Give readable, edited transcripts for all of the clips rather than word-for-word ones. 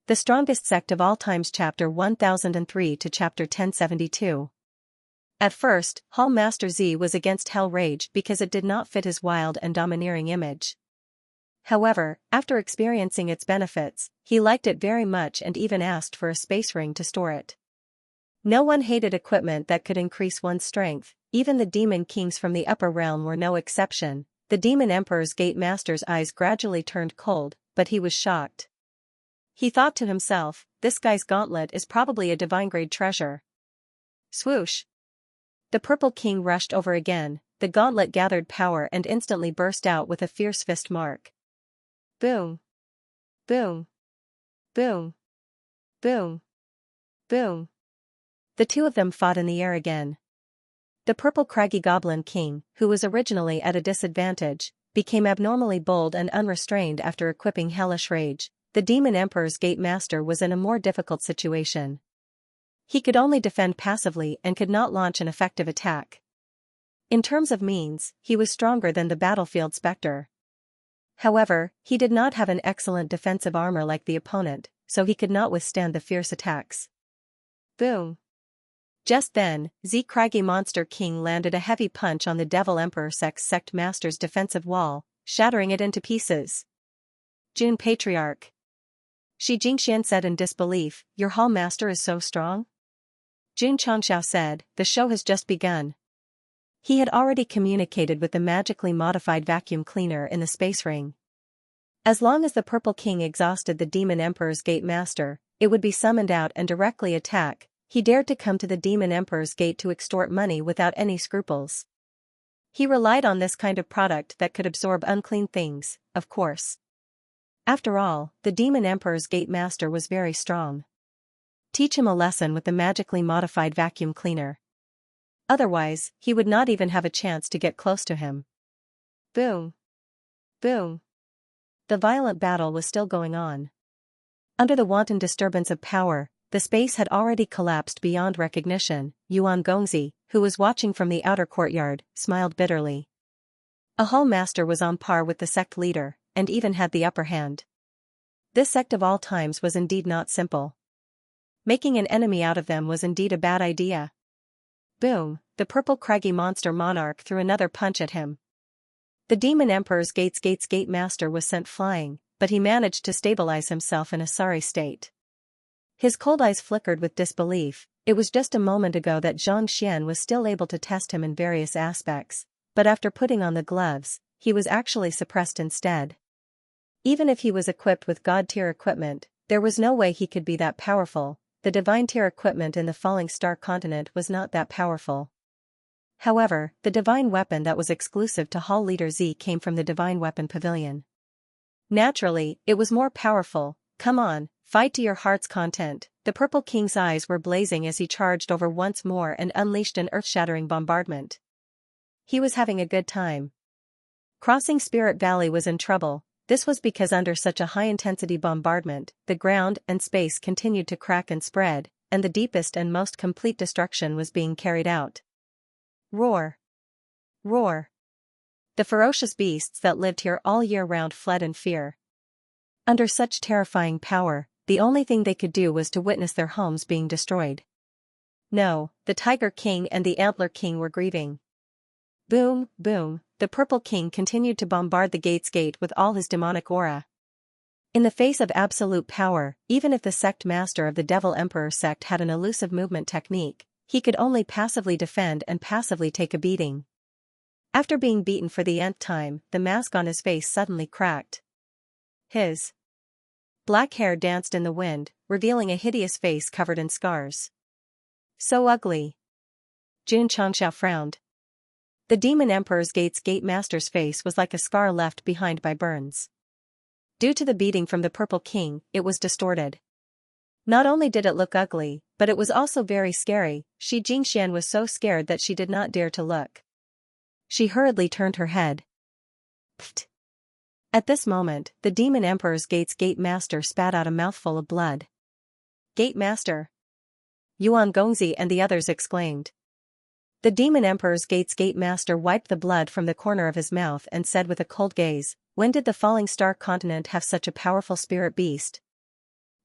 The Strongest Sect of All Times Chapter 1003 to Chapter 1072. At first, Hall Master Z was against Hell Rage because it did not fit his wild and domineering image. However, after experiencing its benefits, he liked it very much and even asked for a space ring to store it. No one hated equipment that could increase one's strength, even the demon kings from the upper realm were no exception. The demon emperor's gate master's eyes gradually turned cold, but he was shocked. He thought to himself, this guy's gauntlet is probably a divine-grade treasure. Swoosh! The purple king rushed over again, the gauntlet gathered power and instantly burst out with a fierce fist mark. Boom! Boom! Boom! Boom! Boom! The two of them fought in the air again. The purple craggy goblin king, who was originally at a disadvantage, became abnormally bold and unrestrained after equipping hellish rage. The demon emperor's gate master was in a more difficult situation. He could only defend passively and could not launch an effective attack. In terms of means, he was stronger than the battlefield specter. However, he did not have an excellent defensive armor like the opponent, so he could not withstand the fierce attacks. Boom! Just then, Z Craggy Monster King landed a heavy punch on the Devil Emperor Sect Master's defensive wall, shattering it into pieces. June Patriarch. Xianxia said in disbelief, "Your Hall Master is so strong?" Jun Xianxia said, "The show has just begun." He had already communicated with the magically modified vacuum cleaner in the space ring. As long as the Purple King exhausted the Demon Emperor's Gate Master, it would be summoned out and directly attack. He dared to come to the Demon Emperor's gate to extort money without any scruples. He relied on this kind of product that could absorb unclean things, of course. After all, the Demon Emperor's Gate Master was very strong. Teach him a lesson with the magically modified vacuum cleaner. Otherwise, he would not even have a chance to get close to him. Boom! Boom! The violent battle was still going on. Under the wanton disturbance of power, the space had already collapsed beyond recognition. Yuan Gongzi, who was watching from the outer courtyard, smiled bitterly. A Hall Master was on par with the sect leader, and even had the upper hand. This sect of all times was indeed not simple. Making an enemy out of them was indeed a bad idea. Boom! The purple craggy monster monarch threw another punch at him. The Demon Emperor's gate master was sent flying, but he managed to stabilize himself in a sorry state. His cold eyes flickered with disbelief. It was just a moment ago that Xianxia was still able to test him in various aspects, but after putting on the gloves, he was actually suppressed instead. Even if he was equipped with God-tier equipment, there was no way he could be that powerful. The divine-tier equipment in the Falling Star continent was not that powerful. However, the divine weapon that was exclusive to Hall Leader Z came from the Divine Weapon Pavilion. Naturally, it was more powerful. Come on, fight to your heart's content. The Purple King's eyes were blazing as he charged over once more and unleashed an earth-shattering bombardment. He was having a good time. Crossing Spirit Valley was in trouble. This was because under such a high-intensity bombardment, the ground and space continued to crack and spread, and the deepest and most complete destruction was being carried out. Roar! Roar! The ferocious beasts that lived here all year round fled in fear. Under such terrifying power, the only thing they could do was to witness their homes being destroyed. No, the Tiger King and the Antler King were grieving. Boom, boom, the Purple King continued to bombard the gate with all his demonic aura. In the face of absolute power, even if the sect master of the Devil Emperor sect had an elusive movement technique, he could only passively defend and passively take a beating. After being beaten for the nth time, the mask on his face suddenly cracked. His black hair danced in the wind, revealing a hideous face covered in scars. So ugly. Jun Xianxia frowned. The Demon Emperor's gate master's face was like a scar left behind by burns. Due to the beating from the Purple King, it was distorted. Not only did it look ugly, but it was also very scary. Xianxia was so scared that she did not dare to look. She hurriedly turned her head. Pfft! At this moment, the Demon Emperor's gate master spat out a mouthful of blood. Gate Master! Yuan Gongzi and the others exclaimed. The Demon Emperor's gate master wiped the blood from the corner of his mouth and said with a cold gaze, "When did the Falling Star continent have such a powerful spirit beast?"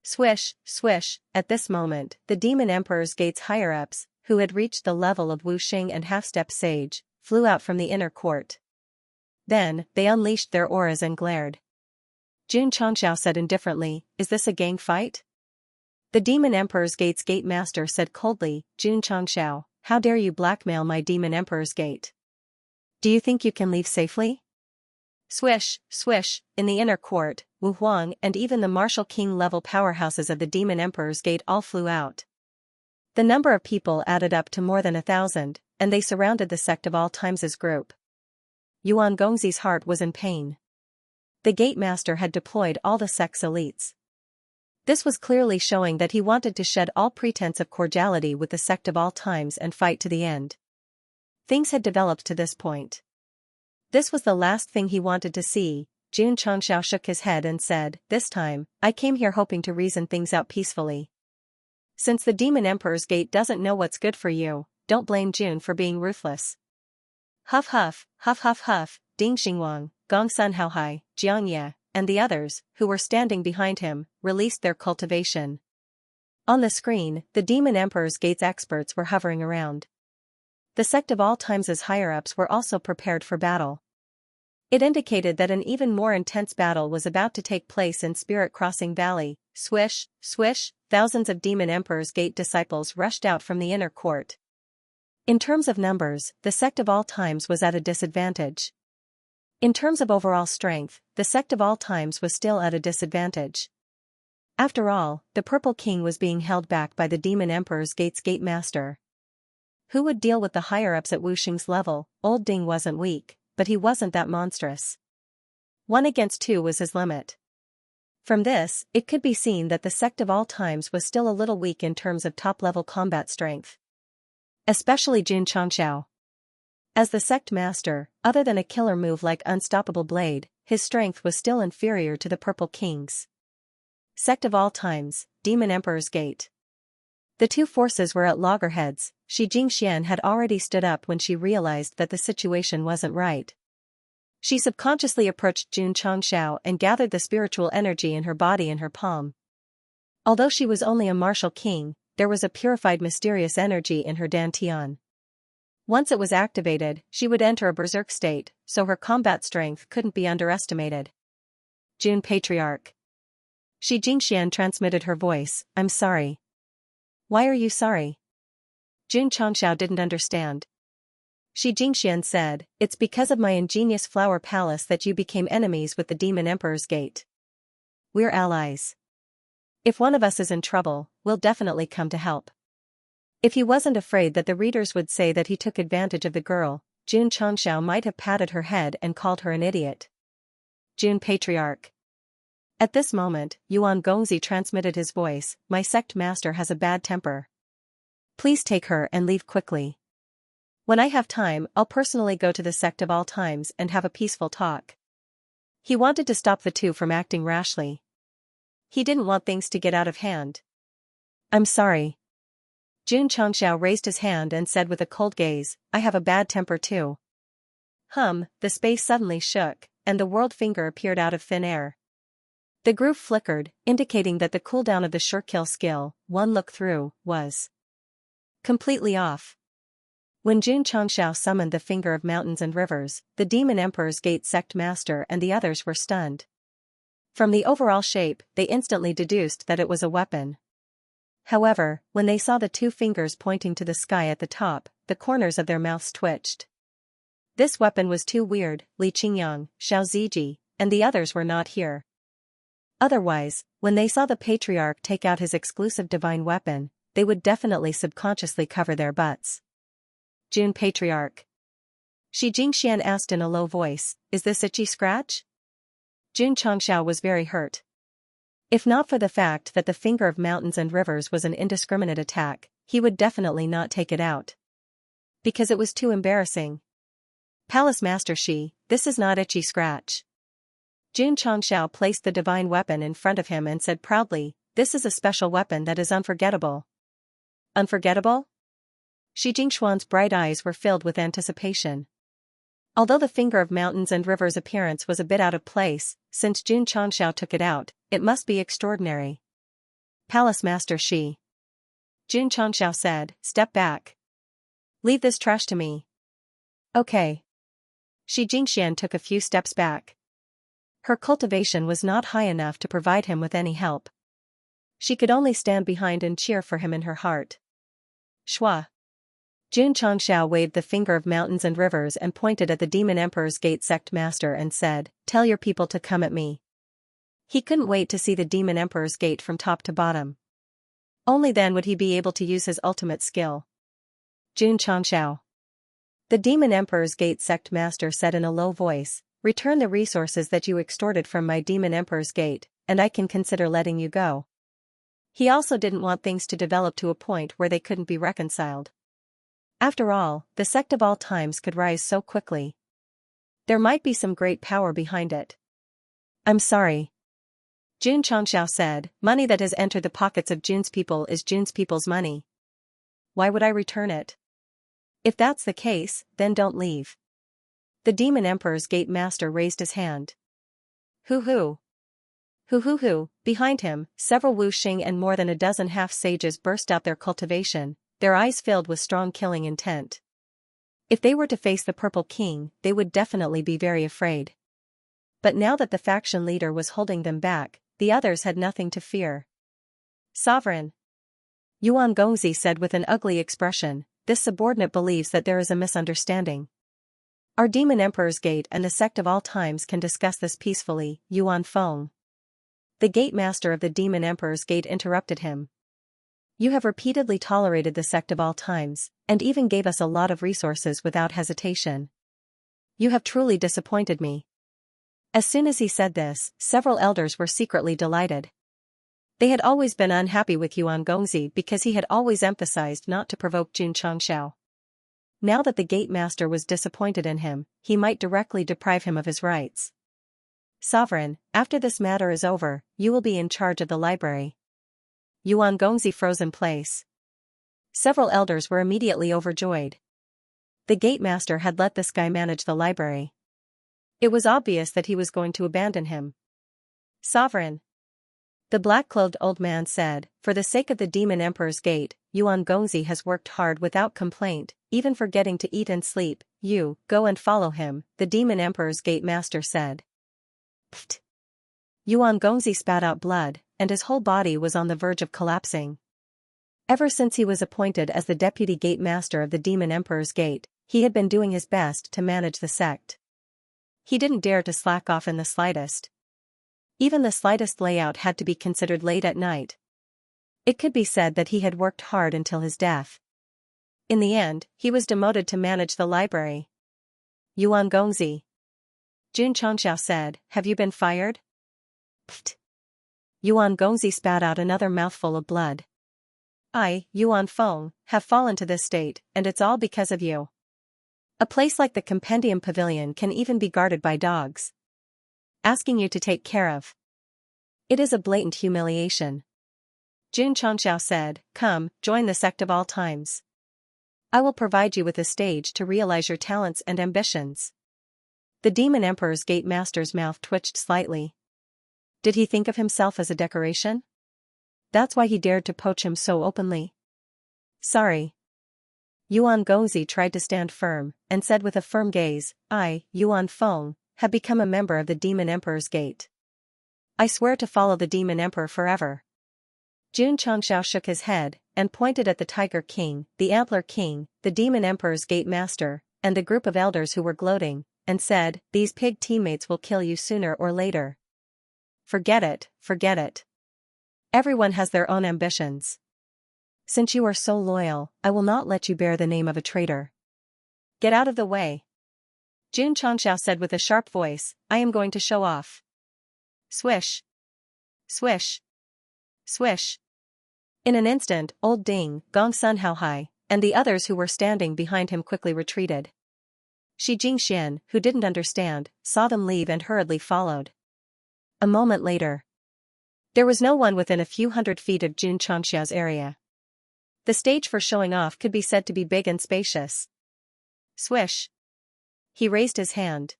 Swish, swish, at this moment, the Demon Emperor's gate's higher-ups, who had reached the level of Wuxing and half-step sage, flew out from the inner court. Then, they unleashed their auras and glared. Jun Changxiao said indifferently, "Is this a gang fight?" The Demon Emperor's gate's gate master said coldly, "Jun Changxiao, how dare you blackmail my Demon Emperor's gate? Do you think you can leave safely?" Swish, swish, in the inner court, Wu Huang and even the martial king-level powerhouses of the Demon Emperor's gate all flew out. The number of people added up to more than 1,000, and they surrounded the Sect of All Times' group. Yuan Gongzi's heart was in pain. The gate master had deployed all the Sect's elites. This was clearly showing that he wanted to shed all pretense of cordiality with the Sect of All Times and fight to the end. Things had developed to this point. This was the last thing he wanted to see. Jun Changxiao shook his head and said, "This time, I came here hoping to reason things out peacefully. Since the Demon Emperor's gate doesn't know what's good for you, don't blame Jun for being ruthless." Huff huff, huff huff huff, Ding Xingwang, Gong Sun Haohai, Xianxia, and the others, who were standing behind him, released their cultivation. On the screen, the Demon Emperor's gate's experts were hovering around. The Sect of All Times' higher-ups were also prepared for battle. It indicated that an even more intense battle was about to take place in Spirit Crossing Valley. Swish, swish, thousands of Demon Emperor's gate disciples rushed out from the inner court. In terms of numbers, the Sect of All Times was at a disadvantage. In terms of overall strength, the Sect of All Times was still at a disadvantage. After all, the Purple King was being held back by the Demon Emperor's gate's gate master. Who would deal with the higher-ups at Wuxing's level? Old Ding wasn't weak, but he wasn't that monstrous. 1 against 2 was his limit. From this, it could be seen that the Sect of All Times was still a little weak in terms of top-level combat strength. Especially Jun Changxiao. As the Sect master, other than a killer move like Unstoppable Blade, his strength was still inferior to the Purple King's. Sect of All Times, Demon Emperor's Gate. The two forces were at loggerheads. Shi Jingxian had already stood up when she realized that the situation wasn't right. She subconsciously approached Jun Changxiao and gathered the spiritual energy in her body in her palm. Although she was only a martial king, there was a purified mysterious energy in her dantian. Once it was activated, she would enter a berserk state, so her combat strength couldn't be underestimated. Jun Patriarch. Shi Jingxian transmitted her voice, "I'm sorry." "Why are you sorry?" Jun Changxiao didn't understand. Shi Jingxian said, "It's because of my ingenious flower palace that you became enemies with the Demon Emperor's gate. We're allies. If one of us is in trouble, we'll definitely come to help." If he wasn't afraid that the readers would say that he took advantage of the girl, Jun Changxiao might have patted her head and called her an idiot. Jun Patriarch. At this moment, Yuan Gongzi transmitted his voice, "My sect master has a bad temper. Please take her and leave quickly. When I have time, I'll personally go to the Sect of All Times and have a peaceful talk." He wanted to stop the two from acting rashly. He didn't want things to get out of hand. "I'm sorry." Jun Changxiao raised his hand and said with a cold gaze, "I have a bad temper too." The space suddenly shook, and the world finger appeared out of thin air. The groove flickered, indicating that the cooldown of the sure kill skill, one look through, was completely off. When Jun Changxiao summoned the Finger of Mountains and Rivers, the Demon Emperor's Gate Sect Master and the others were stunned. From the overall shape, they instantly deduced that it was a weapon. However, when they saw the two fingers pointing to the sky at the top, the corners of their mouths twitched. This weapon was too weird. Li Qingyang, Xiao Ziji, and the others were not here. Otherwise, when they saw the Patriarch take out his exclusive divine weapon, they would definitely subconsciously cover their butts. Jun Patriarch. Shi Jingxian asked in a low voice, "Is this itchy scratch?" Jun Changxiao was very hurt. If not for the fact that the Finger of Mountains and Rivers was an indiscriminate attack, he would definitely not take it out. Because it was too embarrassing. "Palace Master Shi, this is not itchy scratch." Jun Changxiao placed the divine weapon in front of him and said proudly, "This is a special weapon that is unforgettable." Unforgettable? Shi Jingxuan's bright eyes were filled with anticipation. Although the Finger of Mountains and Rivers' appearance was a bit out of place, since Jun Changxiao took it out, it must be extraordinary. Palace Master Shi. Jun Changxiao said, step back. Leave this trash to me. Okay. Shi Jingxian took a few steps back. Her cultivation was not high enough to provide him with any help. She could only stand behind and cheer for him in her heart. Shua. Jun Changxiao waved the finger of mountains and rivers and pointed at the Demon Emperor's Gate Sect Master and said, tell your people to come at me. He couldn't wait to see the Demon Emperor's Gate from top to bottom. Only then would he be able to use his ultimate skill. Jun Changxiao. The Demon Emperor's Gate Sect Master said in a low voice, return the resources that you extorted from my Demon Emperor's Gate, and I can consider letting you go. He also didn't want things to develop to a point where they couldn't be reconciled. After all, the sect of all times could rise so quickly. There might be some great power behind it. I'm sorry. Jun Changxiao said, money that has entered the pockets of Jun's people is Jun's people's money. Why would I return it? If that's the case, then don't leave. The Demon Emperor's Gate Master raised his hand. Hoo-hoo. Hoo-hoo-hoo. Behind him, several Wu Xing and more than a dozen half-sages burst out their cultivation, their eyes filled with strong killing intent. If they were to face the Purple King, they would definitely be very afraid. But now that the faction leader was holding them back, the others had nothing to fear. Sovereign. Yuan Gongzi said with an ugly expression, this subordinate believes that there is a misunderstanding. Our Demon Emperor's Gate and the Sect of all times can discuss this peacefully, Yuan Feng. The Gate Master of the Demon Emperor's Gate interrupted him. You have repeatedly tolerated the Sect of all times, and even gave us a lot of resources without hesitation. You have truly disappointed me. As soon as he said this, several elders were secretly delighted. They had always been unhappy with Yuan Gongzi because he had always emphasized not to provoke Jun Changxiao. Now that the Gate Master was disappointed in him, he might directly deprive him of his rights. Sovereign, after this matter is over, you will be in charge of the library. Yuan Gongzi froze in place. Several elders were immediately overjoyed. The Gate Master had let this guy manage the library. It was obvious that he was going to abandon him. Sovereign. The black-clothed old man said, for the sake of the Demon Emperor's Gate, Yuan Gongzi has worked hard without complaint, even forgetting to eat and sleep. You, go and follow him, the Demon Emperor's Gate Master said. Pfft. Yuan Gongzi spat out blood, and his whole body was on the verge of collapsing. Ever since he was appointed as the Deputy Gate Master of the Demon Emperor's Gate, he had been doing his best to manage the sect. He didn't dare to slack off in the slightest. Even the slightest layout had to be considered late at night. It could be said that he had worked hard until his death. In the end, he was demoted to manage the library. Yuan Gongzi. Jun Changxiao said, have you been fired? Pfft. Yuan Gongzi spat out another mouthful of blood. I, Yuan Feng, have fallen to this state, and it's all because of you. A place like the Compendium Pavilion can even be guarded by dogs. Asking you to take care of. It is a blatant humiliation. Jun Changxiao said, come, join the Sect of all times. I will provide you with a stage to realize your talents and ambitions. The Demon Emperor's Gate Master's mouth twitched slightly. Did he think of himself as a decoration? That's why he dared to poach him so openly. Sorry. Yuan Gongzi tried to stand firm, and said with a firm gaze, I, Yuan Feng, have become a member of the Demon Emperor's Gate. I swear to follow the Demon Emperor forever. Jun Changxiao shook his head, and pointed at the Tiger King, the Antler King, the Demon Emperor's Gate Master, and the group of elders who were gloating, and said, these pig teammates will kill you sooner or later. Forget it, forget it. Everyone has their own ambitions. Since you are so loyal, I will not let you bear the name of a traitor. Get out of the way. Jun Changxiao said with a sharp voice, I am going to show off. Swish. Swish. Swish. In an instant, Old Ding, Gong Sun Haohai, and the others who were standing behind him quickly retreated. Shi Jingxian, who didn't understand, saw them leave and hurriedly followed. A moment later. There was no one within a few hundred feet of Jun Changxiao's area. The stage for showing off could be said to be big and spacious. Swish. He raised his hand.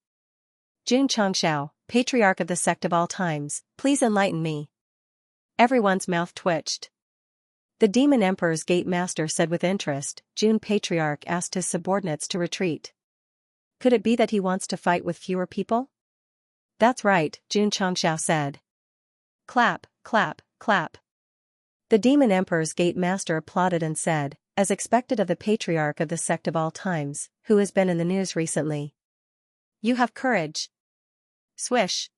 Jun Changxiao, Patriarch of the Sect of all times, please enlighten me. Everyone's mouth twitched. The Demon Emperor's Gate Master said with interest. June Patriarch asked his subordinates to retreat. Could it be that he wants to fight with fewer people? That's right, June Xianxia said. Clap, clap, clap. The Demon Emperor's Gate Master applauded and said, as expected of the Patriarch of the Sect of all times, who has been in the news recently. You have courage. Swish.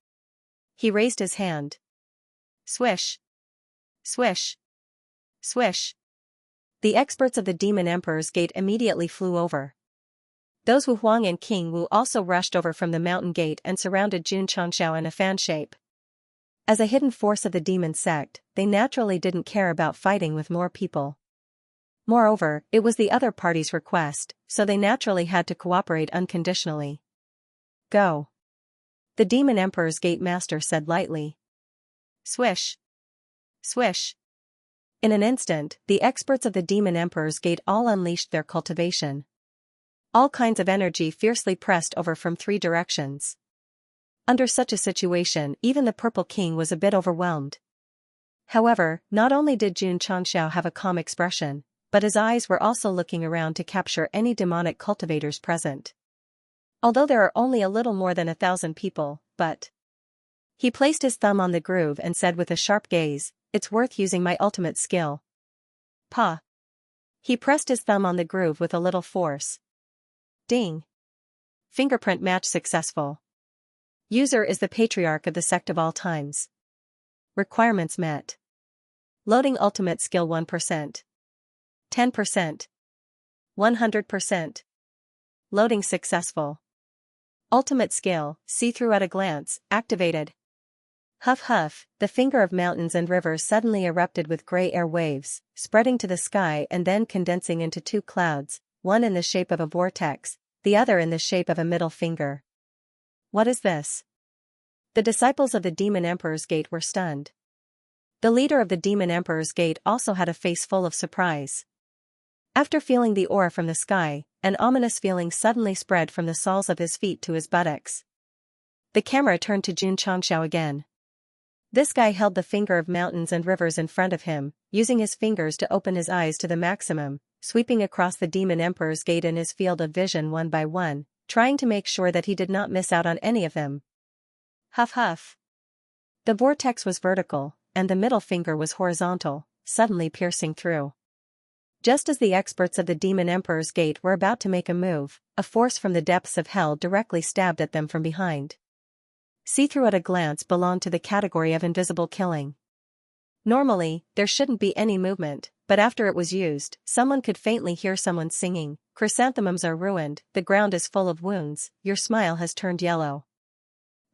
He raised his hand. Swish. Swish. Swish. The experts of the Demon Emperor's Gate immediately flew over. Those Wu Huang and King Wu also rushed over from the mountain gate and surrounded Jun Changxiao in a fan shape. As a hidden force of the demon sect, they naturally didn't care about fighting with more people. Moreover, it was the other party's request, so they naturally had to cooperate unconditionally. Go. The Demon Emperor's Gate Master said lightly. Swish. Swish. In an instant, the experts of the Demon Emperor's Gate all unleashed their cultivation. All kinds of energy fiercely pressed over from 3 directions. Under such a situation, even the Purple King was a bit overwhelmed. However, not only did Jun Changxiao have a calm expression, but his eyes were also looking around to capture any demonic cultivators present. Although there are only a little more than 1,000 people, but... He placed his thumb on the groove and said with a sharp gaze, it's worth using my ultimate skill. Pa. He pressed his thumb on the groove with a little force. Ding. Fingerprint match successful. User is the Patriarch of the Sect of all times. Requirements met. Loading ultimate skill 1%. 10%. 100%. Loading successful. Ultimate skill, see through at a glance, activated. Huff huff, the finger of mountains and rivers suddenly erupted with gray air waves, spreading to the sky and then condensing into 2 clouds, one in the shape of a vortex, the other in the shape of a middle finger. What is this? The disciples of the Demon Emperor's Gate were stunned. The leader of the Demon Emperor's Gate also had a face full of surprise. After feeling the aura from the sky, an ominous feeling suddenly spread from the soles of his feet to his buttocks. The camera turned to Jun Changxiao again. This guy held the finger of mountains and rivers in front of him, using his fingers to open his eyes to the maximum, sweeping across the Demon Emperor's Gate in his field of vision one by one, trying to make sure that he did not miss out on any of them. Huff huff. The vortex was vertical, and the middle finger was horizontal, suddenly piercing through. Just as the experts of the Demon Emperor's Gate were about to make a move, a force from the depths of hell directly stabbed at them from behind. See-through at a glance belonged to the category of invisible killing. Normally, there shouldn't be any movement, but after it was used, someone could faintly hear someone singing, chrysanthemums are ruined, the ground is full of wounds, your smile has turned yellow.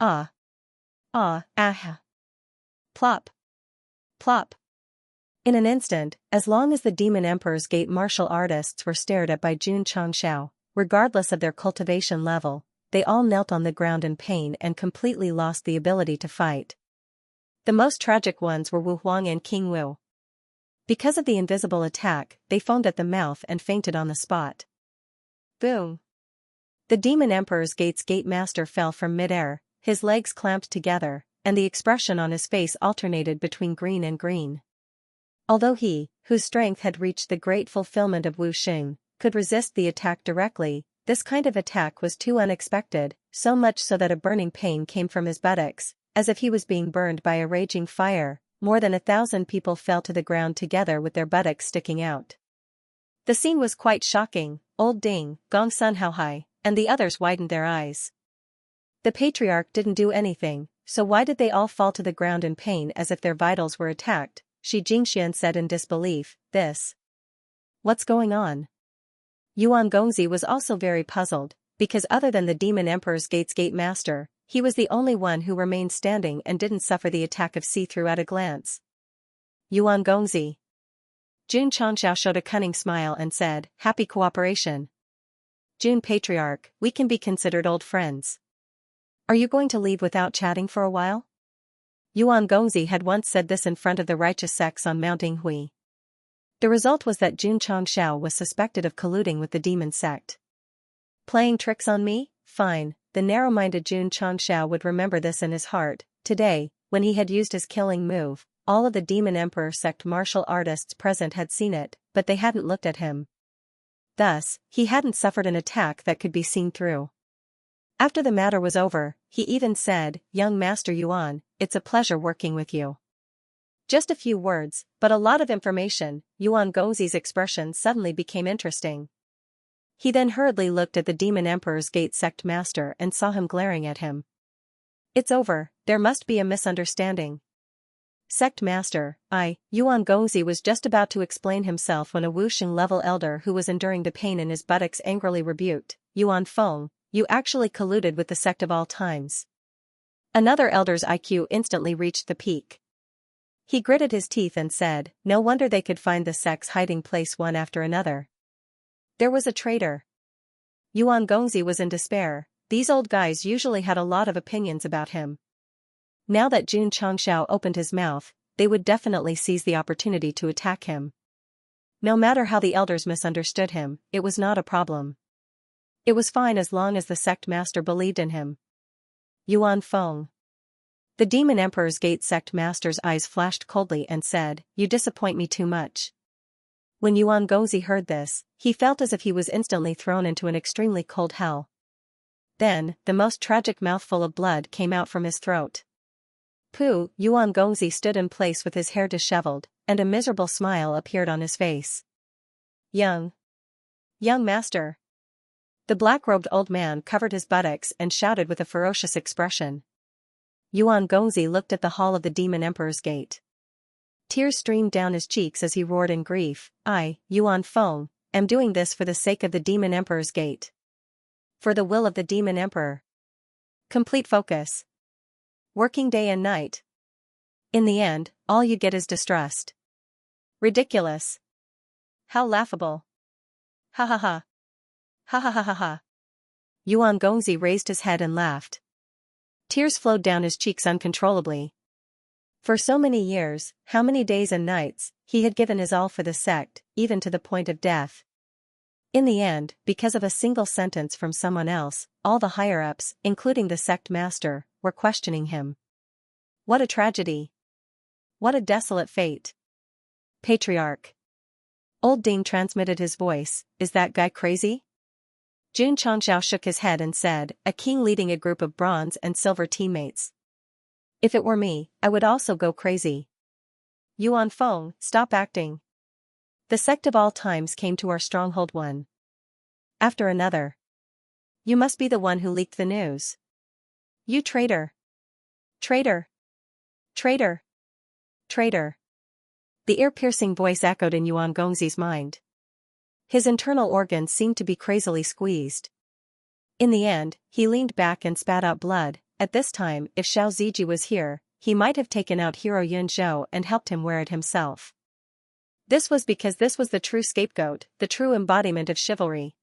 Ah. Ah, ah. Plop. Plop. In an instant, as long as the Demon Emperor's Gate martial artists were stared at by Jun Changxiao, regardless of their cultivation level, they all knelt on the ground in pain and completely lost the ability to fight. The most tragic ones were Wu Huang and King Wu. Because of the invisible attack, they foamed at the mouth and fainted on the spot. Boom! The Demon Emperor's Gate's Gate Master fell from mid-air, his legs clamped together, and the expression on his face alternated between green and green. Although he, whose strength had reached the great fulfillment of Wu Xing, could resist the attack directly, this kind of attack was too unexpected, so much so that a burning pain came from his buttocks, as if he was being burned by a raging fire. More than 1,000 people fell to the ground together with their buttocks sticking out. The scene was quite shocking. Old Ding, Gong Sun Haohai, and the others widened their eyes. The Patriarch didn't do anything, so why did they all fall to the ground in pain as if their vitals were attacked? Xianxia said in disbelief, this. What's going on? Yuan Gongzi was also very puzzled, because other than the Demon Emperor's Gate's Gate Master, he was the only one who remained standing and didn't suffer the attack of see-through at a glance. Yuan Gongzi. Jun Changxiao showed a cunning smile and said, happy cooperation. Jun Patriarch, we can be considered old friends. Are you going to leave without chatting for a while? Yuan Gongzi had once said this in front of the righteous sects on Mount Yinghui. The result was that Jun Changxiao was suspected of colluding with the demon sect. Playing tricks on me? Fine, the narrow-minded Jun Changxiao would remember this in his heart. Today, when he had used his killing move, all of the Demon Emperor sect martial artists present had seen it, but they hadn't looked at him. Thus, he hadn't suffered an attack that could be seen through. After the matter was over, he even said, "Young Master Yuan, it's a pleasure working with you." Just a few words, but a lot of information. Yuan Gongzi's expression suddenly became interesting. He then hurriedly looked at the Demon Emperor's Gate sect master and saw him glaring at him. "It's over, there must be a misunderstanding." Sect master, Yuan Gongzi was just about to explain himself when a Wuxing-level elder who was enduring the pain in his buttocks angrily rebuked, "Yuan Feng, you actually colluded with the sect of all times." Another elder's IQ instantly reached the peak. He gritted his teeth and said, "No wonder they could find the sect's hiding place one after another. There was a traitor." Yuan Gongzi was in despair. These old guys usually had a lot of opinions about him. Now that Jun Changxiao opened his mouth, they would definitely seize the opportunity to attack him. No matter how the elders misunderstood him, it was not a problem. It was fine as long as the sect master believed in him. Yuan Feng. The Demon Emperor's Gate sect master's eyes flashed coldly and said, "You disappoint me too much." When Yuan Gongzi heard this, he felt as if he was instantly thrown into an extremely cold hell. Then, the most tragic mouthful of blood came out from his throat. Pooh! Yuan Gongzi stood in place with his hair disheveled, and a miserable smile appeared on his face. Young master." The black-robed old man covered his buttocks and shouted with a ferocious expression. Yuan Gongzi looked at the hall of the Demon Emperor's Gate. Tears streamed down his cheeks as he roared in grief, "I, Yuan Feng, am doing this for the sake of the Demon Emperor's Gate. For the will of the Demon Emperor. Complete focus. Working day and night. In the end, all you get is distrust. Ridiculous. How laughable. Ha ha ha. Ha ha ha ha ha." Yuan Gongzi raised his head and laughed. Tears flowed down his cheeks uncontrollably. For so many years, how many days and nights, he had given his all for the sect, even to the point of death. In the end, because of a single sentence from someone else, all the higher-ups, including the sect master, were questioning him. What a tragedy. What a desolate fate. Patriarch. Old Ding transmitted his voice, "Is that guy crazy?" Jun Changxiao shook his head and said, "A king leading a group of bronze and silver teammates. If it were me, I would also go crazy." Yuan Feng, stop acting. The sect of all times came to our stronghold one after another. You must be the one who leaked the news. You traitor. Traitor. Traitor. Traitor. The ear-piercing voice echoed in Yuan Gongzi's mind. His internal organs seemed to be crazily squeezed. In the end, he leaned back and spat out blood. At this time, if Xiao Ziji was here, he might have taken out Hero Yun Zhou and helped him wear it himself. This was because this was the true scapegoat, the true embodiment of chivalry.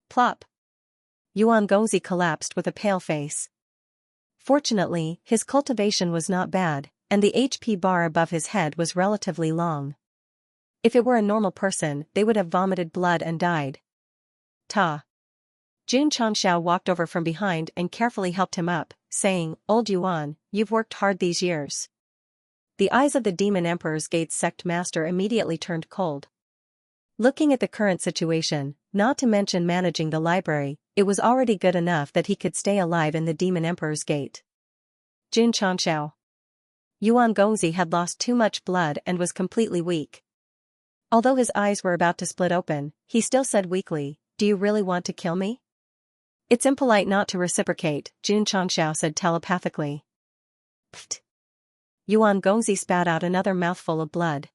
Plop. Yuan Gongzi collapsed with a pale face. Fortunately, his cultivation was not bad, and the HP bar above his head was relatively long. If it were a normal person, they would have vomited blood and died. Ta. Jun Changxiao walked over from behind and carefully helped him up, saying, "Old Yuan, you've worked hard these years." The eyes of the Demon Emperor's Gate sect master immediately turned cold. Looking at the current situation, not to mention managing the library, it was already good enough that he could stay alive in the Demon Emperor's Gate. Jun Changxiao. Yuan Gongzi had lost too much blood and was completely weak. Although his eyes were about to split open, he still said weakly, "Do you really want to kill me?" "It's impolite not to reciprocate," Jun Changxiao said telepathically. Pfft. Yuan Gongzi spat out another mouthful of blood.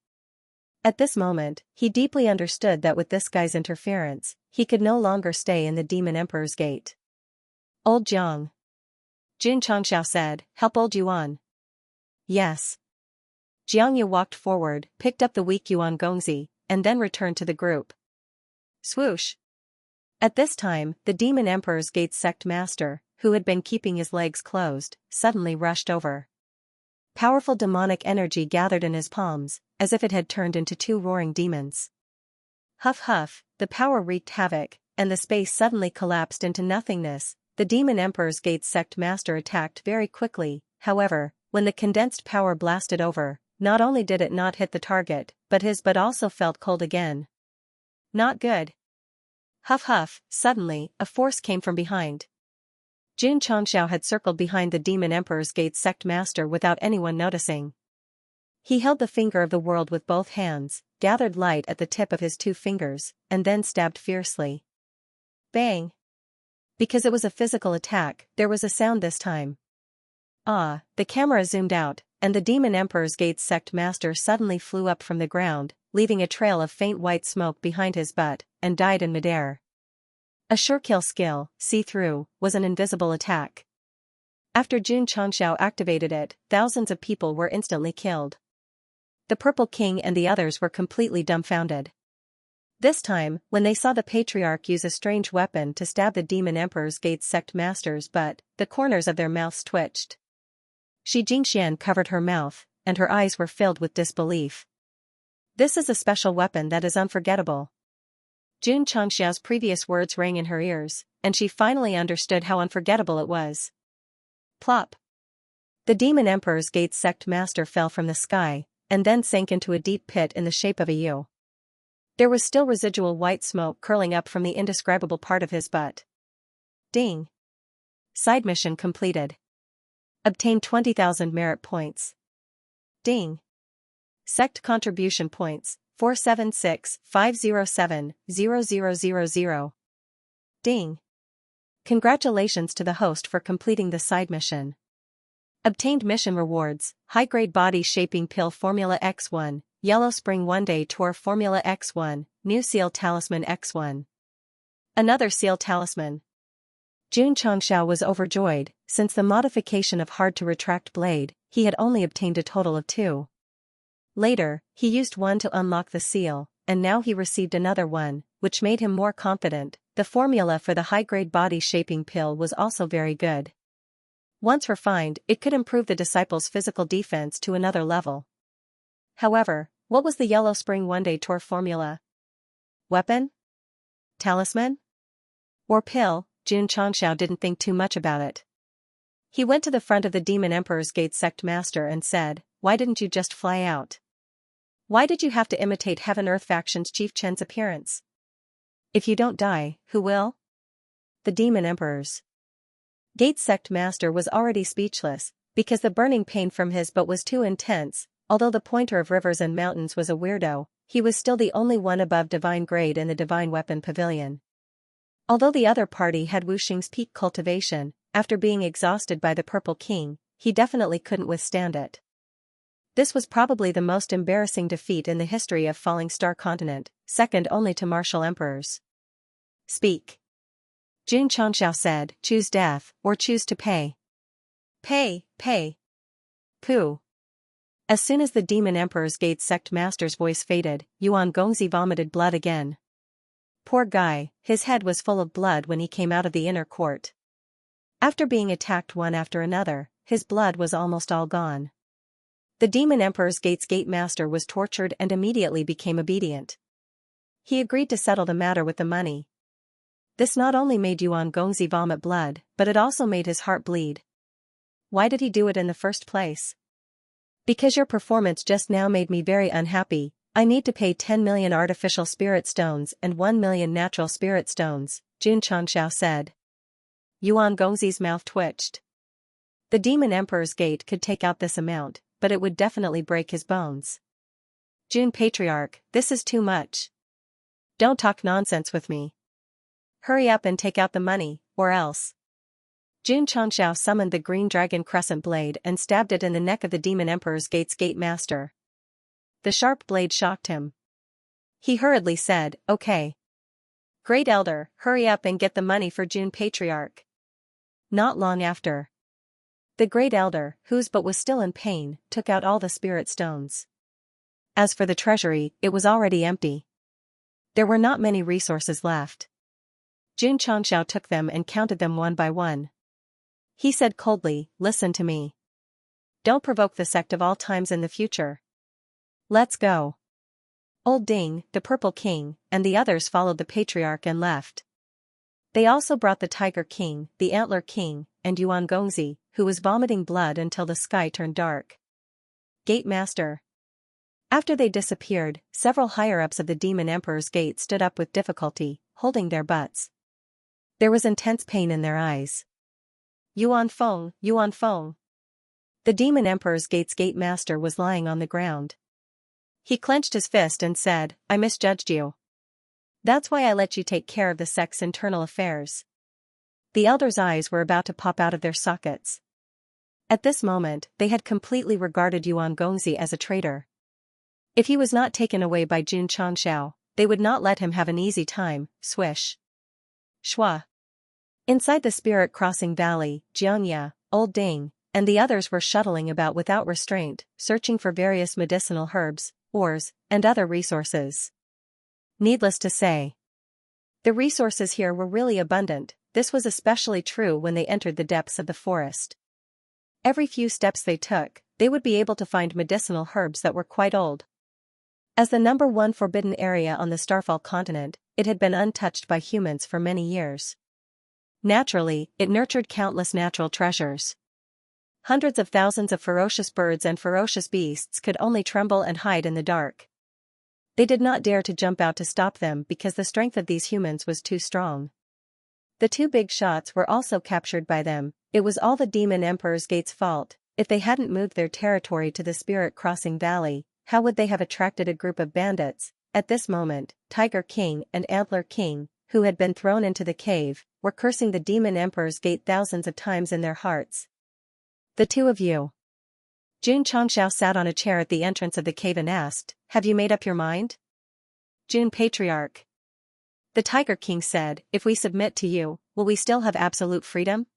At this moment, he deeply understood that with this guy's interference, he could no longer stay in the Demon Emperor's Gate. "Old Jiang." Jun Changxiao said, "Help old Yuan." "Yes." Xianxia walked forward, picked up the weak Yuan Gongzi, and then returned to the group. Swoosh. At this time, the Demon Emperor's Gate sect master, who had been keeping his legs closed, suddenly rushed over. Powerful demonic energy gathered in his palms, as if it had turned into two roaring demons. Huff huff, the power wreaked havoc, and the space suddenly collapsed into nothingness. The Demon Emperor's Gate sect master attacked very quickly, however, when the condensed power blasted over, not only did it not hit the target, but his butt also felt cold again. Not good. Huff huff, suddenly, a force came from behind. Xianxia had circled behind the Demon Emperor's Gate Sect Master without anyone noticing. He held the finger of the world with both hands, gathered light at the tip of his 2 fingers, and then stabbed fiercely. Bang! Because it was a physical attack, there was a sound this time. The camera zoomed out, and the Demon Emperor's Gate Sect Master suddenly flew up from the ground, leaving a trail of faint white smoke behind his butt, and died in midair. A sure-kill skill, see-through, was an invisible attack. After Xianxia activated it, thousands of people were instantly killed. The Purple King and the others were completely dumbfounded. This time, when they saw the Patriarch use a strange weapon to stab the Demon Emperor's Gate Sect Master's butt, the corners of their mouths twitched. Xianxia covered her mouth, and her eyes were filled with disbelief. This is a special weapon that is unforgettable. Xianxia's previous words rang in her ears, and she finally understood how unforgettable it was. Plop! The Demon Emperor's Gate Sect Master fell from the sky, and then sank into a deep pit in the shape of a U. There was still residual white smoke curling up from the indescribable part of his butt. Ding! Side mission completed. Obtained 20,000 merit points. Ding! Sect contribution points, 476-507-0000. Ding! Congratulations to the host for completing the side mission. Obtained mission rewards, high-grade body shaping pill Formula X1, Yellow Spring One-Day Tour Formula X1, New Seal Talisman X1. Another Seal Talisman. Xianxia was overjoyed, since the modification of hard-to-retract blade, he had only obtained a total of 2. Later, he used one to unlock the seal, and now he received another one, which made him more confident. The formula for the high-grade body shaping pill was also very good. Once refined, it could improve the disciple's physical defense to another level. However, what was the Yellow Spring One-Day Tour formula? Weapon? Talisman? Or pill? Xianxia didn't think too much about it. He went to the front of the Demon Emperor's Gate Sect Master and said, "Why didn't you just fly out? Why did you have to imitate Heaven-Earth Faction's Chief Chen's appearance? If you don't die, who will?" The Demon Emperor's Gate Sect Master was already speechless, because the burning pain from his butt was too intense. Although the Pointer of Rivers and Mountains was a weirdo, he was still the only one above divine grade in the Divine Weapon Pavilion. Although the other party had Wuxing's peak cultivation, after being exhausted by the Purple King, he definitely couldn't withstand it. This was probably the most embarrassing defeat in the history of Falling Star Continent, second only to Martial Emperors. Speak. Xianxia said, "Choose death, or choose to pay." Pay. Pooh. As soon as the Demon Emperor's Gate Sect Master's voice faded, Yuan Gongzi vomited blood again. Poor guy, his head was full of blood when he came out of the inner court. After being attacked one after another, his blood was almost all gone. The Demon Emperor's Gate Master was tortured and immediately became obedient. He agreed to settle the matter with the money. This not only made Yuan Gongzi vomit blood, but it also made his heart bleed. Why did he do it in the first place? Because your performance just now made me very unhappy. I need to pay 10 million artificial spirit stones and 1 million natural spirit stones, Xianxia said. Yuan Gongzi's mouth twitched. The Demon Emperor's Gate could take out this amount, but it would definitely break his bones. Jun Patriarch, this is too much. Don't talk nonsense with me. Hurry up and take out the money, or else. Xianxia summoned the green dragon crescent blade and stabbed it in the neck of the Demon Emperor's Gate's Gate Master. The sharp blade shocked him. He hurriedly said, "Okay. Great Elder, hurry up and get the money for Jun Patriarch." Not long after, the Great Elder, whose butt was still in pain, took out all the spirit stones. As for the treasury, it was already empty. There were not many resources left. Xianxia took them and counted them one by one. He said coldly, "Listen to me. Don't provoke the sect of all times in the future. Let's go." Old Ding, the Purple King, and the others followed the Patriarch and left. They also brought the Tiger King, the Antler King, and Yuan Gongzi, who was vomiting blood until the sky turned dark. Gate Master, After they disappeared, several higher-ups of the Demon Emperor's gate stood up with difficulty, holding their butts. There was intense pain in their eyes. Yuan Feng, Yuan Feng. The Demon Emperor's gate's gate master was lying on the ground. He clenched his fist and said, I misjudged you. That's why I let you take care of the sect's internal affairs. The elders' eyes were about to pop out of their sockets. At this moment, they had completely regarded Yuan Gongzi as a traitor. If he was not taken away by Jun Changxiao, they would not let him have an easy time. Swish. Shwa. Inside the Spirit Crossing Valley, Xianxia, Old Ding, and the others were shuttling about without restraint, searching for various medicinal herbs, ores, and other resources. Needless to say, the resources here were really abundant. This was especially true when they entered the depths of the forest. Every few steps they took, they would be able to find medicinal herbs that were quite old. As the number one forbidden area on the Starfall continent, it had been untouched by humans for many years. Naturally, it nurtured countless natural treasures. Hundreds of thousands of ferocious birds and ferocious beasts could only tremble and hide in the dark. They did not dare to jump out to stop them because the strength of these humans was too strong. The two big shots were also captured by them. It was all the Demon Emperor's gate's fault. If they hadn't moved their territory to the Spirit Crossing Valley, how would they have attracted a group of bandits? At this moment, Tiger King and Antler King, who had been thrown into the cave, were cursing the Demon Emperor's gate thousands of times in their hearts. The two of you. Jun Changxiao sat on a chair at the entrance of the cave and asked, have you made up your mind? Jun Patriarch. The Tiger King said, if we submit to you, will we still have absolute freedom?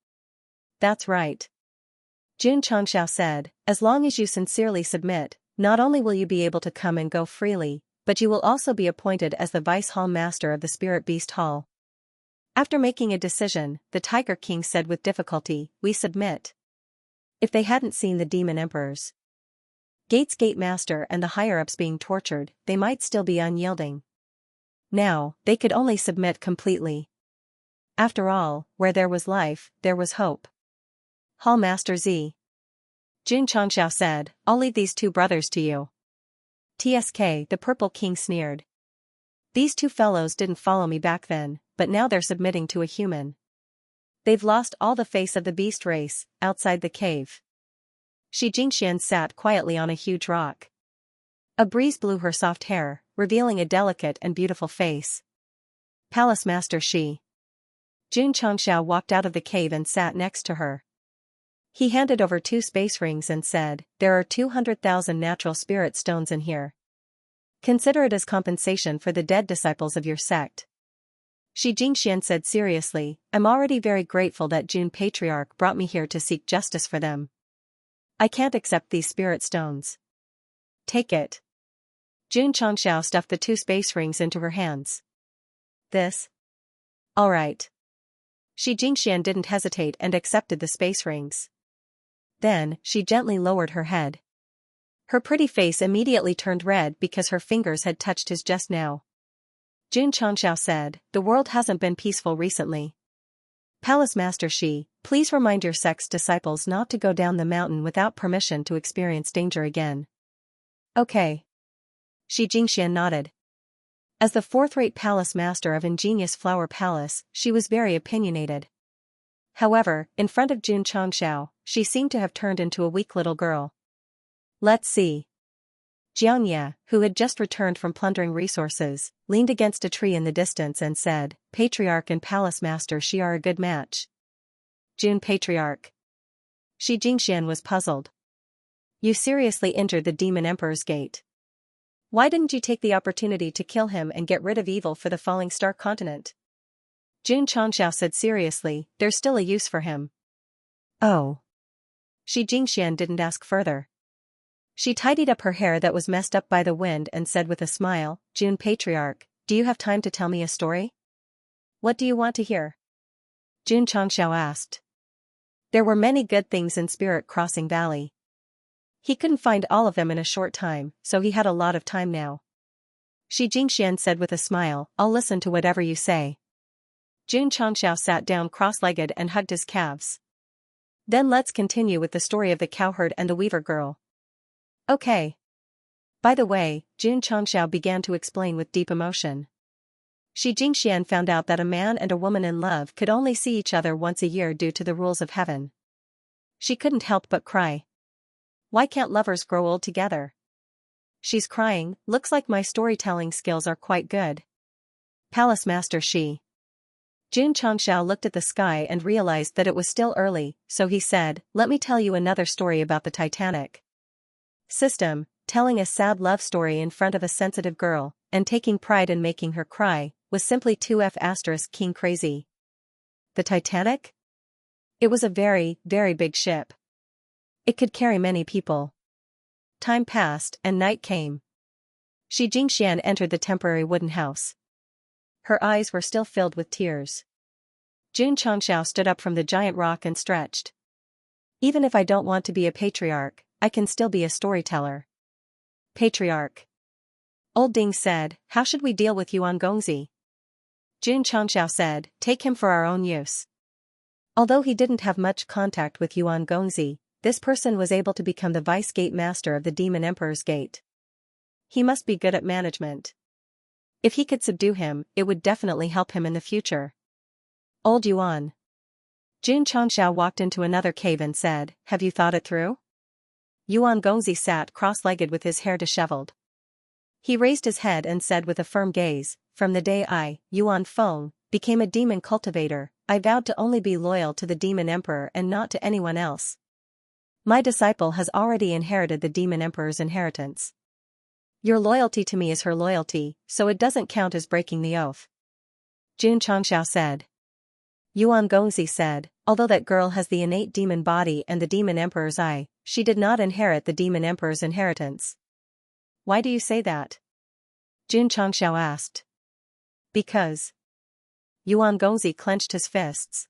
That's right. Jun Changxiao said, as long as you sincerely submit, not only will you be able to come and go freely, but you will also be appointed as the Vice Hall Master of the Spirit Beast Hall. After making a decision, the Tiger King said with difficulty, we submit. If they hadn't seen the Demon Emperor's gate's gate master and the higher-ups being tortured, they might still be unyielding. Now, they could only submit completely. After all, where there was life, there was hope. Hall Master Z. Jun Changxiao said, I'll leave these two brothers to you. TSK, the Purple King sneered. These two fellows didn't follow me back then, but now they're submitting to a human. They've lost all the face of the beast race. Outside the cave, Shi Jingxian sat quietly on a huge rock. A breeze blew her soft hair, revealing a delicate and beautiful face. Palace Master Shi. Jun Changxiao walked out of the cave and sat next to her. He handed over 2 space rings and said, there are 200,000 natural spirit stones in here. Consider it as compensation for the dead disciples of your sect. Shi Jingxian said seriously, I'm already very grateful that Jun Patriarch brought me here to seek justice for them. I can't accept these spirit stones. Take it. Jun Changxiao stuffed the 2 space rings into her hands. This? All right. Shi Jingxian didn't hesitate and accepted the space rings. Then, she gently lowered her head. Her pretty face immediately turned red because her fingers had touched his just now. Jun Changxiao said, the world hasn't been peaceful recently. Palace Master Shi, please remind your sect's disciples not to go down the mountain without permission to experience danger again. Okay. Shi Jingxian nodded. As the 4th-rate palace master of Ingenious Flower Palace, she was very opinionated. However, in front of Jun Changxiao, she seemed to have turned into a weak little girl. Let's see. Xianxia, who had just returned from plundering resources, leaned against a tree in the distance and said, Patriarch and Palace Master Shi are a good match. Jun Patriarch. Shi Jingxian was puzzled. You seriously injured the Demon Emperor's gate. Why didn't you take the opportunity to kill him and get rid of evil for the falling star continent? Jun Changxiao said seriously, there's still a use for him. Oh. Shi Jingxian didn't ask further. She tidied up her hair that was messed up by the wind and said with a smile, Jun Patriarch, do you have time to tell me a story? What do you want to hear? Jun Changxiao asked. There were many good things in Spirit Crossing Valley. He couldn't find all of them in a short time, so he had a lot of time now. Shi Jingxian said with a smile, I'll listen to whatever you say. Jun Changxiao sat down cross-legged and hugged his calves. Then let's continue with the story of the cowherd and the weaver girl. Okay. By the way, Jun Chongxiao began to explain with deep emotion. Shi Jingxian found out that a man and a woman in love could only see each other once a year due to the rules of heaven. She couldn't help but cry. Why can't lovers grow old together? She's crying. Looks like my storytelling skills are quite good. Palace Master Shi. Jun Chongxiao looked at the sky and realized that it was still early, so he said, let me tell you another story about the Titanic. System, telling a sad love story in front of a sensitive girl, and taking pride in making her cry, was simply 2F** king crazy. The Titanic? It was a very, very big ship. It could carry many people. Time passed and night came. Shi Jingxian entered the temporary wooden house. Her eyes were still filled with tears. Jun Chongxiao stood up from the giant rock and stretched. Even if I don't want to be a patriarch, I can still be a storyteller. Patriarch. Old Ding said, how should we deal with Yuan Gongzi? Jun Chongxiao said, take him for our own use. Although he didn't have much contact with Yuan Gongzi, this person was able to become the vice gate master of the Demon Emperor's gate. He must be good at management. If he could subdue him, it would definitely help him in the future. Old Yuan. Jun Chongxiao walked into another cave and said, have you thought it through? Yuan Gongzi sat cross-legged with his hair disheveled. He raised his head and said with a firm gaze, from the day I, Yuan Feng, became a demon cultivator, I vowed to only be loyal to the Demon Emperor and not to anyone else. My disciple has already inherited the Demon Emperor's inheritance. Your loyalty to me is her loyalty, so it doesn't count as breaking the oath. Jun Chongxiao said. Yuan Gongzi said, although that girl has the innate demon body and the Demon Emperor's eye, she did not inherit the Demon Emperor's inheritance. Why do you say that? Jun Chongxiao asked. Because. Yuan Gongzi clenched his fists.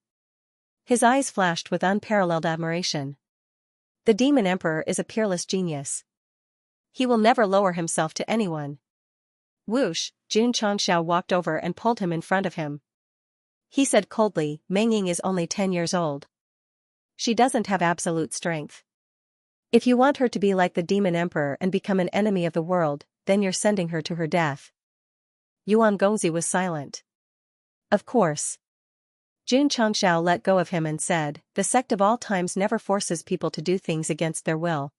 His eyes flashed with unparalleled admiration. The Demon Emperor is a peerless genius. He will never lower himself to anyone. Whoosh, Jun Chongxiao walked over and pulled him in front of him. He said coldly, Meng Ying is only 10 years old. She doesn't have absolute strength. If you want her to be like the Demon Emperor and become an enemy of the world, then you're sending her to her death. Yuan Gongzi was silent. Of course. Jun Chongxiao let go of him and said, the sect of all times never forces people to do things against their will.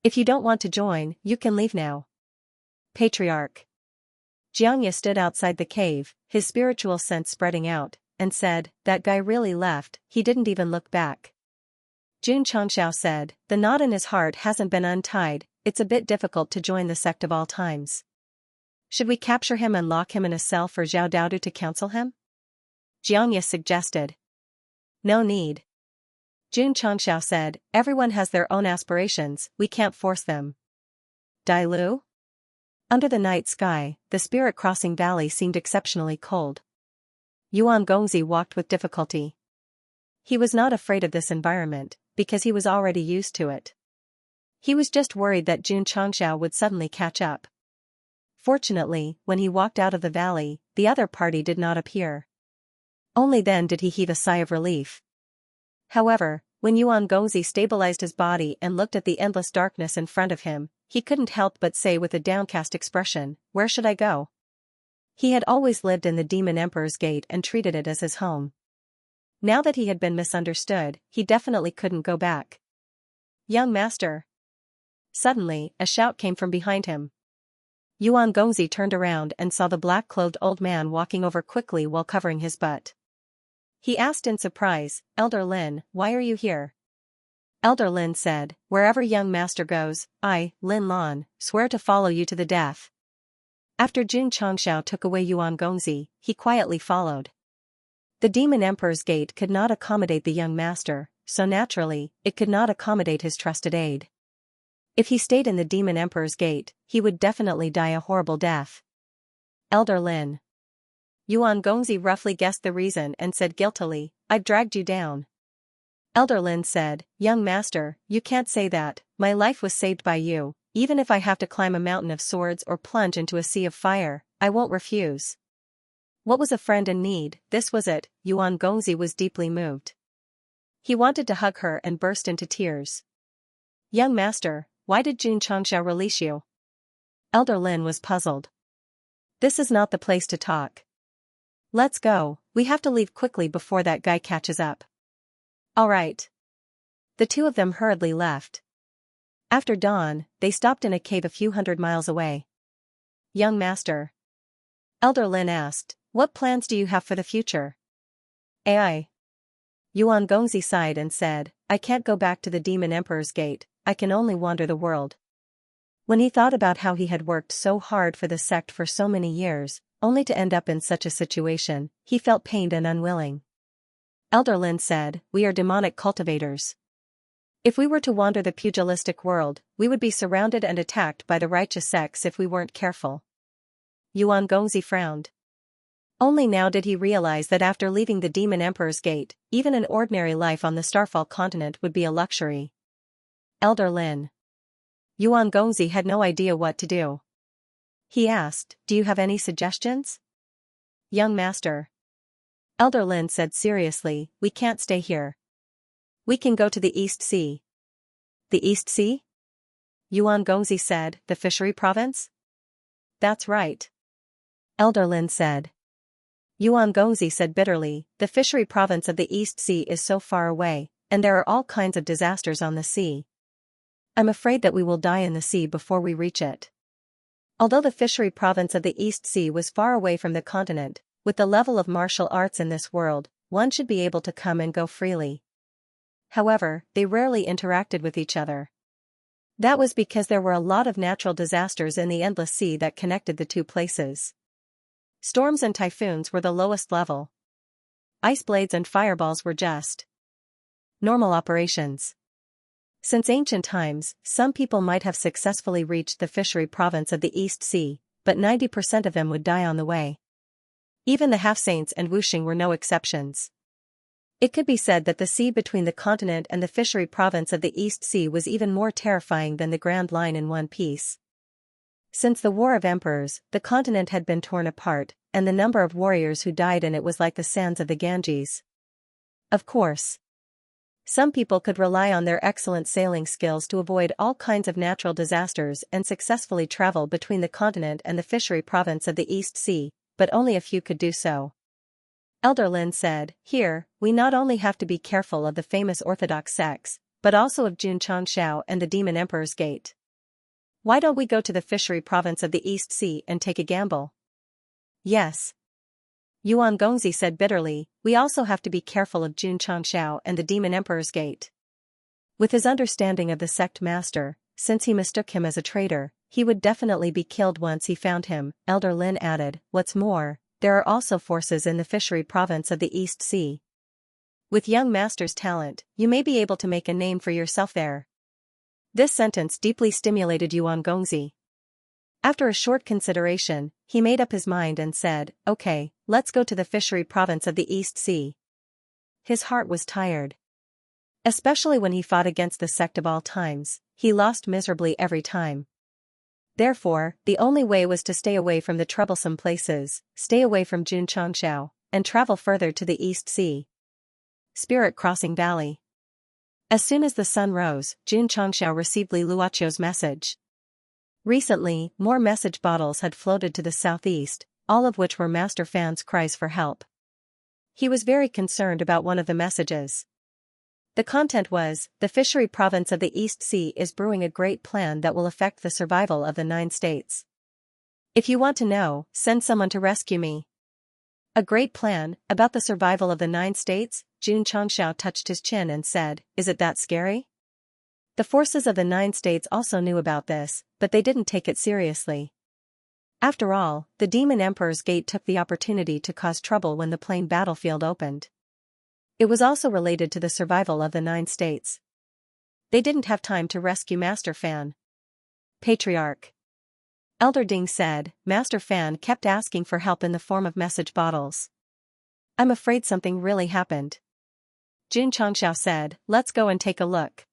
If you don't want to join, you can leave now. Patriarch. Xianxia stood outside the cave, his spiritual sense spreading out, and said, that guy really left, he didn't even look back. Jun Chongxiao said, the knot in his heart hasn't been untied, it's a bit difficult to join the sect of all times. Should we capture him and lock him in a cell for Zhao Daodu to counsel him? Xianxia suggested. No need. Jun Chongxiao said, everyone has their own aspirations, we can't force them. Dai Lu? Under the night sky, the Spirit Crossing Valley seemed exceptionally cold. Yuan Gongzi walked with difficulty. He was not afraid of this environment, because he was already used to it. He was just worried that Jun Chongxiao would suddenly catch up. Fortunately, when he walked out of the valley, the other party did not appear. Only then did he heave a sigh of relief. However, when Yuan Gongzi stabilized his body and looked at the endless darkness in front of him, he couldn't help but say with a downcast expression, where should I go? He had always lived in the Demon Emperor's gate and treated it as his home. Now that he had been misunderstood, he definitely couldn't go back. Young master. Suddenly, a shout came from behind him. Yuan Gongzi turned around and saw the black-clothed old man walking over quickly while covering his butt. He asked in surprise, Elder Lin, why are you here? Elder Lin said, wherever young master goes, I, Lin Lan, swear to follow you to the death. After Jun Chongxiao took away Yuan Gongzi, he quietly followed. The Demon Emperor's gate could not accommodate the young master, so naturally, it could not accommodate his trusted aide. If he stayed in the Demon Emperor's gate, he would definitely die a horrible death. Elder Lin. Yuan Gongzi roughly guessed the reason and said guiltily, I dragged you down. Elder Lin said, young master, you can't say that, my life was saved by you, even if I have to climb a mountain of swords or plunge into a sea of fire, I won't refuse. What was a friend in need, this was it, Yuan Gongzi was deeply moved. He wanted to hug her and burst into tears. Young master, why did Jun Chongxiao release you? Elder Lin was puzzled. This is not the place to talk. Let's go, we have to leave quickly before that guy catches up. All right. The two of them hurriedly left. After dawn, they stopped in a cave a few hundred miles away. Young master. Elder Lin asked, what plans do you have for the future? AI. Yuan Gongzi sighed and said, I can't go back to the Demon Emperor's Gate, I can only wander the world. When he thought about how he had worked so hard for the sect for so many years, only to end up in such a situation, he felt pained and unwilling. Elder Lin said, we are demonic cultivators. If we were to wander the pugilistic world, we would be surrounded and attacked by the righteous sects if we weren't careful. Yuan Gongzi frowned. Only now did he realize that after leaving the Demon Emperor's Gate, even an ordinary life on the Starfall continent would be a luxury. Elder Lin. Yuan Gongzi had no idea what to do. He asked, do you have any suggestions? Young master. Elder Lin said seriously, we can't stay here. We can go to the East Sea. The East Sea? Yuan Gongzi said, the fishery province? That's right. Elder Lin said. Yuan Gongzi said bitterly, the fishery province of the East Sea is so far away, and there are all kinds of disasters on the sea. I'm afraid that we will die in the sea before we reach it. Although the fishery province of the East Sea was far away from the continent, with the level of martial arts in this world, one should be able to come and go freely. However, they rarely interacted with each other. That was because there were a lot of natural disasters in the endless sea that connected the two places. Storms and typhoons were the lowest level. Ice blades and fireballs were just normal operations. Since ancient times, some people might have successfully reached the fishery province of the East Sea, but 90% of them would die on the way. Even the half-saints and wuxing were no exceptions. It could be said that the sea between the continent and the fishery province of the East Sea was even more terrifying than the Grand Line in One Piece. Since the War of Emperors, the continent had been torn apart, and the number of warriors who died in it was like the sands of the Ganges. Of course, some people could rely on their excellent sailing skills to avoid all kinds of natural disasters and successfully travel between the continent and the fishery province of the East Sea, but only a few could do so. Elder Lin said, here, we not only have to be careful of the famous orthodox sects, but also of Xianxia and the Demon Emperor's Gate. Why don't we go to the fishery province of the East Sea and take a gamble? Yes. Yuan Gongzi said bitterly, we also have to be careful of Xianxia and the Demon Emperor's Gate. With his understanding of the sect master, since he mistook him as a traitor, he would definitely be killed once he found him, Elder Lin added, what's more, there are also forces in the fishery province of the East Sea. With young master's talent, you may be able to make a name for yourself there. This sentence deeply stimulated Yuan Gongzi. After a short consideration, he made up his mind and said, okay, let's go to the fishery province of the East Sea. His heart was tired. Especially when he fought against the sect of all times, he lost miserably every time. Therefore, the only way was to stay away from the troublesome places, stay away from Xianxia, and travel further to the East Sea. Spirit Crossing Valley. As soon as the sun rose, Xianxia received Li Luochio's message. Recently, more message bottles had floated to the southeast, all of which were Master Fan's cries for help. He was very concerned about one of the messages. The content was, the fishery province of the East Sea is brewing a great plan that will affect the survival of the 9 states. If you want to know, send someone to rescue me. A great plan, about the survival of the 9 states? Xianxia touched his chin and said, is it that scary? The forces of the 9 states also knew about this, but they didn't take it seriously. After all, the Demon Emperor's Gate took the opportunity to cause trouble when the plain battlefield opened. It was also related to the survival of the 9 states. They didn't have time to rescue Master Fan. Patriarch. Elder Ding said, Master Fan kept asking for help in the form of message bottles. I'm afraid something really happened. Xianxia said, let's go and take a look.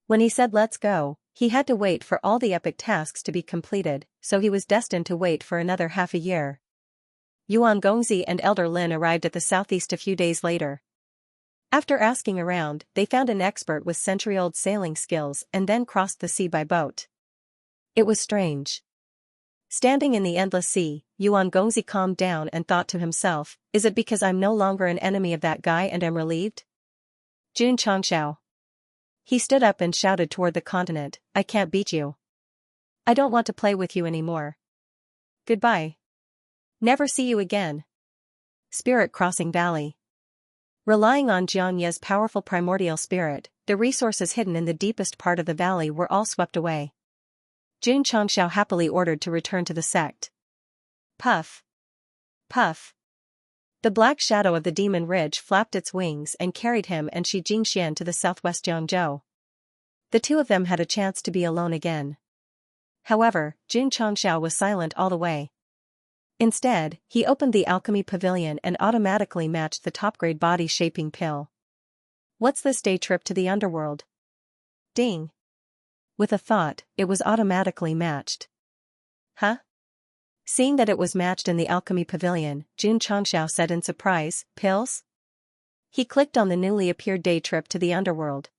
When he said let's go, he had to wait for all the epic tasks to be completed, so he was destined to wait for another half a year. Yuan Gongzi and Elder Lin arrived at the southeast a few days later. After asking around, they found an expert with century-old sailing skills and then crossed the sea by boat. It was strange. Standing in the endless sea, Yuan Gongzi calmed down and thought to himself, is it because I'm no longer an enemy of that guy and am relieved? Jun Changxiao. He stood up and shouted toward the continent, I can't beat you. I don't want to play with you anymore. Goodbye. Never see you again. Spirit Crossing Valley. Relying on Xianxia's powerful primordial spirit, the resources hidden in the deepest part of the valley were all swept away. Jun Changxiao happily ordered to return to the sect. Puff. Puff. The black shadow of the demon ridge flapped its wings and carried him and Shi Jingxian to the southwest Jiangzhou. The two of them had a chance to be alone again. However, Jun Changxiao was silent all the way. Instead, he opened the alchemy pavilion and automatically matched the top-grade body-shaping pill. What's this day trip to the underworld? Ding. With a thought, it was automatically matched. Huh? Seeing that it was matched in the alchemy pavilion, Jun Changxiao said in surprise, pills? He clicked on the newly appeared day trip to the underworld.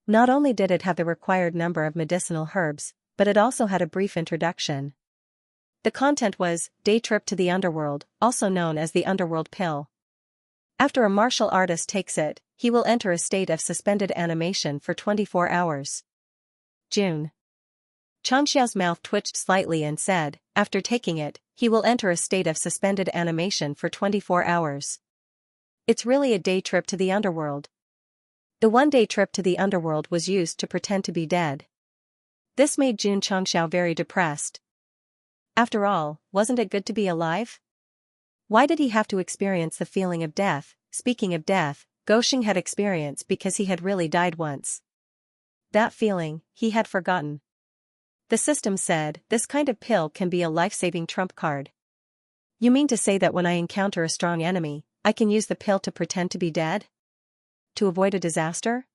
Not only did it have the required number of medicinal herbs, but it also had a brief introduction. The content was, day trip to the underworld, also known as the underworld pill. After a martial artist takes it, he will enter a state of suspended animation for 24 hours. June. Changxiao's mouth twitched slightly and said, after taking it, he will enter a state of suspended animation for 24 hours. It's really a day trip to the underworld. The one-day trip to the underworld was used to pretend to be dead. This made Jun Changxiao very depressed. After all, wasn't it good to be alive? Why did he have to experience the feeling of death? Speaking of death, Goxing had experienced because he had really died once. That feeling, he had forgotten. The system said, this kind of pill can be a life-saving trump card. You mean to say that when I encounter a strong enemy, I can use the pill to pretend to be dead? To avoid a disaster?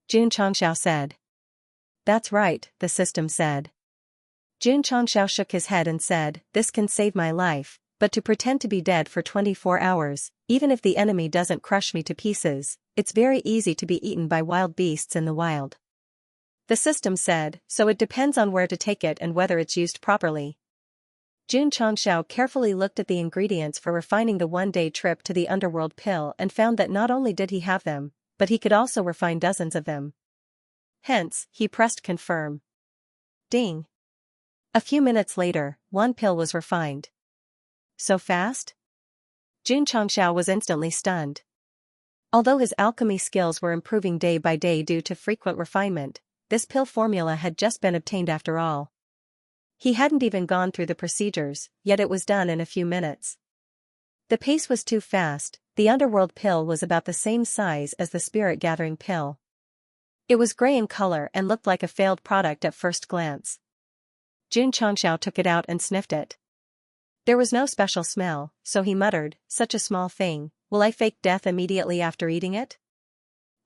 Jun Changxiao said. That's right, the system said. Jun Changxiao shook his head and said, this can save my life, but to pretend to be dead for 24 hours, even if the enemy doesn't crush me to pieces, it's very easy to be eaten by wild beasts in the wild. The system said, so it depends on where to take it and whether it's used properly. Jun Changxiao carefully looked at the ingredients for refining the one-day trip to the underworld pill and found that not only did he have them, but he could also refine dozens of them. Hence, he pressed confirm. Ding. A few minutes later, one pill was refined. So fast? Jun Changxiao was instantly stunned. Although his alchemy skills were improving day by day due to frequent refinement, this pill formula had just been obtained after all. He hadn't even gone through the procedures, yet it was done in a few minutes. The pace was too fast. The underworld pill was about the same size as the spirit-gathering pill. It was gray in color and looked like a failed product at first glance. Jun Changxiao took it out and sniffed it. There was no special smell, so he muttered, such a small thing, will I fake death immediately after eating it?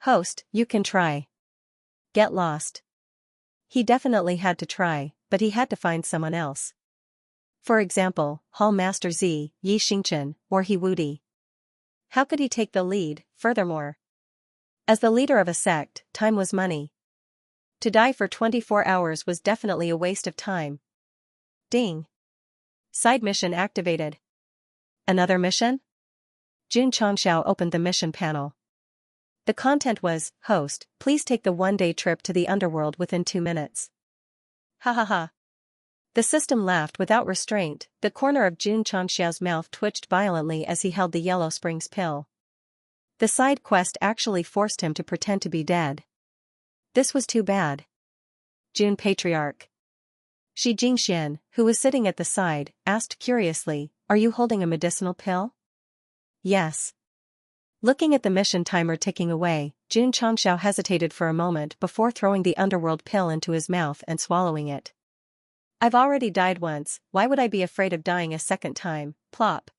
Host, you can try. Get lost. He definitely had to try, but he had to find someone else. For example, Hall Master Z, Yi Xingchen, or He Wudi. How could he take the lead, furthermore? As the leader of a sect, time was money. To die for 24 hours was definitely a waste of time. Ding. Side mission activated. Another mission? Jun Changxiao opened the mission panel. The content was, host, please take the one-day trip to the underworld within 2 minutes. Ha ha ha. The system laughed without restraint. The corner of Jun Changxiao's mouth twitched violently as he held the Yellow Springs pill. The side quest actually forced him to pretend to be dead. This was too bad. Jun Patriarch. Shi Jingxian, who was sitting at the side, asked curiously, are you holding a medicinal pill? Yes. Looking at the mission timer ticking away, Jun Changxiao hesitated for a moment before throwing the underworld pill into his mouth and swallowing it. I've already died once, why would I be afraid of dying a second time? Plop.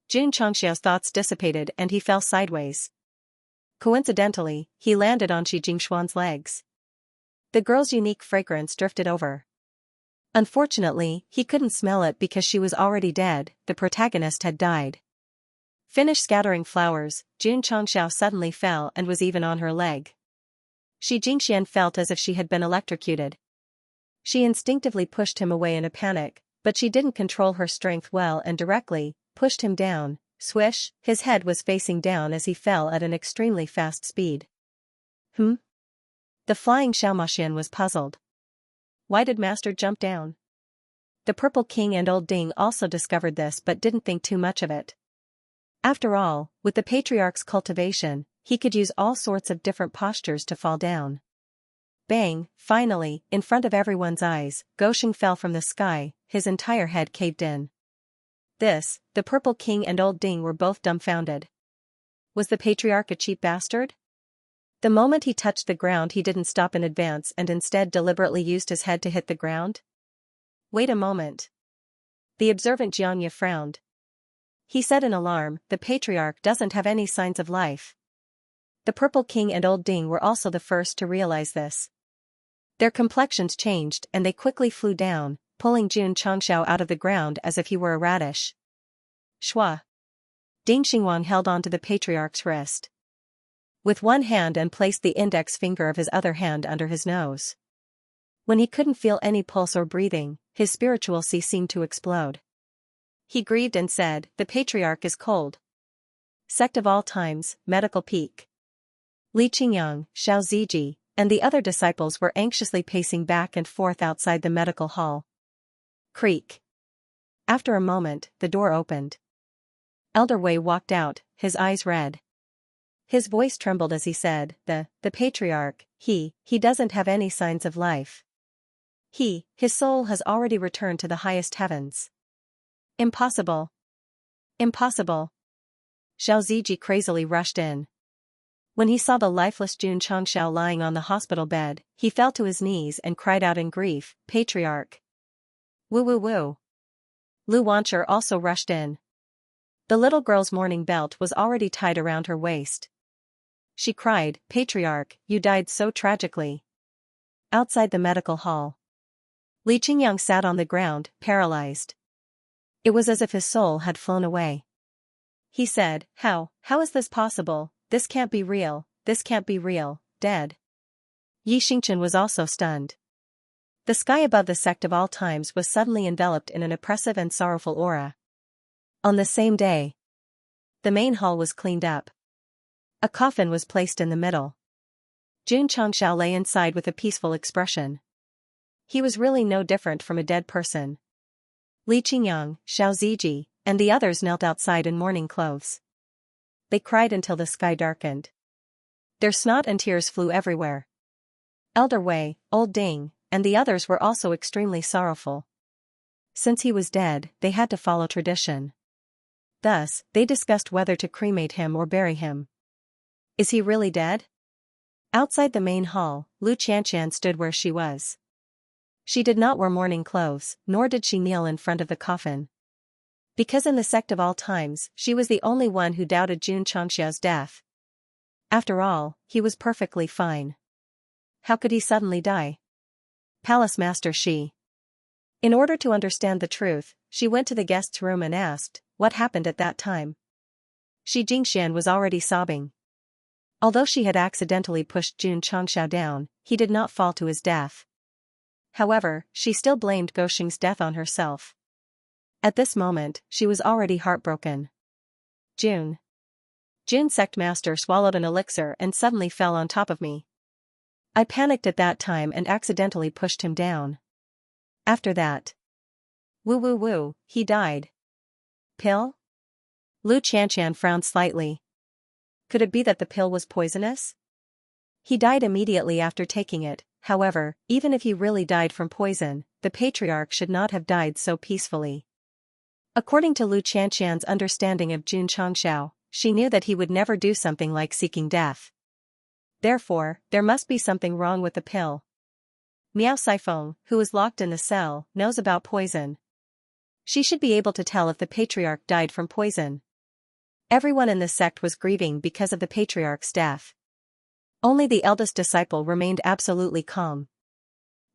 Jun Changxiao's thoughts dissipated and he fell sideways. Coincidentally, he landed on Shi Jingxuan's legs. The girl's unique fragrance drifted over. Unfortunately, he couldn't smell it because she was already dead, the protagonist had died. Finish scattering flowers, Jun Changxiao suddenly fell and was even on her leg. Shi Jingxian felt as if she had been electrocuted. She instinctively pushed him away in a panic, but she didn't control her strength well and directly pushed him down. Swish, his head was facing down as he fell at an extremely fast speed. The flying Xianxia was puzzled. Why did Master jump down? The Purple King and Old Ding also discovered this but didn't think too much of it. After all, with the Patriarch's cultivation, he could use all sorts of different postures to fall down. Bang, finally, in front of everyone's eyes, Gosheng fell from the sky, his entire head caved in. The Purple King and Old Ding were both dumbfounded. Was the Patriarch a cheap bastard? The moment he touched the ground he didn't stop in advance and instead deliberately used his head to hit the ground? Wait a moment. The observant Xianxia frowned. He said in alarm, the Patriarch doesn't have any signs of life. The Purple King and Old Ding were also the first to realize this. Their complexions changed and they quickly flew down, pulling Xianxia out of the ground as if he were a radish. Shua. Ding Xinguang held on to the Patriarch's wrist with one hand and placed the index finger of his other hand under his nose. When he couldn't feel any pulse or breathing, his spirituality seemed to explode. He grieved and said, "The Patriarch is cold." Sect of all times, medical peak. Li Qingyang, Xiao Ziji, and the other disciples were anxiously pacing back and forth outside the medical hall. Creak. After a moment, the door opened. Elder Wei walked out, his eyes red. His voice trembled as he said, the Patriarch, he doesn't have any signs of life. His soul has already returned to the highest heavens. Impossible. Impossible. Xiao Ziji crazily rushed in. When he saw the lifeless Xianxia lying on the hospital bed, he fell to his knees and cried out in grief, "Patriarch!" Woo woo woo. Lu Wancher also rushed in. The little girl's mourning belt was already tied around her waist. She cried, "Patriarch, you died so tragically." Outside the medical hall, Li Qingyang sat on the ground, paralyzed. It was as if his soul had flown away. He said, How is this possible? This can't be real, this can't be real, dead." Yi Xingchen was also stunned. The sky above the Sect of all times was suddenly enveloped in an oppressive and sorrowful aura. On the same day, the main hall was cleaned up. A coffin was placed in the middle. Xianxia lay inside with a peaceful expression. He was really no different from a dead person. Li Qingyang, Xiao Ziji, and the others knelt outside in mourning clothes. They cried until the sky darkened. Their snot and tears flew everywhere. Elder Wei, Old Ding, and the others were also extremely sorrowful. Since he was dead, they had to follow tradition. Thus, they discussed whether to cremate him or bury him. Is he really dead? Outside the main hall, Lu Qianqian stood where she was. She did not wear mourning clothes, nor did she kneel in front of the coffin. Because in the Sect of all times, she was the only one who doubted Xianxia's death. After all, he was perfectly fine. How could he suddenly die? Palace Master Shi. In order to understand the truth, she went to the guest's room and asked, what happened at that time? Shi Jingxian was already sobbing. Although she had accidentally pushed Xianxia down, he did not fall to his death. However, she still blamed Gosheng's death on herself. At this moment, she was already heartbroken. June Sect Master swallowed an elixir and suddenly fell on top of me. I panicked at that time and accidentally pushed him down. After that, woo woo woo, he died. Pill? Lu Qianqian frowned slightly. Could it be that the pill was poisonous? He died immediately after taking it. However, even if he really died from poison, the Patriarch should not have died so peacefully. According to Lu Qianqian's understanding of Xianxia, she knew that he would never do something like seeking death. Therefore, there must be something wrong with the pill. Miao Saifeng, who is locked in the cell, knows about poison. She should be able to tell if the Patriarch died from poison. Everyone in the sect was grieving because of the Patriarch's death. Only the eldest disciple remained absolutely calm.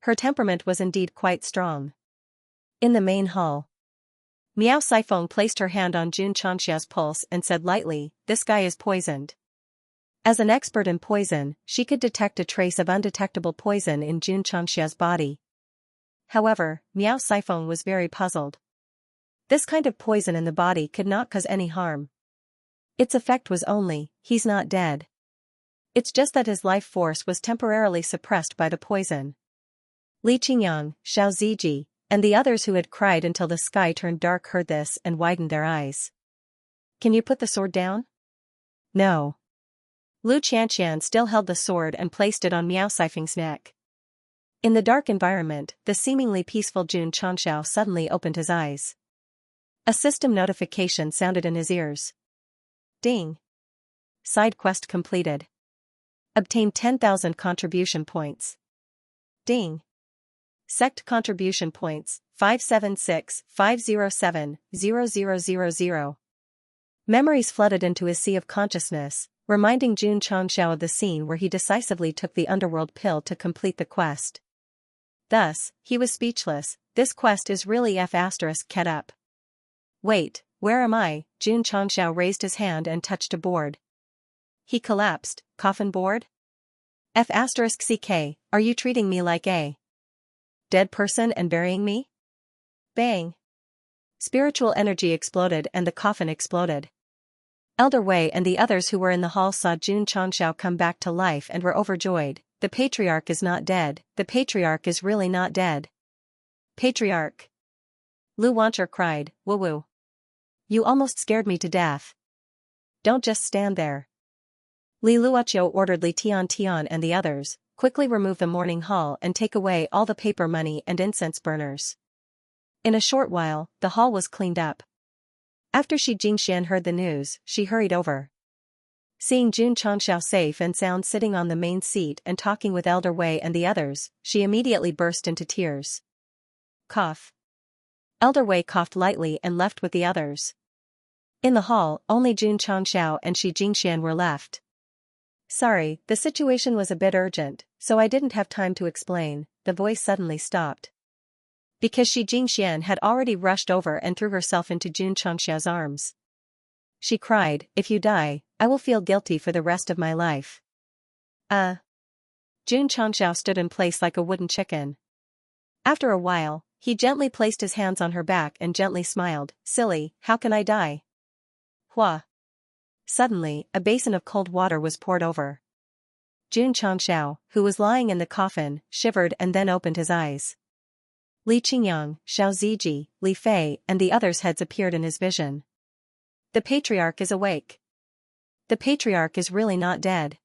Her temperament was indeed quite strong. In the main hall, Miao Saifeng placed her hand on Xianxia's pulse and said lightly, "This guy is poisoned." As an expert in poison, she could detect a trace of undetectable poison in Xianxia's body. However, Miao Saifeng was very puzzled. This kind of poison in the body could not cause any harm. Its effect was only, he's not dead. It's just that his life force was temporarily suppressed by the poison. Li Qingyang, Xiao Ziji, and the others who had cried until the sky turned dark heard this and widened their eyes. Can you put the sword down? No. Lu Qianxian still held the sword and placed it on Miao Saifeng's neck. In the dark environment, the seemingly peaceful Jun Changshao suddenly opened his eyes. A system notification sounded in his ears. Ding. Side quest completed. Obtain 10,000 contribution points. Ding. Sect contribution points, 576-507-0000. Memories flooded into his sea of consciousness, reminding Jun Changshao of the scene where he decisively took the underworld pill to complete the quest. Thus, he was speechless. This quest is really F***ket up. Wait, where am I? Jun Changshao raised his hand and touched a board. He collapsed. Coffin board? F***ck, are you treating me like a dead person and burying me? Bang. Spiritual energy exploded and the coffin exploded. Elder Wei and the others who were in the hall saw Jun Changshao come back to life and were overjoyed. The patriarch is not dead. The patriarch is really not dead. Patriarch. Lu Wancher cried, woo-woo. You almost scared me to death. Don't just stand there. Li Luoqiu ordered Li Tian and the others, quickly remove the mourning hall and take away all the paper money and incense burners. In a short while, the hall was cleaned up. After Shi Jingxian heard the news, she hurried over. Seeing Jun Changshao safe and sound sitting on the main seat and talking with Elder Wei and the others, she immediately burst into tears. Cough. Elder Wei coughed lightly and left with the others. In the hall, only Jun Changshao and Shi Jingxian were left. Sorry, the situation was a bit urgent, so I didn't have time to explain. The voice suddenly stopped. Because Shi Jingxian had already rushed over and threw herself into Jun Changshao's arms. She cried, if you die, I will feel guilty for the rest of my life. Jun Changshao stood in place like a wooden chicken. After a while, he gently placed his hands on her back and gently smiled. Silly, how can I die? Hua. Suddenly, a basin of cold water was poured over. Jun Changshao, who was lying in the coffin, shivered and then opened his eyes. Li Qingyang, Xiao Ziji, Li Fei and the others' heads appeared in his vision. The patriarch is awake. The patriarch is really not dead.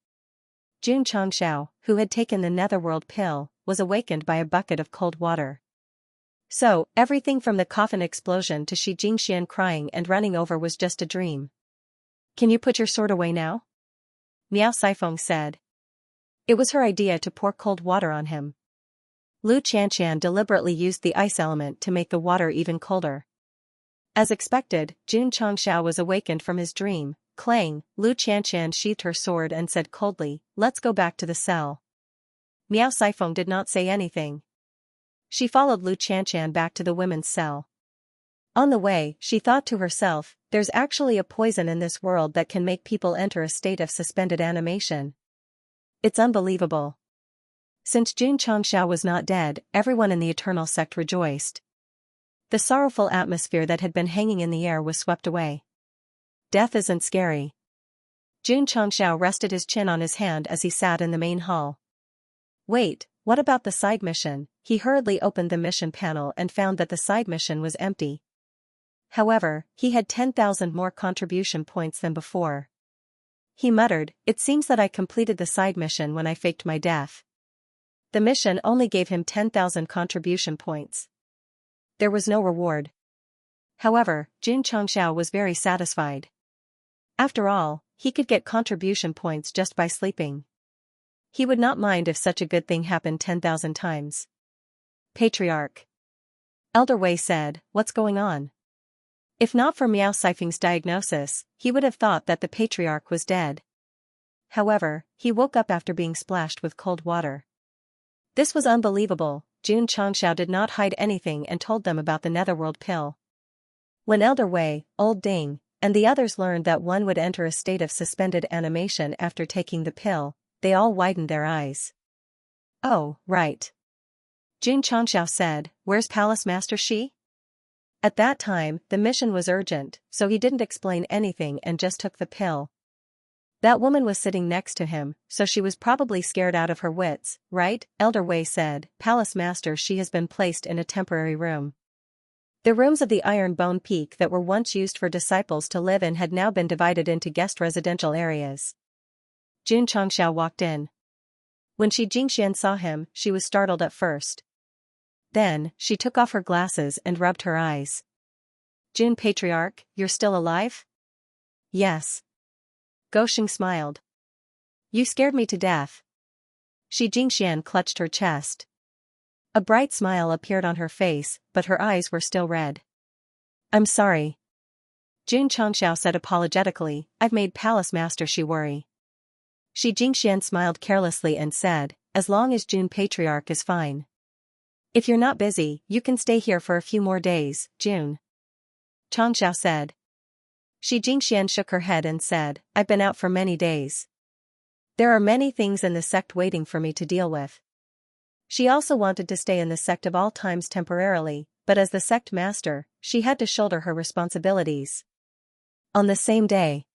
Jun Changshao, who had taken the netherworld pill, was awakened by a bucket of cold water. So, everything from the coffin explosion to Shi Jingxian crying and running over was just a dream. Can you put your sword away now? Miao Saifeng said. It was her idea to pour cold water on him. Lu Qianxian deliberately used the ice element to make the water even colder. As expected, Jun Changshao was awakened from his dream. Clang, Lu Qianxian sheathed her sword and said coldly, let's go back to the cell. Miao Saifeng did not say anything. She followed Lu Qianxian back to the women's cell. On the way, she thought to herself, there's actually a poison in this world that can make people enter a state of suspended animation. It's unbelievable. Since Jun Changshao was not dead, everyone in the Eternal Sect rejoiced. The sorrowful atmosphere that had been hanging in the air was swept away. Death isn't scary. Jun Changshao rested his chin on his hand as he sat in the main hall. Wait, what about the side mission? He hurriedly opened the mission panel and found that the side mission was empty. However, he had 10,000 more contribution points than before. He muttered, it seems that I completed the side mission when I faked my death. The mission only gave him 10,000 contribution points. There was no reward. However, Jun Changshao was very satisfied. After all, he could get contribution points just by sleeping. He would not mind if such a good thing happened 10,000 times. Patriarch. Elder Wei said, what's going on? If not for Miao Saifeng's diagnosis, he would have thought that the patriarch was dead. However, he woke up after being splashed with cold water. This was unbelievable. Jun Changshao did not hide anything and told them about the netherworld pill. When Elder Wei, Old Ding, and the others learned that one would enter a state of suspended animation after taking the pill, they all widened their eyes. Oh, right. Jun Changxiao said, "Where's Palace Master Shi?" At that time, the mission was urgent, so he didn't explain anything and just took the pill. That woman was sitting next to him, so she was probably scared out of her wits, right? Elder Wei said, "Palace Master Shi has been placed in a temporary room." The rooms of the Iron Bone Peak that were once used for disciples to live in had now been divided into guest residential areas. Jun Changxiao walked in. When Shi Jingxian saw him, she was startled at first. Then, she took off her glasses and rubbed her eyes. "Jun Patriarch, you're still alive?" "Yes." Gosheng smiled. "You scared me to death." Shi Jingxian clutched her chest. A bright smile appeared on her face, but her eyes were still red. "I'm sorry." Jun Changxiao said apologetically, "I've made Palace Master Shi worry." Shi Jingxian smiled carelessly and said, "As long as Jun Patriarch is fine. If you're not busy, you can stay here for a few more days, Jun." Changxiao said. Shi Jingxian shook her head and said, "I've been out for many days. There are many things in the sect waiting for me to deal with." She also wanted to stay in the sect of all times temporarily, but as the sect master, she had to shoulder her responsibilities. On the same day,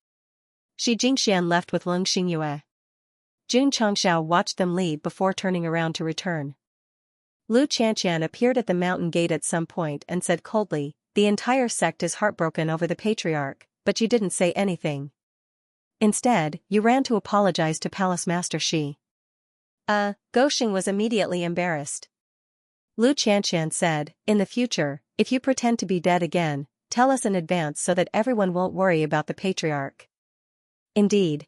Shi Jingxian left with Lung Xingyue. Jun Changxiao watched them leave before turning around to return. Lu Qianqian appeared at the mountain gate at some point and said coldly, "The entire sect is heartbroken over the patriarch, but you didn't say anything. Instead, you ran to apologize to Palace Master Shi." Gosheng was immediately embarrassed. Lu Qianqian said, "In the future, if you pretend to be dead again, tell us in advance so that everyone won't worry about the patriarch." Indeed.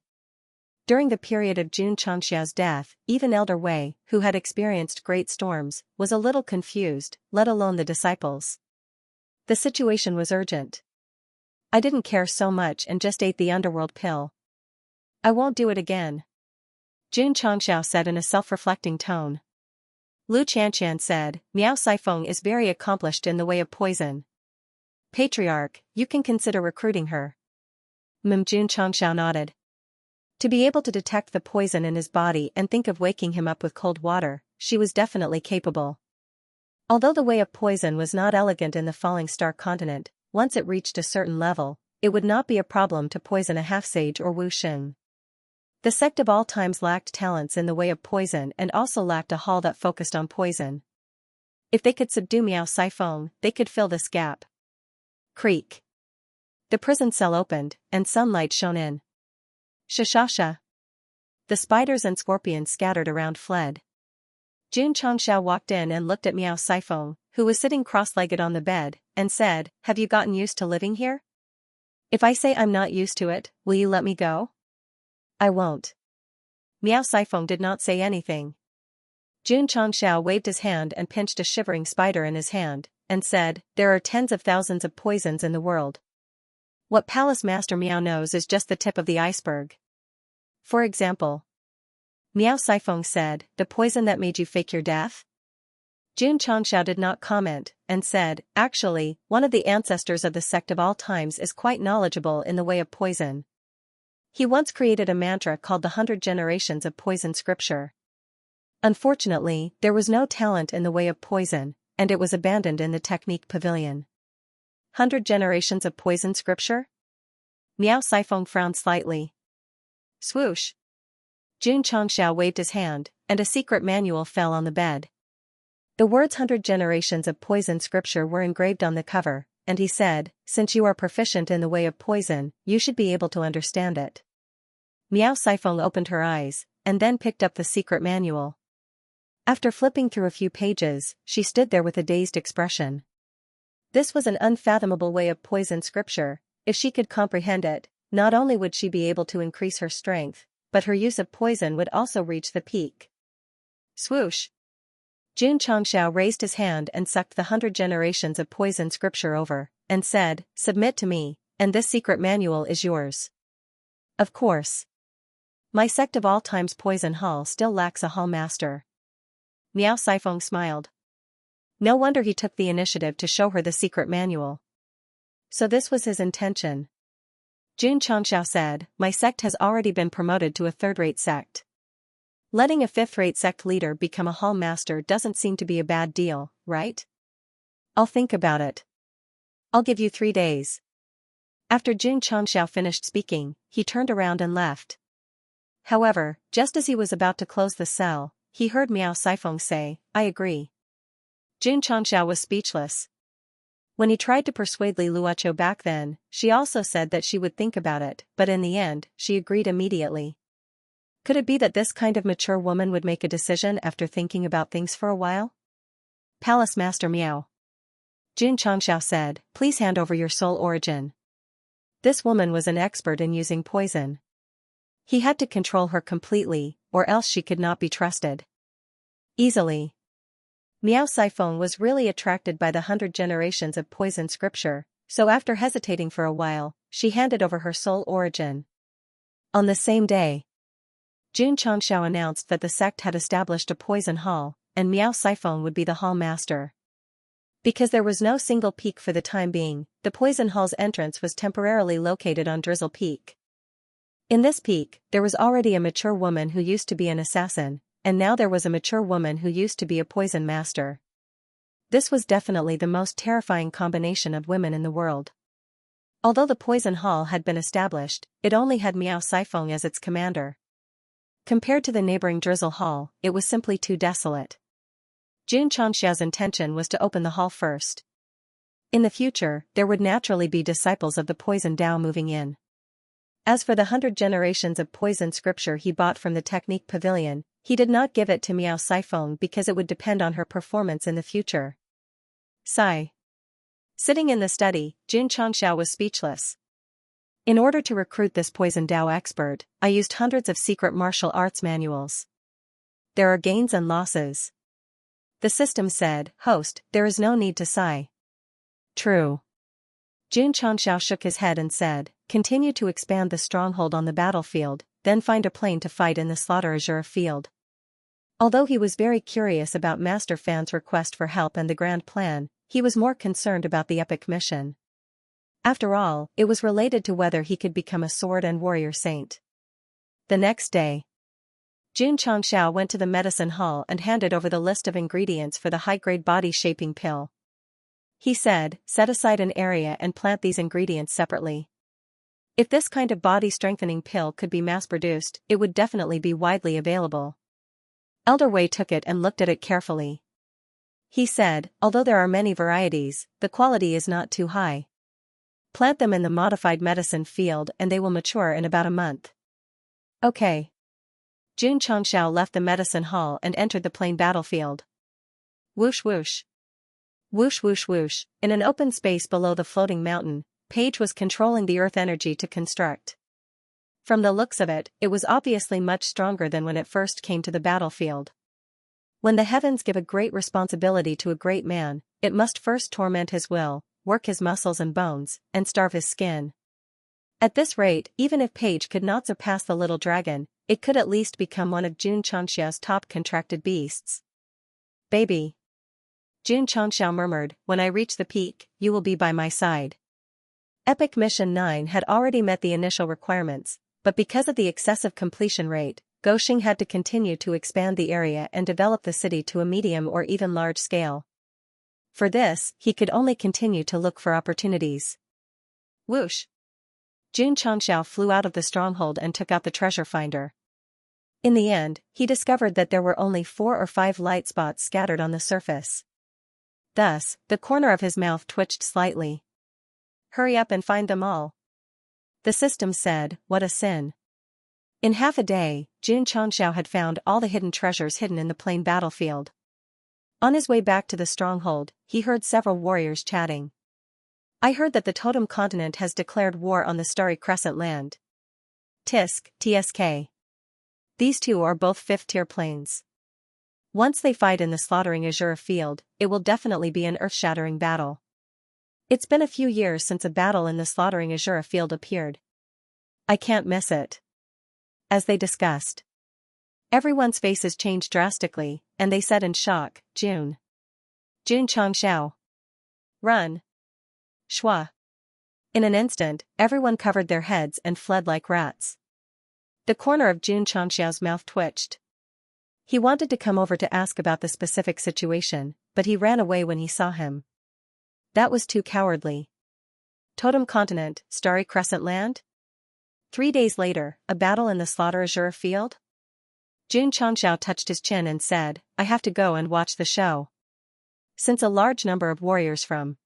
During the period of Jun Changxiao's death, even Elder Wei, who had experienced great storms, was a little confused, let alone the disciples. The situation was urgent. "I didn't care so much and just ate the underworld pill. I won't do it again," Jun Changxiao said in a self-reflecting tone. Lu Qianqian said, "Miao Saifeng is very accomplished in the way of poison. Patriarch, you can consider recruiting her." Jun Changxiao nodded. To be able to detect the poison in his body and think of waking him up with cold water, she was definitely capable. Although the way of poison was not elegant in the Falling Star continent, once it reached a certain level, it would not be a problem to poison a half-sage or wuxing. The sect of all times lacked talents in the way of poison and also lacked a hall that focused on poison. If they could subdue Miao Saifeng, they could fill this gap. Creak. The prison cell opened, and sunlight shone in. Shashasha. The spiders and scorpions scattered around fled. Jun Changxiao walked in and looked at Miao Saifeng, who was sitting cross-legged on the bed, and said, "Have you gotten used to living here? If I say I'm not used to it, will you let me go?" "I won't." Miao Saifeng did not say anything. Jun Changxiao waved his hand and pinched a shivering spider in his hand, and said, "There are tens of thousands of poisons in the world. What Palace Master Miao knows is just the tip of the iceberg. For example." Miao Saifeng said, "The poison that made you fake your death?" Jun Changxiao did not comment, and said, "Actually, one of the ancestors of the sect of all times is quite knowledgeable in the way of poison. He once created a mantra called the 100 Generations of Poison Scripture. Unfortunately, there was no talent in the way of poison, and it was abandoned in the technique pavilion." 100 Generations of Poison Scripture? Miao Saifeng frowned slightly. Swoosh. Jun Changxiao waved his hand, and a secret manual fell on the bed. The words 100 Generations of Poison Scripture were engraved on the cover, and he said, "Since you are proficient in the way of poison, you should be able to understand it." Miao Saifeng opened her eyes, and then picked up the secret manual. After flipping through a few pages, she stood there with a dazed expression. This was an unfathomable way of poison scripture. If she could comprehend it, not only would she be able to increase her strength, but her use of poison would also reach the peak. Swoosh. Jun Changxiao raised his hand and sucked the 100 Generations of Poison Scripture over, and said, "Submit to me, and this secret manual is yours." Of course. My sect of all times Poison Hall still lacks a hall master. Miao Saifeng smiled. No wonder he took the initiative to show her the secret manual. So this was his intention. Jun Changxiao said, "My sect has already been promoted to a third-rate sect. Letting a fifth-rate sect leader become a hall master doesn't seem to be a bad deal, right? I'll think about it. I'll give you 3 days. After Jun Changxiao finished speaking, he turned around and left. However, just as he was about to close the cell, he heard Miao Saifeng say, "I agree." Jun Changxiao was speechless. When he tried to persuade Li Luoqiu back then, she also said that she would think about it, but in the end, she agreed immediately. Could it be that this kind of mature woman would make a decision after thinking about things for a while? Palace Master Miao. Jun Changxiao said, "Please hand over your soul origin." This woman was an expert in using poison. He had to control her completely, or else she could not be trusted easily. Miao Saifeng was really attracted by the 100 generations of poison scripture, so after hesitating for a while, she handed over her soul origin. On the same day, Jun Changxiao announced that the sect had established a poison hall, and Miao Saifeng would be the hall master. Because there was no single peak for the time being, the poison hall's entrance was temporarily located on Drizzle Peak. In this peak, there was already a mature woman who used to be an assassin, and now there was a mature woman who used to be a poison master. This was definitely the most terrifying combination of women in the world. Although the poison hall had been established, it only had Miao Saifeng as its commander. Compared to the neighboring Drizzle Hall, it was simply too desolate. Jun Changxiao's intention was to open the hall first. In the future, there would naturally be disciples of the poison Tao moving in. As for the 100 generations of poison scripture he bought from the Technique Pavilion, he did not give it to Miao Saifeng because it would depend on her performance in the future. Sigh. Sitting in the study, Jun Changxiao was speechless. In order to recruit this poison Tao expert, I used hundreds of secret martial arts manuals. There are gains and losses. The system said, "Host, there is no need to sigh." True. Jun Changxiao shook his head and said, "Continue to expand the stronghold on the battlefield, then find a plane to fight in the Slaughter Azure field." Although he was very curious about Master Fan's request for help and the grand plan, he was more concerned about the epic mission. After all, it was related to whether he could become a sword and warrior saint. The next day, Jun Changxiao went to the medicine hall and handed over the list of ingredients for the high-grade body-shaping pill. He said, "Set aside an area and plant these ingredients separately. If this kind of body-strengthening pill could be mass-produced, it would definitely be widely available." Elder Wei took it and looked at it carefully. He said, "Although there are many varieties, the quality is not too high. Plant them in the modified medicine field and they will mature in about a month." Okay. Jun Changxiao left the medicine hall and entered the plain battlefield. Whoosh whoosh. Whoosh whoosh whoosh, in an open space below the floating mountain, Paige was controlling the earth energy to construct. From the looks of it, it was obviously much stronger than when it first came to the battlefield. When the heavens give a great responsibility to a great man, it must first torment his will, work his muscles and bones, and starve his skin. At this rate, even if Paige could not surpass the little dragon, it could at least become one of Jun Changxiao's top contracted beasts. "Baby," Jun Changxiao murmured, "when I reach the peak, you will be by my side." Epic Mission 9 had already met the initial requirements, but because of the excessive completion rate, Goxing had to continue to expand the area and develop the city to a medium or even large scale. For this, he could only continue to look for opportunities. Whoosh! Jun Changxiao flew out of the stronghold and took out the treasure finder. In the end, he discovered that there were only 4 or 5 light spots scattered on the surface. Thus, the corner of his mouth twitched slightly. "Hurry up and find them all." The system said, "What a sin." In half a day, Jun Changxiao had found all the hidden treasures hidden in the plain battlefield. On his way back to the stronghold, he heard several warriors chatting. "I heard that the Totem Continent has declared war on the Starry Crescent land. TSK. These two are both 5th-tier planes. Once they fight in the Slaughtering Azure field, it will definitely be an earth-shattering battle. It's been a few years since a battle in the Slaughtering Azure field appeared. I can't miss it." As they discussed, everyone's faces changed drastically, and they said in shock, Jun Changxiao. Run. Shua. In an instant, everyone covered their heads and fled like rats. The corner of Jun Changxiao's mouth twitched. He wanted to come over to ask about the specific situation, but he ran away when he saw him. That was too cowardly. Totem Continent, Starry Crescent Land? 3 days later, a battle in the Slaughter Azure field? Xianxia touched his chin and said, I have to go and watch the show. Since a large number of warriors from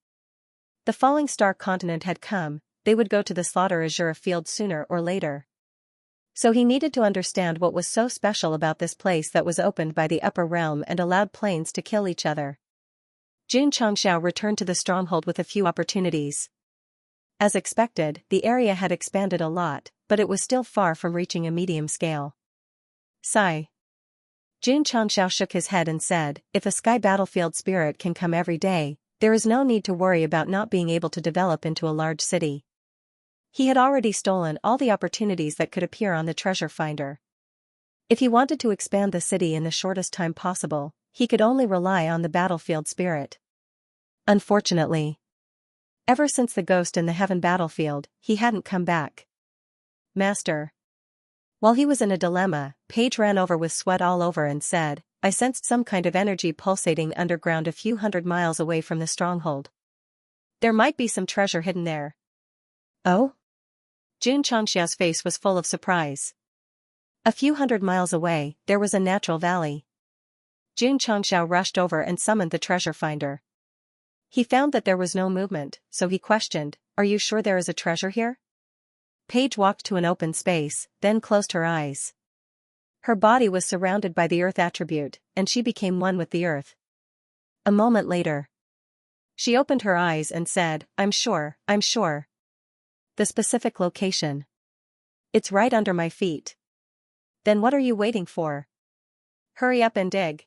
the Falling Star continent had come, they would go to the Slaughter Azure field sooner or later. So he needed to understand what was so special about this place that was opened by the upper realm and allowed planes to kill each other. Xianxia returned to the stronghold with a few opportunities. As expected, the area had expanded a lot, but it was still far from reaching a medium scale. Sigh. Xianxia shook his head and said, if a sky battlefield spirit can come every day, there is no need to worry about not being able to develop into a large city. He had already stolen all the opportunities that could appear on the treasure finder. If he wanted to expand the city in the shortest time possible, he could only rely on the battlefield spirit. Unfortunately, ever since the ghost in the heaven battlefield, he hadn't come back. Master. While he was in a dilemma, Paige ran over with sweat all over and said, I sensed some kind of energy pulsating underground a few hundred miles away from the stronghold. There might be some treasure hidden there. Oh? Xianxia's face was full of surprise. A few hundred miles away, there was a natural valley. Xianxia rushed over and summoned the treasure finder. He found that there was no movement, so he questioned, Are you sure there is a treasure here? Paige walked to an open space, then closed her eyes. Her body was surrounded by the earth attribute, and she became one with the earth. A moment later, she opened her eyes and said, I'm sure. The specific location. It's right under my feet. Then what are you waiting for? Hurry up and dig.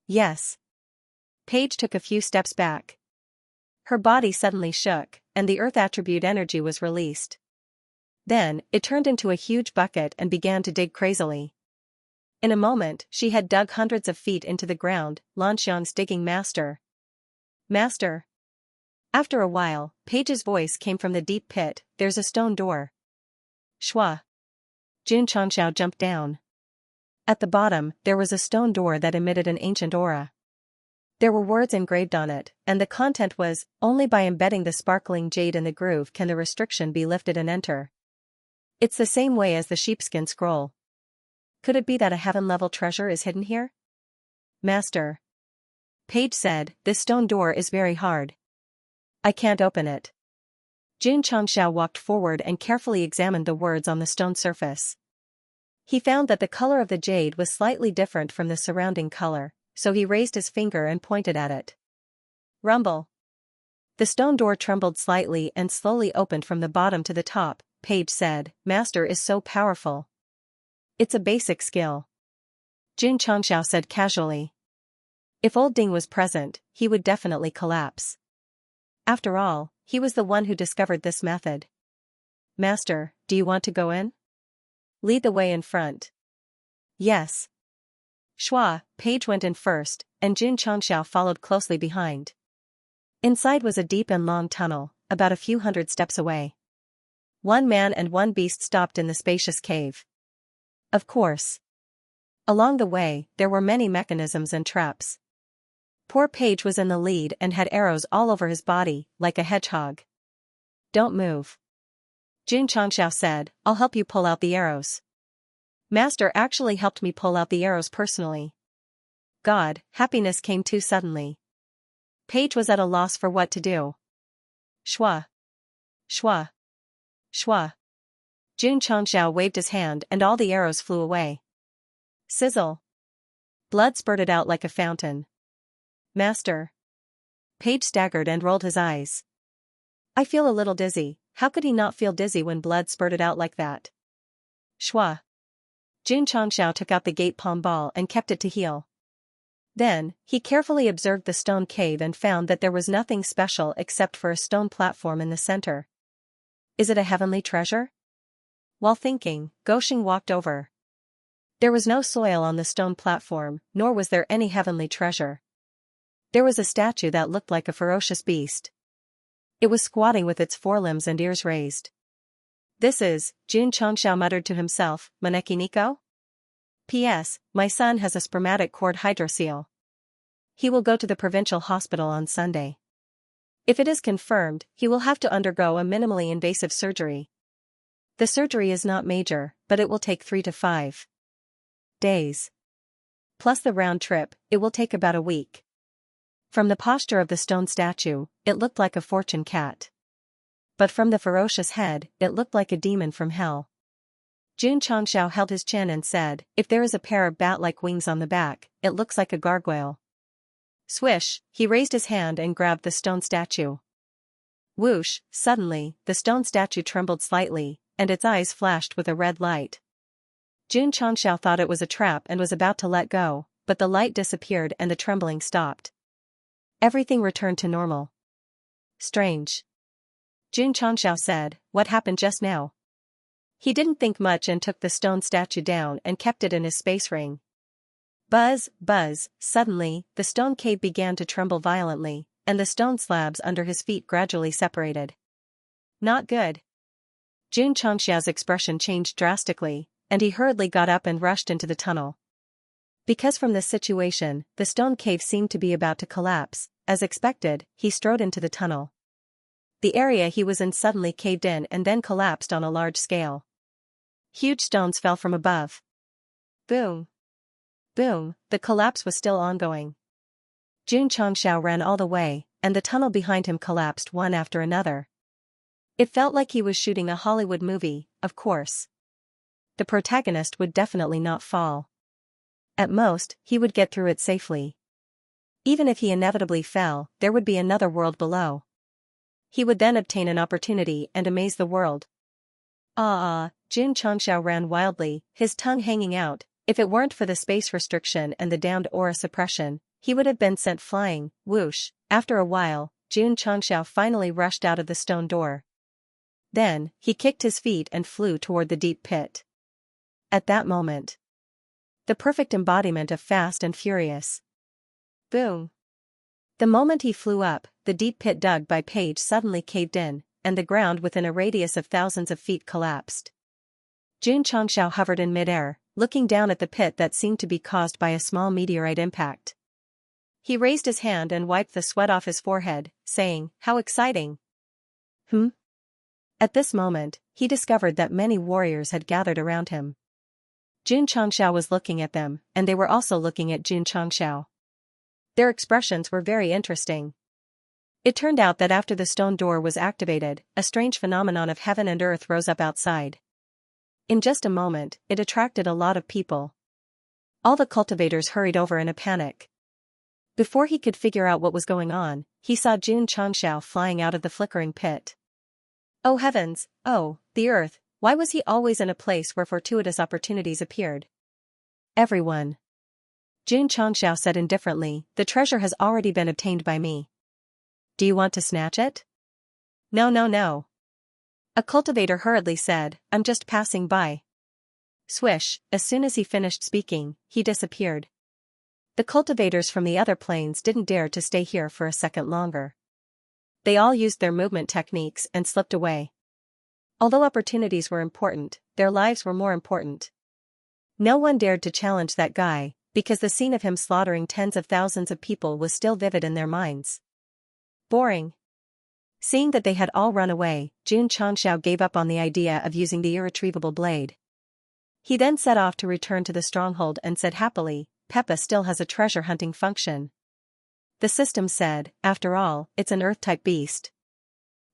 Yes. Paige took a few steps back. Her body suddenly shook, and the earth attribute energy was released. Then, it turned into a huge bucket and began to dig crazily. In a moment, she had dug hundreds of feet into the ground, Lanxian's digging master. Master. After a while, Paige's voice came from the deep pit, there's a stone door. Shua. Xianxia jumped down. At the bottom, there was a stone door that emitted an ancient aura. There were words engraved on it, and the content was, only by embedding the sparkling jade in the groove can the restriction be lifted and enter. It's the same way as the sheepskin scroll. Could it be that a heaven-level treasure is hidden here? Master. Paige said, this stone door is very hard. I can't open it. Xianxia walked forward and carefully examined the words on the stone surface. He found that the color of the jade was slightly different from the surrounding color, so he raised his finger and pointed at it. Rumble. The stone door trembled slightly and slowly opened from the bottom to the top. Paige said, Master is so powerful. It's a basic skill. Xianxia said casually. If Old Ding was present, he would definitely collapse. After all, he was the one who discovered this method. Master, do you want to go in? Lead the way in front. Yes. Shua, Paige went in first, and Xianxia followed closely behind. Inside was a deep and long tunnel, about a few hundred steps away. One man and one beast stopped in the spacious cave. Of course. Along the way, there were many mechanisms and traps. Poor Paige was in the lead and had arrows all over his body, like a hedgehog. Don't move. Xianxia said, I'll help you pull out the arrows. Master actually helped me pull out the arrows personally. God, happiness came too suddenly. Paige was at a loss for what to do. Shua. Shua. Shua. Xianxia waved his hand and all the arrows flew away. Sizzle. Blood spurted out like a fountain. Master. Paige staggered and rolled his eyes. I feel a little dizzy. How could he not feel dizzy when blood spurted out like that? Shua. Xianxia took out the gate palm ball and kept it to heal. Then, he carefully observed the stone cave and found that there was nothing special except for a stone platform in the center. Is it a heavenly treasure? While thinking, Gosheng walked over. There was no soil on the stone platform, nor was there any heavenly treasure. There was a statue that looked like a ferocious beast. It was squatting with its forelimbs and ears raised. This is, Xianxia muttered to himself, Maneki Nico? P.S. My son has a spermatic cord hydrocele. He will go to the provincial hospital on Sunday. If it is confirmed, he will have to undergo a minimally invasive surgery. The surgery is not major, but it will take 3 to 5 days. Plus the round trip, it will take about a week. From the posture of the stone statue, it looked like a fortune cat. But from the ferocious head, it looked like a demon from hell. Xianxia held his chin and said, if there is a pair of bat-like wings on the back, it looks like a gargoyle. Swish, he raised his hand and grabbed the stone statue. Whoosh, suddenly, the stone statue trembled slightly, and its eyes flashed with a red light. Xianxia thought it was a trap and was about to let go, but the light disappeared and the trembling stopped. Everything returned to normal. Strange. Xianxia said, what happened just now? He didn't think much and took the stone statue down and kept it in his space ring. Buzz, buzz, suddenly, the stone cave began to tremble violently, and the stone slabs under his feet gradually separated. Not good. Xianxia's expression changed drastically, and he hurriedly got up and rushed into the tunnel. Because from this situation, the stone cave seemed to be about to collapse, as expected, he strode into the tunnel. The area he was in suddenly caved in and then collapsed on a large scale. Huge stones fell from above. Boom. Boom, the collapse was still ongoing. Xianxia ran all the way, and the tunnel behind him collapsed one after another. It felt like he was shooting a Hollywood movie, of course. The protagonist would definitely not fall. At most, he would get through it safely. Even if he inevitably fell, there would be another world below. He would then obtain an opportunity and amaze the world. Xianxia ran wildly, his tongue hanging out. If it weren't for the space restriction and the downed aura suppression, he would have been sent flying. Whoosh. After a while, Xianxia finally rushed out of the stone door. Then, he kicked his feet and flew toward the deep pit. At that moment, the perfect embodiment of fast and furious. Boom. The moment he flew up, the deep pit dug by Page suddenly caved in, and the ground within a radius of thousands of feet collapsed. Xianxia hovered in midair, looking down at the pit that seemed to be caused by a small meteorite impact. He raised his hand and wiped the sweat off his forehead, saying, "How exciting!" At this moment, he discovered that many warriors had gathered around him. Xianxia was looking at them, and they were also looking at Xianxia. Their expressions were very interesting. It turned out that after the stone door was activated, a strange phenomenon of heaven and earth rose up outside. In just a moment, it attracted a lot of people. All the cultivators hurried over in a panic. Before he could figure out what was going on, he saw Xianxia flying out of the flickering pit. Oh heavens, oh, the earth, why was he always in a place where fortuitous opportunities appeared? Everyone. Xianxia said indifferently, the treasure has already been obtained by me. Do you want to snatch it? No, no, no. A cultivator hurriedly said, I'm just passing by. Swish, as soon as he finished speaking, he disappeared. The cultivators from the other plains didn't dare to stay here for a second longer. They all used their movement techniques and slipped away. Although opportunities were important, their lives were more important. No one dared to challenge that guy, because the scene of him slaughtering tens of thousands of people was still vivid in their minds. Boring. Seeing that they had all run away, Xianxia gave up on the idea of using the irretrievable blade. He then set off to return to the stronghold and said happily, Peppa still has a treasure hunting function. The system said, after all, it's an Earth-type beast.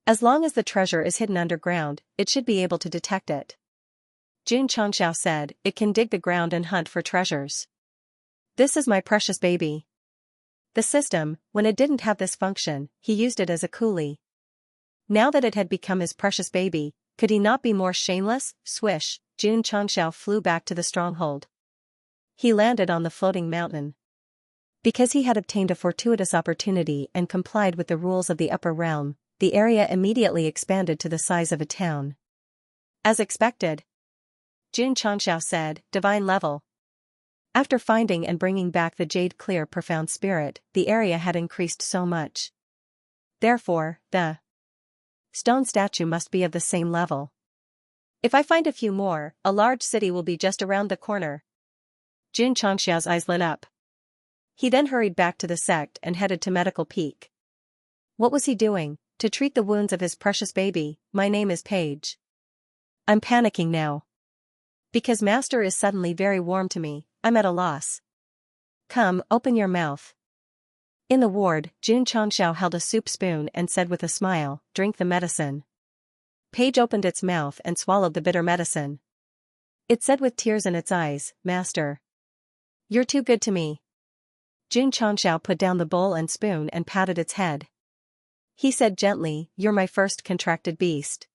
As long as the treasure is hidden underground, it should be able to detect it. Xianxia said, it can dig the ground and hunt for treasures. This is my precious baby. The system, when it didn't have this function, he used it as a coolie. Now that it had become his precious baby, could he not be more shameless? Swish, Xianxia flew back to the stronghold. He landed on the floating mountain. Because he had obtained a fortuitous opportunity and complied with the rules of the upper realm, the area immediately expanded to the size of a town. As expected. Xianxia said, divine level. After finding and bringing back the jade clear profound spirit, the area had increased so much. Therefore, the stone statue must be of the same level. If I find a few more, a large city will be just around the corner. Jun Changxiao's eyes lit up. He then hurried back to the sect and headed to Medical Peak. What was he doing? To treat the wounds of his precious baby. My name is Paige. I'm panicking now. Because Master is suddenly very warm to me, I'm at a loss. Come, open your mouth. In the ward, Jun Changxiao held a soup spoon and said with a smile, drink the medicine. Paige opened its mouth and swallowed the bitter medicine. It said with tears in its eyes, Master. You're too good to me. Jun Changxiao put down the bowl and spoon and patted its head. He said gently, you're my first contracted beast.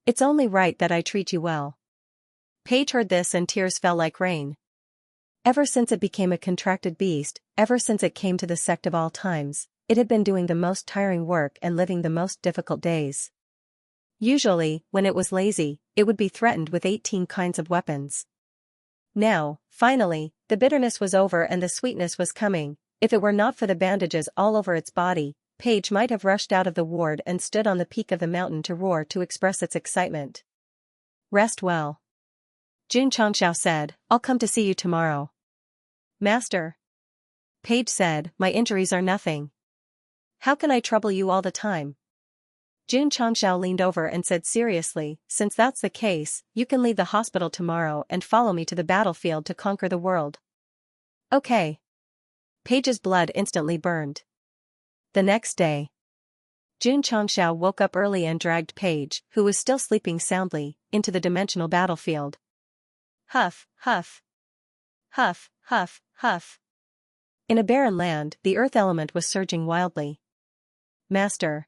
It's only right that I treat you well. Paige heard this and tears fell like rain. Ever since it became a contracted beast, ever since it came to the sect of all times, it had been doing the most tiring work and living the most difficult days. Usually, when it was lazy, it would be threatened with 18 kinds of weapons. Now, finally, the bitterness was over and the sweetness was coming. If it were not for the bandages all over its body, Paige might have rushed out of the ward and stood on the peak of the mountain to roar to express its excitement. Rest well. Jun Changxiao said, I'll come to see you tomorrow. Master. Paige said, my injuries are nothing. How can I trouble you all the time? Jun Changxiao leaned over and said seriously, since that's the case, you can leave the hospital tomorrow and follow me to the battlefield to conquer the world. Okay. Paige's blood instantly burned. The next day, Jun Changxiao woke up early and dragged Paige, who was still sleeping soundly, into the dimensional battlefield. Huff, huff. Huff, huff, huff. In a barren land, the earth element was surging wildly. Master.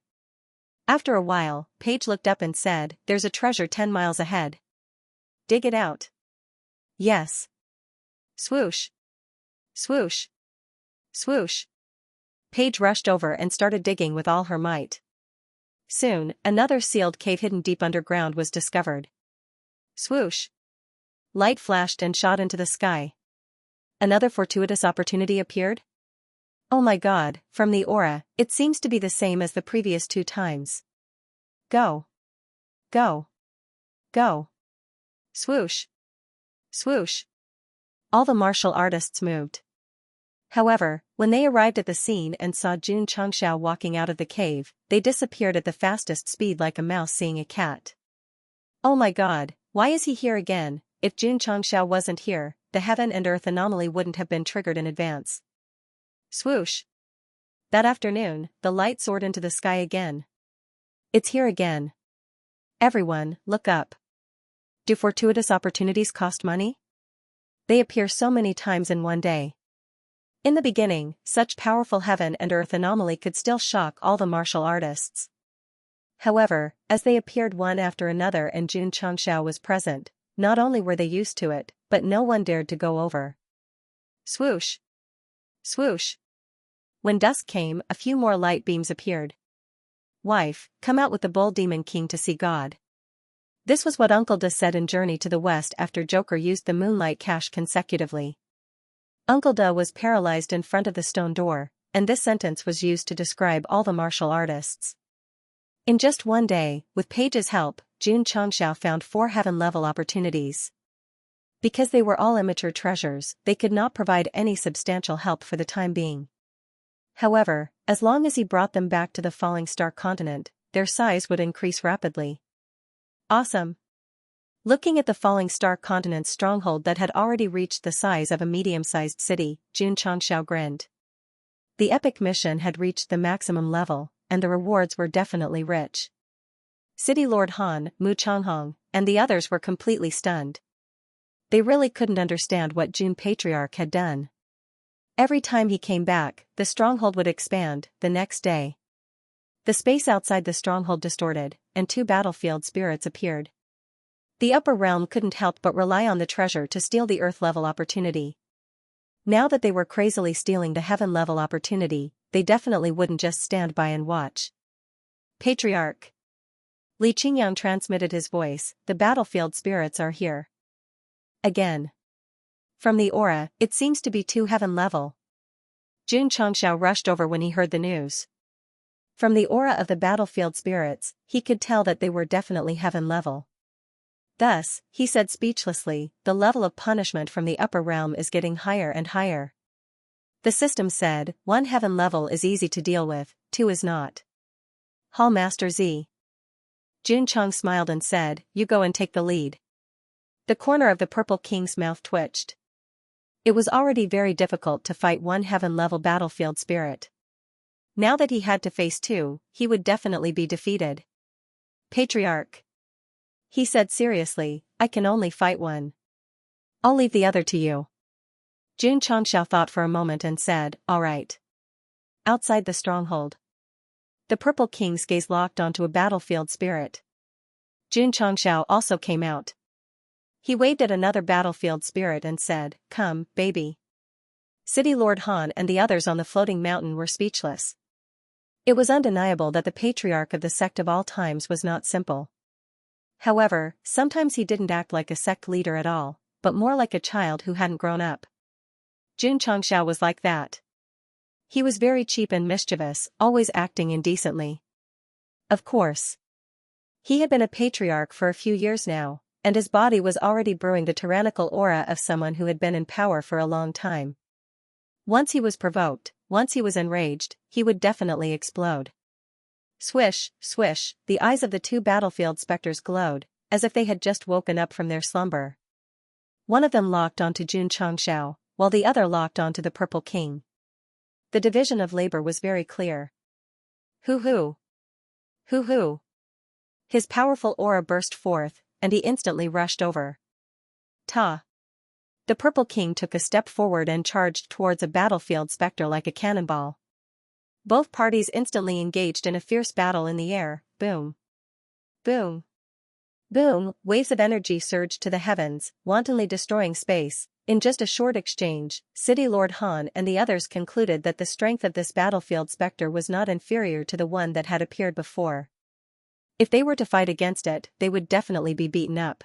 After a while, Paige looked up and said, there's a treasure 10 miles ahead. Dig it out. Yes. Swoosh. Swoosh. Swoosh. Paige rushed over and started digging with all her might. Soon, another sealed cave hidden deep underground was discovered. Swoosh. Light flashed and shot into the sky. Another fortuitous opportunity appeared? Oh my God, from the aura, it seems to be the same as the previous 2 times. Go. Go. Go. Swoosh. Swoosh. All the martial artists moved. However, when they arrived at the scene and saw Jun Changxiao walking out of the cave, they disappeared at the fastest speed like a mouse seeing a cat. Oh my God, why is he here again? If Jun Changxiao wasn't here, the heaven and earth anomaly wouldn't have been triggered in advance. Swoosh. That afternoon, the light soared into the sky again. It's here again. Everyone, look up. Do fortuitous opportunities cost money? They appear so many times in one day. In the beginning, such powerful heaven and earth anomaly could still shock all the martial artists. However, as they appeared one after another and Jun Changxiao was present, not only were they used to it, but no one dared to go over. Swoosh. Swoosh. When dusk came, a few more light beams appeared. Wife, come out with the Bull Demon King to see God. This was what Uncle Da said in Journey to the West after Joker used the Moonlight Cache consecutively. Uncle Da was paralyzed in front of the stone door, and this sentence was used to describe all the martial artists. In just one day, with Paige's help, Jun Changxiao found 4 heaven-level opportunities. Because they were all immature treasures, they could not provide any substantial help for the time being. However, as long as he brought them back to the Falling Star continent, their size would increase rapidly. Awesome! Looking at the Falling Star continent's stronghold that had already reached the size of a medium-sized city, Jun Changxiao grinned. The epic mission had reached the maximum level, and the rewards were definitely rich. City Lord Han, Mu Changhong, and the others were completely stunned. They really couldn't understand what Jun Patriarch had done. Every time he came back, the stronghold would expand. The next day, the space outside the stronghold distorted, and 2 battlefield spirits appeared. The upper realm couldn't help but rely on the treasure to steal the earth-level opportunity. Now that they were crazily stealing the heaven-level opportunity, they definitely wouldn't just stand by and watch. Patriarch. Li Qingyang transmitted his voice, the battlefield spirits are here. Again. From the aura, it seems to be 2 heaven-level. Jun Changxiao rushed over when he heard the news. From the aura of the battlefield spirits, he could tell that they were definitely heaven-level. Thus, he said speechlessly, the level of punishment from the upper realm is getting higher and higher. The system said, 1 heaven level is easy to deal with, 2 is not. Hall Master Z. Junchang smiled and said, you go and take the lead. The corner of the Purple King's mouth twitched. It was already very difficult to fight 1 heaven level battlefield spirit. Now that he had to face 2, he would definitely be defeated. Patriarch. He said seriously, I can only fight 1. I'll leave the other to you. Xianxia thought for a moment and said, all right. Outside the stronghold. The Purple King's gaze locked onto a battlefield spirit. Xianxia also came out. He waved at another battlefield spirit and said, come, baby. City Lord Han and the others on the floating mountain were speechless. It was undeniable that the patriarch of the sect of all times was not simple. However, sometimes he didn't act like a sect leader at all, but more like a child who hadn't grown up. Xianxia was like that. He was very cheap and mischievous, always acting indecently. Of course. He had been a patriarch for a few years now, and his body was already brewing the tyrannical aura of someone who had been in power for a long time. Once he was provoked, once he was enraged, he would definitely explode. Swish, swish, the eyes of the 2 battlefield specters glowed, as if they had just woken up from their slumber. One of them locked onto Xianxia, while the other locked onto the Purple King. The division of labor was very clear. Hoo-hoo. Hoo-hoo. His powerful aura burst forth, and he instantly rushed over. Ta. The Purple King took a step forward and charged towards a battlefield specter like a cannonball. Both parties instantly engaged in a fierce battle in the air, boom. Boom. Boom, waves of energy surged to the heavens, wantonly destroying space. In just a short exchange, City Lord Han and the others concluded that the strength of this battlefield specter was not inferior to the one that had appeared before. If they were to fight against it, they would definitely be beaten up.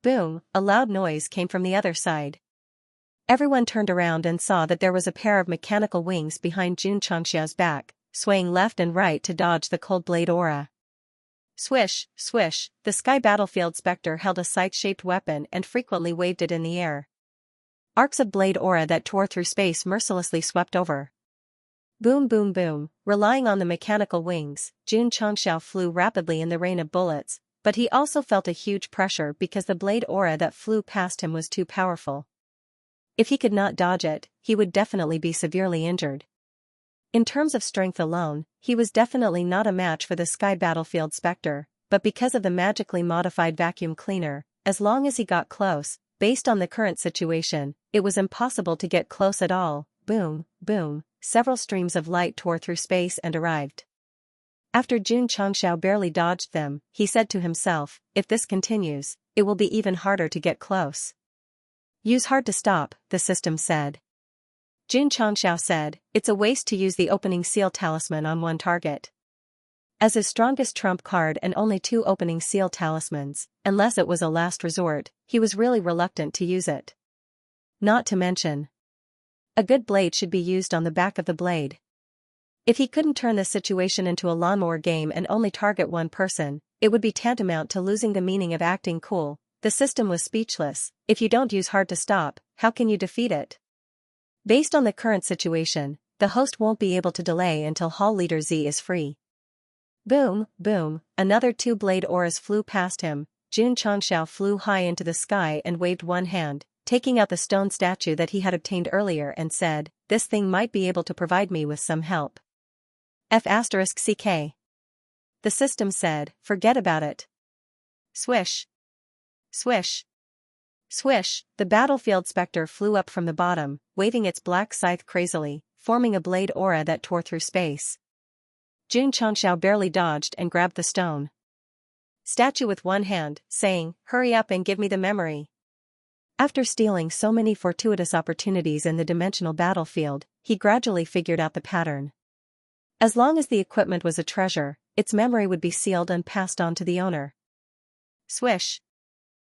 Boom, a loud noise came from the other side. Everyone turned around and saw that there was a pair of mechanical wings behind Xianxia's back, swaying left and right to dodge the cold blade aura. Swish, swish, the sky battlefield specter held a scythe-shaped weapon and frequently waved it in the air. Arcs of blade aura that tore through space mercilessly swept over. Boom boom boom, relying on the mechanical wings, Xianxia flew rapidly in the rain of bullets, but he also felt a huge pressure because the blade aura that flew past him was too powerful. If he could not dodge it, he would definitely be severely injured. In terms of strength alone, he was definitely not a match for the sky battlefield specter, but because of the magically modified vacuum cleaner, as long as he got close, based on the current situation, it was impossible to get close at all. Boom, boom, several streams of light tore through space and arrived. After Xianxia barely dodged them, he said to himself, if this continues, it will be even harder to get close. Use hard to stop, the system said. Xianxia said, it's a waste to use the opening seal talisman on one target. As his strongest trump card and only 2 opening seal talismans, unless it was a last resort, he was really reluctant to use it. Not to mention, a good blade should be used on the back of the blade. If he couldn't turn this situation into a lawnmower game and only target one person, it would be tantamount to losing the meaning of acting cool. The system was speechless. If you don't use hard to stop, how can you defeat it? Based on the current situation, the host won't be able to delay until Hall Leader Z is free. Boom, boom, another 2 blade auras flew past him. Xianxia flew high into the sky and waved one hand, taking out the stone statue that he had obtained earlier and said, this thing might be able to provide me with some help. F***CK. The system said, forget about it. Swish. Swish. Swish, the battlefield specter flew up from the bottom, waving its black scythe crazily, forming a blade aura that tore through space. Xianxia barely dodged and grabbed the stone statue with one hand, saying, hurry up and give me the memory. After stealing so many fortuitous opportunities in the dimensional battlefield, he gradually figured out the pattern. As long as the equipment was a treasure, its memory would be sealed and passed on to the owner. Swish.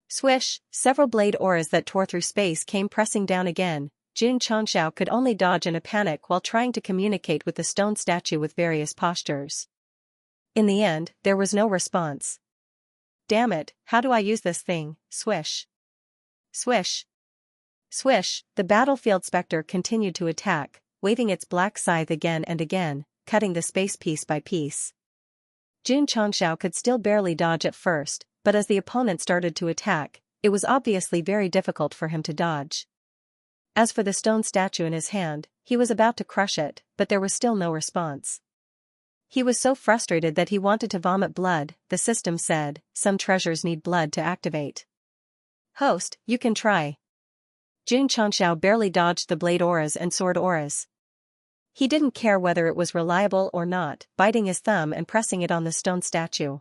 Swish, several blade auras that tore through space came pressing down again. Xianxia could only dodge in a panic while trying to communicate with the stone statue with various postures. In the end, there was no response. Damn it, how do I use this thing? Swish. Swish. Swish, the battlefield specter continued to attack, waving its black scythe again and again, cutting the space piece by piece. Jun Changxiao could still barely dodge at first, but as the opponent started to attack, it was obviously very difficult for him to dodge. As for the stone statue in his hand, he was about to crush it, but there was still no response. He was so frustrated that he wanted to vomit blood. The system said, some treasures need blood to activate. Host, you can try. Jun Changxiao barely dodged the blade auras and sword auras. He didn't care whether it was reliable or not, biting his thumb and pressing it on the stone statue.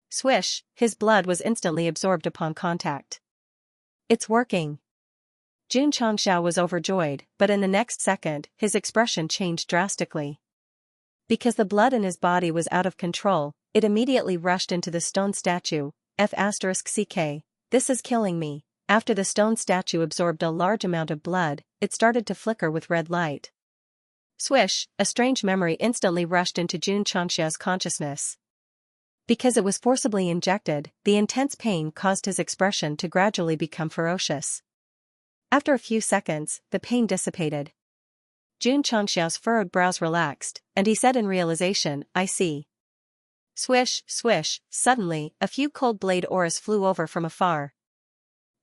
Swish, his blood was instantly absorbed upon contact. It's working. Jun Changxiao was overjoyed, but in the next second, his expression changed drastically. Because the blood in his body was out of control, it immediately rushed into the stone statue. F***ck, this is killing me. After the stone statue absorbed a large amount of blood, it started to flicker with red light. Swish, a strange memory instantly rushed into Jun Changxiao's consciousness. Because it was forcibly injected, the intense pain caused his expression to gradually become ferocious. After a few seconds, the pain dissipated. Jun Changxiao's furrowed brows relaxed, and he said in realization, I see. Swish, swish, suddenly, a few cold blade auras flew over from afar.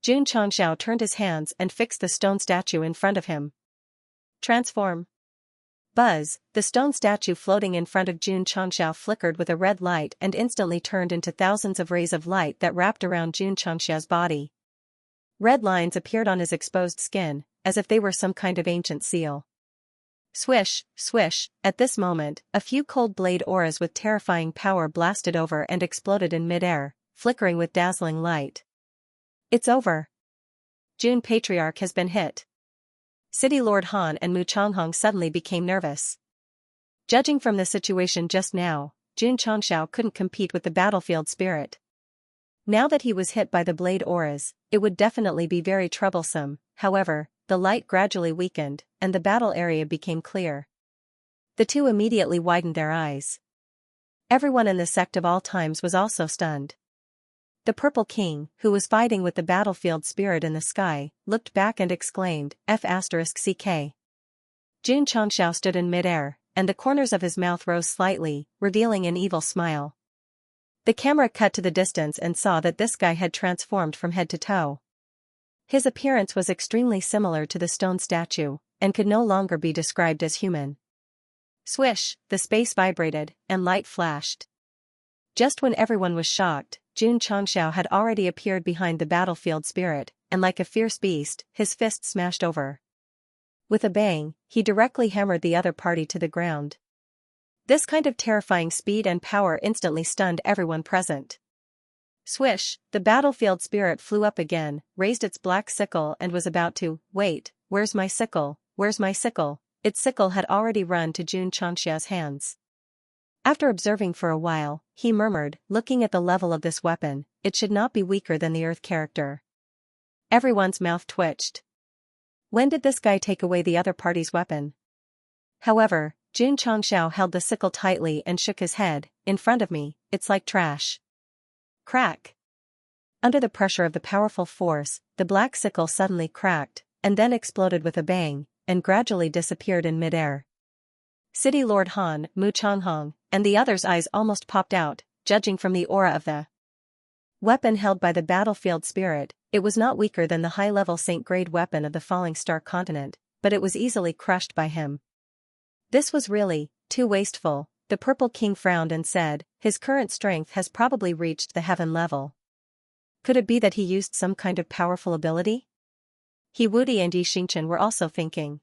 Jun Changxiao turned his hands and fixed the stone statue in front of him. Transform. Buzz, the stone statue floating in front of Jun Changxiao flickered with a red light and instantly turned into thousands of rays of light that wrapped around Jun Changxiao's body. Red lines appeared on his exposed skin, as if they were some kind of ancient seal. Swish, swish, at this moment, a few cold blade auras with terrifying power blasted over and exploded in midair, flickering with dazzling light. It's over. Jun Patriarch has been hit. City Lord Han and Mu Changhong suddenly became nervous. Judging from the situation just now, Jun Changxiao couldn't compete with the battlefield spirit. Now that he was hit by the blade auras, it would definitely be very troublesome. However, the light gradually weakened, and the battle area became clear. The two immediately widened their eyes. Everyone in the Sect of all times was also stunned. The Purple King, who was fighting with the battlefield spirit in the sky, looked back and exclaimed, F***ck. Jun Changxiao stood in midair, and the corners of his mouth rose slightly, revealing an evil smile. The camera cut to the distance and saw that this guy had transformed from head to toe. His appearance was extremely similar to the stone statue, and could no longer be described as human. Swish, the space vibrated, and light flashed. Just when everyone was shocked, Jun Changxiao had already appeared behind the battlefield spirit, and like a fierce beast, his fist smashed over. With a bang, he directly hammered the other party to the ground. This kind of terrifying speed and power instantly stunned everyone present. Swish, the battlefield spirit flew up again, raised its black sickle and was about to, wait, where's my sickle, where's my sickle? Its sickle had already run to Jun Changxiao's hands. After observing for a while, he murmured, looking at the level of this weapon, it should not be weaker than the Earth character. Everyone's mouth twitched. When did this guy take away the other party's weapon? However, Jun Changxiao held the sickle tightly and shook his head, in front of me, it's like trash. Crack. Under the pressure of the powerful force, the black sickle suddenly cracked, and then exploded with a bang, and gradually disappeared in midair. City Lord Han, Mu Changhong, and the others' eyes almost popped out, judging from the aura of the weapon held by the battlefield spirit. It was not weaker than the high-level Saint-grade weapon of the Falling Star continent, but it was easily crushed by him. This was really too wasteful. The Purple King frowned and said, his current strength has probably reached the heaven level. Could it be that he used some kind of powerful ability? He Wudi and Yi Xingchen were also thinking.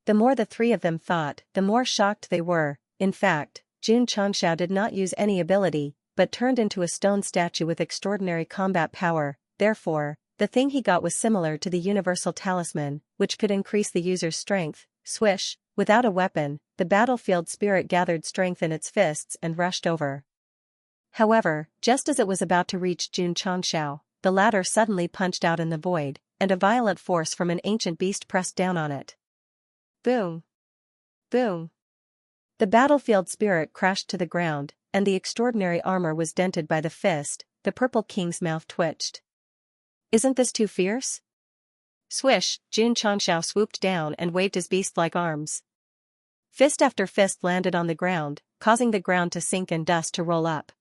The more the three of them thought, the more shocked they were. In fact, Jun Changxiao did not use any ability, but turned into a stone statue with extraordinary combat power. Therefore, the thing he got was similar to the universal talisman, which could increase the user's strength. Swish, without a weapon, the battlefield spirit gathered strength in its fists and rushed over. However, just as it was about to reach Jun Changxiao, the latter suddenly punched out in the void, and a violent force from an ancient beast pressed down on it. Boom! Boom! The battlefield spirit crashed to the ground, and the extraordinary armor was dented by the fist, the Purple King's mouth twitched. Isn't this too fierce? Swish, Jun Changshao swooped down and waved his beast-like arms. Fist after fist landed on the ground, causing the ground to sink and dust to roll up.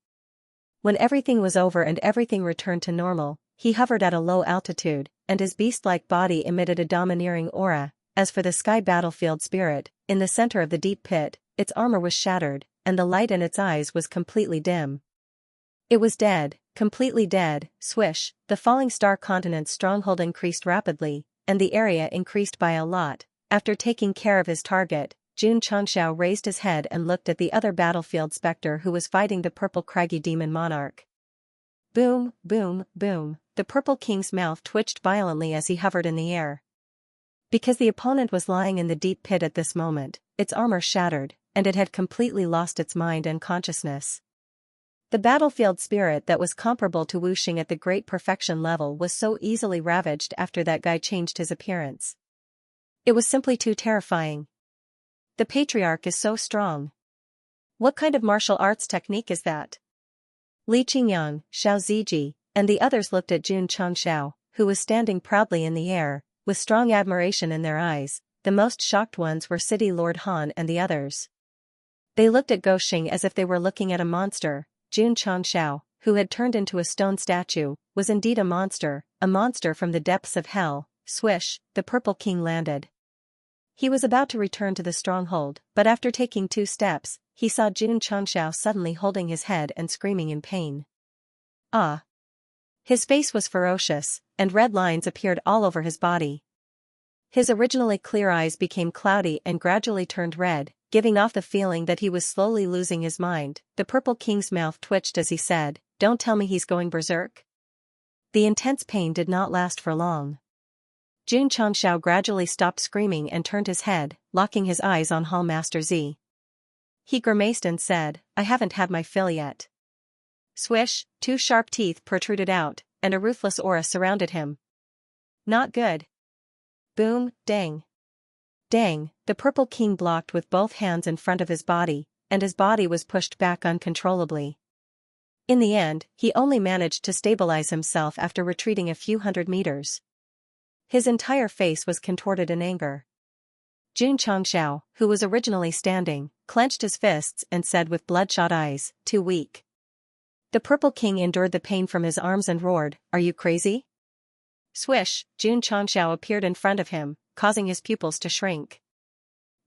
When everything was over and everything returned to normal, he hovered at a low altitude, and his beast-like body emitted a domineering aura. As for the sky battlefield spirit, in the center of the deep pit, its armor was shattered, and the light in its eyes was completely dim. It was dead, completely dead. Swish, the falling star continent's stronghold increased rapidly, and the area increased by a lot. After taking care of his target, Jun Changshao raised his head and looked at the other battlefield specter who was fighting the purple craggy demon monarch. Boom, boom, boom, the Purple King's mouth twitched violently as he hovered in the air. Because the opponent was lying in the deep pit at this moment, its armor shattered, and it had completely lost its mind and consciousness. The battlefield spirit that was comparable to Wuxing at the great perfection level was so easily ravaged after that guy changed his appearance. It was simply too terrifying. The patriarch is so strong. What kind of martial arts technique is that? Li Qingyang, Xiao Ziji, and the others looked at Jun Changshao, who was standing proudly in the air, with strong admiration in their eyes. The most shocked ones were City Lord Han and the others. They looked at Goxing as if they were looking at a monster. Jun Changshao, who had turned into a stone statue, was indeed a monster from the depths of hell. Swish, the Purple King landed. He was about to return to the stronghold, but after taking 2 steps, he saw Jun Changshao suddenly holding his head and screaming in pain. Ah! His face was ferocious, and red lines appeared all over his body. His originally clear eyes became cloudy and gradually turned red, giving off the feeling that he was slowly losing his mind. The Purple King's mouth twitched as he said, "Don't tell me he's going berserk." The intense pain did not last for long. Jun Changshao gradually stopped screaming and turned his head, locking his eyes on Hall Master Z. He grimaced and said, "I haven't had my fill yet." Swish, 2 sharp teeth protruded out, and a ruthless aura surrounded him. Not good. Boom, dang. Dang, the Purple King blocked with both hands in front of his body, and his body was pushed back uncontrollably. In the end, he only managed to stabilize himself after retreating a few hundred meters. His entire face was contorted in anger. Jun Changshao, who was originally standing, clenched his fists and said with bloodshot eyes, "Too weak." The Purple King endured the pain from his arms and roared, "Are you crazy?" Swish, Jun Changshao appeared in front of him, causing his pupils to shrink.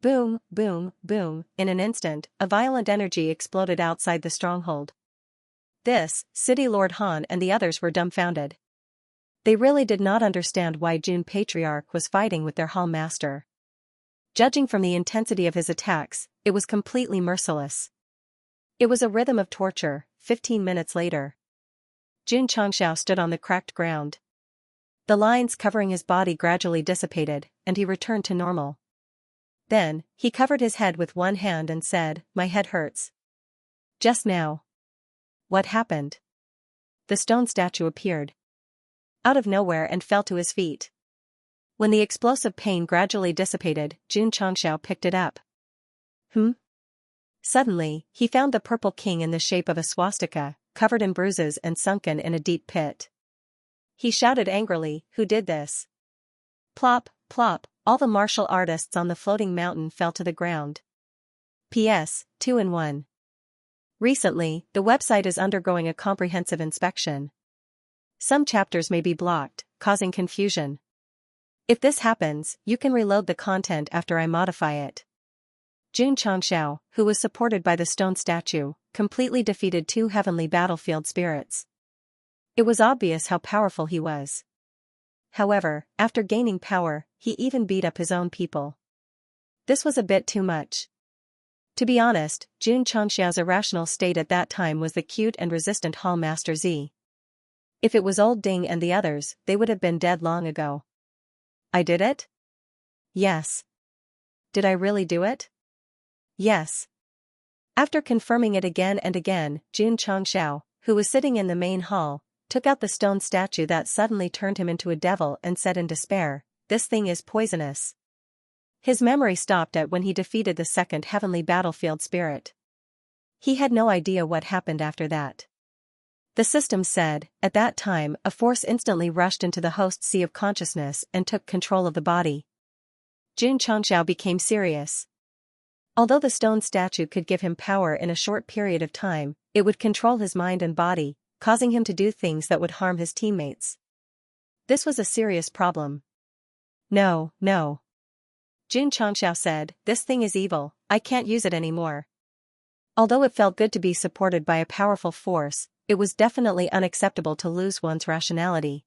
Boom, boom, boom, in an instant, a violent energy exploded outside the stronghold. This, City Lord Han and the others were dumbfounded. They really did not understand why Jun Patriarch was fighting with their Hall Master. Judging from the intensity of his attacks, it was completely merciless. It was a rhythm of torture. 15 minutes later, Jun Changshao stood on the cracked ground. The lines covering his body gradually dissipated, and he returned to normal. Then, he covered his head with one hand and said, "My head hurts." Just now. What happened? The stone statue appeared out of nowhere and fell to his feet. When the explosive pain gradually dissipated, Jun Changshao picked it up. Suddenly, he found the Purple King in the shape of a swastika, covered in bruises and sunken in a deep pit. He shouted angrily, "Who did this?" Plop, plop, all the martial artists on the floating mountain fell to the ground. P.S. 2-in-1. Recently, the website is undergoing a comprehensive inspection. Some chapters may be blocked, causing confusion. If this happens, you can reload the content after I modify it. Jun Changshao, who was supported by the stone statue, completely defeated 2 heavenly battlefield spirits. It was obvious how powerful he was. However, after gaining power, he even beat up his own people. This was a bit too much. To be honest, Jun Changshao's irrational state at that time was the cute and resistant Hall Master Z. If it was old Ding and the others, they would have been dead long ago. I did it? Yes. Did I really do it? Yes. After confirming it again and again, Jun Changshao, who was sitting in the main hall, took out the stone statue that suddenly turned him into a devil and said in despair, "This thing is poisonous." His memory stopped at when he defeated the second heavenly battlefield spirit. He had no idea what happened after that. The system said. At that time, a force instantly rushed into the host's sea of consciousness and took control of the body. Xianxia became serious. Although the stone statue could give him power in a short period of time, it would control his mind and body, causing him to do things that would harm his teammates. This was a serious problem. No. Xianxia said, this thing is evil, I can't use it anymore. Although it felt good to be supported by a powerful force, it was definitely unacceptable to lose one's rationality.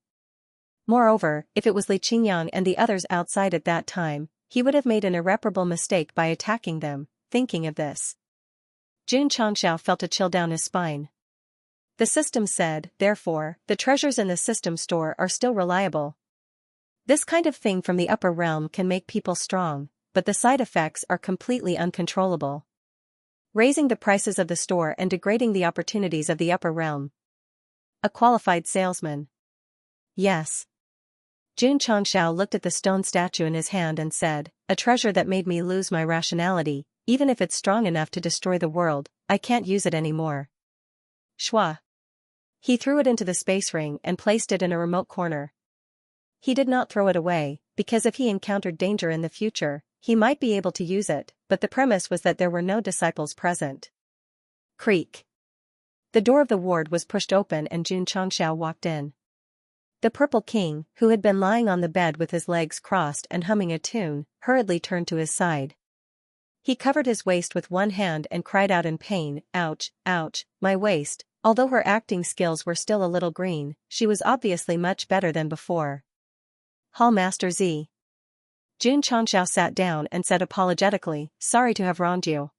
Moreover, if it was Li Qingyang and the others outside at that time, he would have made an irreparable mistake by attacking them. Thinking of this, Xianxia felt a chill down his spine. The system said, therefore, the treasures in the system store are still reliable. This kind of thing from the upper realm can make people strong, but the side effects are completely uncontrollable, raising the prices of the store and degrading the opportunities of the upper realm. A qualified salesman. Yes. Xianxia looked at the stone statue in his hand and said, a treasure that made me lose my rationality, even if it's strong enough to destroy the world, I can't use it anymore. Shua. He threw it into the space ring and placed it in a remote corner. He did not throw it away, because if he encountered danger in the future, he might be able to use it, but the premise was that there were no disciples present. Creak. The door of the ward was pushed open and Xianxia walked in. The Purple King, who had been lying on the bed with his legs crossed and humming a tune, hurriedly turned to his side. He covered his waist with one hand and cried out in pain, ouch, my waist. Although her acting skills were still a little green, she was obviously much better than before. Hall Master Z. Xianxia sat down and said apologetically, sorry to have wronged you.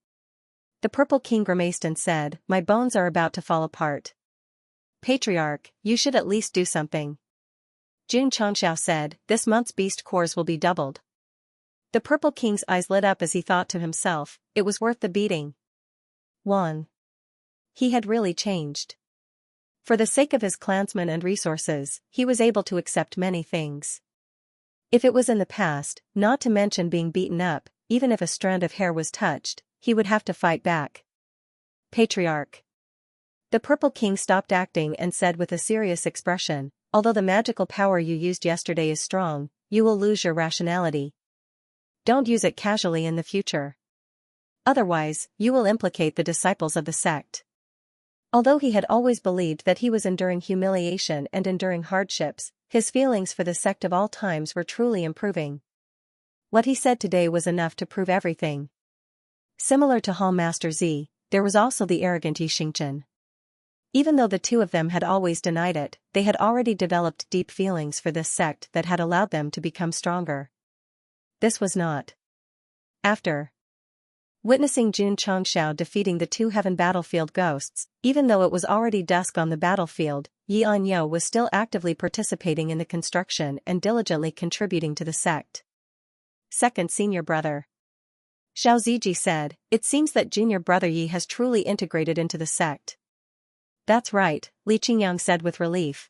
The Purple King grimaced and said, my bones are about to fall apart. Patriarch, you should at least do something. Xianxia said, this month's beast cores will be doubled. The Purple King's eyes lit up as he thought to himself, it was worth the beating. 1. He had really changed. For the sake of his clansmen and resources, he was able to accept many things. If it was in the past, not to mention being beaten up, even if a strand of hair was touched, he would have to fight back. Patriarch. The Purple King stopped acting and said with a serious expression, although the magical power you used yesterday is strong, you will lose your rationality. Don't use it casually in the future. Otherwise, you will implicate the disciples of the sect. Although he had always believed that he was enduring humiliation and enduring hardships, his feelings for the sect of all times were truly improving. What he said today was enough to prove everything. Similar to Hall Master Z, there was also the arrogant Xianxia. Even though the two of them had always denied it, they had already developed deep feelings for this sect that had allowed them to become stronger. This was not. After witnessing Xianxia defeating the two heaven battlefield ghosts, even though it was already dusk on the battlefield, Xianxia was still actively participating in the construction and diligently contributing to the sect. Second senior brother. Xiao Ziji said, it seems that junior brother Yi has truly integrated into the sect. That's right, Li Qingyang said with relief.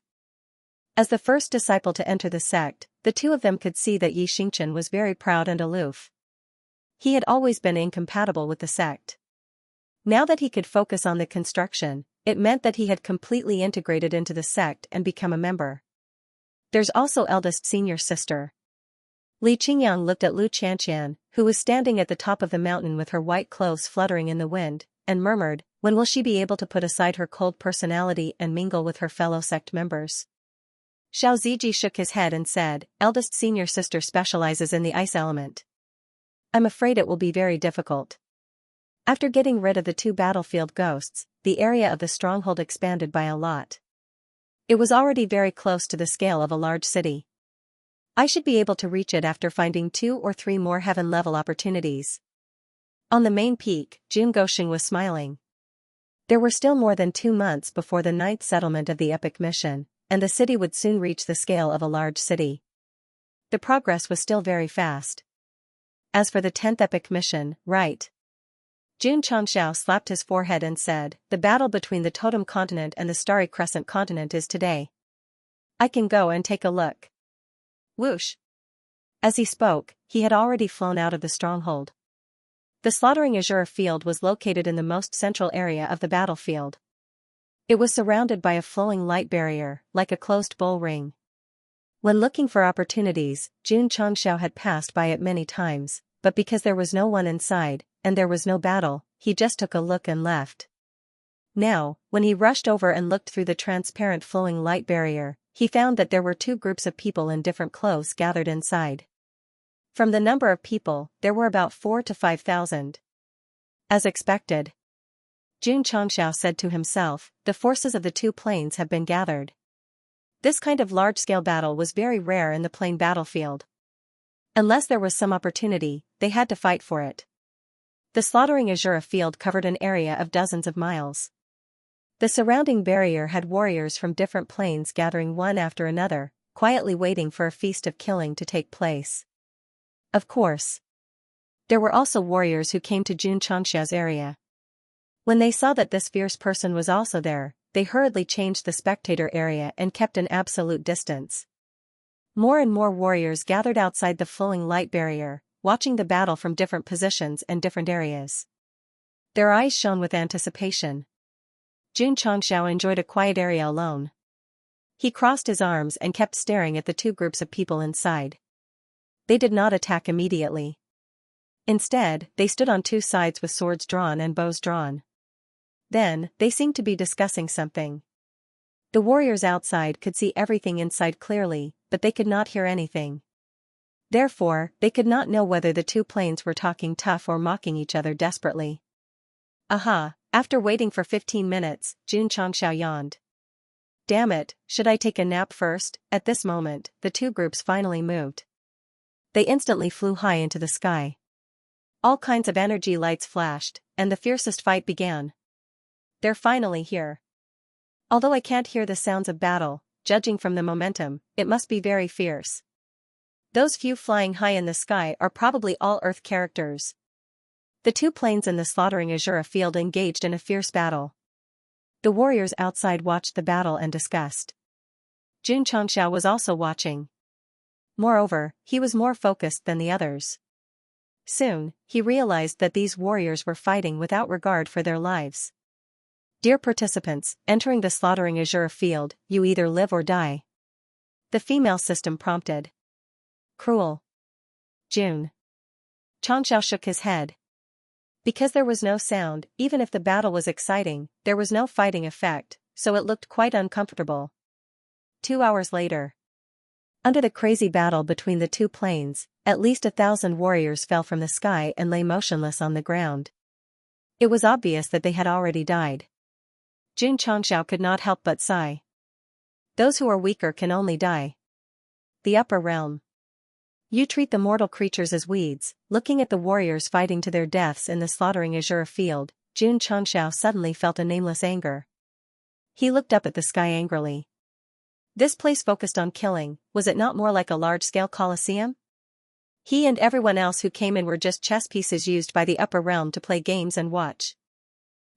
As the first disciple to enter the sect, the two of them could see that Yi Xianxia was very proud and aloof. He had always been incompatible with the sect. Now that he could focus on the construction, it meant that he had completely integrated into the sect and become a member. There's also eldest senior sister. Li Qingyang looked at Lu Qianqian, who was standing at the top of the mountain with her white clothes fluttering in the wind, and murmured, when will she be able to put aside her cold personality and mingle with her fellow sect members? Xiao Ziji shook his head and said, eldest senior sister specializes in the ice element. I'm afraid it will be very difficult. After getting rid of the two battlefield ghosts, the area of the stronghold expanded by a lot. It was already very close to the scale of a large city. I should be able to reach it after finding 2 or 3 more heaven-level opportunities. On the main peak, Jun Goxing was smiling. There were still more than 2 months before the 9th settlement of the epic mission, and the city would soon reach the scale of a large city. The progress was still very fast. As for the 10th epic mission, right? Xianxia slapped his forehead and said, the battle between the Totem Continent and the Starry Crescent Continent is today. I can go and take a look. Whoosh. As he spoke, he had already flown out of the stronghold. The slaughtering azure field was located in the most central area of the battlefield. It was surrounded by a flowing light barrier, like a closed bull ring. When looking for opportunities, Xianxia had passed by it many times, but because there was no one inside, and there was no battle, he just took a look and left. Now, when he rushed over and looked through the transparent flowing light barrier, he found that there were two groups of people in different clothes gathered inside. From the number of people, there were about 4,000 to 5,000. As expected, Xianxia said to himself, the forces of the two planes have been gathered. This kind of large-scale battle was very rare in the plane battlefield. Unless there was some opportunity, they had to fight for it. The slaughtering Xianxia field covered an area of dozens of miles. The surrounding barrier had warriors from different planes gathering one after another, quietly waiting for a feast of killing to take place. Of course, there were also warriors who came to Xianxia's area. When they saw that this fierce person was also there, they hurriedly changed the spectator area and kept an absolute distance. More and more warriors gathered outside the flowing light barrier, watching the battle from different positions and different areas. Their eyes shone with anticipation. Xianxia enjoyed a quiet area alone. He crossed his arms and kept staring at the two groups of people inside. They did not attack immediately. Instead, they stood on two sides with swords drawn and bows drawn. Then, they seemed to be discussing something. The warriors outside could see everything inside clearly, but they could not hear anything. Therefore, they could not know whether the two planes were talking tough or mocking each other desperately. Aha, after waiting for 15 minutes, Xianxia yawned. Damn it, should I take a nap first? At this moment, the two groups finally moved. They instantly flew high into the sky. All kinds of energy lights flashed, and the fiercest fight began. They're finally here. Although I can't hear the sounds of battle, judging from the momentum, it must be very fierce. Those few flying high in the sky are probably all Earth characters. The two planes in the slaughtering Xianxia field engaged in a fierce battle. The warriors outside watched the battle and discussed. Xianxia was also watching. Moreover, he was more focused than the others. Soon, he realized that these warriors were fighting without regard for their lives. Dear participants, entering the slaughtering Xianxia field, you either live or die. The female system prompted. Cruel. Xianxia shook his head. Because there was no sound, even if the battle was exciting, there was no fighting effect, so it looked quite uncomfortable. 2 hours later. Under the crazy battle between the two planes, at least 1,000 warriors fell from the sky and lay motionless on the ground. It was obvious that they had already died. Xianxia could not help but sigh. Those who are weaker can only die. The upper realm. You treat the mortal creatures as weeds. Looking at the warriors fighting to their deaths in the slaughtering Xianxia field, Xianxia suddenly felt a nameless anger. He looked up at the sky angrily. This place focused on killing, was it not more like a large-scale coliseum? He and everyone else who came in were just chess pieces used by the upper realm to play games and watch.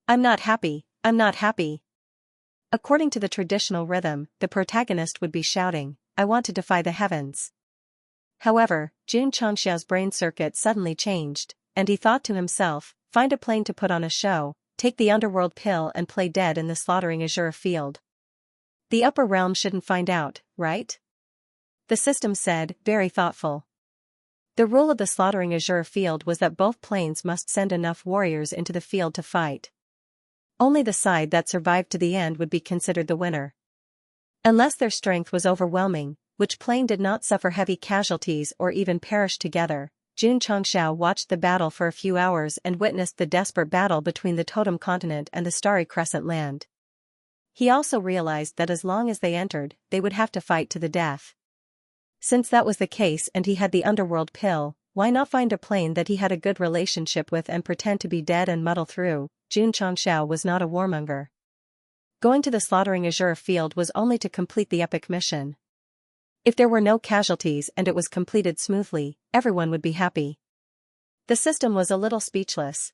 I'm not happy, I'm not happy. According to the traditional rhythm, the protagonist would be shouting, I want to defy the heavens. However, Xianxia's brain circuit suddenly changed, and he thought to himself, find a plane to put on a show, take the underworld pill and play dead in the slaughtering Xianxia field. The upper realm shouldn't find out, right? The system said, very thoughtful. The rule of the slaughtering Xianxia field was that both planes must send enough warriors into the field to fight. Only the side that survived to the end would be considered the winner. Unless their strength was overwhelming, which plane did not suffer heavy casualties or even perish together, Xianxia watched the battle for a few hours and witnessed the desperate battle between the Totem Continent and the Starry Crescent Land. He also realized that as long as they entered, they would have to fight to the death. Since that was the case and he had the underworld pill, why not find a plane that he had a good relationship with and pretend to be dead and muddle through? Xianxia was not a warmonger. Going to the slaughtering Xianxia field was only to complete the epic mission. If there were no casualties and it was completed smoothly, everyone would be happy. The system was a little speechless.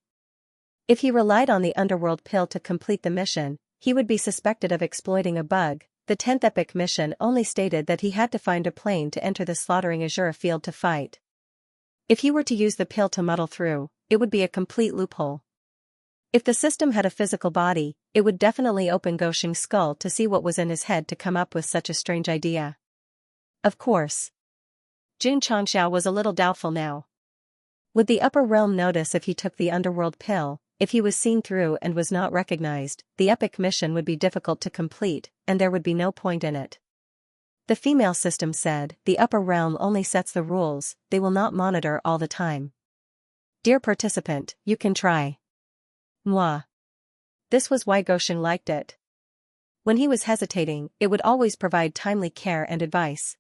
If he relied on the underworld pill to complete the mission, he would be suspected of exploiting a bug. The 10th epic mission only stated that he had to find a plane to enter the slaughtering Xianxia field to fight. If he were to use the pill to muddle through, it would be a complete loophole. If the system had a physical body, it would definitely open Goshing's skull to see what was in his head to come up with such a strange idea. Of course. Xianxia was a little doubtful now. Would the upper realm notice if he took the underworld pill? If he was seen through and was not recognized, the epic mission would be difficult to complete, and there would be no point in it. The female system said, the upper realm only sets the rules, they will not monitor all the time. Dear participant, you can try. Mwah. This was why Goshing liked it. When he was hesitating, it would always provide timely care and advice.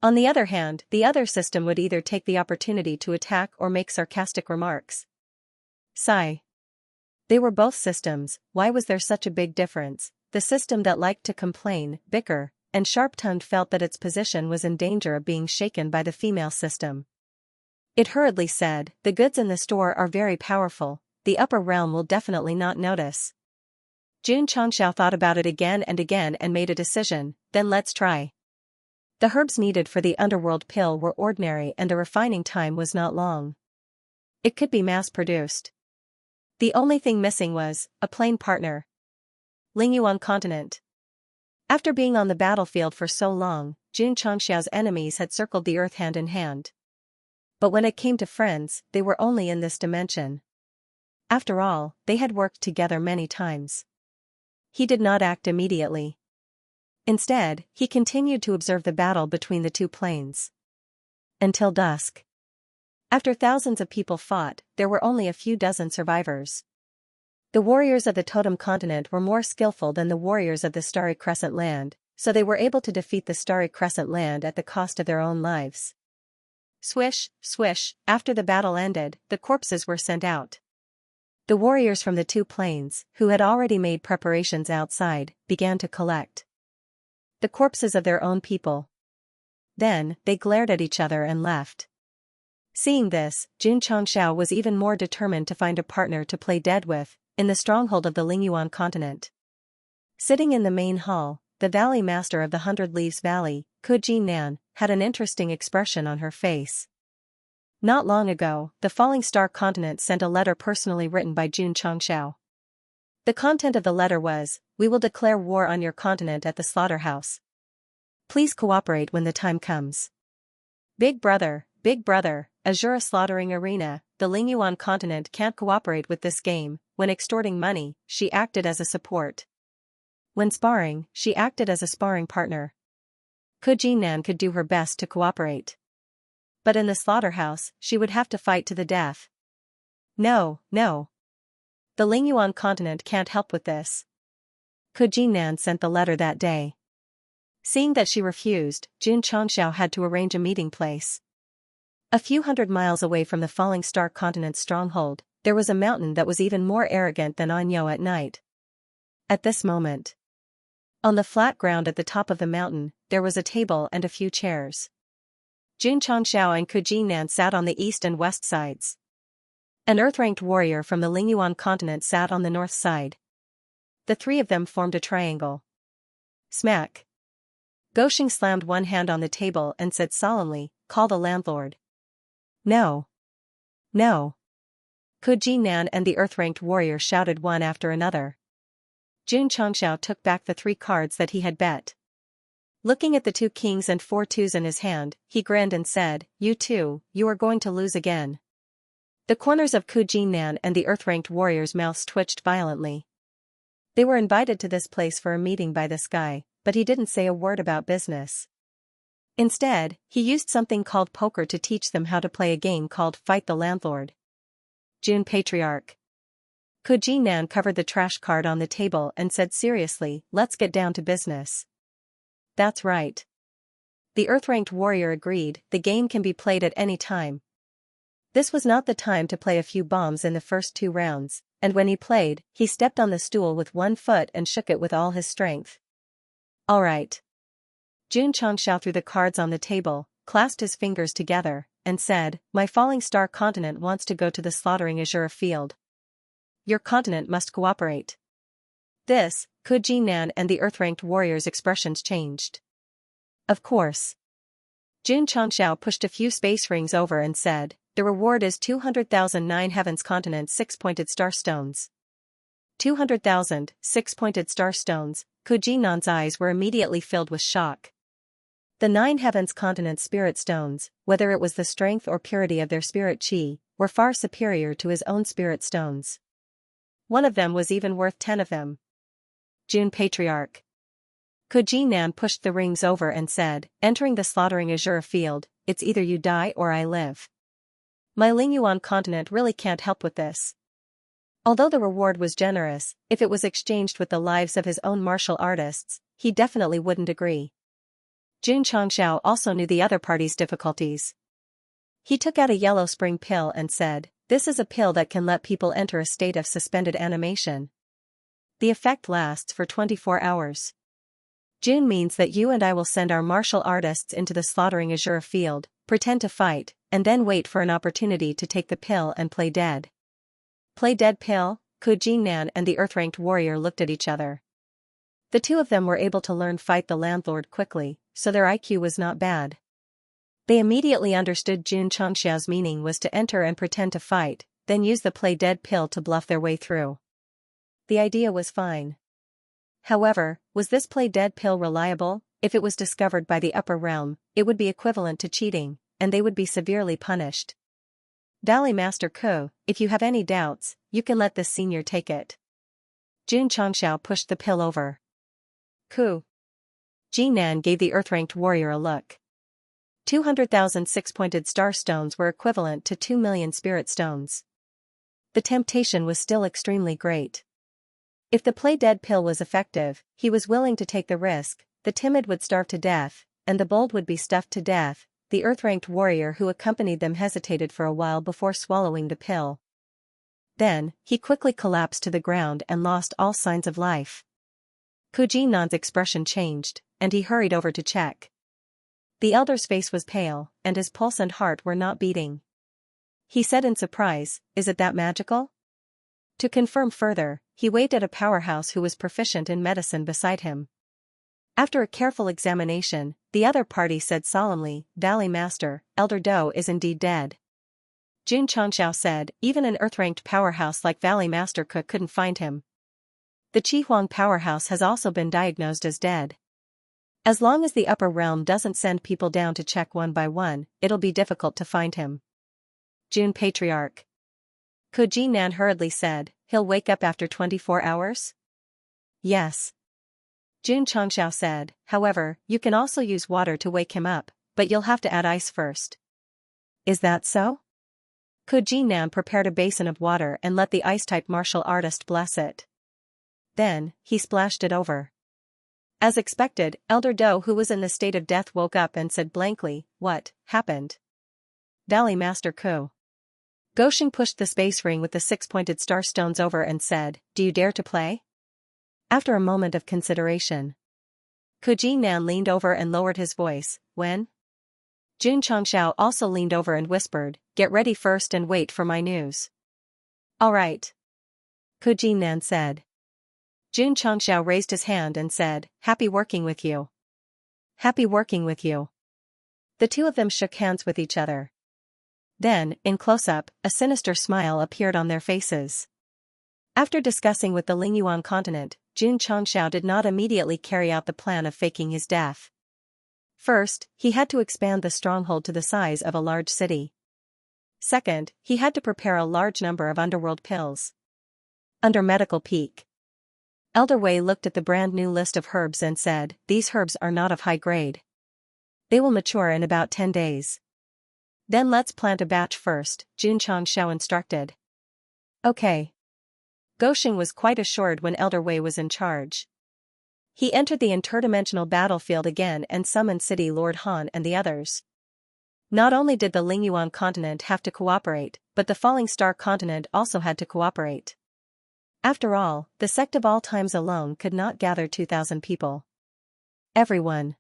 On the other hand, the other system would either take the opportunity to attack or make sarcastic remarks. Sigh. They were both systems, why was there such a big difference? The system that liked to complain, bicker, and sharp-tongued felt that its position was in danger of being shaken by the female system. It hurriedly said, the goods in the store are very powerful, the upper realm will definitely not notice. Xianxia thought about it again and made a decision, then let's try. The herbs needed for the underworld pill were ordinary and the refining time was not long. It could be mass-produced. The only thing missing was a plain partner. Lingyuan continent. After being on the battlefield for so long, Xianxia's enemies had circled the earth hand in hand. But when it came to friends, they were only in this dimension. After all, they had worked together many times. He did not act immediately. Instead, he continued to observe the battle between the two planes. Until dusk. After thousands of people fought, there were only a few dozen survivors. The warriors of the Totem Continent were more skillful than the warriors of the Starry Crescent Land, so they were able to defeat the Starry Crescent Land at the cost of their own lives. Swish, swish, after the battle ended, the corpses were sent out. The warriors from the two planes, who had already made preparations outside, began to collect the corpses of their own people. Then, they glared at each other and left. Seeing this, Xianxia was even more determined to find a partner to play dead with, in the stronghold of the Lingyuan continent. Sitting in the main hall, the Valley Master of the 100 Leaves Valley, Nan, had an interesting expression on her face. Not long ago, the Falling Star Continent sent a letter personally written by Xianxia. The content of the letter was, we will declare war on your continent at the slaughterhouse. Please cooperate when the time comes. Big brother, Azura slaughtering arena, the Lingyuan continent can't cooperate with this game. When extorting money, she acted as a support. When sparring, she acted as a sparring partner. Nan could do her best to cooperate. But in the slaughterhouse, she would have to fight to the death. No. The Lingyuan continent can't help with this. Nan sent the letter that day. Seeing that she refused, Xianxia had to arrange a meeting place. A few hundred miles away from the Falling Star Continent's stronghold, there was a mountain that was even more arrogant than Anyo at night. At this moment, on the flat ground at the top of the mountain, there was a table and a few chairs. Xianxia and Nan sat on the east and west sides. An earth-ranked warrior from the Lingyuan continent sat on the north side. The three of them formed a triangle. Smack. Goshing slammed one hand on the table and said solemnly, call the landlord. No. Nan and the earth-ranked warrior shouted one after another. Xianxia took back the 3 cards that he had bet. Looking at the 2 kings and 4 twos in his hand, he grinned and said, you two, you are going to lose again. The corners of Nan and the earth-ranked warrior's mouths twitched violently. They were invited to this place for a meeting by this guy, but he didn't say a word about business. Instead, he used something called poker to teach them how to play a game called Fight the Landlord. June Patriarch. Nan covered the trash card on the table and said seriously, let's get down to business. That's right. The earth-ranked warrior agreed, the game can be played at any time. This was not the time to play a few bombs in the first 2 rounds, and when he played, he stepped on the stool with 1 foot and shook it with all his strength. All right. Xianxia threw the cards on the table, clasped his fingers together, and said, my Falling Star Continent wants to go to the slaughtering Azura field. Your continent must cooperate. This, Nan and the earth-ranked warrior's expressions changed. Of course. Xianxia pushed a few space rings over and said, the reward is 200,000 9 heavens continent 6-pointed star stones. 200,000, six-pointed star stones. Kujinan's eyes were immediately filled with shock. The 9 heavens continent spirit stones, whether it was the strength or purity of their spirit chi, were far superior to his own spirit stones. One of them was even worth 10 of them. June Patriarch. Kujinan pushed the rings over and said, entering the slaughtering azure field, it's either you die or I live. My Lingyuan continent really can't help with this. Although the reward was generous, if it was exchanged with the lives of his own martial artists, he definitely wouldn't agree. Jun Changxiao also knew the other party's difficulties. He took out a yellow spring pill and said, this is a pill that can let people enter a state of suspended animation. The effect lasts for 24 hours. June means that you and I will send our martial artists into the slaughtering azure field, pretend to fight, and then wait for an opportunity to take the pill and play dead. Play dead pill? Kujinan and the earth-ranked warrior looked at each other. The two of them were able to learn fight the landlord quickly, so their IQ was not bad. They immediately understood Jun Changxiao's meaning was to enter and pretend to fight, then use the play dead pill to bluff their way through. The idea was fine. However, was this play dead pill reliable? If it was discovered by the upper realm, it would be equivalent to cheating, and they would be severely punished. Valley Master Ku, if you have any doubts, you can let this senior take it. Jun Changxiao pushed the pill over. Ku. Jinan gave the earth-ranked warrior a look. 200,000 six-pointed star stones were equivalent to 2 million spirit stones. The temptation was still extremely great. If the play dead pill was effective, he was willing to take the risk. The timid would starve to death, and the bold would be stuffed to death. The earth-ranked warrior who accompanied them hesitated for a while before swallowing the pill. Then, he quickly collapsed to the ground and lost all signs of life. Kujinan's expression changed, and he hurried over to check. The elder's face was pale, and his pulse and heart were not beating. He said in surprise, is it that magical? To confirm further, he waved at a powerhouse who was proficient in medicine beside him. After a careful examination, the other party said solemnly, Valley Master, Elder Do is indeed dead. Jun Changxiao said, even an earth-ranked powerhouse like Valley Master couldn't find him. The Qihuang powerhouse has also been diagnosed as dead. As long as the upper realm doesn't send people down to check one by one, it'll be difficult to find him. Jun Patriarch. Kujinan hurriedly said, he'll wake up after 24 hours? Yes. Jun Changxiao said, however, you can also use water to wake him up, but you'll have to add ice first. Is that so? Kujinan prepared a basin of water and let the ice-type martial artist bless it. Then, he splashed it over. As expected, Elder Do who was in the state of death woke up and said blankly, what happened? Valley Master Ku. Gosheng pushed the space ring with the 6-pointed star stones over and said, do you dare to play? After a moment of consideration, Kujinan leaned over and lowered his voice, when? Jun Changxiao also leaned over and whispered, get ready first and wait for my news. All right. Kujinan said. Jun Changxiao raised his hand and said, happy working with you. Happy working with you. The two of them shook hands with each other. Then, in close-up, a sinister smile appeared on their faces. After discussing with the Lingyuan continent, Jun Changxiao did not immediately carry out the plan of faking his death. First, he had to expand the stronghold to the size of a large city. Second, he had to prepare a large number of underworld pills. Under medical peak. Elder Wei looked at the brand new list of herbs and said, these herbs are not of high grade. They will mature in about 10 days. Then let's plant a batch first, Jun Changxiao instructed. Okay. Gosheng was quite assured when Elder Wei was in charge. He entered the interdimensional battlefield again and summoned City Lord Han and the others. Not only did the Lingyuan continent have to cooperate, but the Falling Star continent also had to cooperate. After all, the Sect of all times alone could not gather 2,000 people. Everyone.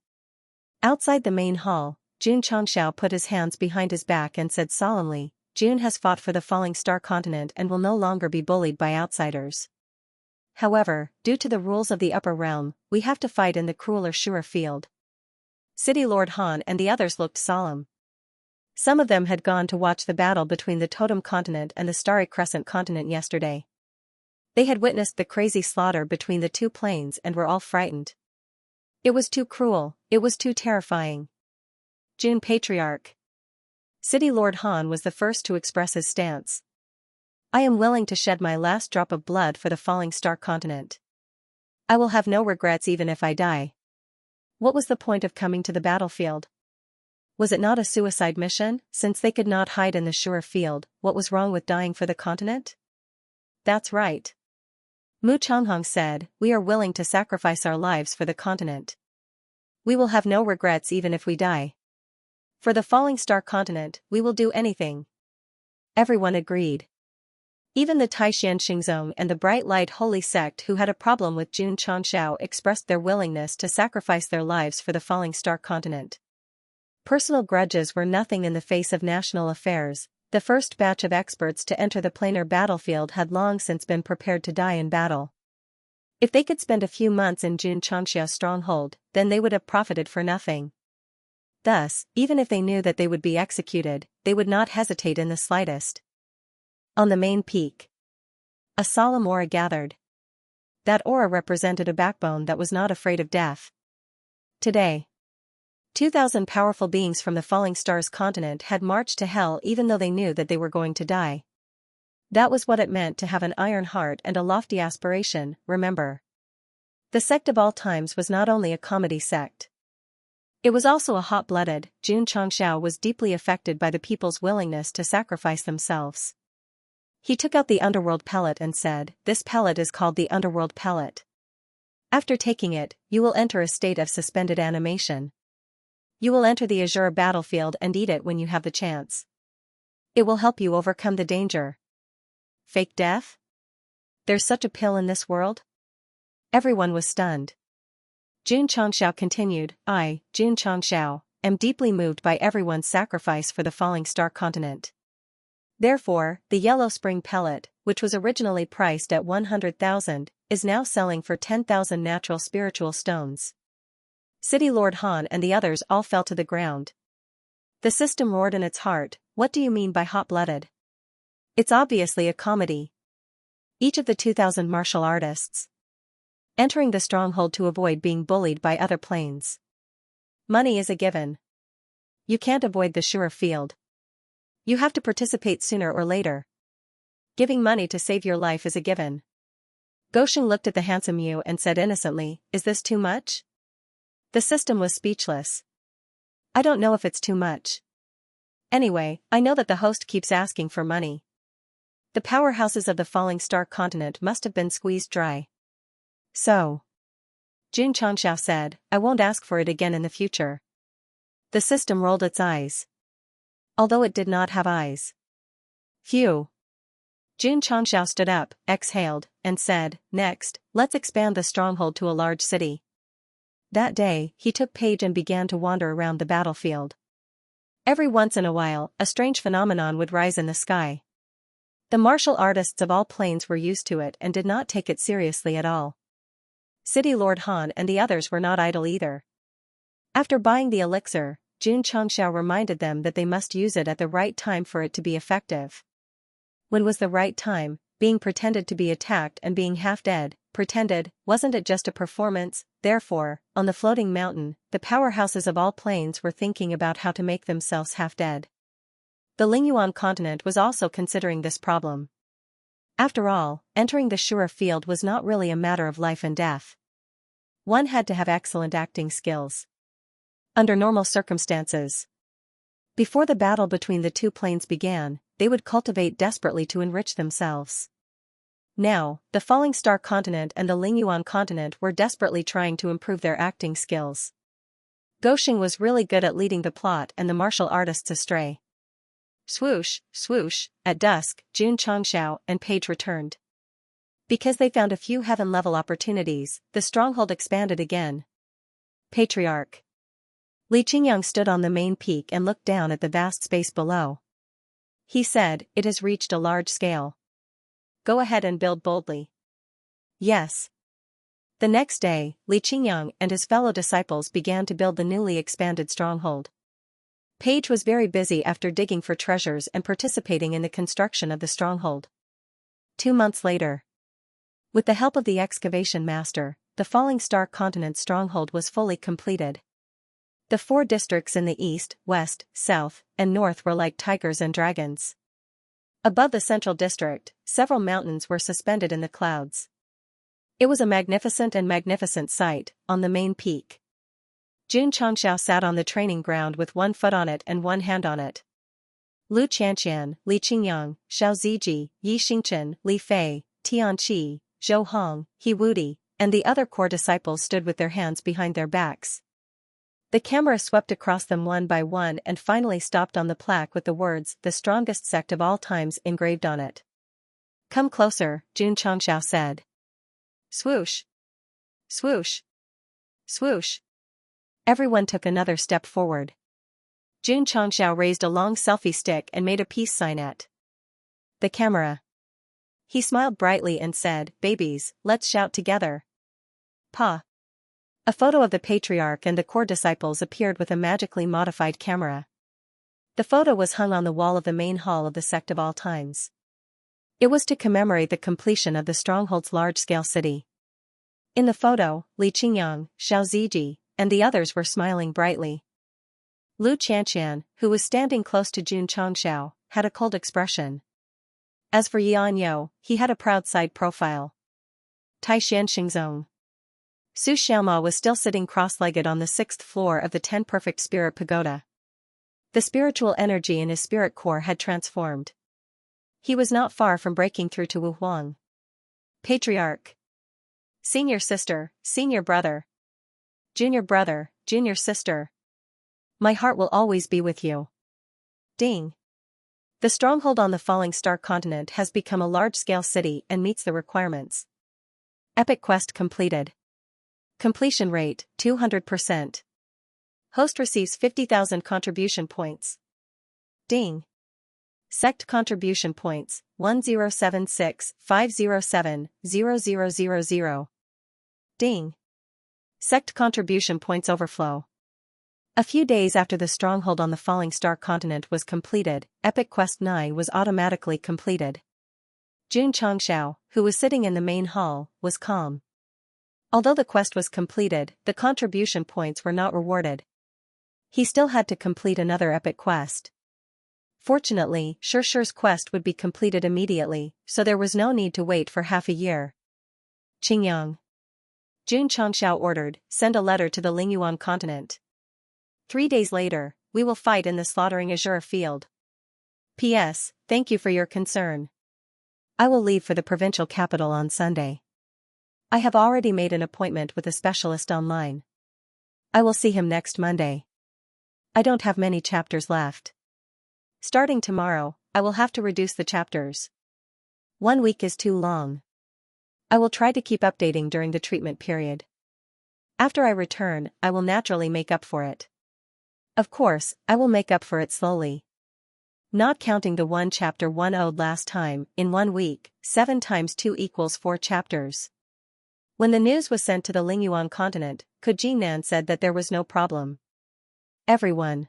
Outside the main hall, Jun Changxiao put his hands behind his back and said solemnly, June has fought for the Falling Star continent and will no longer be bullied by outsiders. However, due to the rules of the upper realm, we have to fight in the crueler Shura field. City Lord Han and the others looked solemn. Some of them had gone to watch the battle between the Totem continent and the Starry Crescent continent yesterday. They had witnessed the crazy slaughter between the two planes and were all frightened. It was too cruel, it was too terrifying. June Patriarch. City Lord Han was the first to express his stance. I am willing to shed my last drop of blood for the falling star continent. I will have no regrets even if I die. What was the point of coming to the battlefield? Was it not a suicide mission, since they could not hide in the sure field? What was wrong with dying for the continent? That's right. Mu Changhong said, we are willing to sacrifice our lives for the continent. We will have no regrets even if we die. For the falling star continent, we will do anything. Everyone agreed. Even the Taishan Xingzong and the Bright Light Holy Sect who had a problem with Jun Changshao expressed their willingness to sacrifice their lives for the falling star continent. Personal grudges were nothing in the face of national affairs. The first batch of experts to enter the planar battlefield had long since been prepared to die in battle. If they could spend a few months in Jun Changshia's stronghold, then they would have profited for nothing. Thus, even if they knew that they would be executed, they would not hesitate in the slightest. On the main peak, a solemn aura gathered. That aura represented a backbone that was not afraid of death. Today, 2,000 powerful beings from the falling stars continent had marched to hell even though they knew that they were going to die. That was what it meant to have an iron heart and a lofty aspiration, remember. The sect of all times was not only a comedy sect. It was also a hot-blooded. Jun Changshao was deeply affected by the people's willingness to sacrifice themselves. He took out the underworld pellet and said, this pellet is called the underworld pellet. After taking it, you will enter a state of suspended animation. You will enter the azure battlefield and eat it when you have the chance. It will help you overcome the danger. Fake death? There's such a pill in this world? Everyone was stunned. Jun Changshao continued, I, Jun Changshao, am deeply moved by everyone's sacrifice for the falling star continent. Therefore, the yellow spring pellet, which was originally priced at 100,000, is now selling for 10,000 natural spiritual stones. City Lord Han and the others all fell to the ground. The system roared in its heart, what do you mean by hot-blooded? It's obviously a comedy. Each of the 2,000 martial artists entering the stronghold to avoid being bullied by other planes. Money is a given. You can't avoid the sure field. You have to participate sooner or later. Giving money to save your life is a given. Gosheng looked at the handsome Yu and said innocently, is this too much? The system was speechless. I don't know if it's too much. Anyway, I know that the host keeps asking for money. The powerhouses of the falling star continent must have been squeezed dry. So, Jun Changshao said, I won't ask for it again in the future. The system rolled its eyes. Although it did not have eyes. Phew. Jun Changshao stood up, exhaled, and said, next, let's expand the stronghold to a large city. That day, he took Paige and began to wander around the battlefield. Every once in a while, a strange phenomenon would rise in the sky. The martial artists of all planes were used to it and did not take it seriously at all. City Lord Han and the others were not idle either. After buying the elixir, Jun Changshao reminded them that they must use it at the right time for it to be effective. When was the right time? Being pretended to be attacked and being half dead, pretended, wasn't it just a performance? Therefore, on the floating mountain, the powerhouses of all planes were thinking about how to make themselves half dead. The Lingyuan continent was also considering this problem. After all, entering the sure field was not really a matter of life and death. One had to have excellent acting skills. Under normal circumstances. Before the battle between the two planes began, they would cultivate desperately to enrich themselves. Now, the falling star continent and the Lingyuan continent were desperately trying to improve their acting skills. Gosheng was really good at leading the plot and the martial artists astray. Swoosh, swoosh, at dusk, Jun Changshao and Paige returned. Because they found a few heaven-level opportunities, the stronghold expanded again. Patriarch. Li Qingyang stood on the main peak and looked down at the vast space below. He said, it has reached a large scale. Go ahead and build boldly. Yes. The next day, Li Qingyang and his fellow disciples began to build the newly expanded stronghold. Paige was very busy after digging for treasures and participating in the construction of the stronghold. 2 months later. With the help of the excavation master, the falling star continent's stronghold was fully completed. The 4 districts in the east, west, south, and north were like tigers and dragons. Above the central district, several mountains were suspended in the clouds. It was a magnificent sight, on the main peak. Xianxia sat on the training ground with one foot on it and one hand on it. Lu Qianqian, Li Qingyang, Xiao Ziji, Yi Xingchen, Li Fei, Tianqi, Zhou Hong, He Wudi, and the other core disciples stood with their hands behind their backs. The camera swept across them one by one and finally stopped on the plaque with the words, "The strongest sect of all times," engraved on it. "Come closer," Xianxia said. Swoosh! Swoosh! Swoosh! Everyone took another step forward. Xianxia raised a long selfie stick and made a peace sign at the camera. He smiled brightly and said, "Babies, let's shout together. Pa." A photo of the patriarch and the core disciples appeared with a magically modified camera. The photo was hung on the wall of the main hall of the Sect of all times. It was to commemorate the completion of the stronghold's large-scale city. In the photo, Li Qingyang, Xiao Ziji, and the others were smiling brightly. Lu Qianqian, who was standing close to Xianxia, had a cold expression. As for Yan, he had a proud side profile. Tai Xianxingzong. Su Xiaoma was still sitting cross-legged on the 6th floor of the 10 Perfect Spirit Pagoda. The spiritual energy in his spirit core had transformed. He was not far from breaking through to Wu Huang. Patriarch. Senior sister, senior brother. Junior sister. My heart will always be with you. Ding. The stronghold on the falling star continent has become a large-scale city and meets the requirements. Epic quest completed. Completion rate, 200%. Host receives 50,000 contribution points. Ding. Sect contribution points, 1076-507-0000. Ding. Sect contribution points overflow. A few days after the stronghold on the falling star continent was completed, Epic Quest 9 was automatically completed. Xianxia, who was sitting in the main hall, was calm. Although the quest was completed, the contribution points were not rewarded. He still had to complete another epic quest. Fortunately, Shurshu's quest would be completed immediately, so there was no need to wait for half a year. Qingyang. Xianxia ordered, "Send a letter to the Lingyuan continent. 3 days later, we will fight in the slaughtering Azure field. P.S. Thank you for your concern. I will leave for the provincial capital on Sunday. I have already made an appointment with a specialist online. I will see him next Monday. I don't have many chapters left. Starting tomorrow, I will have to reduce the chapters. 1 week is too long. I will try to keep updating during the treatment period. After I return, I will naturally make up for it. Of course, I will make up for it slowly. Not counting the 1 chapter 1 owed last time, in 1 week, 7 times 2 equals 4 chapters. When the news was sent to the Lingyuan continent, Kujinan said that there was no problem. Everyone.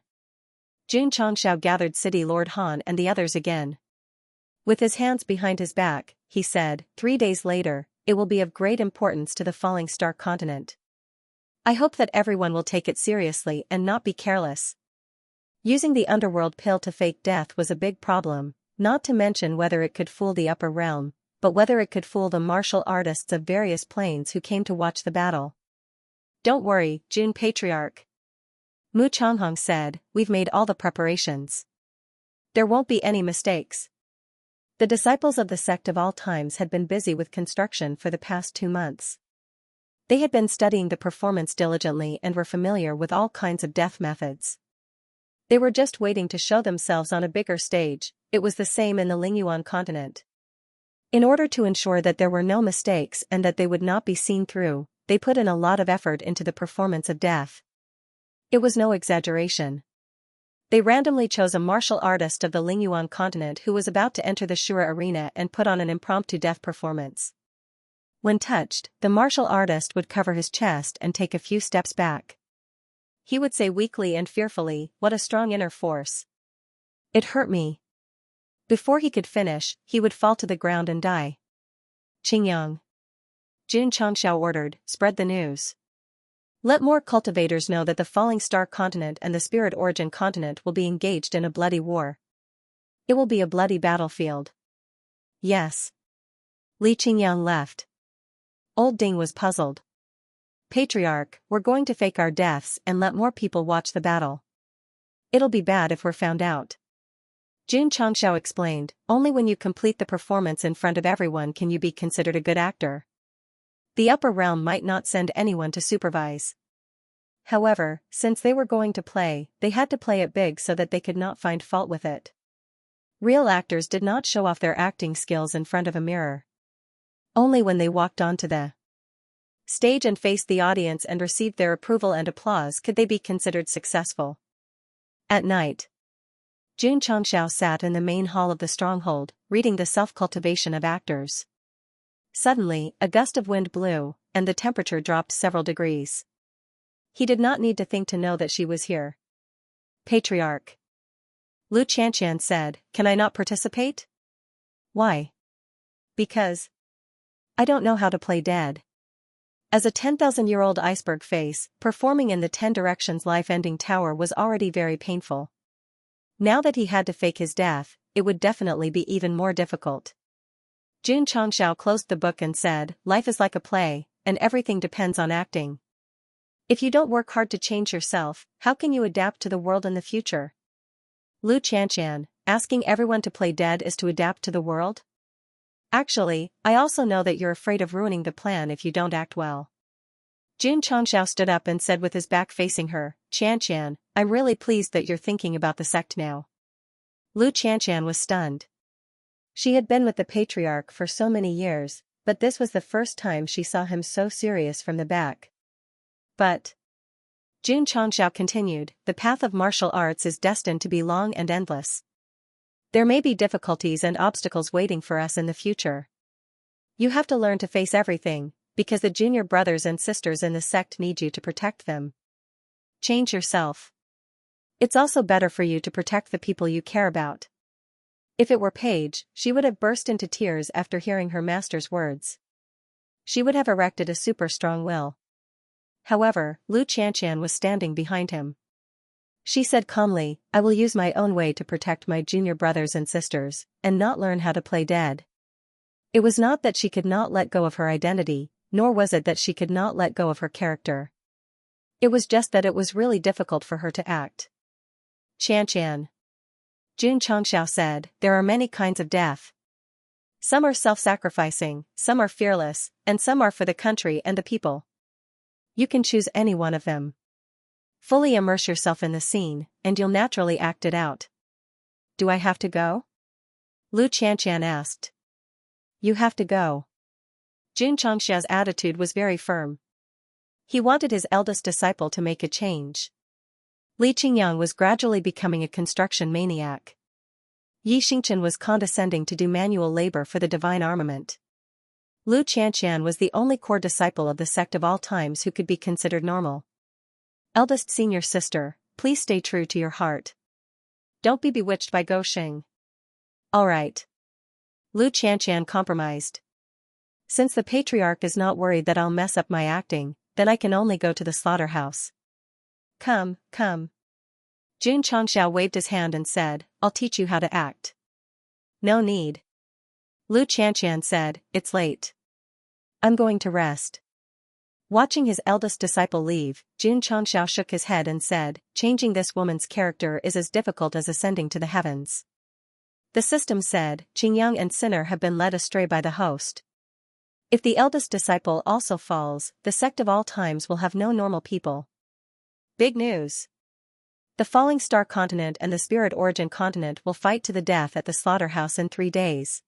Xianxia gathered City Lord Han and the others again. With his hands behind his back, he said, 3 days later, it will be of great importance to the falling star continent. I hope that everyone will take it seriously and not be careless. Using the underworld pill to fake death was a big problem, not to mention whether it could fool the upper realm, but whether it could fool the martial artists of various planes who came to watch the battle. Don't worry, Jun Patriarch. Mu Changhong said, we've made all the preparations. There won't be any mistakes. The disciples of the Sect of all times had been busy with construction for the past 2 months. They had been studying the performance diligently and were familiar with all kinds of death methods. They were just waiting to show themselves on a bigger stage. It was the same in the Lingyuan continent. In order to ensure that there were no mistakes and that they would not be seen through, they put in a lot of effort into the performance of death. It was no exaggeration. They randomly chose a martial artist of the Lingyuan continent who was about to enter the Shura arena and put on an impromptu death performance. When touched, the martial artist would cover his chest and take a few steps back. He would say weakly and fearfully, "What a strong inner force. It hurt me." Before he could finish, he would fall to the ground and die. Qingyang. Jun Changxiao ordered, spread the news. Let more cultivators know that the Falling Star Continent and the Spirit Origin Continent will be engaged in a bloody war. It will be a bloody battlefield. Yes. Li Qingyang left. Old Ding was puzzled. Patriarch, we're going to fake our deaths and let more people watch the battle. It'll be bad if we're found out. Jun Changxiao explained, only when you complete the performance in front of everyone can you be considered a good actor. The upper realm might not send anyone to supervise. However, since they were going to play, they had to play it big so that they could not find fault with it. Real actors did not show off their acting skills in front of a mirror. Only when they walked onto the stage and faced the audience and received their approval and applause could they be considered successful. At night, Jun Changxiao sat in the main hall of the stronghold, reading the self-cultivation of actors. Suddenly, a gust of wind blew, and the temperature dropped several degrees. He did not need to think to know that she was here. Patriarch. Lu Qianxian said, can I not participate? Why? Because I don't know how to play dead. As a 10,000-year-old iceberg face, performing in the 10 Directions life-ending tower was already very painful. Now that he had to fake his death, it would definitely be even more difficult. Jun Changxiao closed the book and said, life is like a play, and everything depends on acting. If you don't work hard to change yourself, how can you adapt to the world in the future? Lu Qianxian, asking everyone to play dead is to adapt to the world? Actually, I also know that you're afraid of ruining the plan if you don't act well. Jun Changxiao stood up and said with his back facing her, Qianxian, I'm really pleased that you're thinking about the sect now. Lu Qianxian was stunned. She had been with the patriarch for so many years, but this was the first time she saw him so serious from the back. But Jun Changxiao continued, the path of martial arts is destined to be long and endless. There may be difficulties and obstacles waiting for us in the future. You have to learn to face everything, because the junior brothers and sisters in the sect need you to protect them. Change yourself. It's also better for you to protect the people you care about. If it were Paige, she would have burst into tears after hearing her master's words. She would have erected a super strong will. However, Lu Qianxian was standing behind him. She said calmly, I will use my own way to protect my junior brothers and sisters, and not learn how to play dead. It was not that she could not let go of her identity, nor was it that she could not let go of her character. It was just that it was really difficult for her to act. Qianxian. Jun Changxiao said, there are many kinds of death. Some are self-sacrificing, some are fearless, and some are for the country and the people. You can choose any one of them. Fully immerse yourself in the scene, and you'll naturally act it out. Do I have to go? Lu Qianxian asked. You have to go. Jun Changxiao's attitude was very firm. He wanted his eldest disciple to make a change. Li Qingyang was gradually becoming a construction maniac. Yi Xingchen was condescending to do manual labor for the divine armament. Lu Qianxian was the only core disciple of the sect of all times who could be considered normal. Eldest senior sister, please stay true to your heart. Don't be bewitched by Go Xing. All right. Lu Qianxian compromised. Since the patriarch is not worried that I'll mess up my acting, then I can only go to the slaughterhouse. Come, come. Jun Changxiao waved his hand and said, I'll teach you how to act. No need. Lu Qianxian said, it's late. I'm going to rest. Watching his eldest disciple leave, Jun Changxiao shook his head and said, changing this woman's character is as difficult as ascending to the heavens. The system said, Qingyang and Sinner have been led astray by the host. If the eldest disciple also falls, the sect of all times will have no normal people. Big news. The Falling Star Continent and the Spirit Origin Continent will fight to the death at the slaughterhouse in 3 days.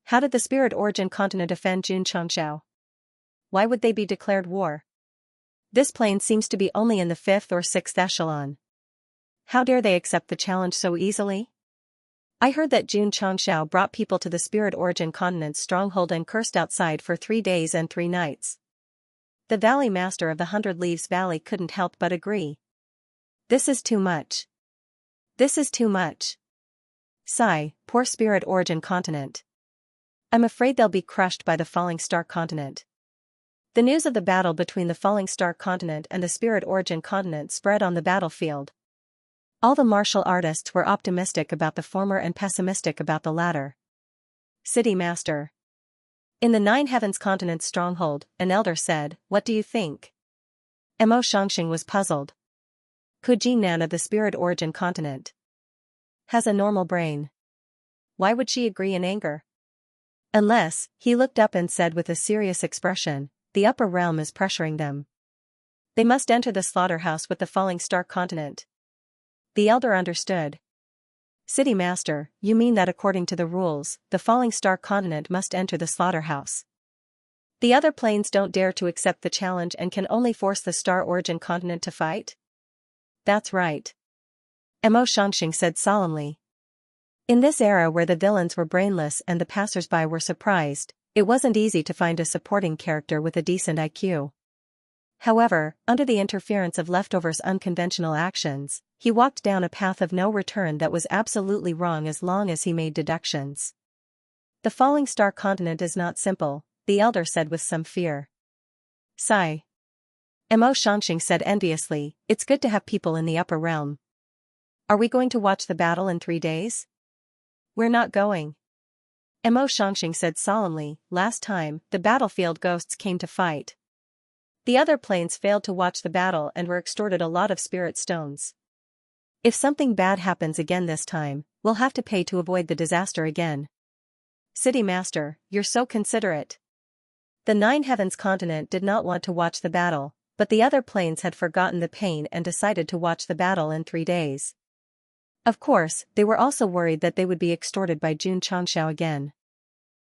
How did the Spirit Origin Continent offend Jun Changxiao? Why would they be declared war? This plane seems to be only in the 5th or 6th echelon. How dare they accept the challenge so easily? I heard that Jun Changxiao brought people to the Spirit Origin Continent's stronghold and cursed outside for 3 days and 3 nights. The Valley Master of the 100 Leaves Valley couldn't help but agree. This is too much. This is too much. Sigh, poor Spirit Origin Continent. I'm afraid they'll be crushed by the Falling Star Continent. The news of the battle between the Falling Star Continent and the Spirit Origin Continent spread on the battlefield. All the martial artists were optimistic about the former and pessimistic about the latter. City Master. In the Nine Heavens Continent's stronghold, an elder said, "What do you think?" Mo Xianxia was puzzled. Nan of the Spirit Origin Continent has a normal brain. Why would she agree in anger? Unless, he looked up and said with a serious expression, the upper realm is pressuring them. They must enter the slaughterhouse with the Falling Star Continent. The elder understood. City Master, you mean that according to the rules, the Falling Star Continent must enter the slaughterhouse. The other planes don't dare to accept the challenge and can only force the Star Origin Continent to fight? That's right. Mo Xianxia said solemnly. In this era where the villains were brainless and the passers-by were surprised, it wasn't easy to find a supporting character with a decent IQ. However, under the interference of Leftover's unconventional actions, he walked down a path of no return that was absolutely wrong as long as he made deductions. The Falling Star Continent is not simple, the elder said with some fear. Sigh. Mo Xianxia said enviously, it's good to have people in the upper realm. Are we going to watch the battle in 3 days? We're not going. Mo Xianxia said solemnly, last time, the battlefield ghosts came to fight. The other planes failed to watch the battle and were extorted a lot of spirit stones. If something bad happens again this time, we'll have to pay to avoid the disaster again. City Master, you're so considerate. The Nine Heavens Continent did not want to watch the battle, but the other planes had forgotten the pain and decided to watch the battle in 3 days. Of course, they were also worried that they would be extorted by Xianxia again.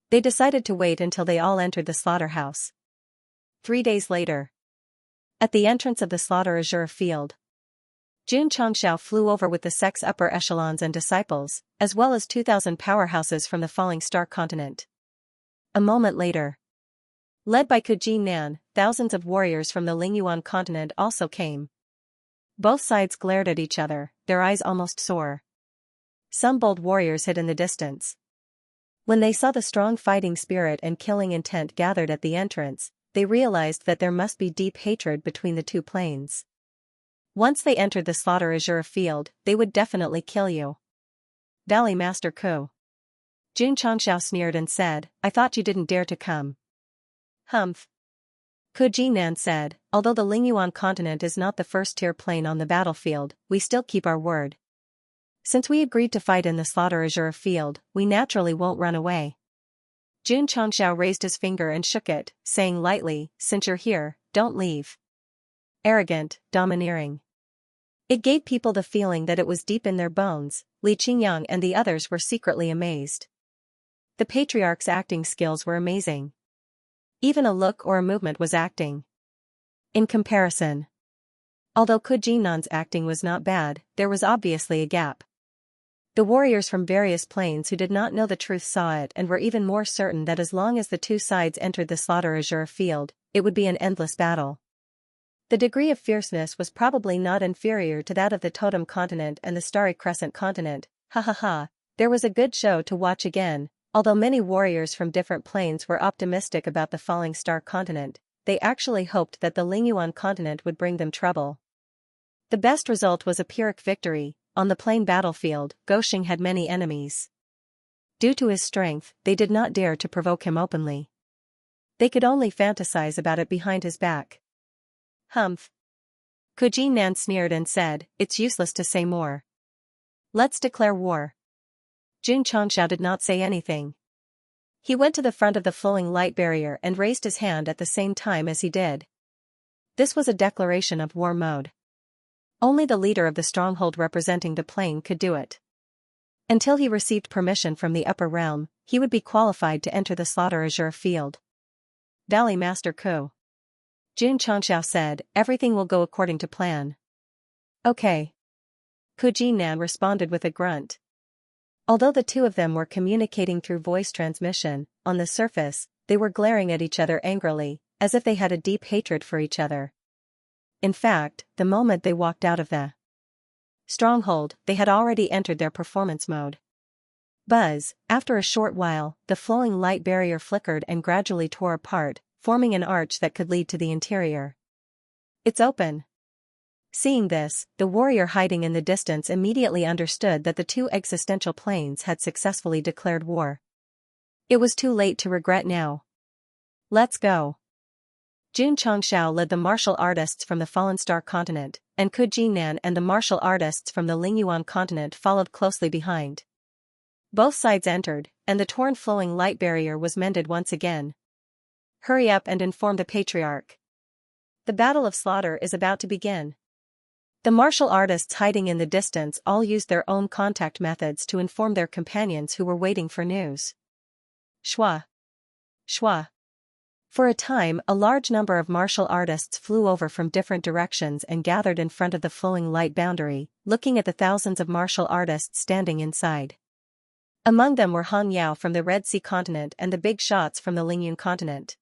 They decided to wait until they all entered the slaughterhouse. 3 days later. At the entrance of the slaughter azure field, Xianxia flew over with the Sect's upper echelons and disciples, as well as 2,000 powerhouses from the Falling Star Continent. A moment later, led by Nan, thousands of warriors from the Lingyuan continent also came. Both sides glared at each other, their eyes almost sore. Some bold warriors hid in the distance. When they saw the strong fighting spirit and killing intent gathered at the entrance, they realized that there must be deep hatred between the two planes. Once they entered the slaughter azure field, they would definitely kill you. Valley Master Ku. Xianxia sneered and said, I thought you didn't dare to come. Humph. Nan said, although the Lingyuan continent is not the first-tier plane on the battlefield, we still keep our word. Since we agreed to fight in the slaughter azure field, we naturally won't run away. Xianxia raised his finger and shook it, saying lightly, since you're here, don't leave. Arrogant, domineering. It gave people the feeling that it was deep in their bones. Li Qingyang and the others were secretly amazed. The patriarch's acting skills were amazing. Even a look or a movement was acting. In comparison, although Nan's acting was not bad, there was obviously a gap. The warriors from various planes who did not know the truth saw it and were even more certain that as long as the two sides entered the slaughter azure field, it would be an endless battle. The degree of fierceness was probably not inferior to that of the Totem Continent and the Starry Crescent Continent. Ha ha ha, there was a good show to watch again. Although many warriors from different planes were optimistic about the Falling Star Continent, they actually hoped that the Lingyuan continent would bring them trouble. The best result was a Pyrrhic victory. On the plain battlefield, Goxing had many enemies. Due to his strength, they did not dare to provoke him openly. They could only fantasize about it behind his back. Humph. Nan sneered and said, it's useless to say more. Let's declare war. Xianxia did not say anything. He went to the front of the flowing light barrier and raised his hand at the same time as he did. This was a declaration of war mode. Only the leader of the stronghold representing the plane could do it. Until he received permission from the upper realm, he would be qualified to enter the slaughter azure field. Valley Master Ku. Xianxia said, everything will go according to plan. Okay. Nan responded with a grunt. Although the two of them were communicating through voice transmission, on the surface, they were glaring at each other angrily, as if they had a deep hatred for each other. In fact, the moment they walked out of the stronghold, they had already entered their performance mode. Buzz, after a short while, the flowing light barrier flickered and gradually tore apart, forming an arch that could lead to the interior. It's open. Seeing this, the warrior hiding in the distance immediately understood that the two existential planes had successfully declared war. It was too late to regret now. Let's go. Jun Changshao led the martial artists from the Fallen Star continent, and Ku Jinan and the martial artists from the Lingyuan continent followed closely behind. Both sides entered, and the torn flowing light barrier was mended once again. Hurry up and inform the patriarch. The battle of slaughter is about to begin. The martial artists hiding in the distance all used their own contact methods to inform their companions who were waiting for news. Shwa. Shwa. For a time, a large number of martial artists flew over from different directions and gathered in front of the flowing light boundary, looking at the thousands of martial artists standing inside. Among them were Han Yao from the Red Sea continent and the big shots from the Lingyun continent.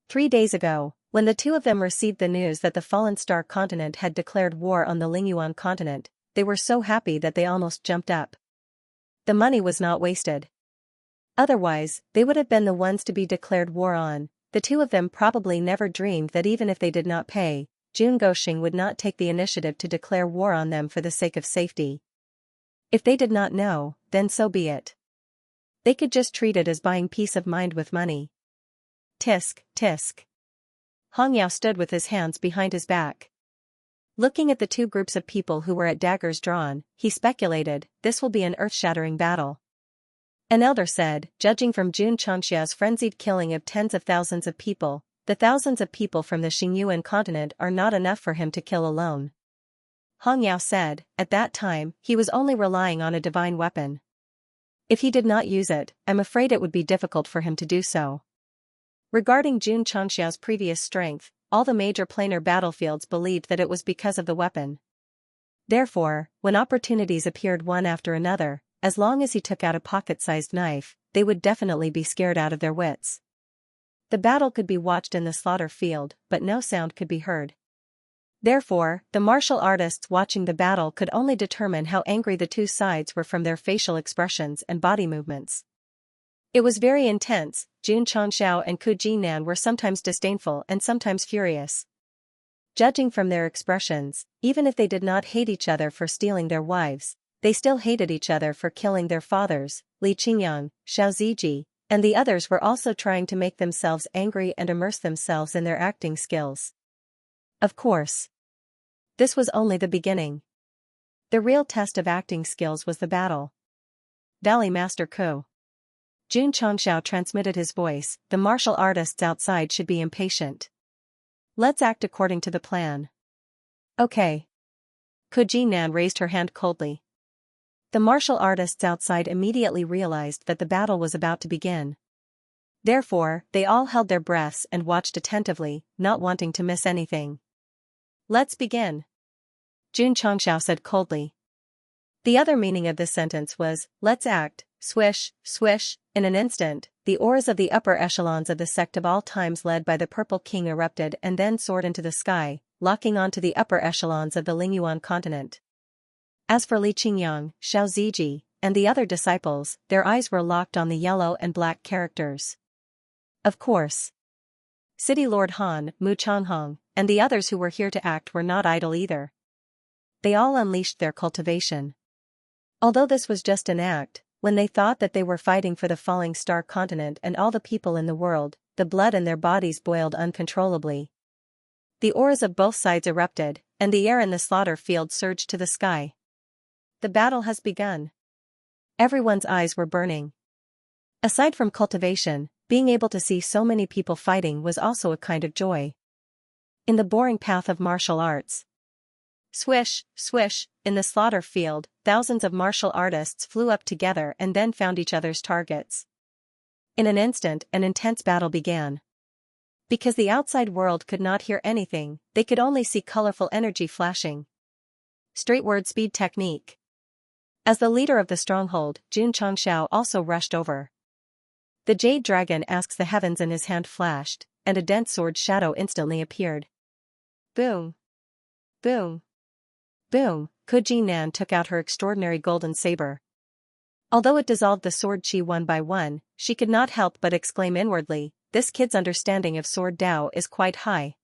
3 days ago, when the two of them received the news that the Fallen Star continent had declared war on the Lingyuan continent, they were so happy that they almost jumped up. The money was not wasted. Otherwise, they would have been the ones to be declared war on. The two of them probably never dreamed that even if they did not pay, Jun Goxing would not take the initiative to declare war on them for the sake of safety. If they did not know, then so be it. They could just treat it as buying peace of mind with money. Tisk, tisk. Hong Yao stood with his hands behind his back. Looking at the two groups of people who were at daggers drawn, he speculated, this will be an earth-shattering battle. An elder said, judging from Jun Changxia's frenzied killing of tens of thousands of people, the thousands of people from the Xingyuan continent are not enough for him to kill alone. Hong Yao said, at that time, he was only relying on a divine weapon. If he did not use it, I'm afraid it would be difficult for him to do so. Regarding Jun Changxia's previous strength, all the major planar battlefields believed that it was because of the weapon. Therefore, when opportunities appeared one after another, as long as he took out a pocket-sized knife, they would definitely be scared out of their wits. The battle could be watched in the slaughter field, but no sound could be heard. Therefore, the martial artists watching the battle could only determine how angry the two sides were from their facial expressions and body movements. It was very intense. Jun Changshao and Ku Jinan were sometimes disdainful and sometimes furious. Judging from their expressions, even if they did not hate each other for stealing their wives, they still hated each other for killing their fathers. Li Qingyang, Xiao Ziji, and the others were also trying to make themselves angry and immerse themselves in their acting skills. Of course, this was only the beginning. The real test of acting skills was the battle. Valley Master Ku. Jun Changshao transmitted his voice, the martial artists outside should be impatient. Let's act according to the plan. Okay. Ku Jinan raised her hand coldly. The martial artists outside immediately realized that the battle was about to begin. Therefore, they all held their breaths and watched attentively, not wanting to miss anything. Let's begin. Jun Changshao said coldly. The other meaning of this sentence was, let's act. Swish, swish, in an instant, the auras of the upper echelons of the sect of all times led by the Purple King erupted and then soared into the sky, locking onto the upper echelons of the Lingyuan continent. As for Li Qingyang, Xiao Ziji, and the other disciples, their eyes were locked on the yellow and black characters. Of course. City Lord Han, Mu Changhong, and the others who were here to act were not idle either. They all unleashed their cultivation. Although this was just an act, when they thought that they were fighting for the falling star continent and all the people in the world, the blood in their bodies boiled uncontrollably. The auras of both sides erupted, and the air in the slaughter field surged to the sky. The battle has begun. Everyone's eyes were burning. Aside from cultivation, being able to see so many people fighting was also a kind of joy. In the boring path of martial arts. Swish, swish, in the slaughter field, thousands of martial artists flew up together and then found each other's targets. In an instant, an intense battle began. Because the outside world could not hear anything, they could only see colorful energy flashing. Straightword speed technique. As the leader of the stronghold, Jun Changshao also rushed over. The jade dragon asks the heavens in his hand flashed, and a dense sword shadow instantly appeared. Boom. Boom. Boom, Ku Jinan took out her extraordinary golden saber. Although it dissolved the sword chi one by one, she could not help but exclaim inwardly, this kid's understanding of sword Dao is quite high.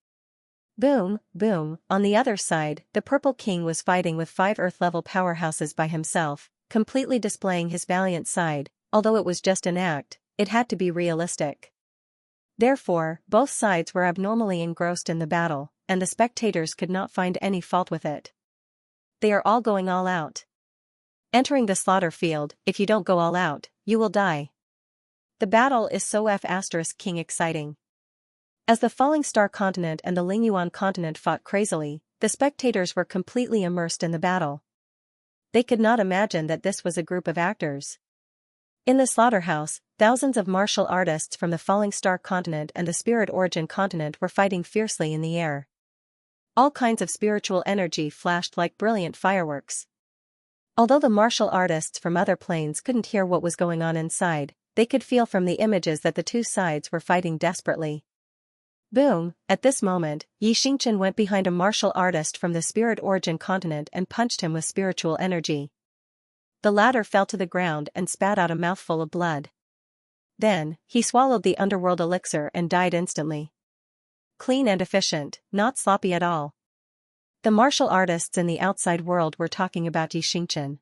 Boom, boom. On the other side, the Purple King was fighting with 5 Earth-level powerhouses by himself, completely displaying his valiant side. Although it was just an act, it had to be realistic. Therefore, both sides were abnormally engrossed in the battle, and the spectators could not find any fault with it. They are all going all out. Entering the slaughter field, if you don't go all out, you will die. The battle is so King exciting. As the Falling Star continent and the Lingyuan continent fought crazily, the spectators were completely immersed in the battle. They could not imagine that this was a group of actors. In the slaughterhouse, thousands of martial artists from the Falling Star continent and the Spirit Origin continent were fighting fiercely in the air. All kinds of spiritual energy flashed like brilliant fireworks. Although the martial artists from other planes couldn't hear what was going on inside, they could feel from the images that the two sides were fighting desperately. Boom! At this moment, Xianxia went behind a martial artist from the Spirit Origin continent and punched him with spiritual energy. The latter fell to the ground and spat out a mouthful of blood. Then, he swallowed the underworld elixir and died instantly. Clean and efficient, not sloppy at all. The martial artists in the outside world were talking about Xianxia.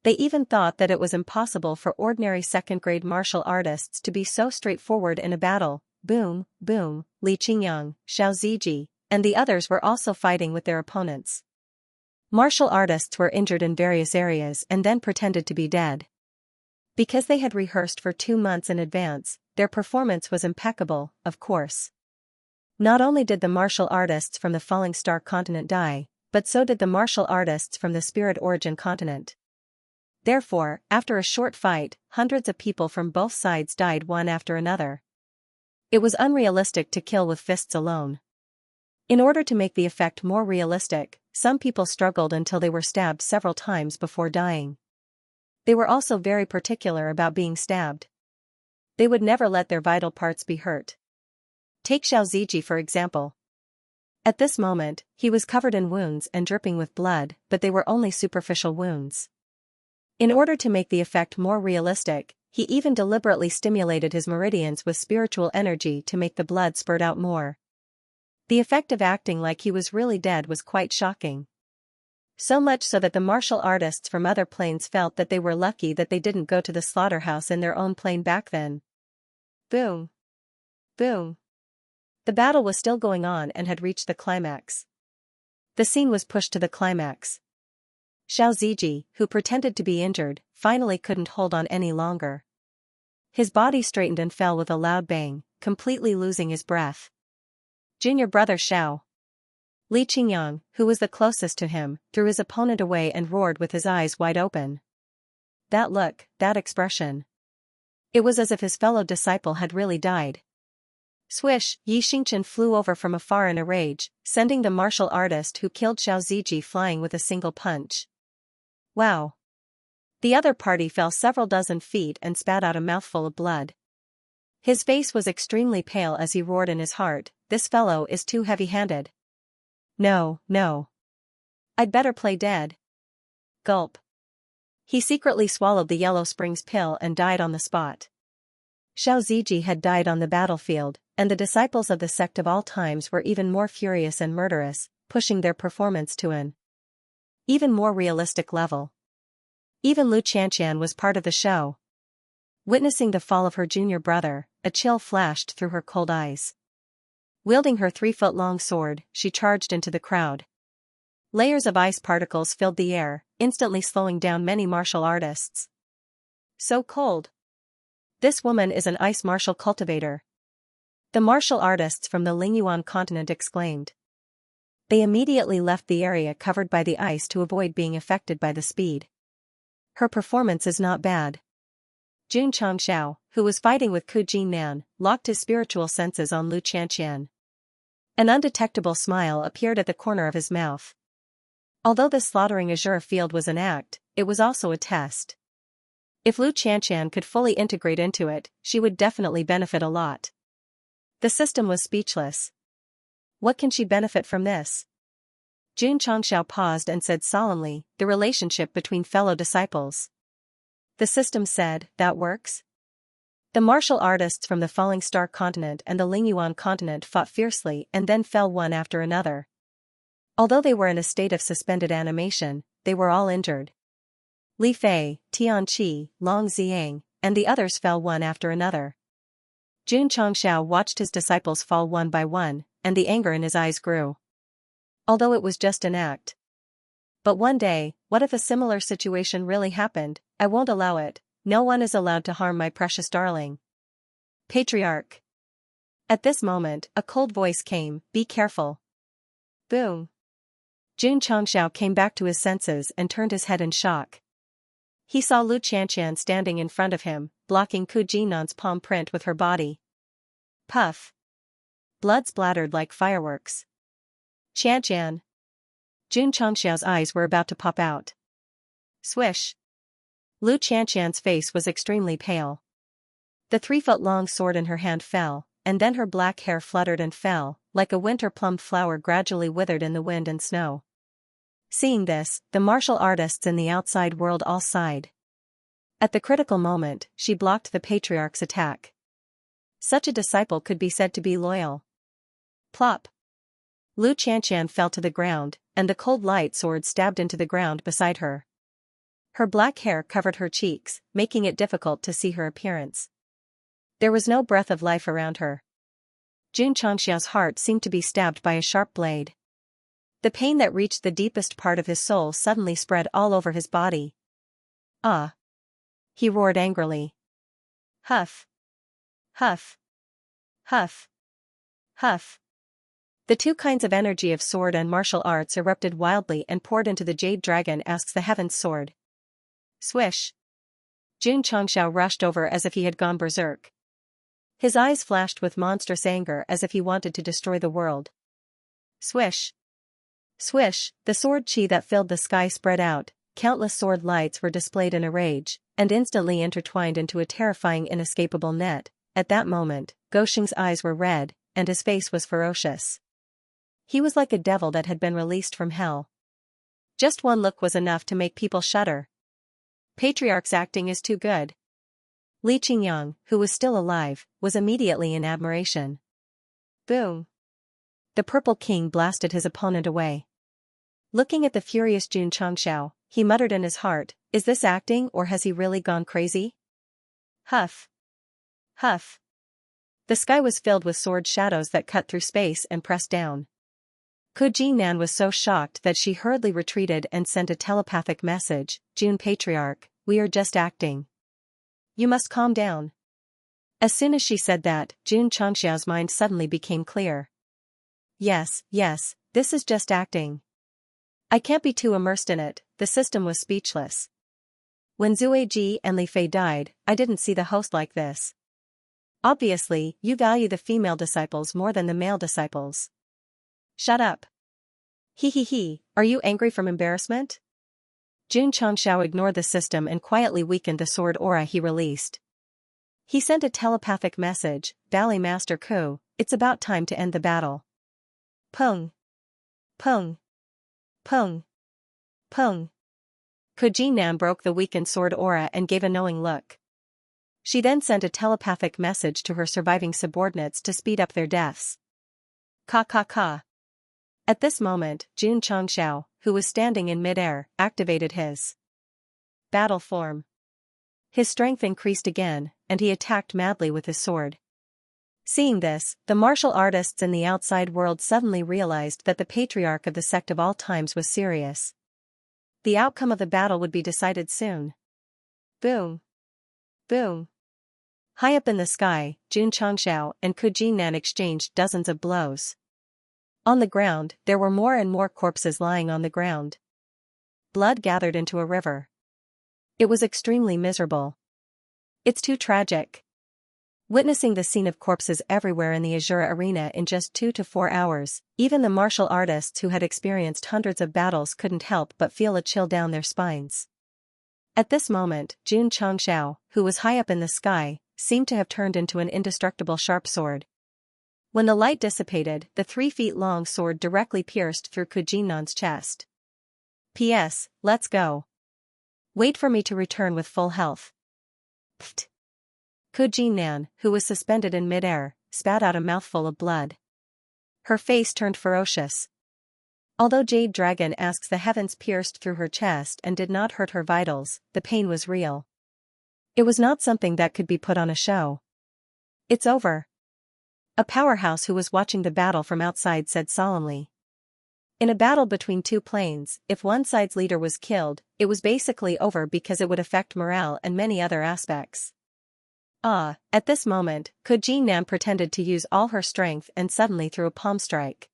They even thought that it was impossible for ordinary second-grade martial artists to be so straightforward in a battle. Boom, boom, Li Qingyang, Xiao Ziji, and the others were also fighting with their opponents. Martial artists were injured in various areas and then pretended to be dead. Because they had rehearsed for 2 months in advance, their performance was impeccable, of course. Not only did the martial artists from the Falling Star continent die, but so did the martial artists from the Spirit Origin continent. Therefore, after a short fight, hundreds of people from both sides died one after another. It was unrealistic to kill with fists alone. In order to make the effect more realistic, some people struggled until they were stabbed several times before dying. They were also very particular about being stabbed. They would never let their vital parts be hurt. Take Xiao Ziji for example. At this moment, he was covered in wounds and dripping with blood, but they were only superficial wounds. In order to make the effect more realistic, he even deliberately stimulated his meridians with spiritual energy to make the blood spurt out more. The effect of acting like he was really dead was quite shocking. So much so that the martial artists from other planes felt that they were lucky that they didn't go to the slaughterhouse in their own plane back then. Boom! Boom! The battle was still going on and had reached the climax. The scene was pushed to the climax. Xiao Ziji, who pretended to be injured, finally couldn't hold on any longer. His body straightened and fell with a loud bang, completely losing his breath. Junior brother Xiao. Li Qingyang, who was the closest to him, threw his opponent away and roared with his eyes wide open. That look, that expression. It was as if his fellow disciple had really died. Swish, Xianxia flew over from afar in a rage, sending the martial artist who killed Xiao Ziji flying with a single punch. Wow! The other party fell several dozen feet and spat out a mouthful of blood. His face was extremely pale as he roared in his heart, "This fellow is too heavy-handed. No, no. I'd better play dead." Gulp. He secretly swallowed the Yellow Springs pill and died on the spot. Xiao Ziji had died on the battlefield, and the disciples of the Sect of all times were even more furious and murderous, pushing their performance to an even more realistic level. Even Xianxia was part of the show. Witnessing the fall of her junior brother, a chill flashed through her cold eyes. Wielding her 3-foot-long sword, she charged into the crowd. Layers of ice particles filled the air, instantly slowing down many martial artists. So cold. This woman is an ice martial cultivator. The martial artists from the Lingyuan continent exclaimed. They immediately left the area covered by the ice to avoid being affected by the speed. Her performance is not bad. Jun Changxiao, who was fighting with Ku Jinnan, locked his spiritual senses on Lu Qianxian. An undetectable smile appeared at the corner of his mouth. Although the slaughtering azure field was an act, it was also a test. If Lu Qianxian could fully integrate into it, she would definitely benefit a lot. The system was speechless. What can she benefit from this? Jun Changxiao paused and said solemnly, "The relationship between fellow disciples." The system said, "That works?" The martial artists from the Falling Star continent and the Lingyuan continent fought fiercely and then fell one after another. Although they were in a state of suspended animation, they were all injured. Li Fei, Tian Qi, Long Xiang, and the others fell one after another. Jun Changshao watched his disciples fall one by one, and the anger in his eyes grew. Although it was just an act. But one day, what if a similar situation really happened? I won't allow it. No one is allowed to harm my precious darling. Patriarch. At this moment, a cold voice came, "Be careful." Boom. Jun Changshao came back to his senses and turned his head in shock. He saw Lu Qianqian standing in front of him, blocking Ku Jinnan's palm print with her body. Puff. Blood splattered like fireworks. Qianqian. Jun Changxiao's eyes were about to pop out. Swish. Lu Qianqian's face was extremely pale. The 3-foot-long sword in her hand fell, and then her black hair fluttered and fell, like a winter plum flower gradually withered in the wind and snow. Seeing this, the martial artists in the outside world all sighed. At the critical moment, she blocked the patriarch's attack. Such a disciple could be said to be loyal. Plop. Lu Qianqian fell to the ground, and the cold light sword stabbed into the ground beside her. Her black hair covered her cheeks, making it difficult to see her appearance. There was no breath of life around her. Jun Changxiao's heart seemed to be stabbed by a sharp blade. The pain that reached the deepest part of his soul suddenly spread all over his body. Ah! He roared angrily. Huff! Huff! Huff! Huff! The two kinds of energy of sword and martial arts erupted wildly and poured into the jade dragon asks the heaven's sword. Swish! Jun Changxiao rushed over as if he had gone berserk. His eyes flashed with monstrous anger as if he wanted to destroy the world. Swish! Swish! The sword chi that filled the sky spread out, countless sword lights were displayed in a rage, and instantly intertwined into a terrifying inescapable net. At that moment, Goshing's eyes were red, and his face was ferocious. He was like a devil that had been released from hell. Just one look was enough to make people shudder. Patriarch's acting is too good. Li Qingyang, who was still alive, was immediately in admiration. Boom! The Purple King blasted his opponent away. Looking at the furious Jun Changshao, he muttered in his heart, "Is this acting or has he really gone crazy?" Huff! Huff! The sky was filled with sword shadows that cut through space and pressed down. Ku Jinnan was so shocked that she hurriedly retreated and sent a telepathic message, "Jun Patriarch, we are just acting. You must calm down." As soon as she said that, Jun Changxiao's mind suddenly became clear. Yes, this is just acting. I can't be too immersed in it. The system was speechless. When Zueji and Li Fei died, I didn't see the host like this. Obviously, you value the female disciples more than the male disciples. Shut up. He, are you angry from embarrassment? Jun Changxiao ignored the system and quietly weakened the sword aura he released. He sent a telepathic message, "Ballet Master Ku, it's about time to end the battle." Pung. Pung. Pung. Pung. Ku Jinnan broke the weakened sword aura and gave a knowing look. She then sent a telepathic message to her surviving subordinates to speed up their deaths. Ka. At this moment, Jun Changxiao, who was standing in midair, activated his battle form. His strength increased again, and he attacked madly with his sword. Seeing this, the martial artists in the outside world suddenly realized that the patriarch of the sect of all times was serious. The outcome of the battle would be decided soon. Boom! Boom! High up in the sky, Jun Changxiao and Ku Jinnan exchanged dozens of blows. On the ground, there were more and more corpses lying on the ground. Blood gathered into a river. It was extremely miserable. It's too tragic. Witnessing the scene of corpses everywhere in the Azura arena in just 2 to 4 hours, even the martial artists who had experienced hundreds of battles couldn't help but feel a chill down their spines. At this moment, Jun Changxiao, who was high up in the sky, seemed to have turned into an indestructible sharp sword. When the light dissipated, the 3 feet long sword directly pierced through Ku Jinnan's chest. P.S. Let's go. Wait for me to return with full health. Pfft. Nan, who was suspended in midair, spat out a mouthful of blood. Her face turned ferocious. Although Jade Dragon asks the heavens pierced through her chest and did not hurt her vitals, the pain was real. It was not something that could be put on a show. It's over. A powerhouse who was watching the battle from outside said solemnly. In a battle between two planes, if one side's leader was killed, it was basically over because it would affect morale and many other aspects. At this moment, Nan pretended to use all her strength and suddenly threw a palm strike.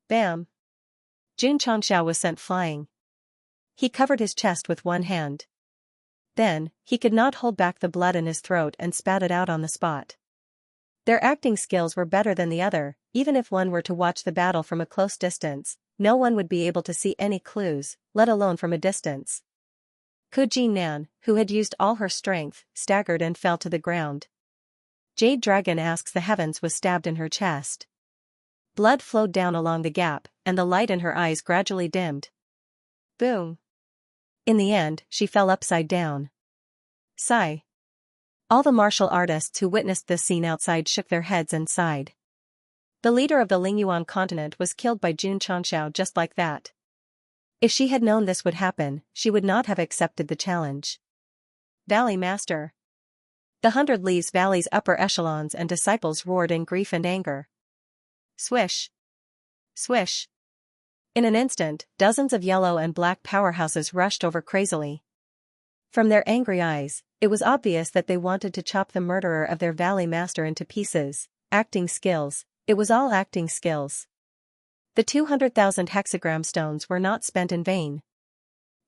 Bam! Xianxia was sent flying. He covered his chest with one hand. Then, he could not hold back the blood in his throat and spat it out on the spot. Their acting skills were better than the other, even if one were to watch the battle from a close distance, no one would be able to see any clues, let alone from a distance. Nan, who had used all her strength, staggered and fell to the ground. Jade Dragon asks the heavens was stabbed in her chest. Blood flowed down along the gap, and the light in her eyes gradually dimmed. Boom! In the end, she fell upside down. Sigh. All the martial artists who witnessed this scene outside shook their heads and sighed. The leader of the Lingyuan continent was killed by Xianxia just like that. If she had known this would happen, she would not have accepted the challenge. Valley Master. The 100 Leaves Valley's upper echelons and disciples roared in grief and anger. Swish! Swish! In an instant, dozens of yellow and black powerhouses rushed over crazily. From their angry eyes, it was obvious that they wanted to chop the murderer of their Valley Master into pieces. Acting skills, it was all acting skills. The 200,000 hexagram stones were not spent in vain.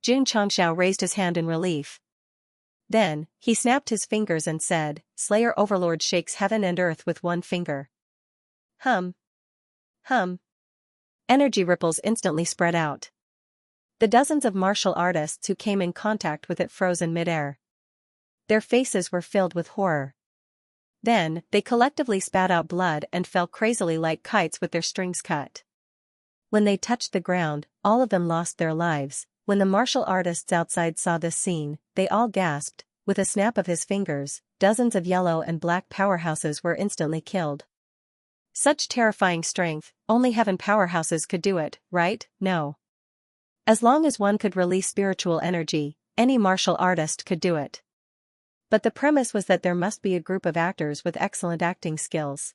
Xianxia raised his hand in relief. Then, he snapped his fingers and said, Slayer Overlord shakes heaven and earth with one finger. Hum. Hum. Energy ripples instantly spread out. The dozens of martial artists who came in contact with it froze in midair. Their faces were filled with horror. Then, they collectively spat out blood and fell crazily like kites with their strings cut. When they touched the ground, all of them lost their lives. When the martial artists outside saw this scene, they all gasped. With a snap of his fingers, dozens of yellow and black powerhouses were instantly killed. Such terrifying strength, only heaven powerhouses could do it, right? No. As long as one could release spiritual energy, any martial artist could do it. But the premise was that there must be a group of actors with excellent acting skills.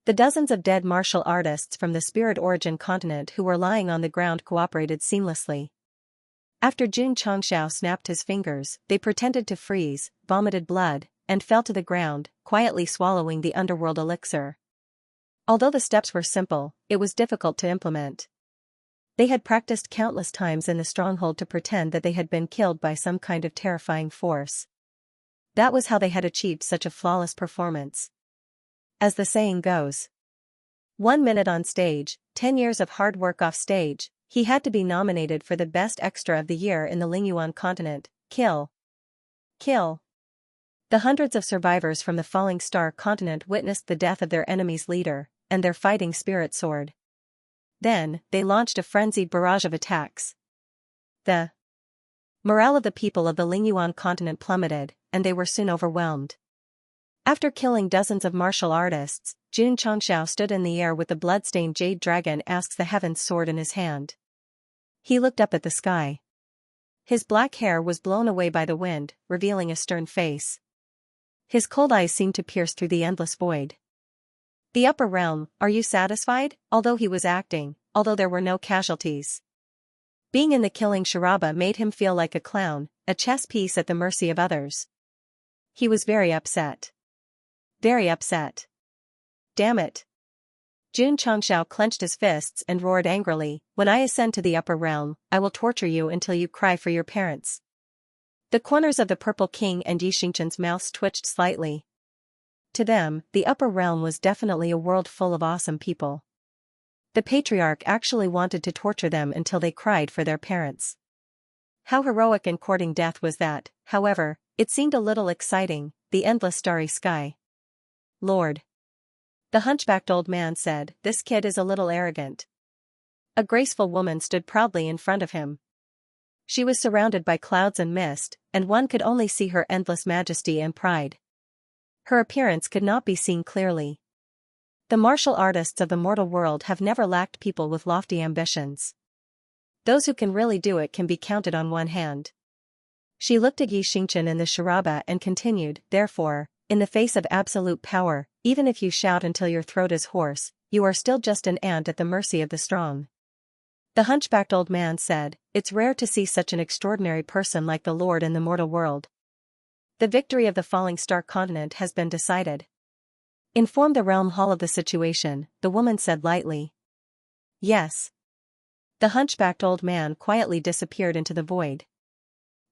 The dozens of dead martial artists from the Spirit Origin continent who were lying on the ground cooperated seamlessly. After Xianxia snapped his fingers, they pretended to freeze, vomited blood, and fell to the ground, quietly swallowing the underworld elixir. Although the steps were simple, it was difficult to implement. They had practiced countless times in the stronghold to pretend that they had been killed by some kind of terrifying force. That was how they had achieved such a flawless performance. As the saying goes, 1 minute on stage, 10 years of hard work off stage. He had to be nominated for the best extra of the year in the Lingyuan continent. Kill. Kill. The hundreds of survivors from the Falling Star continent witnessed the death of their enemy's leader, and their fighting spirit soared. Then, they launched a frenzied barrage of attacks. The morale of the people of the Lingyuan continent plummeted, and they were soon overwhelmed. After killing dozens of martial artists, Xianxia stood in the air with the blood-stained Jade Dragon asks the heavens sword in his hand. He looked up at the sky. His black hair was blown away by the wind, revealing a stern face. His cold eyes seemed to pierce through the endless void. The upper realm, are you satisfied? Although he was acting, although there were no casualties. Being in the killing charaba made him feel like a clown, a chess piece at the mercy of others. He was very upset. Very upset. Damn it. Xianxia clenched his fists and roared angrily, when I ascend to the upper realm, I will torture you until you cry for your parents. The corners of the Purple King and Yixingchen's mouths twitched slightly. To them, the upper realm was definitely a world full of awesome people. The patriarch actually wanted to torture them until they cried for their parents. How heroic and courting death was that, however, it seemed a little exciting, the endless starry sky. Lord. The hunchbacked old man said, this kid is a little arrogant. A graceful woman stood proudly in front of him. She was surrounded by clouds and mist, and one could only see her endless majesty and pride. Her appearance could not be seen clearly. The martial artists of the mortal world have never lacked people with lofty ambitions. Those who can really do it can be counted on one hand. She looked at Xianxia in the charaba and continued, therefore, in the face of absolute power, even if you shout until your throat is hoarse, you are still just an ant at the mercy of the strong. The hunchbacked old man said, it's rare to see such an extraordinary person like the Lord in the mortal world. The victory of the falling star continent has been decided. Inform the realm hall of the situation, the woman said lightly. Yes. The hunchbacked old man quietly disappeared into the void.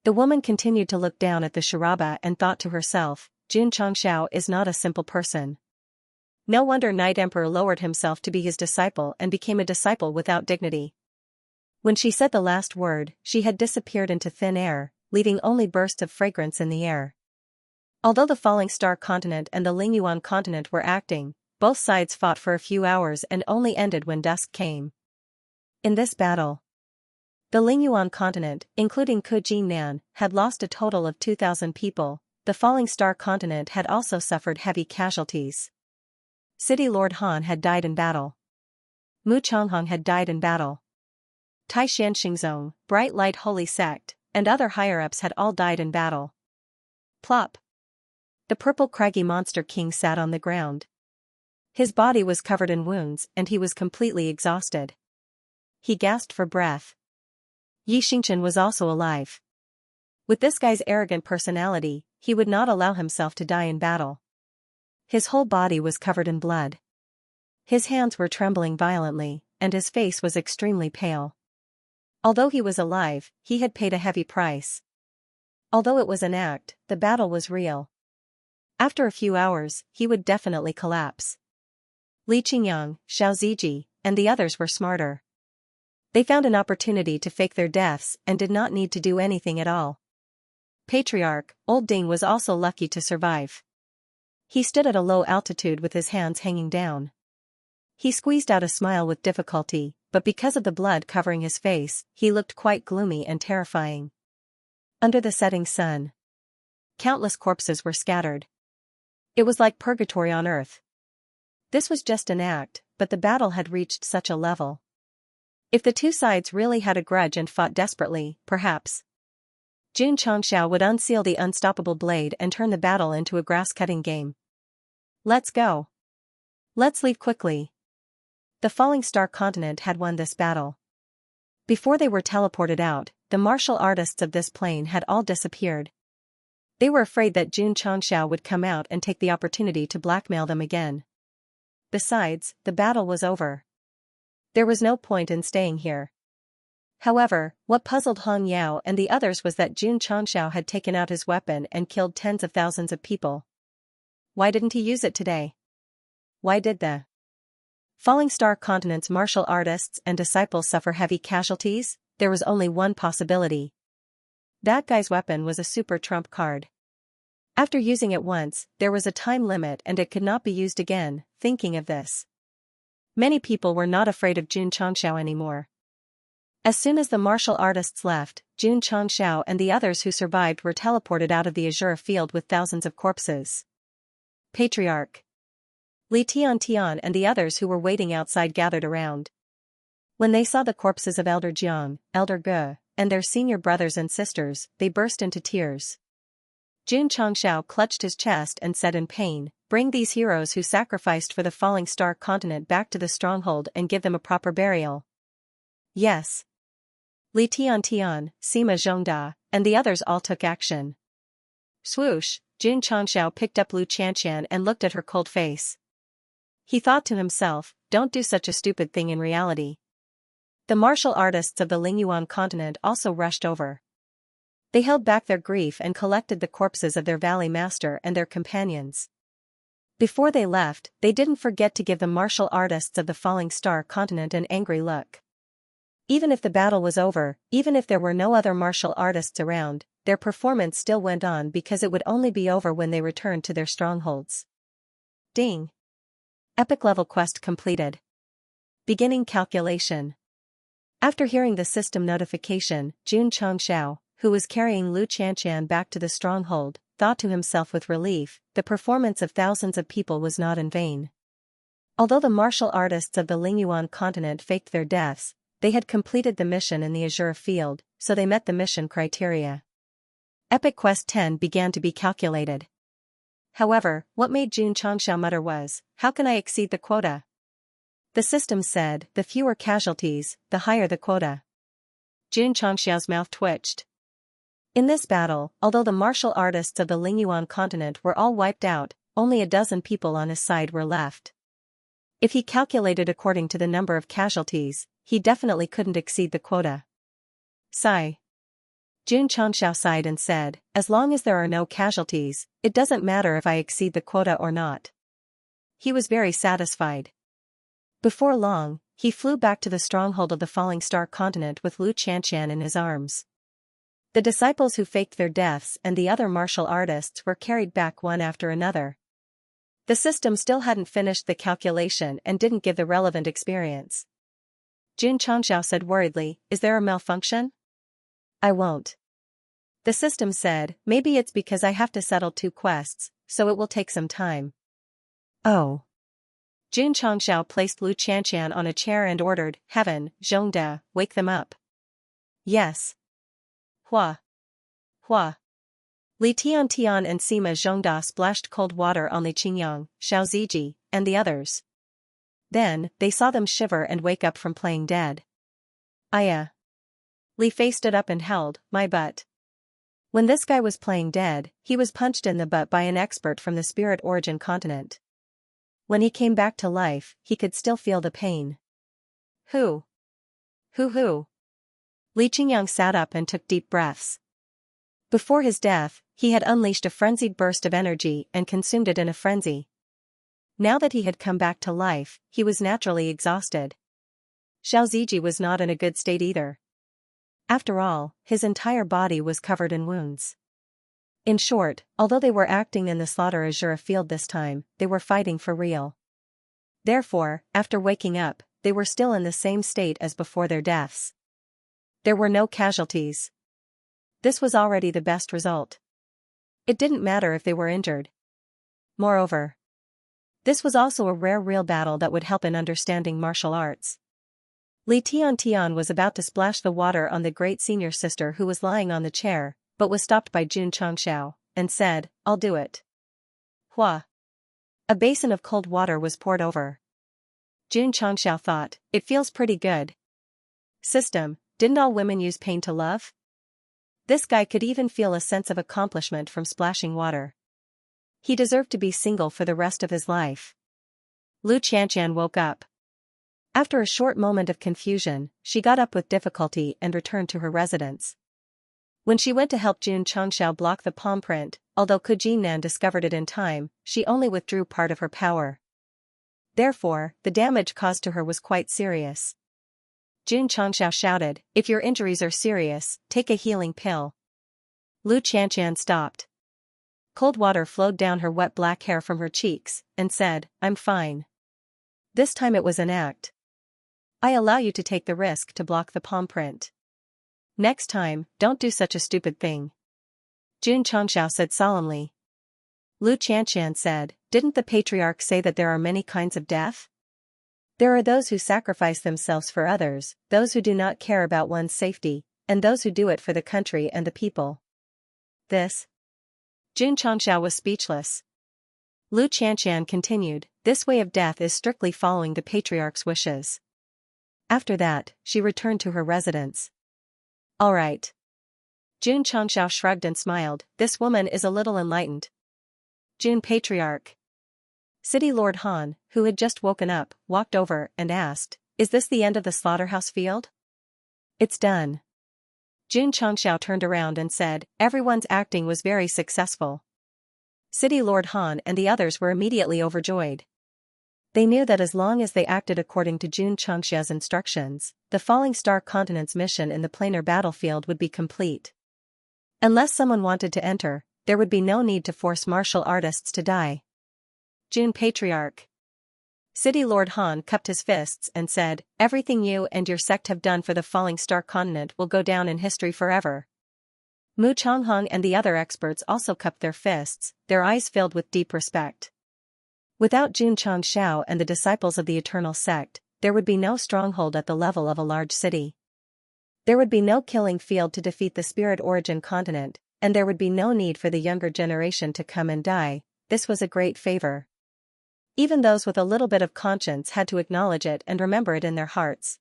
The woman continued to look down at the charaba and thought to herself, Xianxia is not a simple person. No wonder Night Emperor lowered himself to be his disciple and became a disciple without dignity. When she said the last word, she had disappeared into thin air, leaving only bursts of fragrance in the air. Although the falling star continent and the Lingyuan continent were acting, both sides fought for a few hours and only ended when dusk came. In this battle, the Lingyuan continent, including Kujinnan, had lost a total of 2,000 people. The falling star continent had also suffered heavy casualties. City Lord Han had died in battle. Mu Chonghong had died in battle. Tai Xianxingzong, Bright Light Holy Sect, and other higher-ups had all died in battle. Plop. The purple craggy monster king sat on the ground. His body was covered in wounds and he was completely exhausted. He gasped for breath. Xianxia was also alive. With this guy's arrogant personality, he would not allow himself to die in battle. His whole body was covered in blood. His hands were trembling violently, and his face was extremely pale. Although he was alive, he had paid a heavy price. Although it was an act, the battle was real. After a few hours, he would definitely collapse. Li Qingyang, Xiao Ziji, and the others were smarter. They found an opportunity to fake their deaths and did not need to do anything at all. Patriarch, Old Ding was also lucky to survive. He stood at a low altitude with his hands hanging down. He squeezed out a smile with difficulty, but because of the blood covering his face, he looked quite gloomy and terrifying. Under the setting sun, countless corpses were scattered. It was like purgatory on earth. This was just an act, but the battle had reached such a level. If the two sides really had a grudge and fought desperately, perhaps Xianxia would unseal the unstoppable blade and turn the battle into a grass-cutting game. Let's go. Let's leave quickly. The falling star continent had won this battle. Before they were teleported out, the martial artists of this plane had all disappeared. They were afraid that Xianxia would come out and take the opportunity to blackmail them again. Besides, the battle was over. There was no point in staying here. However, what puzzled Han Yao and the others was that Xianxia had taken out his weapon and killed tens of thousands of people. Why didn't he use it today? Why did the falling star continent's martial artists and disciples suffer heavy casualties? There was only one possibility. That guy's weapon was a super trump card. After using it once, there was a time limit and it could not be used again. Thinking of this, many people were not afraid of Xianxia anymore. As soon as the martial artists left, Xianxia and the others who survived were teleported out of the azure field with thousands of corpses. Patriarch Li Tian and the others who were waiting outside gathered around. When they saw the corpses of Elder Jiang, Elder Ge, and their senior brothers and sisters, they burst into tears. Xianxia clutched his chest and said in pain, "Bring these heroes who sacrificed for the falling star continent back to the stronghold and give them a proper burial." Yes. Li Tian, Sima Zhongda, and the others all took action. Swoosh, Xianxia picked up Lu Qianqian and looked at her cold face. He thought to himself, don't do such a stupid thing in reality. The martial artists of the Lingyuan continent also rushed over. They held back their grief and collected the corpses of their valley master and their companions. Before they left, they didn't forget to give the martial artists of the falling star continent an angry look. Even if the battle was over, even if there were no other martial artists around, their performance still went on because it would only be over when they returned to their strongholds. Ding! Epic level quest completed. Beginning calculation. After hearing the system notification, Xianxia, who was carrying Lu Qianqian back to the stronghold, thought to himself with relief, the performance of thousands of people was not in vain. Although the martial artists of the Lingyuan continent faked their deaths, they had completed the mission in the Azure field, so they met the mission criteria. Epic Quest 10 began to be calculated. However, what made Xianxia mutter was, "How can I exceed the quota?" The system said, "The fewer casualties, the higher the quota." Xianxia's mouth twitched. In this battle, although the martial artists of the Lingyuan continent were all wiped out, only a dozen people on his side were left. If he calculated according to the number of casualties, he definitely couldn't exceed the quota. Sigh. Xianxia sighed and said, "As long as there are no casualties, it doesn't matter if I exceed the quota or not." He was very satisfied. Before long, he flew back to the stronghold of the Falling Star continent with Lu Qianqian in his arms. The disciples who faked their deaths and the other martial artists were carried back one after another. The system still hadn't finished the calculation and didn't give the relevant experience. Xianxia said worriedly, "Is there a malfunction?" "I won't." The system said, "Maybe it's because I have to settle 2 quests, so it will take some time." Oh. Xianxia placed Lu Qianqian on a chair and ordered, "Heaven, Zhongda, wake them up." "Yes." Hua. Hua. Li Tiantian and Sima Zhongda splashed cold water on Li Qingyang, Xiao Ziji, and the others. Then, they saw them shiver and wake up from playing dead. Aya. Li Fei stood up and held, "My butt." When this guy was playing dead, he was punched in the butt by an expert from the Spirit Origin continent. When he came back to life, he could still feel the pain. Who? Who? Li Qingyang sat up and took deep breaths. Before his death, he had unleashed a frenzied burst of energy and consumed it in a frenzy. Now that he had come back to life, he was naturally exhausted. Xiao Ziji was not in a good state either. After all, his entire body was covered in wounds. In short, although they were acting in the Slaughter Azure field this time, they were fighting for real. Therefore, after waking up, they were still in the same state as before their deaths. There were no casualties. This was already the best result. It didn't matter if they were injured. Moreover, this was also a rare real battle that would help in understanding martial arts. Li Tiantian was about to splash the water on the great senior sister who was lying on the chair, but was stopped by Xianxia, and said, "I'll do it." Hua. A basin of cold water was poured over. Xianxia thought, "It feels pretty good." System, didn't all women use pain to love? This guy could even feel a sense of accomplishment from splashing water. He deserved to be single for the rest of his life. Lu Qianqian woke up. After a short moment of confusion, she got up with difficulty and returned to her residence. When she went to help Xianxia block the palm print, although Kujinnan discovered it in time, she only withdrew part of her power. Therefore, the damage caused to her was quite serious. Xianxia shouted, "If your injuries are serious, take a healing pill." Lu Qianqian stopped. Cold water flowed down her wet black hair from her cheeks, and said, "I'm fine." This time it was an act. "I allow you to take the risk to block the palm print. Next time, don't do such a stupid thing." Xianxia said solemnly. Lu Qianqian said, "Didn't the patriarch say that there are many kinds of death? There are those who sacrifice themselves for others, those who do not care about one's safety, and those who do it for the country and the people." This? Xianxia was speechless. Lu Qianqian continued, "This way of death is strictly following the patriarch's wishes." After that, she returned to her residence. "All right." Xianxia shrugged and smiled, "This woman is a little enlightened." Patriarch. City Lord Han, who had just woken up, walked over and asked, "Is this the end of the slaughterhouse field?" "It's done." Xianxia turned around and said, "Everyone's acting was very successful." City Lord Han and the others were immediately overjoyed. They knew that as long as they acted according to Xianxia's instructions, the Falling Star Continent's mission in the planar battlefield would be complete. Unless someone wanted to enter, there would be no need to force martial artists to die. Patriarch. City Lord Han cupped his fists and said, "Everything you and your sect have done for the Falling Star Continent will go down in history forever." Mu Changhong and the other experts also cupped their fists, their eyes filled with deep respect. Without Jun Changxiao and the disciples of the Eternal Sect, there would be no stronghold at the level of a large city. There would be no killing field to defeat the spirit origin continent, and there would be no need for the younger generation to come and die. This was a great favor. Even those with a little bit of conscience had to acknowledge it and remember it in their hearts.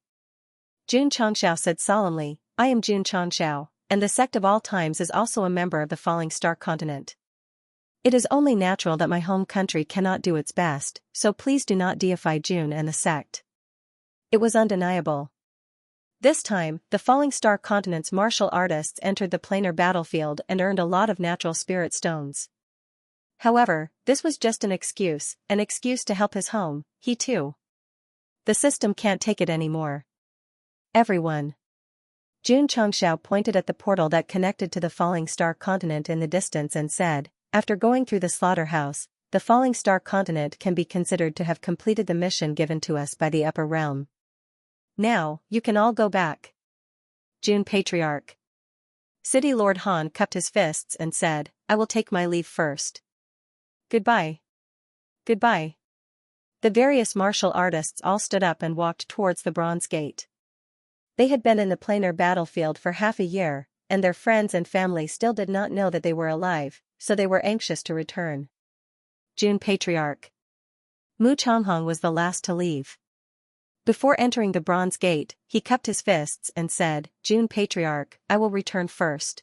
Jun Changxiao said solemnly, I am Jun Changxiao, and the Sect of all times is also a member of the Falling Star continent. It is only natural that my home country cannot do its best, so please do not deify Jun and the Sect. It was undeniable. This time, the Falling Star continent's martial artists entered the planar battlefield and earned a lot of natural spirit stones. However, this was just an excuse to help his home, he too. The system can't take it anymore. Everyone. Jun Changxiao pointed at the portal that connected to the Falling Star continent in the distance and said, after going through the slaughterhouse, the Falling Star continent can be considered to have completed the mission given to us by the upper realm. Now, you can all go back. Jun Patriarch. City Lord Han cupped his fists and said, I will take my leave first. Goodbye. Goodbye. The various martial artists all stood up and walked towards the bronze gate. They had been in the planar battlefield for half a year, and their friends and family still did not know that they were alive, so they were anxious to return. Jun Patriarch. Mu Changhong was the last to leave. Before entering the bronze gate, he cupped his fists and said, Jun Patriarch, I will return first.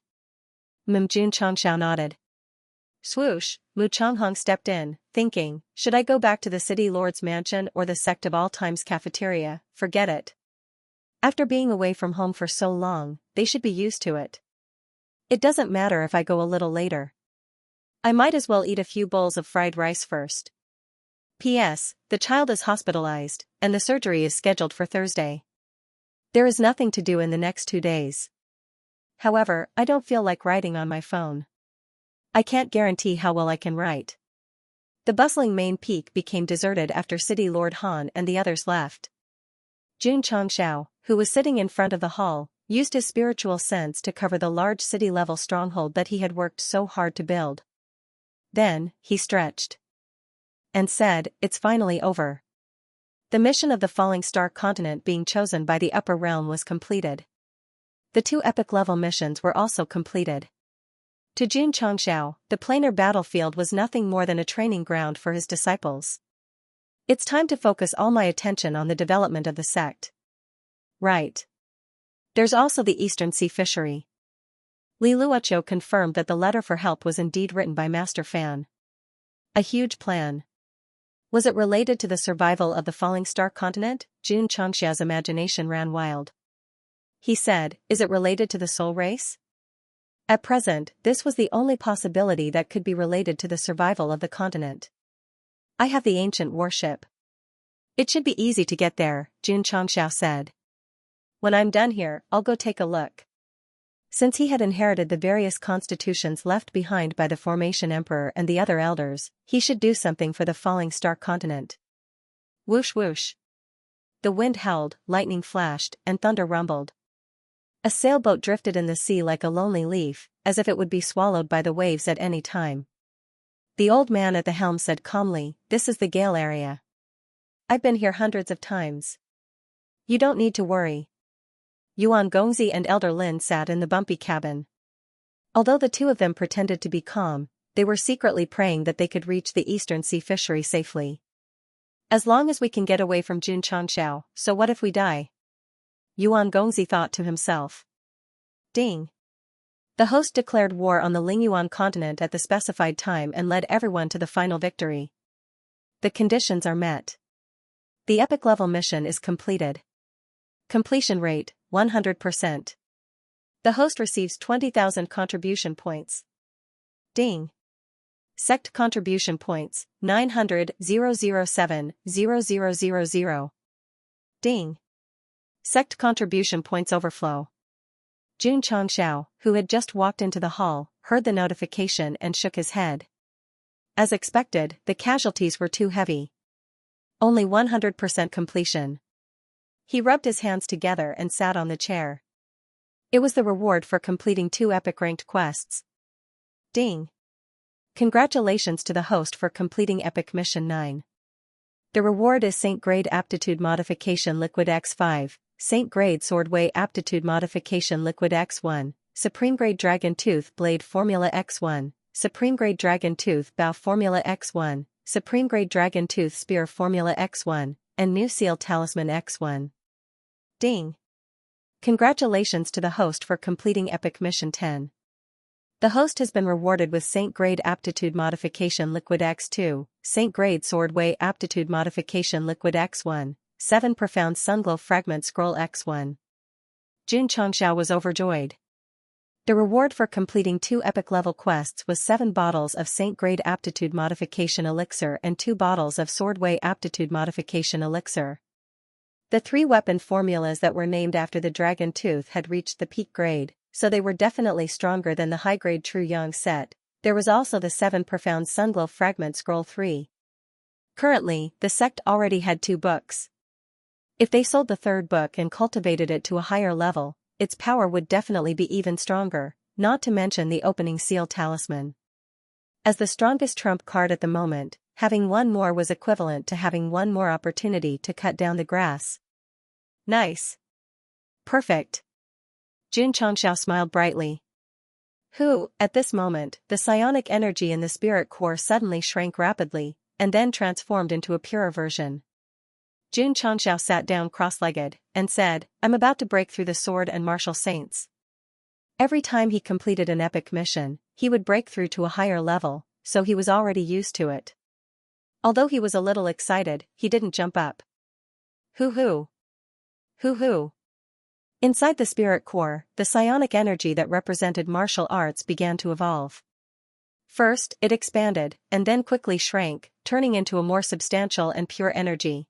Jun Changxiao nodded. Swoosh, Mu Changhong stepped in, thinking, should I go back to the city lord's mansion or the Sect of all times cafeteria? Forget it. After being away from home for so long, they should be used to it. It doesn't matter if I go a little later. I might as well eat a few bowls of fried rice first. P.S. The child is hospitalized, and the surgery is scheduled for Thursday. There is nothing to do in the next 2 days. However, I don't feel like writing on my phone. I can't guarantee how well I can write. The bustling main peak became deserted after City Lord Han and the others left. Jun Changxiao, who was sitting in front of the hall, used his spiritual sense to cover the large city-level stronghold that he had worked so hard to build. Then, he stretched and said, it's finally over. The mission of the Falling Star continent being chosen by the upper realm was completed. The 2 epic level missions were also completed. To Jun Changxiao, the planar battlefield was nothing more than a training ground for his disciples. It's time to focus all my attention on the development of the sect. Right. There's also the Eastern Sea fishery. Li Luoqiu confirmed that the letter for help was indeed written by Master Fan. A huge plan. Was it related to the survival of the Falling Star continent? Jun Changxiao's imagination ran wild. He said, is it related to the soul race? At present, this was the only possibility that could be related to the survival of the continent. I have the ancient warship. It should be easy to get there, Jun Changxiao said. When I'm done here, I'll go take a look. Since he had inherited the various constitutions left behind by the Formation Emperor and the other elders, he should do something for the Falling Star continent. Whoosh whoosh. The wind howled, lightning flashed, and thunder rumbled. A sailboat drifted in the sea like a lonely leaf, as if it would be swallowed by the waves at any time. The old man at the helm said calmly, this is the gale area. I've been here hundreds of times. You don't need to worry. Yuan Gongzi and Elder Lin sat in the bumpy cabin. Although the 2 of them pretended to be calm, they were secretly praying that they could reach the Eastern Sea fishery safely. As long as we can get away from Jun Changxiao, so what if we die? Yuan Gongzi thought to himself. Ding. The host declared war on the Lingyuan continent at the specified time and led everyone to the final victory. The conditions are met. The epic level mission is completed. Completion rate, 100%. The host receives 20,000 contribution points. Ding. Sect contribution points, 900,007,0000. Ding. Sect contribution points overflow. Jun Changxiao, who had just walked into the hall, heard the notification and shook his head. As expected, the casualties were too heavy. Only 100% completion. He rubbed his hands together and sat on the chair. It was the reward for completing 2 epic ranked quests. Ding! Congratulations to the host for completing Epic Mission 9. The reward is Saint Grade Aptitude Modification Liquid X5, Saint Grade Swordway Aptitude Modification Liquid X1, Supreme Grade Dragon Tooth Blade Formula X1, Supreme Grade Dragon Tooth Bow Formula X1, Supreme Grade Dragon Tooth Spear Formula X1, and New Seal Talisman X1. Ding! Congratulations to the host for completing Epic Mission 10. The host has been rewarded with Saint Grade Aptitude Modification Liquid X2, Saint Grade Swordway Aptitude Modification Liquid X1, 7 Profound Sunglow Fragment Scroll X1. Xianxia was overjoyed. The reward for completing 2 epic level quests was 7 bottles of Saint Grade Aptitude Modification Elixir and 2 bottles of Swordway Aptitude Modification Elixir. The 3 weapon formulas that were named after the Dragon Tooth had reached the peak grade, so they were definitely stronger than the high-grade True Yang set. There was also the 7 Profound Sunglow Fragment Scroll 3. Currently, the sect already had 2 books. If they sold the 3rd book and cultivated it to a higher level, its power would definitely be even stronger, not to mention the opening seal talisman. As the strongest trump card at the moment, having 1 more was equivalent to having 1 more opportunity to cut down the grass. Nice. Perfect. Xianxia smiled brightly. At this moment, the psionic energy in the spirit core suddenly shrank rapidly, and then transformed into a purer version. Xianxia sat down cross-legged, and said, I'm about to break through the sword and martial saints. Every time he completed an epic mission, he would break through to a higher level, so he was already used to it. Although he was a little excited, he didn't jump up. Hoo-hoo. Hoo-hoo. Inside the spirit core, the psionic energy that represented martial arts began to evolve. First, it expanded, and then quickly shrank, turning into a more substantial and pure energy.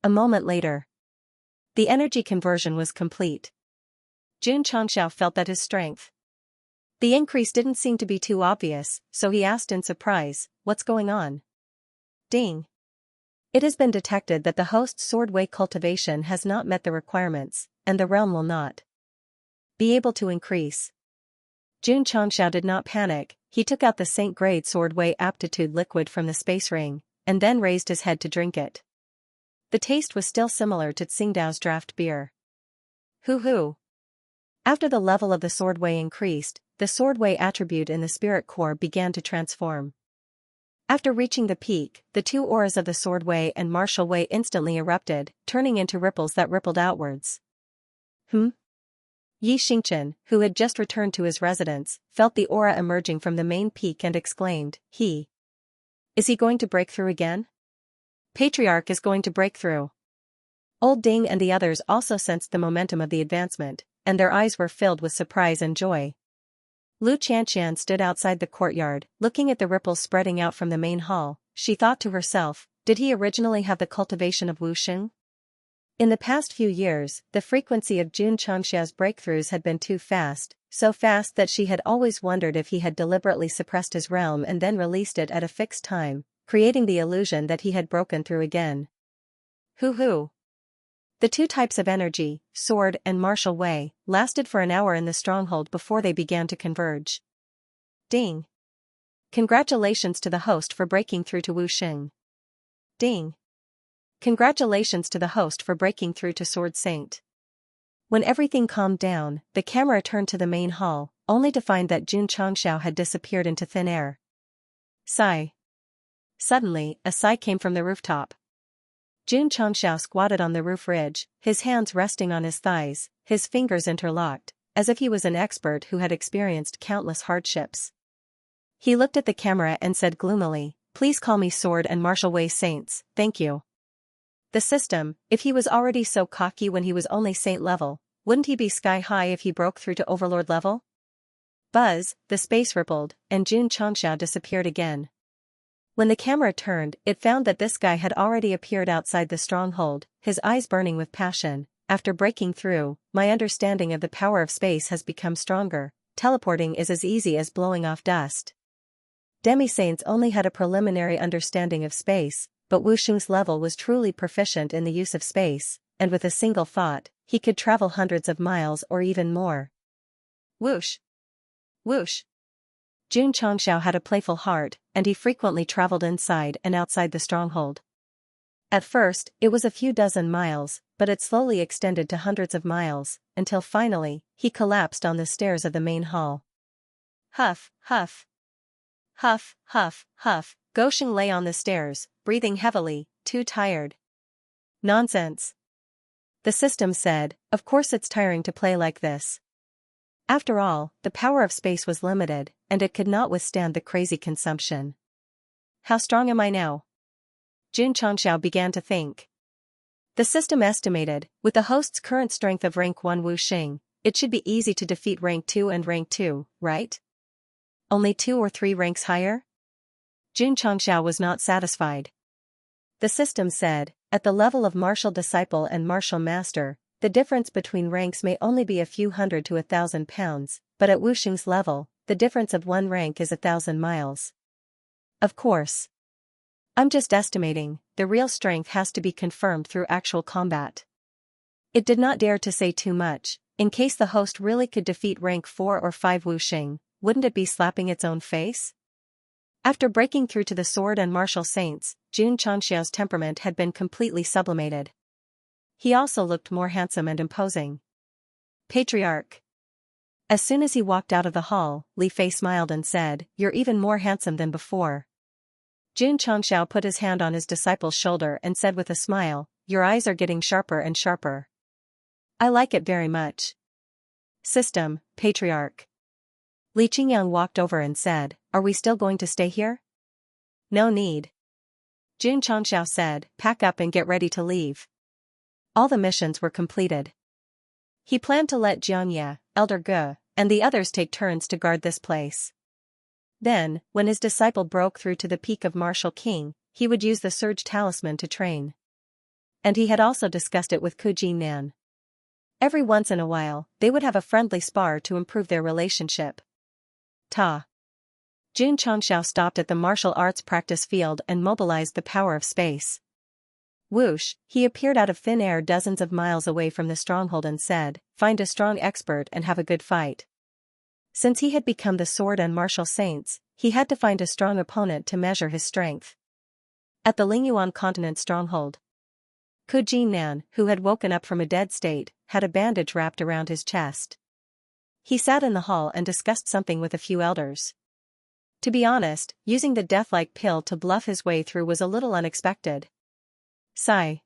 A moment later, the energy conversion was complete. Xianxia felt that his strength. The increase didn't seem to be too obvious, so he asked in surprise, what's going on? Ding! It has been detected that the host's swordway cultivation has not met the requirements, and the realm will not be able to increase. Xianxia did not panic. He took out the Saint Grade Swordway Aptitude liquid from the space ring, and then raised his head to drink it. The taste was still similar to Tsingdao's draft beer. Hoo-hoo. After the level of the swordway increased, the swordway attribute in the spirit core began to transform. After reaching the peak, the 2 auras of the swordway and martial way instantly erupted, turning into ripples that rippled outwards. Yi Xingchen, who had just returned to his residence, felt the aura emerging from the main peak and exclaimed, Is he going to break through again? Patriarch is going to break through. Old Ding and the others also sensed the momentum of the advancement, and their eyes were filled with surprise and joy. Lu Qianqian stood outside the courtyard, looking at the ripples spreading out from the main hall. She thought to herself, did he originally have the cultivation of wuxing? In the past few years, the frequency of Xianxia's breakthroughs had been too fast, so fast that she had always wondered if he had deliberately suppressed his realm and then released it at a fixed time, creating the illusion that he had broken through again. Hoo-hoo. The 2 types of energy, sword and martial way, lasted for an hour in the stronghold before they began to converge. Ding! Congratulations to the host for breaking through to wuxing. Ding! Congratulations to the host for breaking through to Sword Saint. When everything calmed down, the camera turned to the main hall, only to find that Xianxia had disappeared into thin air. Sigh. Suddenly, a sigh came from the rooftop. Xianxia squatted on the roof ridge, his hands resting on his thighs, his fingers interlocked, as if he was an expert who had experienced countless hardships. He looked at the camera and said gloomily, Please call me Sword and Martial Way Saints, thank you. The system, if he was already so cocky when he was only Saint level, wouldn't he be sky high if he broke through to Overlord level? Buzz, the space rippled, and Xianxia disappeared again. When the camera turned, it found that this guy had already appeared outside the stronghold, his eyes burning with passion. After breaking through, my understanding of the power of space has become stronger. Teleporting is as easy as blowing off dust. Demi-Saints only had a preliminary understanding of space, but wuxing's level was truly proficient in the use of space, and with a single thought, he could travel hundreds of miles or even more. Whoosh! Whoosh! Jun Changxiao had a playful heart, and he frequently traveled inside and outside the stronghold. At first, it was a few dozen miles, but it slowly extended to hundreds of miles, until finally, he collapsed on the stairs of the main hall. Huff, huff. Huff, huff, huff, Gosheng lay on the stairs, breathing heavily, too tired. Nonsense. The system said, of course it's tiring to play like this. After all, the power of space was limited, and it could not withstand the crazy consumption. How strong am I now? Jun Changxiao began to think. The system estimated, with the host's current strength of rank 1 Wuxing, it should be easy to defeat rank 2 and rank 2, right? Only 2 or 3 ranks higher? Jun Changxiao was not satisfied. The system said, at the level of martial disciple and martial master, the difference between ranks may only be a few hundred to 1,000 pounds, but at Wuxing's level, the difference of 1 rank is 1,000 miles. Of course. I'm just estimating, the real strength has to be confirmed through actual combat. It did not dare to say too much, in case the host really could defeat rank 4 or 5 Wuxing, wouldn't it be slapping its own face? After breaking through to the sword and martial saints, Jun Changxiao's temperament had been completely sublimated. He also looked more handsome and imposing. Patriarch. As soon as he walked out of the hall, Li Fei smiled and said, "You're even more handsome than before." Jun Changxiao put his hand on his disciple's shoulder and said with a smile, "Your eyes are getting sharper and sharper. I like it very much." System, Patriarch. Li Qingyang walked over and said, "Are we still going to stay here?" "No need." Jun Changxiao said, "Pack up and get ready to leave." All the missions were completed. He planned to let Xianxia, Elder Ge, and the others take turns to guard this place. Then, when his disciple broke through to the peak of Martial King, he would use the Surge Talisman to train. And he had also discussed it with Ku Jinnan. Every once in a while, they would have a friendly spar to improve their relationship. Ta. Jun Changxiao stopped at the martial arts practice field and mobilized the power of space. Whoosh, he appeared out of thin air dozens of miles away from the stronghold and said, "Find a strong expert and have a good fight." Since he had become the sword and martial saints, he had to find a strong opponent to measure his strength. At the Lingyuan continent stronghold, Ku Jinnan, who had woken up from a dead state, had a bandage wrapped around his chest. He sat in the hall and discussed something with a few elders. To be honest, using the death-like pill to bluff his way through was a little unexpected. Sigh.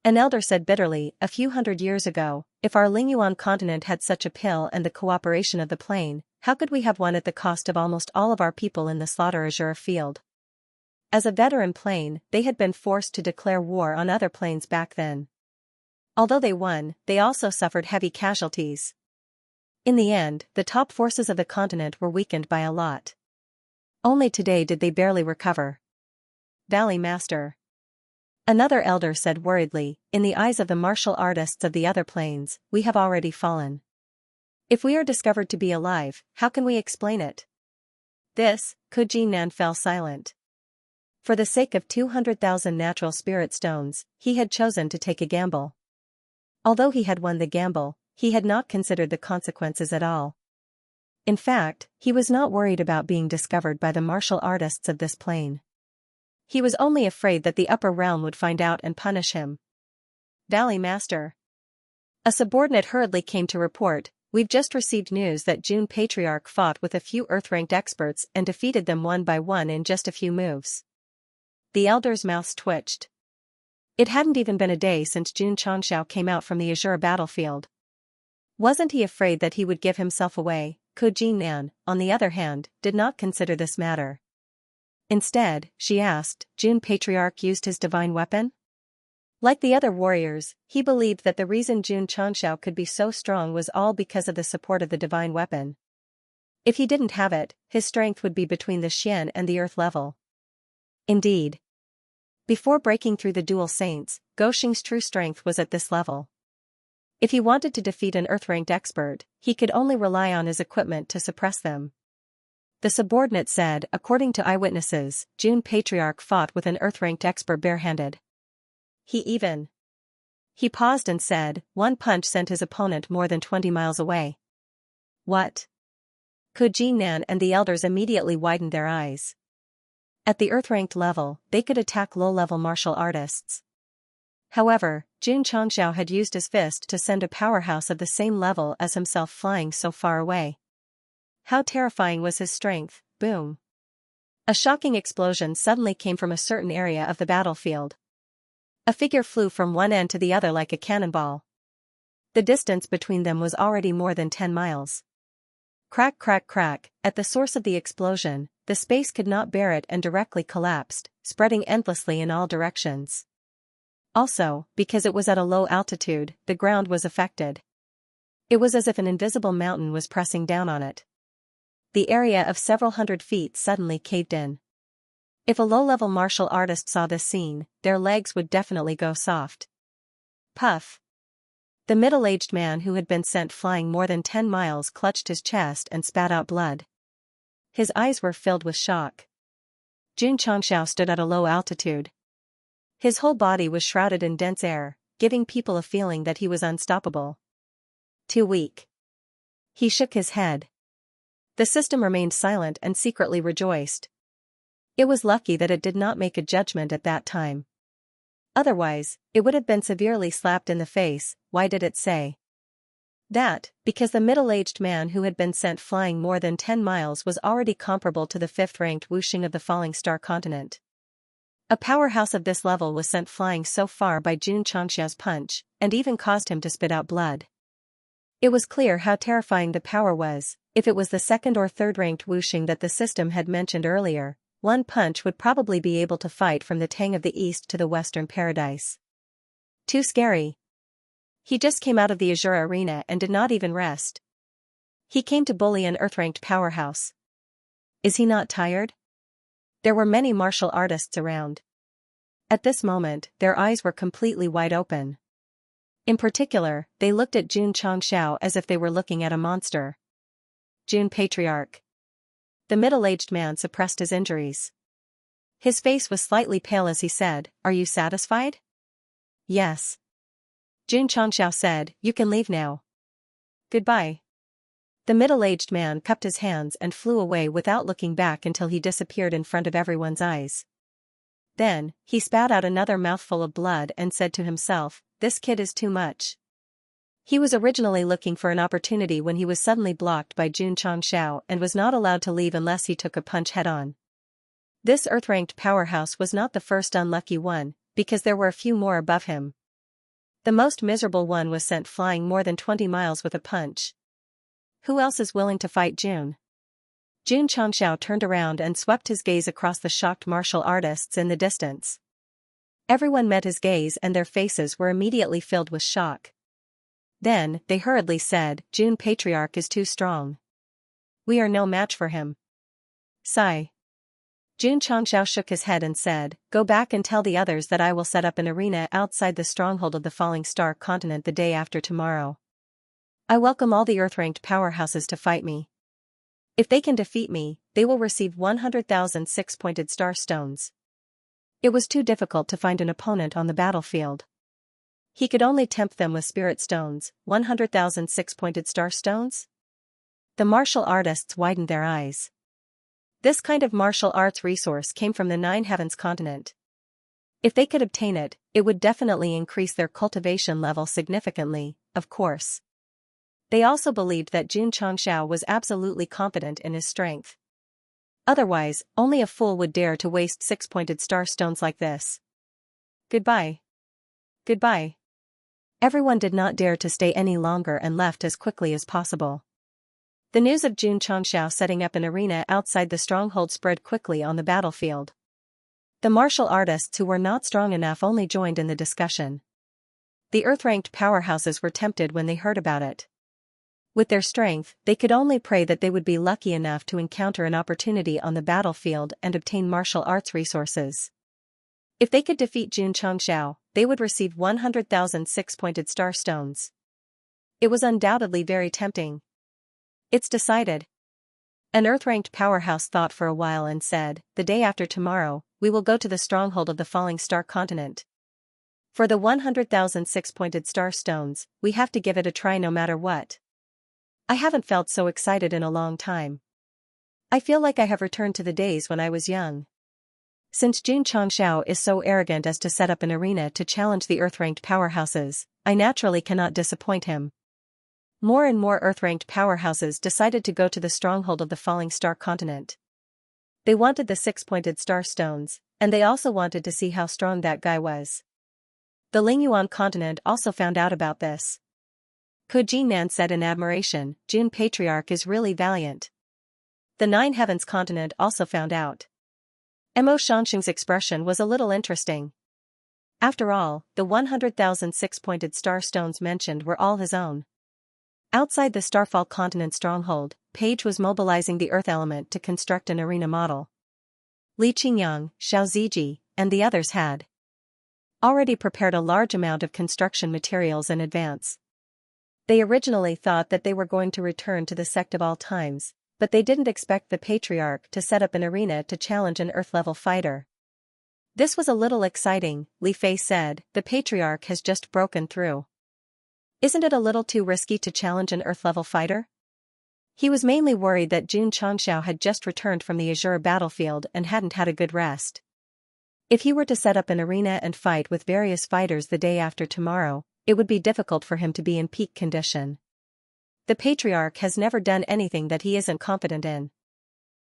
An elder said bitterly, "A few hundred years ago, if our Lingyuan continent had such a pill and the cooperation of the plain, how could we have won at the cost of almost all of our people in the slaughter azure field?" As a veteran plain, they had been forced to declare war on other plains back then. Although they won, they also suffered heavy casualties. In the end, the top forces of the continent were weakened by a lot. Only today did they barely recover. Valley Master. Another elder said worriedly, "In the eyes of the martial artists of the other plains, we have already fallen. If we are discovered to be alive, how can we explain it?" This, Ku Jinnan fell silent. For the sake of 200,000 natural spirit stones, he had chosen to take a gamble. Although he had won the gamble, he had not considered the consequences at all. In fact, he was not worried about being discovered by the martial artists of this plain. He was only afraid that the upper realm would find out and punish him. Valley Master. A subordinate hurriedly came to report, "We've just received news that Jun Patriarch fought with a few Earth-ranked experts and defeated them one by one in just a few moves." The elder's mouths twitched. It hadn't even been a day since Jun Changxiao came out from the Azure battlefield. Wasn't he afraid that he would give himself away? Ku Jinnan, on the other hand, did not consider this matter. Instead, she asked, "Jun Patriarch used his divine weapon?" Like the other warriors, he believed that the reason Jun Changxiao could be so strong was all because of the support of the divine weapon. If he didn't have it, his strength would be between the Xian and the earth level. Indeed. Before breaking through the dual saints, Gosheng's true strength was at this level. If he wanted to defeat an earth-ranked expert, he could only rely on his equipment to suppress them. The subordinate said, "According to eyewitnesses, Jun Patriarch fought with an earth-ranked expert barehanded. He He paused and said, one punch sent his opponent more than 20 miles away. What? Ku Jingnan and the elders immediately widened their eyes. At the Earth-ranked level, they could attack low-level martial artists. However, Jun Changxiao had used his fist to send a powerhouse of the same level as himself flying so far away. How terrifying was his strength! Boom! A shocking explosion suddenly came from a certain area of the battlefield. A figure flew from one end to the other like a cannonball. The distance between them was already more than 10 miles. Crack, crack, crack. At the source of the explosion, the space could not bear it and directly collapsed, spreading endlessly in all directions. Also, because it was at a low altitude, the ground was affected. It was as if an invisible mountain was pressing down on it. The area of several hundred feet suddenly caved in. If a low-level martial artist saw this scene, their legs would definitely go soft. Puff! The middle-aged man who had been sent flying more than 10 miles clutched his chest and spat out blood. His eyes were filled with shock. Jun Changxiao stood at a low altitude. His whole body was shrouded in dense air, giving people a feeling that he was unstoppable. Too weak. He shook his head. The system remained silent and secretly rejoiced. It was lucky that it did not make a judgment at that time. Otherwise, it would have been severely slapped in the face. Why did it say that? Because the middle-aged man who had been sent flying more than 10 miles was already comparable to the 5th-ranked Wuxing of the Falling Star continent. A powerhouse of this level was sent flying so far by Jun Changxiao's punch, and even caused him to spit out blood. It was clear how terrifying the power was. If it was the 2nd or 3rd-ranked Wuxing that the system had mentioned earlier, one punch would probably be able to fight from the Tang of the East to the Western Paradise. Too scary. He just came out of the Azure Arena and did not even rest. He came to bully an Earth-ranked powerhouse. Is he not tired? There were many martial artists around. At this moment, their eyes were completely wide open. In particular, they looked at Jun Changxiao as if they were looking at a monster. Jun Patriarch. The middle-aged man suppressed his injuries. His face was slightly pale as he said, "Are you satisfied?" "Yes." Jun Changxiao said, "You can leave now. Goodbye." The middle-aged man cupped his hands and flew away without looking back until he disappeared in front of everyone's eyes. Then, he spat out another mouthful of blood and said to himself, "This kid is too much." He was originally looking for an opportunity when he was suddenly blocked by Jun Changxiao and was not allowed to leave unless he took a punch head-on. This Earth-ranked powerhouse was not the first unlucky one, because there were a few more above him. The most miserable one was sent flying more than 20 miles with a punch. Who else is willing to fight Jun? Jun Changxiao turned around and swept his gaze across the shocked martial artists in the distance. Everyone met his gaze and their faces were immediately filled with shock. Then, they hurriedly said, "Jun Patriarch is too strong. We are no match for him." Sigh. Jun Changxiao shook his head and said, "Go back and tell the others that I will set up an arena outside the stronghold of the Falling Star continent the day after tomorrow. I welcome all the Earth-ranked powerhouses to fight me. If they can defeat me, they will receive 100,000 six-pointed star stones." It was too difficult to find an opponent on the battlefield. He could only tempt them with spirit stones. 100,000 six-pointed star stones? The martial artists widened their eyes. This kind of martial arts resource came from the Nine Heavens continent. If they could obtain it, it would definitely increase their cultivation level significantly, of course. They also believed that Jun Changxiao was absolutely confident in his strength. Otherwise, only a fool would dare to waste six-pointed star stones like this. Goodbye. Goodbye. Everyone did not dare to stay any longer and left as quickly as possible. The news of Jun Changxiao setting up an arena outside the stronghold spread quickly on the battlefield. The martial artists who were not strong enough only joined in the discussion. The Earth-ranked powerhouses were tempted when they heard about it. With their strength, they could only pray that they would be lucky enough to encounter an opportunity on the battlefield and obtain martial arts resources. If they could defeat Jun Changxiao, they would receive 100,000 six-pointed star stones. It was undoubtedly very tempting. It's decided. An Earth-ranked powerhouse thought for a while and said, "The day after tomorrow, we will go to the stronghold of the Falling Star continent." For the 100,000 six-pointed star stones, we have to give it a try no matter what. I haven't felt so excited in a long time. I feel like I have returned to the days when I was young. Since Xianxia is so arrogant as to set up an arena to challenge the Earth-ranked powerhouses, I naturally cannot disappoint him. More and more Earth-ranked powerhouses decided to go to the stronghold of the falling star continent. They wanted the six-pointed star stones, and they also wanted to see how strong that guy was. The Lingyuan continent also found out about this. Ko Jinnan said in admiration, Jun Patriarch is really valiant. The Nine Heavens continent also found out. Mo Xianxing's expression was a little interesting. After all, the 100,000 six-pointed star stones mentioned were all his own. Outside the Starfall continent stronghold, Page was mobilizing the earth element to construct an arena model. Li Qingyang, Xiao Ziji, and the others had already prepared a large amount of construction materials in advance. They originally thought that they were going to return to the Sect of all times, but they didn't expect the Patriarch to set up an arena to challenge an Earth-level fighter. This was a little exciting, Li Fei said. The Patriarch has just broken through. Isn't it a little too risky to challenge an Earth-level fighter? He was mainly worried that Jun Changxiao had just returned from the Azure battlefield and hadn't had a good rest. If he were to set up an arena and fight with various fighters the day after tomorrow, it would be difficult for him to be in peak condition. The Patriarch has never done anything that he isn't confident in.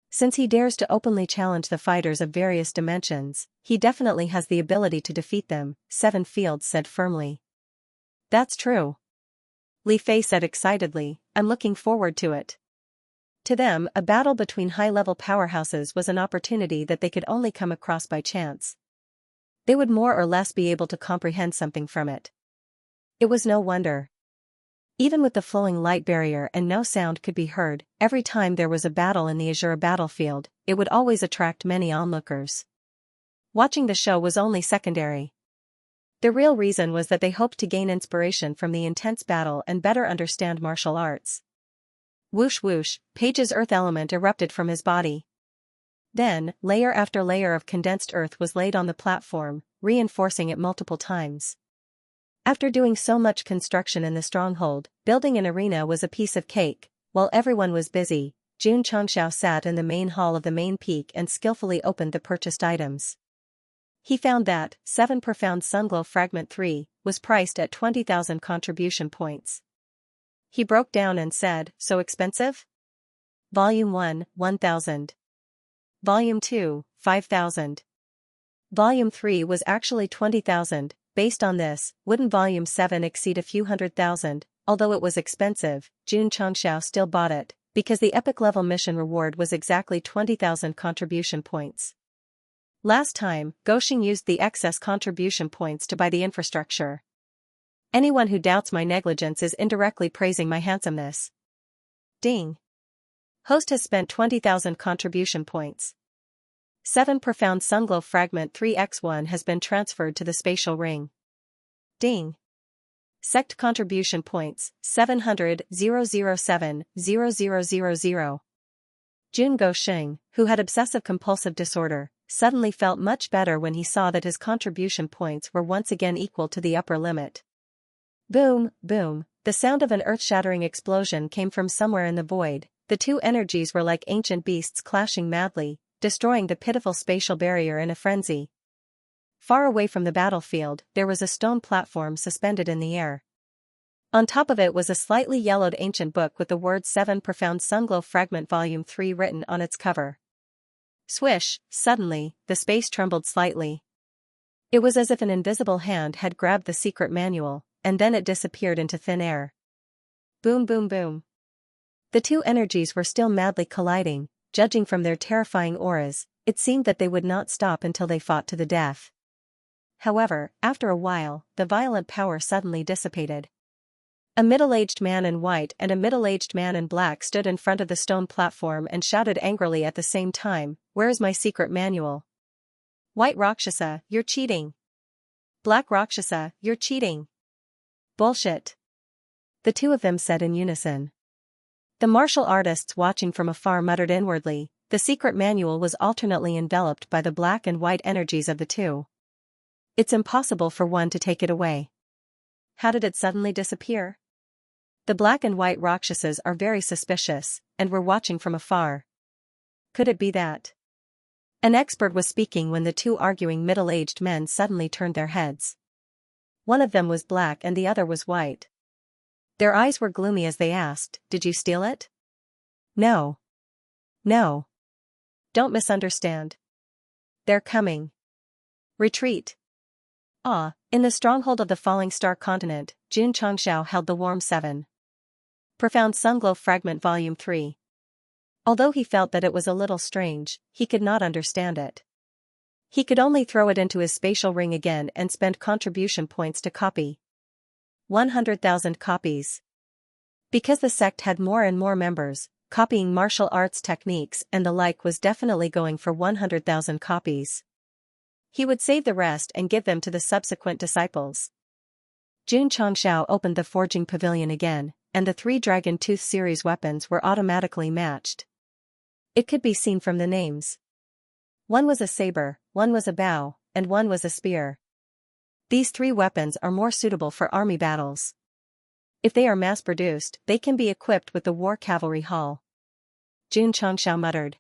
Since he dares to openly challenge the fighters of various dimensions, he definitely has the ability to defeat them, Seven Fields said firmly. That's true. Li Fei said excitedly, I'm looking forward to it. To them, a battle between high-level powerhouses was an opportunity that they could only come across by chance. They would more or less be able to comprehend something from it. It was no wonder. Even with the flowing light barrier and no sound could be heard, every time there was a battle in the Azure battlefield, it would always attract many onlookers. Watching the show was only secondary. The real reason was that they hoped to gain inspiration from the intense battle and better understand martial arts. Whoosh whoosh, Page's earth element erupted from his body. Then, layer after layer of condensed earth was laid on the platform, reinforcing it multiple times. After doing so much construction in the stronghold, building an arena was a piece of cake. While everyone was busy, Jun Changxiao sat in the main hall of the main peak and skillfully opened the purchased items. He found that 7 Profound Sunglow Fragment 3 was priced at 20,000 contribution points. He broke down and said, so expensive? Volume 1, 1,000. Volume 2, 5,000. Volume 3 was actually 20,000. Based on this, wouldn't Volume 7 exceed a few 100,000? Although it was expensive, Jun Changxiao still bought it, because the epic level mission reward was exactly 20,000 contribution points. Last time, Goxing used the excess contribution points to buy the infrastructure. Anyone who doubts my negligence is indirectly praising my handsomeness. Ding. Host has spent 20,000 contribution points. 7 Profound Sunglow Fragment 3x1 has been transferred to the spatial ring. Ding. Sect contribution points, 700,007,0000. Jun Goxing, who had obsessive-compulsive disorder, suddenly felt much better when he saw that his contribution points were once again equal to the upper limit. Boom, boom, the sound of an earth-shattering explosion came from somewhere in the void. The two energies were like ancient beasts clashing madly, destroying the pitiful spatial barrier in a frenzy. Far away from the battlefield, there was a stone platform suspended in the air. On top of it was a slightly yellowed ancient book with the words 7 Profound Sunglow Fragment Volume 3 written on its cover. Swish, suddenly, the space trembled slightly. It was as if an invisible hand had grabbed the secret manual, and then it disappeared into thin air. Boom boom boom. The two energies were still madly colliding. Judging from their terrifying auras, it seemed that they would not stop until they fought to the death. However, after a while, the violent power suddenly dissipated. A middle-aged man in white and a middle-aged man in black stood in front of the stone platform and shouted angrily at the same time, "Where is my secret manual? White Rakshasa, you're cheating. Black Rakshasa, you're cheating. Bullshit." The two of them said in unison. The martial artists watching from afar muttered inwardly. The secret manual was alternately enveloped by the black and white energies of the two. It's impossible for one to take it away. How did it suddenly disappear? The black and white Rakshasas are very suspicious, and were watching from afar. Could it be that? An expert was speaking when the two arguing middle-aged men suddenly turned their heads. One of them was black and the other was white. Their eyes were gloomy as they asked, "Did you steal it?" "No. No. Don't misunderstand. They're coming. Retreat." In the stronghold of the falling star continent, Jun Changxiao held the Warm 7. Profound Sunglow Fragment Volume 3. Although he felt that it was a little strange, he could not understand it. He could only throw it into his spatial ring again and spend contribution points to copy. 100,000 copies. Because the sect had more and more members, copying martial arts techniques and the like was definitely going for 100,000 copies. He would save the rest and give them to the subsequent disciples. Jun Changxiao opened the forging pavilion again, and the 3 Dragon Tooth series weapons were automatically matched. It could be seen from the names. One was a saber, one was a bow, and one was a spear. These 3 weapons are more suitable for army battles. If they are mass-produced, they can be equipped with the War Cavalry Hall. Jun Changxiao muttered.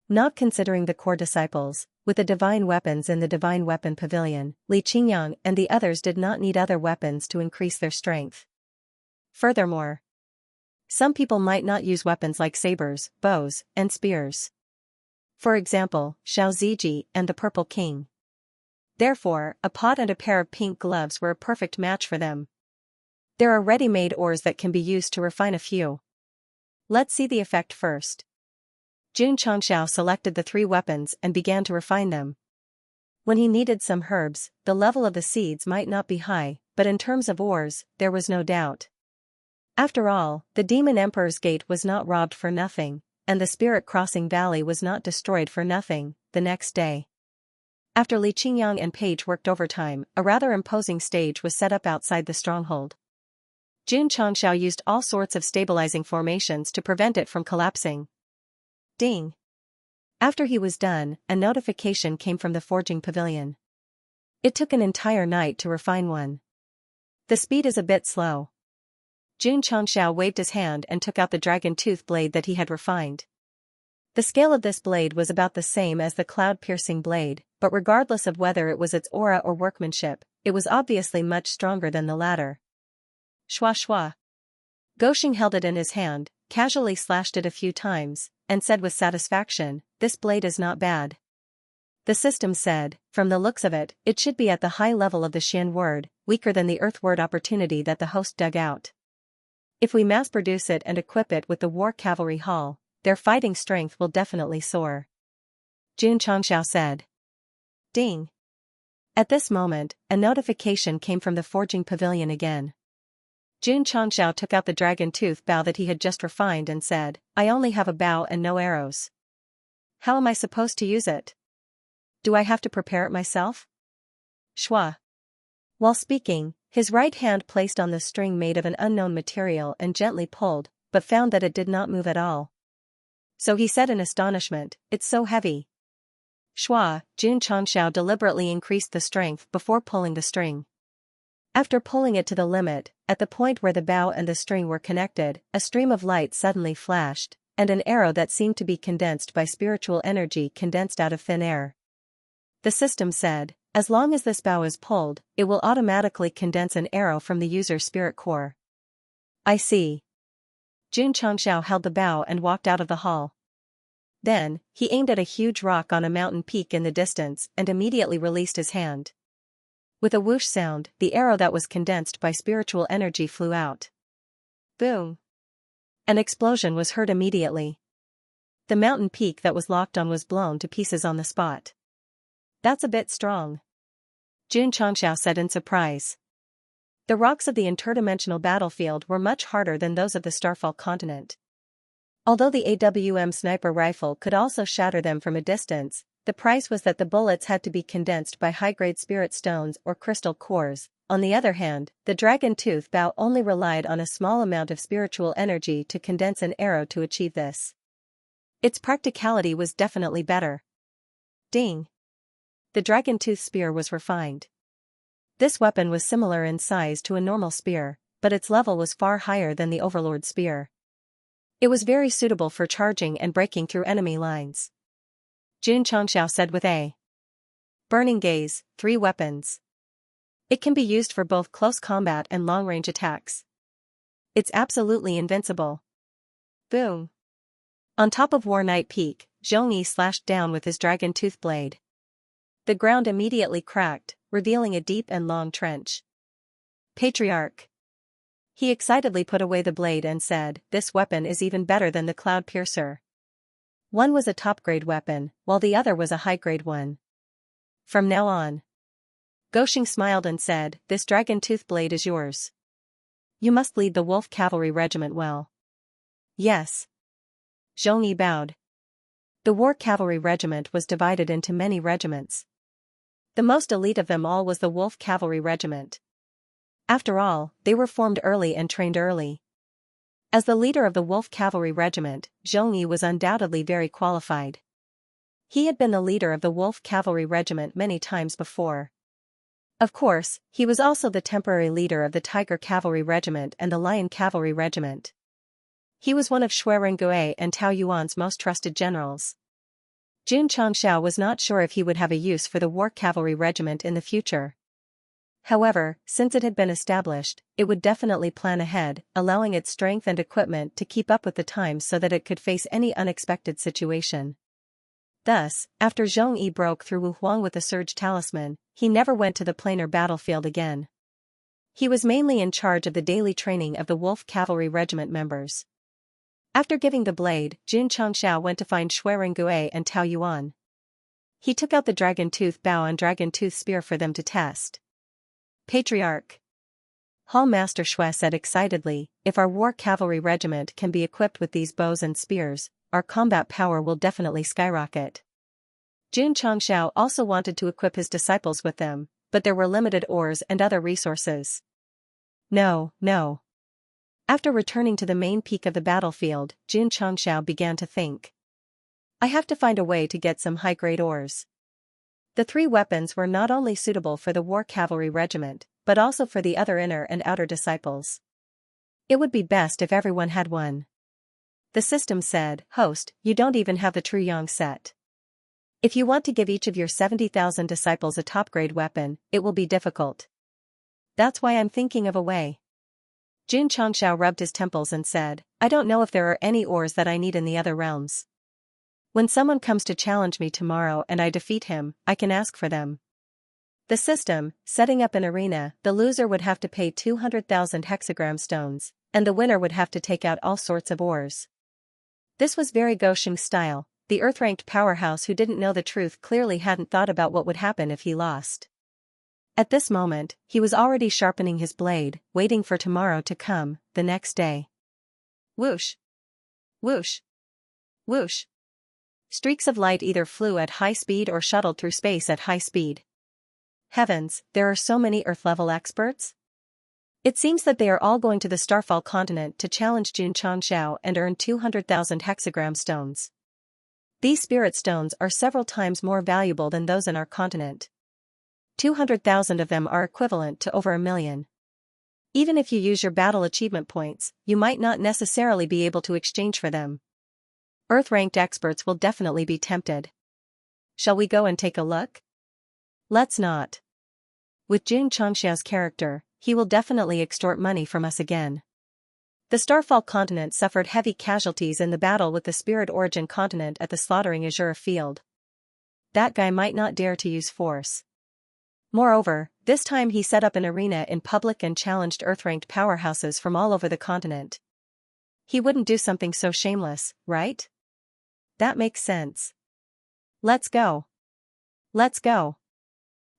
Not considering the core disciples, with the divine weapons in the divine weapon pavilion, Li Qingyang and the others did not need other weapons to increase their strength. Furthermore, some people might not use weapons like sabers, bows, and spears. For example, Xiao Ziji and the Purple King. Therefore, a pot and a pair of pink gloves were a perfect match for them. There are ready-made ores that can be used to refine a few. Let's see the effect first. Jun Changxiao selected the 3 weapons and began to refine them. When he needed some herbs, the level of the seeds might not be high, but in terms of ores, there was no doubt. After all, the Demon Emperor's Gate was not robbed for nothing, and the Spirit Crossing Valley was not destroyed for nothing. The next day, after Li Qingyang and Page worked overtime, a rather imposing stage was set up outside the stronghold. Jun Changxiao used all sorts of stabilizing formations to prevent it from collapsing. Ding! After he was done, a notification came from the forging pavilion. It took an entire night to refine one. The speed is a bit slow. Jun Changxiao waved his hand and took out the dragon tooth blade that he had refined. The scale of this blade was about the same as the cloud-piercing blade, but regardless of whether it was its aura or workmanship, it was obviously much stronger than the latter. Shua shua. Goshing held it in his hand, casually slashed it a few times, and said with satisfaction, "This blade is not bad." The system said, "From the looks of it, it should be at the high level of the Xian word, weaker than the earth word opportunity that the host dug out. If we mass-produce it and equip it with the War Cavalry Hall, their fighting strength will definitely soar." Jun Changxiao said. Ding! At this moment, a notification came from the forging pavilion again. Jun Changxiao took out the dragon tooth bow that he had just refined and said, "I only have a bow and no arrows. How am I supposed to use it? Do I have to prepare it myself?" Shua. While speaking, his right hand placed on the string made of an unknown material and gently pulled, but found that it did not move at all. So he said in astonishment, "It's so heavy." Shua. Jun Changxiao deliberately increased the strength before pulling the string. After pulling it to the limit, at the point where the bow and the string were connected, a stream of light suddenly flashed, and an arrow that seemed to be condensed by spiritual energy condensed out of thin air. The system said, "As long as this bow is pulled, it will automatically condense an arrow from the user's spirit core." I see. Jun Changxiao held the bow and walked out of the hall. Then, he aimed at a huge rock on a mountain peak in the distance and immediately released his hand. With a whoosh sound, the arrow that was condensed by spiritual energy flew out. Boom! An explosion was heard immediately. The mountain peak that was locked on was blown to pieces on the spot. "That's a bit strong," Jun Changxiao said in surprise. The rocks of the interdimensional battlefield were much harder than those of the Starfall continent. Although the AWM sniper rifle could also shatter them from a distance, the price was that the bullets had to be condensed by high-grade spirit stones or crystal cores. On the other hand, the dragon tooth bow only relied on a small amount of spiritual energy to condense an arrow to achieve this. Its practicality was definitely better. Ding! The dragon tooth spear was refined. This weapon was similar in size to a normal spear, but its level was far higher than the Overlord spear. It was very suitable for charging and breaking through enemy lines. Xianxia said with a burning gaze, 3 weapons. It can be used for both close combat and long-range attacks. It's absolutely invincible. Boom. On top of War Knight Peak, Xianxia slashed down with his dragon tooth blade. The ground immediately cracked, revealing a deep and long trench. Patriarch. He excitedly put away the blade and said, "This weapon is even better than the Cloud Piercer." One was a top-grade weapon, while the other was a high-grade one. From now on. Goshing smiled and said, "This dragon tooth blade is yours. You must lead the Wolf Cavalry Regiment well." Yes. Xianxia bowed. The War Cavalry Regiment was divided into many regiments. The most elite of them all was the Wolf Cavalry Regiment. After all, they were formed early and trained early. As the leader of the Wolf Cavalry Regiment, Xianxia was undoubtedly very qualified. He had been the leader of the Wolf Cavalry Regiment many times before. Of course, he was also the temporary leader of the Tiger Cavalry Regiment and the Lion Cavalry Regiment. He was one of Shui Rengui and Tao Yuan's most trusted generals. Xianxia was not sure if he would have a use for the War Cavalry Regiment in the future. However, since it had been established, it would definitely plan ahead, allowing its strength and equipment to keep up with the times so that it could face any unexpected situation. Thus, after Xianxia broke through Wu Huang with the Surge Talisman, he never went to the planar battlefield again. He was mainly in charge of the daily training of the Wolf Cavalry Regiment members. After giving the blade, Xianxia went to find Shui Rengui and Tao Yuan. He took out the dragon tooth bow and dragon tooth spear for them to test. Patriarch. Hall Master Shui said excitedly, "If our War Cavalry Regiment can be equipped with these bows and spears, our combat power will definitely skyrocket." Xianxia also wanted to equip his disciples with them, but there were limited ores and other resources. No. After returning to the main peak of the battlefield, Xianxia began to think. I have to find a way to get some high-grade ores. The 3 weapons were not only suitable for the War Cavalry Regiment, but also for the other inner and outer disciples. It would be best if everyone had one. The system said, "Host, you don't even have the true Yang set. If you want to give each of your 70,000 disciples a top-grade weapon, it will be difficult. That's why I'm thinking of a way." Xianxia rubbed his temples and said, "I don't know if there are any ores that I need in the other realms. When someone comes to challenge me tomorrow and I defeat him, I can ask for them." The system, setting up an arena, the loser would have to pay 200,000 hexagram stones, and the winner would have to take out all sorts of ores. This was very Goshing's style. The Earth-ranked powerhouse who didn't know the truth clearly hadn't thought about what would happen if he lost. At this moment, he was already sharpening his blade, waiting for tomorrow to come, the next day. Whoosh! Whoosh! Whoosh! Streaks of light either flew at high speed or shuttled through space at high speed. Heavens, there are so many Earth-level experts? It seems that they are all going to the Starfall continent to challenge Xianxia and earn 200,000 hexagram stones. These spirit stones are several times more valuable than those in our continent. 200,000 of them are equivalent to over 1 million. Even if you use your battle achievement points, you might not necessarily be able to exchange for them. Earth-ranked experts will definitely be tempted. Shall we go and take a look? Let's not. With Xianxia's character, he will definitely extort money from us again. The Starfall continent suffered heavy casualties in the battle with the Spirit Origin continent at the slaughtering Azura field. That guy might not dare to use force. Moreover, this time he set up an arena in public and challenged Earth-ranked powerhouses from all over the continent. He wouldn't do something so shameless, right? That makes sense. Let's go. Let's go.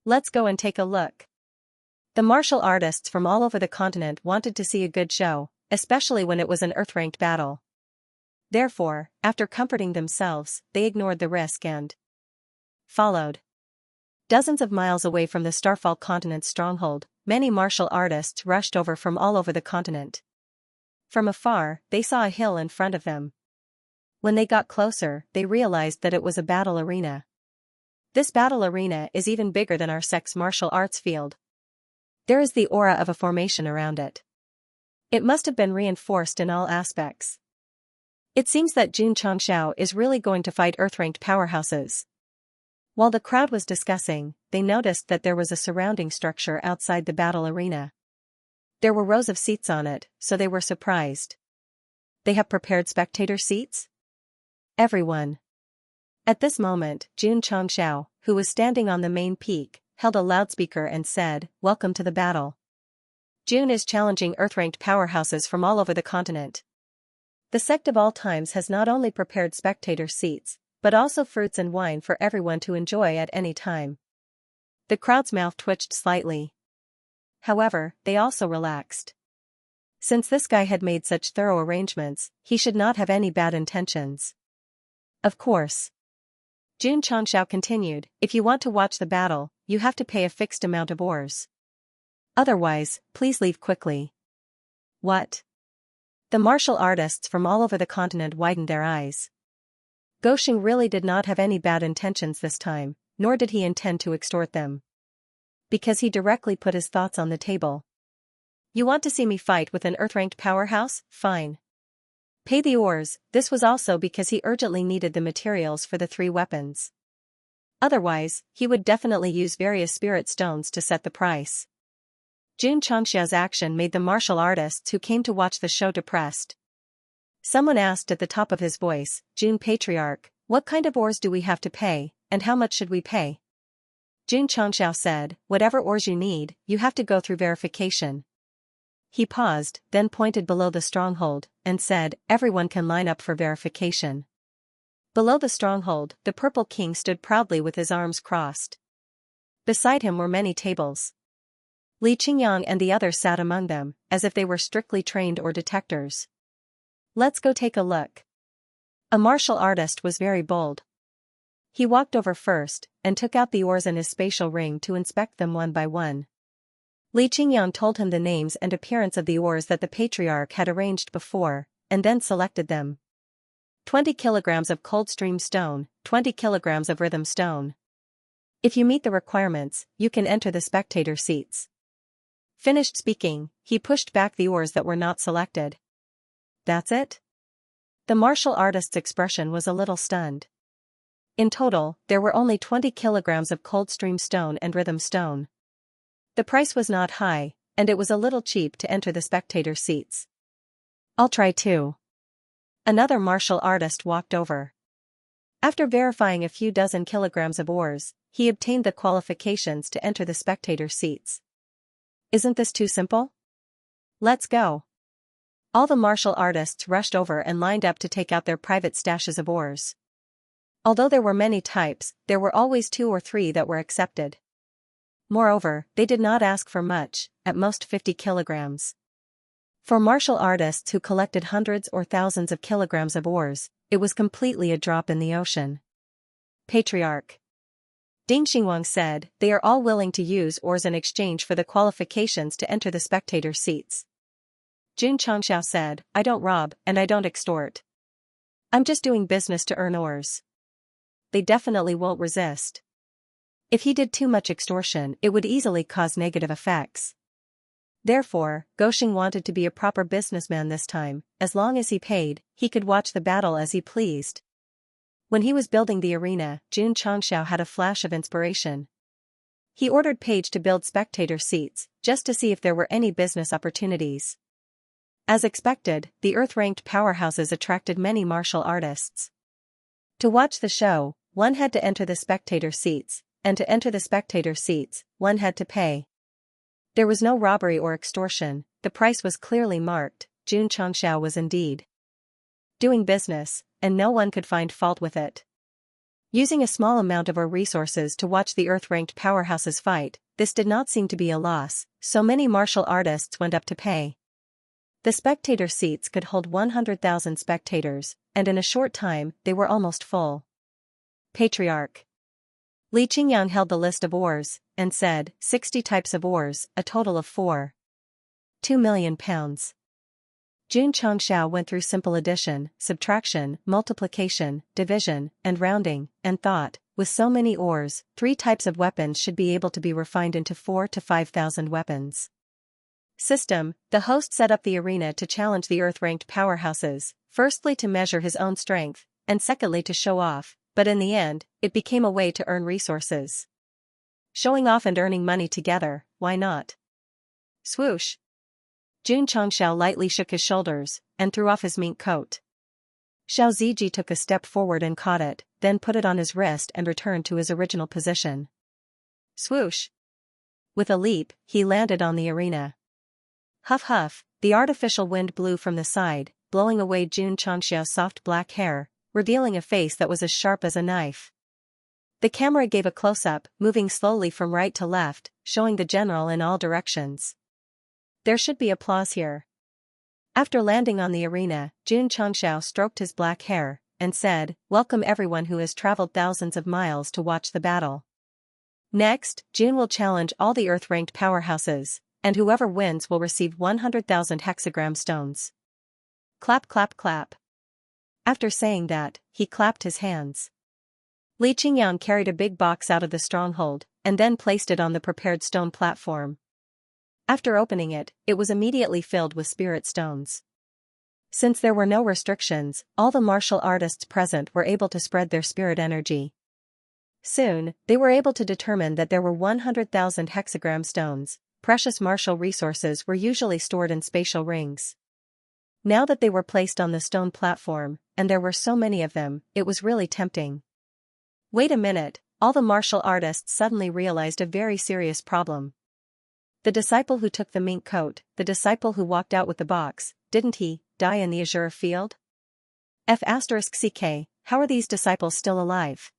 Let's go and take a look. The martial artists from all over the continent wanted to see a good show, especially when it was an Earth-ranked battle. Therefore, after comforting themselves, they ignored the risk and followed. Dozens of miles away from the Starfall continent's stronghold, many martial artists rushed over from all over the continent. From afar, they saw a hill in front of them. When they got closer, they realized that it was a battle arena. This battle arena is even bigger than our sect's martial arts field. There is the aura of a formation around it. It must have been reinforced in all aspects. It seems that Xianxia is really going to fight Earth-ranked powerhouses. While the crowd was discussing, they noticed that there was a surrounding structure outside the battle arena. There were rows of seats on it, so they were surprised. They have prepared spectator seats? Everyone. At this moment, Xianxia, who was standing on the main peak, held a loudspeaker and said, "Welcome to the battle. June is challenging Earth-ranked powerhouses from all over the continent. The Sect of all times has not only prepared spectator seats, but also fruits and wine for everyone to enjoy at any time." The crowd's mouth twitched slightly. However, they also relaxed. Since this guy had made such thorough arrangements, he should not have any bad intentions. Of course. Xianxia continued, "If you want to watch the battle, you have to pay a fixed amount of ores. Otherwise, please leave quickly." What? The martial artists from all over the continent widened their eyes. Gosheng really did not have any bad intentions this time, nor did he intend to extort them. Because he directly put his thoughts on the table. You want to see me fight with an Earth-ranked powerhouse? Fine. Pay the ores. This was also because he urgently needed the materials for the 3 weapons. Otherwise, he would definitely use various spirit stones to set the price. Xianxia's action made the martial artists who came to watch the show depressed. Someone asked at the top of his voice, "Jun Patriarch, what kind of ores do we have to pay, and how much should we pay?" Xianxia said, "Whatever ores you need, you have to go through verification." He paused, then pointed below the stronghold, and said, "Everyone can line up for verification." Below the stronghold, the Purple King stood proudly with his arms crossed. Beside him were many tables. Li Qingyang and the others sat among them, as if they were strictly trained or detectors. "Let's go take a look." A martial artist was very bold. He walked over first, and took out the ores in his spatial ring to inspect them one by one. Li Qingyang told him the names and appearance of the ores that the Patriarch had arranged before, and then selected them. 20 kilograms of Coldstream stone, 20 kilograms of Rhythm stone. If you meet the requirements, you can enter the spectator seats. Finished speaking, he pushed back the ores that were not selected. That's it? The martial artist's expression was a little stunned. In total, there were only 20 kilograms of Coldstream stone and Rhythm stone. The price was not high, and it was a little cheap to enter the spectator seats. "I'll try too." Another martial artist walked over. After verifying a few dozen kilograms of ores, he obtained the qualifications to enter the spectator seats. Isn't this too simple? Let's go. All the martial artists rushed over and lined up to take out their private stashes of ores. Although there were many types, there were always 2 or 3 that were accepted. Moreover, they did not ask for much, at most 50 kilograms. For martial artists who collected hundreds or thousands of kilograms of ores, it was completely a drop in the ocean. "Patriarch," Ding Xinguang said, "they are all willing to use ores in exchange for the qualifications to enter the spectator seats." Xianxia said, "I don't rob, and I don't extort. I'm just doing business to earn ores." They definitely won't resist. If he did too much extortion, it would easily cause negative effects. Therefore, Gosheng wanted to be a proper businessman this time. As long as he paid, he could watch the battle as he pleased. When he was building the arena, Xianxia had a flash of inspiration. He ordered Paige to build spectator seats, just to see if there were any business opportunities. As expected, the Earth-ranked powerhouses attracted many martial artists. To watch the show, one had to enter the spectator seats, and to enter the spectator seats, one had to pay. There was no robbery or extortion, the price was clearly marked. Xianxia was indeed doing business, and no one could find fault with it. Using a small amount of our resources to watch the Earth-ranked powerhouses fight, this did not seem to be a loss, so many martial artists went up to pay. The spectator seats could hold 100,000 spectators, and in a short time, they were almost full. "Patriarch." Li Qingyang held the list of ores, and said, 60 types of ores, a total of 4. 2 million pounds. Jun Changxiao went through simple addition, subtraction, multiplication, division, and rounding, and thought, with so many ores, 3 types of weapons should be able to be refined into 4 to 5,000 weapons. System: the host set up the arena to challenge the Earth-ranked powerhouses, firstly to measure his own strength, and secondly to show off, but in the end, it became a way to earn resources. Showing off and earning money together, why not? Swoosh! Jun Changxiao lightly shook his shoulders, and threw off his mink coat. Xiao Ziji took a step forward and caught it, then put it on his wrist and returned to his original position. Swoosh! With a leap, he landed on the arena. Huff huff, the artificial wind blew from the side, blowing away Jun Changxiao's soft black hair, revealing a face that was as sharp as a knife. The camera gave a close-up, moving slowly from right to left, showing the general in all directions. There should be applause here. After landing on the arena, Jun Changxiao stroked his black hair, and said, "Welcome everyone who has traveled thousands of miles to watch the battle. Next, Jun will challenge all the Earth-ranked powerhouses, and whoever wins will receive 100,000 hexagram stones." Clap clap clap. After saying that, he clapped his hands. Li Qingyang carried a big box out of the stronghold, and then placed it on the prepared stone platform. After opening it, it was immediately filled with spirit stones. Since there were no restrictions, all the martial artists present were able to spread their spirit energy. Soon, they were able to determine that there were 100,000 hexagram stones. Precious martial resources were usually stored in spatial rings. Now that they were placed on the stone platform, and there were so many of them, it was really tempting. Wait a minute, all the martial artists suddenly realized a very serious problem. The disciple who took the mink coat, the disciple who walked out with the box, didn't he die in the azure field? F***ck, how are these disciples still alive?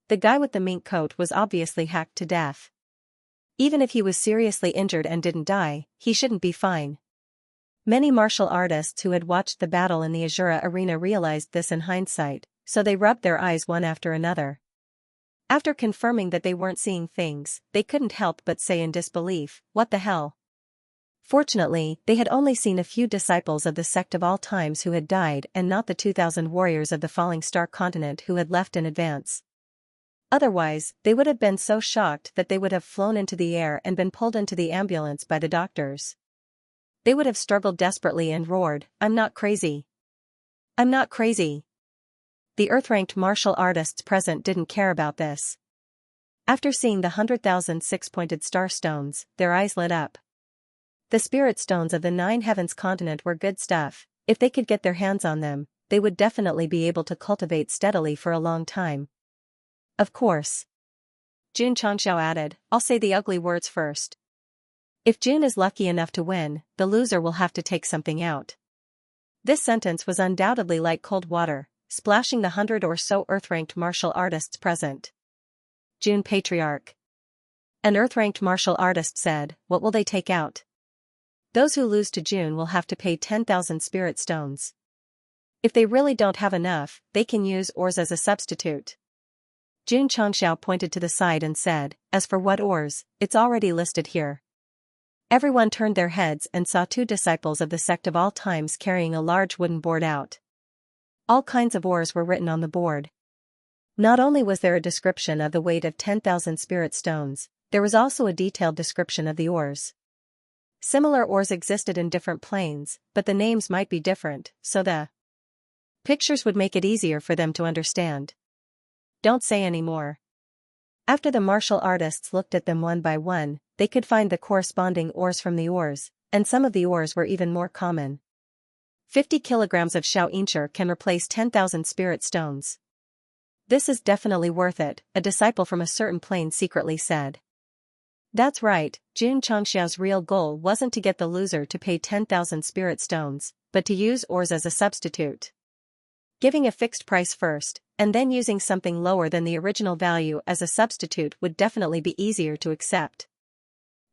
The guy with the mink coat was obviously hacked to death. Even if he was seriously injured and didn't die, he shouldn't be fine. Many martial artists who had watched the battle in the Azura arena realized this in hindsight, so they rubbed their eyes one after another. After confirming that they weren't seeing things, they couldn't help but say in disbelief, "What the hell?" Fortunately, they had only seen a few disciples of the sect of all times who had died and not the 2,000 warriors of the Falling Star continent who had left in advance. Otherwise, they would have been so shocked that they would have flown into the air and been pulled into the ambulance by the doctors. They would have struggled desperately and roared, "I'm not crazy. I'm not crazy." The Earth-ranked martial artists present didn't care about this. After seeing the 100,000 six-pointed star stones, their eyes lit up. The spirit stones of the 9 heavens continent were good stuff. If they could get their hands on them, they would definitely be able to cultivate steadily for a long time. Of course. Jun Changxiao added, "I'll say the ugly words first. If Jun is lucky enough to win, the loser will have to take something out." This sentence was undoubtedly like cold water, splashing the 100 or so Earth-ranked martial artists present. Jun Patriarch. An Earth-ranked martial artist said, "What will they take out?" "Those who lose to Jun will have to pay 10,000 spirit stones. If they really don't have enough, they can use ores as a substitute." Jun Changxiao pointed to the side and said, "As for what ores, it's already listed here." Everyone turned their heads and saw 2 disciples of the sect of all times carrying a large wooden board out. All kinds of ores were written on the board. Not only was there a description of the weight of 10,000 spirit stones, there was also a detailed description of the ores. Similar ores existed in different planes, but the names might be different, so the pictures would make it easier for them to understand. Don't say any more. After the martial artists looked at them one by one, they could find the corresponding ores from the ores, and some of the ores were even more common. 50 kilograms of Xianxia can replace 10,000 spirit stones. "This is definitely worth it," a disciple from a certain plane secretly said. That's right, Jun Changxiao's real goal wasn't to get the loser to pay 10,000 spirit stones, but to use ores as a substitute. Giving a fixed price first, and then using something lower than the original value as a substitute would definitely be easier to accept.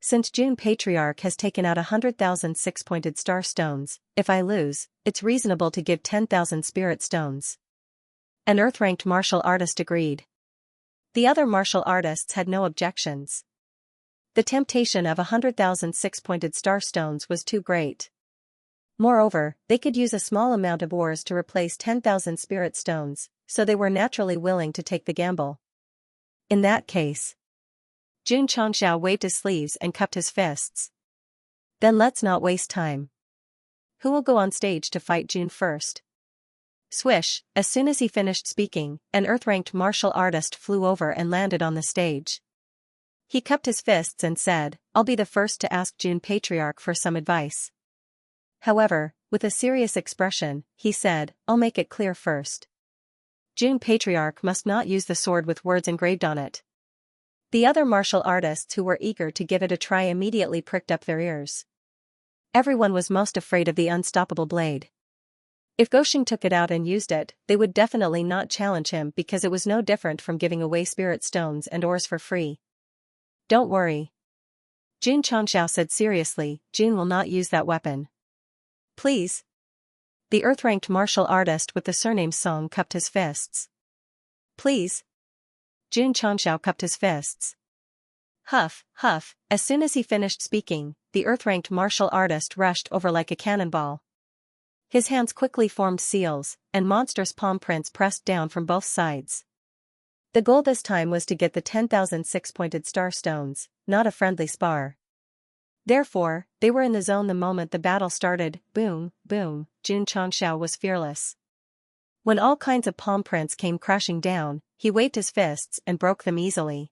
Since Jun Patriarch has taken out 100,000 six-pointed star stones, if I lose, it's reasonable to give 10,000 spirit stones. An Earth-ranked martial artist agreed. The other martial artists had no objections. The temptation of 100,000 six-pointed star stones was too great. Moreover, they could use a small amount of ores to replace 10,000 spirit stones, so they were naturally willing to take the gamble. In that case, Xianxia waved his sleeves and cupped his fists. Then let's not waste time. Who will go on stage to fight June first? Swish, as soon as he finished speaking, an earth-ranked martial artist flew over and landed on the stage. He cupped his fists and said, "I'll be the first to ask June Patriarch for some advice." However, with a serious expression, he said, "I'll make it clear first. June Patriarch must not use the sword with words engraved on it." The other martial artists who were eager to give it a try immediately pricked up their ears. Everyone was most afraid of the unstoppable blade. If Gosheng took it out and used it, they would definitely not challenge him because it was no different from giving away spirit stones and ores for free. "Don't worry," Xianxia said seriously, "June will not use that weapon. Please." The earth-ranked martial artist with the surname Song cupped his fists. "Please." Xianxia cupped his fists. Huff, huff, as soon as he finished speaking, the earth-ranked martial artist rushed over like a cannonball. His hands quickly formed seals, and monstrous palm prints pressed down from both sides. The goal this time was to get the 10,000 six-pointed star stones, not a friendly spar. Therefore, they were in the zone the moment the battle started. Boom, boom, Xianxia was fearless. When all kinds of palm prints came crashing down, he waved his fists and broke them easily.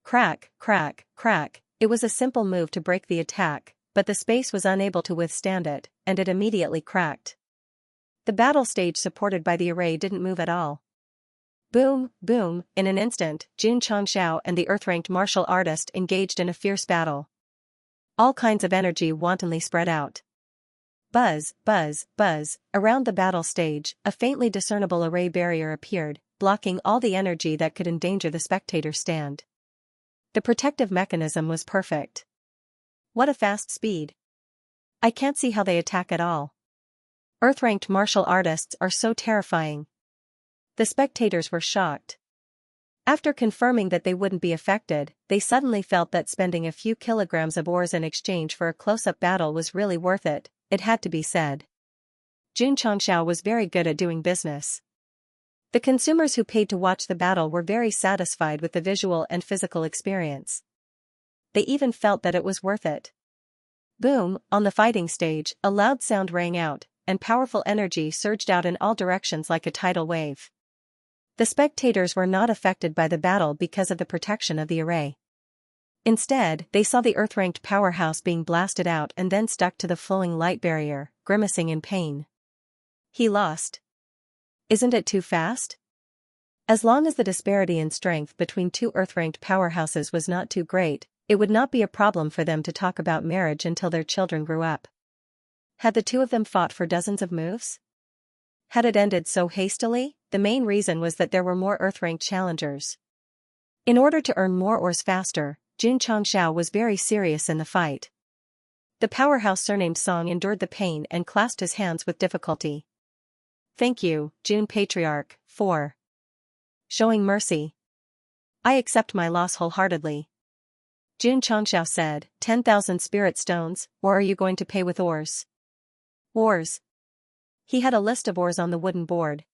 Crack, crack, crack, it was a simple move to break the attack, but the space was unable to withstand it, and it immediately cracked. The battle stage supported by the array didn't move at all. Boom, boom, in an instant, Xianxia and the earth-ranked martial artist engaged in a fierce battle. All kinds of energy wantonly spread out. Buzz, buzz, buzz, around the battle stage, a faintly discernible array barrier appeared, blocking all the energy that could endanger the spectator's stand. The protective mechanism was perfect. What a fast speed. I can't see how they attack at all. Earth-ranked martial artists are so terrifying. The spectators were shocked. After confirming that they wouldn't be affected, they suddenly felt that spending a few kilograms of ores in exchange for a close-up battle was really worth it, it had to be said. Xianxia was very good at doing business. The consumers who paid to watch the battle were very satisfied with the visual and physical experience. They even felt that it was worth it. Boom, on the fighting stage, a loud sound rang out, and powerful energy surged out in all directions like a tidal wave. The spectators were not affected by the battle because of the protection of the array. Instead, they saw the earth-ranked powerhouse being blasted out and then stuck to the flowing light barrier, grimacing in pain. He lost. Isn't it too fast? As long as the disparity in strength between two earth-ranked powerhouses was not too great, it would not be a problem for them to talk about marriage until their children grew up. Had the two of them fought for dozens of moves? Had it ended so hastily? The main reason was that there were more earth-ranked challengers. In order to earn more ores faster, Xianxia was very serious in the fight. The powerhouse surnamed Song endured the pain and clasped his hands with difficulty. "Thank you, June Patriarch, for showing mercy. I accept my loss wholeheartedly." Xianxia said, 10,000 spirit stones, or are you going to pay with ores? Ores. He had a list of ores on the wooden board.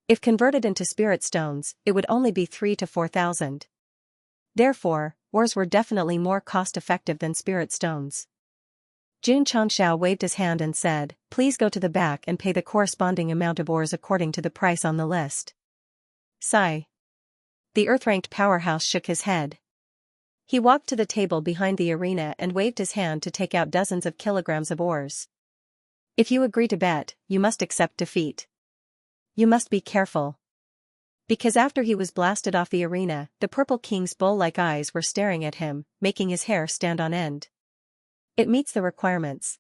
If converted into spirit stones, it would only be 3,000 to 4,000. Therefore, ores were definitely more cost-effective than spirit stones. Xianxia waved his hand and said, "Please go to the back and pay the corresponding amount of ores according to the price on the list." Sigh. The earth-ranked powerhouse shook his head. He walked to the table behind the arena and waved his hand to take out dozens of kilograms of ores. "If you agree to bet, you must accept defeat. You must be careful." Because after he was blasted off the arena, the Purple King's bull-like eyes were staring at him, making his hair stand on end. "It meets the requirements."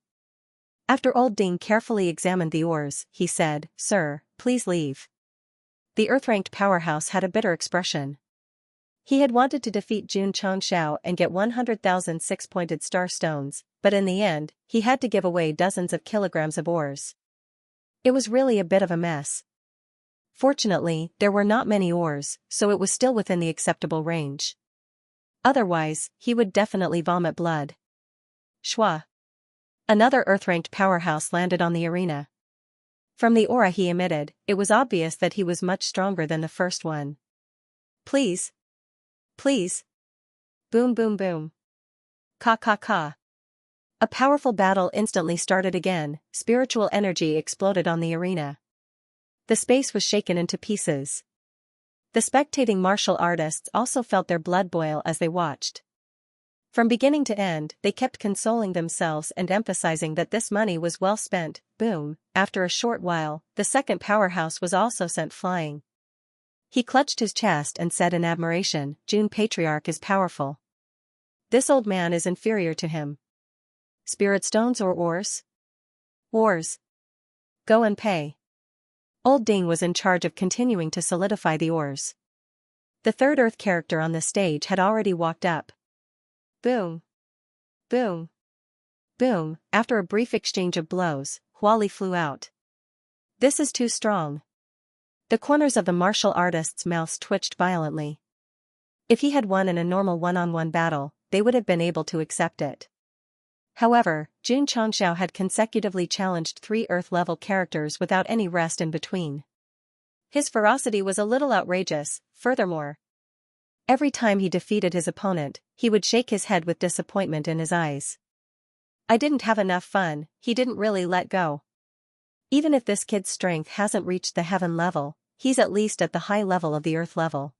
After Old Ding carefully examined the ores, he said, "Sir, please leave." The earth-ranked powerhouse had a bitter expression. He had wanted to defeat Xianxia and get 100,000 six-pointed star stones, but in the end, he had to give away dozens of kilograms of ores. It was really a bit of a mess. Fortunately, there were not many ores, so it was still within the acceptable range. Otherwise, he would definitely vomit blood. Schwa. Another Earth-ranked powerhouse landed on the arena. From the aura he emitted, it was obvious that he was much stronger than the first one. Please. Please. Boom boom boom. Ka ka ka. A powerful battle instantly started again, spiritual energy exploded on the arena. The space was shaken into pieces. The spectating martial artists also felt their blood boil as they watched. From beginning to end, they kept consoling themselves and emphasizing that this money was well spent. Boom, after a short while, the second powerhouse was also sent flying. He clutched his chest and said in admiration, June Patriarch is powerful. This old man is inferior to him. Spirit stones or ores? Ores. Go and pay. Old Ding was in charge of continuing to solidify the ores. The third Earth character on the stage had already walked up. Boom. Boom. Boom, after a brief exchange of blows, Huali flew out. This is too strong. The corners of the martial artist's mouths twitched violently. If he had won in a normal one-on-one battle, they would have been able to accept it. However, Jun Xianxia had consecutively challenged 3 Earth-level characters without any rest in between. His ferocity was a little outrageous. Furthermore, every time he defeated his opponent, he would shake his head with disappointment in his eyes. I didn't have enough fun, he didn't really let go. Even if this kid's strength hasn't reached the heaven level, he's at least at the high level of the Earth level.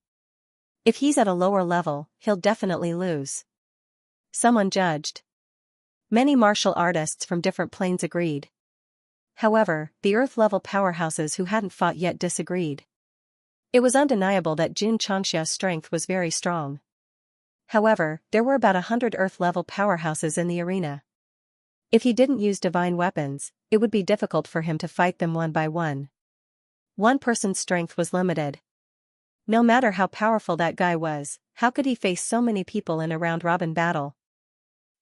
If he's at a lower level, he'll definitely lose. Someone judged. Many martial artists from different planes agreed. However, the Earth-level powerhouses who hadn't fought yet disagreed. It was undeniable that Jun Xianxia's strength was very strong. However, there were about 100 Earth-level powerhouses in the arena. If he didn't use divine weapons, it would be difficult for him to fight them one by one. One person's strength was limited. No matter how powerful that guy was, how could he face so many people in a round-robin battle?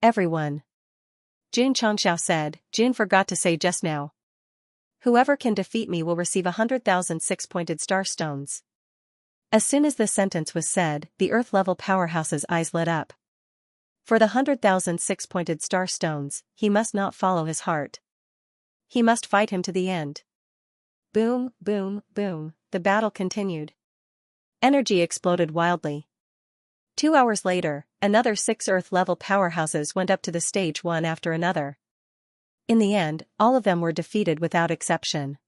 Everyone. Jun Xianxia said, Jun forgot to say just now. Whoever can defeat me will receive 100,000 six-pointed star stones. As soon as this sentence was said, the Earth-level powerhouse's eyes lit up. For the 100,000 six-pointed star stones, he must not follow his heart. He must fight him to the end. Boom, boom, boom, the battle continued. Energy exploded wildly. 2 hours later, another 6 Earth-level powerhouses went up to the stage one after another. In the end, all of them were defeated without exception.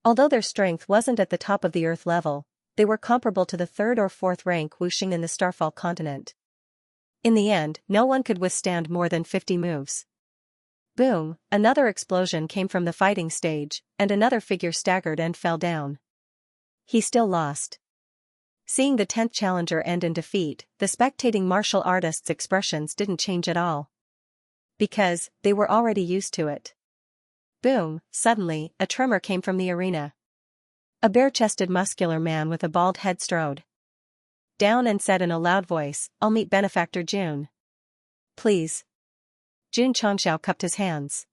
Although their strength wasn't at the top of the Earth level, they were comparable to the 3rd or 4th rank Wuxing in the Starfall continent. In the end, no one could withstand more than 50 moves. Boom, another explosion came from the fighting stage, and another figure staggered and fell down. He still lost. Seeing the 10th challenger end in defeat, the spectating martial artists' expressions didn't change at all. Because, they were already used to it. Boom, suddenly, a tremor came from the arena. A bare-chested muscular man with a bald head strode down and said in a loud voice, I'll meet Benefactor Jun. Please. Jun Xianxia cupped his hands.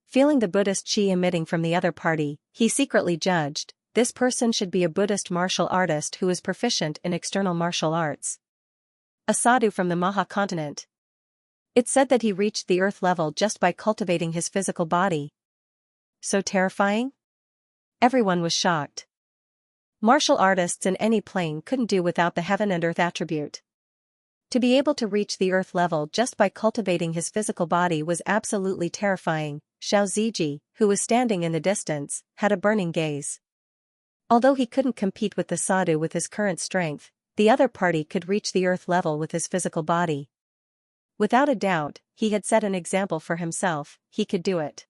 Feeling the Buddhist chi emitting from the other party, he secretly judged, this person should be a Buddhist martial artist who is proficient in external martial arts. A sadhu from the Maha continent. It said that he reached the Earth level just by cultivating his physical body. So terrifying? Everyone was shocked. Martial artists in any plane couldn't do without the heaven and earth attribute. To be able to reach the Earth level just by cultivating his physical body was absolutely terrifying. Xiao Ziji, who was standing in the distance, had a burning gaze. Although he couldn't compete with the sadhu with his current strength, the other party could reach the Earth level with his physical body. Without a doubt, he had set an example for himself, he could do it.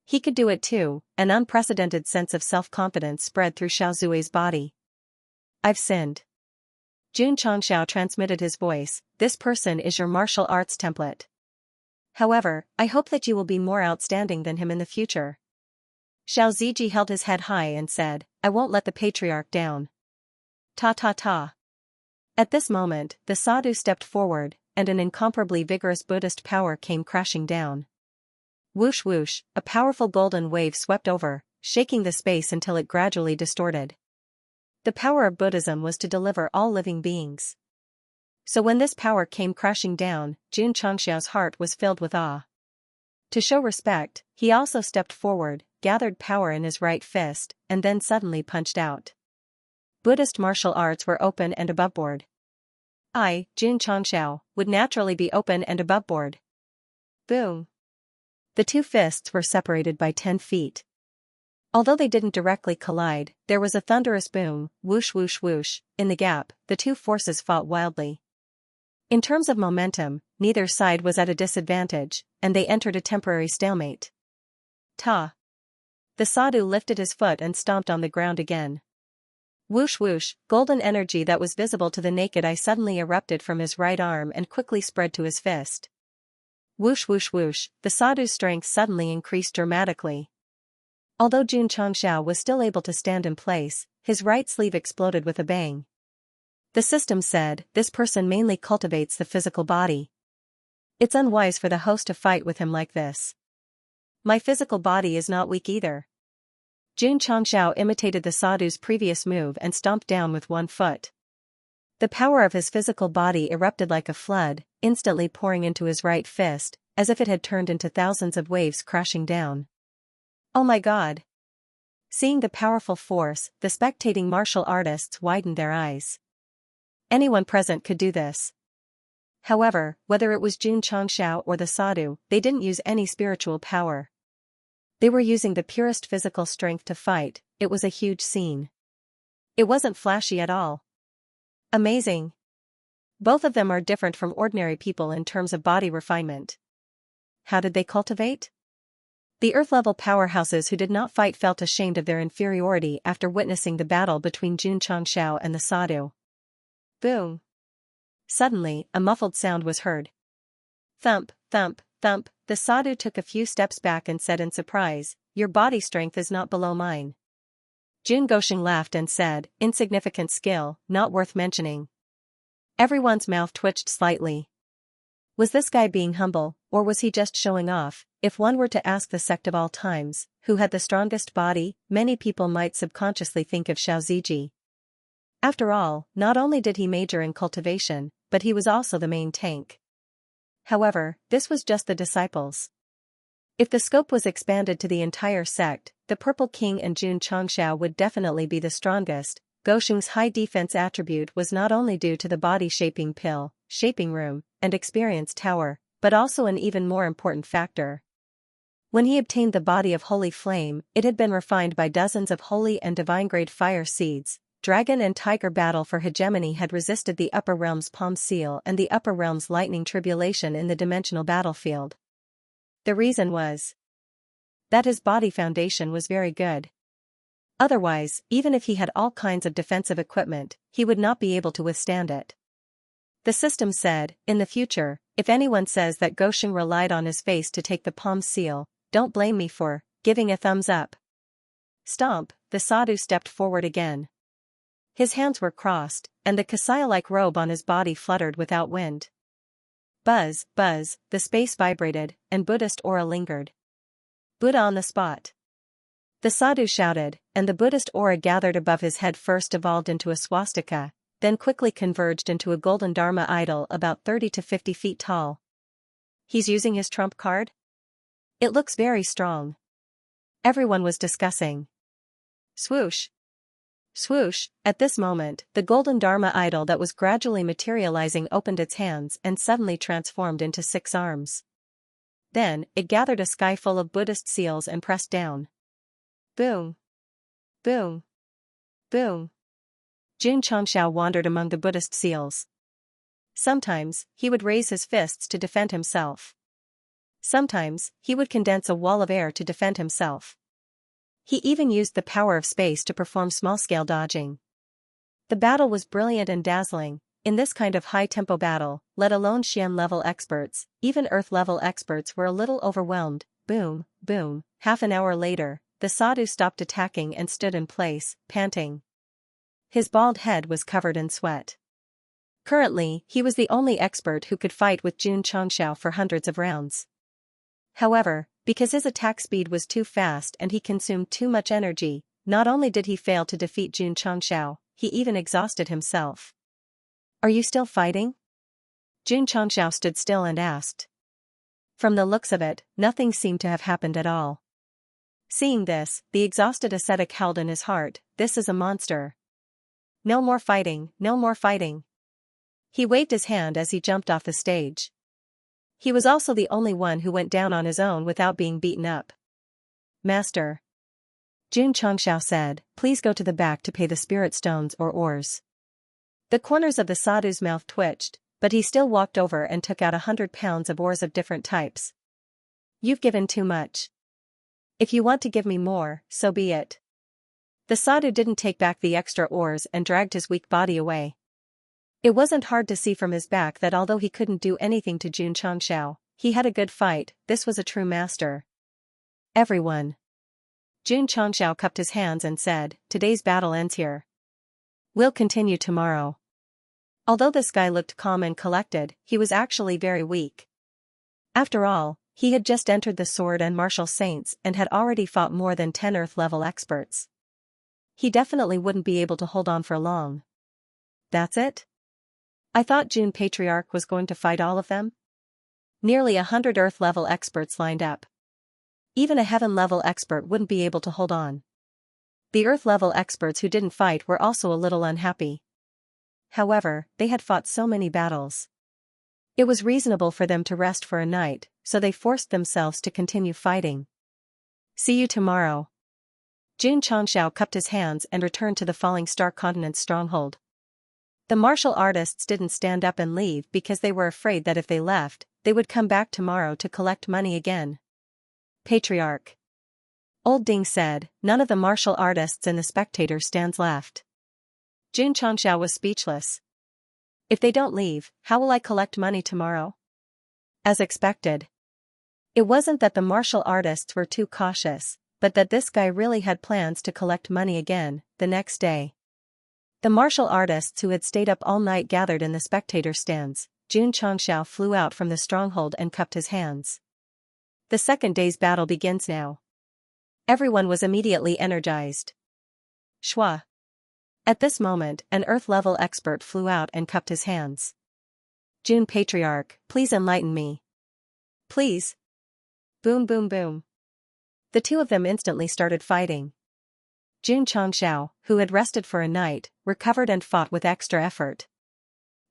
He could do it too. An unprecedented sense of self-confidence spread through Xiao Zui's body. I've sinned. Jun Xianxia transmitted his voice, this person is your martial arts template. However, I hope that you will be more outstanding than him in the future. Xiao Ziji held his head high and said, I won't let the patriarch down. Ta ta ta. At this moment, the sadhu stepped forward, and an incomparably vigorous Buddhist power came crashing down. Whoosh whoosh, a powerful golden wave swept over, shaking the space until it gradually distorted. The power of Buddhism was to deliver all living beings. So when this power came crashing down, Jun Xianxia's heart was filled with awe. To show respect, he also stepped forward, gathered power in his right fist, and then suddenly punched out. Buddhist martial arts were open and aboveboard. I, Jun Changxiao, would naturally be open and aboveboard. Boom. The two fists were separated by 10 feet. Although they didn't directly collide, there was a thunderous boom, whoosh whoosh whoosh, in the gap. The two forces fought wildly. In terms of momentum, neither side was at a disadvantage, and they entered a temporary stalemate. Ta! The sadhu lifted his foot and stomped on the ground again. Whoosh whoosh, golden energy that was visible to the naked eye suddenly erupted from his right arm and quickly spread to his fist. Whoosh whoosh whoosh, the sadhu's strength suddenly increased dramatically. Although Jun Changxiao was still able to stand in place, his right sleeve exploded with a bang. The system said, this person mainly cultivates the physical body. It's unwise for the host to fight with him like this. My physical body is not weak either. Jun Changxiao imitated the sadhu's previous move and stomped down with one foot. The power of his physical body erupted like a flood, instantly pouring into his right fist, as if it had turned into thousands of waves crashing down. Oh my God! Seeing the powerful force, the spectating martial artists widened their eyes. Anyone present could do this. However, whether it was Jun Changxiao or the sadhu, they didn't use any spiritual power. They were using the purest physical strength to fight. It was a huge scene. It wasn't flashy at all. Amazing. Both of them are different from ordinary people in terms of body refinement. How did they cultivate? The Earth-level powerhouses who did not fight felt ashamed of their inferiority after witnessing the battle between Jun Changxiao and the sadhu. Boom. Suddenly, a muffled sound was heard. Thump, thump, thump. The sadhu took a few steps back and said in surprise, your body strength is not below mine. Jun Gosheng laughed and said, insignificant skill, not worth mentioning. Everyone's mouth twitched slightly. Was this guy being humble, or was he just showing off? If one were to ask the sect of all times, who had the strongest body, many people might subconsciously think of Xiaoziji. After all, not only did he major in cultivation, but he was also the main tank. However, this was just the disciples. If the scope was expanded to the entire sect, the Purple King and Jun Changxiao would definitely be the strongest. Gosheng's high defense attribute was not only due to the body-shaping pill, shaping room, and experience tower, but also an even more important factor. When he obtained the body of holy flame, it had been refined by dozens of holy and divine-grade fire seeds. Dragon and tiger battle for hegemony had resisted the upper realm's palm seal and the upper realm's lightning tribulation in the dimensional battlefield. The reason was that his body foundation was very good. Otherwise, even if he had all kinds of defensive equipment, he would not be able to withstand it. The system said, in the future, if anyone says that Gosheng relied on his face to take the palm seal, don't blame me for giving a thumbs up. Stomp, the sadhu stepped forward again. His hands were crossed, and the kasaya-like robe on his body fluttered without wind. Buzz, buzz, the space vibrated, and Buddhist aura lingered. Buddha on the spot. The sadhu shouted, and the Buddhist aura gathered above his head first evolved into a swastika, then quickly converged into a golden Dharma idol about 30 to 50 feet tall. He's using his trump card? It looks very strong. Everyone was discussing. Swoosh. Swoosh, at this moment, the golden Dharma idol that was gradually materializing opened its hands and suddenly transformed into 6 arms. Then, it gathered a sky full of Buddhist seals and pressed down. Boom. Boom. Boom. Jun Changxiao wandered among the Buddhist seals. Sometimes, he would raise his fists to defend himself. Sometimes, he would condense a wall of air to defend himself. He even used the power of space to perform small-scale dodging. The battle was brilliant and dazzling. In this kind of high-tempo battle, let alone Xian-level experts, even Earth-level experts were a little overwhelmed. Boom, boom. Half an hour later, the sadhu stopped attacking and stood in place, panting. His bald head was covered in sweat. Currently, he was the only expert who could fight with Jun Changxiao for hundreds of rounds. However, because his attack speed was too fast and he consumed too much energy, not only did he fail to defeat Jun Changxiao, he even exhausted himself. Are you still fighting? Jun Changxiao stood still and asked. From the looks of it, nothing seemed to have happened at all. Seeing this, the exhausted ascetic howled in his heart, "This is a monster. No more fighting, no more fighting." He waved his hand as he jumped off the stage. He was also the only one who went down on his own without being beaten up. "Master," Xianxia said, "please go to the back to pay the spirit stones or ores." The corners of the sadhu's mouth twitched, but he still walked over and took out 100 pounds of ores of different types. "You've given too much. If you want to give me more, so be it." The sadhu didn't take back the extra ores and dragged his weak body away. It wasn't hard to see from his back that although he couldn't do anything to Xianxia, he had a good fight. This was a true master. "Everyone." Xianxia cupped his hands and said, "Today's battle ends here. We'll continue tomorrow." Although this guy looked calm and collected, he was actually very weak. After all, he had just entered the Sword and Martial Saints and had already fought more than 10 Earth-level experts. He definitely wouldn't be able to hold on for long. "That's it? I thought June Patriarch was going to fight all of them?" Nearly 100 Earth-level experts lined up. Even a Heaven-level expert wouldn't be able to hold on. The Earth-level experts who didn't fight were also a little unhappy. However, they had fought so many battles. It was reasonable for them to rest for a night, so they forced themselves to continue fighting. "See you tomorrow." Xianxia cupped his hands and returned to the Falling Star Continent's stronghold. The martial artists didn't stand up and leave because they were afraid that if they left, they would come back tomorrow to collect money again. "Patriarch," Old Ding said, "none of the martial artists in the spectator stands left." Xianxia was speechless. "If they don't leave, how will I collect money tomorrow?" As expected. It wasn't that the martial artists were too cautious, but that this guy really had plans to collect money again, the next day. The martial artists who had stayed up all night gathered in the spectator stands. Xianxia flew out from the stronghold and cupped his hands. The second day's battle begins now. Everyone was immediately energized. Shwa. At this moment, an Earth-level expert flew out and cupped his hands. "June Patriarch, please enlighten me." "Please." Boom boom boom. The two of them instantly started fighting. Xianxia, who had rested for a night, recovered and fought with extra effort.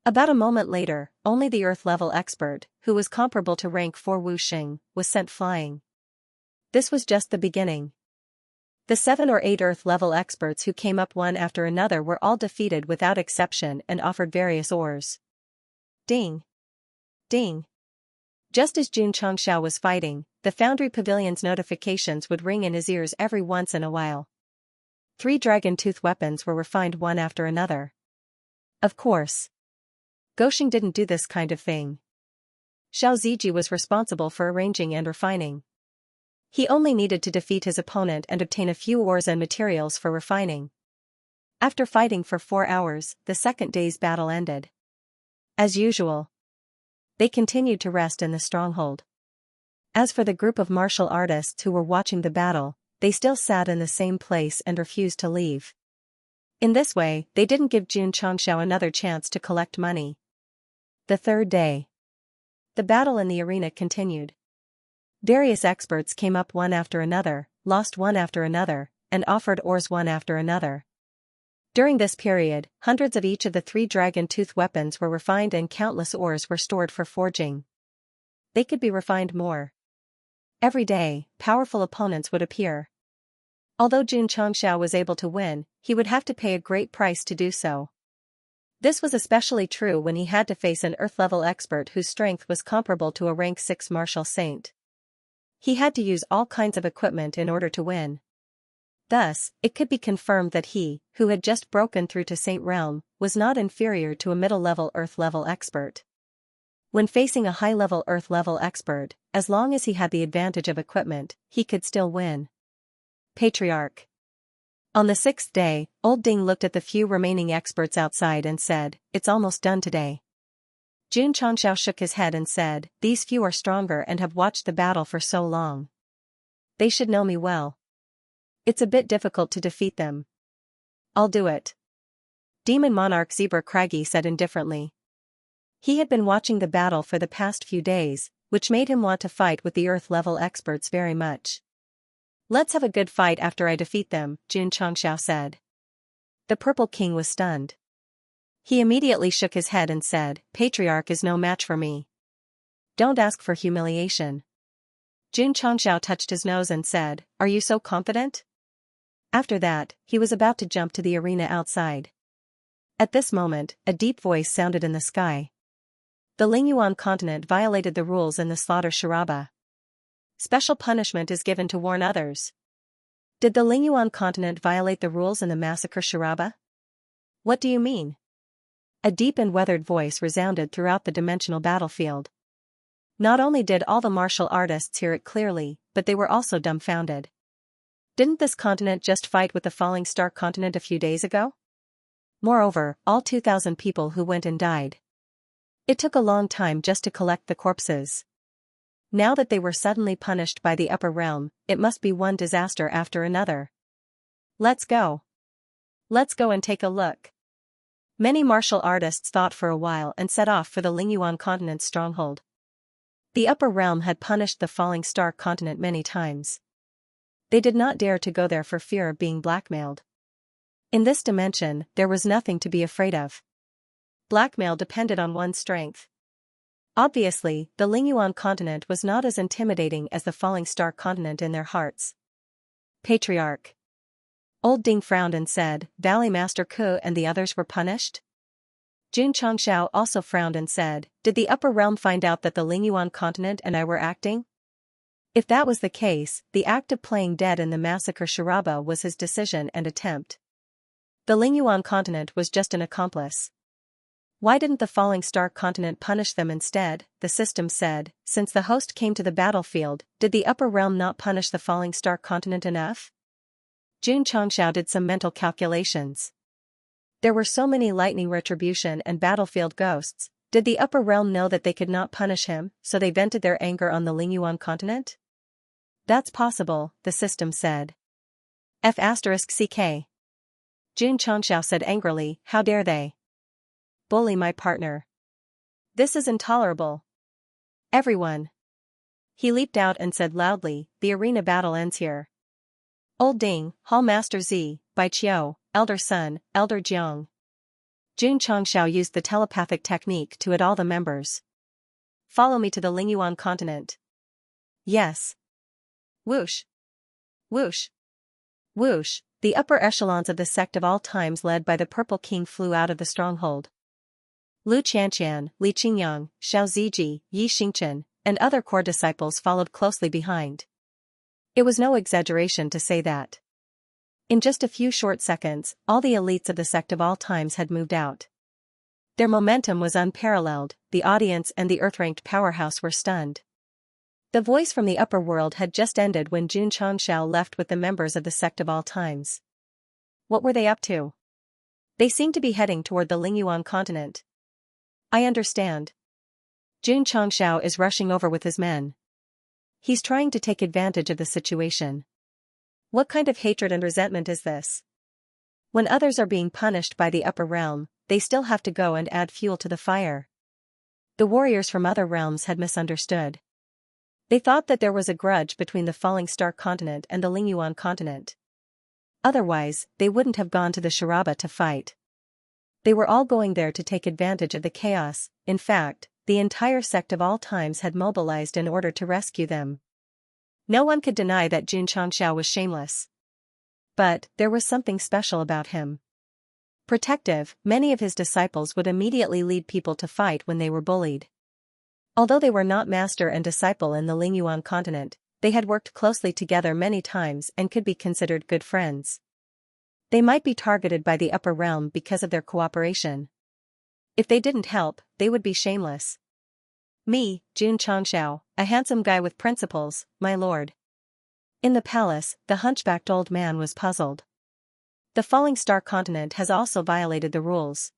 About a moment later, only the Earth-level expert, who was comparable to rank 4 Wuxing, was sent flying. This was just the beginning. The 7 or 8 Earth-level experts who came up one after another were all defeated without exception and offered various ores. Ding! Ding! Just as Xianxia was fighting, the Foundry Pavilion's notifications would ring in his ears every once in a while. 3 dragon tooth weapons were refined one after another. Of course. Gosheng didn't do this kind of thing. Xiao Ziji was responsible for arranging and refining. He only needed to defeat his opponent and obtain a few ores and materials for refining. After fighting for 4 hours, the second day's battle ended. As usual, they continued to rest in the stronghold. As for the group of martial artists who were watching the battle, they still sat in the same place and refused to leave. In this way, they didn't give Xianxia another chance to collect money. The third day. The battle in the arena continued. Various experts came up one after another, lost one after another, and offered ores one after another. During this period, hundreds of each of the 3 dragon tooth weapons were refined and countless ores were stored for forging. They could be refined more. Every day, powerful opponents would appear. Although Xianxia was able to win, he would have to pay a great price to do so. This was especially true when he had to face an Earth-level expert whose strength was comparable to a rank 6 martial saint. He had to use all kinds of equipment in order to win. Thus, it could be confirmed that he, who had just broken through to Saint Realm, was not inferior to a middle-level Earth-level expert. When facing a high-level Earth-level expert, as long as he had the advantage of equipment, he could still win. Patriarch. On the 6th day, Old Ding looked at the few remaining experts outside and said, "It's almost done today." Xianxia shook his head and said, "These few are stronger and have watched the battle for so long. They should know me well. It's a bit difficult to defeat them." "I'll do it." Demon Monarch Zebra Craggy said indifferently. He had been watching the battle for the past few days, which made him want to fight with the Earth-level experts very much. "Let's have a good fight after I defeat them," Xianxia said. The Purple King was stunned. He immediately shook his head and said, "Patriarch is no match for me. Don't ask for humiliation." Xianxia touched his nose and said, "Are you so confident?" After that, he was about to jump to the arena outside. At this moment, a deep voice sounded in the sky. The Lingyuan continent violated the rules in the slaughter charaba. Special punishment is given to warn others. Did the Lingyuan continent violate the rules in the massacre charaba? What do you mean? A deep and weathered voice resounded throughout the dimensional battlefield. Not only did all the martial artists hear it clearly, but they were also dumbfounded. Didn't this continent just fight with the falling star continent a few days ago? Moreover, all 2,000 people who went and died. It took a long time just to collect the corpses. Now that they were suddenly punished by the upper realm, it must be one disaster after another. Let's go. Let's go and take a look. Many martial artists thought for a while and set off for the Lingyuan continent's stronghold. The upper realm had punished the falling star continent many times. They did not dare to go there for fear of being blackmailed. In this dimension, there was nothing to be afraid of. Blackmail depended on one's strength. Obviously, the Lingyuan continent was not as intimidating as the falling star continent in their hearts. Patriarch. Old Ding frowned and said, "Valley Master Ku and the others were punished?" Xianxia also frowned and said, "Did the upper realm find out that the Lingyuan continent and I were acting?" If that was the case, the act of playing dead in the massacre charaba was his decision and attempt. The Lingyuan continent was just an accomplice. Why didn't the falling star continent punish them instead? The system said. Since the host came to the battlefield, did the upper realm not punish the falling star continent enough? Xianxia did some mental calculations. There were so many lightning retribution and battlefield ghosts. Did the upper realm know that they could not punish him, so they vented their anger on the Lingyuan continent? That's possible, the system said. F***ck. Xianxia said angrily, "How dare they bully my partner? This is intolerable. Everyone." He leaped out and said loudly, "The arena battle ends here. Old Ding, Hall Master Z, Bai Qiu, Elder Sun, Elder Jiang." Xianxia used the telepathic technique to aid all the members. "Follow me to the Lingyuan continent." "Yes." Whoosh. Whoosh. Whoosh. The upper echelons of the sect of all times led by the Purple King flew out of the stronghold. Lu Qianqian, Li Qingyang, Xiao Ziji, Yi Xingchen, and other core disciples followed closely behind. It was no exaggeration to say that. In just a few short seconds, all the elites of the sect of all times had moved out. Their momentum was unparalleled, the audience and the earth-ranked powerhouse were stunned. The voice from the upper world had just ended when Xianxia left with the members of the sect of all times. What were they up to? They seemed to be heading toward the Lingyuan continent. I understand. Xianxia is rushing over with his men. He's trying to take advantage of the situation. What kind of hatred and resentment is this? When others are being punished by the upper realm, they still have to go and add fuel to the fire. The warriors from other realms had misunderstood. They thought that there was a grudge between the falling star continent and the Lingyuan continent. Otherwise, they wouldn't have gone to the charaba to fight. They were all going there to take advantage of the chaos. In fact, the entire sect of all times had mobilized in order to rescue them. No one could deny that Xianxia was shameless. But there was something special about him. Protective, many of his disciples would immediately lead people to fight when they were bullied. Although they were not master and disciple in the Lingyuan continent, they had worked closely together many times and could be considered good friends. They might be targeted by the upper realm because of their cooperation. If they didn't help, they would be shameless. Me, Xianxia, a handsome guy with principles, my lord. In the palace, the hunchbacked old man was puzzled. The falling star continent has also violated the rules.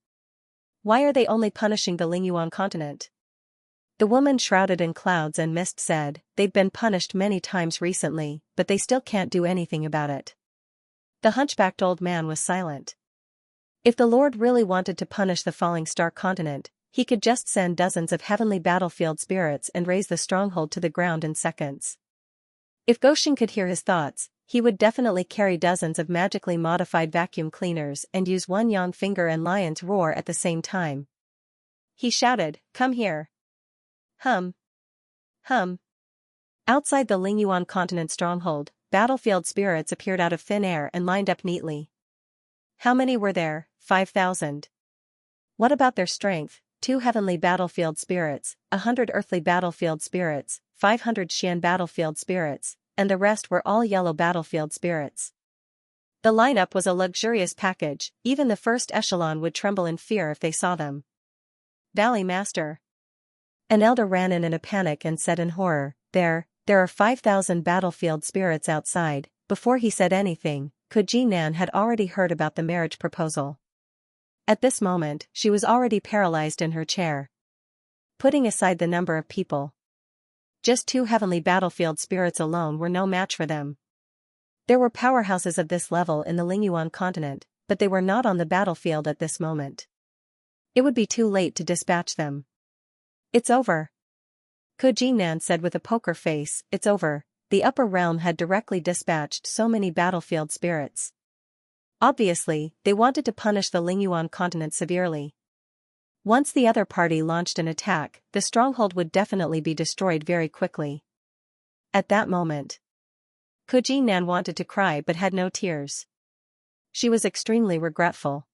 Why are they only punishing the Lingyuan continent? The woman shrouded in clouds and mist said, they've been punished many times recently, but they still can't do anything about it. The hunchbacked old man was silent. If the Lord really wanted to punish the falling star continent, He could just send dozens of heavenly battlefield spirits and raze the stronghold to the ground in seconds. If Goshen could hear his thoughts, he would definitely carry dozens of magically modified vacuum cleaners and use one yang finger and lion's roar at the same time. He shouted, "Come here." Hum. Hum. Outside the Lingyuan continent stronghold, battlefield spirits appeared out of thin air and lined up neatly. How many were there? 5,000. What about their strength? 2 heavenly battlefield spirits, 100 earthly battlefield spirits, 500 Xian battlefield spirits, and the rest were all yellow battlefield spirits. The lineup was a luxurious package, even the first echelon would tremble in fear if they saw them. Valley Master. An elder ran in a panic and said in horror, There are 5,000 battlefield spirits outside." Before he said anything, Kuji-nan had already heard about the marriage proposal. At this moment, she was already paralyzed in her chair. Putting aside the number of people, just 2 heavenly battlefield spirits alone were no match for them. There were powerhouses of this level in the Lingyuan continent, but they were not on the battlefield at this moment. It would be too late to dispatch them. "It's over." Kuji-nan said with a poker face, "It's over." The upper realm had directly dispatched so many battlefield spirits. Obviously, they wanted to punish the Lingyuan continent severely. Once the other party launched an attack, the stronghold would definitely be destroyed very quickly. At that moment, Kuji-nan wanted to cry but had no tears. She was extremely regretful.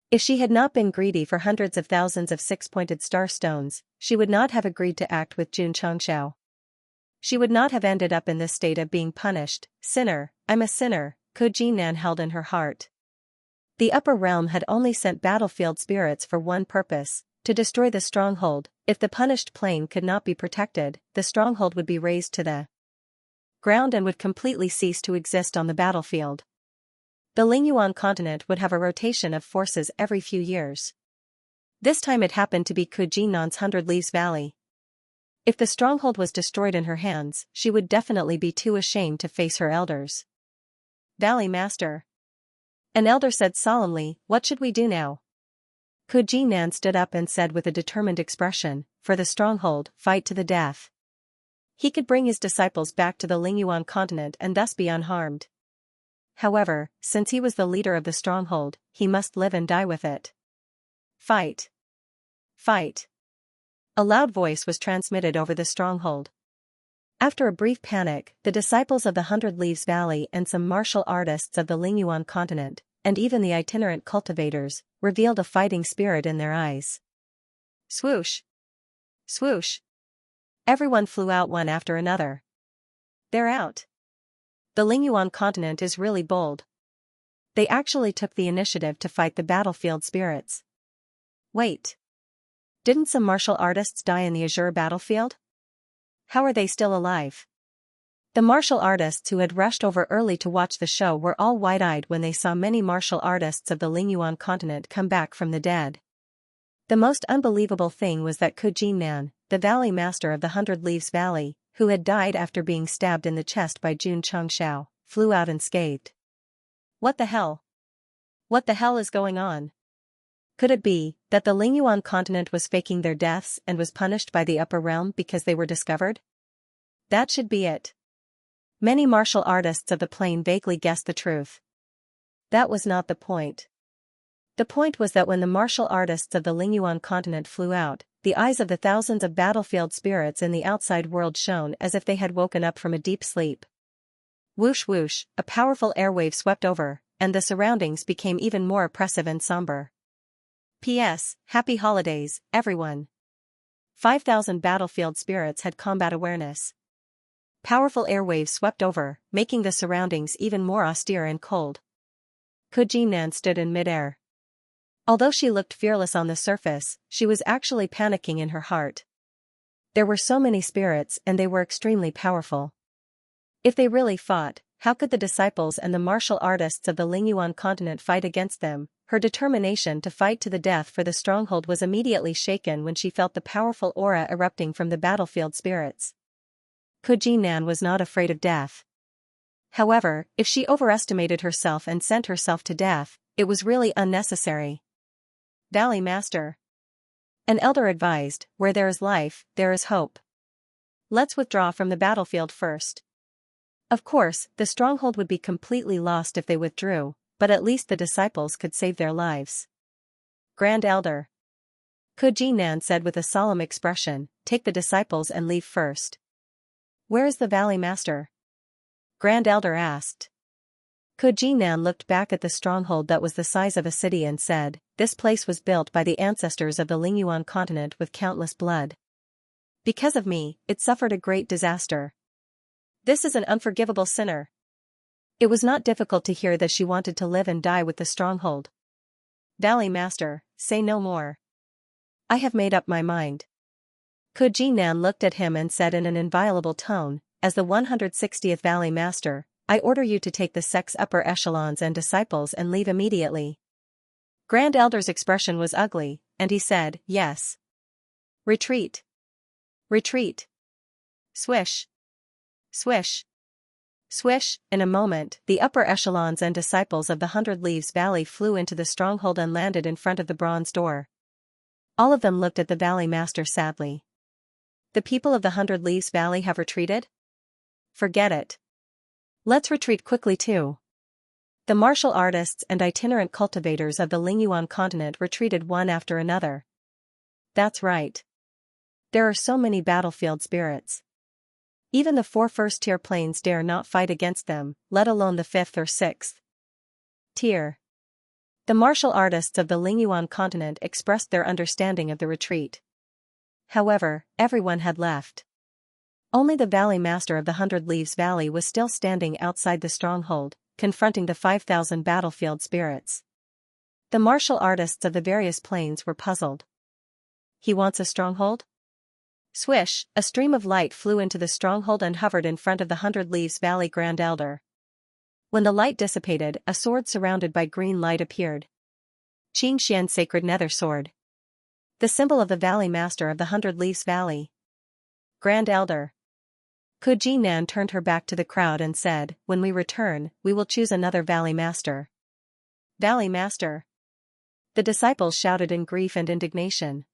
If she had not been greedy for hundreds of thousands of 6-pointed star stones, she would not have agreed to act with Jun Chengxiao. She would not have ended up in this state of being punished. Sinner, I'm a sinner, Kuji-nan held in her heart. The upper realm had only sent battlefield spirits for one purpose, to destroy the stronghold. If the punished plane could not be protected, the stronghold would be razed to the ground and would completely cease to exist on the battlefield. The Lingyuan continent would have a rotation of forces every few years. This time it happened to be Kuji-nan's 100 Leaves Valley. If the stronghold was destroyed in her hands, she would definitely be too ashamed to face her elders. Valley Master. An elder said solemnly, "What should we do now?" Kuji-nan stood up and said with a determined expression, "For the stronghold, fight to the death." He could bring his disciples back to the Lingyuan continent and thus be unharmed. However, since he was the leader of the stronghold, he must live and die with it. Fight! Fight! A loud voice was transmitted over the stronghold. After a brief panic, the disciples of the 100 Leaves Valley and some martial artists of the Lingyuan continent, and even the itinerant cultivators, revealed a fighting spirit in their eyes. Swoosh! Swoosh! Everyone flew out one after another. They're out. The Lingyuan continent is really bold. They actually took the initiative to fight the battlefield spirits. Wait. Didn't some martial artists die in the Azure battlefield? How are they still alive? The martial artists who had rushed over early to watch the show were all wide-eyed when they saw many martial artists of the Lingyuan continent come back from the dead. The most unbelievable thing was that Kuji-nan, the Valley Master of the 100 Leaves Valley, who had died after being stabbed in the chest by Jun Chengxiao, flew out unscathed. What the hell? What the hell is going on? Could it be that the Lingyuan continent was faking their deaths and was punished by the upper realm because they were discovered? That should be it. Many martial artists of the plane vaguely guessed the truth. That was not the point. The point was that when the martial artists of the Lingyuan continent flew out, the eyes of the thousands of battlefield spirits in the outside world shone as if they had woken up from a deep sleep. Whoosh whoosh, a powerful airwave swept over, and the surroundings became even more oppressive and somber. P.S. Happy holidays, everyone. 5,000 battlefield spirits had combat awareness. Powerful airwaves swept over, making the surroundings even more austere and cold. Kuji-nan stood in midair. Although she looked fearless on the surface, she was actually panicking in her heart. There were so many spirits and they were extremely powerful. If they really fought, how could the disciples and the martial artists of the Lingyuan continent fight against them? Her determination to fight to the death for the stronghold was immediately shaken when she felt the powerful aura erupting from the battlefield spirits. Kuji-nan was not afraid of death. However, if she overestimated herself and sent herself to death, it was really unnecessary. Valley Master. An elder advised, where there is life, there is hope. Let's withdraw from the battlefield first. Of course, the stronghold would be completely lost if they withdrew, but at least the disciples could save their lives. Grand Elder Kuji-nan said with a solemn expression, take the disciples and leave first. Where is the Valley Master? Grand Elder asked. Kuji-nan looked back at the stronghold that was the size of a city and said, this place was built by the ancestors of the Lingyuan continent with countless blood. Because of me, it suffered a great disaster. This is an unforgivable sinner. It was not difficult to hear that she wanted to live and die with the stronghold. Valley Master, say no more. I have made up my mind. Kuji-nan looked at him and said in an inviolable tone, as the 160th Valley Master, I order you to take the sect's upper echelons and disciples and leave immediately. Grand Elder's expression was ugly, and he said, yes. Retreat. Retreat. Swish. Swish. Swish. In a moment, the upper echelons and disciples of the 100 Leaves Valley flew into the stronghold and landed in front of the bronze door. All of them looked at the Valley Master sadly. The people of the 100 Leaves Valley have retreated? Forget it. Let's retreat quickly too. The martial artists and itinerant cultivators of the Lingyuan continent retreated one after another. That's right. There are so many battlefield spirits. Even the 4 first-tier planes dare not fight against them, let alone the 5th or 6th tier. The martial artists of the Lingyuan continent expressed their understanding of the retreat. However, everyone had left. Only the Valley Master of the 100 Leaves Valley was still standing outside the stronghold, confronting the 5,000 battlefield spirits. The martial artists of the various planes were puzzled. He wants a stronghold? Swish, a stream of light flew into the stronghold and hovered in front of the 100 Leaves Valley Grand Elder. When the light dissipated, a sword surrounded by green light appeared. Xianxia Sacred Nether Sword. The symbol of the Valley Master of the 100 Leaves Valley. Grand Elder. Kuji-nan turned her back to the crowd and said, when we return, we will choose another Valley Master. Valley Master. The disciples shouted in grief and indignation.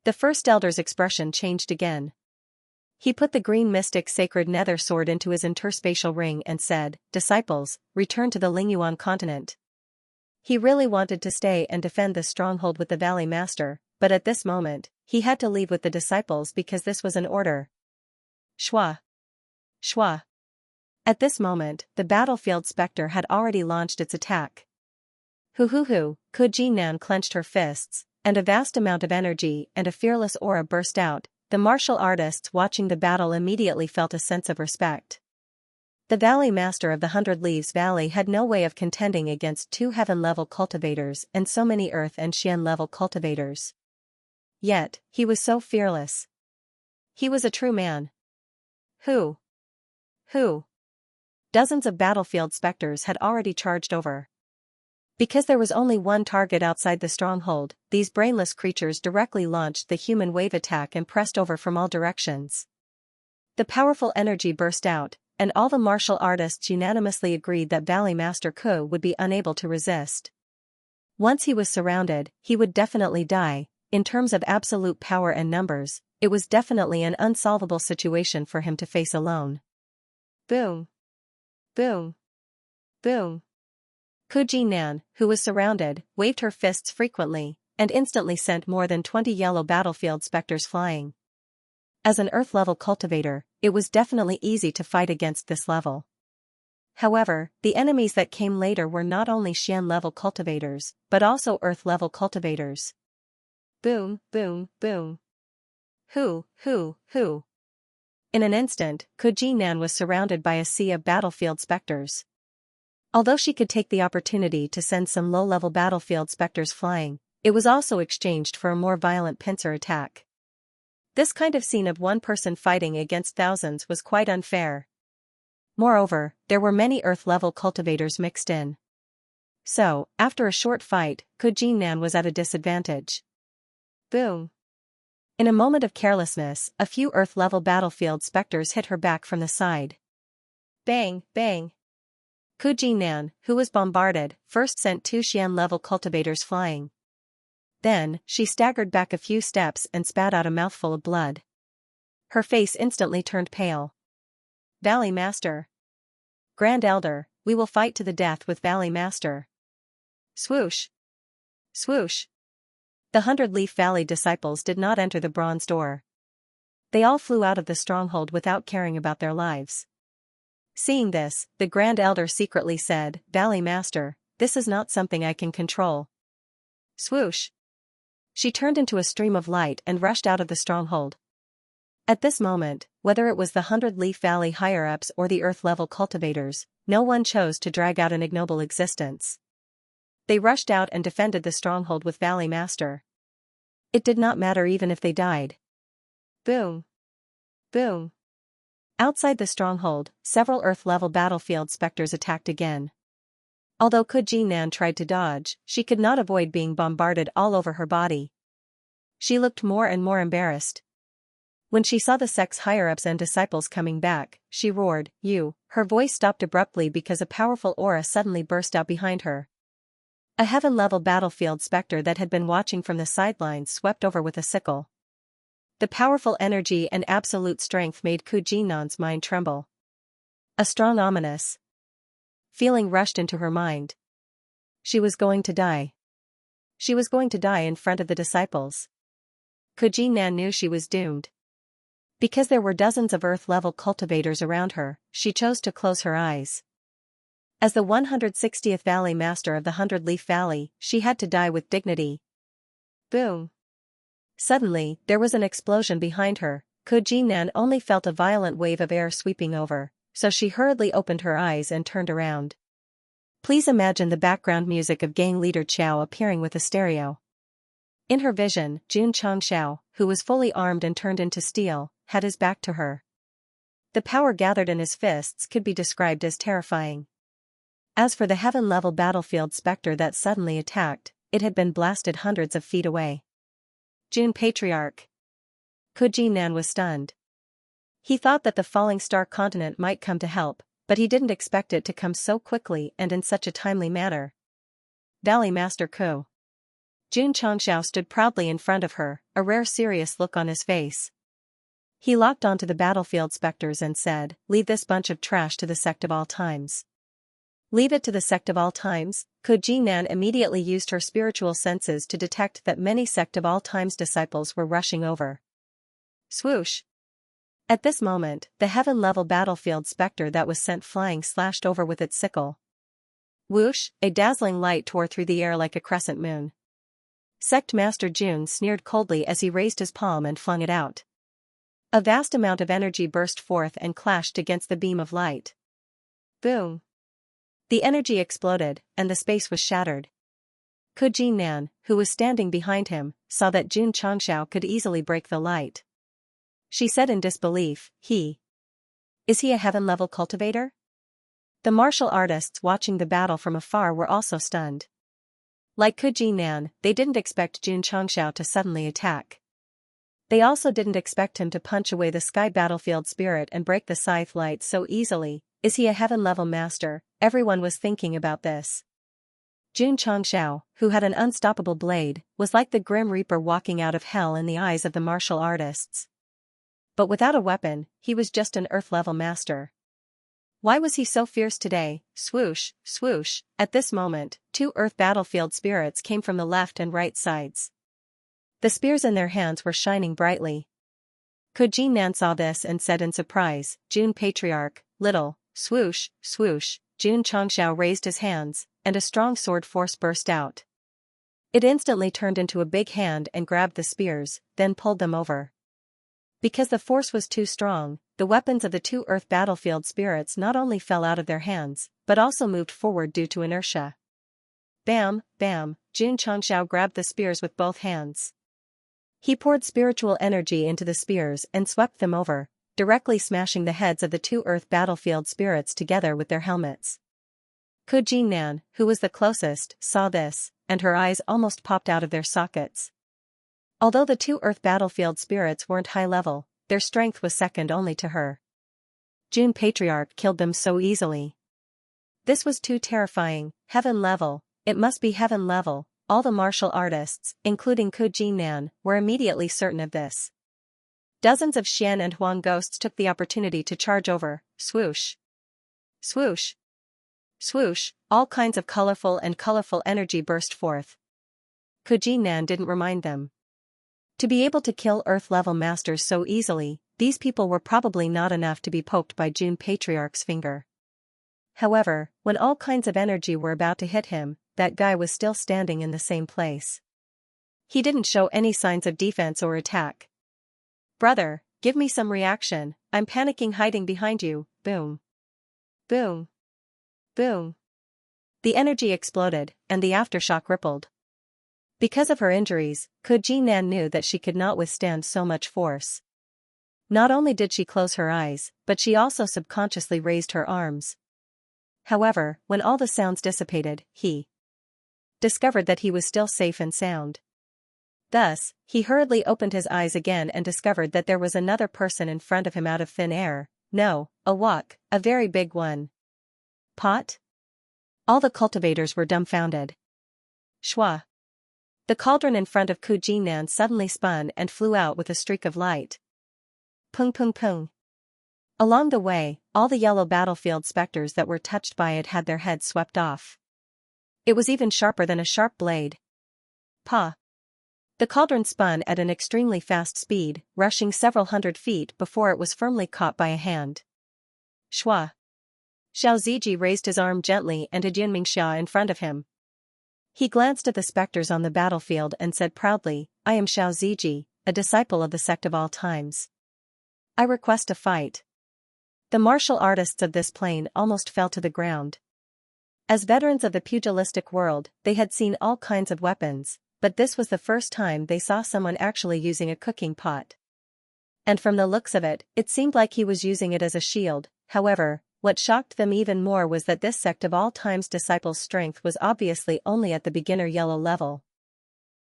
The first elder's expression changed again. He put the green mystic sacred nether sword into his interspatial ring and said, disciples, return to the Lingyuan continent. He really wanted to stay and defend the stronghold with the Valley Master, but at this moment, he had to leave with the disciples because this was an order. Shwa. Shwa. At this moment, the battlefield specter had already launched its attack. Hoo-hoo-hoo, Kuji-nan clenched her fists, and a vast amount of energy and a fearless aura burst out. The martial artists watching the battle immediately felt a sense of respect. The Valley Master of the 100 Leaves Valley had no way of contending against 2 heaven-level cultivators and so many earth and Xian-level cultivators. Yet, he was so fearless. He was a true man. Who? Dozens of battlefield specters had already charged over. Because there was only one target outside the stronghold, these brainless creatures directly launched the human wave attack and pressed over from all directions. The powerful energy burst out, and all the martial artists unanimously agreed that Valley Master Ku would be unable to resist. Once he was surrounded, he would definitely die. In terms of absolute power and numbers, it was definitely an unsolvable situation for him to face alone. Boom. Boom. Boom. Kuji-nan, who was surrounded, waved her fists frequently, and instantly sent more than 20 yellow battlefield specters flying. As an Earth-level cultivator, it was definitely easy to fight against this level. However, the enemies that came later were not only Xian-level cultivators, but also Earth-level cultivators. Boom, boom, boom. Hoo. In an instant, Kuji-nan was surrounded by a sea of battlefield specters. Although she could take the opportunity to send some low-level battlefield specters flying, it was also exchanged for a more violent pincer attack. This kind of scene of one person fighting against thousands was quite unfair. Moreover, there were many Earth-level cultivators mixed in. So, after a short fight, Kuji-nan was at a disadvantage. Boom. In a moment of carelessness, a few Earth-level battlefield specters hit her back from the side. Bang, bang. Kuji-nan, who was bombarded, first sent 2 Xian-level cultivators flying. Then, she staggered back a few steps and spat out a mouthful of blood. Her face instantly turned pale. Valley Master. Grand Elder, we will fight to the death with Valley Master. Swoosh. Swoosh. The 100-Leaf Valley disciples did not enter the bronze door. They all flew out of the stronghold without caring about their lives. Seeing this, the Grand Elder secretly said, Valley Master, this is not something I can control. Swoosh. She turned into a stream of light and rushed out of the stronghold. At this moment, whether it was the 100-Leaf Valley higher-ups or the Earth-level cultivators, no one chose to drag out an ignoble existence. They rushed out and defended the stronghold with Valley Master. It did not matter even if they died. Boom. Boom. Outside the stronghold, several Earth-level battlefield specters attacked again. Although Kuji-nan tried to dodge, she could not avoid being bombarded all over her body. She looked more and more embarrassed. When she saw the sect's higher-ups and disciples coming back, she roared, "You!" Her voice stopped abruptly because a powerful aura suddenly burst out behind her. A heaven-level battlefield specter that had been watching from the sidelines swept over with a sickle. The powerful energy and absolute strength made Kuji-nan's mind tremble. A strong ominous feeling rushed into her mind. She was going to die. She was going to die in front of the disciples. Kuji-nan knew she was doomed. Because there were dozens of Earth-level cultivators around her, she chose to close her eyes. As the 160th Valley Master of the 100-Leaf Valley, she had to die with dignity. Boom. Suddenly, there was an explosion behind her. Kuji-nan only felt a violent wave of air sweeping over, so she hurriedly opened her eyes and turned around. Please imagine the background music of gang leader Xiao appearing with a stereo. In her vision, Jun Changxiao, who was fully armed and turned into steel, had his back to her. The power gathered in his fists could be described as terrifying. As for the heaven-level battlefield specter that suddenly attacked, it had been blasted hundreds of feet away. Jun Patriarch. Kuji-nan was stunned. He thought that the falling star continent might come to help, but he didn't expect it to come so quickly and in such a timely manner. Valley Master Ku. Jun Changxiao stood proudly in front of her, a rare serious look on his face. He locked onto the battlefield specters and said, "Leave this bunch of trash to the Sect of all times." Leave it to the Sect of all times? Kuji-nan immediately used her spiritual senses to detect that many Sect of all times disciples were rushing over. Swoosh. At this moment, the heaven-level battlefield specter that was sent flying slashed over with its sickle. Whoosh, a dazzling light tore through the air like a crescent moon. Sect Master Jun sneered coldly as he raised his palm and flung it out. A vast amount of energy burst forth and clashed against the beam of light. Boom. The energy exploded, and the space was shattered. Kuji-nan, who was standing behind him, saw that Jun Changxiao could easily break the light. She said in disbelief, Is he a heaven-level cultivator? The martial artists watching the battle from afar were also stunned. Like Kuji-nan, they didn't expect Jun Changxiao to suddenly attack. They also didn't expect him to punch away the sky battlefield spirit and break the scythe light so easily. Is he a heaven-level master? Everyone was thinking about this. Jun Changxiao, who had an unstoppable blade, was like the Grim Reaper walking out of hell in the eyes of the martial artists. But without a weapon, he was just an Earth-level master. Why was he so fierce today? Swoosh, swoosh. At this moment, 2 Earth battlefield spirits came from the left and right sides. The spears in their hands were shining brightly. Kuji-nan saw this and said in surprise, Jun Patriarch, little, swoosh, swoosh. Jun Changxiao raised his hands, and a strong sword force burst out. It instantly turned into a big hand and grabbed the spears, then pulled them over. Because the force was too strong, the weapons of the 2 Earth battlefield spirits not only fell out of their hands, but also moved forward due to inertia. Bam, bam, Jun Changxiao grabbed the spears with both hands. He poured spiritual energy into the spears and swept them over, directly smashing the heads of the 2 Earth battlefield spirits together with their helmets. Kuji-nan, who was the closest, saw this, and her eyes almost popped out of their sockets. Although the 2 Earth battlefield spirits weren't high level, their strength was second only to her. Jun Patriarch killed them so easily. This was too terrifying. Heaven level, it must be heaven level. all the martial artists, including Ku Jinnan, were immediately certain of this. Dozens of Xian and Huang ghosts took the opportunity to charge over, swoosh. Swoosh. Swoosh, all kinds of colorful energy burst forth. Ku Jinnan didn't remind them. To be able to kill Earth-level masters so easily, these people were probably not enough to be poked by June Patriarch's finger. However, when all kinds of energy were about to hit him, that guy was still standing in the same place. He didn't show any signs of defense or attack. "Brother, give me some reaction, I'm panicking hiding behind you," boom. Boom. Boom. The energy exploded, and the aftershock rippled. Because of her injuries, Ku Jinnan knew that she could not withstand so much force. Not only did she close her eyes, but she also subconsciously raised her arms. However, when all the sounds dissipated, he discovered that he was still safe and sound. Thus, he hurriedly opened his eyes again and discovered that there was another person in front of him out of thin air. No, a wok, a very big one. Pot? All the cultivators were dumbfounded. Shwa. The cauldron in front of Ku Jinnan suddenly spun and flew out with a streak of light. Pung pung pung. Along the way, all the yellow battlefield specters that were touched by it had their heads swept off. It was even sharper than a sharp blade. Pa. The cauldron spun at an extremely fast speed, rushing several hundred feet before it was firmly caught by a hand. Shwa. Xiao Ziji raised his arm gently and had Xianxia in front of him. He glanced at the specters on the battlefield and said proudly, "I am Xiao Ziji, a disciple of the Sect of all times. I request a fight." The martial artists of this plane almost fell to the ground. As veterans of the pugilistic world, they had seen all kinds of weapons, but this was the first time they saw someone actually using a cooking pot. And from the looks of it, it seemed like he was using it as a shield. However, what shocked them even more was that this Sect of all times disciple's strength was obviously only at the beginner yellow level.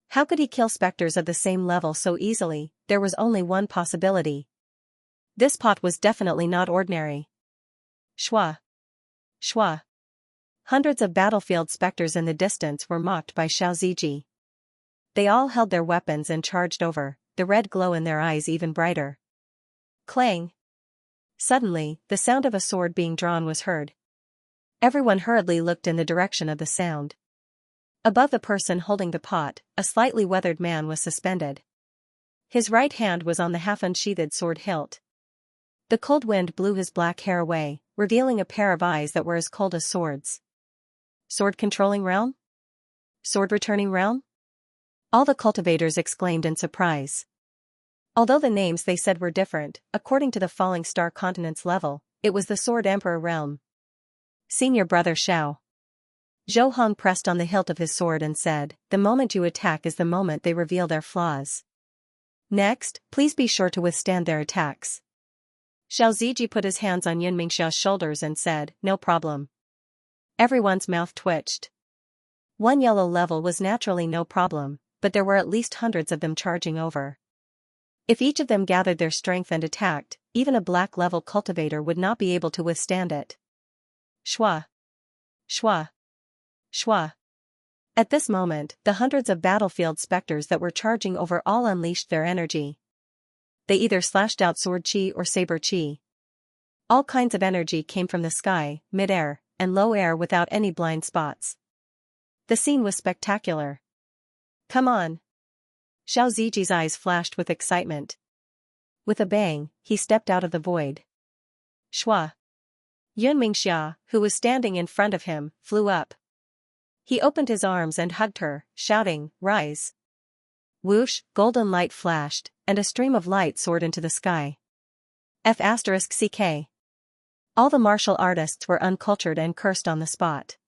How could he kill specters of the same level so easily? There was only one possibility. This pot was definitely not ordinary. Shwa. Shwa. Hundreds of battlefield specters in the distance were mocked by Xiao Ziji. They all held their weapons and charged over, the red glow in their eyes even brighter. Clang. Suddenly, the sound of a sword being drawn was heard. Everyone hurriedly looked in the direction of the sound. Above the person holding the pot, a slightly weathered man was suspended. His right hand was on the half-unsheathed sword hilt. The cold wind blew his black hair away, revealing a pair of eyes that were as cold as swords. Sword-controlling realm? Sword-returning realm? All the cultivators exclaimed in surprise. Although the names they said were different, according to the Falling Star Continent's level, it was the Sword Emperor realm. Senior brother Xiao. Zhou Hong pressed on the hilt of his sword and said, "The moment you attack is the moment they reveal their flaws. Next, please be sure to withstand their attacks." Xiao Ziji put his hands on Yunmingxia's shoulders and said, "No problem." Everyone's mouth twitched. One yellow level was naturally no problem, but there were at least hundreds of them charging over. If each of them gathered their strength and attacked, even a black-level cultivator would not be able to withstand it. Shwa. Shwa. Shwa. At this moment, the hundreds of battlefield specters that were charging over all unleashed their energy. They either slashed out sword chi or saber chi. All kinds of energy came from the sky, mid-air, and low air without any blind spots. The scene was spectacular. "Come on." Xiao Ziji's eyes flashed with excitement. With a bang, he stepped out of the void. Shwa. Yunmingxia, who was standing in front of him, flew up. He opened his arms and hugged her, shouting, "Rise." Whoosh, golden light flashed, and a stream of light soared into the sky. F***CK. All the martial artists were uncultured and cursed on the spot.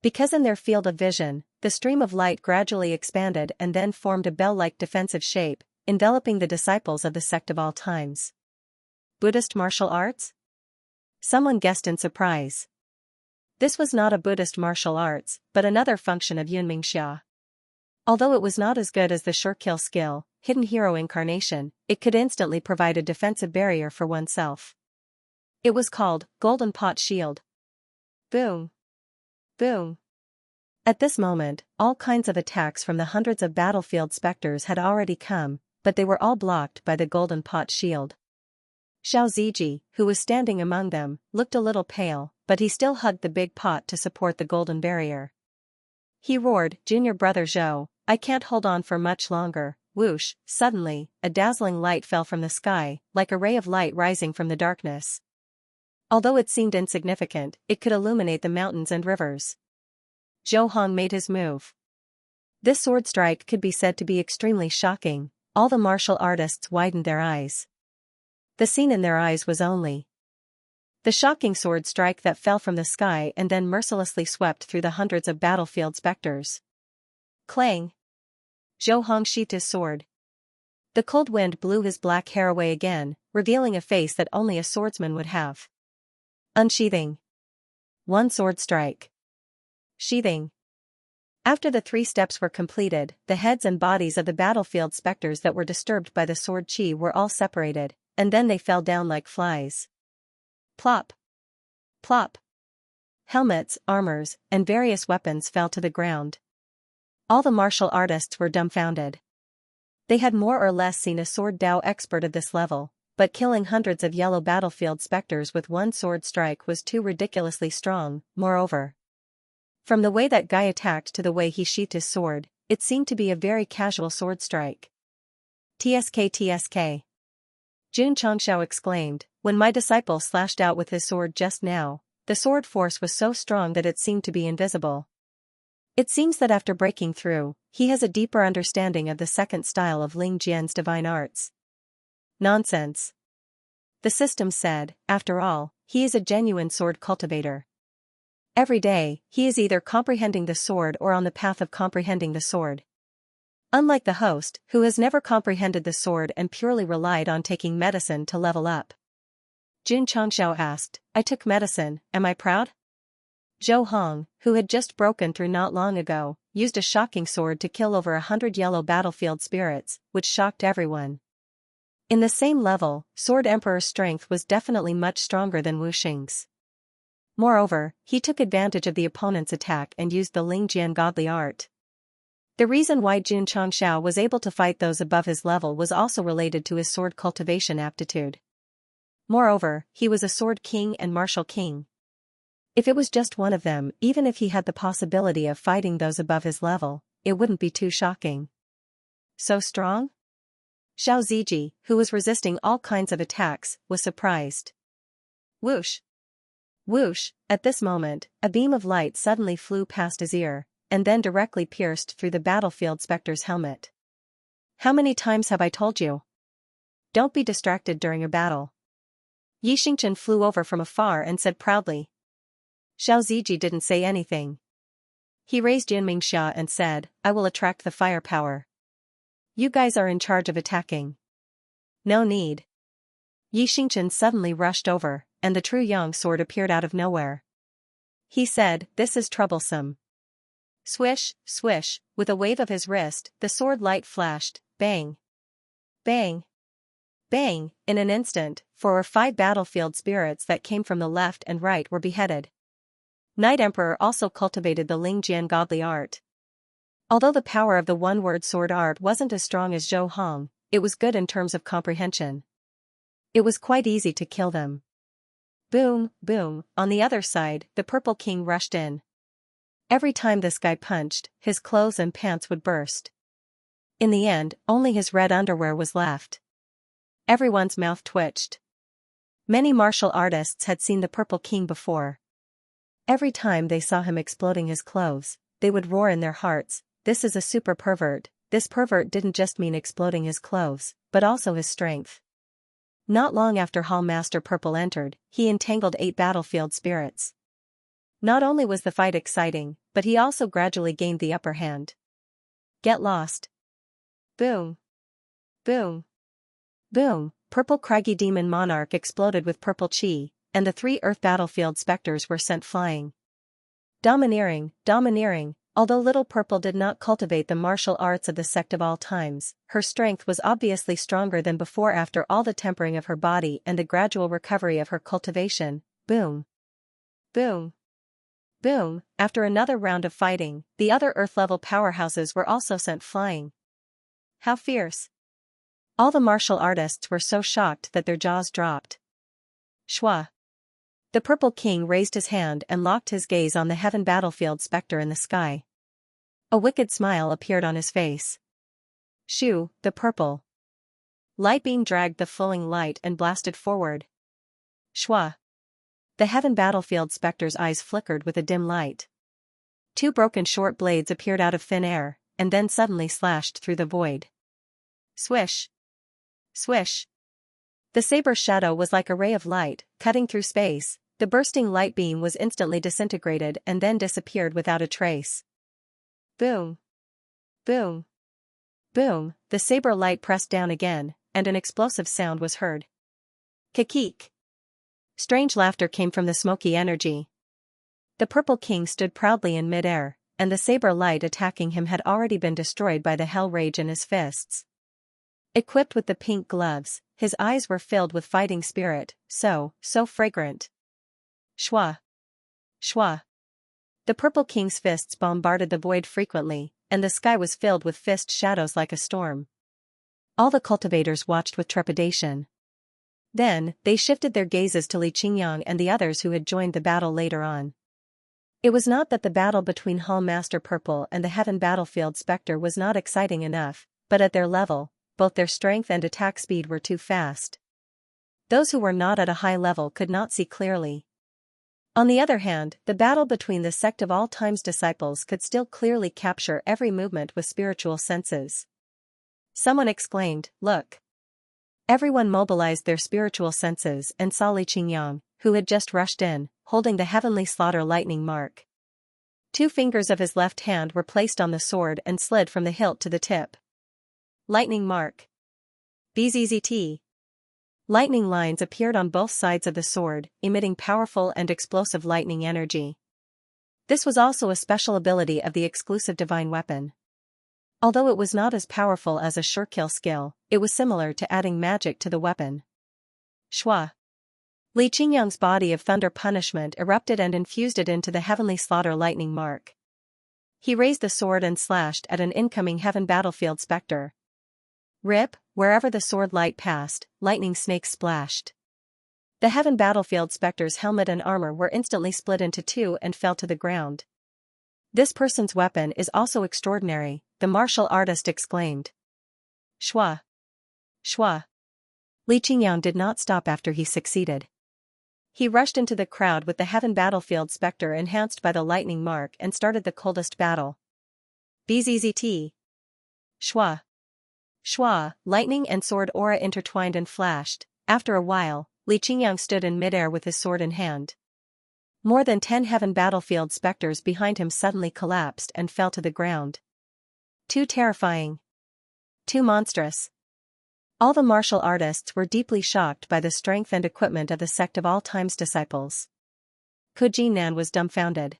Because in their field of vision, the stream of light gradually expanded and then formed a bell-like defensive shape, enveloping the disciples of the Sect of all times. Buddhist martial arts? Someone guessed in surprise. This was not a Buddhist martial arts, but another function of Yunmingxia. Although it was not as good as the sure kill skill, Hidden Hero Incarnation, it could instantly provide a defensive barrier for oneself. It was called Golden Pot Shield. Boom. Boom. At this moment, all kinds of attacks from the hundreds of battlefield specters had already come, but they were all blocked by the golden pot shield. Xianxia, who was standing among them, looked a little pale, but he still hugged the big pot to support the golden barrier. He roared, "Junior brother Zhou, I can't hold on for much longer." Whoosh, suddenly, a dazzling light fell from the sky, like a ray of light rising from the darkness. Although it seemed insignificant, it could illuminate the mountains and rivers. Zhou Hong made his move. This sword strike could be said to be extremely shocking. All the martial artists widened their eyes. The scene in their eyes was only the shocking sword strike that fell from the sky and then mercilessly swept through the hundreds of battlefield specters. Clang! Zhou Hong sheathed his sword. The cold wind blew his black hair away again, revealing a face that only a swordsman would have. Unsheathing. One sword strike. Sheathing. After the 3 steps were completed, the heads and bodies of the battlefield specters that were disturbed by the sword chi were all separated, and then they fell down like flies. Plop! Plop! Helmets, armors, and various weapons fell to the ground. All the martial artists were dumbfounded. They had more or less seen a sword Dao expert of this level, but killing hundreds of yellow battlefield specters with one sword strike was too ridiculously strong. Moreover, from the way that guy attacked to the way he sheathed his sword, it seemed to be a very casual sword strike. "TSK TSK. Jun Chongxiao exclaimed, "When my disciple slashed out with his sword just now, the sword force was so strong that it seemed to be invisible. It seems that after breaking through, he has a deeper understanding of the second style of Ling Jian's divine arts." Nonsense. The system said, after all, he is a genuine sword cultivator. Every day, he is either comprehending the sword or on the path of comprehending the sword. Unlike the host, who has never comprehended the sword and purely relied on taking medicine to level up. Jun Chongxiao asked, "I took medicine, am I proud?" Zhou Hong, who had just broken through not long ago, used a shocking sword to kill over 100 yellow battlefield spirits, which shocked everyone. In the same level, Sword Emperor's strength was definitely much stronger than Wu Xing's. Moreover, he took advantage of the opponent's attack and used the Ling Jian godly art. The reason why Jun Chongxiao was able to fight those above his level was also related to his sword cultivation aptitude. Moreover, he was a sword king and martial king. If it was just one of them, even if he had the possibility of fighting those above his level, it wouldn't be too shocking. So strong? Xianxia, who was resisting all kinds of attacks, was surprised. Whoosh! Whoosh! At this moment, a beam of light suddenly flew past his ear, and then directly pierced through the battlefield specter's helmet. "How many times have I told you? Don't be distracted during a battle." Yi Xingchen flew over from afar and said proudly. Xianxia didn't say anything. He raised Yunmingxia and said, "I will attract the firepower. You guys are in charge of attacking." "No need." Yi Xingchen suddenly rushed over, and the true Yang sword appeared out of nowhere. He said, "This is troublesome." Swish, swish, with a wave of his wrist, the sword light flashed, bang. Bang. Bang, in an instant, 4 or 5 battlefield spirits that came from the left and right were beheaded. Night Emperor also cultivated the Ling Jian godly art. Although the power of the one-word sword art wasn't as strong as Zhou Hong, it was good in terms of comprehension. It was quite easy to kill them. Boom, boom, on the other side, the Purple King rushed in. Every time this guy punched, his clothes and pants would burst. In the end, only his red underwear was left. Everyone's mouth twitched. Many martial artists had seen the Purple King before. Every time they saw him exploding his clothes, they would roar in their hearts, "This is a super pervert." This pervert didn't just mean exploding his clothes, but also his strength. Not long after Hall Master Purple entered, he entangled 8 battlefield spirits. Not only was the fight exciting, but he also gradually gained the upper hand. Get lost. Boom. Boom. Boom, Purple Craggy Demon Monarch exploded with purple chi, and the 3 earth battlefield specters were sent flying. Domineering, domineering, although Little Purple did not cultivate the martial arts of the sect of all times, her strength was obviously stronger than before after all the tempering of her body and the gradual recovery of her cultivation. Boom. Boom. Boom, after another round of fighting, the other Earth-level powerhouses were also sent flying. How fierce! All the martial artists were so shocked that their jaws dropped. Shwa. The Purple King raised his hand and locked his gaze on the heaven battlefield specter in the sky. A wicked smile appeared on his face. Shoo, the purple light beam dragged the flowing light and blasted forward. Shwa. The heaven battlefield specter's eyes flickered with a dim light. Two broken short blades appeared out of thin air, and then suddenly slashed through the void. Swish. Swish. The saber's shadow was like a ray of light, cutting through space. The bursting light beam was instantly disintegrated and then disappeared without a trace. Boom. Boom. Boom, the saber light pressed down again, and an explosive sound was heard. Kikeek. Strange laughter came from the smoky energy. The Purple King stood proudly in mid-air, and the saber light attacking him had already been destroyed by the hell rage in his fists. Equipped with the pink gloves, his eyes were filled with fighting spirit, so fragrant. Shwa. Shwa. The Purple King's fists bombarded the void frequently, and the sky was filled with fist shadows like a storm. All the cultivators watched with trepidation. Then, they shifted their gazes to Xianxia and the others who had joined the battle later on. It was not that the battle between Hall Master Purple and the Heaven Battlefield Spectre was not exciting enough, but at their level, both their strength and attack speed were too fast. Those who were not at a high level could not see clearly. On the other hand, the battle between the Sect of All Time's disciples could still clearly capture every movement with spiritual senses. Someone exclaimed, "Look!" Everyone mobilized their spiritual senses and saw Xianxia, who had just rushed in, holding the heavenly slaughter lightning mark. 2 fingers of his left hand were placed on the sword and slid from the hilt to the tip. Lightning mark. BZZT. Lightning lines appeared on both sides of the sword, emitting powerful and explosive lightning energy. This was also a special ability of the exclusive divine weapon. Although it was not as powerful as a sure-kill skill, it was similar to adding magic to the weapon. Shwa. Xianxia's body of thunder punishment erupted and infused it into the heavenly slaughter lightning mark. He raised the sword and slashed at an incoming heaven battlefield specter. Rip, wherever the sword light passed, lightning snakes splashed. The heaven battlefield specter's helmet and armor were instantly split into 2 and fell to the ground. This person's weapon is also extraordinary, the martial artist exclaimed. Shwa. Shwa. Xianxia did not stop after he succeeded. He rushed into the crowd with the heaven battlefield specter enhanced by the lightning mark and started the coldest battle. BZZT. Shwa. Shwa, lightning and sword aura intertwined and flashed. After a while, Xianxia stood in midair with his sword in hand. More than 10 heaven battlefield specters behind him suddenly collapsed and fell to the ground. Too terrifying. Too monstrous. All the martial artists were deeply shocked by the strength and equipment of the Sect of All Time's disciples. Kuji-nan was dumbfounded.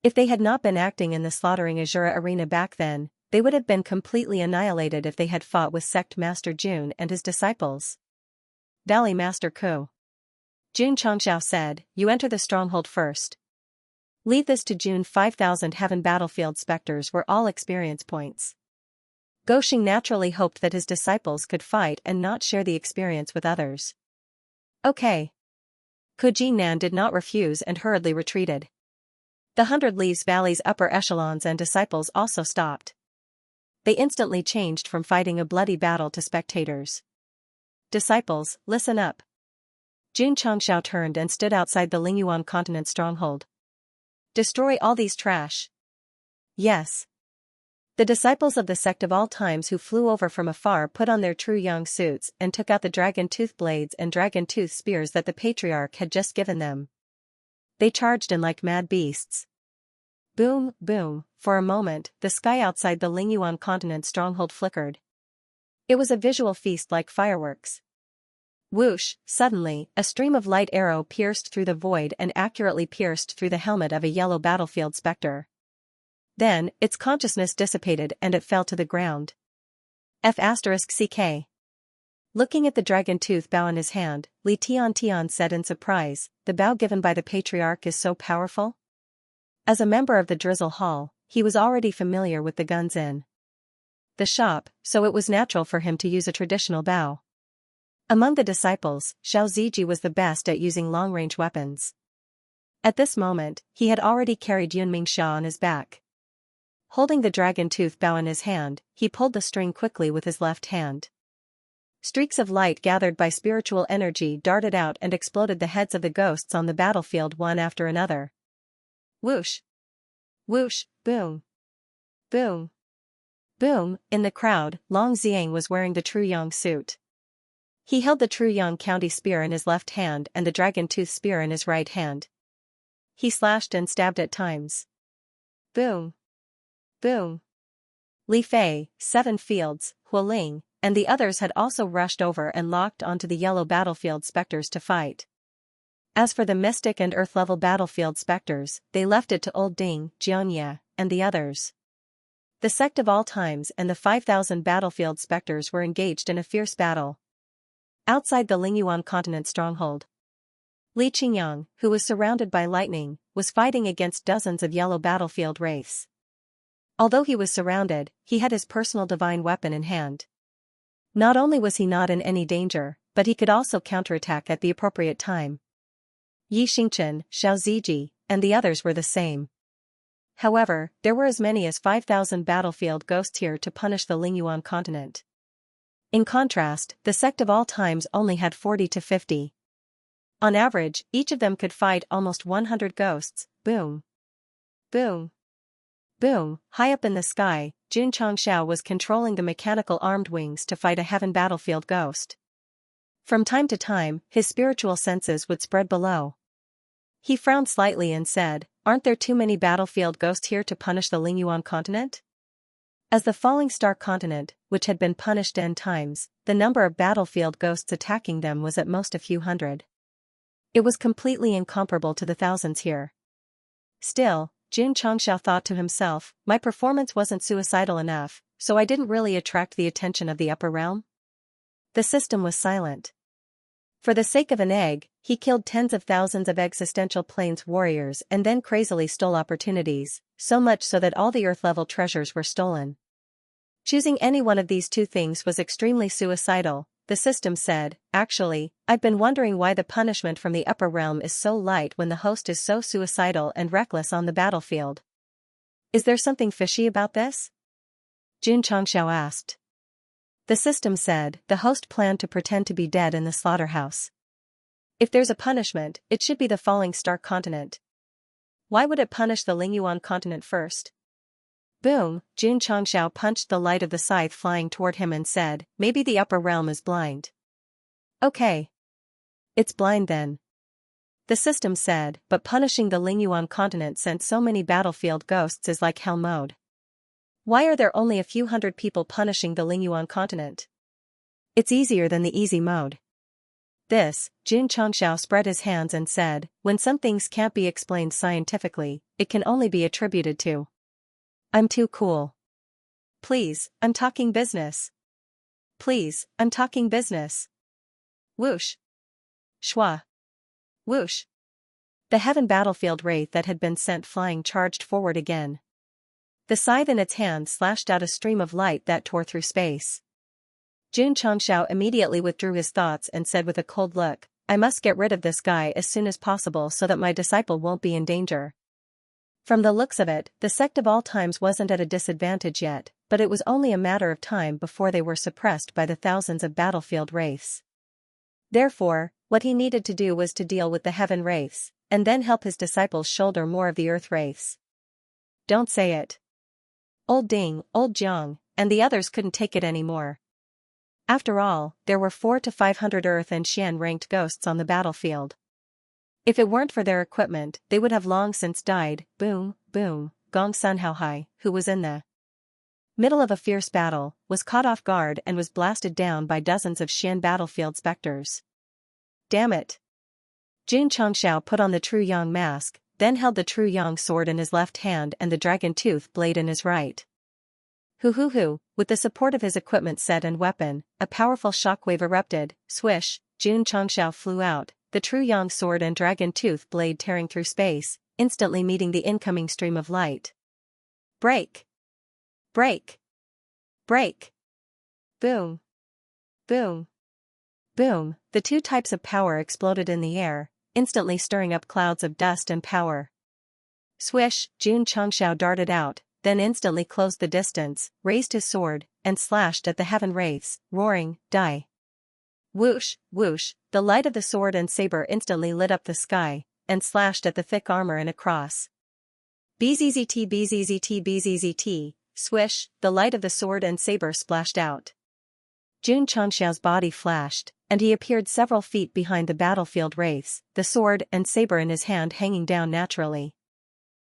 If they had not been acting in the slaughtering Azura arena back then, they would have been completely annihilated if they had fought with Sect Master Jun and his disciples. Valley Master Ku. Jun Changxiao said, "You enter the stronghold first. Leave this to Jun." 5,000 heaven battlefield specters were all experience points. Goxing naturally hoped that his disciples could fight and not share the experience with others. Okay. Kuji-nan did not refuse and hurriedly retreated. The 100 Leaves Valley's upper echelons and disciples also stopped. They instantly changed from fighting a bloody battle to spectators. Disciples, listen up. Jun Changxiao turned and stood outside the Lingyuan continent stronghold. Destroy all these trash. Yes. The disciples of the Sect of All Times who flew over from afar put on their true young suits and took out the dragon tooth blades and dragon tooth spears that the Patriarch had just given them. They charged in like mad beasts. Boom, boom, for a moment, the sky outside the Lingyuan continent stronghold flickered. It was a visual feast like fireworks. Whoosh, suddenly, a stream of light arrow pierced through the void and accurately pierced through the helmet of a yellow battlefield specter. Then, its consciousness dissipated and it fell to the ground. F***CK. Looking at the dragon tooth bow in his hand, Li Tian said in surprise, "The bow given by the Patriarch is so powerful?" As a member of the Drizzle Hall, he was already familiar with the guns in the shop, so it was natural for him to use a traditional bow. Among the disciples, Xianxia was the best at using long-range weapons. At this moment, he had already carried Yunmingxia on his back. Holding the dragon tooth bow in his hand, he pulled the string quickly with his left hand. Streaks of light gathered by spiritual energy darted out and exploded the heads of the ghosts on the battlefield one after another. Whoosh! Whoosh! Boom! Boom! Boom! In the crowd, Long Xiang was wearing the Truyang suit. He held the Truyang County spear in his left hand and the dragon tooth spear in his right hand. He slashed and stabbed at times. Boom! Boom! Li Fei, Seven Fields, Hualing, and the others had also rushed over and locked onto the yellow battlefield specters to fight. As for the mystic and earth-level battlefield specters, they left it to Old Ding, Xianxia, and the others. The Sect of all times and the 5,000 battlefield specters were engaged in a fierce battle outside the Lingyuan continent stronghold. Li Qingyang, who was surrounded by lightning, was fighting against dozens of yellow battlefield wraiths. Although he was surrounded, he had his personal divine weapon in hand. Not only was he not in any danger, but he could also counterattack at the appropriate time. Yi Xingchen, Xiaoziji, and the others were the same. However, there were as many as 5,000 battlefield ghosts here to punish the Lingyuan continent. In contrast, the Sect of all times only had 40 to 50. On average, each of them could fight almost 100 ghosts. Boom! Boom! Boom! High up in the sky, Jun Changxiao was controlling the mechanical armed wings to fight a heaven battlefield ghost. From time to time, his spiritual senses would spread below. He frowned slightly and said, "Aren't there too many battlefield ghosts here to punish the Lingyuan continent?" As the falling star continent, which had been punished 10 times, the number of battlefield ghosts attacking them was at most a few hundred. It was completely incomparable to the thousands here. Still, Jun Changxiao thought to himself, my performance wasn't suicidal enough, so I didn't really attract the attention of the upper realm. The system was silent. For the sake of an egg, he killed tens of thousands of existential planes warriors and then crazily stole opportunities, so much so that all the earth-level treasures were stolen. Choosing any one of these two things was extremely suicidal, the system said. Actually, I've been wondering why the punishment from the upper realm is so light when the host is so suicidal and reckless on the battlefield. Is there something fishy about this? Jun Changxiao asked. The system said, the host planned to pretend to be dead in the slaughterhouse. If there's a punishment, it should be the falling star continent. Why would it punish the Lingyuan continent first? Boom! Jun Changxiao punched the light of the scythe flying toward him and said, maybe the upper realm is blind. Okay. It's blind then. The system said, but punishing the Lingyuan continent sent so many battlefield ghosts is like hell mode. Why are there only a few hundred people punishing the Lingyuan continent? It's easier than the easy mode. This, Jun Changxiao spread his hands and said, when some things can't be explained scientifically, it can only be attributed to. I'm too cool. Please, I'm talking business. Please, I'm talking business. Whoosh. Shwa. Whoosh. The heaven battlefield wraith that had been sent flying charged forward again. The scythe in its hand slashed out a stream of light that tore through space. Jun Changxiao immediately withdrew his thoughts and said with a cold look, I must get rid of this guy as soon as possible so that my disciple won't be in danger. From the looks of it, the Sect of all times wasn't at a disadvantage yet, but it was only a matter of time before they were suppressed by the thousands of battlefield wraiths. Therefore, what he needed to do was to deal with the heaven wraiths, and then help his disciples shoulder more of the earth wraiths. Don't say it. Old Ding, Old Jiang, and the others couldn't take it anymore. After all, there were 400 to 500 Earth and Xian ranked ghosts on the battlefield. If it weren't for their equipment, they would have long since died. Boom, boom. Gong Sunhaohai, who was in the middle of a fierce battle, was caught off guard and was blasted down by dozens of Xian battlefield specters. Damn it. Jun Changxiao put on the Truyang mask, then held the Truyang sword in his left hand and the dragon tooth blade in his right. Hoo. With the support of his equipment set and weapon, a powerful shockwave erupted. Swish, Jun Changxiao flew out, the Truyang sword and dragon tooth blade tearing through space, instantly meeting the incoming stream of light. Break! Break! Break! Boom! Boom! Boom! The two types of power exploded in the air, instantly stirring up clouds of dust and power. Swish! Xianxia darted out, then instantly closed the distance, raised his sword, and slashed at the heaven wraiths, roaring, "Die!" Whoosh! Whoosh! The light of the sword and saber instantly lit up the sky, and slashed at the thick armor and across. Bzzzt bzzzt bzzzt, swish! The light of the sword and saber splashed out. Xianxia's body flashed, and he appeared several feet behind the battlefield wraiths, the sword and saber in his hand hanging down naturally.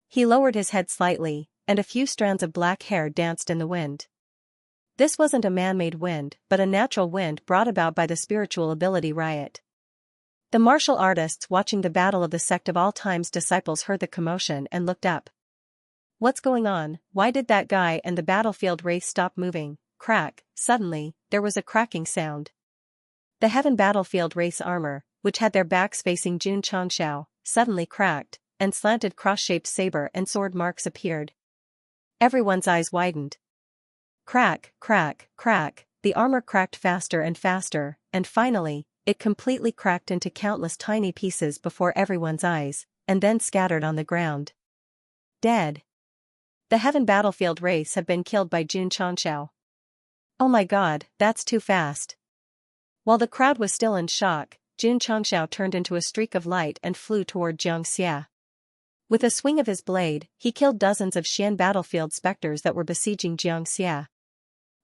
He lowered his head slightly, and a few strands of black hair danced in the wind. This wasn't a man-made wind, but a natural wind brought about by the spiritual ability riot. The martial artists watching the battle of the Sect of all times disciples heard the commotion and looked up. What's going on? Why did that guy and the battlefield wraith stop moving? Crack! Suddenly, there was a cracking sound. The heaven battlefield wraith's armor, which had their backs facing Xianxia, suddenly cracked, and slanted cross-shaped saber and sword marks appeared. Everyone's eyes widened. Crack, crack, crack, the armor cracked faster and faster, and finally, it completely cracked into countless tiny pieces before everyone's eyes, and then scattered on the ground. Dead. The heaven battlefield wraiths have been killed by Xianxia. Oh my god, that's too fast. While the crowd was still in shock, Xianxia turned into a streak of light and flew toward Xianxia. With a swing of his blade, he killed dozens of Xian battlefield specters that were besieging Xianxia.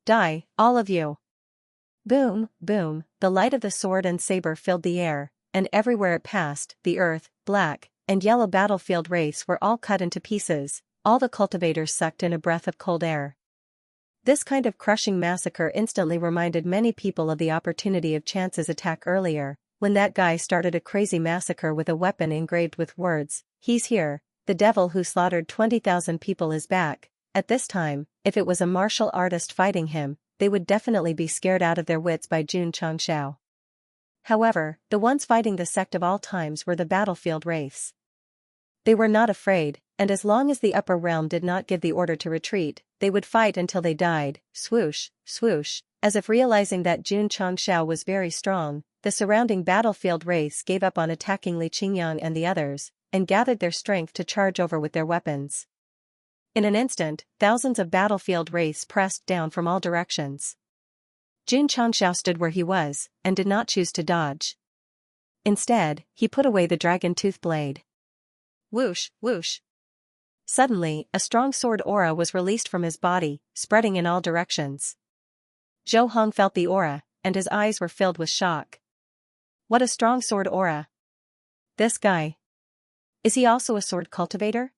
Die, all of you! Boom, boom, the light of the sword and saber filled the air, and everywhere it passed, the earth, black, and yellow battlefield wraiths were all cut into pieces, all the cultivators sucked in a breath of cold air. This kind of crushing massacre instantly reminded many people of the opportunity of Chance's attack earlier, when that guy started a crazy massacre with a weapon engraved with words, "He's here, the devil who slaughtered 20,000 people is back." At this time, if it was a martial artist fighting him, they would definitely be scared out of their wits by Xianxia. However, the ones fighting the Sect of all times were the battlefield wraiths. They were not afraid, and as long as the upper realm did not give the order to retreat, they would fight until they died. Swoosh, swoosh, as if realizing that Xianxia was very strong, the surrounding battlefield wraiths gave up on attacking Li Qingyang and the others, and gathered their strength to charge over with their weapons. In an instant, thousands of battlefield wraiths pressed down from all directions. Xianxia stood where he was, and did not choose to dodge. Instead, he put away the dragon tooth blade. Whoosh, whoosh. Suddenly, a strong sword aura was released from his body, spreading in all directions. Zhou Hong felt the aura, and his eyes were filled with shock. What a strong sword aura! This guy. Is he also a sword cultivator?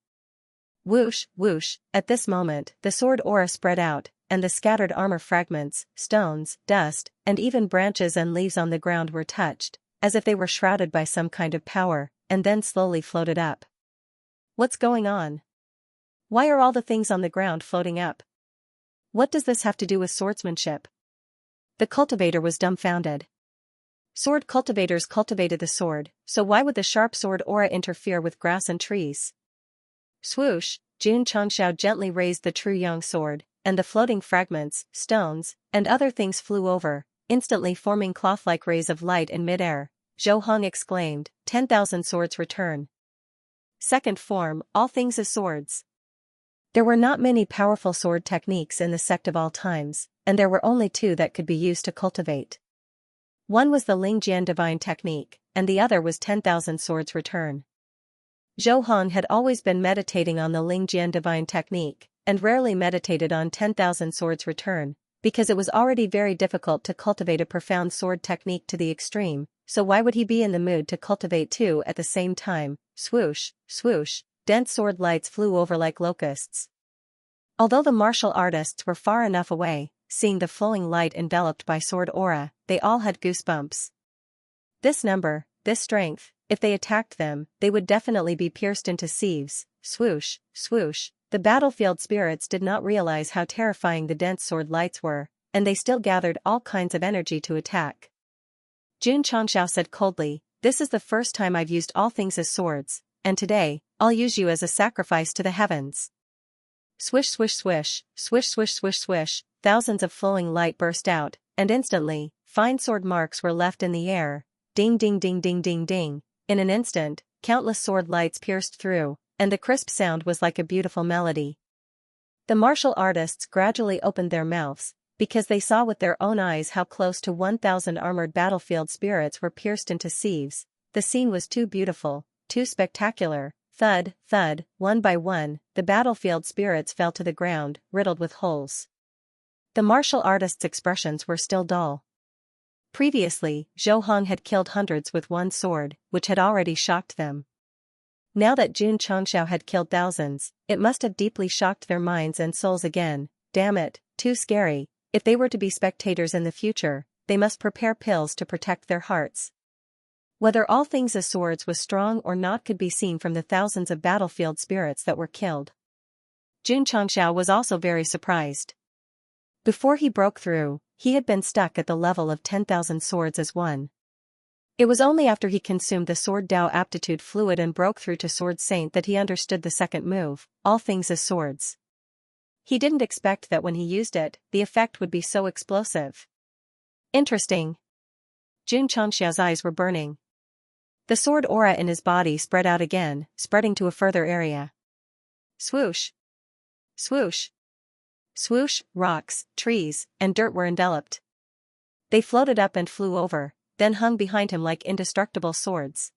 Whoosh, whoosh, at this moment, the sword aura spread out, and the scattered armor fragments, stones, dust, and even branches and leaves on the ground were touched, as if they were shrouded by some kind of power, and then slowly floated up. What's going on? Why are all the things on the ground floating up? What does this have to do with swordsmanship? The cultivator was dumbfounded. Sword cultivators cultivated the sword, so why would the sharp sword aura interfere with grass and trees? Swoosh, Xianxia gently raised the true young sword, and the floating fragments, stones, and other things flew over, instantly forming cloth-like rays of light in midair. Zhou Hong exclaimed, 10,000 swords return. Second form, all things as swords. There were not many powerful sword techniques in the Sect of all times, and there were only two that could be used to cultivate. One was the Lingjian divine technique, and the other was 10,000 swords return. Zhou Hong had always been meditating on the Lingjian divine technique, and rarely meditated on 10,000 swords return, because it was already very difficult to cultivate a profound sword technique to the extreme, so why would he be in the mood to cultivate two at the same time? Swoosh, swoosh, dense sword lights flew over like locusts. Although the martial artists were far enough away, seeing the flowing light enveloped by sword aura, they all had goosebumps. This number, this strength, if they attacked them, they would definitely be pierced into sieves. Swoosh, swoosh, the battlefield spirits did not realize how terrifying the dense sword lights were, and they still gathered all kinds of energy to attack. Xianxia said coldly, "This is the first time I've used all things as swords, and today, I'll use you as a sacrifice to the heavens. Swish swish swish, swish swish swish swish, thousands of flowing light burst out, and instantly, fine sword marks were left in the air. Ding ding ding ding ding ding. In an instant, countless sword lights pierced through, and the crisp sound was like a beautiful melody. The martial artists gradually opened their mouths, because they saw with their own eyes how close to 1,000 armored battlefield spirits were pierced into sieves. The scene was too beautiful, too spectacular. Thud, thud, one by one, the battlefield spirits fell to the ground, riddled with holes. The martial artists' expressions were still dull. Previously, Zhou Hong had killed hundreds with one sword, which had already shocked them. Now that Jun Changxiao had killed thousands, it must have deeply shocked their minds and souls again. Damn it, too scary. If they were to be spectators in the future, they must prepare pills to protect their hearts. Whether all things as swords was strong or not could be seen from the thousands of battlefield spirits that were killed. Jun Changxiao was also very surprised. Before he broke through, he had been stuck at the level of 10,000 swords as one. It was only after he consumed the Sword Dao aptitude fluid and broke through to Sword Saint that he understood the second move, all things as swords. He didn't expect that when he used it, the effect would be so explosive. Interesting. Jun Changxiao's eyes were burning. The sword aura in his body spread out again, spreading to a further area. Swoosh! Swoosh! Swoosh, rocks, trees, and dirt were enveloped. They floated up and flew over, then hung behind him like indestructible swords.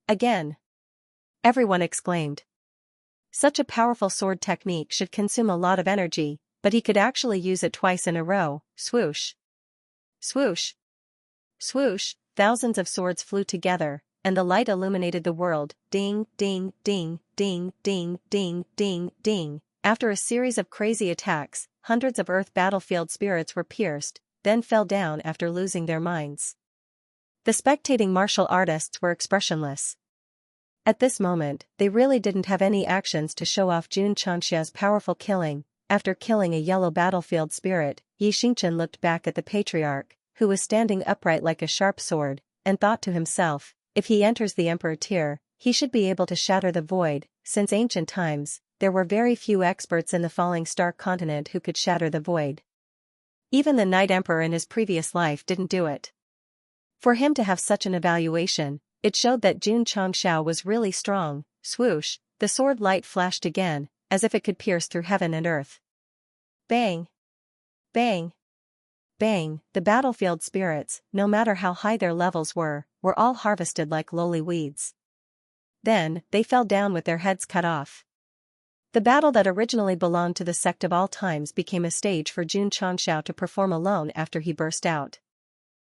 Again! Everyone exclaimed. Such a powerful sword technique should consume a lot of energy, but he could actually use it twice in a row. Swoosh! Swoosh! Swoosh! Thousands of swords flew together, and the light illuminated the world. Ding, ding, ding, ding, ding, ding, ding, ding. After a series of crazy attacks, hundreds of Earth battlefield spirits were pierced, then fell down after losing their minds. The spectating martial artists were expressionless. At this moment, they really didn't have any actions to show off Jun Changxia's powerful killing. After killing a yellow battlefield spirit, Xianxia looked back at the patriarch, who was standing upright like a sharp sword, and thought to himself, if he enters the Emperor tier, he should be able to shatter the void. Since ancient times, there were very few experts in the falling star continent who could shatter the void. Even the Night Emperor in his previous life didn't do it. For him to have such an evaluation, it showed that Jun Changxiao was really strong. Swoosh, the sword light flashed again, as if it could pierce through heaven and earth. Bang! Bang! Bang! The battlefield spirits, no matter how high their levels were all harvested like lowly weeds. Then, they fell down with their heads cut off. The battle that originally belonged to the Sect of all times became a stage for Jun Changxiao to perform alone after he burst out.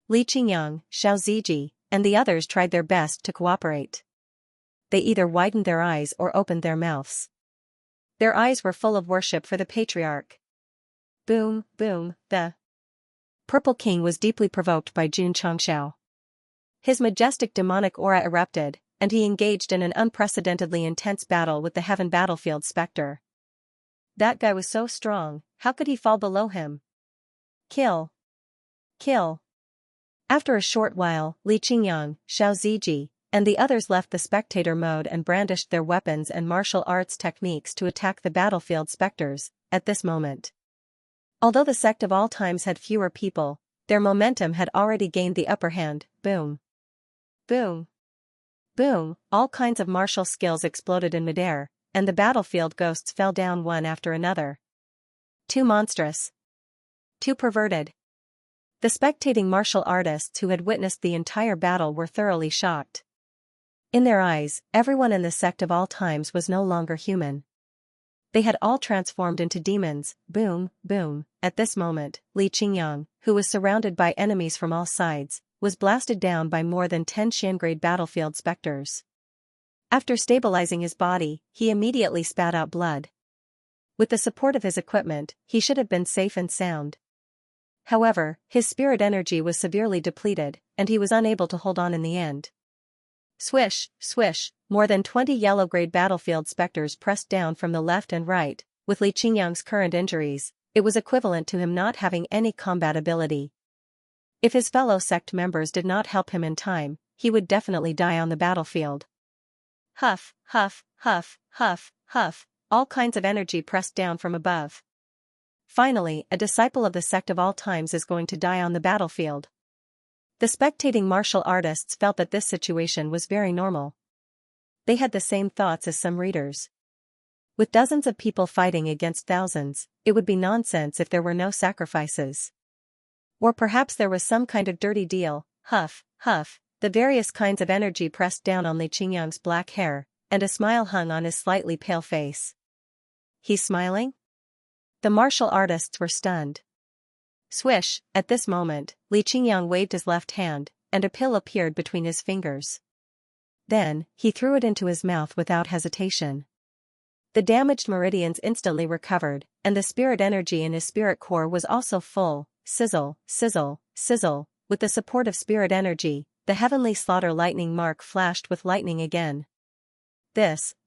Li Qingyang, Xiao Ziji, and the others tried their best to cooperate. They either widened their eyes or opened their mouths. Their eyes were full of worship for the patriarch. Boom, boom, the Purple King was deeply provoked by Jun Changxiao. His majestic demonic aura erupted, and he engaged in an unprecedentedly intense battle with the Heaven Battlefield Spectre. That guy was so strong, how could he fall below him? Kill! Kill! After a short while, Li Qingyang, Xiao Ziji, and the others left the spectator mode and brandished their weapons and martial arts techniques to attack the battlefield specters. At this moment, although the Sect of all times had fewer people, their momentum had already gained the upper hand. Boom! Boom! Boom! All kinds of martial skills exploded in midair, and the battlefield ghosts fell down one after another. Too monstrous. Too perverted. The spectating martial artists who had witnessed the entire battle were thoroughly shocked. In their eyes, everyone in the Sect of all times was no longer human. They had all transformed into demons. Boom, boom. At this moment, Li Qingyang, who was surrounded by enemies from all sides, was blasted down by more than 10 Xiangrade battlefield specters. After stabilizing his body, he immediately spat out blood. With the support of his equipment, he should have been safe and sound. However, his spirit energy was severely depleted, and he was unable to hold on in the end. Swish, swish, more than 20 yellow-grade battlefield specters pressed down from the left and right. With Li Qingyang's current injuries, it was equivalent to him not having any combat ability. If his fellow Sect members did not help him in time, he would definitely die on the battlefield. Huff, huff, huff, huff, huff, all kinds of energy pressed down from above. Finally, a disciple of the sect of all times is going to die on the battlefield. The spectating martial artists felt that this situation was very normal. They had the same thoughts as some readers. With dozens of people fighting against thousands, it would be nonsense if there were no sacrifices. Or perhaps there was some kind of dirty deal. Huff, huff, the various kinds of energy pressed down on Li Qingyang's black hair, and a smile hung on his slightly pale face. He's smiling? The martial artists were stunned. Swish, at this moment, Li Qingyang waved his left hand, and a pill appeared between his fingers. Then, he threw it into his mouth without hesitation. The damaged meridians instantly recovered, and the spirit energy in his spirit core was also full. Sizzle, sizzle, sizzle, with the support of spirit energy, the heavenly slaughter lightning mark flashed with lightning again.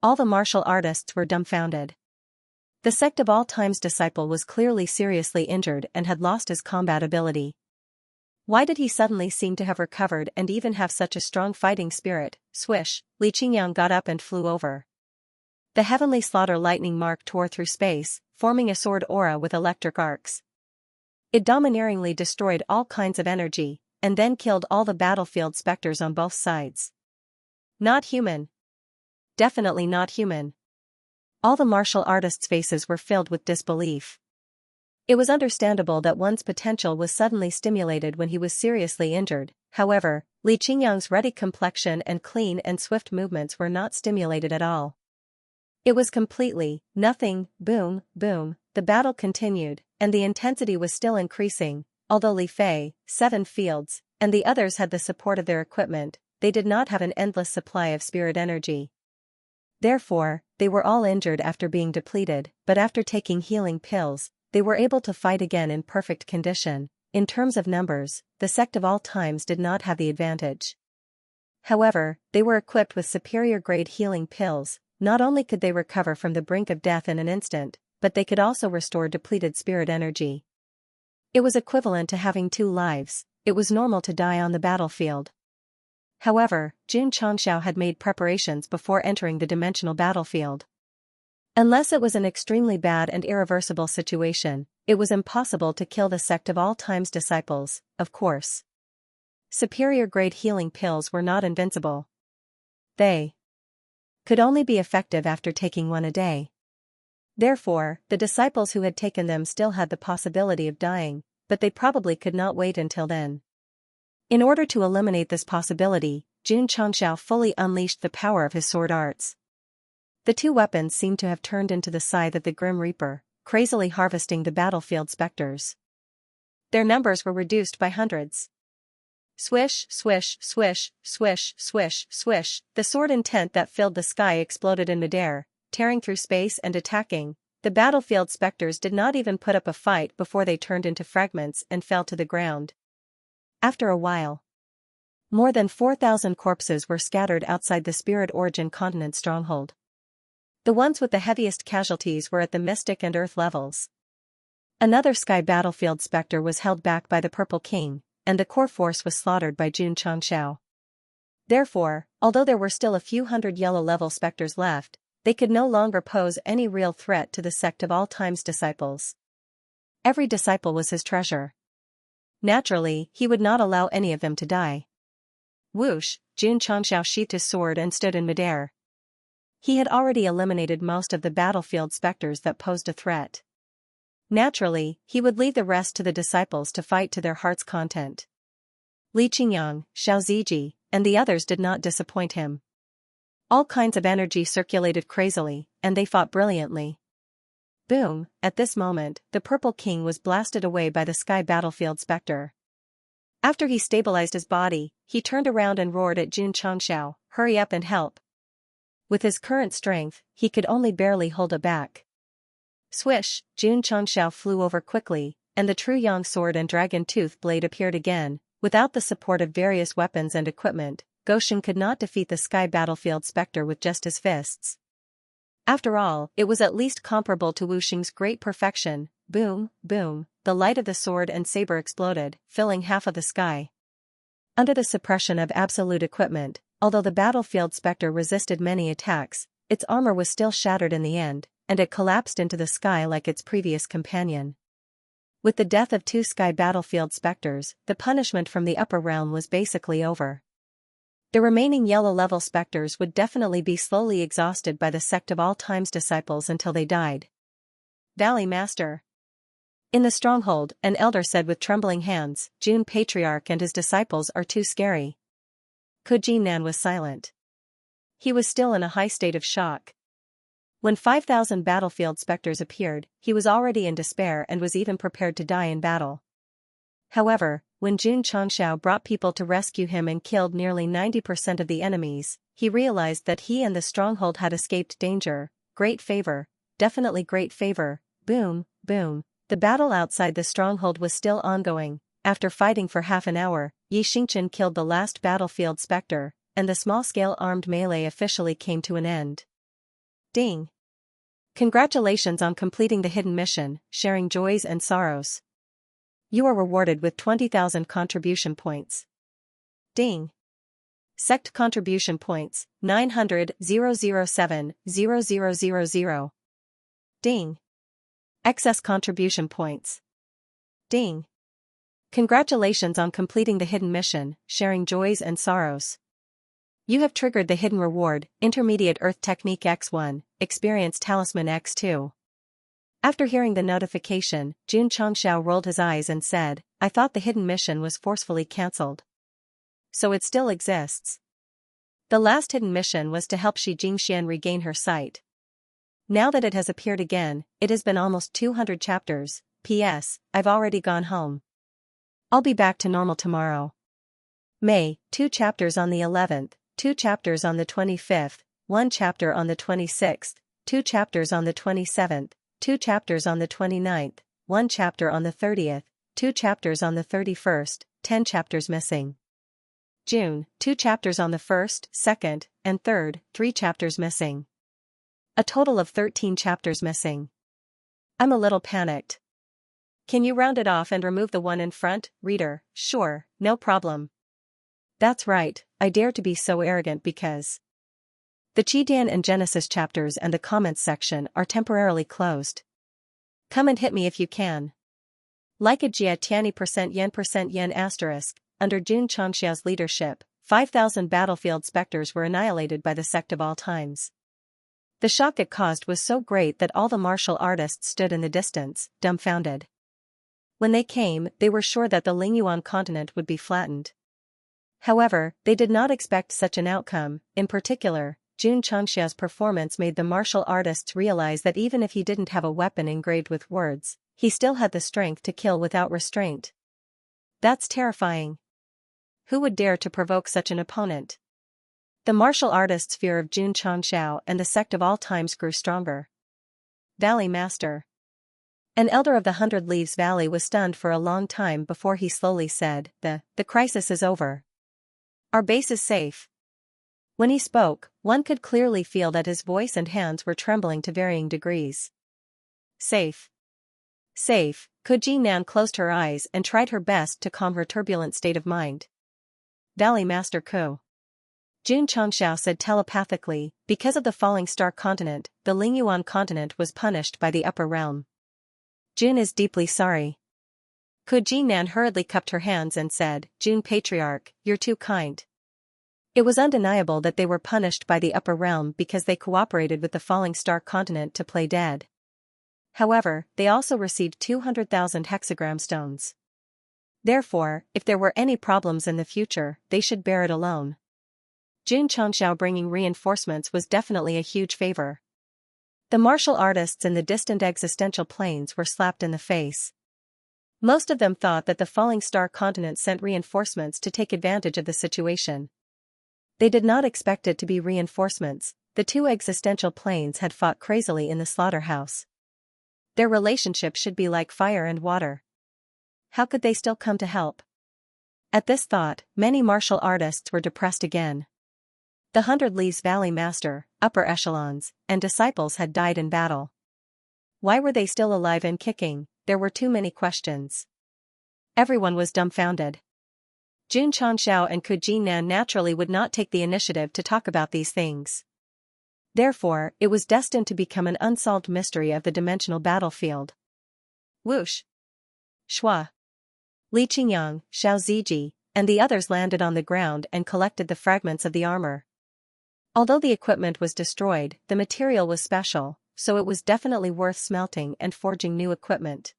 All the martial artists were dumbfounded. The sect of all times disciple was clearly seriously injured and had lost his combat ability. Why did he suddenly seem to have recovered and even have such a strong fighting spirit? Swish, Li Qingyang got up and flew over. The heavenly slaughter lightning mark tore through space, forming a sword aura with electric arcs. It domineeringly destroyed all kinds of energy, and then killed all the battlefield specters on both sides. Not human. Definitely not human. All the martial artists' faces were filled with disbelief. It was understandable that one's potential was suddenly stimulated when he was seriously injured. However, Li Qingyang's ruddy complexion and clean and swift movements were not stimulated at all. It was completely nothing. Boom, boom, the battle continued, and the intensity was still increasing. Although Li Fei, 7 fields, and the others had the support of their equipment, they did not have an endless supply of spirit energy. Therefore, they were all injured after being depleted, but after taking healing pills, they were able to fight again in perfect condition. In terms of numbers, the sect of all times did not have the advantage. However, they were equipped with superior grade healing pills. Not only could they recover from the brink of death in an instant, but they could also restore depleted spirit energy. It was equivalent to having 2 lives. It was normal to die on the battlefield. However, Jun Changxiao had made preparations before entering the dimensional battlefield. Unless it was an extremely bad and irreversible situation, it was impossible to kill the sect of all times disciples, of course. Superior grade healing pills were not invincible. They could only be effective after taking 1 a day. Therefore, the disciples who had taken them still had the possibility of dying, but they probably could not wait until then. In order to eliminate this possibility, Jun Changxiao fully unleashed the power of his sword arts. The 2 weapons seemed to have turned into the scythe of the Grim Reaper, crazily harvesting the battlefield specters. Their numbers were reduced by hundreds. Swish, swish, swish, swish, swish, swish, the sword intent that filled the sky exploded in midair, tearing through space and attacking. The battlefield specters did not even put up a fight before they turned into fragments and fell to the ground. After a while, more than 4,000 corpses were scattered outside the Spirit Origin continent stronghold. The ones with the heaviest casualties were at the Mystic and Earth levels. Another sky battlefield specter was held back by the Purple King, and the core force was slaughtered by Jun Changxiao. Therefore, although there were still a few hundred yellow-level specters left, they could no longer pose any real threat to the sect of all times disciples. Every disciple was his treasure. Naturally, he would not allow any of them to die. Whoosh, Jun Changxiao sheathed his sword and stood in midair. He had already eliminated most of the battlefield specters that posed a threat. Naturally, he would leave the rest to the disciples to fight to their heart's content. Li Qingyang, Xiao Ziji, and the others did not disappoint him. All kinds of energy circulated crazily, and they fought brilliantly. Boom, at this moment, the Purple King was blasted away by the sky battlefield specter. After he stabilized his body, he turned around and roared at Jun Changxiao, "Hurry up and help." With his current strength, he could only barely hold it back. Swish, Jun Changxiao flew over quickly, and the true Yang sword and dragon tooth blade appeared again. Without the support of various weapons and equipment, Goshen could not defeat the sky battlefield specter with just his fists. After all, it was at least comparable to Wu Xing's great perfection. Boom, boom, the light of the sword and saber exploded, filling half of the sky. Under the suppression of absolute equipment, Although the battlefield specter resisted many attacks, its armor was still shattered in the end, and it collapsed into the sky like its previous companion. With the death of 2 sky battlefield specters, the punishment from the upper realm was basically over. The remaining yellow-level specters would definitely be slowly exhausted by the Sect of All Time's disciples until they died. Valley Master. In the stronghold, an elder said with trembling hands, June Patriarch and his disciples are too scary. Kuji-nan was silent. He was still in a high state of shock. When 5,000 battlefield specters appeared, he was already in despair and was even prepared to die in battle. However, when Jun Changxiao brought people to rescue him and killed nearly 90% of the enemies, he realized that he and the stronghold had escaped danger. Great favor, definitely great favor. Boom, boom. The battle outside the stronghold was still ongoing. After fighting for half an hour, Yi Xingqian killed the last battlefield specter, and the small-scale armed melee officially came to an end. Ding! Congratulations on completing the hidden mission, sharing joys and sorrows. You are rewarded with 20,000 contribution points. Ding! Sect contribution points, 900,007,0000. Ding! Excess contribution points. Ding! Congratulations on completing the hidden mission, sharing joys and sorrows. You have triggered the hidden reward, Intermediate Earth Technique X1, Experience Talisman X2. After hearing the notification, Jun Changxiao rolled his eyes and said, I thought the hidden mission was forcefully cancelled. So it still exists. The last hidden mission was to help Shi Jingxian regain her sight. Now that it has appeared again, it has been almost 200 chapters. P.S. I've already gone home. I'll be back to normal tomorrow. May, 2 chapters on the 11th, 2 chapters on the 25th, 1 chapter on the 26th, 2 chapters on the 27th, 2 chapters on the 29th, 1 chapter on the 30th, 2 chapters on the 31st, 10 chapters missing. June, 2 chapters on the 1st, 2nd, and 3rd, 3 chapters missing. A total of 13 chapters missing. I'm a little panicked. Can you round it off and remove the one in front, reader? Sure, no problem. That's right, I dare to be so arrogant because the Chidian and Genesis chapters and the comments section are temporarily closed. Come and hit me if you can. Like a Jia Tiani %yen asterisk, under Jun Changxiao's leadership, 5,000 battlefield specters were annihilated by the Sect of All Times. The shock it caused was so great that all the martial artists stood in the distance, dumbfounded. When they came, they were sure that the Lingyuan continent would be flattened. However, they did not expect such an outcome. In particular, Jun Changxiao's performance made the martial artists realize that even if he didn't have a weapon engraved with words, he still had the strength to kill without restraint. That's terrifying. Who would dare to provoke such an opponent? The martial artists' fear of Jun Changxiao and the Sect of All Times grew stronger. Valley Master. An elder of the 100 Leaves Valley was stunned for a long time before he slowly said, The crisis is over. Our base is safe. When he spoke, one could clearly feel that his voice and hands were trembling to varying degrees. Safe. Safe. Kuji-nan closed her eyes and tried her best to calm her turbulent state of mind. Valley Master Ku. Jun Changxiao said telepathically, because of the falling star continent, the Lingyuan continent was punished by the upper realm. Jun is deeply sorry. Kuji-nan hurriedly cupped her hands and said, Jun Patriarch, you're too kind. It was undeniable that they were punished by the upper realm because they cooperated with the falling star continent to play dead. However, they also received 200,000 hexagram stones. Therefore, if there were any problems in the future, they should bear it alone. Jun Changxiao bringing reinforcements was definitely a huge favor. The martial artists in the distant existential planes were slapped in the face. Most of them thought that the falling star continent sent reinforcements to take advantage of the situation. They did not expect it to be reinforcements. The 2 existential planes had fought crazily in the slaughterhouse. Their relationship should be like fire and water. How could they still come to help? At this thought, many martial artists were depressed again. The 100 Leaves Valley Master, upper echelons, and disciples had died in battle. Why were they still alive and kicking? There were too many questions. Everyone was dumbfounded. Jun Changxiao and Ku Jinnan naturally would not take the initiative to talk about these things. Therefore, it was destined to become an unsolved mystery of the dimensional battlefield. Whoosh! Shua! Li Qingyang, Xiao Ziji, and the others landed on the ground and collected the fragments of the armor. Although the equipment was destroyed, the material was special, so it was definitely worth smelting and forging new equipment.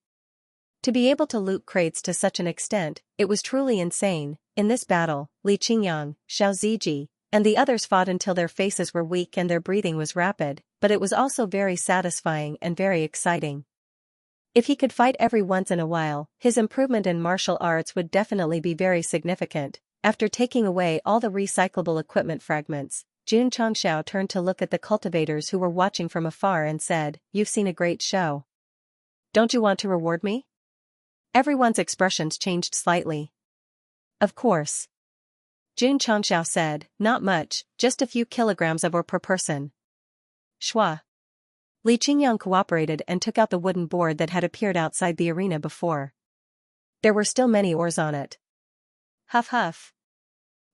To be able to loot crates to such an extent, it was truly insane. In this battle, Li Qingyang, Xiao Ziji, and the others fought until their faces were weak and their breathing was rapid, but it was also very satisfying and very exciting. If he could fight every once in a while, his improvement in martial arts would definitely be very significant. After taking away all the recyclable equipment fragments, Jun Changxiao turned to look at the cultivators who were watching from afar and said, "You've seen a great show. Don't you want to reward me?" Everyone's expressions changed slightly. "Of course." Jun Changxiao said, "Not much, just a few kilograms of ore per person." Shua! Li Qingyang cooperated and took out the wooden board that had appeared outside the arena before. There were still many ores on it. Huff huff.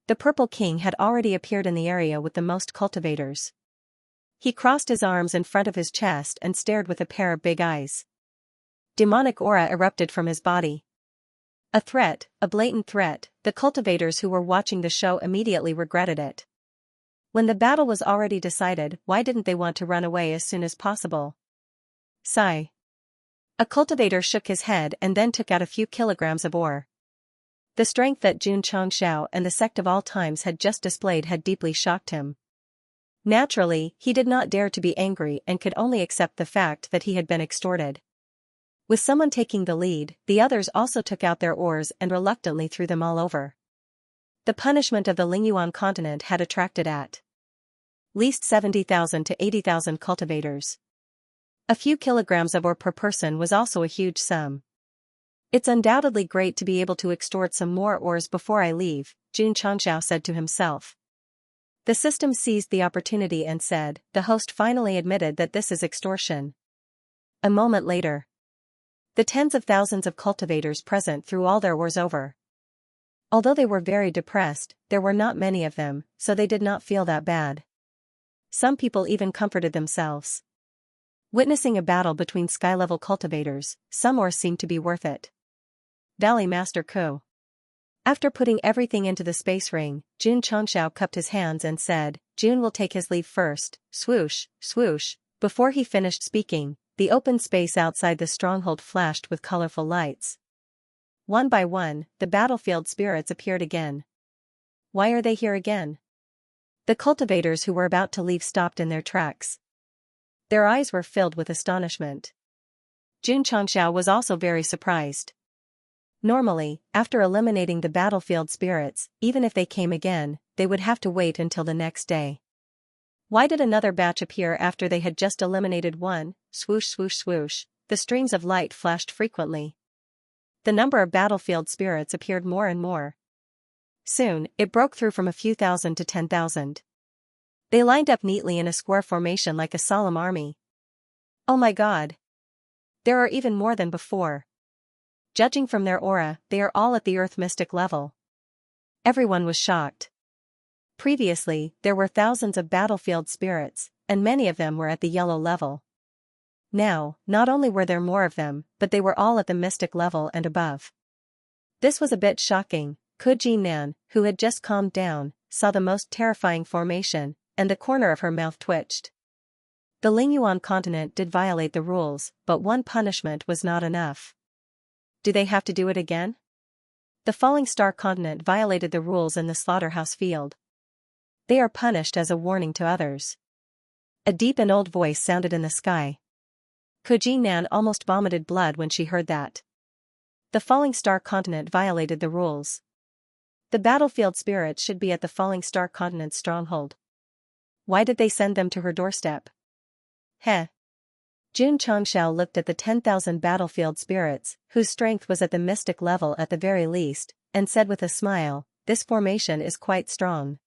The Purple King had already appeared in the area with the most cultivators. He crossed his arms in front of his chest and stared with a pair of big eyes. Demonic aura erupted from his body. A threat, a blatant threat. The cultivators who were watching the show immediately regretted it. When the battle was already decided, why didn't they want to run away as soon as possible? Sigh. A cultivator shook his head and then took out a few kilograms of ore. The strength that Jun Changxiao and the Sect of all times had just displayed had deeply shocked him. Naturally, he did not dare to be angry and could only accept the fact that he had been extorted. With someone taking the lead, the others also took out their ores and reluctantly threw them all over. The punishment of the Lingyuan continent had attracted at least 70,000 to 80,000 cultivators. A few kilograms of ore per person was also a huge sum. "It's undoubtedly great to be able to extort some more ores before I leave," Jun Changxiao said to himself. The system seized the opportunity and said, "The host finally admitted that this is extortion." A moment later, the tens of thousands of cultivators present threw all their ores over. Although they were very depressed, there were not many of them, so they did not feel that bad. Some people even comforted themselves. Witnessing a battle between sky-level cultivators, some ores seemed to be worth it. Valley Master Ku. After putting everything into the space ring, Jun Changxiao cupped his hands and said, "Jun will take his leave first." Swoosh, swoosh. Before he finished speaking, the open space outside the stronghold flashed with colorful lights. One by one, the battlefield spirits appeared again. Why are they here again? The cultivators who were about to leave stopped in their tracks. Their eyes were filled with astonishment. Jun Changxiao was also very surprised. Normally, after eliminating the battlefield spirits, even if they came again, they would have to wait until the next day. Why did another batch appear after they had just eliminated one? Swoosh swoosh swoosh, the streams of light flashed frequently. The number of battlefield spirits appeared more and more. Soon, it broke through from a few thousand to 10,000. They lined up neatly in a square formation like a solemn army. Oh my god! There are even more than before. Judging from their aura, they are all at the Earth mystic level. Everyone was shocked. Previously, there were thousands of battlefield spirits, and many of them were at the yellow level. Now, not only were there more of them, but they were all at the mystic level and above. This was a bit shocking. Ku Jinnan, who had just calmed down, saw the most terrifying formation, and the corner of her mouth twitched. The Lingyuan continent did violate the rules, but one punishment was not enough. Do they have to do it again? The Falling Star continent violated the rules in the slaughterhouse field. They are punished as a warning to others. A deep and old voice sounded in the sky. Ku Jinnan almost vomited blood when she heard that. The Falling Star continent violated the rules. The battlefield spirits should be at the Falling Star continent's stronghold. Why did they send them to her doorstep? Heh. Jun Changxiao looked at the 10,000 battlefield spirits, whose strength was at the mystic level at the very least, and said with a smile, "This formation is quite strong."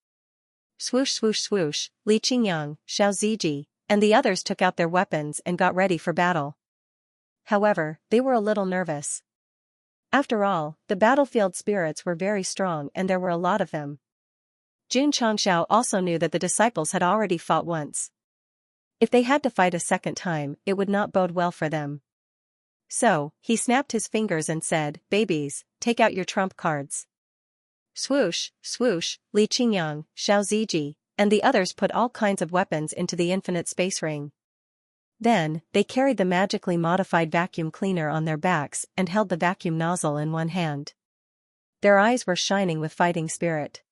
Swoosh swoosh swoosh, Li Qingyang, Xiao Ziji, and the others took out their weapons and got ready for battle. However, they were a little nervous. After all, the battlefield spirits were very strong and there were a lot of them. Xianxia also knew that the disciples had already fought once. If they had to fight a second time, it would not bode well for them. So, he snapped his fingers and said, "Babies, take out your trump cards." Swoosh, swoosh, Li Qingyang, Xiao Ziji, and the others put all kinds of weapons into the infinite space ring. Then, they carried the magically modified vacuum cleaner on their backs and held the vacuum nozzle in one hand. Their eyes were shining with fighting spirit.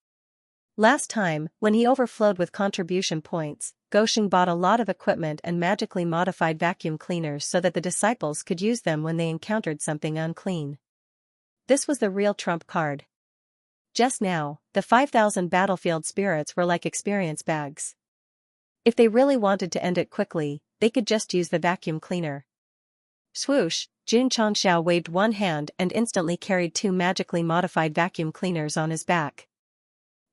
Last time, when he overflowed with contribution points, Gosheng bought a lot of equipment and magically modified vacuum cleaners so that the disciples could use them when they encountered something unclean. This was the real trump card. Just now, the 5,000 battlefield spirits were like experience bags. If they really wanted to end it quickly, they could just use the vacuum cleaner. Swoosh, Xianxia waved one hand and instantly carried 2 magically modified vacuum cleaners on his back.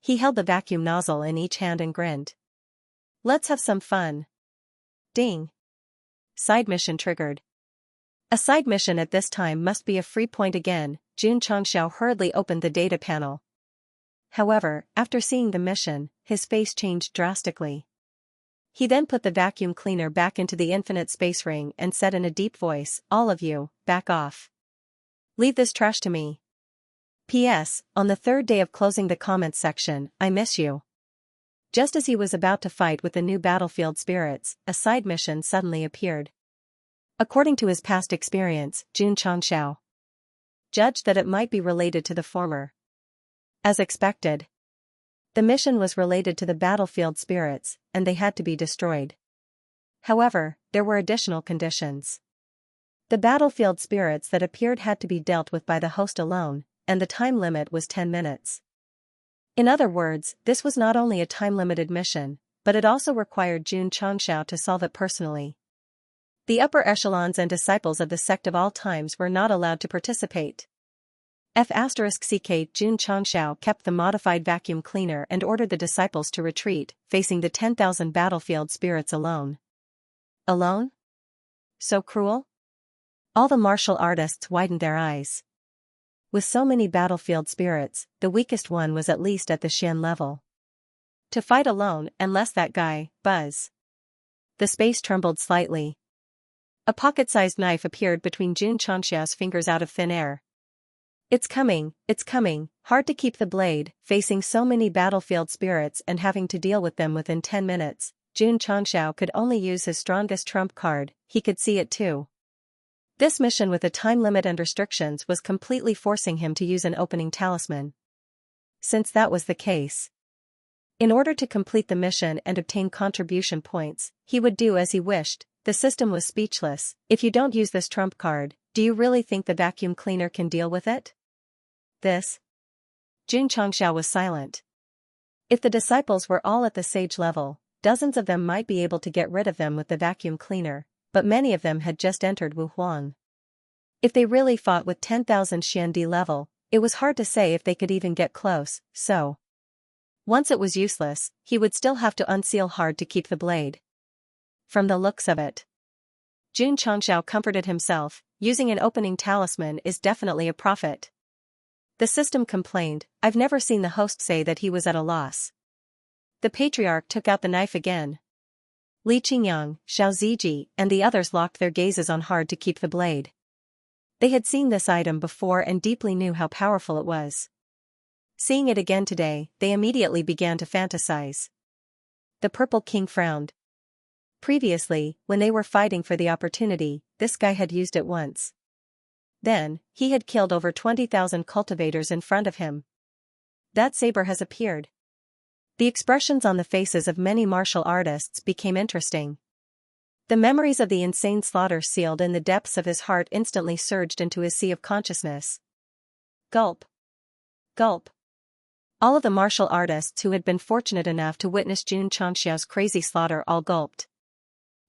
He held the vacuum nozzle in each hand and grinned. "Let's have some fun." Ding. Side mission triggered. A side mission at this time must be a free point again. Xianxia hurriedly opened the data panel. However, after seeing the mission, his face changed drastically. He then put the vacuum cleaner back into the infinite space ring and said in a deep voice, "All of you, back off. Leave this trash to me. P.S. On the 3rd day of closing the comments section, I miss you." Just as he was about to fight with the new battlefield spirits, a side mission suddenly appeared. According to his past experience, Xianxia judged that it might be related to the former. As expected, the mission was related to the battlefield spirits, and they had to be destroyed. However, there were additional conditions. The battlefield spirits that appeared had to be dealt with by the host alone, and the time limit was 10 minutes. In other words, this was not only a time-limited mission, but it also required Xianxia to solve it personally. The upper echelons and disciples of the sect of all times were not allowed to participate. *CK Xianxia kept the modified vacuum cleaner and ordered the disciples to retreat, facing the 10,000 battlefield spirits alone. Alone? So cruel? All the martial artists widened their eyes. With so many battlefield spirits, the weakest one was at least at the Xian level. To fight alone, unless that guy, Buzz. The space trembled slightly. A pocket-sized knife appeared between Xianxia's fingers out of thin air. It's coming, hard to keep the blade, facing so many battlefield spirits and having to deal with them within 10 minutes, Xianxia could only use his strongest trump card, he could see it too. This mission with a time limit and restrictions was completely forcing him to use an opening talisman. Since that was the case, in order to complete the mission and obtain contribution points, he would do as he wished. The system was speechless. "If you don't use this trump card, do you really think the vacuum cleaner can deal with it?" This? Xianxia was silent. If the disciples were all at the sage level, dozens of them might be able to get rid of them with the vacuum cleaner, but many of them had just entered Wu Huang. If they really fought with 10,000 Xiandi level, it was hard to say if they could even get close, so once it was useless, he would still have to unseal hard to keep the blade. From the looks of it, Xianxia comforted himself, using an opening talisman is definitely a profit. The system complained, "I've never seen the host say that he was at a loss." The patriarch took out the knife again. Li Qingyang, Xiao Ziji, and the others locked their gazes on hard to keep the blade. They had seen this item before and deeply knew how powerful it was. Seeing it again today, they immediately began to fantasize. The Purple King frowned. Previously, when they were fighting for the opportunity, this guy had used it once. Then, he had killed over 20,000 cultivators in front of him. That saber has appeared. The expressions on the faces of many martial artists became interesting. The memories of the insane slaughter sealed in the depths of his heart instantly surged into his sea of consciousness. Gulp. Gulp. All of the martial artists who had been fortunate enough to witness Xianxia's crazy slaughter all gulped.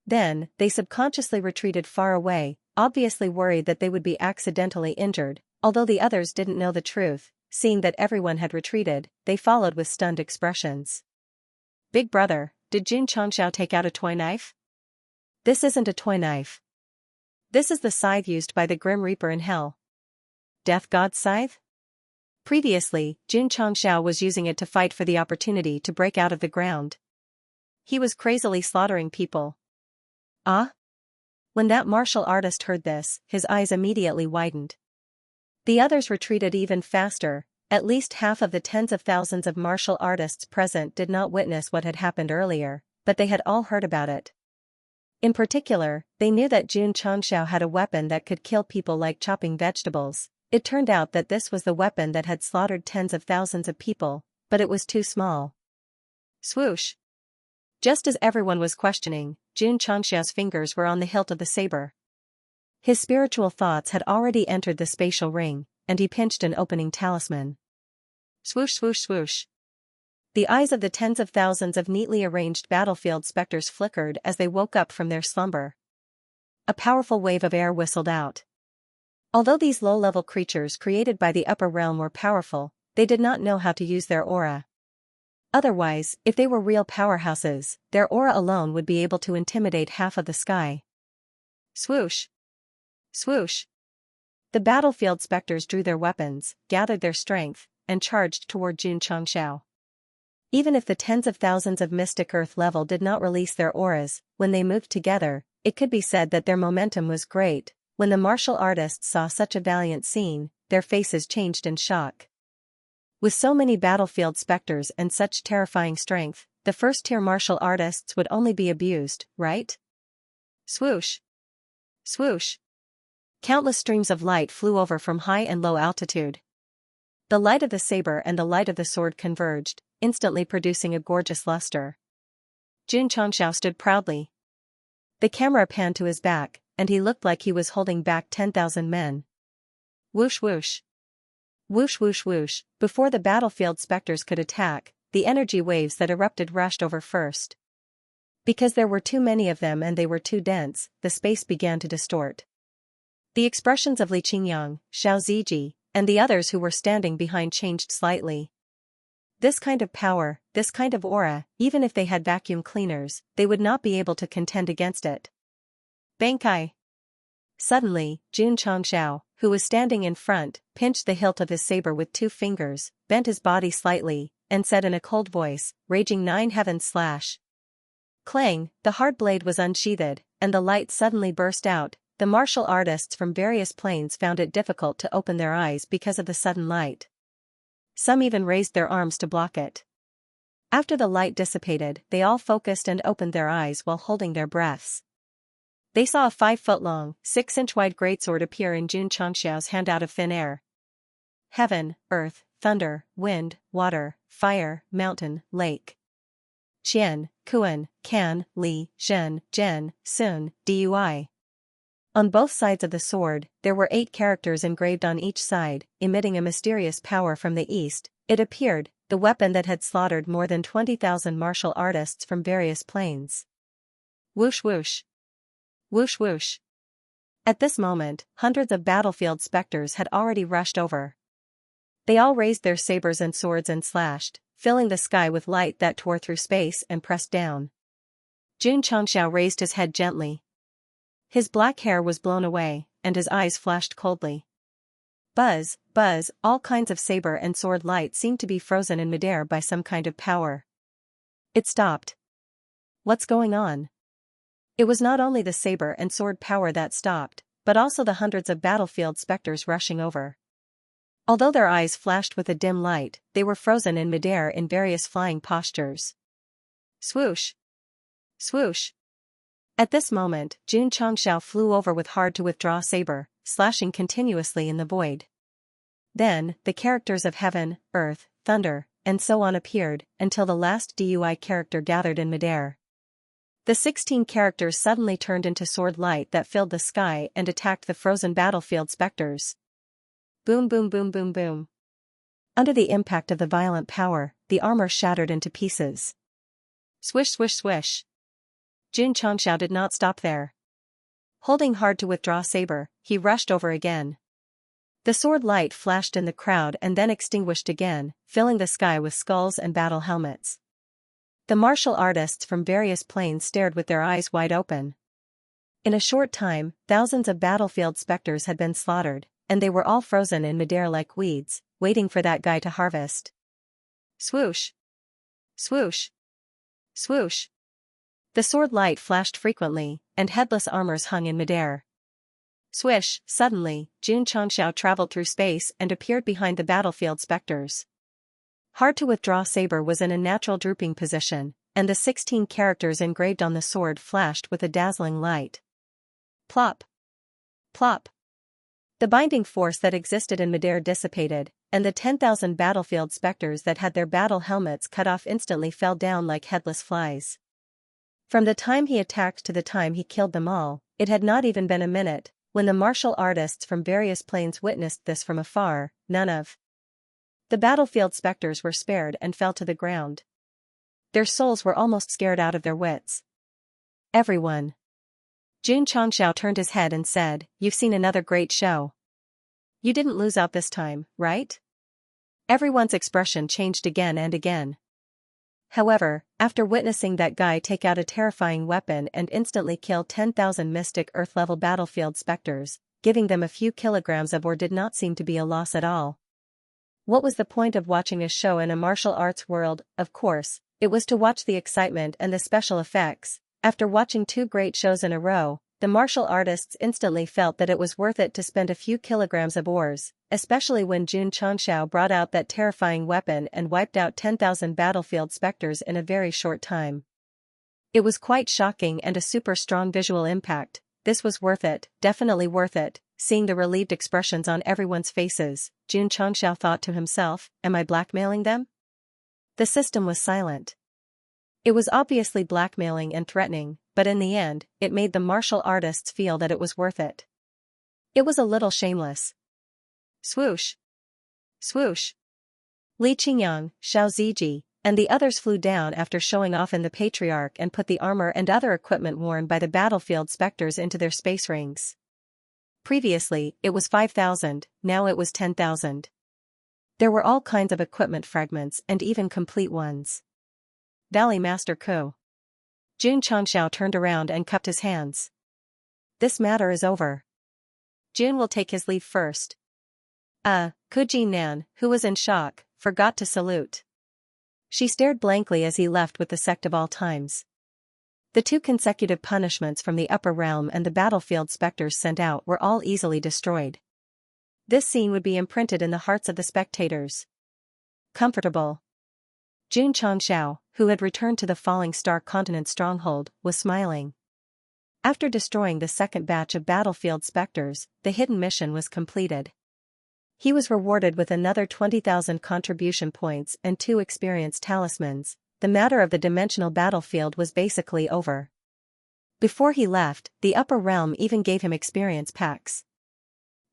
Then, they subconsciously retreated far away, obviously worried that they would be accidentally injured, although the others didn't know the truth. Seeing that everyone had retreated, they followed with stunned expressions. "Big brother, did Xianxia take out a toy knife?" "This isn't a toy knife. This is the scythe used by the Grim Reaper in hell." death god's scythe? Previously, Xianxia was using it to fight for the opportunity to break out of the ground. He was crazily slaughtering people. Ah? When that martial artist heard this, his eyes immediately widened. The others retreated even faster. At least half of the tens of thousands of martial artists present did not witness what had happened earlier, but they had all heard about it. In particular, they knew that Xianxia had a weapon that could kill people like chopping vegetables. It turned out that this was the weapon that had slaughtered tens of thousands of people, but it was too small. Swoosh! Just as everyone was questioning, Xianxia's fingers were on the hilt of the saber. His spiritual thoughts had already entered the spatial ring, and he pinched an opening talisman. Swoosh swoosh swoosh. The eyes of the tens of thousands of neatly arranged battlefield specters flickered as they woke up from their slumber. A powerful wave of air whistled out. Although these low-level creatures created by the upper realm were powerful, they did not know how to use their aura. Otherwise, if they were real powerhouses, their aura alone would be able to intimidate half of the sky. Swoosh! Swoosh! The battlefield specters drew their weapons, gathered their strength, and charged toward Xianxia. Even if the tens of thousands of mystic earth level did not release their auras, when they moved together, it could be said that their momentum was great. When the martial artists saw such a valiant scene, their faces changed in shock. With so many battlefield specters and such terrifying strength, the first-tier martial artists would only be abused, right? Swoosh! Swoosh! Countless streams of light flew over from high and low altitude. The light of the saber and the light of the sword converged, instantly producing a gorgeous luster. Xianxia stood proudly. The camera panned to his back, and he looked like he was holding back 10,000 men. Whoosh whoosh. Whoosh whoosh whoosh. Before the battlefield specters could attack, the energy waves that erupted rushed over first. Because there were too many of them and they were too dense, the space began to distort. The expressions of Li Qingyang, Xiao Ziji, and the others who were standing behind changed slightly. This kind of power, this kind of aura, even if they had vacuum cleaners, they would not be able to contend against it. Bankai! Suddenly, Xianxia, who was standing in front, pinched the hilt of his saber with 2 fingers, bent his body slightly, and said in a cold voice, raging 9 heavens slash. Clang, the hard blade was unsheathed, and the light suddenly burst out. The martial artists from various planes found it difficult to open their eyes because of the sudden light. Some even raised their arms to block it. After the light dissipated, they all focused and opened their eyes while holding their breaths. They saw a 5-foot-long, 6-inch-wide greatsword appear in Xianxia's hand out of thin air. Heaven, earth, thunder, wind, water, fire, mountain, lake. Qian, Kuan, Kan, Li, Zhen, Zhen, Sun, Dui. On both sides of the sword, there were 8 characters engraved on each side, emitting a mysterious power from the east. It appeared, the weapon that had slaughtered more than 20,000 martial artists from various planes. Whoosh whoosh. Whoosh whoosh. At this moment, hundreds of battlefield specters had already rushed over. They all raised their sabers and swords and slashed, filling the sky with light that tore through space and pressed down. Xianxia raised his head gently. His black hair was blown away, and his eyes flashed coldly. Buzz, buzz, all kinds of saber and sword light seemed to be frozen in midair by some kind of power. It stopped. What's going on? It was not only the saber and sword power that stopped, but also the hundreds of battlefield specters rushing over. Although their eyes flashed with a dim light, they were frozen in midair in various flying postures. Swoosh! Swoosh! At this moment, Xianxia flew over with hard-to-withdraw saber, slashing continuously in the void. Then, the characters of heaven, earth, thunder, and so on appeared, until the last Dui character gathered in midair. The 16 characters suddenly turned into sword light that filled the sky and attacked the frozen battlefield specters. Boom boom boom boom boom. Under the impact of the violent power, the armor shattered into pieces. Swish swish swish. Xianxia did not stop there. Holding hard-to-withdraw saber, he rushed over again. The sword light flashed in the crowd and then extinguished again, filling the sky with skulls and battle helmets. The martial artists from various planes stared with their eyes wide open. In a short time, thousands of battlefield specters had been slaughtered, and they were all frozen in midair like weeds, waiting for that guy to harvest. Swoosh! Swoosh! Swoosh! The sword light flashed frequently, and headless armors hung in midair. Swish! Suddenly, Xianxia traveled through space and appeared behind the battlefield specters. Hard to withdraw saber was in a natural drooping position, and the 16 characters engraved on the sword flashed with a dazzling light. Plop! Plop! The binding force that existed in midair dissipated, and the 10,000 battlefield specters that had their battle helmets cut off instantly fell down like headless flies. From the time he attacked to the time he killed them all, it had not even been a minute. When the martial artists from various planes witnessed this from afar, none of the battlefield specters were spared and fell to the ground. Their souls were almost scared out of their wits. Everyone. Xianxia turned his head and said, "You've seen another great show. You didn't lose out this time, right?" Everyone's expression changed again and again. However, after witnessing that guy take out a terrifying weapon and instantly kill 10,000 mystic Earth-level battlefield specters, giving them a few kilograms of ore did not seem to be a loss at all. What was the point of watching a show in a martial arts world? Of course, it was to watch the excitement and the special effects. After watching 2 great shows in a row, the martial artists instantly felt that it was worth it to spend a few kilograms of ores, especially when Xianxia brought out that terrifying weapon and wiped out 10,000 battlefield specters in a very short time. It was quite shocking and a super strong visual impact. This was worth it, definitely worth it. Seeing the relieved expressions on everyone's faces, Xianxia thought to himself, am I blackmailing them? The system was silent. It was obviously blackmailing and threatening, but in the end, it made the martial artists feel that it was worth it. It was a little shameless. Swoosh! Swoosh! Li Qingyang, Xiao Ziji, and the others flew down after showing off in the Patriarch and put the armor and other equipment worn by the battlefield specters into their space rings. Previously, it was 5,000, now it was 10,000. There were all kinds of equipment fragments and even complete ones. Valley Master Ku. Xianxia turned around and cupped his hands. This matter is over. Jun will take his leave first. Ku Jinan, who was in shock, forgot to salute. She stared blankly as he left with the Sect of all times. The 2 consecutive punishments from the upper realm and the battlefield specters sent out were all easily destroyed. This scene would be imprinted in the hearts of the spectators. Comfortable. Xianxia, who had returned to the Falling Star Continent stronghold, was smiling. After destroying the second batch of battlefield specters, the hidden mission was completed. He was rewarded with another 20,000 contribution points and 2 experience talismans. The matter of the dimensional battlefield was basically over. Before he left, the upper realm even gave him experience packs.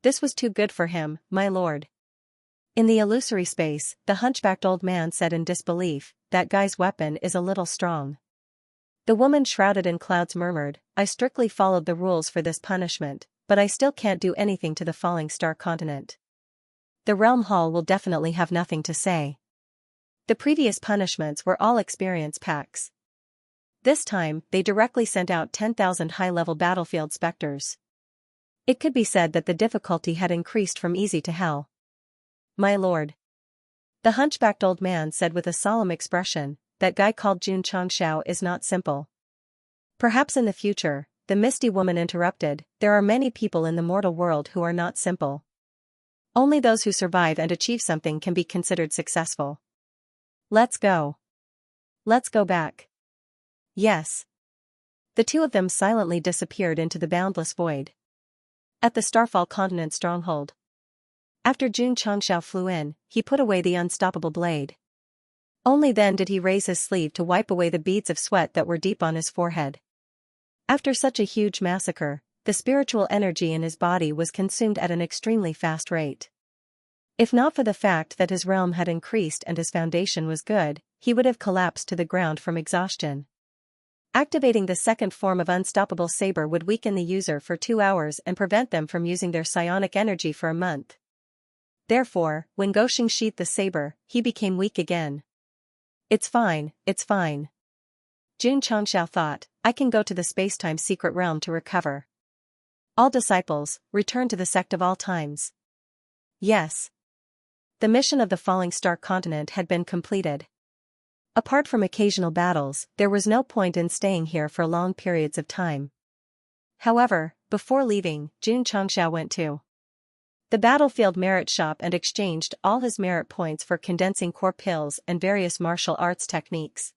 This was too good for him, my lord. In the illusory space, the hunchbacked old man said in disbelief, that guy's weapon is a little strong. The woman shrouded in clouds murmured, I strictly followed the rules for this punishment, but I still can't do anything to the Falling Star Continent. The Realm Hall will definitely have nothing to say. The previous punishments were all experience packs. This time, they directly sent out 10,000 high-level battlefield specters. It could be said that the difficulty had increased from easy to hell. My lord. The hunchbacked old man said with a solemn expression, that guy called Xianxia is not simple. Perhaps in the future, the misty woman interrupted, there are many people in the mortal world who are not simple. Only those who survive and achieve something can be considered successful. Let's go. Let's go back. Yes. The 2 of them silently disappeared into the boundless void. At the Starfall Continent stronghold. After Xianxia flew in, he put away the unstoppable blade. Only then did he raise his sleeve to wipe away the beads of sweat that were deep on his forehead. After such a huge massacre, the spiritual energy in his body was consumed at an extremely fast rate. If not for the fact that his realm had increased and his foundation was good, he would have collapsed to the ground from exhaustion. Activating the second form of unstoppable saber would weaken the user for 2 hours and prevent them from using their psionic energy for a month. Therefore, when Goshing sheathed the saber, he became weak again. It's fine, it's fine. Xianxia thought, I can go to the spacetime secret realm to recover. All disciples, return to the Sect of all times. Yes. The mission of the falling star continent had been completed. Apart from occasional battles, there was no point in staying here for long periods of time. However, before leaving, Xianxia went to the battlefield merit shop and exchanged all his merit points for condensing core pills and various martial arts techniques.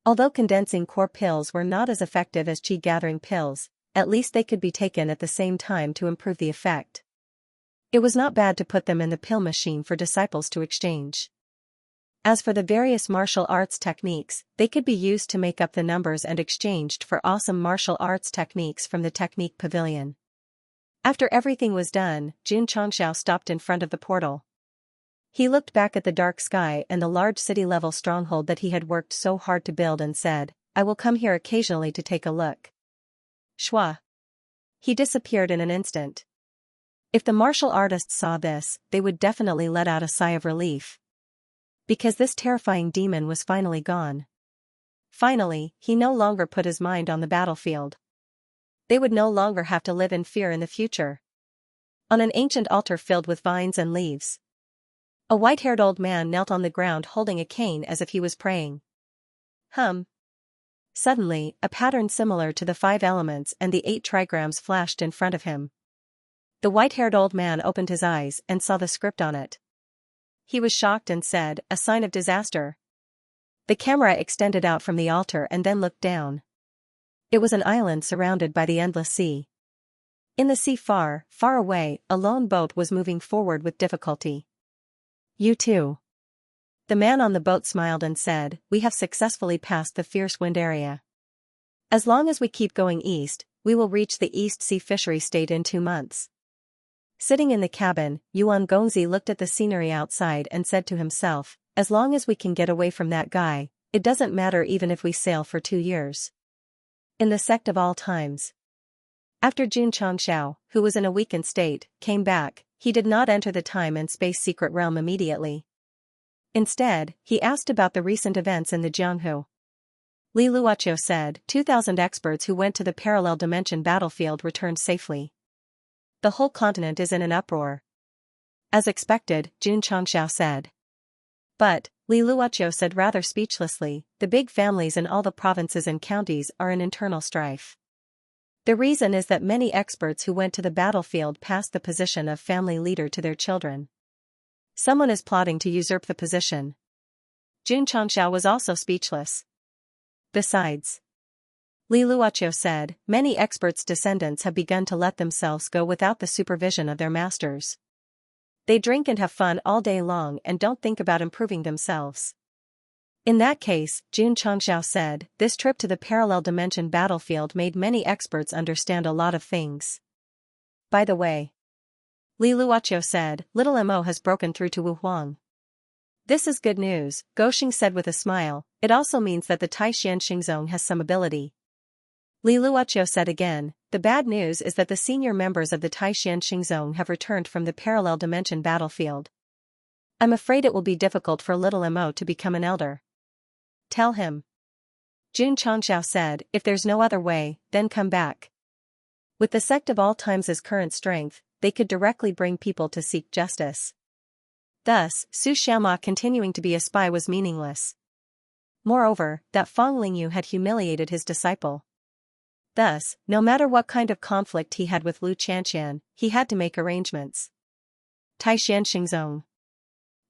Although condensing core pills were not as effective as qi gathering pills, at least they could be taken at the same time to improve the effect. It was not bad to put them in the pill machine for disciples to exchange. As for the various martial arts techniques, they could be used to make up the numbers and exchanged for awesome martial arts techniques from the technique pavilion. After everything was done, Xianxia stopped in front of the portal. He looked back at the dark sky and the large city-level stronghold that he had worked so hard to build and said, "I will come here occasionally to take a look." Shwa. He disappeared in an instant. If the martial artists saw this, they would definitely let out a sigh of relief. Because this terrifying demon was finally gone. Finally, he no longer put his mind on the battlefield. They would no longer have to live in fear in the future. On an ancient altar filled with vines and leaves, a white-haired old man knelt on the ground holding a cane as if he was praying. Suddenly, a pattern similar to the 5 elements and the 8 trigrams flashed in front of him. The white-haired old man opened his eyes and saw the script on it. He was shocked and said, "A sign of disaster." The camera extended out from the altar and then looked down. It was an island surrounded by the endless sea. In the sea far, far away, a lone boat was moving forward with difficulty. "You too." The man on the boat smiled and said, "We have successfully passed the fierce wind area. As long as we keep going east, we will reach the East Sea Fishery State in 2 months. Sitting in the cabin, Yuan Gongzi looked at the scenery outside and said to himself, "As long as we can get away from that guy, it doesn't matter even if we sail for 2 years. In the Sect of all times. After Xianxia, who was in a weakened state, came back, he did not enter the time and space secret realm immediately. Instead, he asked about the recent events in the Jianghu. Li Luoqiu said, 2,000 experts who went to the parallel dimension battlefield returned safely. The whole continent is in an uproar. As expected, Xianxia said. But, Li Luoqiu said rather speechlessly, the big families in all the provinces and counties are in internal strife. The reason is that many experts who went to the battlefield passed the position of family leader to their children. Someone is plotting to usurp the position. Xianxia was also speechless. Besides, Li Luoqiu said, many experts' descendants have begun to let themselves go without the supervision of their masters. They drink and have fun all day long and don't think about improving themselves. In that case, Xianxia said, this trip to the parallel dimension battlefield made many experts understand a lot of things. By the way, Li Luoqiu said, little Mo has broken through to Wuhuang. This is good news, Goxing said with a smile. It also means that the Taishan Xingzong has some ability. Li Luoqiu said again, the bad news is that the senior members of the Taishan Xingzong have returned from the parallel dimension battlefield. I'm afraid it will be difficult for little Mo to become an elder. Tell him. Xianxia said, if there's no other way, then come back. With the Sect of all times' current strength, they could directly bring people to seek justice. Thus, Su Xianma continuing to be a spy was meaningless. Moreover, that Fang Lingyu had humiliated his disciple. Thus, no matter what kind of conflict he had with Lu Qianqian, he had to make arrangements. Taishan Xingzong.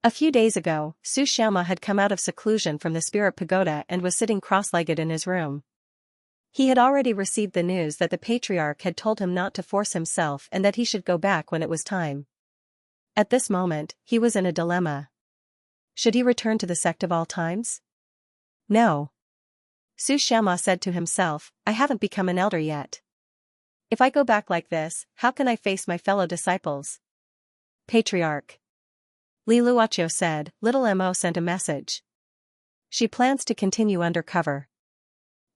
A few days ago, Su Xianma had come out of seclusion from the spirit pagoda and was sitting cross-legged in his room. He had already received the news that the patriarch had told him not to force himself and that he should go back when it was time. At this moment, he was in a dilemma. Should he return to the Sect of all times? No. Su Xianma said to himself, I haven't become an elder yet. If I go back like this, how can I face my fellow disciples? Patriarch. Li Luoqiu said, little Mo sent a message. She plans to continue undercover.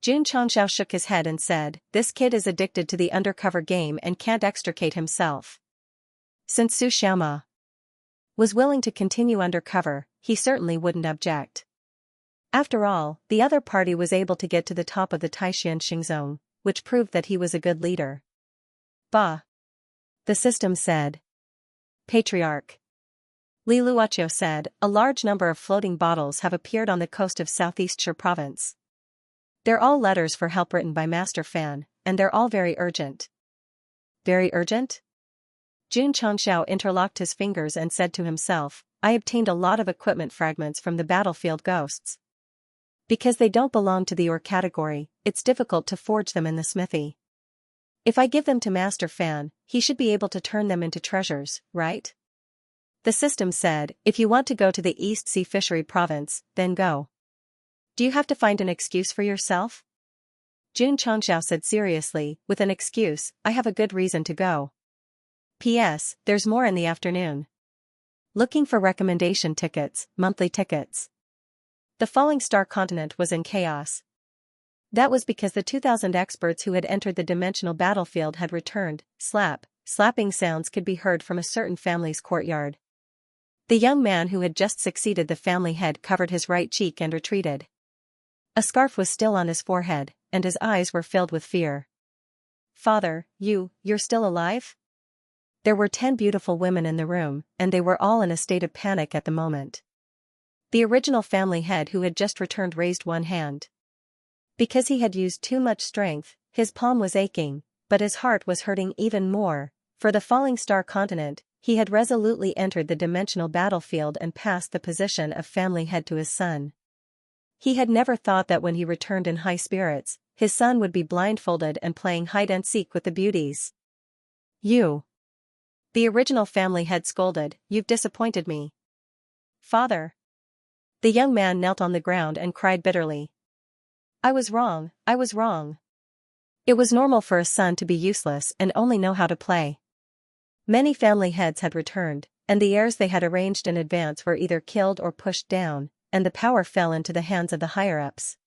Xianxia shook his head and said, this kid is addicted to the undercover game and can't extricate himself. Since Su Xianma was willing to continue undercover, he certainly wouldn't object. After all, the other party was able to get to the top of the Taishan Xingzong, which proved that he was a good leader. Bah! The system said. Patriarch. Li Luoqiu said, a large number of floating bottles have appeared on the coast of Southeast Sher province. They're all letters for help written by Master Fan, and they're all very urgent. Very urgent? Jun Changxiao interlocked his fingers and said to himself, I obtained a lot of equipment fragments from the battlefield ghosts. Because they don't belong to the ore category, it's difficult to forge them in the smithy. If I give them to Master Fan, he should be able to turn them into treasures, right? The system said, if you want to go to the East Sea Fishery Province, then go. Do you have to find an excuse for yourself? Jun Changxiao said seriously, with an excuse, I have a good reason to go. P.S. There's more in the afternoon. Looking for recommendation tickets, monthly tickets. The falling star continent was in chaos. That was because the 2,000 experts who had entered the dimensional battlefield had returned. Slapping sounds could be heard from a certain family's courtyard. The young man who had just succeeded the family head covered his right cheek and retreated. A scarf was still on his forehead, and his eyes were filled with fear. Father, you're still alive? There were 10 beautiful women in the room, and they were all in a state of panic at the moment. The original family head who had just returned raised one hand. Because he had used too much strength, his palm was aching, but his heart was hurting even more. For the falling star continent, he had resolutely entered the dimensional battlefield and passed the position of family head to his son. He had never thought that when he returned in high spirits, his son would be blindfolded and playing hide-and-seek with the beauties. You. The original family head scolded, you've disappointed me. Father. The young man knelt on the ground and cried bitterly. I was wrong. It was normal for a son to be useless and only know how to play. Many family heads had returned, and the heirs they had arranged in advance were either killed or pushed down, and the power fell into the hands of the higher-ups.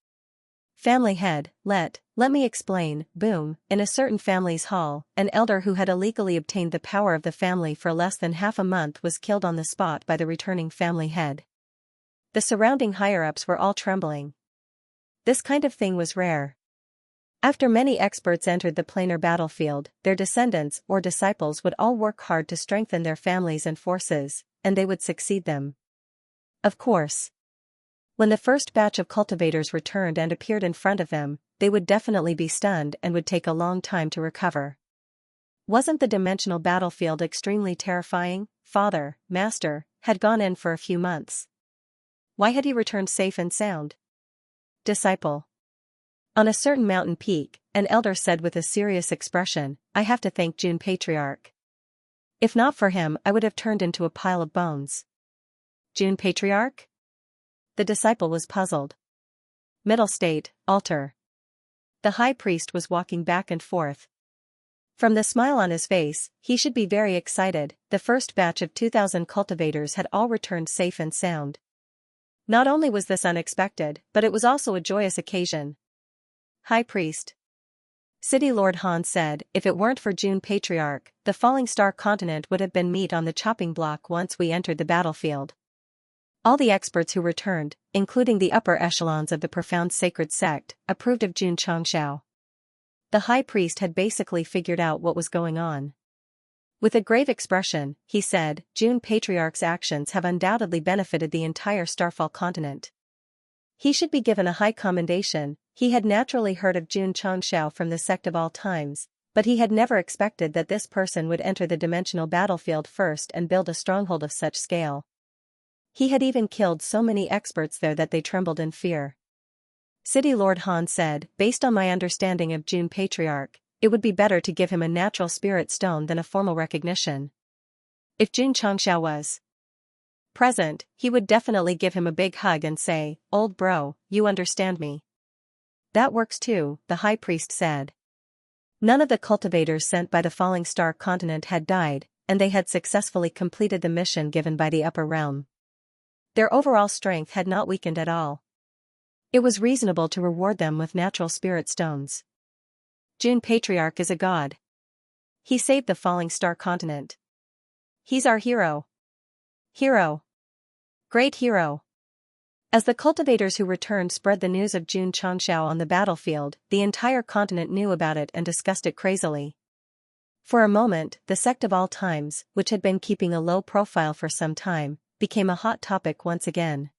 Family head, let me explain, boom, in a certain family's hall, an elder who had illegally obtained the power of the family for less than half a month was killed on the spot by the returning family head. The surrounding higher-ups were all trembling. This kind of thing was rare. After many experts entered the planar battlefield, their descendants or disciples would all work hard to strengthen their families and forces, and they would succeed them. Of course. When the first batch of cultivators returned and appeared in front of them, they would definitely be stunned and would take a long time to recover. Wasn't the dimensional battlefield extremely terrifying? Father, Master, had gone in for a few months. Why had he returned safe and sound? Disciple. On a certain mountain peak, an elder said with a serious expression, I have to thank Jun Patriarch. If not for him, I would have turned into a pile of bones. Jun Patriarch? The disciple was puzzled. Middle state, altar. The high priest was walking back and forth. From the smile on his face, he should be very excited. The first batch of 2,000 cultivators had all returned safe and sound. Not only was this unexpected, but it was also a joyous occasion. High Priest. City Lord Han said, if it weren't for Jun Patriarch, the falling star continent would have been meat on the chopping block once we entered the battlefield. All the experts who returned, including the upper echelons of the profound sacred sect, approved of Jun Changxiao. The high priest had basically figured out what was going on. With a grave expression, he said, Jun Patriarch's actions have undoubtedly benefited the entire Starfall continent. He should be given a high commendation. He had naturally heard of Jun Changxiao from the Sect of all times, but he had never expected that this person would enter the dimensional battlefield first and build a stronghold of such scale. He had even killed so many experts there that they trembled in fear. City Lord Han said, based on my understanding of Jun Patriarch, it would be better to give him a natural spirit stone than a formal recognition. If Jun Changxiao was present, he would definitely give him a big hug and say, old bro, you understand me. That works too, the high priest said. None of the cultivators sent by the falling star continent had died, and they had successfully completed the mission given by the upper realm. Their overall strength had not weakened at all. It was reasonable to reward them with natural spirit stones. Jun Patriarch is a god. He saved the falling star continent. He's our hero. Hero. Great hero. As the cultivators who returned spread the news of Jun Changxiao on the battlefield, the entire continent knew about it and discussed it crazily. For a moment, the sect of all times, which had been keeping a low profile for some time, became a hot topic once again.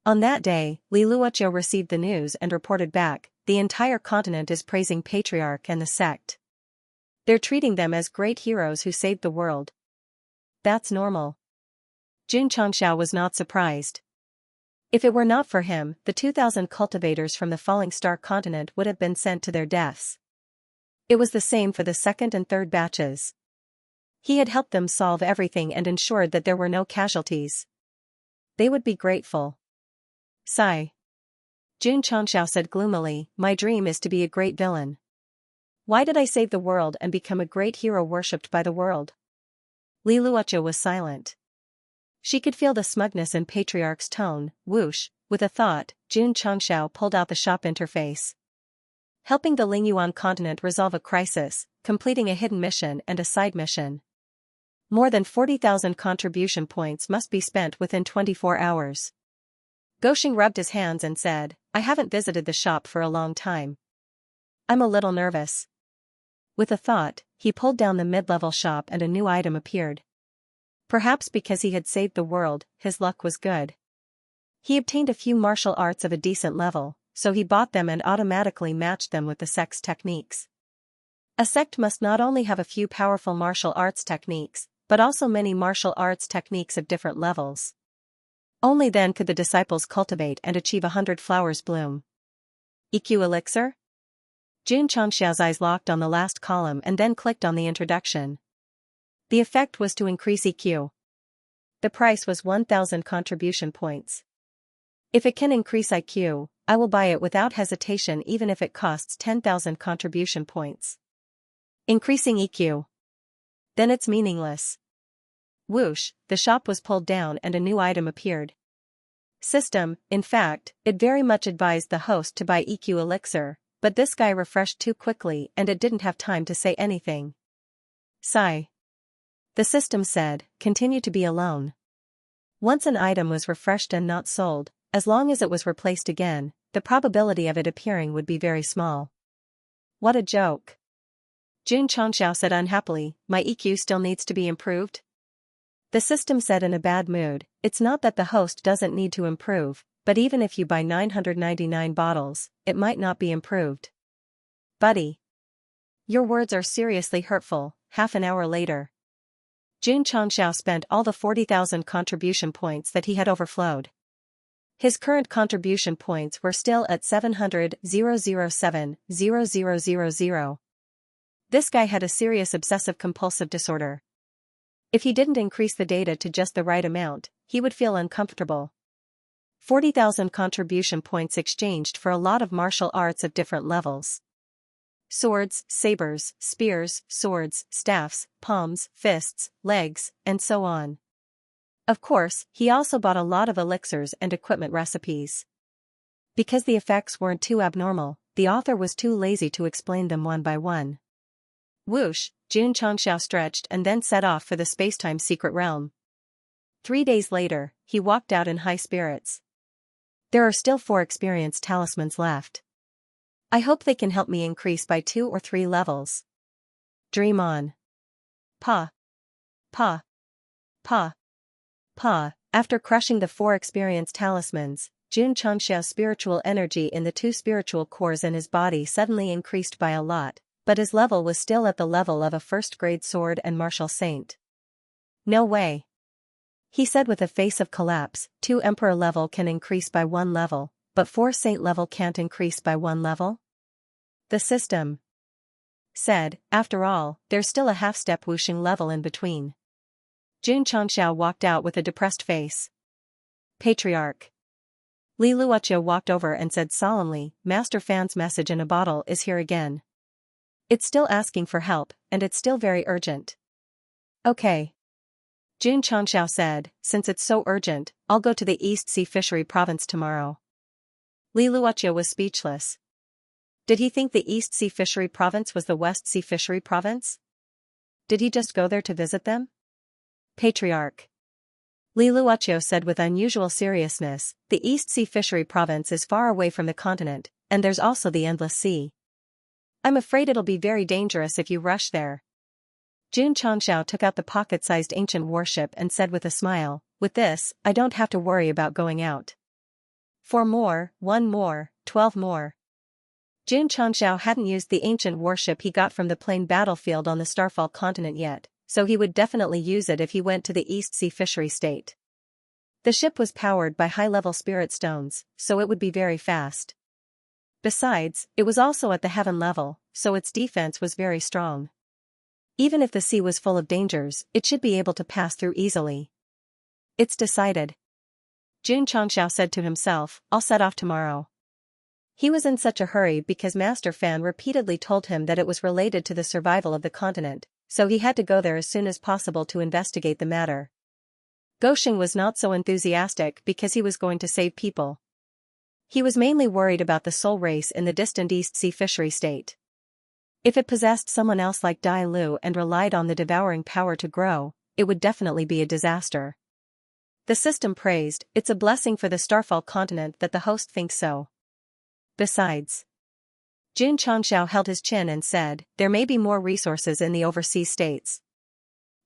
On that day, Li Luoqiu received the news and reported back, the entire continent is praising Patriarch and the sect. They're treating them as great heroes who saved the world. That's normal. Xianxia was not surprised. If it were not for him, the 2,000 cultivators from the falling star continent would have been sent to their deaths. It was the same for the second and third batches. He had helped them solve everything and ensured that there were no casualties. They would be grateful. Sigh. Xianxia said gloomily, my dream is to be a great villain. Why did I save the world and become a great hero worshipped by the world? Li Luoqiu was silent. She could feel the smugness in Patriarch's tone. Whoosh, with a thought, Xianxia pulled out the shop interface. Helping the Lingyuan continent resolve a crisis, completing a hidden mission and a side mission. More than 40,000 contribution points must be spent within 24 hours. Gosheng rubbed his hands and said, I haven't visited the shop for a long time. I'm a little nervous. With a thought, he pulled down the mid-level shop and a new item appeared. Perhaps because he had saved the world, his luck was good. He obtained a few martial arts of a decent level, so he bought them and automatically matched them with the sect's techniques. A sect must not only have a few powerful martial arts techniques, but also many martial arts techniques of different levels. Only then could the disciples cultivate and achieve 100 flowers bloom. EQ elixir? Xianxia's eyes locked on the last column and then clicked on the introduction. The effect was to increase EQ. The price was 1,000 contribution points. If it can increase IQ, I will buy it without hesitation even if it costs 10,000 contribution points. Increasing EQ. Then it's meaningless. Whoosh, the shop was pulled down and a new item appeared. System, in fact, it very much advised the host to buy EQ elixir, but this guy refreshed too quickly and it didn't have time to say anything. Sigh. The system said, continue to be alone. Once an item was refreshed and not sold, as long as it was replaced again, the probability of it appearing would be very small. What a joke. Xianxia said unhappily, my EQ still needs to be improved? The system said in a bad mood, it's not that the host doesn't need to improve, but even if you buy 999 bottles, it might not be improved. Buddy. Your words are seriously hurtful. Half an hour later. Xianxia spent all the 40,000 contribution points that he had overflowed. His current contribution points were still at 700,007,0000. This guy had a serious obsessive-compulsive disorder. If he didn't increase the data to just the right amount, he would feel uncomfortable. 40,000 contribution points exchanged for a lot of martial arts of different levels. Swords, sabers, spears, swords, staffs, palms, fists, legs, and so on. Of course, he also bought a lot of elixirs and equipment recipes. Because the effects weren't too abnormal, the author was too lazy to explain them one by one. Whoosh, Xianxia stretched and then set off for the spacetime secret realm. 3 days later, he walked out in high spirits. There are still 4 experience talismans left. I hope they can help me increase by 2 or 3 levels. Dream on. Pa. Pa. Pa. Pa. After crushing the 4 experience talismans, Xianxia's spiritual energy in the 2 spiritual cores in his body suddenly increased by a lot, but his level was still at the level of a first-grade sword and martial saint. No way. He said with a face of collapse, 2 emperor level can increase by 1 level, but 4 saint level can't increase by 1 level? The system said, after all, there's still a half-step whooshing level in between. Xianxia walked out with a depressed face. Patriarch. Li Luoqiu walked over and said solemnly, Master Fan's message in a bottle is here again. It's still asking for help, and it's still very urgent. Okay. Xianxia said, since it's so urgent, I'll go to the East Sea Fishery Province tomorrow. Li Luoqiu was speechless. Did he think the East Sea Fishery Province was the West Sea Fishery Province? Did he just go there to visit them? Patriarch. Li Luoqiu said with unusual seriousness, the East Sea Fishery Province is far away from the continent, and there's also the Endless Sea. I'm afraid it'll be very dangerous if you rush there. Jun Changxiao took out the pocket-sized ancient warship and said with a smile, "With this, I don't have to worry about going out. 4 more, 1 more, 12 more." Jun Changxiao hadn't used the ancient warship he got from the plain battlefield on the Starfall continent yet, so he would definitely use it if he went to the East Sea Fishery State. The ship was powered by high-level spirit stones, so it would be very fast. Besides, it was also at the heaven level, so its defense was very strong. Even if the sea was full of dangers, it should be able to pass through easily. "It's decided," Jun Changxiao said to himself, "I'll set off tomorrow." He was in such a hurry because Master Fan repeatedly told him that it was related to the survival of the continent, so he had to go there as soon as possible to investigate the matter. Gosheng was not so enthusiastic because he was going to save people. He was mainly worried about the soul race in the distant East Sea Fishery State. If it possessed someone else like Dai Lu and relied on the devouring power to grow, it would definitely be a disaster. The system praised, "It's a blessing for the Starfall continent that the host thinks so." Besides, Jun Changxiao held his chin and said, "There may be more resources in the overseas states.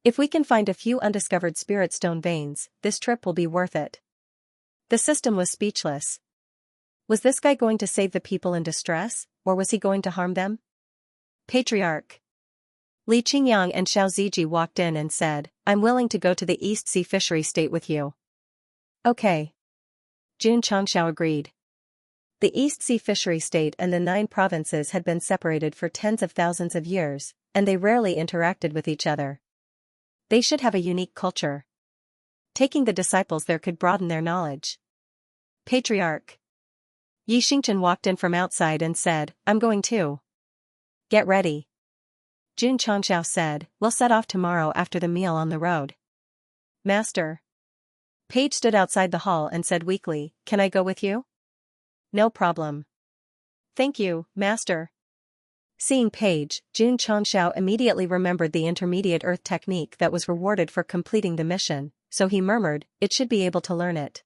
If we can find a few undiscovered spirit stone veins, this trip will be worth it." The system was speechless. Was this guy going to save the people in distress, or was he going to harm them? Patriarch Li Qingyang and Xiao Ziji walked in and said, "I'm willing to go to the East Sea Fishery State with you." "Okay." Jun Changxiao agreed. The East Sea Fishery State and the 9 provinces had been separated for tens of thousands of years, and they rarely interacted with each other. They should have a unique culture. Taking the disciples there could broaden their knowledge. Patriarch Yi Xingchen walked in from outside and said, "I'm going too." "Get ready." Jun Changxiao said, "We'll set off tomorrow after the meal on the road." "Master." Paige stood outside the hall and said weakly, "Can I go with you?" "No problem." "Thank you, Master." Seeing Paige, Jun Changxiao immediately remembered the intermediate earth technique that was rewarded for completing the mission, so he murmured, "It should be able to learn it."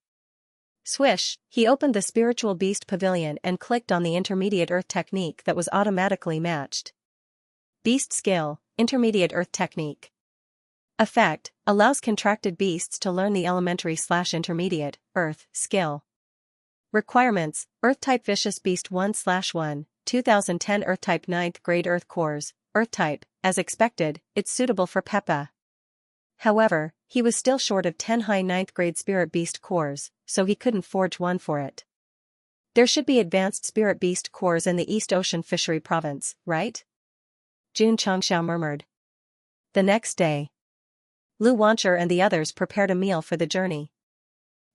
Swish, he opened the spiritual beast pavilion and clicked on the intermediate earth technique that was automatically matched. Beast skill, intermediate earth technique. Effect, allows contracted beasts to learn the elementary/intermediate, earth, skill. Requirements, Earth-type Vicious Beast 1/1, 2010 Earth-type 9th grade Earth cores, Earth-type, as expected, it's suitable for Peppa. However, he was still short of 10 high 9th grade Spirit Beast cores, so he couldn't forge one for it. There should be advanced Spirit Beast cores in the East Ocean Fishery Province, right? Jun Changxiao murmured. The next day, Lu Wancher and the others prepared a meal for the journey.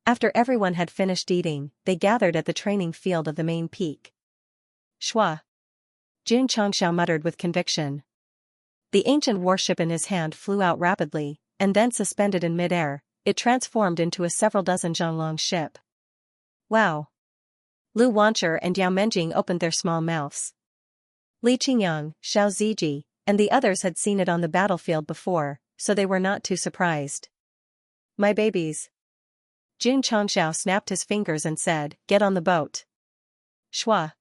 After everyone had finished eating, they gathered at the training field of the main peak. "Shua!" Jun Changxiao muttered with conviction. The ancient warship in his hand flew out rapidly, and then suspended in midair, it transformed into a several dozen zhonglong ship. "Wow!" Lu Wancher and Yao Menjing opened their small mouths. Li Qingyang, Xiao Ziji, and the others had seen it on the battlefield before, so they were not too surprised. "My babies." Jun Changxiao snapped his fingers and said, "Get on the boat." "Shua!"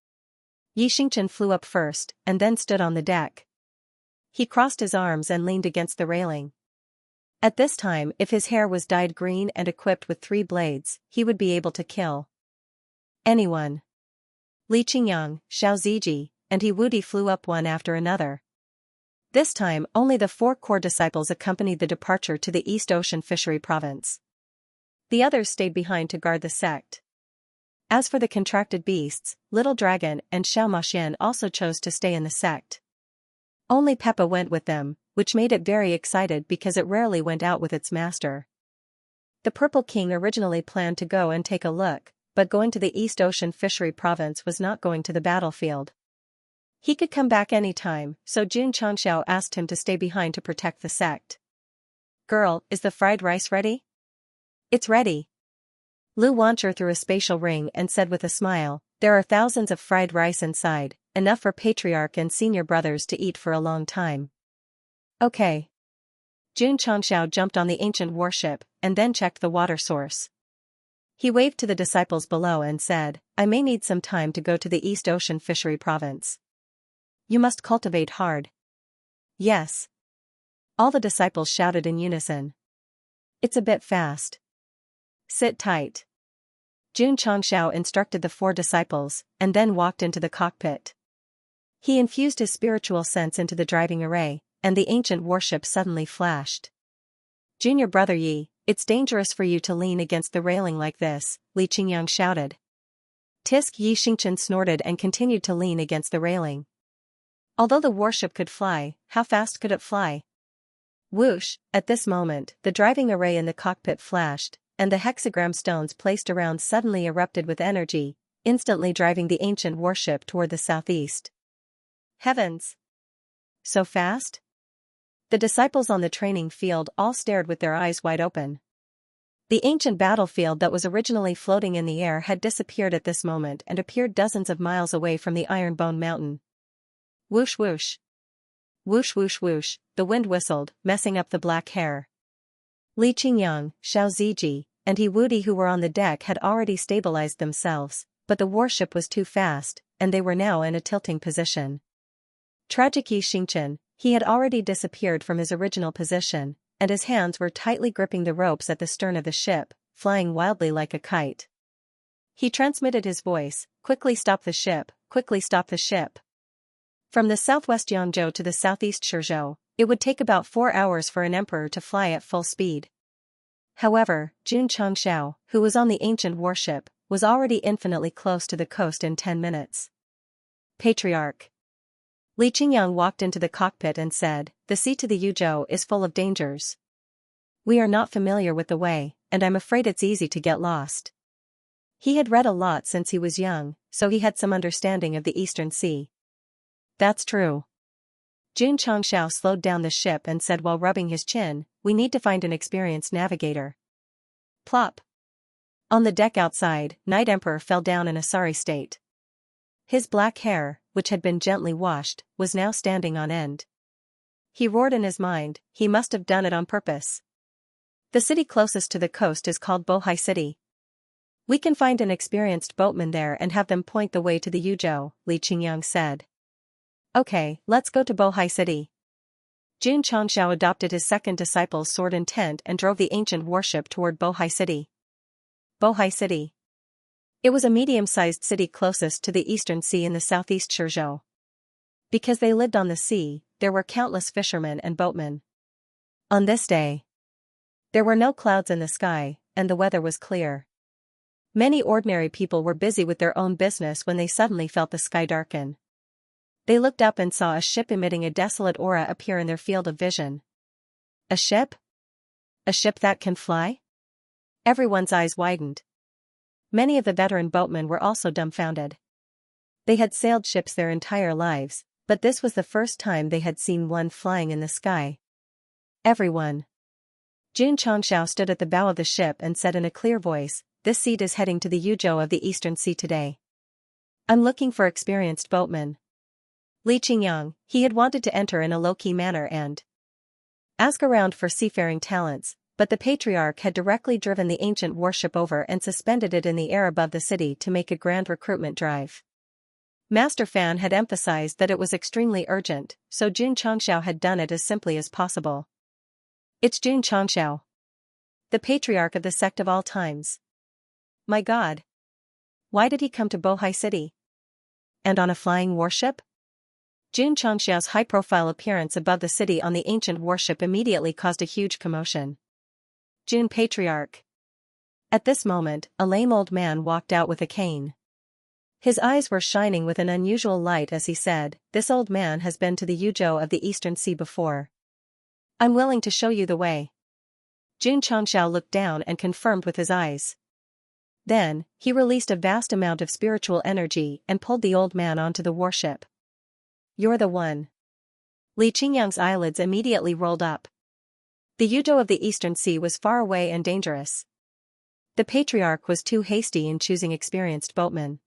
Yi Xingchen flew up first, and then stood on the deck. He crossed his arms and leaned against the railing. At this time, if his hair was dyed green and equipped with 3 blades, he would be able to kill anyone. Li Qingyang, Xiao Ziji, and He Wudi flew up one after another. This time, only the 4 core disciples accompanied the departure to the East Ocean Fishery Province. The others stayed behind to guard the sect. As for the contracted beasts, Little Dragon and Xiao Maxian also chose to stay in the sect. Only Peppa went with them, which made it very excited because it rarely went out with its master. The Purple King originally planned to go and take a look, but going to the East Ocean Fishery Province was not going to the battlefield. He could come back any time, so Jun Changxiao asked him to stay behind to protect the sect. "Girl, is the fried rice ready?" "It's ready." Lu Wancher threw a spatial ring and said with a smile, "There are thousands of fried rice inside, enough for Patriarch and Senior Brothers to eat for a long time." "Okay." Jun Changxiao jumped on the ancient warship, and then checked the water source. He waved to the disciples below and said, "I may need some time to go to the East Ocean Fishery Province. You must cultivate hard." "Yes." All the disciples shouted in unison. It's a bit fast. Sit tight. Xianxia instructed the 4 disciples, and then walked into the cockpit. He infused his spiritual sense into the driving array, and the ancient warship suddenly flashed. Junior brother Yi, it's dangerous for you to lean against the railing like this, Li Qingyang shouted. Tisk Yi Xingchen snorted and continued to lean against the railing. Although the warship could fly, how fast could it fly? Whoosh! At this moment, the driving array in the cockpit flashed, and the hexagram stones placed around suddenly erupted with energy, instantly driving the ancient warship toward the southeast. Heavens! So fast? The disciples on the training field all stared with their eyes wide open. The ancient battlefield that was originally floating in the air had disappeared at this moment and appeared dozens of miles away from the Ironbone Mountain. Whoosh whoosh. Whoosh whoosh whoosh, the wind whistled, messing up the black hair. Li Qingyang, Xiao Ziji, and He Wudi who were on the deck had already stabilized themselves, but the warship was too fast, and they were now in a tilting position. Tragic Yi Xingchen, he had already disappeared from his original position, and his hands were tightly gripping the ropes at the stern of the ship, flying wildly like a kite. He transmitted his voice, quickly stop the ship, quickly stop the ship. From the southwest Yangzhou to the southeast Shizhou, it would take about 4 hours for an emperor to fly at full speed. However, Jun Changxiao, who was on the ancient warship, was already infinitely close to the coast in 10 minutes. Patriarch. Li Qingyang walked into the cockpit and said, "The sea to the Yuzhou is full of dangers. We are not familiar with the way, and I'm afraid it's easy to get lost." He had read a lot since he was young, so he had some understanding of the Eastern Sea. That's true. Jun Changxiao slowed down the ship and said while rubbing his chin, "We need to find an experienced navigator." Plop. On the deck outside, Night Emperor fell down in a sorry state. His black hair, which had been gently washed, was now standing on end. He roared in his mind, he must have done it on purpose. The city closest to the coast is called Bohai City. We can find an experienced boatman there and have them point the way to the Yuzhou, Li Qingyang said. Okay, let's go to Bohai City. Jun Changxiao adopted his second disciple's sword intent and drove the ancient warship toward Bohai City. Bohai City. It was a medium-sized city closest to the Eastern Sea in the southeast Shizhou. Because they lived on the sea, there were countless fishermen and boatmen. On this day, there were no clouds in the sky, and the weather was clear. Many ordinary people were busy with their own business when they suddenly felt the sky darken. They looked up and saw a ship emitting a desolate aura appear in their field of vision. A ship? A ship that can fly? Everyone's eyes widened. Many of the veteran boatmen were also dumbfounded. They had sailed ships their entire lives, but this was the first time they had seen one flying in the sky. Everyone. Jun Changxiao stood at the bow of the ship and said in a clear voice, "This seat is heading to the Yuzhou of the Eastern Sea today. I'm looking for experienced boatmen." Li Qingyang, he had wanted to enter in a low-key manner and ask around for seafaring talents, but the Patriarch had directly driven the ancient warship over and suspended it in the air above the city to make a grand recruitment drive. Master Fan had emphasized that it was extremely urgent, so Jun Changxiao had done it as simply as possible. It's Jun Changxiao, the Patriarch of the Sect of all times. My God! Why did he come to Bohai City? And on a flying warship? Jun Changxiao's high-profile appearance above the city on the ancient warship immediately caused a huge commotion. Jun Patriarch. At this moment, a lame old man walked out with a cane. His eyes were shining with an unusual light as he said, "This old man has been to the Yuzhou of the Eastern Sea before. I'm willing to show you the way." Jun Changxiao looked down and confirmed with his eyes. Then, he released a vast amount of spiritual energy and pulled the old man onto the warship. You're the one. Li Qingyang's eyelids immediately rolled up. The Yuzhou of the Eastern Sea was far away and dangerous. The Patriarch was too hasty in choosing experienced boatmen.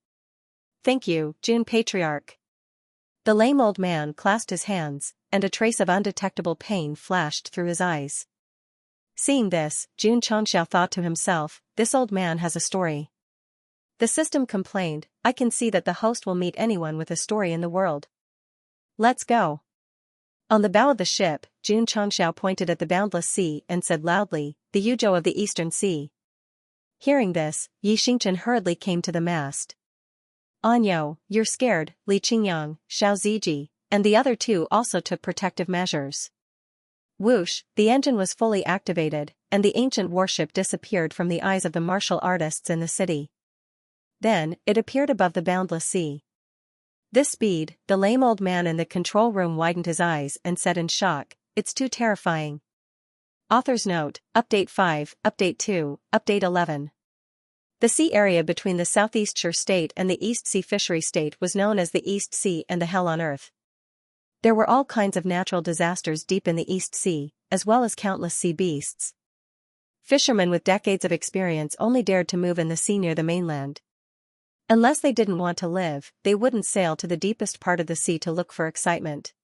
Thank you, Jun Patriarch. The lame old man clasped his hands, and a trace of undetectable pain flashed through his eyes. Seeing this, Jun Changxiao thought to himself, this old man has a story. The system complained, I can see that the host will meet anyone with a story in the world. Let's go. On the bow of the ship, Jun Changxiao pointed at the boundless sea and said loudly, "The Yuzhou of the Eastern Sea." Hearing this, Xianxia hurriedly came to the mast. "Anyo, you're scared," Li Qingyang, Xiao Ziji, and the other two also took protective measures. Whoosh, the engine was fully activated, and the ancient warship disappeared from the eyes of the martial artists in the city. Then, it appeared above the boundless sea. This speed, the lame old man in the control room widened his eyes and said in shock, "It's too terrifying." Author's note, Update 5, Update 2, Update 11. The sea area between the Southeast Shore State and the East Sea Fishery State was known as the East Sea and the Hell on Earth. There were all kinds of natural disasters deep in the East Sea, as well as countless sea beasts. Fishermen with decades of experience only dared to move in the sea near the mainland. Unless they didn't want to live, they wouldn't sail to the deepest part of the sea to look for excitement.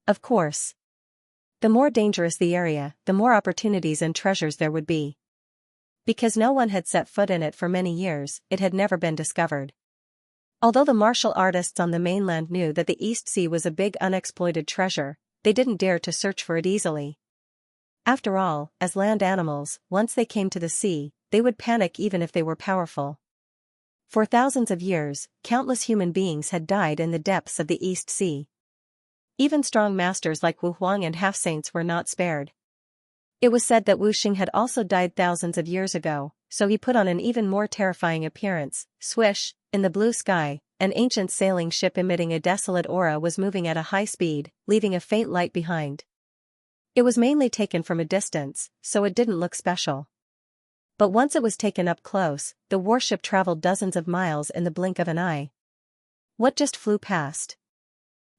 Of course. The more dangerous the area, the more opportunities and treasures there would be. Because no one had set foot in it for many years, it had never been discovered. Although the martial artists on the mainland knew that the East Sea was a big unexploited treasure, they didn't dare to search for it easily. After all, as land animals, once they came to the sea, they would panic even if they were powerful. For thousands of years, countless human beings had died in the depths of the East Sea. Even strong masters like Wu Huang and half-saints were not spared. It was said that Wu Xing had also died thousands of years ago, so he put on an even more terrifying appearance. Swish, in the blue sky, an ancient sailing ship emitting a desolate aura was moving at a high speed, leaving a faint light behind. It was mainly taken from a distance, so it didn't look special. But once it was taken up close, the warship traveled dozens of miles in the blink of an eye. What just flew past?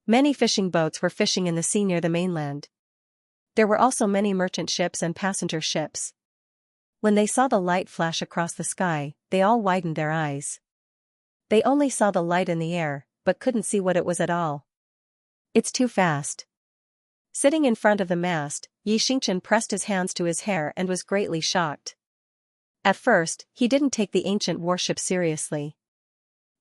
Many fishing boats were fishing in the sea near the mainland. There were also many merchant ships and passenger ships. When they saw the light flash across the sky, they all widened their eyes. They only saw the light in the air, but couldn't see what it was at all. "It's too fast." Sitting in front of the mast, Xianxia pressed his hands to his hair and was greatly shocked. At first, he didn't take the ancient warship seriously.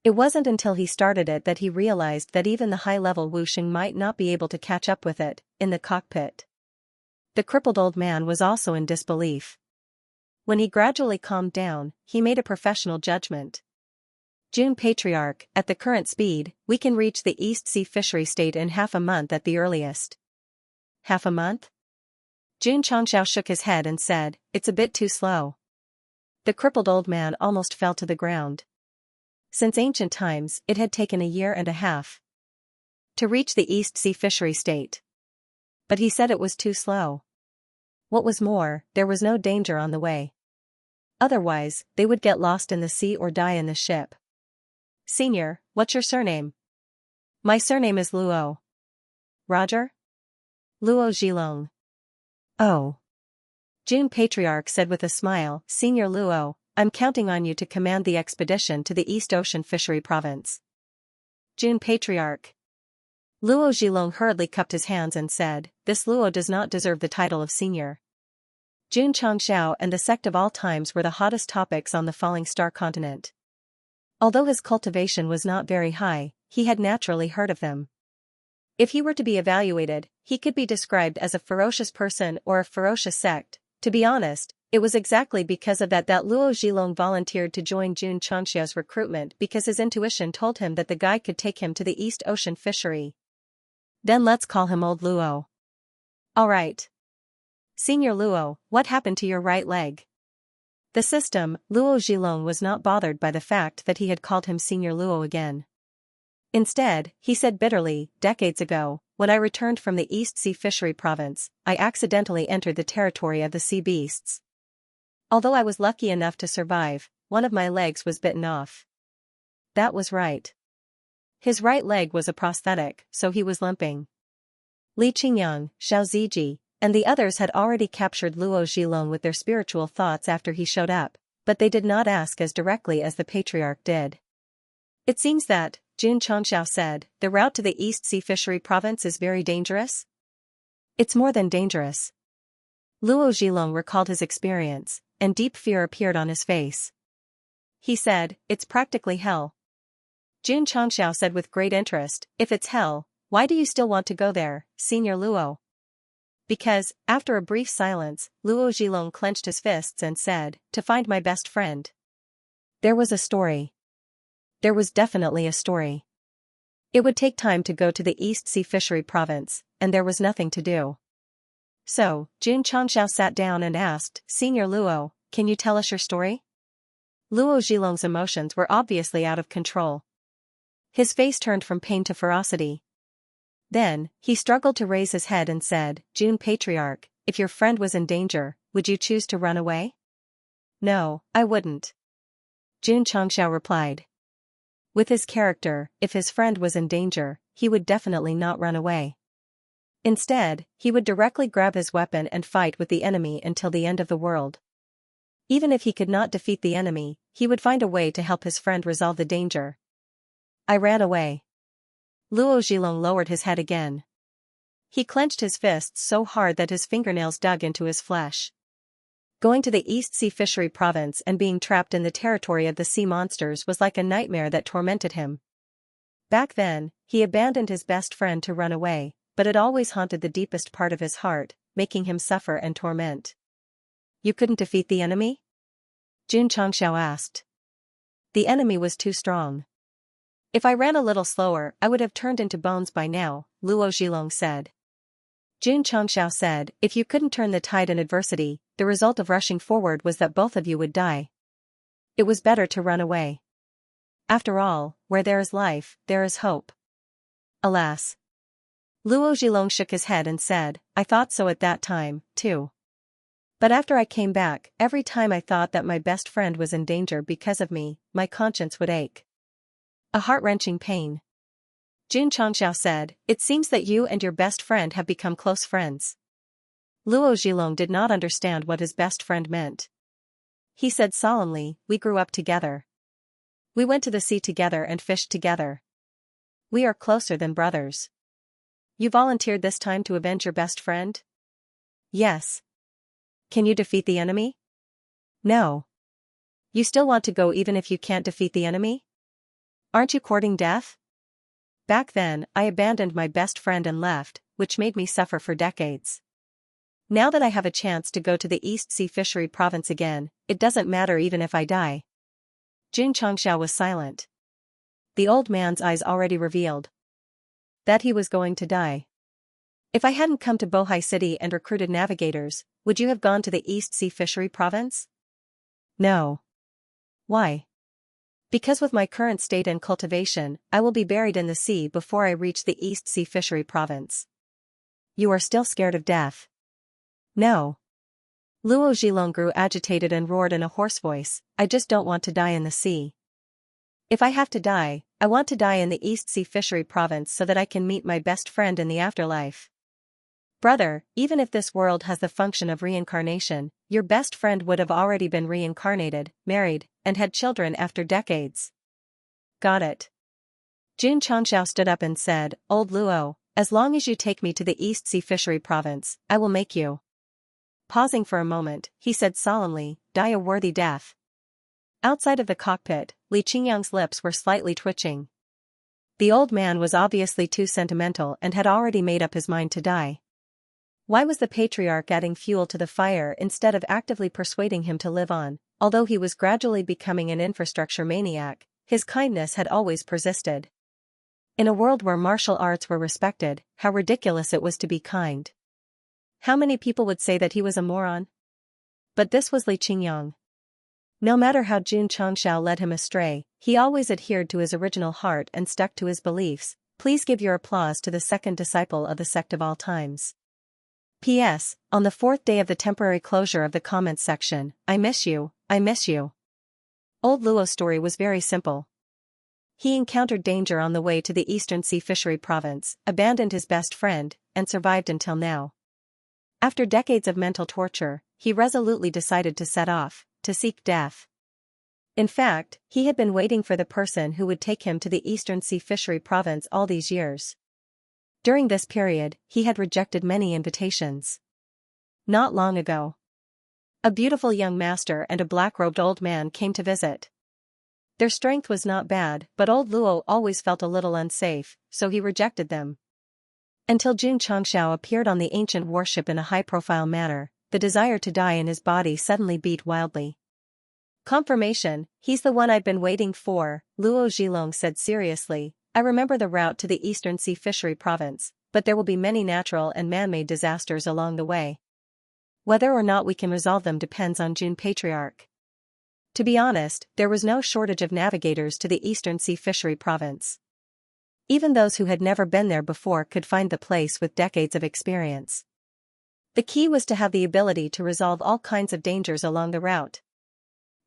It wasn't until he started it that he realized that even the high-level Wu Xing might not be able to catch up with it, in the cockpit. The crippled old man was also in disbelief. When he gradually calmed down, he made a professional judgment. "June Patriarch, at the current speed, we can reach the East Sea Fishery State in half a month at the earliest." "Half a month?" Jun Changxiao shook his head and said, "It's a bit too slow." The crippled old man almost fell to the ground. Since ancient times, it had taken a year and a half to reach the East Sea Fishery State. But he said it was too slow. What was more, there was no danger on the way. Otherwise, they would get lost in the sea or die in the ship. "Senior, what's your surname?" "My surname is Luo." "Roger?" "Luo Zhilong." "Oh." June Patriarch said with a smile, "Senior Luo, I'm counting on you to command the expedition to the East Ocean Fishery Province." June Patriarch. Luo Zhilong hurriedly cupped his hands and said, "This Luo does not deserve the title of senior." Jun Changxiao and the Sect of all times were the hottest topics on the falling star continent. Although his cultivation was not very high, he had naturally heard of them. If he were to be evaluated, he could be described as a ferocious person or a ferocious sect. To be honest, it was exactly because of that Luo Zhilong volunteered to join Jun Changxiao's recruitment, because his intuition told him that the guy could take him to the East Ocean fishery. Then let's call him Old Luo. Alright. Senior Luo, what happened to your right leg? The system, Luo Zhilong was not bothered by the fact that he had called him Senior Luo again. Instead, he said bitterly, "Decades ago, when I returned from the East Sea Fishery Province, I accidentally entered the territory of the sea beasts. Although I was lucky enough to survive, one of my legs was bitten off." That was right. His right leg was a prosthetic, so he was limping. Li Qingyang, Xiao Ziji, and the others had already captured Luo Zhilong with their spiritual thoughts after he showed up, but they did not ask as directly as the Patriarch did. "It seems that," Jun Changxiao said, "the route to the East Sea Fishery Province is very dangerous?" "It's more than dangerous." Luo Zhilong recalled his experience, and deep fear appeared on his face. He said, "It's practically hell." Jun Changxiao said with great interest, "If it's hell, Why do you still want to go there, Senior Luo? Because, after a brief silence, Luo Zhilong clenched his fists and said, to find my best friend. There was a story. There was definitely a story. It would take time to go to the East Sea Fishery Province, and there was nothing to do. So, Jun Changxiao sat down and asked, Senior Luo, can you tell us your story? Luo Zhilong's emotions were obviously out of control. His face turned from pain to ferocity. Then, he struggled to raise his head and said, Jun Patriarch, if your friend was in danger, would you choose to run away? No, I wouldn't. Jun Changxiao replied. With his character, if his friend was in danger, he would definitely not run away. Instead, he would directly grab his weapon and fight with the enemy until the end of the world. Even if he could not defeat the enemy, he would find a way to help his friend resolve the danger. I ran away. Luo Zhilong lowered his head again. He clenched his fists so hard that his fingernails dug into his flesh. Going to the East Sea Fishery Province and being trapped in the territory of the sea monsters was like a nightmare that tormented him. Back then, he abandoned his best friend to run away, but it always haunted the deepest part of his heart, making him suffer and torment. You couldn't defeat the enemy? Jun Changxiao asked. The enemy was too strong. If I ran a little slower, I would have turned into bones by now, Luo Zhilong said. Jun Changxiao said, if you couldn't turn the tide in adversity, the result of rushing forward was that both of you would die. It was better to run away. After all, where there is life, there is hope. Alas. Luo Zhilong shook his head and said, I thought so at that time, too. But after I came back, every time I thought that my best friend was in danger because of me, my conscience would ache. A heart-wrenching pain. Jun Changxiao said, it seems that you and your best friend have become close friends. Luo Zhilong did not understand what his best friend meant. He said solemnly, we grew up together. We went to the sea together and fished together. We are closer than brothers. You volunteered this time to avenge your best friend? Yes. Can you defeat the enemy? No. You still want to go even if you can't defeat the enemy? Aren't you courting death? Back then, I abandoned my best friend and left, which made me suffer for decades. Now that I have a chance to go to the East Sea Fishery Province again, it doesn't matter even if I die. Jun Changxiao was silent. The old man's eyes already revealed that he was going to die. If I hadn't come to Bohai City and recruited navigators, would you have gone to the East Sea Fishery Province? No. Why? Because with my current state and cultivation, I will be buried in the sea before I reach the East Sea Fishery Province. You are still scared of death? No. Luo Zhilong grew agitated and roared in a hoarse voice, I just don't want to die in the sea. If I have to die, I want to die in the East Sea Fishery Province so that I can meet my best friend in the afterlife. Brother, even if this world has the function of reincarnation, your best friend would have already been reincarnated, married, and had children after decades. Got it. Jun Changxiao stood up and said, Old Luo, as long as you take me to the East Sea Fishery Province, I will make you. Pausing for a moment, he said solemnly, die a worthy death. Outside of the cockpit, Li Qingyang's lips were slightly twitching. The old man was obviously too sentimental and had already made up his mind to die. Why was the patriarch adding fuel to the fire instead of actively persuading him to live on? Although he was gradually becoming an infrastructure maniac, his kindness had always persisted. In a world where martial arts were respected, how ridiculous it was to be kind. How many people would say that he was a moron? But this was Li Qingyang. No matter how Jun Changxiao led him astray, he always adhered to his original heart and stuck to his beliefs. Please give your applause to the second disciple of the sect of all times. P.S. On the 4th day of the temporary closure of the comments section, I miss you, I miss you. Old Luo's story was very simple. He encountered danger on the way to the Eastern Sea Fishery Province, abandoned his best friend, and survived until now. After decades of mental torture, he resolutely decided to set off, to seek death. In fact, he had been waiting for the person who would take him to the Eastern Sea Fishery Province all these years. During this period, he had rejected many invitations. Not long ago, a beautiful young master and a black-robed old man came to visit. Their strength was not bad, but old Luo always felt a little unsafe, so he rejected them. Until Jun Changshao appeared on the ancient warship in a high-profile manner, the desire to die in his body suddenly beat wildly. Confirmation, he's the one I'd been waiting for, Luo Zhilong said seriously. I remember the route to the Eastern Sea Fishery Province, but there will be many natural and man-made disasters along the way. Whether or not we can resolve them depends on Jun Patriarch. To be honest, there was no shortage of navigators to the Eastern Sea Fishery Province. Even those who had never been there before could find the place with decades of experience. The key was to have the ability to resolve all kinds of dangers along the route.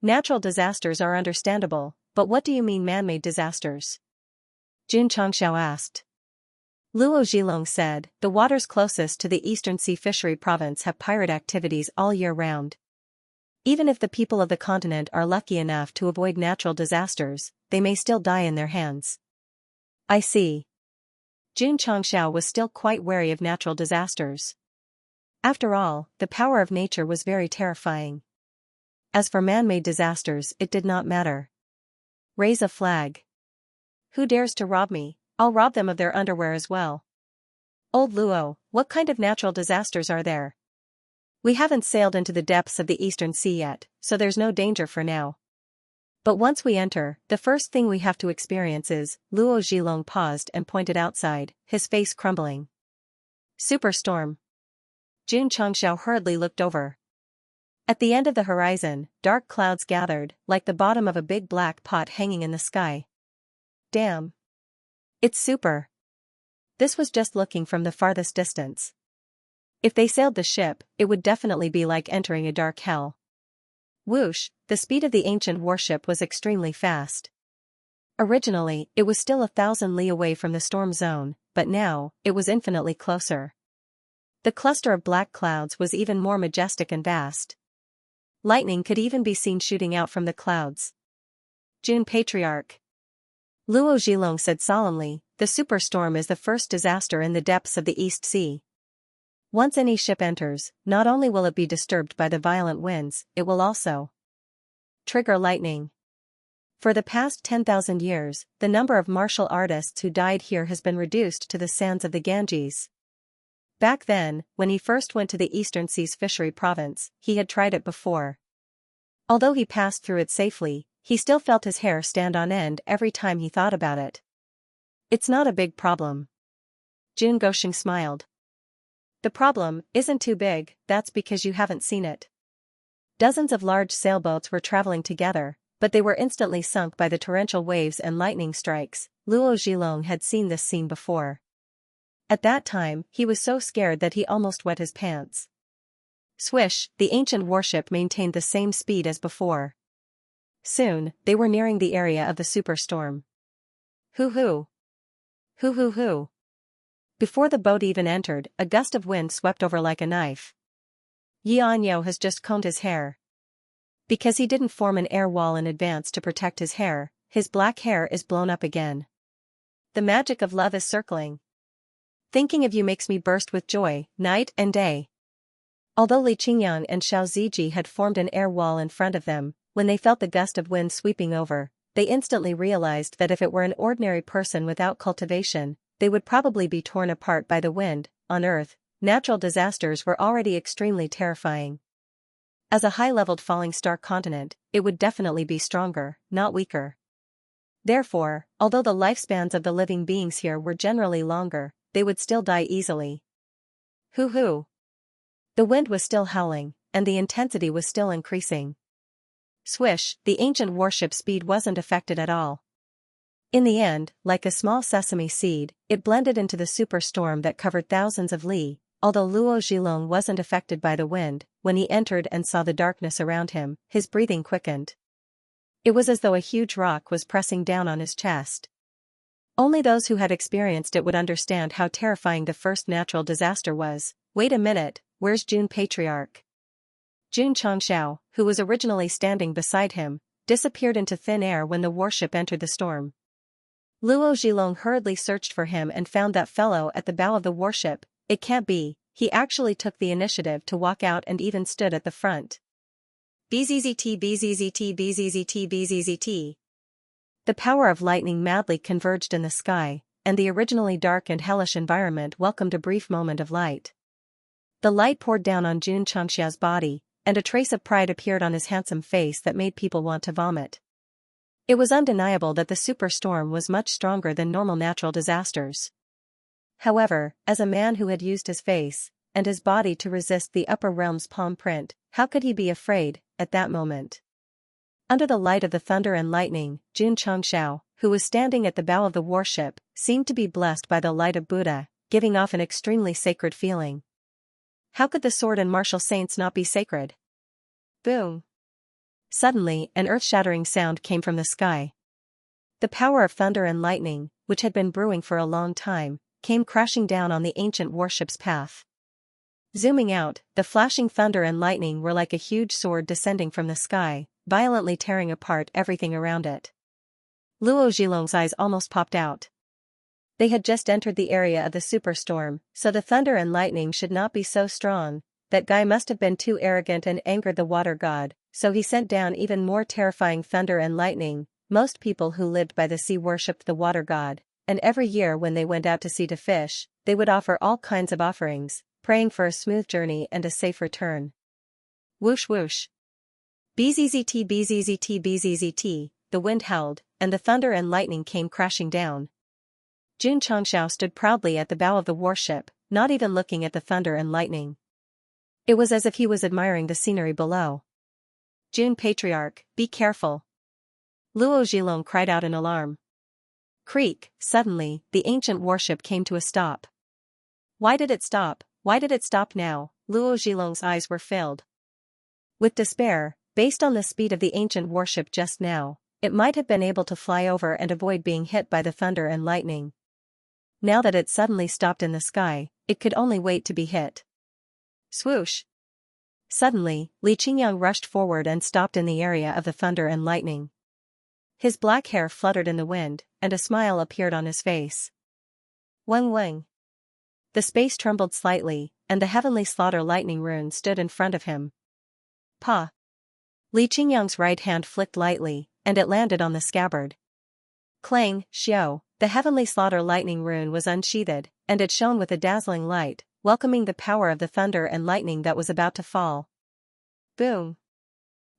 Natural disasters are understandable, but what do you mean man-made disasters? Jun Changshao asked. Luo Zhilong said, the waters closest to the Eastern Sea Fishery Province have pirate activities all year round. Even if the people of the continent are lucky enough to avoid natural disasters, they may still die in their hands. I see. Jun Changshao was still quite wary of natural disasters. After all, the power of nature was very terrifying. As for man-made disasters, it did not matter. Raise a flag. Who dares to rob me? I'll rob them of their underwear as well. Old Luo, what kind of natural disasters are there? We haven't sailed into the depths of the Eastern Sea yet, so there's no danger for now. But once we enter, the first thing we have to experience is, Luo Zhilong paused and pointed outside, his face crumbling. Superstorm. Jun Changshao hurriedly looked over. At the end of the horizon, dark clouds gathered, like the bottom of a big black pot hanging in the sky. Damn. It's super. This was just looking from the farthest distance. If they sailed the ship, it would definitely be like entering a dark hell. Whoosh, the speed of the ancient warship was extremely fast. Originally, it was still 1,000 li away from the storm zone, but now, it was infinitely closer. The cluster of black clouds was even more majestic and vast. Lightning could even be seen shooting out from the clouds. Jun Patriarch. Luo Zhilong said solemnly, the superstorm is the first disaster in the depths of the East Sea. Once any ship enters, not only will it be disturbed by the violent winds, it will also trigger lightning. For the past 10,000 years, the number of martial artists who died here has been reduced to the sands of the Ganges. Back then, when he first went to the Eastern Sea's Fishery Province, he had tried it before. Although he passed through it safely, he still felt his hair stand on end every time he thought about it. It's not a big problem. Jun Gosheng smiled. The problem isn't too big, that's because you haven't seen it. Dozens of large sailboats were traveling together, but they were instantly sunk by the torrential waves and lightning strikes. Luo Zhilong had seen this scene before. At that time, he was so scared that he almost wet his pants. Swish, the ancient warship maintained the same speed as before. Soon, they were nearing the area of the superstorm. Hoo-hoo. Hoo-hoo-hoo. Before the boat even entered, a gust of wind swept over like a knife. Xianxia has just combed his hair. Because he didn't form an air wall in advance to protect his hair, his black hair is blown up again. The magic of love is circling. Thinking of you makes me burst with joy, night and day. Although Li Qingyang and Xiao Ziji had formed an air wall in front of them, when they felt the gust of wind sweeping over, they instantly realized that if it were an ordinary person without cultivation, they would probably be torn apart by the wind. On Earth, natural disasters were already extremely terrifying. As a high-leveled falling star continent, it would definitely be stronger, not weaker. Therefore, although the lifespans of the living beings here were generally longer, they would still die easily. Hoo-hoo. The wind was still howling, and the intensity was still increasing. Swish, the ancient warship's speed wasn't affected at all. In the end, like a small sesame seed, it blended into the superstorm that covered thousands of li. Although Luo Zhilong wasn't affected by the wind, when he entered and saw the darkness around him, his breathing quickened. It was as though a huge rock was pressing down on his chest. Only those who had experienced it would understand how terrifying the first natural disaster was. Wait a minute, where's Jun Patriarch? Jun Changshao, who was originally standing beside him, disappeared into thin air when the warship entered the storm. Luo Zhilong hurriedly searched for him and found that fellow at the bow of the warship. It can't be, he actually took the initiative to walk out and even stood at the front. Bzzzt bzzzt bzzzt bzzzt. The power of lightning madly converged in the sky, and the originally dark and hellish environment welcomed a brief moment of light. The light poured down on Xianxia's body, and a trace of pride appeared on his handsome face that made people want to vomit. It was undeniable that the superstorm was much stronger than normal natural disasters. However, as a man who had used his face and his body to resist the upper realm's palm print, how could he be afraid at that moment? Under the light of the thunder and lightning, Xianxia, who was standing at the bow of the warship, seemed to be blessed by the light of Buddha, giving off an extremely sacred feeling. How could the sword and martial saints not be sacred? Boom! Suddenly, an earth-shattering sound came from the sky. The power of thunder and lightning, which had been brewing for a long time, came crashing down on the ancient warship's path. Zooming out, the flashing thunder and lightning were like a huge sword descending from the sky, violently tearing apart everything around it. Luo Zhilong's eyes almost popped out. They had just entered the area of the superstorm, so the thunder and lightning should not be so strong. That guy must have been too arrogant and angered the water god, so he sent down even more terrifying thunder and lightning. Most people who lived by the sea worshipped the water god, and every year when they went out to sea to fish, they would offer all kinds of offerings, praying for a smooth journey and a safe return. Whoosh whoosh. Bzzzt bzzzt bzzzt, the wind howled, and the thunder and lightning came crashing down. Xianxia stood proudly at the bow of the warship, not even looking at the thunder and lightning. It was as if he was admiring the scenery below. Jun Patriarch, be careful! Luo Zhilong cried out in alarm. Creak! Suddenly, the ancient warship came to a stop. Why did it stop? Why did it stop now? Luo Zhilong's eyes were filled with despair. Based on the speed of the ancient warship just now, it might have been able to fly over and avoid being hit by the thunder and lightning. Now that it suddenly stopped in the sky, it could only wait to be hit. Swoosh! Suddenly, Li Qingyang rushed forward and stopped in the area of the thunder and lightning. His black hair fluttered in the wind, and a smile appeared on his face. Weng weng! The space trembled slightly, and the heavenly slaughter lightning rune stood in front of him. Pa! Li Qingyang's right hand flicked lightly, and it landed on the scabbard. Clang, xiao, the heavenly slaughter lightning rune was unsheathed, and it shone with a dazzling light, welcoming the power of the thunder and lightning that was about to fall. Boom!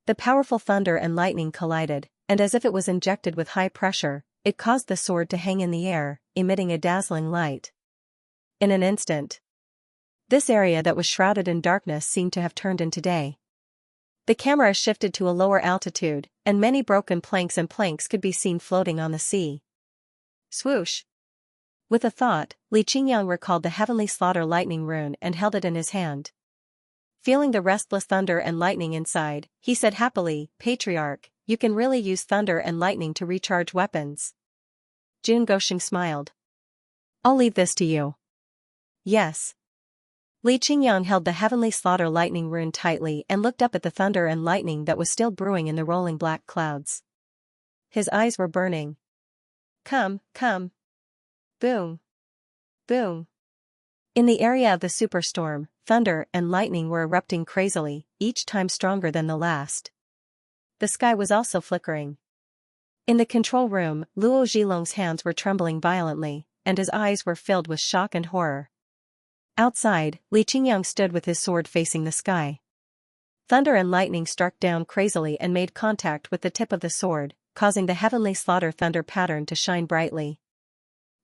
The powerful thunder and lightning collided, and as if it was injected with high pressure, it caused the sword to hang in the air, emitting a dazzling light. In an instant, this area that was shrouded in darkness seemed to have turned into day. The camera shifted to a lower altitude, and many broken planks could be seen floating on the sea. Swoosh! With a thought, Li Qingyang recalled the heavenly slaughter lightning rune and held it in his hand. Feeling the restless thunder and lightning inside, he said happily, Patriarch, you can really use thunder and lightning to recharge weapons. Jun Gosheng smiled. I'll leave this to you. Yes. Li Qingyang held the heavenly slaughter lightning rune tightly and looked up at the thunder and lightning that was still brewing in the rolling black clouds. His eyes were burning. Come, come. Boom. Boom. In the area of the superstorm, thunder and lightning were erupting crazily, each time stronger than the last. The sky was also flickering. In the control room, Luo Zhilong's hands were trembling violently, and his eyes were filled with shock and horror. Outside, Li Qingyang stood with his sword facing the sky. Thunder and lightning struck down crazily and made contact with the tip of the sword, causing the heavenly slaughter thunder pattern to shine brightly.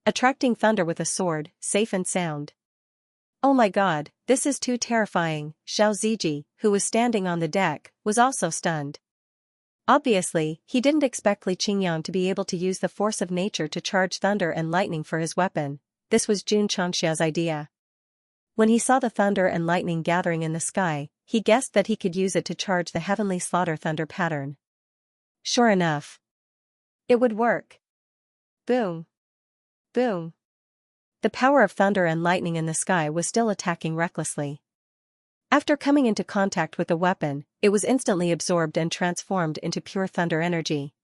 Attracting thunder with a sword, safe and sound. Oh my god, this is too terrifying. Xiao Ziji, who was standing on the deck, was also stunned. Obviously, he didn't expect Li Qingyang to be able to use the force of nature to charge thunder and lightning for his weapon. This was Xianxia's idea. When he saw the thunder and lightning gathering in the sky, he guessed that he could use it to charge the heavenly slaughter thunder pattern. Sure enough, it would work. Boom. Boom. The power of thunder and lightning in the sky was still attacking recklessly. After coming into contact with the weapon, it was instantly absorbed and transformed into pure thunder energy.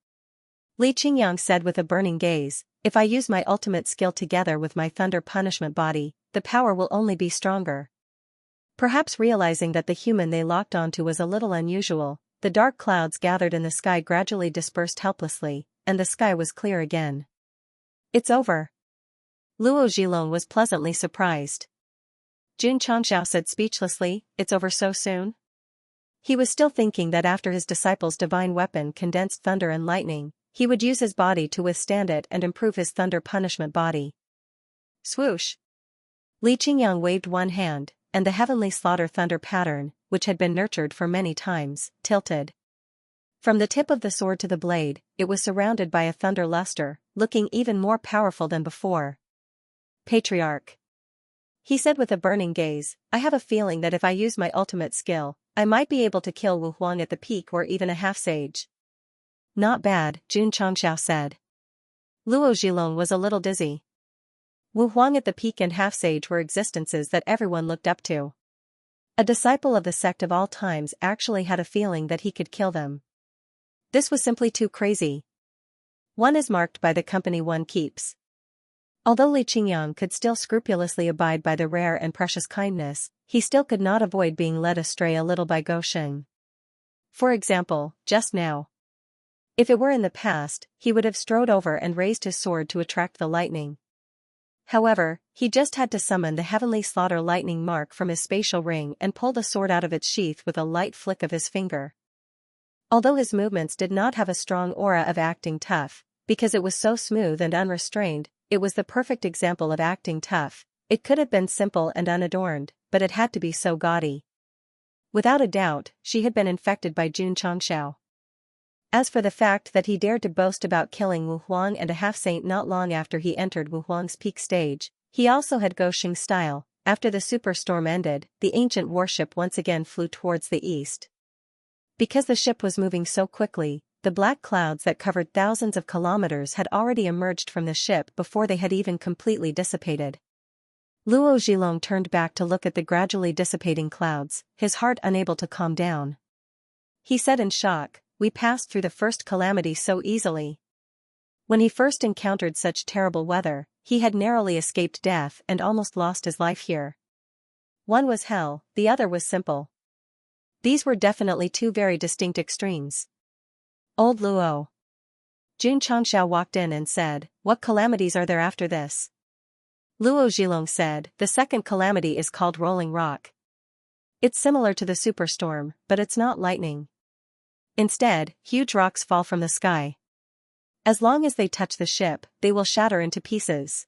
Li Qingyang said with a burning gaze, if I use my ultimate skill together with my thunder punishment body, the power will only be stronger. Perhaps realizing that the human they locked onto was a little unusual, the dark clouds gathered in the sky gradually dispersed helplessly, and the sky was clear again. It's over. Luo Zhilong was pleasantly surprised. Jun Changxiao said speechlessly, "It's over so soon?" He was still thinking that after his disciple's divine weapon condensed thunder and lightning, he would use his body to withstand it and improve his thunder punishment body. Swoosh! Li Qingyang waved one hand, and the heavenly slaughter thunder pattern, which had been nurtured for many times, tilted. From the tip of the sword to the blade, it was surrounded by a thunder luster, looking even more powerful than before. Patriarch. He said with a burning gaze, "I have a feeling that if I use my ultimate skill, I might be able to kill Wu Huang at the peak or even a half-sage." "Not bad," Jun Changxiao said. Luo Zhilong was a little dizzy. Wu Huang at the peak and half-sage were existences that everyone looked up to. A disciple of the sect of all times actually had a feeling that he could kill them. This was simply too crazy. One is marked by the company one keeps. Although Li Qingyang could still scrupulously abide by the rare and precious kindness, he still could not avoid being led astray a little by Gosheng. For example, just now. If it were in the past, he would have strode over and raised his sword to attract the lightning. However, he just had to summon the heavenly slaughter lightning mark from his spatial ring and pull the sword out of its sheath with a light flick of his finger. Although his movements did not have a strong aura of acting tough, because it was so smooth and unrestrained, it was the perfect example of acting tough. It could have been simple and unadorned, but it had to be so gaudy. Without a doubt, she had been infected by Jun Changxiao. As for the fact that he dared to boast about killing Wu Huang and a half-saint not long after he entered Wu Huang's peak stage, he also had Gosheng style. After the superstorm ended, the ancient warship once again flew towards the east. Because the ship was moving so quickly, the black clouds that covered thousands of kilometers had already emerged from the ship before they had even completely dissipated. Luo Zhilong turned back to look at the gradually dissipating clouds, his heart unable to calm down. He said in shock, "We passed through the first calamity so easily." When he first encountered such terrible weather, he had narrowly escaped death and almost lost his life here. One was hell, the other was simple. These were definitely two very distinct extremes. Old Luo. Jun Changxiao walked in and said, "What calamities are there after this?" Luo Zhilong said, "The second calamity is called Rolling Rock. It's similar to the superstorm, but it's not lightning. Instead, huge rocks fall from the sky. As long as they touch the ship, they will shatter into pieces."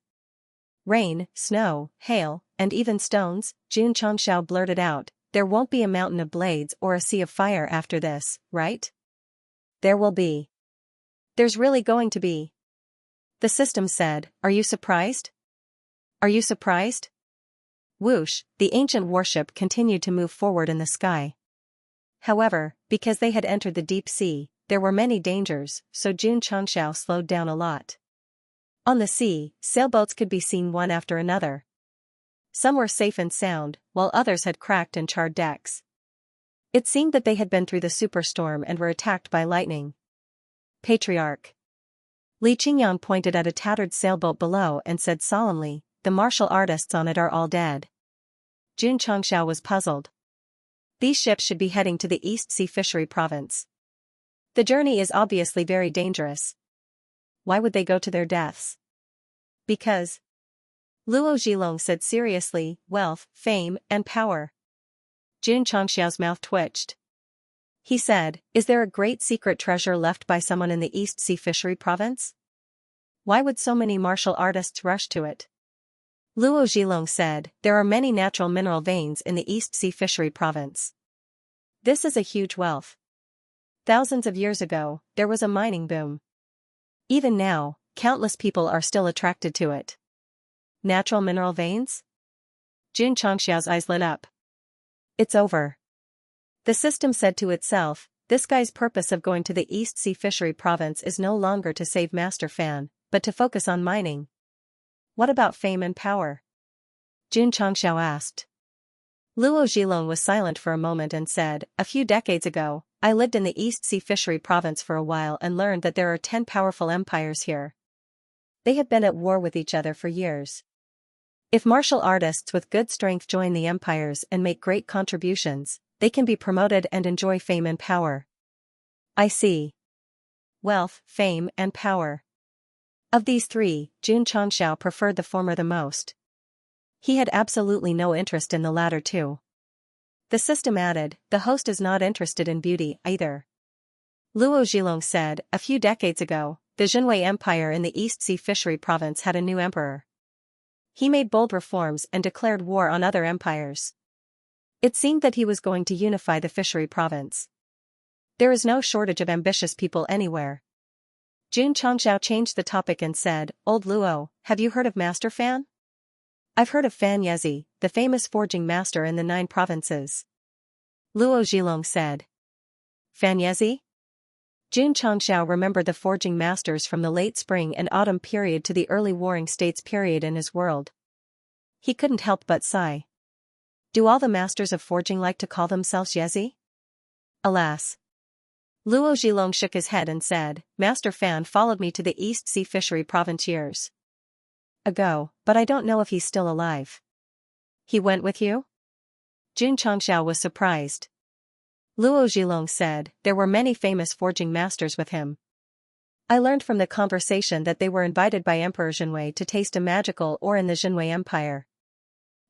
"Rain, snow, hail, and even stones," Jun Changxiao blurted out. "There won't be a mountain of blades or a sea of fire after this, right?" "There will be. There's really going to be." The system said, "Are you surprised? Are you surprised?" Whoosh, the ancient warship continued to move forward in the sky. However, because they had entered the deep sea, there were many dangers, so Jun Changxiao slowed down a lot. On the sea, sailboats could be seen one after another. Some were safe and sound, while others had cracked and charred decks. It seemed that they had been through the superstorm and were attacked by lightning. "Patriarch." Li Qingyang pointed at a tattered sailboat below and said solemnly, "The martial artists on it are all dead." Jun Changxiao was puzzled. These ships should be heading to the East Sea Fishery Province. The journey is obviously very dangerous. Why would they go to their deaths? Because. Luo Zhilong said seriously, "Wealth, fame, and power." Jun Changxiao's mouth twitched. He said, "Is there a great secret treasure left by someone in the East Sea Fishery Province? Why would so many martial artists rush to it?" Luo Zhilong said, "There are many natural mineral veins in the East Sea Fishery Province. This is a huge wealth. Thousands of years ago, there was a mining boom. Even now, countless people are still attracted to it." "Natural mineral veins?" Jun Changxiao's eyes lit up. "It's over." The system said to itself, "This guy's purpose of going to the East Sea Fishery Province is no longer to save Master Fan, but to focus on mining." "What about fame and power?" Jun Changxiao asked. Luo Zhilong was silent for a moment and said, "A few decades ago, I lived in the East Sea Fishery Province for a while and learned that there are 10 powerful empires here. They have been at war with each other for years. If martial artists with good strength join the empires and make great contributions, they can be promoted and enjoy fame and power." "I see. Wealth, fame, and power. Of these three, Jun Changxiao preferred the former the most. He had absolutely no interest in the latter two. The system added, the host is not interested in beauty either. Luo Zhilong said, a few decades ago, the Xinhui Empire in the East Sea Fishery Province had a new emperor. He made bold reforms and declared war on other empires. It seemed that he was going to unify the fishery province. There is no shortage of ambitious people anywhere. Jun Changxiao changed the topic and said, Old Luo, have you heard of Master Fan? I've heard of Fan Yezi, the famous forging master in the 9 provinces. Luo Zhilong said. Fan Yezi? Jun Changxiao remembered the forging masters from the late spring and autumn period to the early warring states period in his world. He couldn't help but sigh. Do all the masters of forging like to call themselves Yezi? Alas. Luo Zhilong shook his head and said, Master Fan followed me to the East Sea Fishery Province years ago, but I don't know if he's still alive. He went with you? Jun Changxiao was surprised. Luo Zhilong said, there were many famous forging masters with him. I learned from the conversation that they were invited by Emperor Xinhui to taste a magical ore in the Xinhui Empire.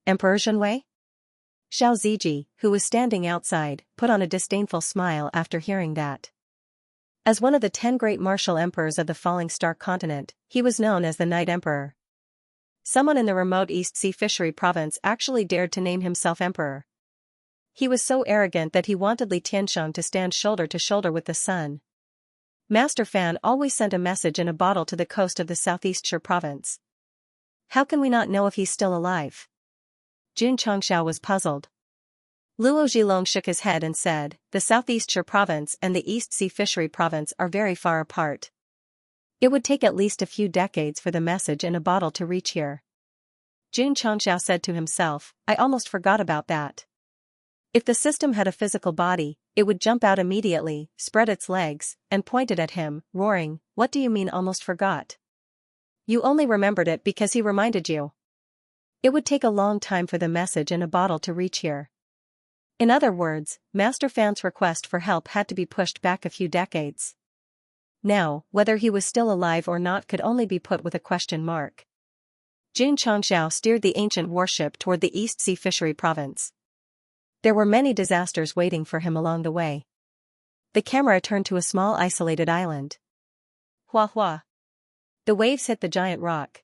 Emperor Xinhui? Xiao Ziji, who was standing outside, put on a disdainful smile after hearing that. As one of the 10 great martial emperors of the Falling Star continent, he was known as the Night Emperor. Someone in the remote East Sea Fishery Province actually dared to name himself emperor. He was so arrogant that he wanted Li Tiansheng to stand shoulder to shoulder with the sun. Master Fan always sent a message in a bottle to the coast of the Southeast Shire Province. How can we not know if he's still alive? Jun Changxiao was puzzled. Luo Zhilong shook his head and said, the Southeast Shire Province and the East Sea Fishery Province are very far apart. It would take at least a few decades for the message in a bottle to reach here. Jun Changxiao said to himself, I almost forgot about that. If the system had a physical body, it would jump out immediately, spread its legs, and point it at him, roaring, what do you mean almost forgot? You only remembered it because he reminded you. It would take a long time for the message in a bottle to reach here. In other words, Master Fan's request for help had to be pushed back a few decades. Now, whether he was still alive or not could only be put with a question mark. Jun Changxiao steered the ancient warship toward the East Sea Fishery Province. There were many disasters waiting for him along the way. The camera turned to a small isolated island. Hua hua. The waves hit the giant rock.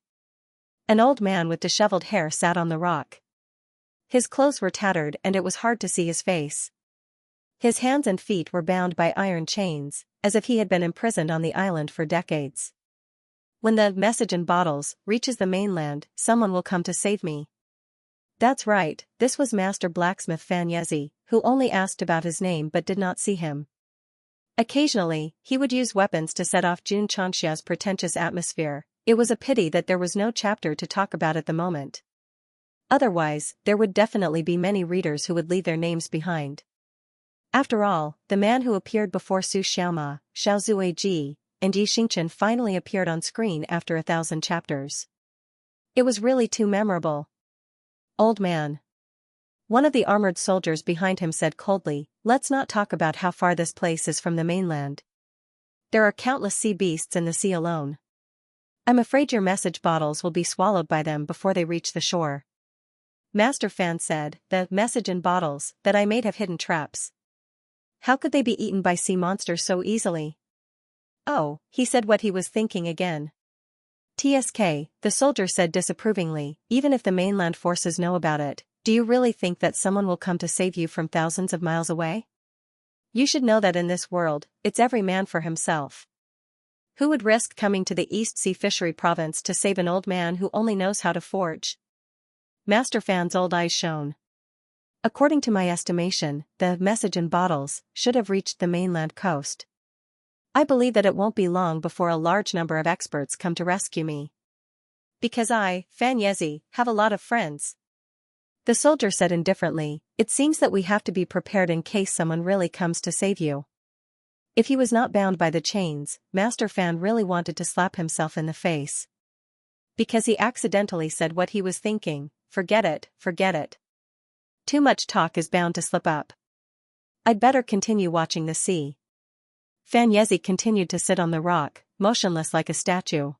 An old man with disheveled hair sat on the rock. His clothes were tattered and it was hard to see his face. His hands and feet were bound by iron chains, as if he had been imprisoned on the island for decades. When the message in bottles reaches the mainland, someone will come to save me. That's right, this was Master Blacksmith Fan Yezi, who only asked about his name but did not see him. Occasionally, he would use weapons to set off Jun Changxia's pretentious atmosphere. It was a pity that there was no chapter to talk about at the moment. Otherwise, there would definitely be many readers who would leave their names behind. After all, the man who appeared before Su Xiaoma, Xiao Zuiji, and Yi Xingchen finally appeared on screen after 1,000 chapters. It was really too memorable. Old man. One of the armored soldiers behind him said coldly, let's not talk about how far this place is from the mainland. There are countless sea beasts in the sea alone. I'm afraid your message bottles will be swallowed by them before they reach the shore. Master Fan said, the message in bottles that I made have hidden traps. How could they be eaten by sea monsters so easily? Oh, he said what he was thinking again. TSK, the soldier said disapprovingly, even if the mainland forces know about it, do you really think that someone will come to save you from thousands of miles away? You should know that in this world, it's every man for himself. Who would risk coming to the East Sea Fishery Province to save an old man who only knows how to forge? Master Fan's old eyes shone. According to my estimation, the message in bottles should have reached the mainland coast. I believe that it won't be long before a large number of experts come to rescue me. Because I, Fan Yezi, have a lot of friends. The soldier said indifferently, it seems that we have to be prepared in case someone really comes to save you. If he was not bound by the chains, Master Fan really wanted to slap himself in the face. Because he accidentally said what he was thinking, forget it, forget it. Too much talk is bound to slip up. I'd better continue watching the sea. Fan Yezi continued to sit on the rock, motionless like a statue.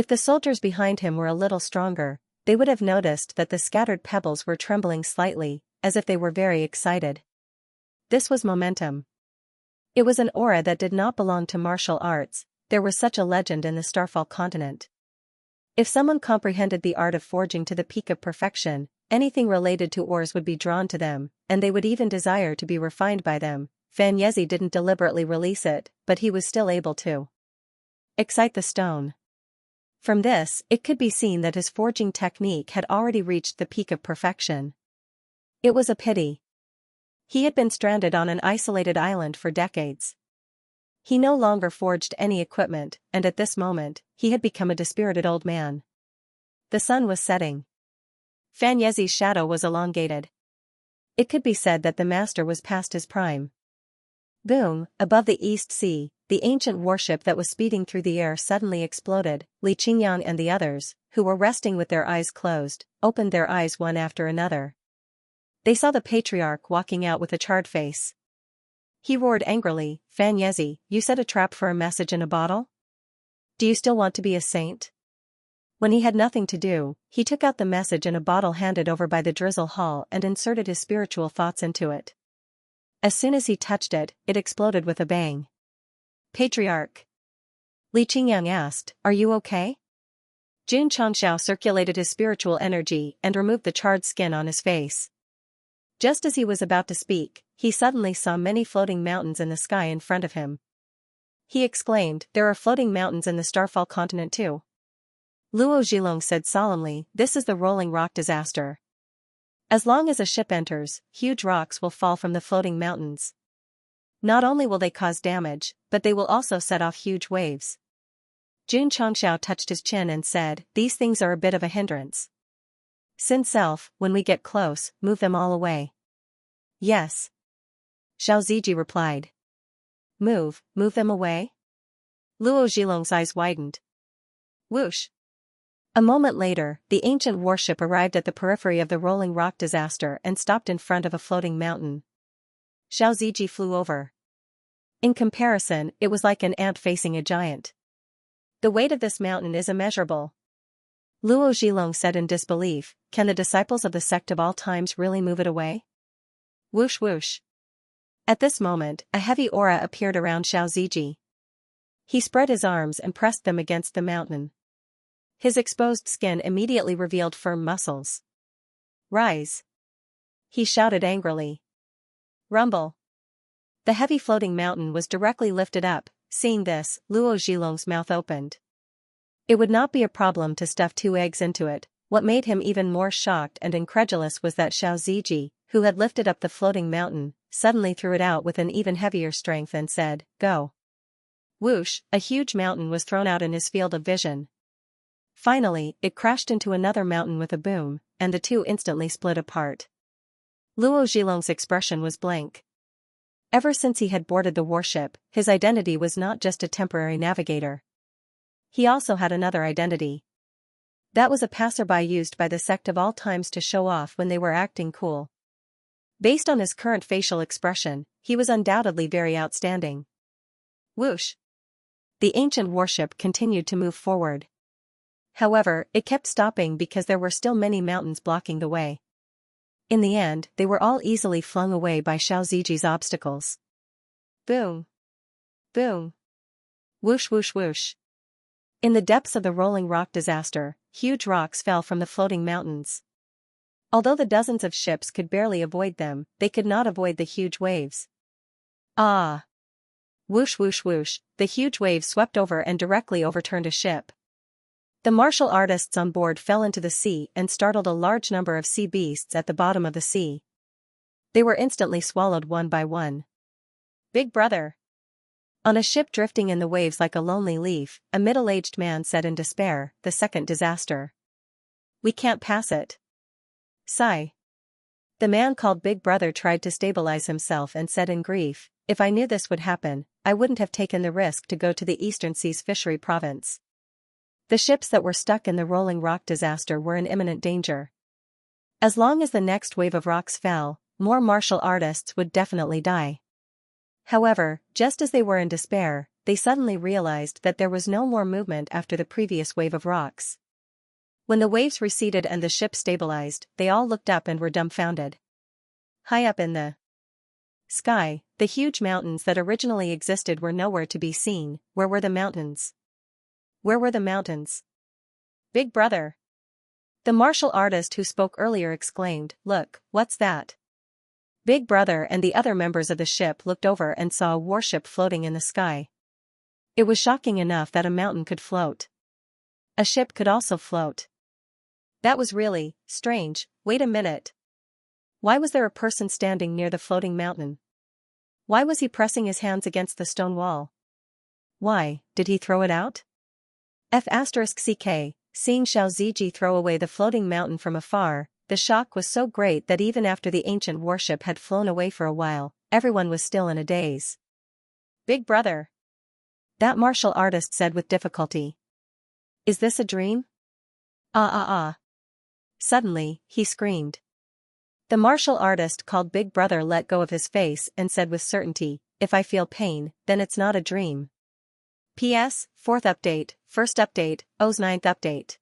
If the soldiers behind him were a little stronger, they would have noticed that the scattered pebbles were trembling slightly, as if they were very excited. This was momentum. It was an aura that did not belong to martial arts. There was such a legend in the Starfall continent. If someone comprehended the art of forging to the peak of perfection, anything related to ores would be drawn to them, and they would even desire to be refined by them. Xianxia didn't deliberately release it, but he was still able to excite the stone. From this, it could be seen that his forging technique had already reached the peak of perfection. It was a pity. He had been stranded on an isolated island for decades. He no longer forged any equipment, and at this moment, he had become a dispirited old man. The sun was setting. Xianxia's shadow was elongated. It could be said that the master was past his prime. Boom, above the East Sea, the ancient warship that was speeding through the air suddenly exploded. Xianxia and the others, who were resting with their eyes closed, opened their eyes one after another. They saw the patriarch walking out with a charred face. He roared angrily, "Xianxia, you set a trap for a message in a bottle? Do you still want to be a saint?" When he had nothing to do, he took out the message in a bottle handed over by the Drizzle Hall and inserted his spiritual thoughts into it. As soon as he touched it, it exploded with a bang. "Patriarch?" Xianxia asked, "Are you okay?" Jun Changxiao circulated his spiritual energy and removed the charred skin on his face. Just as he was about to speak, he suddenly saw many floating mountains in the sky in front of him. He exclaimed, "There are floating mountains in the Starfall continent too." Luo Zhilong said solemnly, "This is the rolling rock disaster. As long as a ship enters, huge rocks will fall from the floating mountains. Not only will they cause damage, but they will also set off huge waves." Jun Changxiao touched his chin and said, "These things are a bit of a hindrance. Sin self, when we get close, move them all away." "Yes." Xiao Ziji replied. Move them away?" Luo Zhilong's eyes widened. Whoosh. A moment later, the ancient warship arrived at the periphery of the rolling rock disaster and stopped in front of a floating mountain. Xiao Ziji flew over. In comparison, it was like an ant facing a giant. "The weight of this mountain is immeasurable." Luo Zhilong said in disbelief, "Can the disciples of the Sect of all times really move it away?" Whoosh whoosh. At this moment, a heavy aura appeared around Xiao Ziji. He spread his arms and pressed them against the mountain. His exposed skin immediately revealed firm muscles. "Rise!" he shouted angrily. Rumble. The heavy floating mountain was directly lifted up. Seeing this, Luo Zhilong's mouth opened. It would not be a problem to stuff 2 eggs into it. What made him even more shocked and incredulous was that Xiao Ziji, who had lifted up the floating mountain, suddenly threw it out with an even heavier strength and said, "Go." Whoosh, a huge mountain was thrown out in his field of vision. Finally, it crashed into another mountain with a boom, and the two instantly split apart. Luo Zhilong's expression was blank. Ever since he had boarded the warship, his identity was not just a temporary navigator. He also had another identity. That was a passerby used by the Sect of all times to show off when they were acting cool. Based on his current facial expression, he was undoubtedly very outstanding. Whoosh. The ancient warship continued to move forward. However, it kept stopping because there were still many mountains blocking the way. In the end, they were all easily flung away by Xiao Ziji's obstacles. Boom. Boom. Whoosh whoosh whoosh. In the depths of the rolling rock disaster, huge rocks fell from the floating mountains. Although the dozens of ships could barely avoid them, they could not avoid the huge waves. Ah! Whoosh whoosh whoosh, the huge waves swept over and directly overturned a ship. The martial artists on board fell into the sea and startled a large number of sea beasts at the bottom of the sea. They were instantly swallowed one by one. "Big brother." On a ship drifting in the waves like a lonely leaf, a middle-aged man said in despair, "The second disaster. We can't pass it." Sigh. The man called Big Brother tried to stabilize himself and said in grief, "If I knew this would happen, I wouldn't have taken the risk to go to the Eastern Seas Fishery Province." The ships that were stuck in the rolling rock disaster were in imminent danger. As long as the next wave of rocks fell, more martial artists would definitely die. However, just as they were in despair, they suddenly realized that there was no more movement after the previous wave of rocks. When the waves receded and the ship stabilized, they all looked up and were dumbfounded. High up in the sky, the huge mountains that originally existed were nowhere to be seen. Where were the mountains? Where were the mountains? Big Brother! The martial artist who spoke earlier exclaimed, "Look, what's that?" Big Brother and the other members of the ship looked over and saw a warship floating in the sky. It was shocking enough that a mountain could float. A ship could also float. That was really strange. Wait a minute. Why was there a person standing near the floating mountain? Why was he pressing his hands against the stone wall? Why, did he throw it out? F***ck, seeing Xianxia throw away the floating mountain from afar, the shock was so great that even after the ancient warship had flown away for a while, everyone was still in a daze. Big Brother! That martial artist said with difficulty. Is this a dream? Ah. Suddenly, he screamed. The martial artist called Big Brother let go of his face and said with certainty, "If I feel pain, then it's not a dream." P.S. 4th update, 1st update, OS 9th update.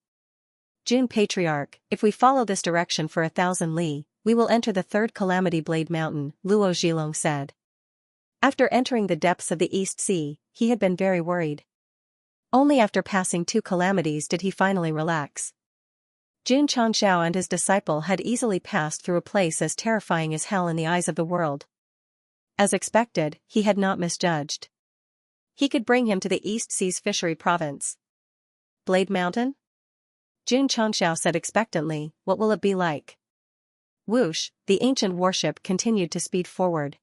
June Patriarch, if we follow this direction for 1,000 li, we will enter the third Calamity Blade Mountain, Luo Zhilong said. After entering the depths of the East Sea, he had been very worried. Only after passing 2 calamities did he finally relax. Jun Changxiao and his disciple had easily passed through a place as terrifying as hell in the eyes of the world. As expected, he had not misjudged. He could bring him to the East Sea's fishery province. Blade Mountain? Jun Changxiao said expectantly, what will it be like? Whoosh, the ancient warship continued to speed forward.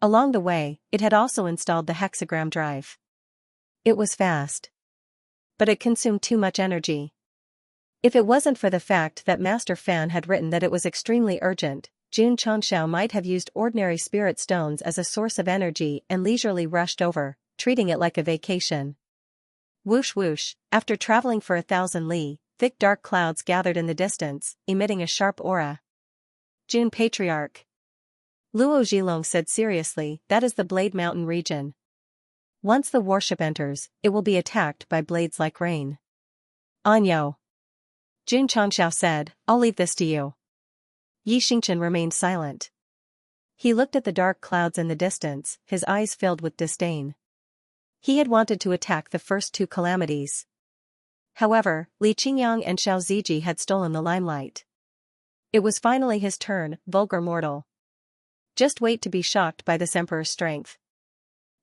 Along the way, it had also installed the hexagram drive. It was fast. But it consumed too much energy. If it wasn't for the fact that Master Fan had written that it was extremely urgent, Jun Changxiao might have used ordinary spirit stones as a source of energy and leisurely rushed over, treating it like a vacation. Whoosh whoosh, after traveling for 1,000 li, thick dark clouds gathered in the distance, emitting a sharp aura. Jun Patriarch. Luo Zhilong said seriously, that is the Blade Mountain region. Once the warship enters, it will be attacked by blades like rain. Anyo. Jun Changxiao said, I'll leave this to you. Yi Xingchen remained silent. He looked at the dark clouds in the distance, his eyes filled with disdain. He had wanted to attack the first 2 calamities. However, Li Qingyang and Xiao Ziji had stolen the limelight. It was finally his turn, vulgar mortal. Just wait to be shocked by this emperor's strength.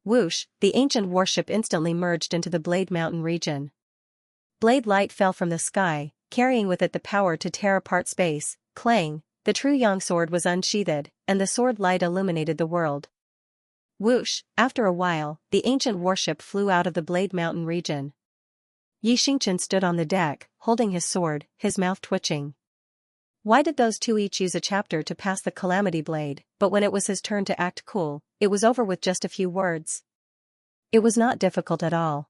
Whoosh, the ancient warship instantly merged into the Blade Mountain region. Blade light fell from the sky, carrying with it the power to tear apart space. Clang, the true Yang sword was unsheathed, and the sword light illuminated the world. Whoosh, after a while, the ancient warship flew out of the Blade Mountain region. Yi Xingchen stood on the deck, holding his sword, his mouth twitching. Why did those 2 each use a chapter to pass the Calamity Blade, but when it was his turn to act cool, it was over with just a few words? It was not difficult at all.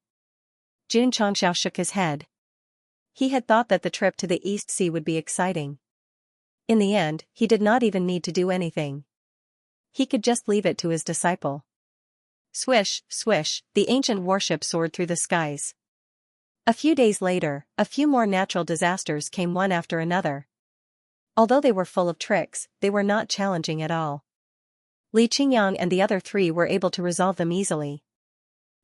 Jun Changxiao shook his head. He had thought that the trip to the East Sea would be exciting. In the end, he did not even need to do anything. He could just leave it to his disciple. Swish, swish, the ancient warship soared through the skies. A few days later, a few more natural disasters came one after another. Although they were full of tricks, they were not challenging at all. Li Qingyang and the other 3 were able to resolve them easily.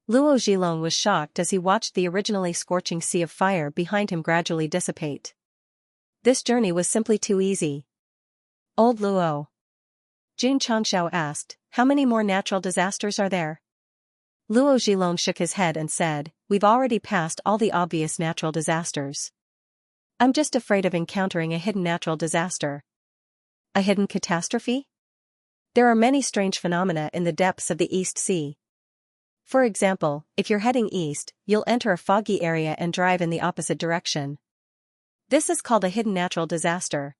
Luo Zhilong was shocked as he watched the originally scorching sea of fire behind him gradually dissipate. This journey was simply too easy. Old Luo. Jun Changxiao asked, how many more natural disasters are there? Luo Zhilong shook his head and said, we've already passed all the obvious natural disasters. I'm just afraid of encountering a hidden natural disaster. A hidden catastrophe? There are many strange phenomena in the depths of the East Sea. For example, if you're heading east, you'll enter a foggy area and drive in the opposite direction. This is called a hidden natural disaster.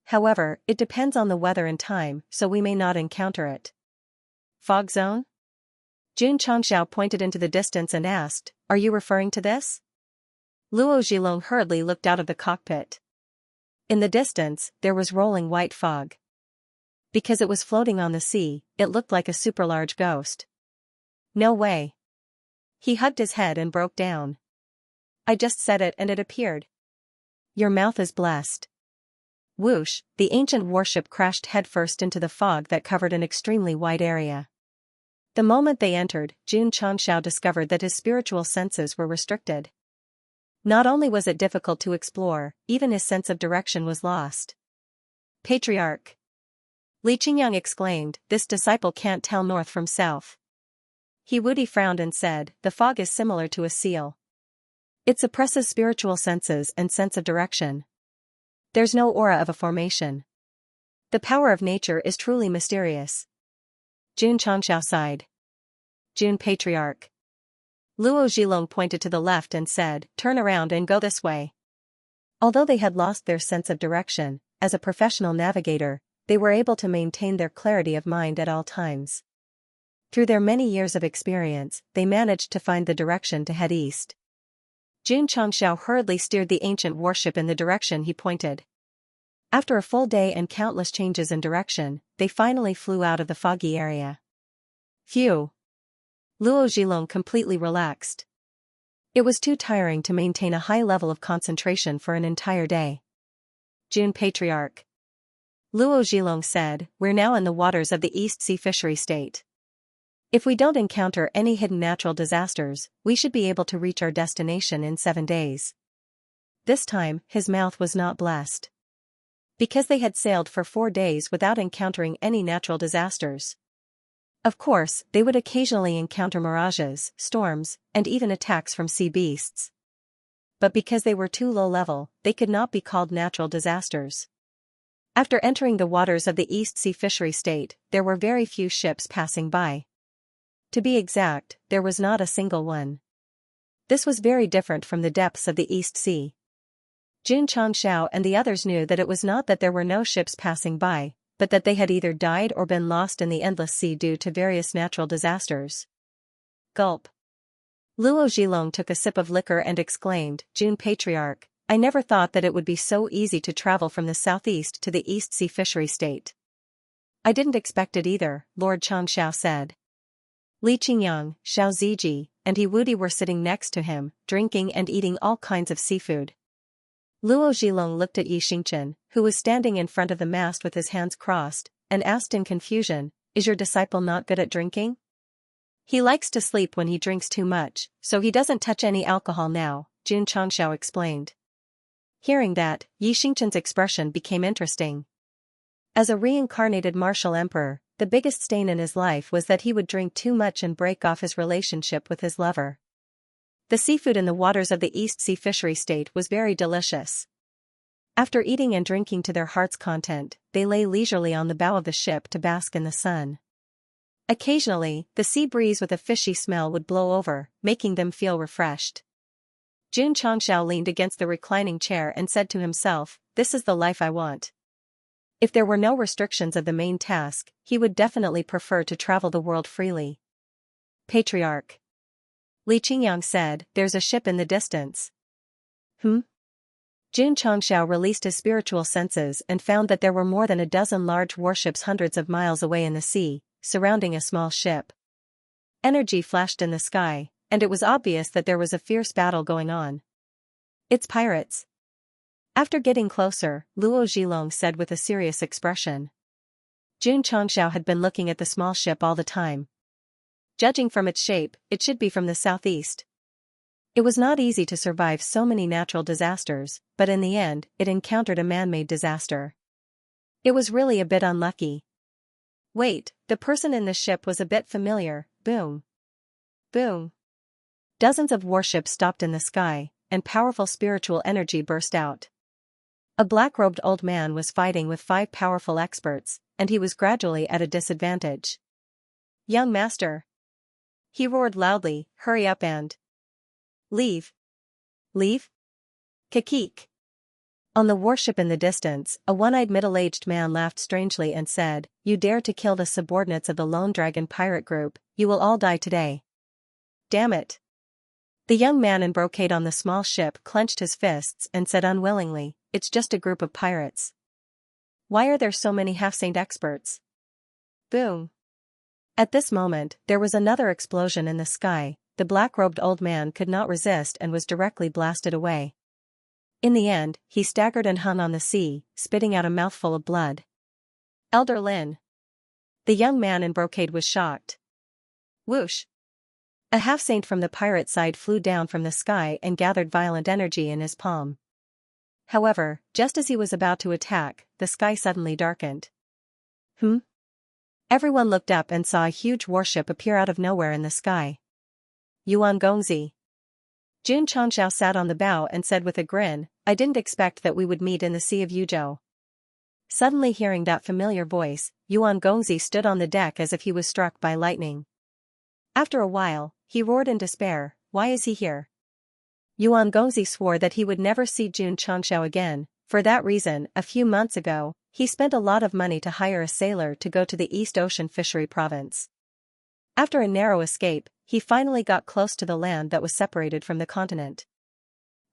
However, it depends on the weather and time, so we may not encounter it. Fog zone? Jun Changxiao pointed into the distance and asked, are you referring to this? Luo Zhilong hurriedly looked out of the cockpit. In the distance, there was rolling white fog. Because it was floating on the sea, it looked like a super large ghost. No way. He hugged his head and broke down. I just said it and it appeared. Your mouth is blessed. Whoosh, the ancient warship crashed headfirst into the fog that covered an extremely wide area. The moment they entered, Jun Changxiao discovered that his spiritual senses were restricted. Not only was it difficult to explore, even his sense of direction was lost. Patriarch! Li Qingyang exclaimed, this disciple can't tell north from south. He Wudi frowned and said, the fog is similar to a seal. It suppresses spiritual senses and sense of direction. There's no aura of a formation. The power of nature is truly mysterious. Jun Changxiao sighed. Jun Patriarch. Luo Zhilong pointed to the left and said, turn around and go this way. Although they had lost their sense of direction, as a professional navigator, they were able to maintain their clarity of mind at all times. Through their many years of experience, they managed to find the direction to head east. Jun Changxiao hurriedly steered the ancient warship in the direction he pointed. After a full day and countless changes in direction, they finally flew out of the foggy area. Phew! Luo Zhilong completely relaxed. It was too tiring to maintain a high level of concentration for an entire day. Jun Patriarch. Luo Zhilong said, we're now in the waters of the East Sea Fishery State. If we don't encounter any hidden natural disasters, we should be able to reach our destination in 7 days. This time, his mouth was not blessed. Because they had sailed for 4 days without encountering any natural disasters. Of course, they would occasionally encounter mirages, storms, and even attacks from sea beasts. But because they were too low level, they could not be called natural disasters. After entering the waters of the East Sea Fishery State, there were very few ships passing by. To be exact, there was not a single one. This was very different from the depths of the East Sea. Jun Changxiao and the others knew that it was not that there were no ships passing by, but that they had either died or been lost in the endless sea due to various natural disasters. Gulp. Luo Zhilong took a sip of liquor and exclaimed, Jun Patriarch, I never thought that it would be so easy to travel from the southeast to the East Sea Fishery State. I didn't expect it either, Lord Changxiao said. Li Qingyang, Xiao Ziji, and He Wudi were sitting next to him, drinking and eating all kinds of seafood. Luo Zhilong looked at Xianxia, who was standing in front of the mast with his hands crossed, and asked in confusion, is your disciple not good at drinking? He likes to sleep when he drinks too much, so he doesn't touch any alcohol now, Jun Changxiao explained. Hearing that, Xianxia's expression became interesting. As a reincarnated martial emperor, the biggest stain in his life was that he would drink too much and break off his relationship with his lover. The seafood in the waters of the East Sea Fishery State was very delicious. After eating and drinking to their heart's content, they lay leisurely on the bow of the ship to bask in the sun. Occasionally, the sea breeze with a fishy smell would blow over, making them feel refreshed. Jun Changxiao leaned against the reclining chair and said to himself, this is the life I want. If there were no restrictions of the main task, he would definitely prefer to travel the world freely. Patriarch. Li Qingyang said, there's a ship in the distance. Jun Changxiao released his spiritual senses and found that there were more than a dozen large warships hundreds of miles away in the sea, surrounding a small ship. Energy flashed in the sky, and it was obvious that there was a fierce battle going on. It's pirates. After getting closer, Luo Zhilong said with a serious expression. Jun Changxiao had been looking at the small ship all the time. Judging from its shape, it should be from the southeast. It was not easy to survive so many natural disasters, but in the end, it encountered a man-made disaster. It was really a bit unlucky. Wait, the person in the ship was a bit familiar, boom. Boom. Dozens of warships stopped in the sky, and powerful spiritual energy burst out. A black-robed old man was fighting with 5 powerful experts, and he was gradually at a disadvantage. Young master. He roared loudly, hurry up and leave. Leave? Kikik. On the warship in the distance, a one-eyed middle-aged man laughed strangely and said, you dare to kill the subordinates of the Lone Dragon pirate group, you will all die today. Damn it. The young man in brocade on the small ship clenched his fists and said unwillingly, it's just a group of pirates. Why are there so many half-saint experts? Boom. At this moment, there was another explosion in the sky, the black-robed old man could not resist and was directly blasted away. In the end, he staggered and hung on the sea, spitting out a mouthful of blood. Elder Lin. The young man in brocade was shocked. Whoosh! A half-saint from the pirate side flew down from the sky and gathered violent energy in his palm. However, just as he was about to attack, the sky suddenly darkened. Everyone looked up and saw a huge warship appear out of nowhere in the sky. Yuan Gongzi. Jun Changxiao sat on the bow and said with a grin, I didn't expect that we would meet in the Sea of Yuzhou. Suddenly hearing that familiar voice, Yuan Gongzi stood on the deck as if he was struck by lightning. After a while, he roared in despair, why is he here? Yuan Gongzi swore that he would never see Jun Changxiao again. For that reason, a few months ago, he spent a lot of money to hire a sailor to go to the East Ocean Fishery Province. After a narrow escape, he finally got close to the land that was separated from the continent.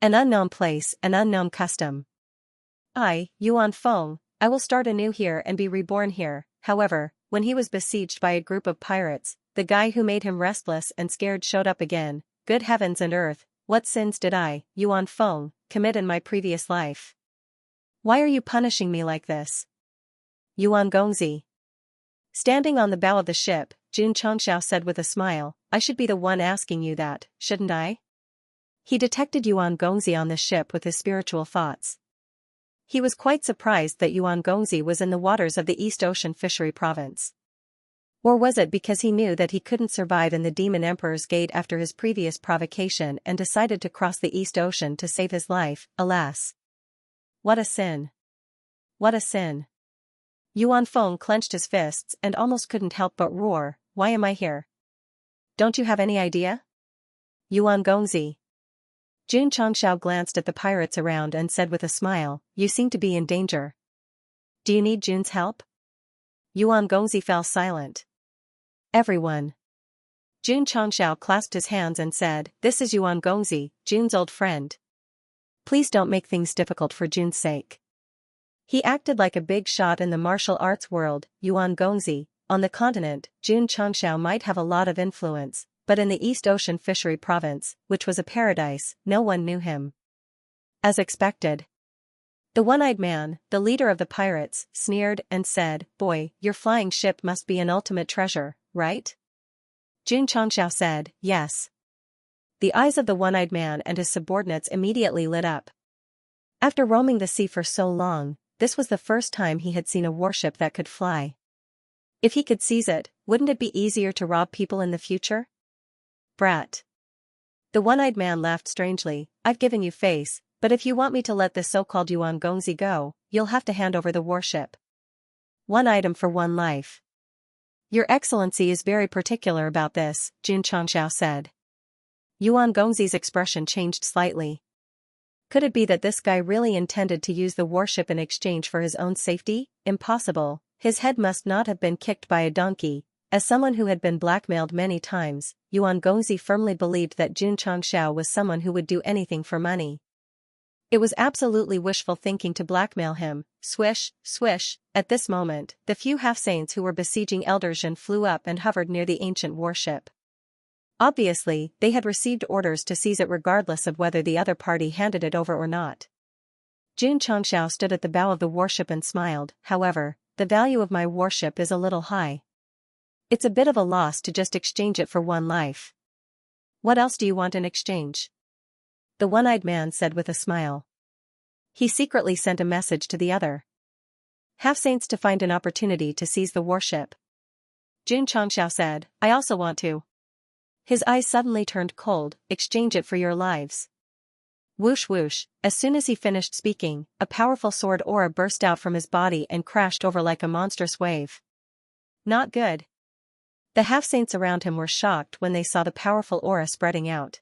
An unknown place, an unknown custom. I, Yuan Feng, I will start anew here and be reborn here. However, when he was besieged by a group of pirates, the guy who made him restless and scared showed up again. Good heavens and earth, what sins did I, Yuan Feng, commit in my previous life? Why are you punishing me like this? Yuan Gongzi. Standing on the bow of the ship, Jun Changxiao said with a smile, I should be the one asking you that, shouldn't I? He detected Yuan Gongzi on the ship with his spiritual thoughts. He was quite surprised that Yuan Gongzi was in the waters of the East Ocean Fishery Province. Or was it because he knew that he couldn't survive in the Demon Emperor's Gate after his previous provocation and decided to cross the East Ocean to save his life? Alas! What a sin! What a sin! Yuan Feng clenched his fists and almost couldn't help but roar, why am I here? Don't you have any idea? Yuan Gongzi. Jun Changxiao glanced at the pirates around and said with a smile, you seem to be in danger. Do you need Jun's help? Yuan Gongzi fell silent. Everyone. Jun Changxiao clasped his hands and said, this is Yuan Gongzi, Jun's old friend. Please don't make things difficult for Jun's sake. He acted like a big shot in the martial arts world, Yuan Gongzi. On the continent, Jun Changxiao might have a lot of influence, but in the East Ocean Fishery Province, which was a paradise, no one knew him. As expected. The one-eyed man, the leader of the pirates, sneered and said, boy, your flying ship must be an ultimate treasure, right? Jun Changxiao said, yes. The eyes of the one-eyed man and his subordinates immediately lit up. After roaming the sea for so long, this was the first time he had seen a warship that could fly. If he could seize it, wouldn't it be easier to rob people in the future? Brat. The one-eyed man laughed strangely, I've given you face, but if you want me to let this so-called Yuan Gongzi go, you'll have to hand over the warship. One item for one life. Your Excellency is very particular about this, Jun Changxiao said. Yuan Gongzi's expression changed slightly. Could it be that this guy really intended to use the warship in exchange for his own safety? Impossible, his head must not have been kicked by a donkey. As someone who had been blackmailed many times, Yuan Gongzi firmly believed that Jun Changxiao was someone who would do anything for money. It was absolutely wishful thinking to blackmail him. Swish, swish. At this moment, the few half-saints who were besieging Elder Zhen flew up and hovered near the ancient warship. Obviously, they had received orders to seize it regardless of whether the other party handed it over or not. Jun Changxiao stood at the bow of the warship and smiled, however, the value of my warship is a little high. It's a bit of a loss to just exchange it for one life. What else do you want in exchange? The one-eyed man said with a smile. He secretly sent a message to the other half-saints to find an opportunity to seize the warship. Jun Changxiao said, I also want to. His eyes suddenly turned cold, exchange it for your lives. Whoosh whoosh, as soon as he finished speaking, a powerful sword aura burst out from his body and crashed over like a monstrous wave. Not good. The half-saints around him were shocked when they saw the powerful aura spreading out.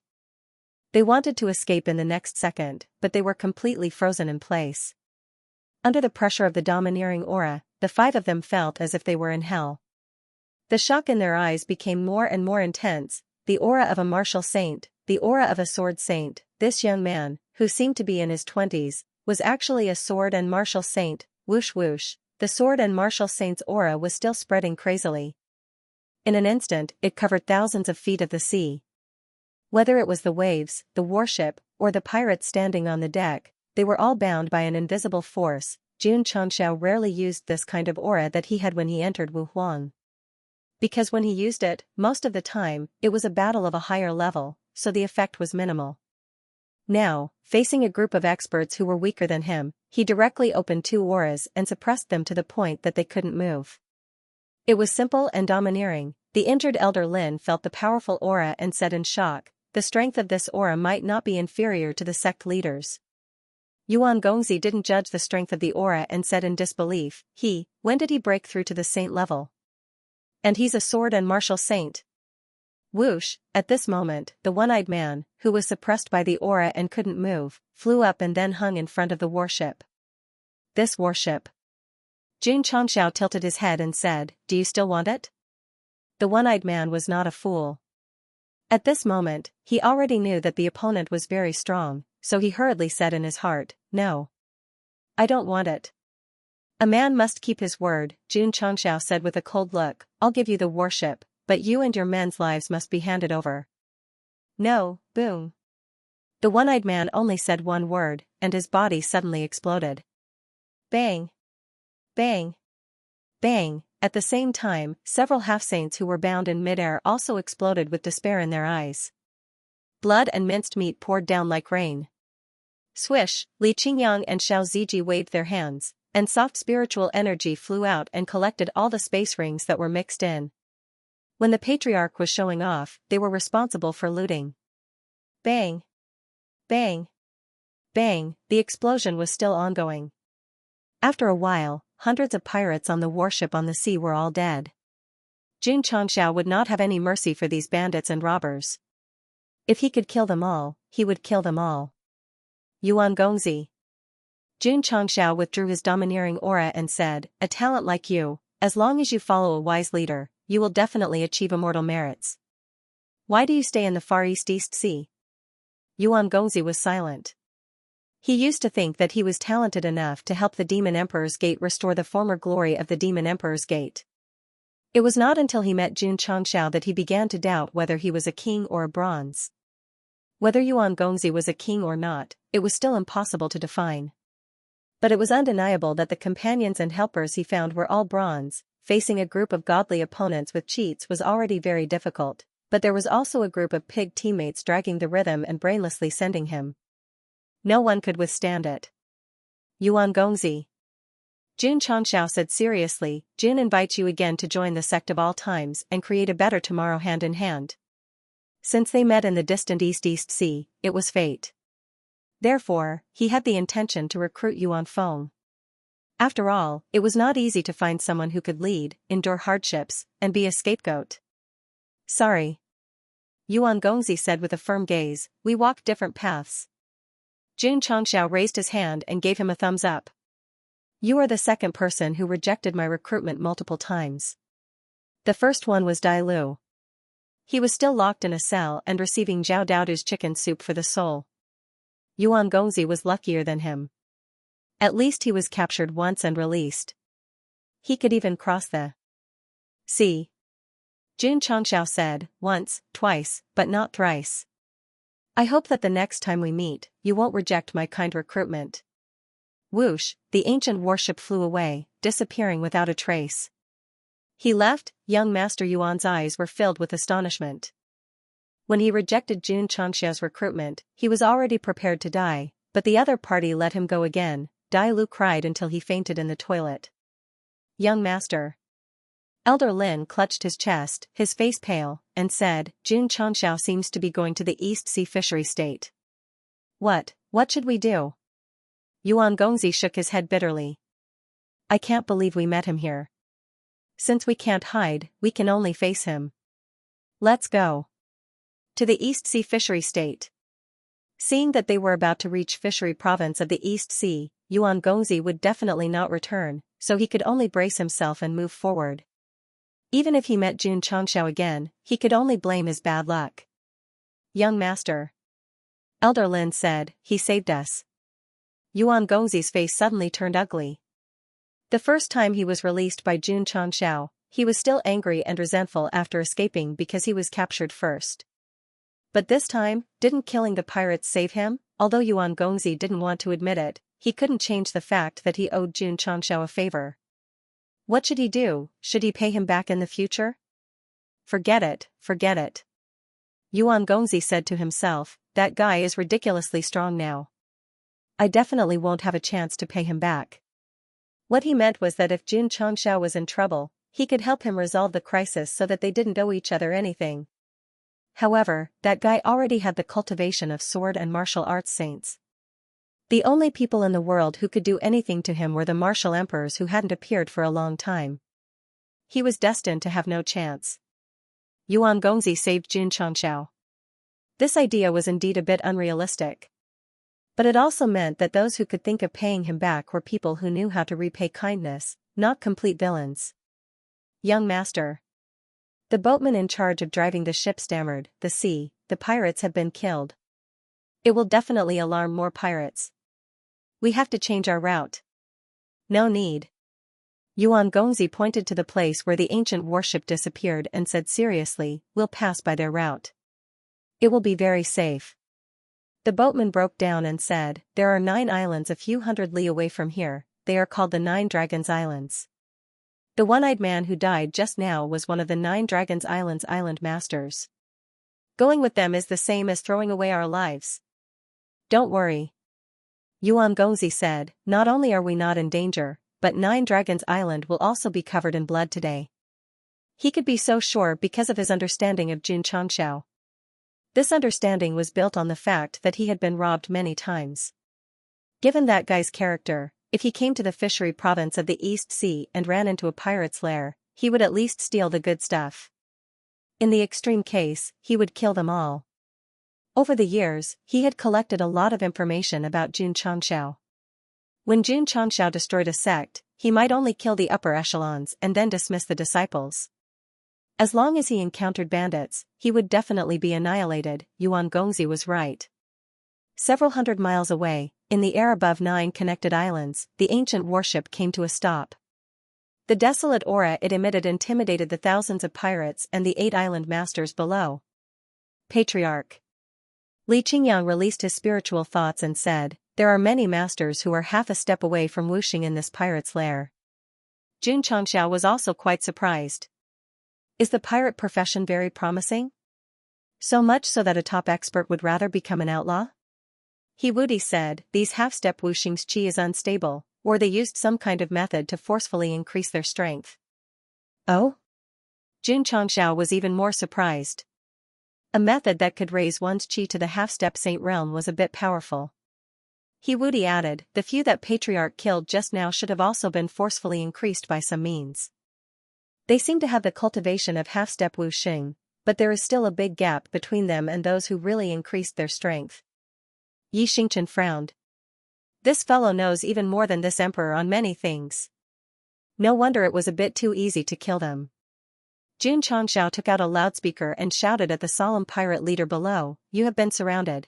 They wanted to escape in the next second, but they were completely frozen in place. Under the pressure of the domineering aura, the five of them felt as if they were in hell. The shock in their eyes became more and more intense, the aura of a martial saint, the aura of a sword saint. This young man, who seemed to be in his 20s, was actually a sword and martial saint. Whoosh whoosh, the sword and martial saint's aura was still spreading crazily. In an instant, it covered thousands of feet of the sea. Whether it was the waves, the warship, or the pirates standing on the deck, they were all bound by an invisible force. Xianxia rarely used this kind of aura that he had when he entered Wuhuang. Because when he used it, most of the time, it was a battle of a higher level, so the effect was minimal. Now, facing a group of experts who were weaker than him, he directly opened 2 auras and suppressed them to the point that they couldn't move. It was simple and domineering. The injured Elder Lin felt the powerful aura and said in shock, the strength of this aura might not be inferior to the sect leaders. Yuan Gongzi didn't judge the strength of the aura and said in disbelief, when did he break through to the saint level? And he's a sword and martial saint. Whoosh, at this moment, the one-eyed man, who was suppressed by the aura and couldn't move, flew up and then hung in front of the warship. This warship. Xianxia tilted his head and said, do you still want it? The one-eyed man was not a fool. At this moment, he already knew that the opponent was very strong, so he hurriedly said in his heart, no. I don't want it. A man must keep his word, Xianxia said with a cold look, I'll give you the warship, but you and your men's lives must be handed over. No, boom. The one-eyed man only said one word, and his body suddenly exploded. Bang. Bang. Bang. At the same time, several half-saints who were bound in midair also exploded with despair in their eyes. Blood and minced meat poured down like rain. Swish, Li Qingyang and Xiao Ziji waved their hands, and soft spiritual energy flew out and collected all the space rings that were mixed in. When the patriarch was showing off, they were responsible for looting. Bang. Bang. Bang, the explosion was still ongoing. After a while, hundreds of pirates on the warship on the sea were all dead. Xianxia would not have any mercy for these bandits and robbers. If he could kill them all, he would kill them all. Yuan Gongzi. Xianxia withdrew his domineering aura and said, a talent like you, as long as you follow a wise leader, you will definitely achieve immortal merits. Why do you stay in the Far East Sea? Yuan Gongzi was silent. He used to think that he was talented enough to help the Demon Emperor's Gate restore the former glory of the Demon Emperor's Gate. It was not until he met Xianxia that he began to doubt whether he was a king or a bronze. Whether Yuan Gongzi was a king or not, it was still impossible to define. But it was undeniable that the companions and helpers he found were all bronze. Facing a group of godly opponents with cheats was already very difficult, but there was also a group of pig teammates dragging the rhythm and brainlessly sending him. No one could withstand it. Yuan Gongzi. Xianxia said seriously, Jin invites you again to join the sect of all times and create a better tomorrow hand in hand. Since they met in the distant East Sea, it was fate. Therefore, he had the intention to recruit Yuan Feng. After all, it was not easy to find someone who could lead, endure hardships, and be a scapegoat. Sorry. Yuan Gongzi said with a firm gaze, we walk different paths. Xianxia raised his hand and gave him a thumbs up. You are the second person who rejected my recruitment multiple times. The first one was Dai Lu. He was still locked in a cell and receiving Zhao Daodu's chicken soup for the soul. Yuan Gongzi was luckier than him. At least he was captured once and released. He could even cross the sea. Xianxia said, once, twice, but not thrice. I hope that the next time we meet, you won't reject my kind recruitment. Whoosh, the ancient warship flew away, disappearing without a trace. He left, young Master Yuan's eyes were filled with astonishment. When he rejected Xianxia's recruitment, he was already prepared to die, but the other party let him go again. Dai Lu cried until he fainted in the toilet. Young Master. Elder Lin clutched his chest, his face pale, and said, Xianxia seems to be going to the East Sea Fishery State. What should we do? Yuan Gongzi shook his head bitterly. I can't believe we met him here. Since we can't hide, we can only face him. Let's go. To the East Sea Fishery State. Seeing that they were about to reach Fishery Province of the East Sea, Yuan Gongzi would definitely not return, so he could only brace himself and move forward. Even if he met Xianxia again, he could only blame his bad luck. Young Master. Elder Lin said, he saved us. Yuan Gongzi's face suddenly turned ugly. The first time he was released by Xianxia, he was still angry and resentful after escaping because he was captured first. But this time, didn't killing the pirates save him? Although Yuan Gongzi didn't want to admit it, he couldn't change the fact that he owed Jun Changshao a favor. What should he do? Should he pay him back in the future? Forget it, forget it. Yuan Gongzi said to himself, that guy is ridiculously strong now. I definitely won't have a chance to pay him back. What he meant was that if Jun Changshao was in trouble, he could help him resolve the crisis so that they didn't owe each other anything. However, that guy already had the cultivation of sword and martial arts saints. The only people in the world who could do anything to him were the martial emperors who hadn't appeared for a long time. He was destined to have no chance. Yuan Gongzi saved Jun Changshao. This idea was indeed a bit unrealistic. But it also meant that those who could think of paying him back were people who knew how to repay kindness, not complete villains. Young master. The boatman in charge of driving the ship stammered, the pirates have been killed. It will definitely alarm more pirates. We have to change our route. No need. Yuan Gongzi pointed to the place where the ancient warship disappeared and said seriously, we'll pass by their route. It will be very safe. The boatman broke down and said, there are 9 islands a few hundred li away from here, they are called the 9 Dragons Islands. The one-eyed man who died just now was one of the 9 Dragons Islands island masters. Going with them is the same as throwing away our lives. Don't worry. Yuan Gongzi said, not only are we not in danger, but 9 Dragons Island will also be covered in blood today. He could be so sure because of his understanding of Jun Changshao. This understanding was built on the fact that he had been robbed many times. Given that guy's character, if he came to the fishery province of the East Sea and ran into a pirate's lair, he would at least steal the good stuff. In the extreme case, he would kill them all. Over the years, he had collected a lot of information about Jun Changshao. When Jun Changshao destroyed a sect, he might only kill the upper echelons and then dismiss the disciples. As long as he encountered bandits, he would definitely be annihilated. Yuan Gongzi was right. Several hundred miles away, in the air above 9 connected islands, the ancient warship came to a stop. The desolate aura it emitted intimidated the thousands of pirates and the 8 island masters below. Patriarch. Li Qingyang released his spiritual thoughts and said, there are many masters who are half a step away from whooshing in this pirate's lair. Jun Changshao was also quite surprised. Is the pirate profession very promising? So much so that a top expert would rather become an outlaw? He Wudi said, these half-step whooshing's chi is unstable, or they used some kind of method to forcefully increase their strength. Oh? Jun Changshao was even more surprised. A method that could raise one's chi to the half-step saint realm was a bit powerful. He Wudi added, the few that Patriarch killed just now should have also been forcefully increased by some means. They seem to have the cultivation of half-step whooshing, but there is still a big gap between them and those who really increased their strength. Yi Xingchen frowned. This fellow knows even more than this emperor on many things. No wonder it was a bit too easy to kill them. Jun Changshao took out a loudspeaker and shouted at the solemn pirate leader below, you have been surrounded.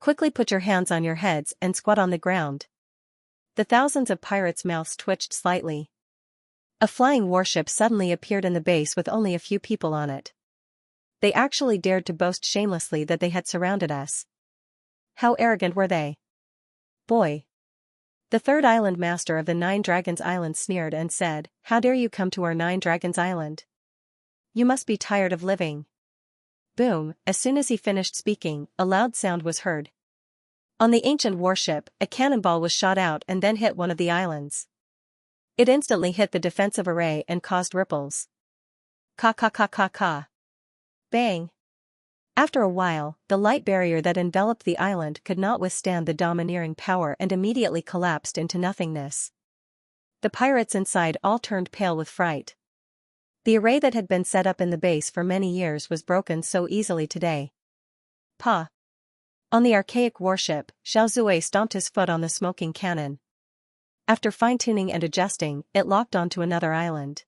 Quickly put your hands on your heads and squat on the ground. The thousands of pirates' mouths twitched slightly. A flying warship suddenly appeared in the base with only a few people on it. They actually dared to boast shamelessly that they had surrounded us. How arrogant were they? Boy. The 3rd island master of the 9 Dragons Island sneered and said, how dare you come to our 9 Dragons Island? You must be tired of living. Boom, as soon as he finished speaking, a loud sound was heard. On the ancient warship, a cannonball was shot out and then hit one of the islands. It instantly hit the defensive array and caused ripples. Ka ka ka ka ka. Bang. After a while, the light barrier that enveloped the island could not withstand the domineering power and immediately collapsed into nothingness. The pirates inside all turned pale with fright. The array that had been set up in the base for many years was broken so easily today. Pa. On the archaic warship, Xiao Zui stomped his foot on the smoking cannon. After fine-tuning and adjusting, it locked onto another island.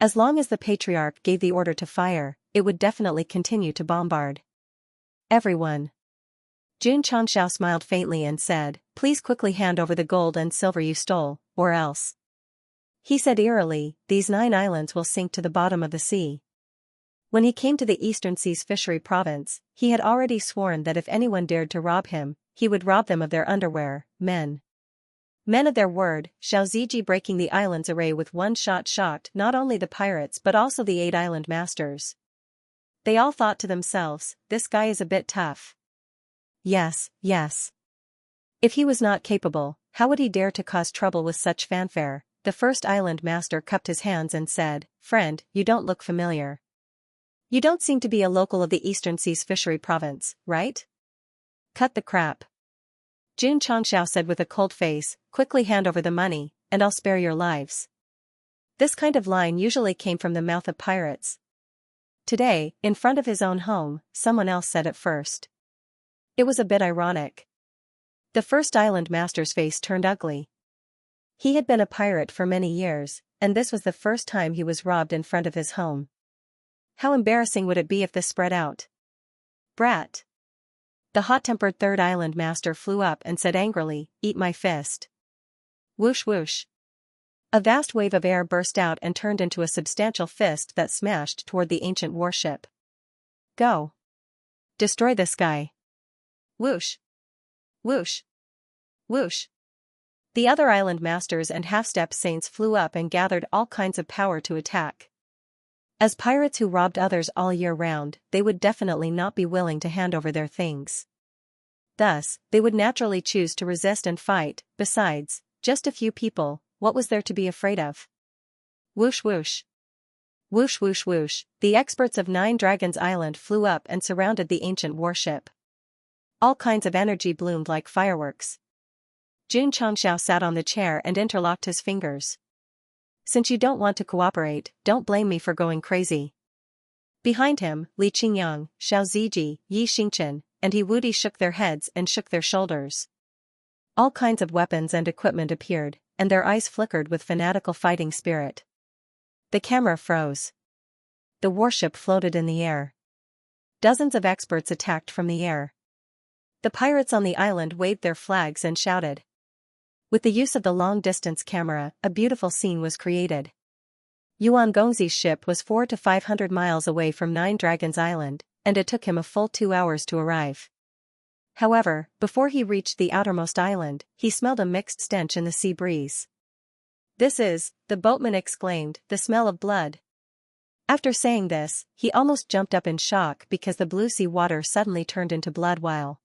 As long as the Patriarch gave the order to fire, it would definitely continue to bombard. Everyone. Jun Changshao smiled faintly and said, please quickly hand over the gold and silver you stole, or else. He said eerily, these 9 islands will sink to the bottom of the sea. When he came to the Eastern Sea's fishery province, he had already sworn that if anyone dared to rob him, he would rob them of their underwear, men. Men of their word, Xianxia breaking the island's array with one shot shocked not only the pirates but also the 8 island masters. They all thought to themselves, this guy is a bit tough. Yes, yes. If he was not capable, how would he dare to cause trouble with such fanfare? The first island master cupped his hands and said, friend, you don't look familiar. You don't seem to be a local of the Eastern Sea's fishery province, right? Cut the crap. Xianxia said with a cold face, quickly hand over the money, and I'll spare your lives. This kind of line usually came from the mouth of pirates. Today, in front of his own home, someone else said it first. It was a bit ironic. The first island master's face turned ugly. He had been a pirate for many years, and this was the first time he was robbed in front of his home. How embarrassing would it be if this spread out? Brat. The hot-tempered third island master flew up and said angrily, eat my fist. Whoosh whoosh. A vast wave of air burst out and turned into a substantial fist that smashed toward the ancient warship. Go. Destroy this guy. Whoosh. Whoosh. Whoosh. The other island masters and half-step saints flew up and gathered all kinds of power to attack. As pirates who robbed others all year round, they would definitely not be willing to hand over their things. Thus, they would naturally choose to resist and fight. Besides, just a few people, what was there to be afraid of? Whoosh whoosh. Whoosh whoosh whoosh. The experts of 9 Dragons Island flew up and surrounded the ancient warship. All kinds of energy bloomed like fireworks. Xianxia sat on the chair and interlocked his fingers. Since you don't want to cooperate, don't blame me for going crazy. Behind him, Li Qingyang, Xiaoziji, Yi Xingchen, and He Wudi shook their heads and shook their shoulders. All kinds of weapons and equipment appeared, and their eyes flickered with fanatical fighting spirit. The camera froze. The warship floated in the air. Dozens of experts attacked from the air. The pirates on the island waved their flags and shouted. With the use of the long-distance camera, a beautiful scene was created. Yuan Gongzi's ship was 400 to 500 miles away from 9 Dragons Island, and it took him a full 2 hours to arrive. However, before he reached the outermost island, he smelled a mixed stench in the sea breeze. This is, the boatman exclaimed, the smell of blood. After saying this, he almost jumped up in shock because the blue sea water suddenly turned into blood while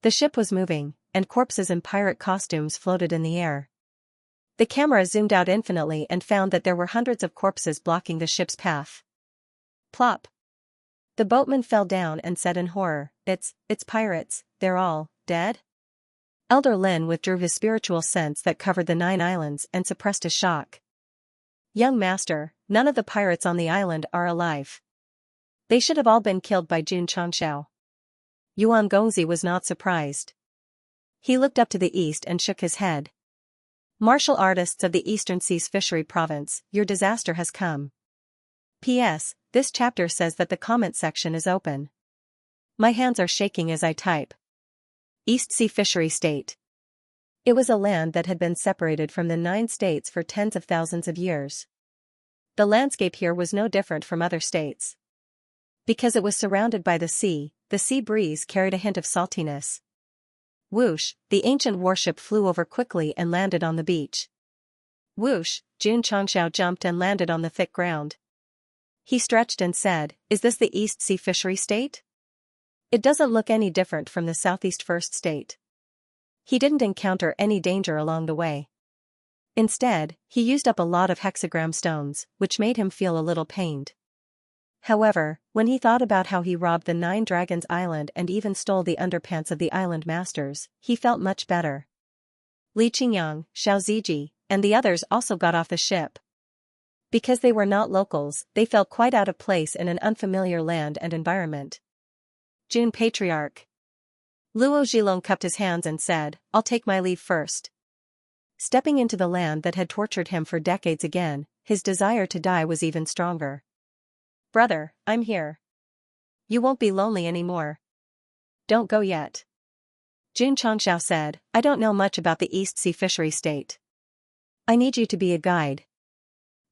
the ship was moving, and corpses in pirate costumes floated in the air. The camera zoomed out infinitely and found that there were hundreds of corpses blocking the ship's path. Plop. The boatman fell down and said in horror, It's pirates, they're all dead? Elder Lin withdrew his spiritual sense that covered the 9 islands and suppressed a shock. Young master, none of the pirates on the island are alive. They should have all been killed by Xianxia. Yuan Gongzi was not surprised. He looked up to the east and shook his head. Martial artists of the Eastern Sea's fishery province, your disaster has come. P.S. This chapter says that the comment section is open. My hands are shaking as I type. East Sea Fishery State. It was a land that had been separated from the 9 states for tens of thousands of years. The landscape here was no different from other states. Because it was surrounded by the sea breeze carried a hint of saltiness. Whoosh, the ancient warship flew over quickly and landed on the beach. Whoosh, Xianxia jumped and landed on the thick ground. He stretched and said, Is this the East Sea Fishery State? It doesn't look any different from the Southeast First State. He didn't encounter any danger along the way. Instead, he used up a lot of hexagram stones, which made him feel a little pained. However, when he thought about how he robbed the 9 Dragons Island and even stole the underpants of the island masters, he felt much better. Li Qingyang, Xiaoziji, and the others also got off the ship. Because they were not locals, they felt quite out of place in an unfamiliar land and environment. June Patriarch. Luo Zhilong cupped his hands and said, I'll take my leave first. Stepping into the land that had tortured him for decades again, his desire to die was even stronger. Brother, I'm here. You won't be lonely anymore. Don't go yet. Xianxia said, I don't know much about the East Sea Fishery State. I need you to be a guide.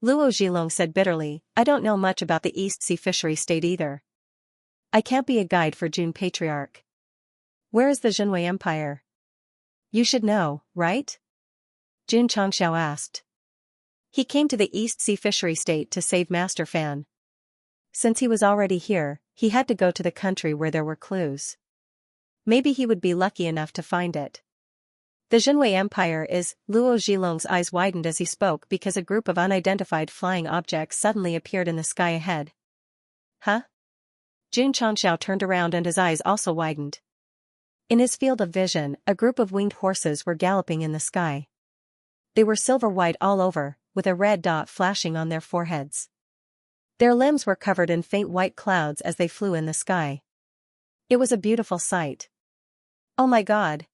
Luo Zhilong said bitterly, I don't know much about the East Sea Fishery State either. I can't be a guide for Jun Patriarch. Where is the Zhenwei Empire? You should know, right? Jun Changxiao asked. He came to the East Sea Fishery State to save Master Fan. Since he was already here, he had to go to the country where there were clues. Maybe he would be lucky enough to find it. The Zhenwei Empire is, Luo Zhilong's eyes widened as he spoke because a group of unidentified flying objects suddenly appeared in the sky ahead. Huh? Jun Changxiao turned around and his eyes also widened. In his field of vision, a group of winged horses were galloping in the sky. They were silver-white all over, with a red dot flashing on their foreheads. Their limbs were covered in faint white clouds as they flew in the sky. It was a beautiful sight. Oh my God!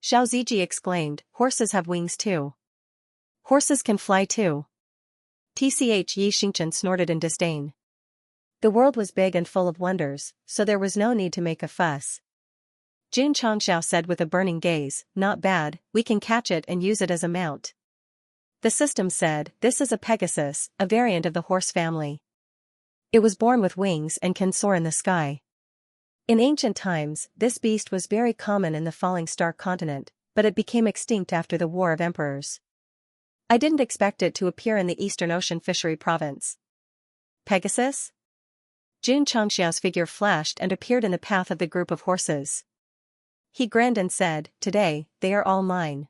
Xiao Ziji exclaimed, horses have wings too. Horses can fly too. Tch Yi Xingchen snorted in disdain. The world was big and full of wonders, so there was no need to make a fuss. Jun Changxiao said with a burning gaze, not bad, we can catch it and use it as a mount. The system said, this is a Pegasus, a variant of the horse family. It was born with wings and can soar in the sky. In ancient times, this beast was very common in the Falling Star continent, but it became extinct after the War of Emperors. I didn't expect it to appear in the Eastern Ocean Fishery Province. Pegasus? Jun Changxiao's figure flashed and appeared in the path of the group of horses. He grinned and said, today, they are all mine.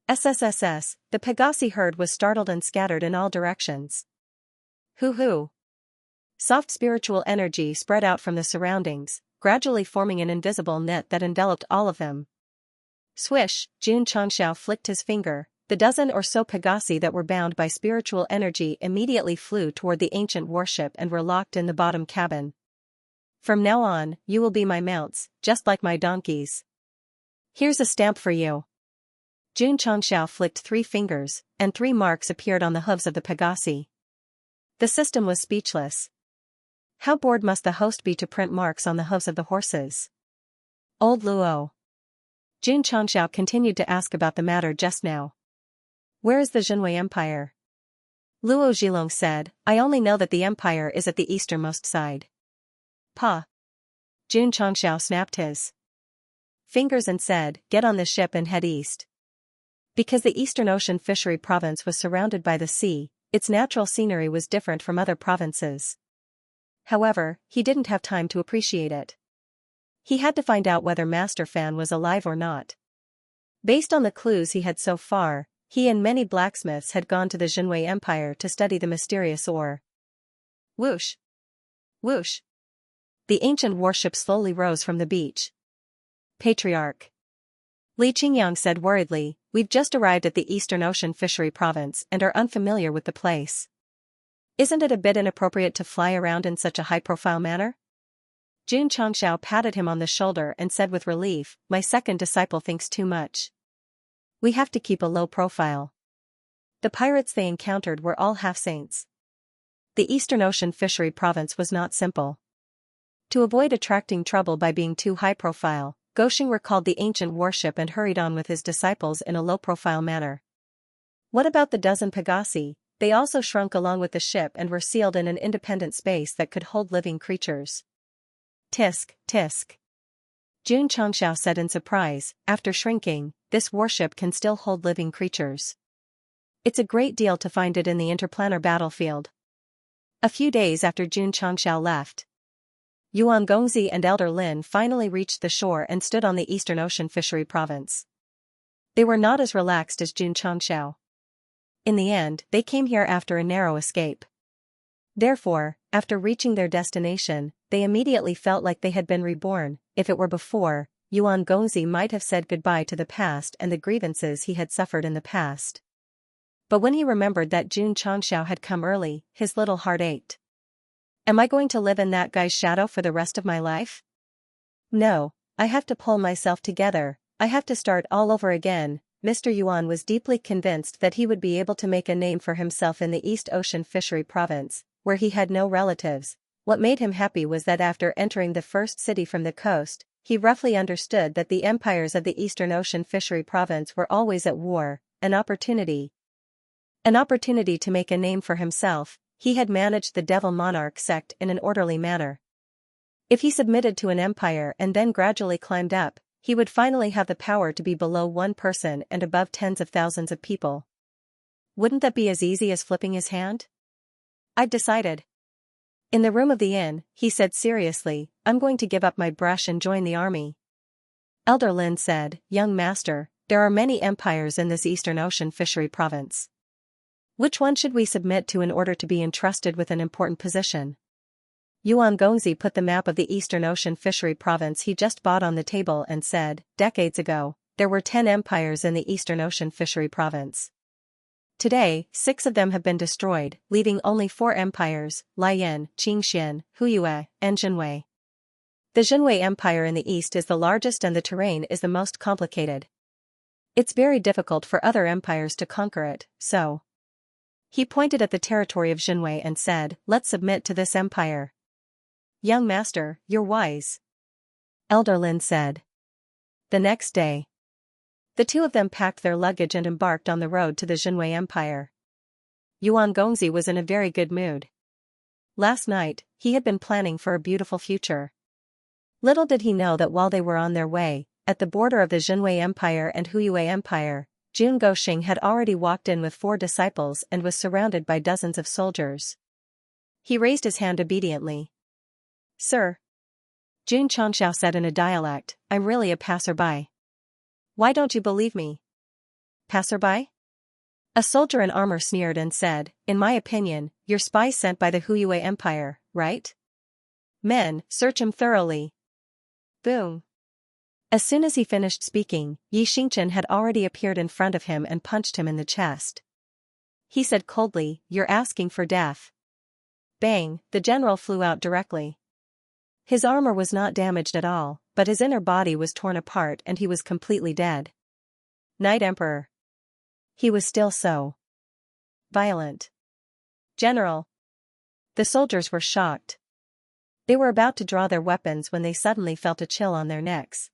SSSS, the Pegasi herd was startled and scattered in all directions. Hoo-hoo. Soft spiritual energy spread out from the surroundings, gradually forming an invisible net that enveloped all of them. Swish, Jun Changxiao flicked his finger, the dozen or so Pegasi that were bound by spiritual energy immediately flew toward the ancient warship and were locked in the bottom cabin. From now on, you will be my mounts, just like my donkeys. Here's a stamp for you. Jun Changxiao flicked 3 fingers, and 3 marks appeared on the hooves of the Pegasi. The system was speechless. How bored must the host be to print marks on the hooves of the horses? Old Luo. Jun Changxiao continued to ask about the matter just now. Where is the Zhenwei Empire? Luo Zhilong said, I only know that the empire is at the easternmost side. Pa. Jun Changxiao snapped his fingers and said, get on the ship and head east. Because the Eastern Ocean Fishery Province was surrounded by the sea, its natural scenery was different from other provinces. However, he didn't have time to appreciate it. He had to find out whether Master Fan was alive or not. Based on the clues he had so far, he and many blacksmiths had gone to the Zhenwei Empire to study the mysterious ore. Whoosh! Whoosh! The ancient warship slowly rose from the beach. Patriarch. Li Qingyang said worriedly, we've just arrived at the Eastern Ocean Fishery Province and are unfamiliar with the place. Isn't it a bit inappropriate to fly around in such a high-profile manner? Jun Changxiao patted him on the shoulder and said with relief, my second disciple thinks too much. We have to keep a low profile. The pirates they encountered were all half-saints. The Eastern Ocean Fishery Province was not simple. To avoid attracting trouble by being too high-profile, Goshing recalled the ancient warship and hurried on with his disciples in a low-profile manner. What about the dozen Pegasi? They also shrunk along with the ship and were sealed in an independent space that could hold living creatures. Tisk, tisk. Jun Changxiao said in surprise, after shrinking, this warship can still hold living creatures. It's a great deal to find it in the interplanar battlefield. A few days after Jun Changxiao left, Yuan Gongzi and Elder Lin finally reached the shore and stood on the Eastern Ocean Fishery Province. They were not as relaxed as Jun Changxiao. In the end, they came here after a narrow escape. Therefore, after reaching their destination, they immediately felt like they had been reborn. If it were before, Yuan Gongzi might have said goodbye to the past and the grievances he had suffered in the past. But when he remembered that Jun Changxiao had come early, his little heart ached. Am I going to live in that guy's shadow for the rest of my life? No, I have to pull myself together, I have to start all over again. Mr. Yuan was deeply convinced that he would be able to make a name for himself in the East Ocean Fishery Province, where he had no relatives. What made him happy was that after entering the first city from the coast, he roughly understood that the empires of the Eastern Ocean Fishery Province were always at war, an opportunity. An opportunity to make a name for himself, he had managed the Devil Monarch sect in an orderly manner. If he submitted to an empire and then gradually climbed up, he would finally have the power to be below one person and above tens of thousands of people. Wouldn't that be as easy as flipping his hand? I've decided. In the room of the inn, he said seriously, I'm going to give up my brush and join the army. Elder Lin said, Young master, there are many empires in this Eastern Ocean fishery province. Which one should we submit to in order to be entrusted with an important position? Yuan Gongzi put the map of the Eastern Ocean fishery province he just bought on the table and said, decades ago, there were 10 empires in the Eastern Ocean fishery province. Today, 6 of them have been destroyed, leaving only 4 empires, Liyan, Qingxian, Huyue, and Jinwei. The Jinwei Empire in the east is the largest and the terrain is the most complicated. It's very difficult for other empires to conquer it, so. He pointed at the territory of Jinwei and said, let's submit to this empire. Young master, you're wise. Elder Lin said. The next day, the two of them packed their luggage and embarked on the road to the Jinwei Empire. Yuan Gongzi was in a very good mood. Last night, he had been planning for a beautiful future. Little did he know that while they were on their way, at the border of the Jinwei Empire and Huyue Empire, Jun Goxing had already walked in with 4 disciples and was surrounded by dozens of soldiers. He raised his hand obediently. Sir. Jun Xianxia said in a dialect, I'm really a passerby. Why don't you believe me? Passerby? A soldier in armor sneered and said, in my opinion, you're spies sent by the Huyue Empire, right? Men, search him thoroughly. Boom. As soon as he finished speaking, Yi Xingchen had already appeared in front of him and punched him in the chest. He said coldly, you're asking for death. Bang, the general flew out directly. His armor was not damaged at all, but his inner body was torn apart and he was completely dead. Night Emperor. He was still so violent. General. The soldiers were shocked. They were about to draw their weapons when they suddenly felt a chill on their necks.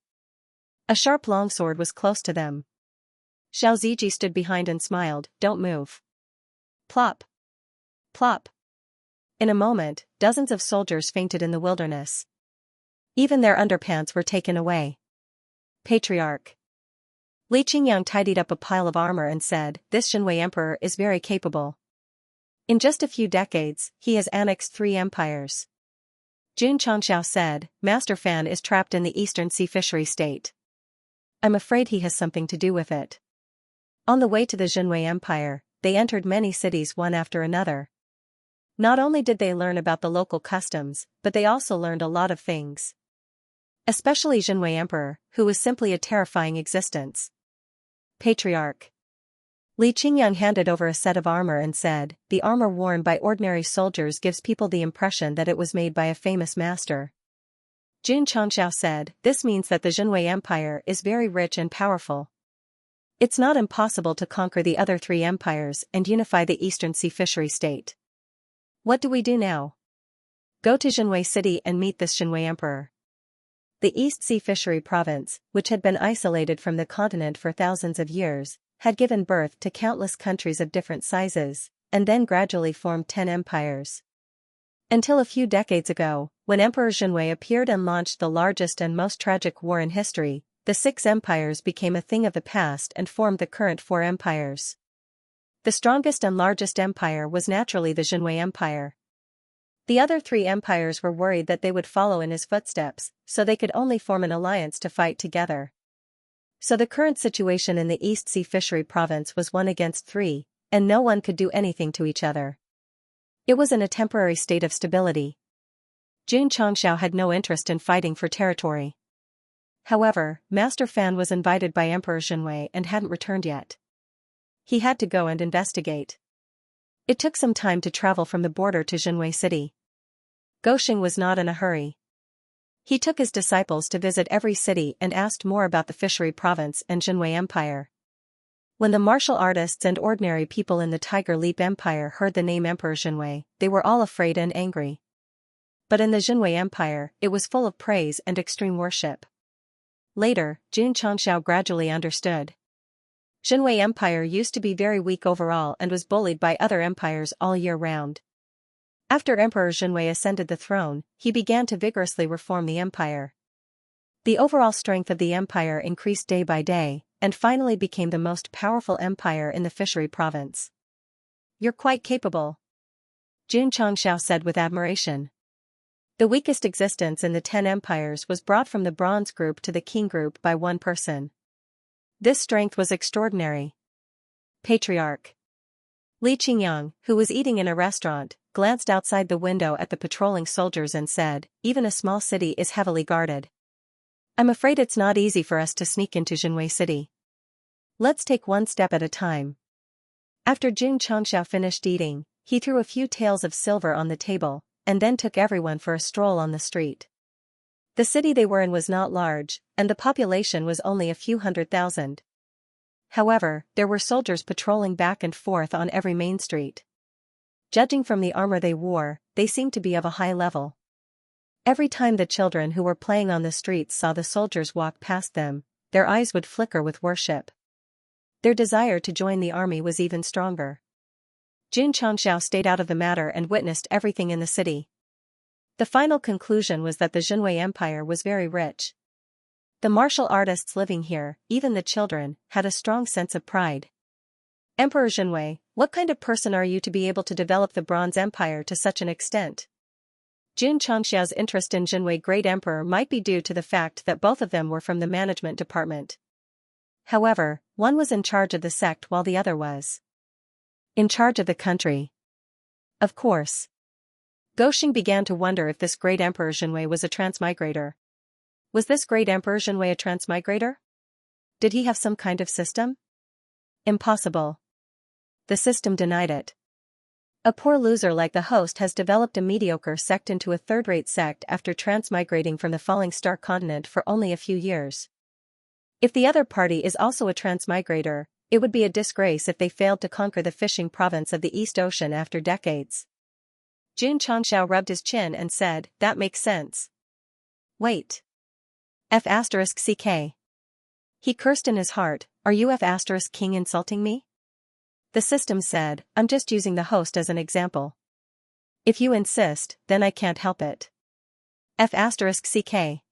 A sharp longsword was close to them. Xiao Ziji stood behind and smiled, don't move. Plop. Plop. In a moment, dozens of soldiers fainted in the wilderness. Even their underpants were taken away. Patriarch. Li Qingyang tidied up a pile of armor and said, this Jinwei emperor is very capable. In just a few decades, he has annexed 3 empires. Jun Changxiao said, Master Fan is trapped in the Eastern Sea fishery state. I'm afraid he has something to do with it. On the way to the Jinwei Empire, they entered many cities one after another. Not only did they learn about the local customs, but they also learned a lot of things. Especially Jinwei Emperor, who was simply a terrifying existence. Patriarch. Li Qingyang handed over a set of armor and said, the armor worn by ordinary soldiers gives people the impression that it was made by a famous master. Jun Changxiao said, this means that the Jinwei Empire is very rich and powerful. It's not impossible to conquer the other 3 empires and unify the Eastern Sea fishery state. What do we do now? Go to Jinwei City and meet this Jinwei Emperor. The East Sea Fishery Province, which had been isolated from the continent for thousands of years, had given birth to countless countries of different sizes, and then gradually formed 10 empires. Until a few decades ago, when Emperor Jinwei appeared and launched the largest and most tragic war in history, the 6 empires became a thing of the past and formed the current 4 empires. The strongest and largest empire was naturally the Jinwei Empire. The other 3 empires were worried that they would follow in his footsteps, so they could only form an alliance to fight together. So the current situation in the East Sea Fishery Province was 1 against 3, and no one could do anything to each other. It was in a temporary state of stability. Jun Changxiao had no interest in fighting for territory. However, Master Fan was invited by Emperor Jinwei and hadn't returned yet. He had to go and investigate. It took some time to travel from the border to Jinwei City. Goxing was not in a hurry. He took his disciples to visit every city and asked more about the fishery province and Jinwei Empire. When the martial artists and ordinary people in the Tiger Leap Empire heard the name Emperor Jinwei, they were all afraid and angry. But in the Jinwei Empire, it was full of praise and extreme worship. Later, Jun Changxiao gradually understood. Xinhui Empire used to be very weak overall and was bullied by other empires all year round. After Emperor Xinhui ascended the throne, he began to vigorously reform the empire. The overall strength of the empire increased day by day, and finally became the most powerful empire in the fishery province. "You're quite capable," Jun Changshao said with admiration. The weakest existence in the 10 empires was brought from the Bronze group to the Qing group by one person. This strength was extraordinary. Patriarch Li Qingyang, who was eating in a restaurant, glanced outside the window at the patrolling soldiers and said, "Even a small city is heavily guarded. I'm afraid it's not easy for us to sneak into Xinhui City. Let's take one step at a time." After Jun Changshao finished eating, he threw a few taels of silver on the table, and then took everyone for a stroll on the street. The city they were in was not large, and the population was only a few 100,000. However, there were soldiers patrolling back and forth on every main street. Judging from the armor they wore, they seemed to be of a high level. Every time the children who were playing on the streets saw the soldiers walk past them, their eyes would flicker with worship. Their desire to join the army was even stronger. Jun Changshao stayed out of the matter and witnessed everything in the city. The final conclusion was that the Xinhui Empire was very rich. The martial artists living here, even the children, had a strong sense of pride. "Emperor Xinhui, what kind of person are you to be able to develop the Bronze Empire to such an extent?" Jun Changshao's interest in Xinhui Great Emperor might be due to the fact that both of them were from the management department. However, one was in charge of the sect while the other was in charge of the country. Of course. Goxing began to wonder if this great Emperor Xinhui was a transmigrator. Was this great Emperor Xinhui a transmigrator? Did he have some kind of system? Impossible. The system denied it. A poor loser like the host has developed a mediocre sect into a third-rate sect after transmigrating from the falling star continent for only a few years. If the other party is also a transmigrator, it would be a disgrace if they failed to conquer the fishing province of the East Ocean after decades. Jun Changshao rubbed his chin and said, "That makes sense." Wait. F***ck. He cursed in his heart, "Are you F***king insulting me?" The system said, "I'm just using the host as an example. If you insist, then I can't help it." F***ck.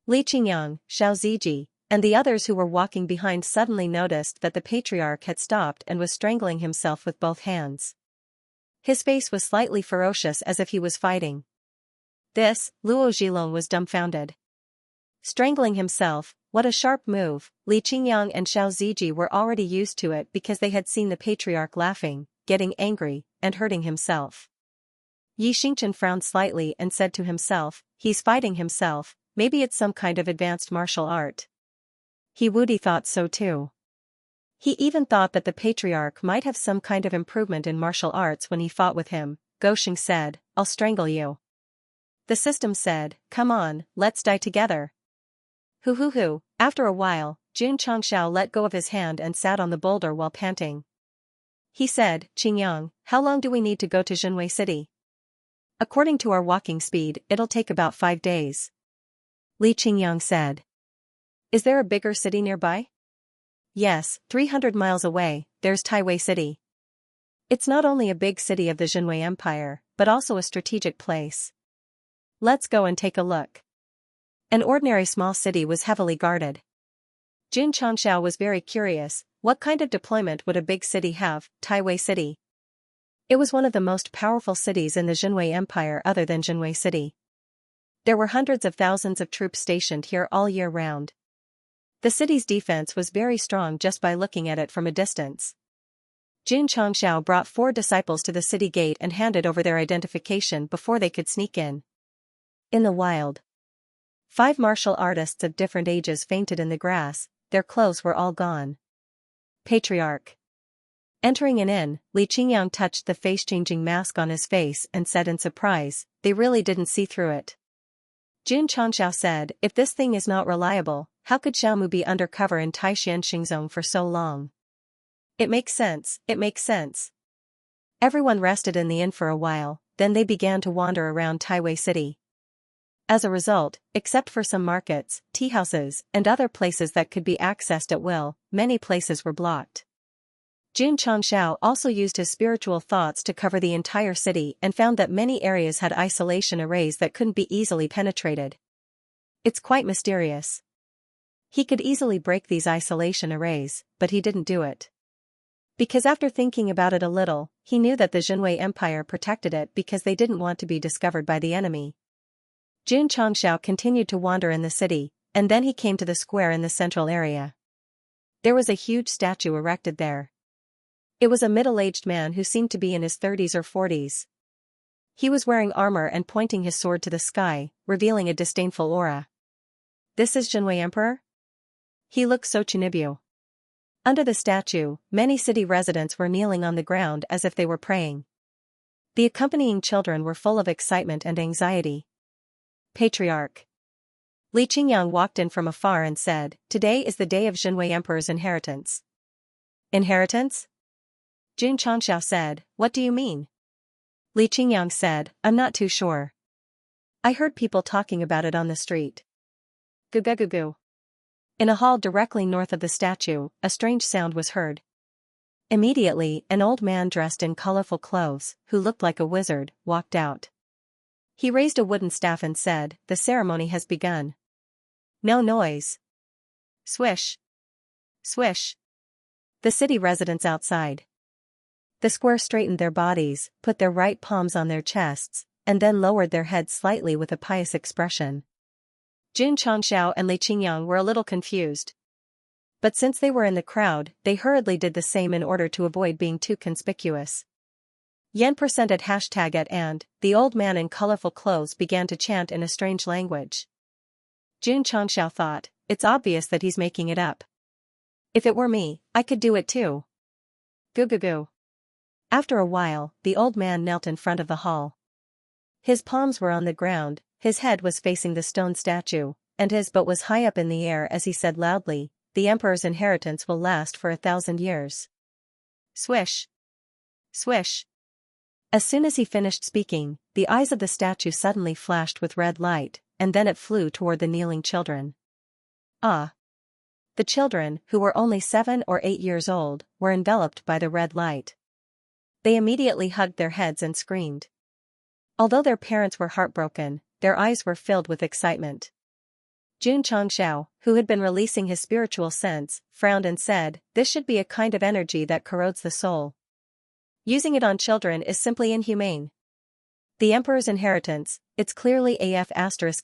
Li Qingyang, Xiao Ziji, and the others who were walking behind suddenly noticed that the patriarch had stopped and was strangling himself with both hands. His face was slightly ferocious as if he was fighting. This, Luo Zhilong was dumbfounded. Strangling himself, what a sharp move. Li Qingyang and Xiao Ziji were already used to it because they had seen the patriarch laughing, getting angry, and hurting himself. Yi Xingchen frowned slightly and said to himself, "He's fighting himself, maybe it's some kind of advanced martial art." He Wudi thought so too. He even thought that the patriarch might have some kind of improvement in martial arts when he fought with him. Goxing said, "I'll strangle you." The system said, "Come on, let's die together." Hoo. After a while, Jun Changshao let go of his hand and sat on the boulder while panting. He said, "Qingyang, how long do we need to go to Xinhui City?" "According to our walking speed, it'll take about 5 days." Li Qingyang said. "Is there a bigger city nearby?" "Yes, 300 miles away, there's Taiwei City. It's not only a big city of the Xinhui Empire, but also a strategic place. Let's go and take a look." An ordinary small city was heavily guarded. Jun Changshao was very curious, what kind of deployment would a big city have? Taiwei City. It was one of the most powerful cities in the Xinhui Empire other than Xinhui City. There were hundreds of thousands of troops stationed here all year round. The city's defense was very strong just by looking at it from a distance. Jun Changshao brought 4 disciples to the city gate and handed over their identification before they could sneak in. In the wild, 5 martial artists of different ages fainted in the grass, their clothes were all gone. Patriarch. Entering an inn, Li Qingyang touched the face-changing mask on his face and said in surprise, "They really didn't see through it." Jun Changshao said, "If this thing is not reliable, how could Xiaomu be undercover in Taishan Xingzong for so long?" It makes sense. Everyone rested in the inn for a while, then they began to wander around Taiwei City. As a result, except for some markets, teahouses, and other places that could be accessed at will, many places were blocked. Jun Changxiao also used his spiritual thoughts to cover the entire city and found that many areas had isolation arrays that couldn't be easily penetrated. It's quite mysterious. He could easily break these isolation arrays, but he didn't do it. Because after thinking about it a little, he knew that the Zhenwei Empire protected it because they didn't want to be discovered by the enemy. Jun Changxiao continued to wander in the city, and then he came to the square in the central area. There was a huge statue erected there. It was a middle-aged man who seemed to be in his 30s or 40s. He was wearing armor and pointing his sword to the sky, revealing a disdainful aura. This is Zhenwei Emperor? He looked so Chunibyu. Under the statue, many city residents were kneeling on the ground as if they were praying. The accompanying children were full of excitement and anxiety. Patriarch Li Qingyang walked in from afar and said, "Today is the day of Zhenwei Emperor's inheritance." Inheritance? Jun Changxiao said, "What do you mean?" Li Qingyang said, "I'm not too sure. I heard people talking about it on the street." Gugugugu. In a hall directly north of the statue, a strange sound was heard. Immediately, an old man dressed in colorful clothes, who looked like a wizard, walked out. He raised a wooden staff and said, "The ceremony has begun. No noise." Swish. Swish. The city residents outside the square straightened their bodies, put their right palms on their chests, and then lowered their heads slightly with a pious expression. Jun Changxiao and Li Qingyang were a little confused. But since they were in the crowd, they hurriedly did the same in order to avoid being too conspicuous. Yen% at hashtag at and, the old man in colorful clothes began to chant in a strange language. Jun Changxiao thought, it's obvious that he's making it up. If it were me, I could do it too. Gugugu. After a while, the old man knelt in front of the hall. His palms were on the ground, his head was facing the stone statue, and his butt was high up in the air as he said loudly, "The emperor's inheritance will last for 1,000 years. Swish. Swish. As soon as he finished speaking, the eyes of the statue suddenly flashed with red light, and then it flew toward the kneeling children. Ah! The children, who were only 7 or 8 years old, were enveloped by the red light. They immediately hugged their heads and screamed. Although their parents were heartbroken, their eyes were filled with excitement. Jun Changxiao, who had been releasing his spiritual sense, frowned and said, "This should be a kind of energy that corrodes the soul. Using it on children is simply inhumane. The emperor's inheritance, it's clearly AF**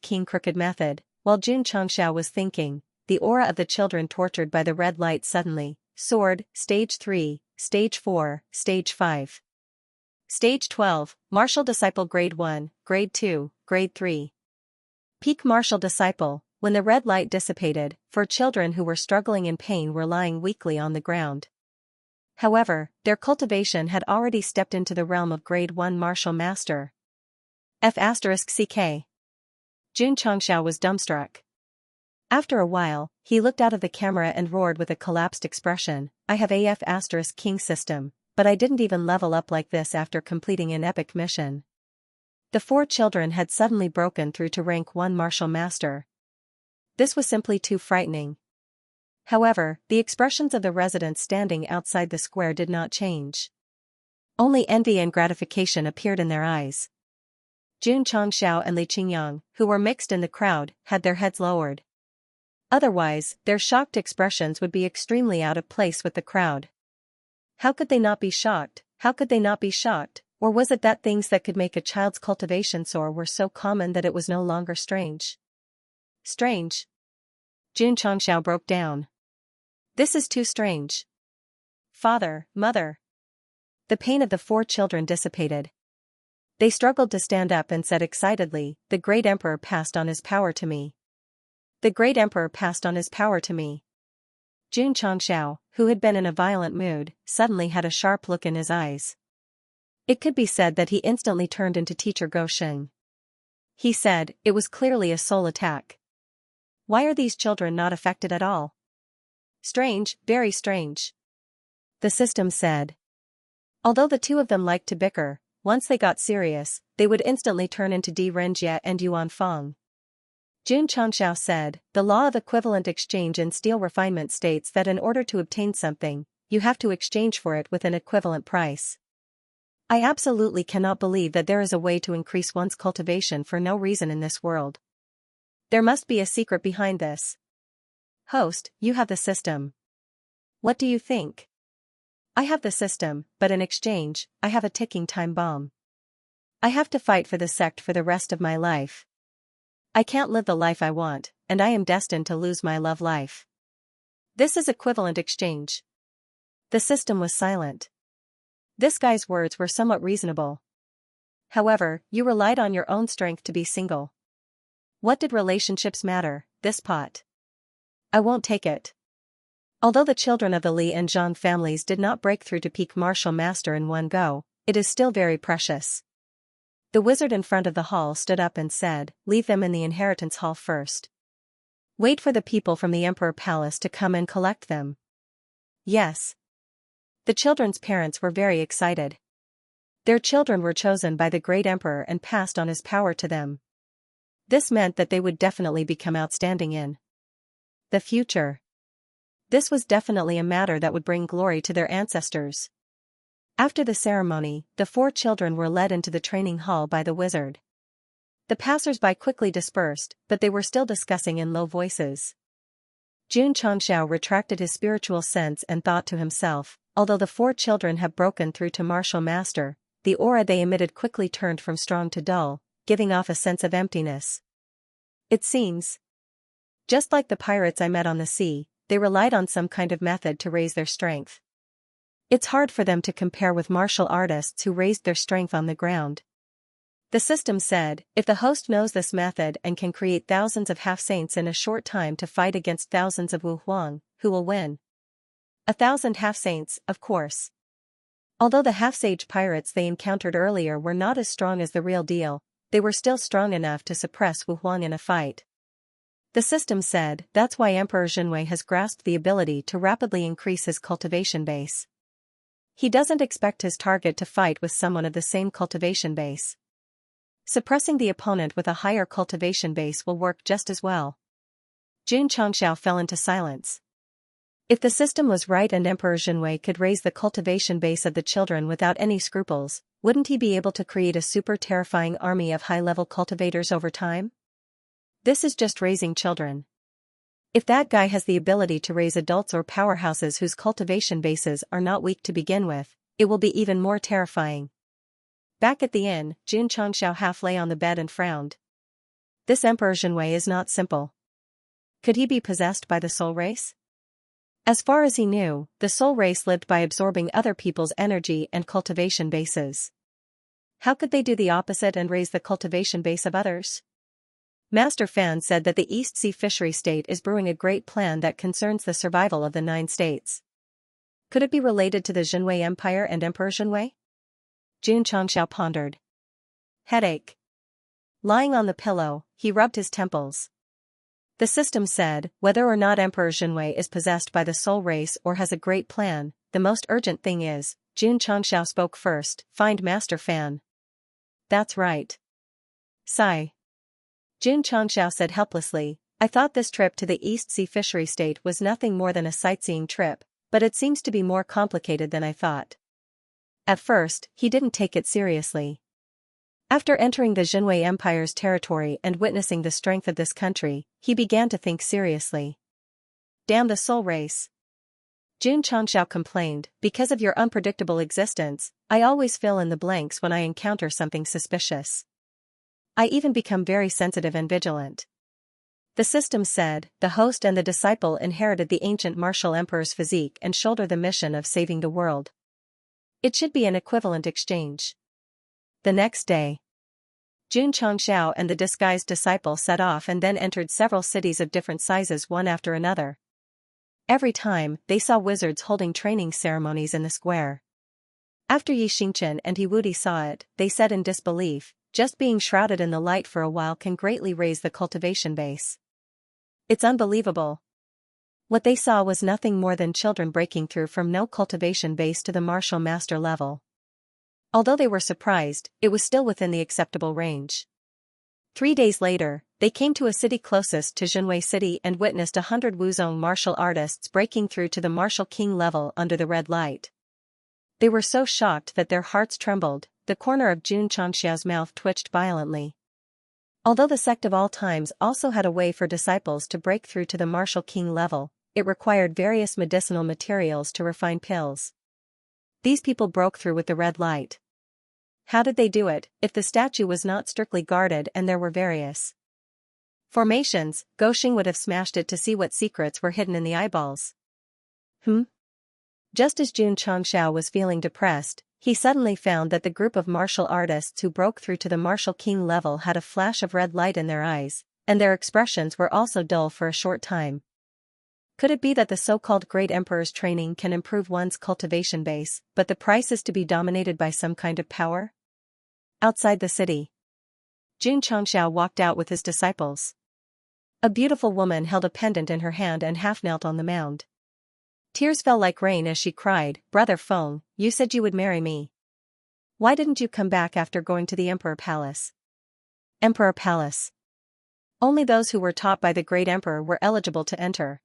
King Crooked method." While Jun Changxiao was thinking, the aura of the children tortured by the red light suddenly soared, Stage 3, Stage 4, Stage 5. Stage 12, Martial Disciple Grade 1, Grade 2, Grade 3. Peak Martial Disciple, when the red light dissipated, 4 children who were struggling in pain were lying weakly on the ground. However, their cultivation had already stepped into the realm of Grade 1 Martial Master. F***CK. Jun Changxiao was dumbstruck. After a while, he looked out of the camera and roared with a collapsed expression, "I have AF** King system, but I didn't even level up like this after completing an epic mission." The 4 children had suddenly broken through to rank 1 Martial Master. This was simply too frightening. However, the expressions of the residents standing outside the square did not change. Only envy and gratification appeared in their eyes. Jun Changxiao and Li Qingyang, who were mixed in the crowd, had their heads lowered. Otherwise, their shocked expressions would be extremely out of place with the crowd. How could they not be shocked? How could they not be shocked? Or was it that things that could make a child's cultivation soar were so common that it was no longer strange? Strange. Jun Changxiao broke down. This is too strange. Father, mother. The pain of the 4 children dissipated. They struggled to stand up and said excitedly, "The great emperor passed on his power to me. The great emperor passed on his power to me." Jun Changxiao, who had been in a violent mood, suddenly had a sharp look in his eyes. It could be said that he instantly turned into Teacher Go Sheng. He said, "It was clearly a soul attack. Why are these children not affected at all? Strange, very strange." The system said. Although the 2 of them liked to bicker, once they got serious, they would instantly turn into Di Renjie and Yuan Fong. Jun Changxiao said, the law of equivalent exchange in steel refinement states that in order to obtain something, you have to exchange for it with an equivalent price. I absolutely cannot believe that there is a way to increase one's cultivation for no reason in this world. There must be a secret behind this. Host, you have the system. What do you think? I have the system, but in exchange, I have a ticking time bomb. I have to fight for the sect for the rest of my life. I can't live the life I want, and I am destined to lose my love life. This is equivalent exchange. The system was silent. This guy's words were somewhat reasonable. However, you relied on your own strength to be single. What did relationships matter, this pot? I won't take it. Although the children of the Li and Zhang families did not break through to peak martial master in one go, it is still very precious. The wizard in front of the hall stood up and said, leave them in the inheritance hall first. Wait for the people from the Emperor Palace to come and collect them. Yes. The children's parents were very excited. Their children were chosen by the great emperor and passed on his power to them. This meant that they would definitely become outstanding in the future. This was definitely a matter that would bring glory to their ancestors. After the ceremony, the 4 children were led into the training hall by the wizard. The passers-by quickly dispersed, but they were still discussing in low voices. Jun Changxiao retracted his spiritual sense and thought to himself, although the 4 children have broken through to martial master, the aura they emitted quickly turned from strong to dull, giving off a sense of emptiness. It seems. Just like the pirates I met on the sea, they relied on some kind of method to raise their strength. It's hard for them to compare with martial artists who raised their strength on the ground. The system said, if the host knows this method and can create thousands of half-saints in a short time to fight against thousands of Wu Huang, who will win? 1,000 half-saints, of course. Although the half-sage pirates they encountered earlier were not as strong as the real deal, they were still strong enough to suppress Wu Huang in a fight. The system said, that's why Emperor Jinwei has grasped the ability to rapidly increase his cultivation base. He doesn't expect his target to fight with someone of the same cultivation base. Suppressing the opponent with a higher cultivation base will work just as well. Jun Changxiao fell into silence. If the system was right and Emperor Jinwei could raise the cultivation base of the children without any scruples, wouldn't he be able to create a super terrifying army of high-level cultivators over time? This is just raising children. If that guy has the ability to raise adults or powerhouses whose cultivation bases are not weak to begin with, it will be even more terrifying. Back at the inn, Jun Changxiao half lay on the bed and frowned. This Emperor Jinwei is not simple. Could he be possessed by the soul race? As far as he knew, the soul race lived by absorbing other people's energy and cultivation bases. How could they do the opposite and raise the cultivation base of others? Master Fan said that the East Sea Fishery State is brewing a great plan that concerns the survival of the 9 states. Could it be related to the Jinwei Empire and Emperor Jinwei? Jun Changxiao pondered. Headache. Lying on the pillow, he rubbed his temples. The system said, whether or not Emperor Jinwei is possessed by the soul race or has a great plan, the most urgent thing is, Jun Changxiao spoke first, find Master Fan. That's right. Sigh. Jun Changxiao said helplessly, I thought this trip to the East Sea Fishery State was nothing more than a sightseeing trip, but it seems to be more complicated than I thought. At first, he didn't take it seriously. After entering the Jinwei Empire's territory and witnessing the strength of this country, he began to think seriously. Damn the soul race. Jun Changxiao complained, because of your unpredictable existence, I always fill in the blanks when I encounter something suspicious. I even become very sensitive and vigilant. The system said, the host and the disciple inherited the ancient martial emperor's physique and shoulder the mission of saving the world. It should be an equivalent exchange. The next day, Jun Changxiao and the disguised disciple set off and then entered several cities of different sizes one after another. Every time, they saw wizards holding training ceremonies in the square. After Yi Xingchen and Yi Wudi saw it, they said in disbelief, just being shrouded in the light for a while can greatly raise the cultivation base. It's unbelievable. What they saw was nothing more than children breaking through from no cultivation base to the martial master level. Although they were surprised, it was still within the acceptable range. 3 days later, they came to a city closest to Jinwei City and witnessed 100 Wuzong martial artists breaking through to the martial king level under the red light. They were so shocked that their hearts trembled, the corner of Xianxia's mouth twitched violently. Although the sect of all times also had a way for disciples to break through to the martial king level, it required various medicinal materials to refine pills. These people broke through with the red light. How did they do it, if the statue was not strictly guarded and there were various formations? Goxing would have smashed it to see what secrets were hidden in the eyeballs. Just as Xianxia was feeling depressed, he suddenly found that the group of martial artists who broke through to the martial king level had a flash of red light in their eyes, and their expressions were also dull for a short time. Could it be that the so-called Great Emperor's training can improve one's cultivation base, but the price is to be dominated by some kind of power? Outside the city, Xianxia walked out with his disciples. A beautiful woman held a pendant in her hand and half-knelt on the mound. Tears fell like rain as she cried, "Brother Feng, you said you would marry me. Why didn't you come back after going to the Emperor Palace?" Emperor Palace. Only those who were taught by the Great Emperor were eligible to enter.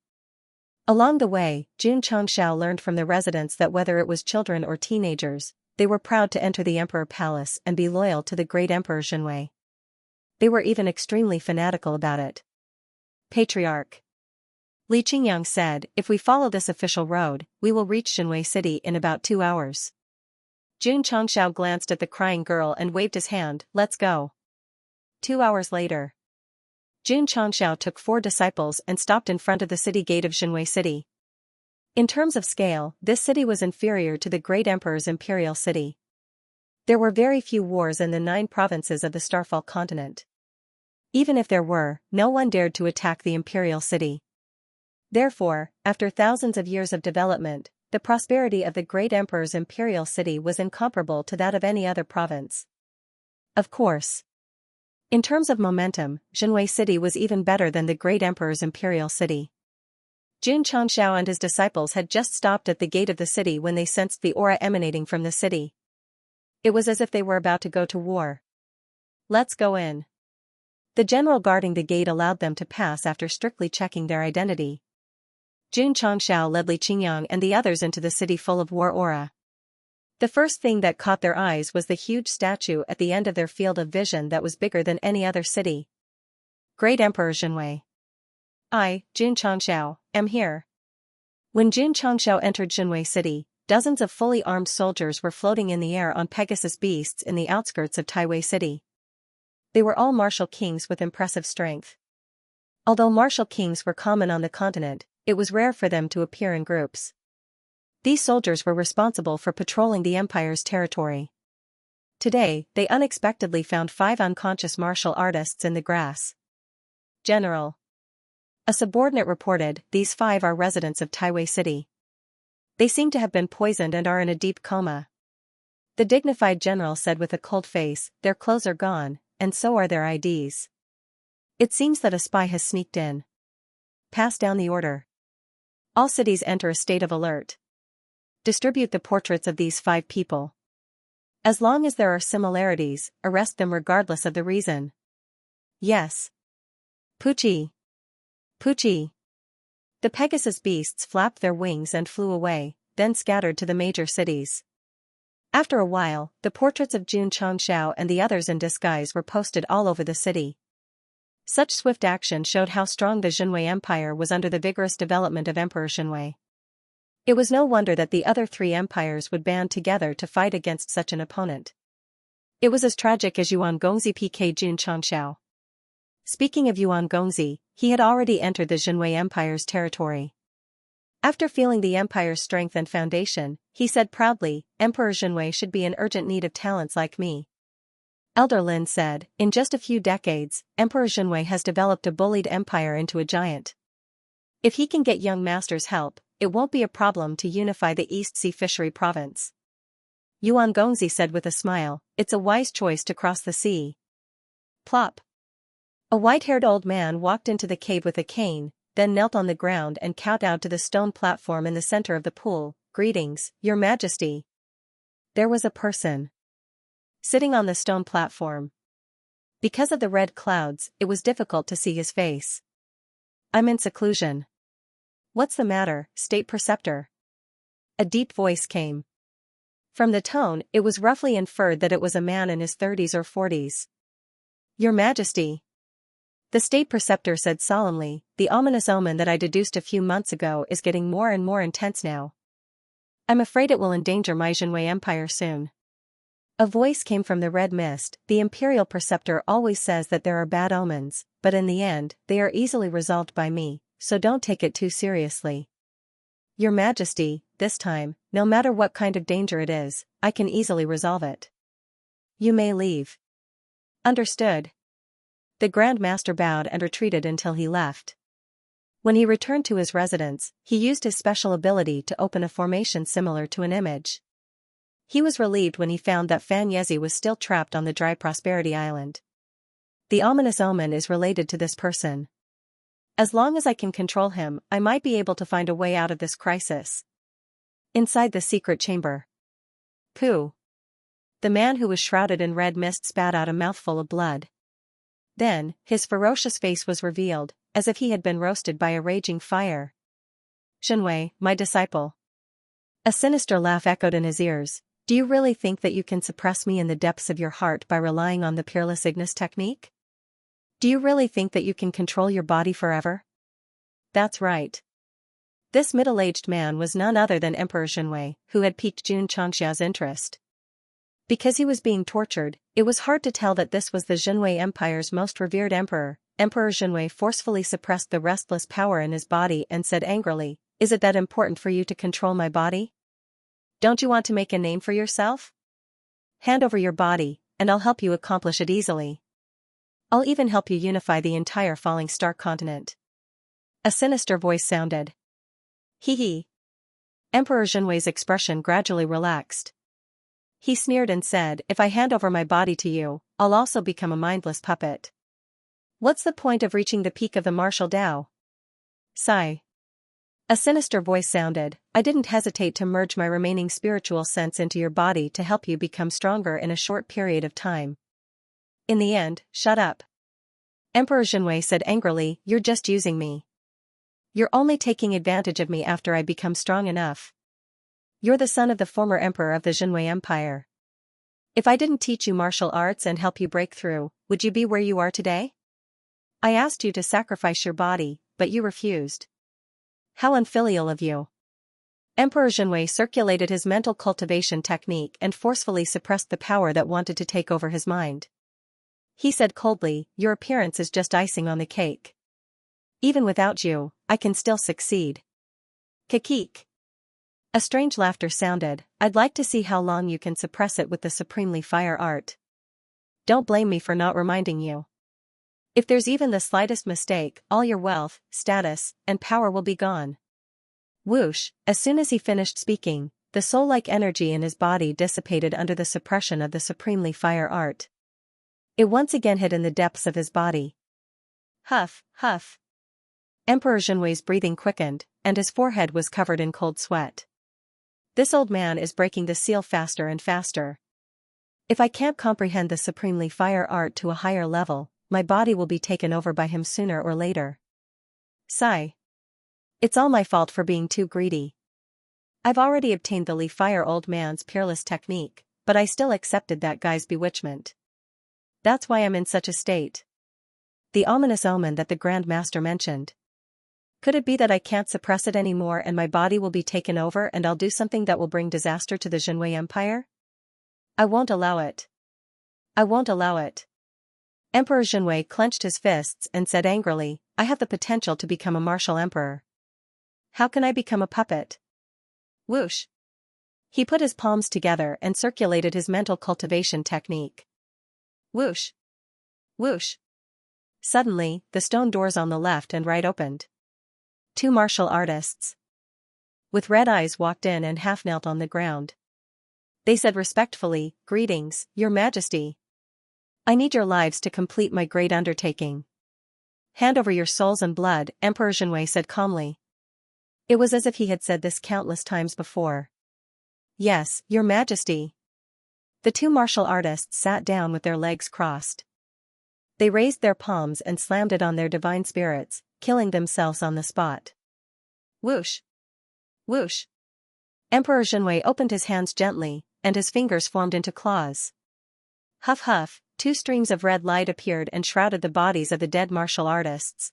Along the way, Xianxia learned from the residents that whether it was children or teenagers, they were proud to enter the Emperor Palace and be loyal to the Great Emperor Jinwei. They were even extremely fanatical about it. Patriarch Li Qingyang said, "If we follow this official road, we will reach Jinwei City in about 2 hours." Xianxia glanced at the crying girl and waved his hand, "Let's go." 2 hours later, Xianxia took 4 disciples and stopped in front of the city gate of Jinwei City. In terms of scale, this city was inferior to the Great Emperor's imperial city. There were very few wars in the 9 provinces of the Starfall continent. Even if there were, no one dared to attack the imperial city. Therefore, after thousands of years of development, the prosperity of the Great Emperor's imperial city was incomparable to that of any other province. Of course, in terms of momentum, Jinwei City was even better than the Great Emperor's imperial city. Xianxia and his disciples had just stopped at the gate of the city when they sensed the aura emanating from the city. It was as if they were about to go to war. "Let's go in." The general guarding the gate allowed them to pass after strictly checking their identity. Xianxia led Li Qingyang and the others into the city full of war aura. The first thing that caught their eyes was the huge statue at the end of their field of vision that was bigger than any other city. Great Emperor Jinwei. "I, Xianxia, am here." When Xianxia entered Jinwei City, dozens of fully armed soldiers were floating in the air on Pegasus beasts in the outskirts of Taiwei City. They were all martial kings with impressive strength. Although martial kings were common on the continent, it was rare for them to appear in groups. These soldiers were responsible for patrolling the empire's territory. Today, they unexpectedly found 5 unconscious martial artists in the grass. "General," a subordinate reported, "these 5 are residents of Taiwei City. They seem to have been poisoned and are in a deep coma." The dignified general said with a cold face, "Their clothes are gone, and so are their IDs. It seems that a spy has sneaked in. Pass down the order. All cities enter a state of alert. Distribute the portraits of these 5 people. As long as there are similarities, arrest them regardless of the reason." "Yes." "Pucci. Pucci." The Pegasus beasts flapped their wings and flew away, then scattered to the major cities. After a while, the portraits of Xianxia and the others in disguise were posted all over the city. Such swift action showed how strong the Jinwei Empire was under the vigorous development of Emperor Jinwei. It was no wonder that the other 3 empires would band together to fight against such an opponent. It was as tragic as Yuan Gongzi Pk Xianxia. Speaking of Yuan Gongzi, he had already entered the Jinwei Empire's territory. After feeling the empire's strength and foundation, he said proudly, "Emperor Jinwei should be in urgent need of talents like me." Elder Lin said, "In just a few decades, Emperor Jinwei has developed a bullied empire into a giant. If he can get young masters' help, it won't be a problem to unify the East Sea Fishery Province." Yuan Gongzi said with a smile, "It's a wise choice to cross the sea." Plop. A white-haired old man walked into the cave with a cane, then knelt on the ground and kowtowed to the stone platform in the center of the pool. "Greetings, Your Majesty." There was a person sitting on the stone platform. Because of the red clouds, it was difficult to see his face. I'm in seclusion. What's the matter, State Preceptor? A deep voice came. From the tone, it was roughly inferred that it was a man in his 30s or 40s. Your Majesty. The State Preceptor said solemnly, the ominous omen that I deduced a few months ago is getting more and more intense now. I'm afraid it will endanger my Xianxia Empire soon. A voice came from the red mist. The Imperial Preceptor always says that there are bad omens, but in the end, they are easily resolved by me, so don't take it too seriously. Your Majesty, this time, no matter what kind of danger it is, I can easily resolve it. You may leave. Understood. The Grand Master bowed and retreated until he left. When he returned to his residence, he used his special ability to open a formation similar to an image. He was relieved when he found that Fan Yezi was still trapped on the dry Prosperity Island. The ominous omen is related to this person. As long as I can control him, I might be able to find a way out of this crisis. Inside the secret chamber. Pooh. The man who was shrouded in red mist spat out a mouthful of blood. Then, his ferocious face was revealed, as if he had been roasted by a raging fire. Xianxia, my disciple. A sinister laugh echoed in his ears. Do you really think that you can suppress me in the depths of your heart by relying on the Peerless Ignis technique? Do you really think that you can control your body forever? That's right. This middle-aged man was none other than Emperor Xianxia, who had piqued Xianxia's interest. Because he was being tortured, it was hard to tell that this was the Xianxia Empire's most revered emperor. Emperor Xianxia forcefully suppressed the restless power in his body and said angrily, "Is it that important for you to control my body? Don't you want to make a name for yourself? Hand over your body, and I'll help you accomplish it easily. I'll even help you unify the entire Falling Star continent." A sinister voice sounded. Hee hee. Emperor Xianxia's expression gradually relaxed. He sneered and said, "If I hand over my body to you, I'll also become a mindless puppet. What's the point of reaching the peak of the martial Tao?" Sigh. A sinister voice sounded, "I didn't hesitate to merge my remaining spiritual sense into your body to help you become stronger in a short period of time. In the end, shut up." Emperor Xianxia said angrily, "You're just using me. You're only taking advantage of me after I become strong enough. You're the son of the former emperor of the Xianxia Empire. If I didn't teach you martial arts and help you break through, would you be where you are today? I asked you to sacrifice your body, but you refused. How unfilial of you." Emperor Xianxia circulated his mental cultivation technique and forcefully suppressed the power that wanted to take over his mind. He said coldly, "Your appearance is just icing on the cake. Even without you, I can still succeed." Kikik. A strange laughter sounded. "I'd like to see how long you can suppress it with the supremely fire art. Don't blame me for not reminding you. If there's even the slightest mistake, all your wealth, status, and power will be gone." Whoosh, as soon as he finished speaking, the soul-like energy in his body dissipated under the suppression of the supremely fire art. It once again hid in the depths of his body. Huff, huff. Emperor Xianxia's breathing quickened, and his forehead was covered in cold sweat. This old man is breaking the seal faster and faster. If I can't comprehend the supremely fire art to a higher level, my body will be taken over by him sooner or later. Sigh. It's all my fault for being too greedy. I've already obtained the Li Fire old man's peerless technique, but I still accepted that guy's bewitchment. That's why I'm in such a state. The ominous omen that the Grand Master mentioned. Could it be that I can't suppress it anymore and my body will be taken over and I'll do something that will bring disaster to the Xianxia Empire? I won't allow it. I won't allow it. Emperor Xianxia clenched his fists and said angrily, "I have the potential to become a martial emperor. How can I become a puppet?" Whoosh. He put his palms together and circulated his mental cultivation technique. Whoosh. Whoosh. Suddenly, the stone doors on the left and right opened. Two martial artists with red eyes walked in and half knelt on the ground. They said respectfully, "Greetings, Your Majesty. I need your lives to complete my great undertaking." "Hand over your souls and blood," Emperor Xianxia said calmly. It was as if he had said this countless times before. "Yes, Your Majesty." The two martial artists sat down with their legs crossed. They raised their palms and slammed it on their divine spirits, killing themselves on the spot. Whoosh! Whoosh! Emperor Zhenwei opened his hands gently, and his fingers formed into claws. Huff huff, 2 streams of red light appeared and shrouded the bodies of the dead martial artists.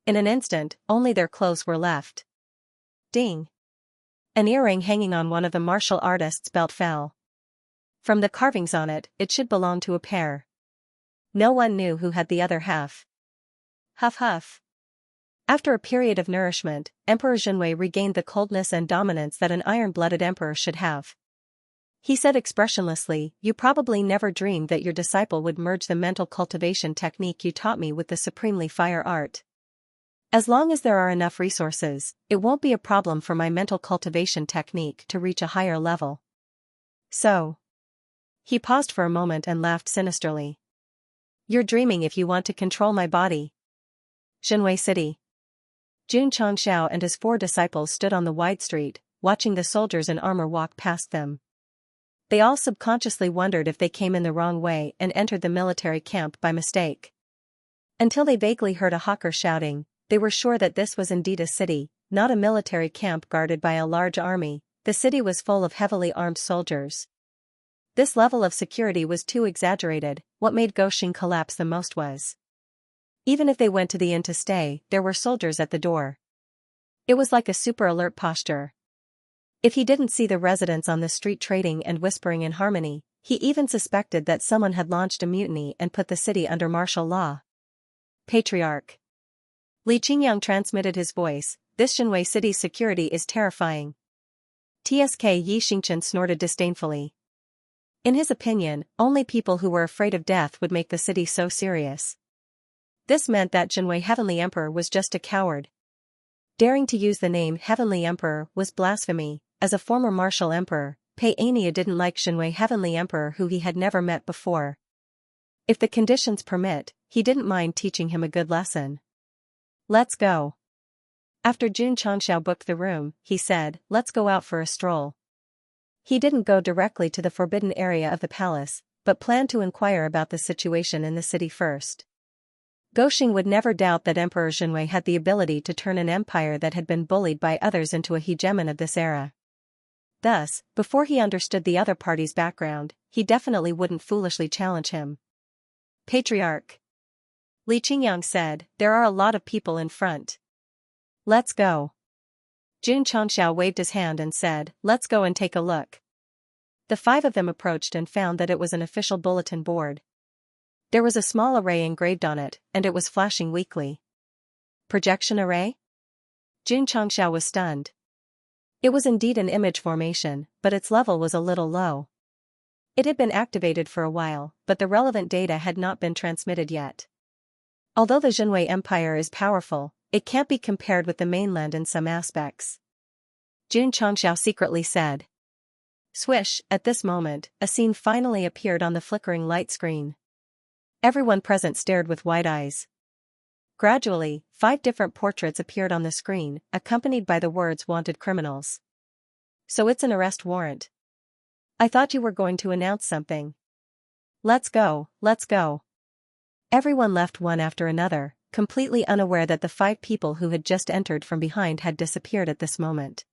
In an instant, only their clothes were left. Ding! An earring hanging on one of the martial artist's belt fell. From the carvings on it, it should belong to a pair. No one knew who had the other half. Huff huff. After a period of nourishment, Emperor Zhenwei regained the coldness and dominance that an iron-blooded emperor should have. He said expressionlessly, "You probably never dreamed that your disciple would merge the mental cultivation technique you taught me with the supremely fire art. As long as there are enough resources, it won't be a problem for my mental cultivation technique to reach a higher level." So. He paused for a moment and laughed sinisterly. "You're dreaming if you want to control my body." Zhenwei City. Jun Changxiao and his 4 disciples stood on the wide street, watching the soldiers in armor walk past them. They all subconsciously wondered if they came in the wrong way and entered the military camp by mistake. Until they vaguely heard a hawker shouting, they were sure that this was indeed a city, not a military camp guarded by a large army. The city was full of heavily armed soldiers. This level of security was too exaggerated. What made Goxing collapse the most was, even if they went to the inn to stay, there were soldiers at the door. It was like a super alert posture. If he didn't see the residents on the street trading and whispering in harmony, he even suspected that someone had launched a mutiny and put the city under martial law. Patriarch. Li Qingyang transmitted his voice, "This Zhenwei city's security is terrifying." TSK Yi Xingchen snorted disdainfully. In his opinion, only people who were afraid of death would make the city so serious. This meant that Zhenwei Heavenly Emperor was just a coward. Daring to use the name Heavenly Emperor was blasphemy. As a former martial emperor, Pei Ania didn't like Zhenwei Heavenly Emperor who he had never met before. If the conditions permit, he didn't mind teaching him a good lesson. "Let's go." After Jun Changxiao booked the room, he said, "Let's go out for a stroll." He didn't go directly to the forbidden area of the palace, but planned to inquire about the situation in the city first. Goxing would never doubt that Emperor Zhenwei had the ability to turn an empire that had been bullied by others into a hegemon of this era. Thus, before he understood the other party's background, he definitely wouldn't foolishly challenge him. "Patriarch," Li Qingyang said, "there are a lot of people in front. Let's go." Jun Changxiao waved his hand and said, "Let's go and take a look." The 5 of them approached and found that it was an official bulletin board. There was a small array engraved on it, and it was flashing weakly. Projection array? Jun Changxiao was stunned. It was indeed an image formation, but its level was a little low. It had been activated for a while, but the relevant data had not been transmitted yet. Although the Zhenwei Empire is powerful, it can't be compared with the mainland in some aspects. Jun Changxiao secretly said. Swish, at this moment, a scene finally appeared on the flickering light screen. Everyone present stared with wide eyes. Gradually, 5 different portraits appeared on the screen, accompanied by the words "Wanted Criminals." "So it's an arrest warrant. I thought you were going to announce something." Let's go, let's go." Everyone left one after another, completely unaware that the 5 people who had just entered from behind had disappeared at this moment.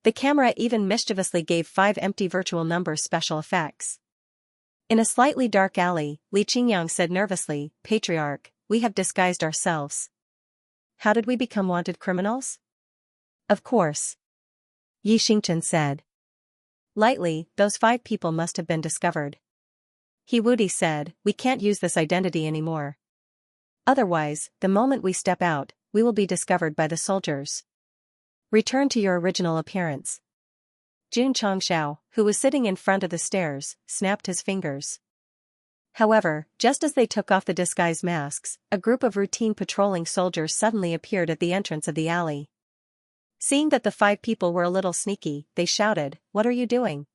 The camera even mischievously gave 5 empty virtual numbers special effects. In a slightly dark alley, Li Qingyang said nervously, "Patriarch, we have disguised ourselves." "How did we become wanted criminals?" "Of course," Yi Xingchen said. "Lightly, those 5 people must have been discovered." He Wudi said, "We can't use this identity anymore. Otherwise, the moment we step out, we will be discovered by the soldiers. Return to your original appearance." Jun Changxiao, who was sitting in front of the stairs, snapped his fingers. However, just as they took off the disguise masks, a group of routine patrolling soldiers suddenly appeared at the entrance of the alley. Seeing that the 5 people were a little sneaky, they shouted, "What are you doing?"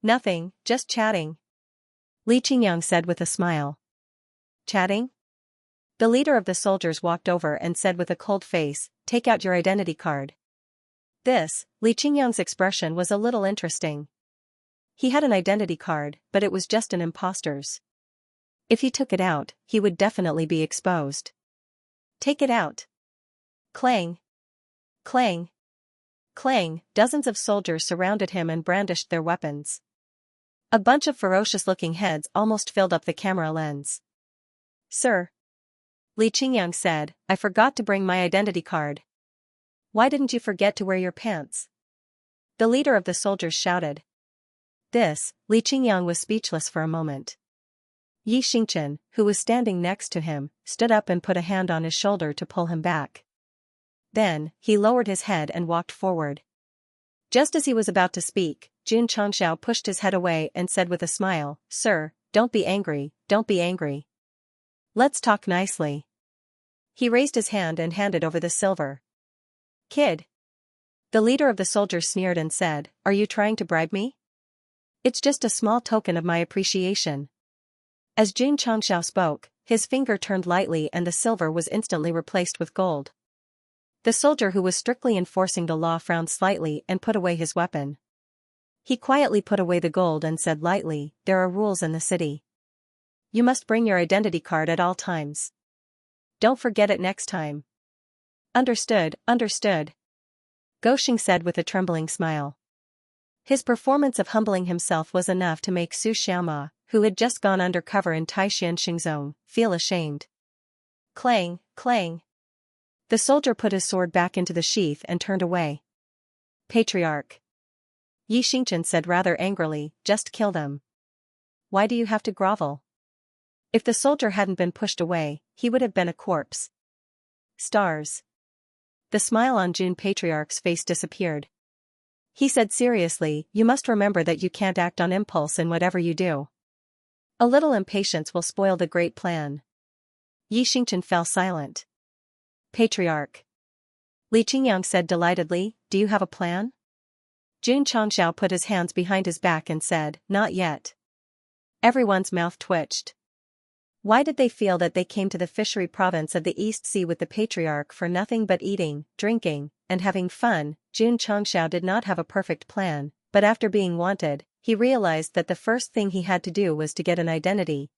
"Nothing, just chatting," Li Qingyang said with a smile. "Chatting?" The leader of the soldiers walked over and said with a cold face, "Take out your identity card." This, Li Qingyang's expression was a little interesting. He had an identity card, but it was just an imposter's. If he took it out, he would definitely be exposed. Take it out. Clang. Clang. Clang, dozens of soldiers surrounded him and brandished their weapons. A bunch of ferocious-looking heads almost filled up the camera lens. Sir. Li Qingyang said, I forgot to bring my identity card. Why didn't you forget to wear your pants? The leader of the soldiers shouted. Li Qingyang was speechless for a moment. Yi Xingchen, who was standing next to him, stood up and put a hand on his shoulder to pull him back. Then, he lowered his head and walked forward. Just as he was about to speak, Jun Changxiao pushed his head away and said with a smile, Sir, don't be angry, don't be angry. Let's talk nicely. He raised his hand and handed over the silver. Kid. The leader of the soldiers sneered and said, Are you trying to bribe me? It's just a small token of my appreciation. As Jun Changxiao spoke, his finger turned lightly and the silver was instantly replaced with gold. The soldier who was strictly enforcing the law frowned slightly and put away his weapon. He quietly put away the gold and said lightly, There are rules in the city. You must bring your identity card at all times. Don't forget it next time. Understood, understood. Goxing said with a trembling smile. His performance of humbling himself was enough to make Su Xiaoma, who had just gone undercover in Taishan Xingzong, feel ashamed. Clang, clang. The soldier put his sword back into the sheath and turned away. Patriarch. Yi Xingchen said rather angrily, Just kill them. Why do you have to grovel? If the soldier hadn't been pushed away, he would have been a corpse. Stars. The smile on Jun Patriarch's face disappeared. He said seriously, You must remember that you can't act on impulse in whatever you do. A little impatience will spoil the great plan. Yi Xingchen fell silent. Patriarch. Li Qingyang said delightedly, Do you have a plan? Jun Changxiao put his hands behind his back and said, Not yet. Everyone's mouth twitched. Why did they feel that they came to the fishery province of the East Sea with the Patriarch for nothing but eating, drinking, and having fun? Jun Changxiao did not have a perfect plan, but after being wanted, he realized that the first thing he had to do was to get an identity.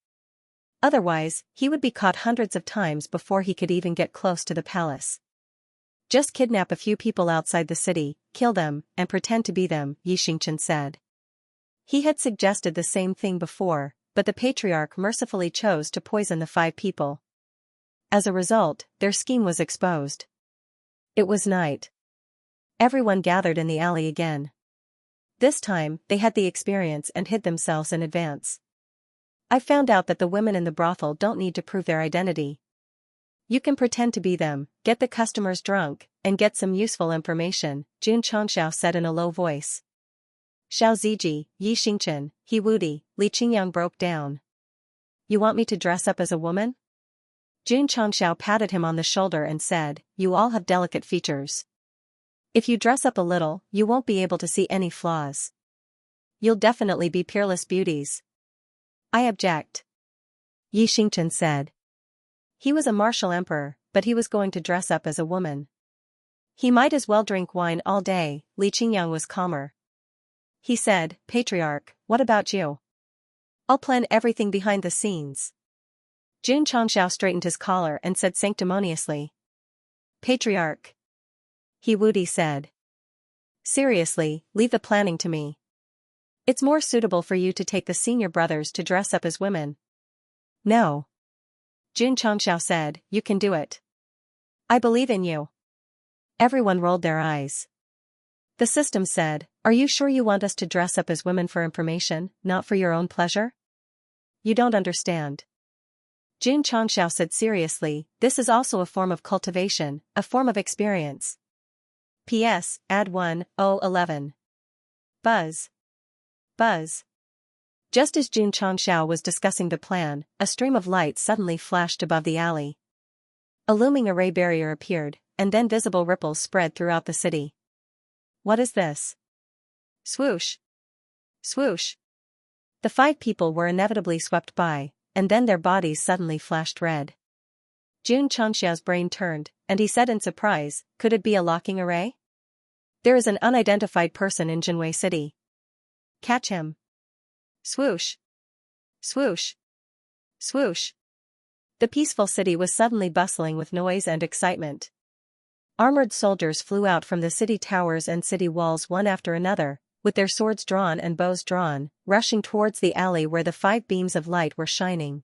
Otherwise, he would be caught hundreds of times before he could even get close to the palace. Just kidnap a few people outside the city, kill them, and pretend to be them, Yi Xingchen said. He had suggested the same thing before, but the Patriarch mercifully chose to poison the 5 people. As a result, their scheme was exposed. It was night. Everyone gathered in the alley again. This time, they had the experience and hid themselves in advance. I found out that the women in the brothel don't need to prove their identity. You can pretend to be them, get the customers drunk, and get some useful information, Jun Changxiao said in a low voice. Xiao Ziji, Yi Xingchen, He Wudi, Li Qingyang broke down. You want me to dress up as a woman? Jun Changxiao patted him on the shoulder and said, You all have delicate features. If you dress up a little, you won't be able to see any flaws. You'll definitely be peerless beauties. I object. Yi Xingchen said. He was a martial emperor, but he was going to dress up as a woman. He might as well drink wine all day. Li Qingyang was calmer. He said, Patriarch, what about you? I'll plan everything behind the scenes. Jun Changxiao straightened his collar and said sanctimoniously. Patriarch. He Wudi said. Seriously, leave the planning to me. It's more suitable for you to take the senior brothers to dress up as women. No. Jun Changxiao said, You can do it. I believe in you. Everyone rolled their eyes. The system said, Are you sure you want us to dress up as women for information, not for your own pleasure? You don't understand. Jun Changxiao said seriously, This is also a form of cultivation, a form of experience. P.S. Add 1:11. Buzz. Buzz. Just as Jun Changxiao was discussing the plan, a stream of light suddenly flashed above the alley. A looming array barrier appeared, and then visible ripples spread throughout the city. What is this? Swoosh. Swoosh. The 5 people were inevitably swept by, and then their bodies suddenly flashed red. Jun Changxiao's brain turned, and he said in surprise, Could it be a locking array? There is an unidentified person in Jinwei City. Catch him. Swoosh. Swoosh. Swoosh! The peaceful city was suddenly bustling with noise and excitement. Armored soldiers flew out from the city towers and city walls one after another, with their swords drawn and bows drawn, rushing towards the alley where the 5 beams of light were shining.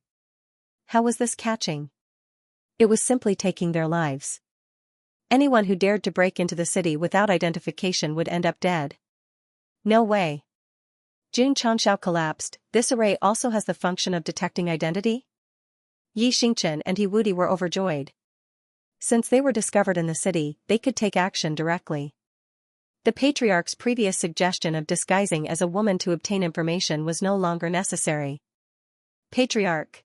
How was this catching? It was simply taking their lives. Anyone who dared to break into the city without identification would end up dead. No way. Xianxia collapsed. This array also has the function of detecting identity? Xianxia and Wudi were overjoyed. Since they were discovered in the city, they could take action directly. The Patriarch's previous suggestion of disguising as a woman to obtain information was no longer necessary. Patriarch.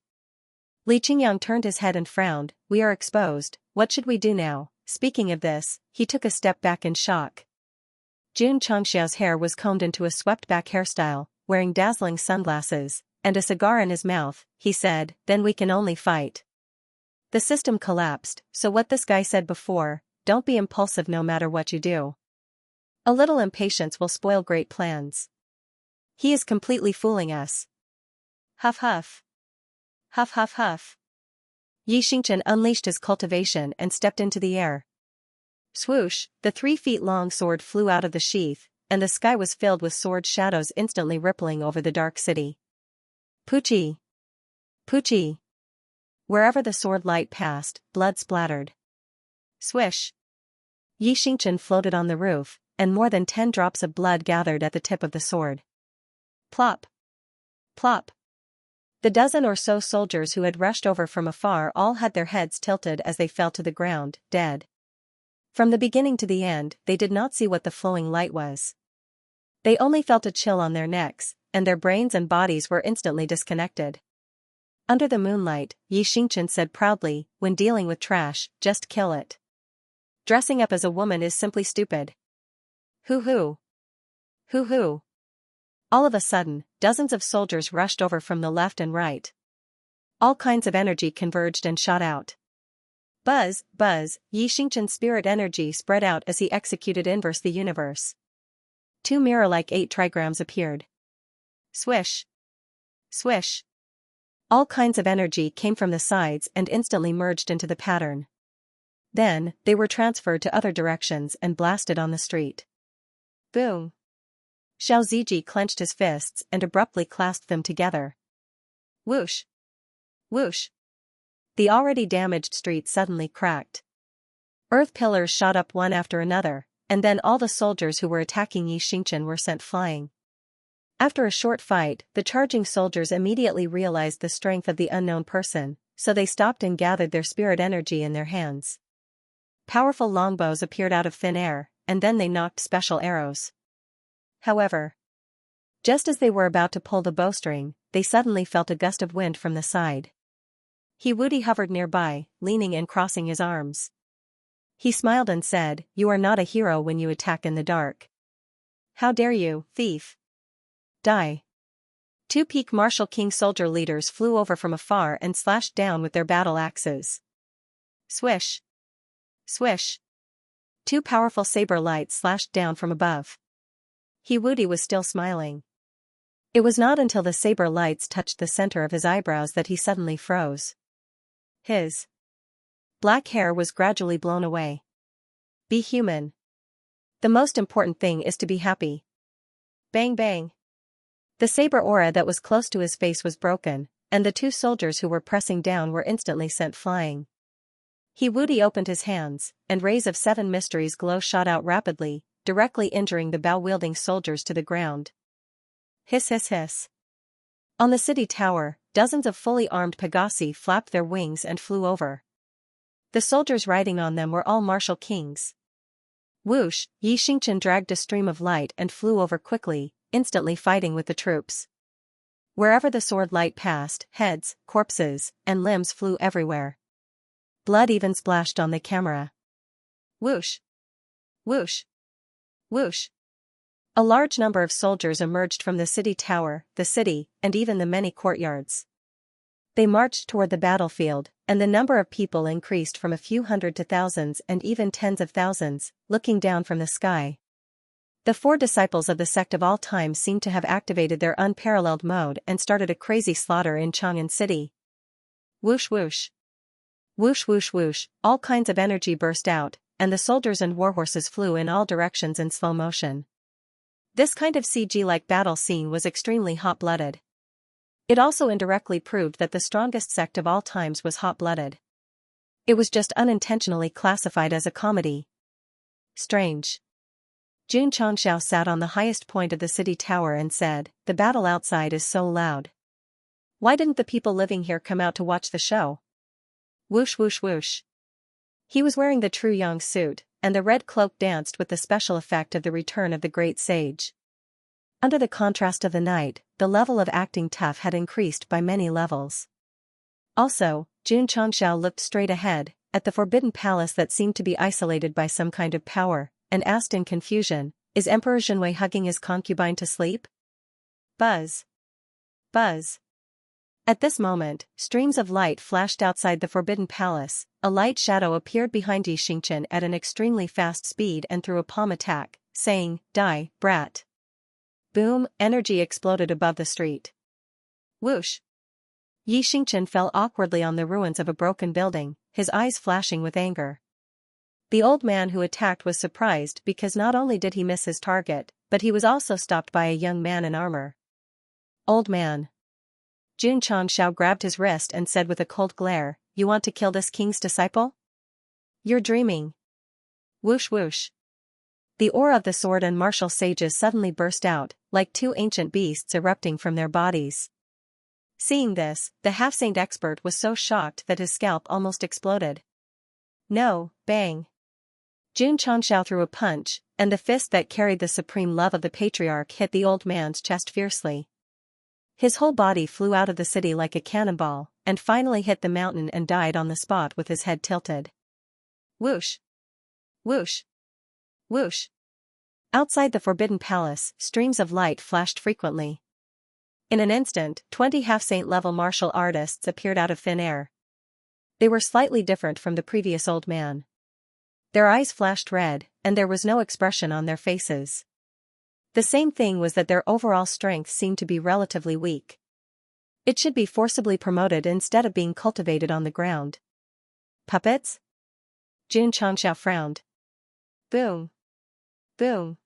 Li Qingyang turned his head and frowned. We are exposed, what should we do now? Speaking of this, he took a step back in shock. Xianxia's hair was combed into a swept-back hairstyle, wearing dazzling sunglasses, and a cigar in his mouth. He said, then we can only fight. The system collapsed, so what this guy said before, don't be impulsive no matter what you do. A little impatience will spoil great plans. He is completely fooling us. Huff huff. Huff huff huff. Xianxia unleashed his cultivation and stepped into the air. Swoosh, the 3-feet-long sword flew out of the sheath, and the sky was filled with sword shadows instantly rippling over the dark city. Poochie! Poochie! Wherever the sword light passed, blood splattered. Swish! Xianxia floated on the roof, and more than 10 drops of blood gathered at the tip of the sword. Plop! Plop! The dozen or so soldiers who had rushed over from afar all had their heads tilted as they fell to the ground, dead. From the beginning to the end, they did not see what the flowing light was. They only felt a chill on their necks, and their brains and bodies were instantly disconnected. Under the moonlight, Xianxia said proudly, when dealing with trash, just kill it. Dressing up as a woman is simply stupid. Hoo-hoo. Hoo-hoo. All of a sudden, dozens of soldiers rushed over from the left and right. All kinds of energy converged and shot out. Buzz, buzz, Xianxia's spirit energy spread out as he executed Inverse the Universe. 2 mirror-like 8 trigrams appeared. Swish. Swish. All kinds of energy came from the sides and instantly merged into the pattern. Then, they were transferred to other directions and blasted on the street. Boom. Xiao Ziji clenched his fists and abruptly clasped them together. Whoosh! Whoosh! The already damaged street suddenly cracked. Earth pillars shot up one after another, and then all the soldiers who were attacking Xianxia were sent flying. After a short fight, the charging soldiers immediately realized the strength of the unknown person, so they stopped and gathered their spirit energy in their hands. Powerful longbows appeared out of thin air, and then they knocked special arrows. However, just as they were about to pull the bowstring, they suddenly felt a gust of wind from the side. Wudi hovered nearby, leaning and crossing his arms. He smiled and said, "You are not a hero when you attack in the dark. How dare you, thief? Die." 2 peak martial king soldier leaders flew over from afar and slashed down with their battle axes. Swish! Swish! 2 powerful saber lights slashed down from above. Wudi was still smiling. It was not until the saber lights touched the center of his eyebrows that he suddenly froze. His black hair was gradually blown away. Be human. The most important thing is to be happy. Bang bang. The saber aura that was close to his face was broken, and the 2 soldiers who were pressing down were instantly sent flying. Wudi opened his hands, and rays of 7 mysteries glow shot out rapidly, directly injuring the bow-wielding soldiers to the ground. Hiss hiss hiss. On the city tower, dozens of fully armed pegasi flapped their wings and flew over. The soldiers riding on them were all martial kings. Whoosh! Xianxia dragged a stream of light and flew over quickly, instantly fighting with the troops. Wherever the sword light passed, heads, corpses, and limbs flew everywhere. Blood even splashed on the camera. Whoosh! Whoosh! Whoosh! A large number of soldiers emerged from the city tower, the city, and even the many courtyards. They marched toward the battlefield, and the number of people increased from a few hundred to thousands and even tens of thousands, looking down from the sky. The 4 disciples of the sect of all time seemed to have activated their unparalleled mode and started a crazy slaughter in Chang'an City. Whoosh whoosh. Whoosh whoosh whoosh, all kinds of energy burst out, and the soldiers and warhorses flew in all directions in slow motion. This kind of CG-like battle scene was extremely hot-blooded. It also indirectly proved that the strongest sect of all times was hot-blooded. It was just unintentionally classified as a comedy. Strange. Xianxia sat on the highest point of the city tower and said, "The battle outside is so loud. Why didn't the people living here come out to watch the show?" Whoosh whoosh whoosh. He was wearing the true Yang suit, and the red cloak danced with the special effect of the return of the great sage. Under the contrast of the night, the level of acting tough had increased by many levels. Also, Xianxia looked straight ahead, at the forbidden palace that seemed to be isolated by some kind of power, and asked in confusion, "Is Emperor Jinwei hugging his concubine to sleep?" Buzz. Buzz. At this moment, streams of light flashed outside the forbidden palace. A light shadow appeared behind Xianxia at an extremely fast speed and threw a palm attack, saying, "Die, brat." Boom, energy exploded above the street. Whoosh. Xianxia fell awkwardly on the ruins of a broken building, his eyes flashing with anger. The old man who attacked was surprised because not only did he miss his target, but he was also stopped by a young man in armor. "Old man." Xianxia grabbed his wrist and said with a cold glare, "You want to kill this king's disciple? You're dreaming." Whoosh whoosh. The aura of the sword and martial sages suddenly burst out, like two ancient beasts erupting from their bodies. Seeing this, the half-saint expert was so shocked that his scalp almost exploded. No, bang. Xianxia threw a punch, and the fist that carried the supreme love of the patriarch hit the old man's chest fiercely. His whole body flew out of the city like a cannonball, and finally hit the mountain and died on the spot with his head tilted. Whoosh. Whoosh. Whoosh. Outside the forbidden palace, streams of light flashed frequently. In an instant, 20 half-saint-level martial artists appeared out of thin air. They were slightly different from the previous old man. Their eyes flashed red, and there was no expression on their faces. The same thing was that their overall strength seemed to be relatively weak. It should be forcibly promoted instead of being cultivated on the ground. Puppets? Xianxia frowned. Boom. Boom.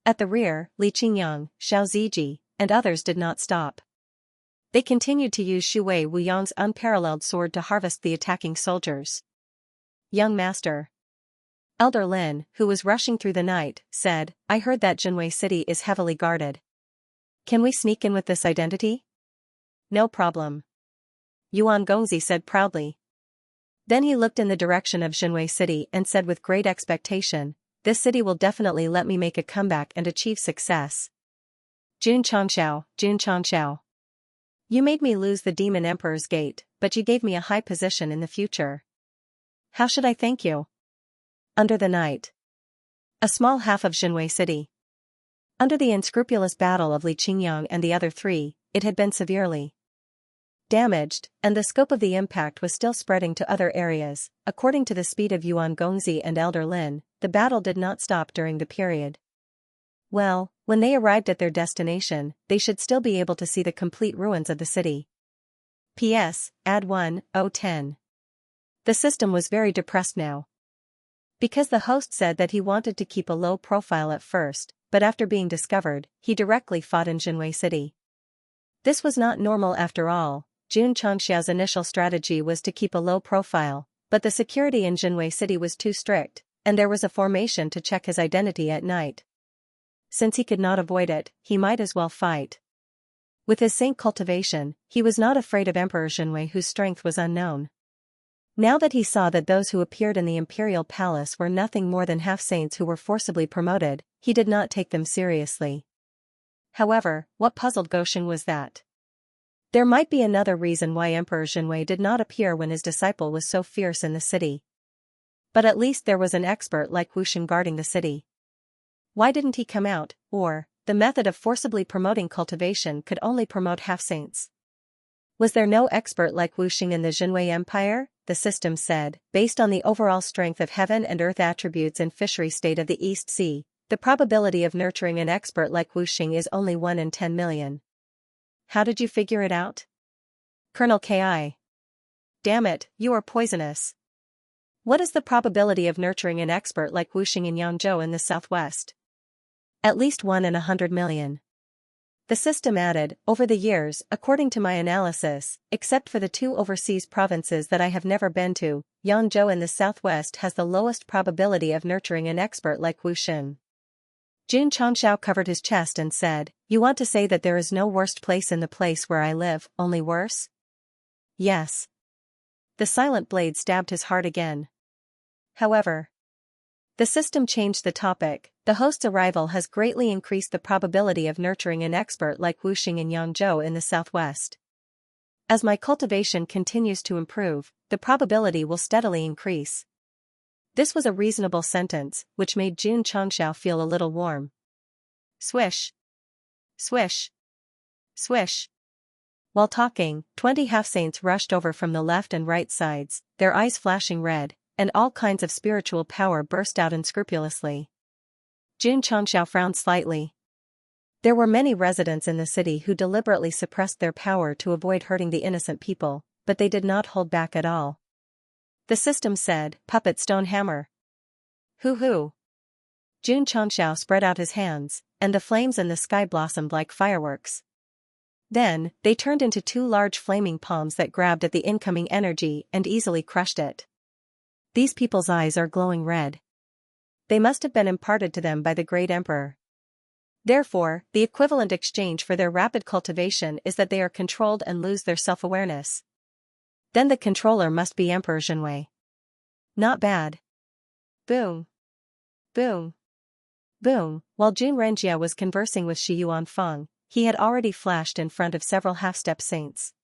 At the rear, Li Qingyang, Xiao Ziji, and others did not stop. They continued to use Shui Wuyang's unparalleled sword to harvest the attacking soldiers. "Young master." Elder Lin, who was rushing through the night, said, "I heard that Jinwei City is heavily guarded. Can we sneak in with this identity?" "No problem," Yuan Gongzi said proudly. Then he looked in the direction of Jinwei City and said with great expectation, "This city will definitely let me make a comeback and achieve success." Xianxia. You made me lose the Demon Emperor's Gate, but you gave me a high position in the future. How should I thank you? Under the night. A small half of Jinwei City. Under the unscrupulous battle of Li Qingyang and the other three, it had been severely damaged, and the scope of the impact was still spreading to other areas. According to the speed of Yuan Gongzi and Elder Lin, the battle did not stop during the period. Well, when they arrived at their destination, they should still be able to see the complete ruins of the city. P.S. Add 1:10. The system was very depressed now. Because the host said that he wanted to keep a low profile at first, but after being discovered, he directly fought in Jinwei City. This was not normal after all. Xianxia's initial strategy was to keep a low profile, but the security in Jinwei City was too strict, and there was a formation to check his identity at night. Since he could not avoid it, he might as well fight. With his saint cultivation, he was not afraid of Emperor Jinwei, whose strength was unknown. Now that he saw that those who appeared in the imperial palace were nothing more than half-saints who were forcibly promoted, he did not take them seriously. However, what puzzled Gosheng was that there might be another reason why Emperor Jinwei did not appear when his disciple was so fierce in the city. But at least there was an expert like Wusheng guarding the city. Why didn't he come out? Or, the method of forcibly promoting cultivation could only promote half-saints. Was there no expert like Wusheng in the Jinwei Empire? The system said, based on the overall strength of heaven and earth attributes in fishery state of the East Sea, the probability of nurturing an expert like Wusheng is only 1 in 10 million. How did you figure it out? Colonel Ki. damn it, you are poisonous. What is the probability of nurturing an expert like Wuxing in Yangzhou in the southwest? At least 1 in 100 million. The system added, over the years, according to my analysis, except for the 2 overseas provinces that I have never been to, Yangzhou in the southwest has the lowest probability of nurturing an expert like Wuxing. Jun Changshao covered his chest and said, you want to say that there is no worst place in the place where I live, only worse? Yes. The silent blade stabbed his heart again. However, the system changed the topic. The host's arrival has greatly increased the probability of nurturing an expert like Wuxing in Yangzhou in the southwest. As my cultivation continues to improve, the probability will steadily increase. This was a reasonable sentence, which made Jun Changshao feel a little warm. Swish. Swish. Swish. While talking, 20 half-saints rushed over from the left and right sides, their eyes flashing red, and all kinds of spiritual power burst out unscrupulously. Jun Changshao frowned slightly. There were many residents in the city who deliberately suppressed their power to avoid hurting the innocent people, but they did not hold back at all. The system said, puppet stone hammer. Hoo-hoo. Jun Changshao spread out his hands, and the flames in the sky blossomed like fireworks. Then, they turned into 2 large flaming palms that grabbed at the incoming energy and easily crushed it. These people's eyes are glowing red. They must have been imparted to them by the great emperor. Therefore, the equivalent exchange for their rapid cultivation is that they are controlled and lose their self-awareness. Then the controller must be Emperor Zhenwei. Not bad. Boom. Boom. Boom. While Jun Renjia was conversing with Shi Yuanfeng, he had already flashed in front of several half-step saints.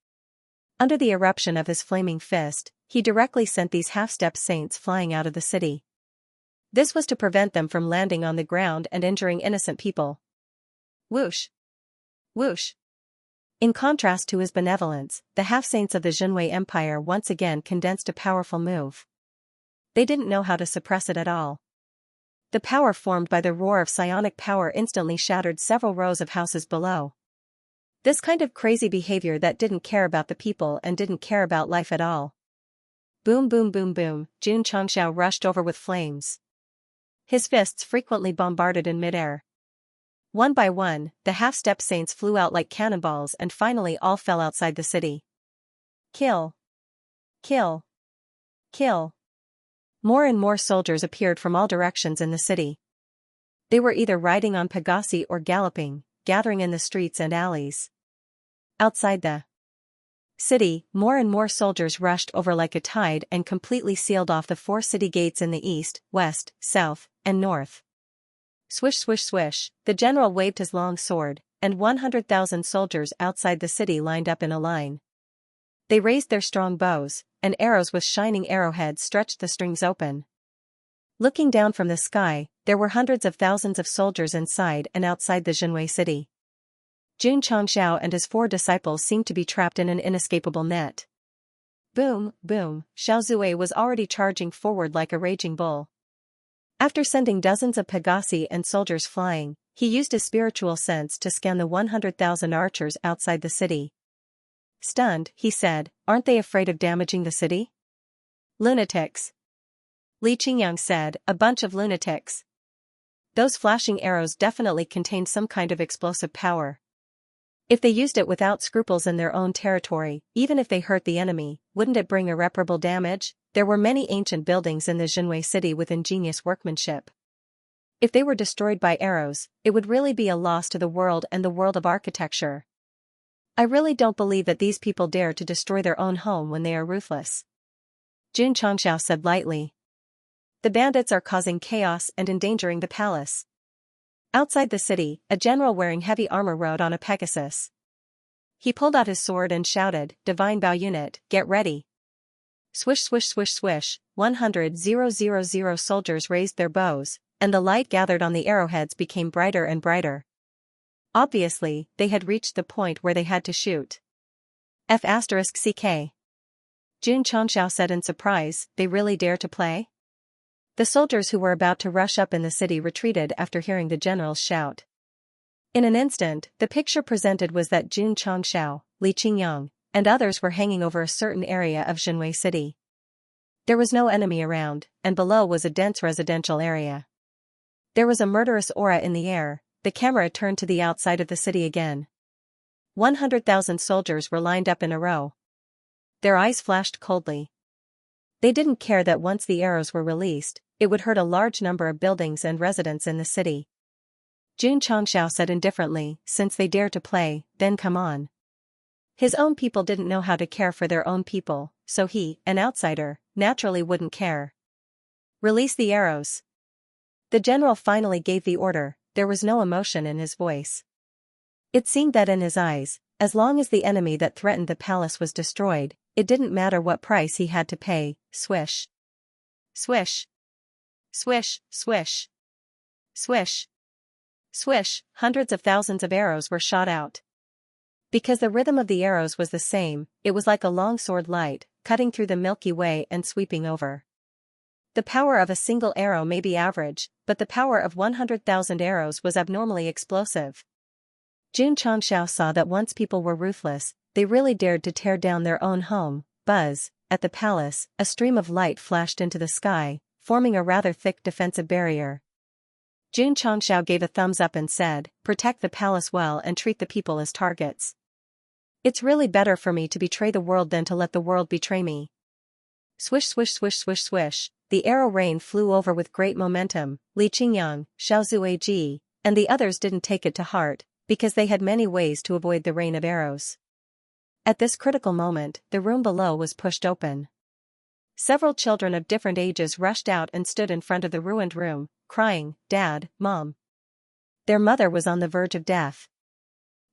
Under the eruption of his flaming fist, he directly sent these half-step saints flying out of the city. This was to prevent them from landing on the ground and injuring innocent people. Whoosh! Whoosh! In contrast to his benevolence, the half-saints of the Zhenwei Empire once again condensed a powerful move. They didn't know how to suppress it at all. The power formed by the roar of psionic power instantly shattered several rows of houses below. This kind of crazy behavior that didn't care about the people and didn't care about life at all. Boom boom boom boom, Jun Changshao rushed over with flames. His fists frequently bombarded in midair. One by one, the half-step saints flew out like cannonballs and finally all fell outside the city. Kill. Kill. Kill. More and more soldiers appeared from all directions in the city. They were either riding on pegasi or galloping, gathering in the streets and alleys. Outside the city, more and more soldiers rushed over like a tide and completely sealed off the 4 city gates in the east, west, south, and north. Swish swish swish, the general waved his long sword, and 100,000 soldiers outside the city lined up in a line. They raised their strong bows, and arrows with shining arrowheads stretched the strings open. Looking down from the sky, there were hundreds of thousands of soldiers inside and outside the Zhenwei city. Jun Changshao and his 4 disciples seemed to be trapped in an inescapable net. Boom, boom, Xiao Zue was already charging forward like a raging bull. After sending dozens of pegasi and soldiers flying, he used his spiritual sense to scan the 100,000 archers outside the city. Stunned, he said, aren't they afraid of damaging the city? Lunatics. Li Qingyang said, a bunch of lunatics. Those flashing arrows definitely contained some kind of explosive power. If they used it without scruples in their own territory, even if they hurt the enemy, wouldn't it bring irreparable damage? There were many ancient buildings in the Zhenwei city with ingenious workmanship. If they were destroyed by arrows, it would really be a loss to the world and the world of architecture. I really don't believe that these people dare to destroy their own home when they are ruthless. Jun Changshao said lightly. The bandits are causing chaos and endangering the palace. Outside the city, a general wearing heavy armor rode on a Pegasus. He pulled out his sword and shouted, Divine Bow Unit, get ready. Swish swish swish swish, 100,000 soldiers raised their bows, and the light gathered on the arrowheads became brighter and brighter. Obviously, they had reached the point where they had to shoot. F***CK. Jun Changshao said in surprise, they really dare to play? The soldiers who were about to rush up in the city retreated after hearing the general's shout. In an instant, the picture presented was that Jun Changshao, Li Qingyang, and others were hanging over a certain area of Xianxia City. There was no enemy around, and below was a dense residential area. There was a murderous aura in the air. The camera turned to the outside of the city again. 100,000 soldiers were lined up in a row. Their eyes flashed coldly. They didn't care that once the arrows were released, it would hurt a large number of buildings and residents in the city. Xianxia said indifferently, since they dare to play, then come on. His own people didn't know how to care for their own people, so he, an outsider, naturally wouldn't care. Release the arrows. The general finally gave the order. There was no emotion in his voice. It seemed that in his eyes, as long as the enemy that threatened the palace was destroyed, it didn't matter what price he had to pay. Swish. Swish. Swish, swish. Swish. Swish, hundreds of thousands of arrows were shot out. Because the rhythm of the arrows was the same, it was like a long sword light, cutting through the Milky Way and sweeping over. The power of a single arrow may be average, but the power of 100,000 arrows was abnormally explosive. Xianxia saw that once people were ruthless, they really dared to tear down their own home. Buzz, at the palace, a stream of light flashed into the sky, forming a rather thick defensive barrier. Xianxia gave a thumbs up and said, "Protect the palace well and treat the people as targets. It's really better for me to betray the world than to let the world betray me." Swish swish swish swish swish, the arrow rain flew over with great momentum. Li Qingyang, Xiaozuiji, and the others didn't take it to heart, because they had many ways to avoid the rain of arrows. At this critical moment, the room below was pushed open. Several children of different ages rushed out and stood in front of the ruined room, crying, "Dad, Mom." Their mother was on the verge of death.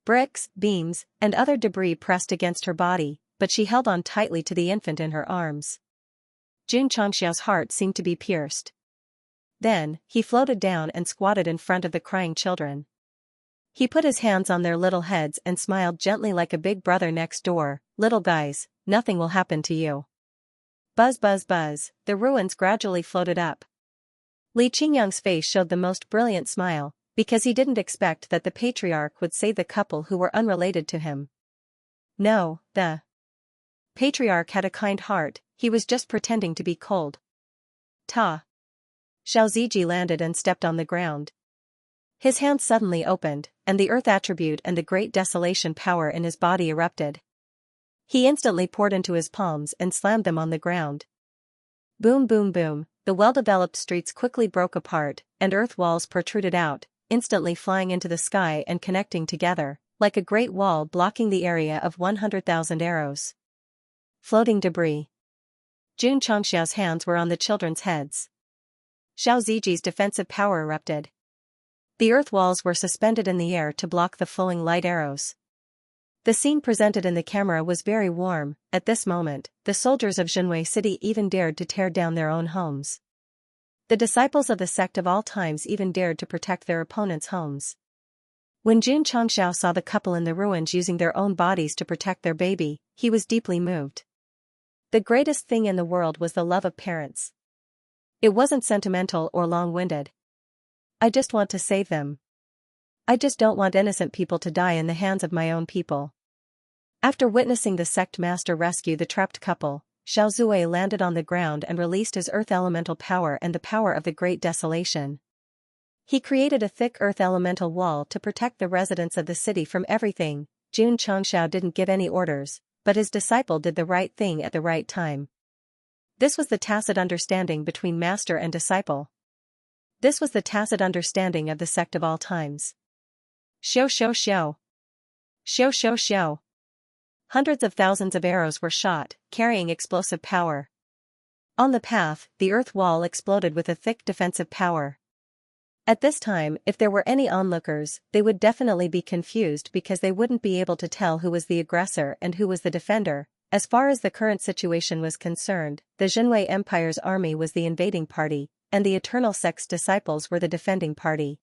Bricks, beams, and other debris pressed against her body, but she held on tightly to the infant in her arms. Xianxia's heart seemed to be pierced. Then, he floated down and squatted in front of the crying children. He put his hands on their little heads and smiled gently like a big brother next door. "Little guys, nothing will happen to you." Buzz buzz buzz, the ruins gradually floated up. Li Qingyang's face showed the most brilliant smile, because he didn't expect that the patriarch would save the couple who were unrelated to him. No, the patriarch had a kind heart, he was just pretending to be cold. Ta! Xiaozuiji landed and stepped on the ground. His hand suddenly opened, and the earth attribute and the great desolation power in his body erupted. He instantly poured into his palms and slammed them on the ground. Boom boom boom, the well-developed streets quickly broke apart, and earth walls protruded out, instantly flying into the sky and connecting together, like a great wall blocking the area of 100,000 arrows. Floating debris. Xianxia's hands were on the children's heads. Xiaozuiji's defensive power erupted. The earth walls were suspended in the air to block the flowing light arrows. The scene presented in the camera was very warm. At this moment, the soldiers of Xianxia City even dared to tear down their own homes. The disciples of the sect of all times even dared to protect their opponents' homes. When Xianxia saw the couple in the ruins using their own bodies to protect their baby, he was deeply moved. The greatest thing in the world was the love of parents. It wasn't sentimental or long-winded. "I just want to save them. I just don't want innocent people to die in the hands of my own people." After witnessing the sect master rescue the trapped couple, Xiaozui landed on the ground and released his earth elemental power and the power of the great desolation. He created a thick earth elemental wall to protect the residents of the city from everything. Xianxia didn't give any orders, but his disciple did the right thing at the right time. This was the tacit understanding between master and disciple. This was the tacit understanding of the sect of all times. Xiao xiao xiao. Xiao xiao xiao. Hundreds of thousands of arrows were shot, carrying explosive power. On the path, the earth wall exploded with a thick defensive power. At this time, if there were any onlookers, they would definitely be confused because they wouldn't be able to tell who was the aggressor and who was the defender. As far as the current situation was concerned, the Xianxia Empire's army was the invading party, and the Eternal Sect's disciples were the defending party.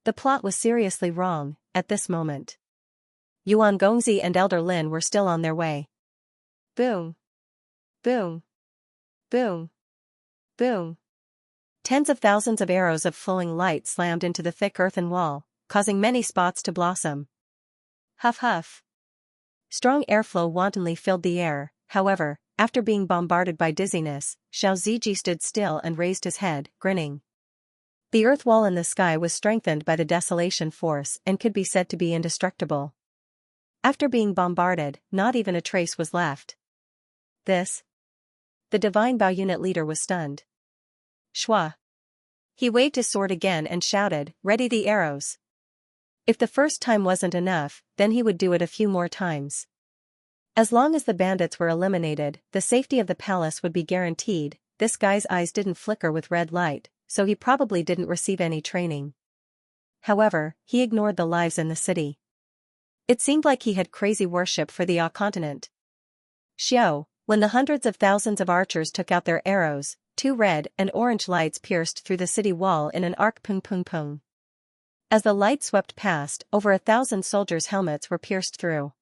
The plot was seriously wrong, at this moment. Yuan Gongzi and Elder Lin were still on their way. Boom. Boom. Boom. Boom. Tens of thousands of arrows of flowing light slammed into the thick earthen wall, causing many spots to blossom. Huff huff. Strong airflow wantonly filled the air. However, after being bombarded by dizziness, Xiaoxia stood still and raised his head, grinning. The earth wall in the sky was strengthened by the desolation force and could be said to be indestructible. After being bombarded, not even a trace was left. This? The Divine Bao unit leader was stunned. Shua. He waved his sword again and shouted, "Ready the arrows." If the first time wasn't enough, then he would do it a few more times. As long as the bandits were eliminated, the safety of the palace would be guaranteed. This guy's eyes didn't flicker with red light, so he probably didn't receive any training. However, he ignored the lives in the city. It seemed like he had crazy worship for the continent. Xiao, when the hundreds of thousands of archers took out their arrows, 2 red and orange lights pierced through the city wall in an arc pung pung pung. As the light swept past, over 1,000 soldiers' helmets were pierced through.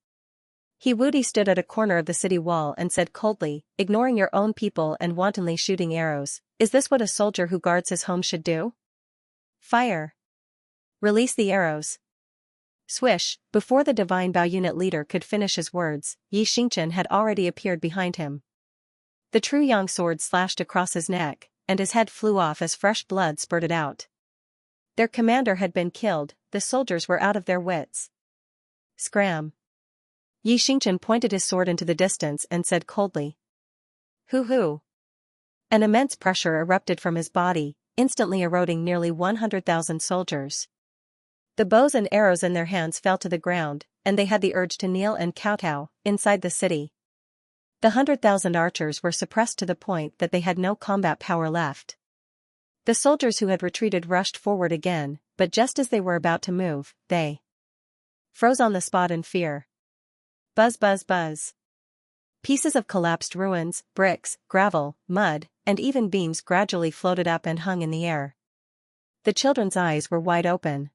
He Wudi stood at a corner of the city wall and said coldly, "Ignoring your own people and wantonly shooting arrows, is this what a soldier who guards his home should do? Fire! Release the arrows!" Swish, before the Divine Bao unit leader could finish his words, Xianxia had already appeared behind him. The true Yang sword slashed across his neck, and his head flew off as fresh blood spurted out. Their commander had been killed. The soldiers were out of their wits. Scram! Xianxia pointed his sword into the distance and said coldly. Hoo-hoo! An immense pressure erupted from his body, instantly eroding nearly 100,000 soldiers. The bows and arrows in their hands fell to the ground, and they had the urge to kneel and kowtow. Inside the city, the 100,000 archers were suppressed to the point that they had no combat power left. The soldiers who had retreated rushed forward again, but just as they were about to move, they froze on the spot in fear. Buzz buzz buzz. Pieces of collapsed ruins, bricks, gravel, mud, and even beams gradually floated up and hung in the air. The children's eyes were wide open.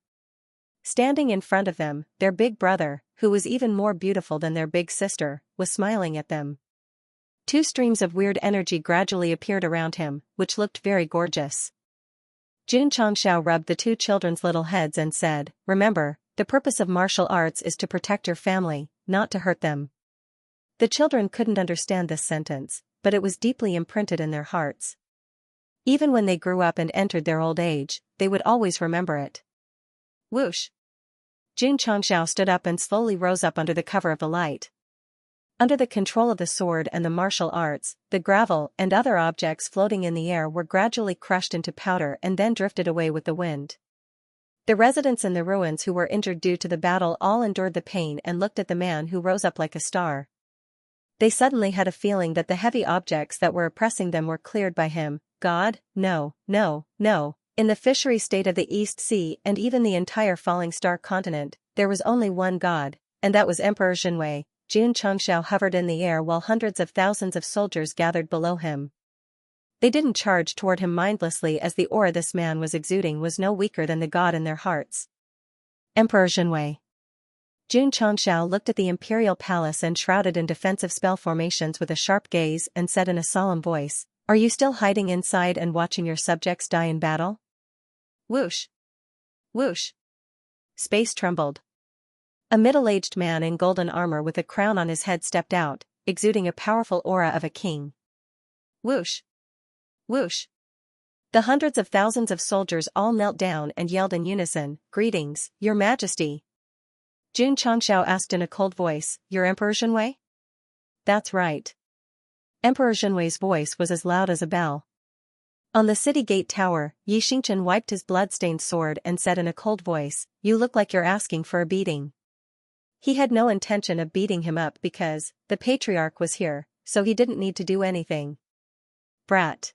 Standing in front of them, their big brother, who was even more beautiful than their big sister, was smiling at them. 2 streams of weird energy gradually appeared around him, which looked very gorgeous. Xianxia rubbed the 2 children's little heads and said, "Remember, the purpose of martial arts is to protect your family, not to hurt them." The children couldn't understand this sentence, but it was deeply imprinted in their hearts. Even when they grew up and entered their old age, they would always remember it. Whoosh! Xianxia stood up and slowly rose up under the cover of the light. Under the control of the sword and the martial arts, the gravel and other objects floating in the air were gradually crushed into powder and then drifted away with the wind. The residents in the ruins who were injured due to the battle all endured the pain and looked at the man who rose up like a star. They suddenly had a feeling that the heavy objects that were oppressing them were cleared by him. God, no, no, no. In the fishery state of the East Sea and even the entire Falling Star continent, there was only one God, and that was Emperor Jinwei. Xianxia hovered in the air while hundreds of thousands of soldiers gathered below him. They didn't charge toward him mindlessly, as the aura this man was exuding was no weaker than the god in their hearts. Emperor Jinwei. Xianxia looked at the imperial palace and shrouded in defensive spell formations with a sharp gaze and said in a solemn voice, "Are you still hiding inside and watching your subjects die in battle?" Whoosh! Whoosh! Space trembled. A middle-aged man in golden armor with a crown on his head stepped out, exuding a powerful aura of a king. Whoosh! Whoosh! The hundreds of thousands of soldiers all knelt down and yelled in unison, "Greetings, Your Majesty." Xianxia asked in a cold voice, "Your Emperor Jinwei?" "That's right." Emperor Jinwei's voice was as loud as a bell. On the city gate tower, Xianxia wiped his blood-stained sword and said in a cold voice, "You look like you're asking for a beating." He had no intention of beating him up because the patriarch was here, so he didn't need to do anything. Brat.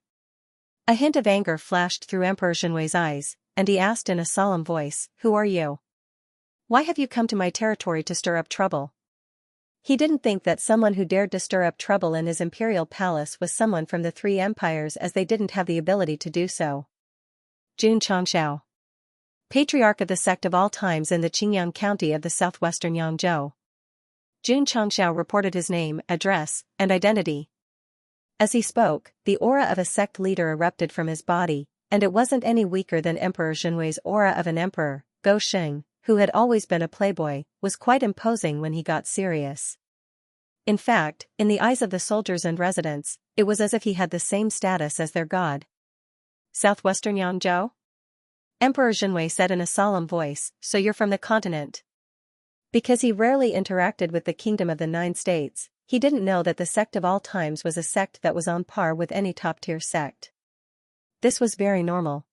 A hint of anger flashed through Emperor Jinwei's eyes, and he asked in a solemn voice, "Who are you? Why have you come to my territory to stir up trouble?" He didn't think that someone who dared to stir up trouble in his imperial palace was someone from the 3 empires, as they didn't have the ability to do so. Xianxia. Patriarch of the Sect of all times in the Qingyang County of the southwestern Yangzhou. Xianxia reported his name, address, and identity. As he spoke, the aura of a sect leader erupted from his body, and it wasn't any weaker than Emperor Jinwei's aura of an emperor. Go Sheng, who had always been a playboy, was quite imposing when he got serious. In fact, in the eyes of the soldiers and residents, it was as if he had the same status as their god. Southwestern Yangzhou? Emperor Xinhui said in a solemn voice, so you're from the continent. Because he rarely interacted with the Kingdom of the Nine States, he didn't know that the Sect of all times was a sect that was on par with any top-tier sect. This was very normal.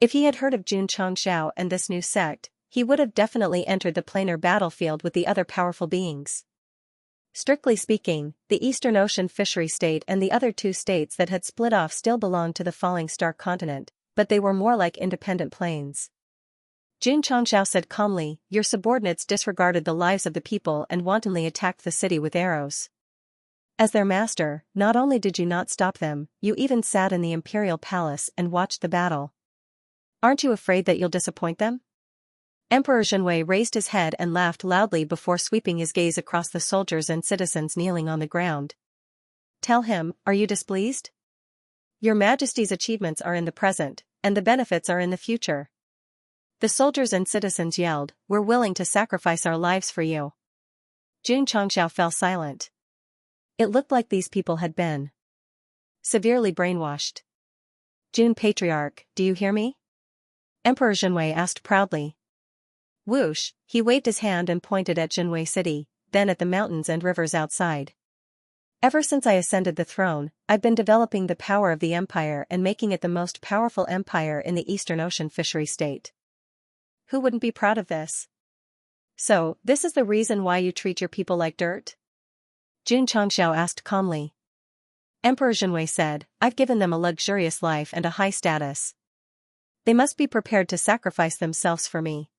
If he had heard of Xianxia and this new sect, he would have definitely entered the planar battlefield with the other powerful beings. Strictly speaking, the Eastern Ocean Fishery State and the other two states that had split off still belonged to the Falling Star continent, but they were more like independent planes. Xianxia said calmly, your subordinates disregarded the lives of the people and wantonly attacked the city with arrows. As their master, not only did you not stop them, you even sat in the imperial palace and watched the battle. Aren't you afraid that you'll disappoint them? Emperor Xinhui raised his head and laughed loudly before sweeping his gaze across the soldiers and citizens kneeling on the ground. Tell him, are you displeased? Your Majesty's achievements are in the present, and the benefits are in the future. The soldiers and citizens yelled, we're willing to sacrifice our lives for you. Xianxia fell silent. It looked like these people had been severely brainwashed. June Patriarch, do you hear me? Emperor Xinhui asked proudly. Whoosh, he waved his hand and pointed at Xinhui City, then at the mountains and rivers outside. Ever since I ascended the throne, I've been developing the power of the empire and making it the most powerful empire in the Eastern Ocean Fishery State. Who wouldn't be proud of this? So, this is the reason why you treat your people like dirt? Xianxia asked calmly. Emperor Xinhui said, I've given them a luxurious life and a high status. They must be prepared to sacrifice themselves for me.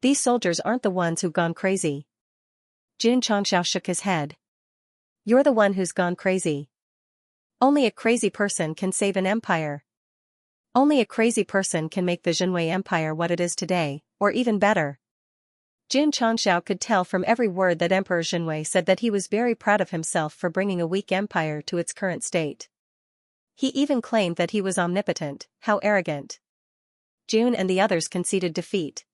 These soldiers aren't the ones who've gone crazy. Xianxia shook his head. You're the one who's gone crazy. Only a crazy person can save an empire. Only a crazy person can make the Xinhui Empire what it is today, or even better. Xianxia could tell from every word that Emperor Xinhui said that he was very proud of himself for bringing a weak empire to its current state. He even claimed that he was omnipotent. How arrogant. June and the others conceded defeat.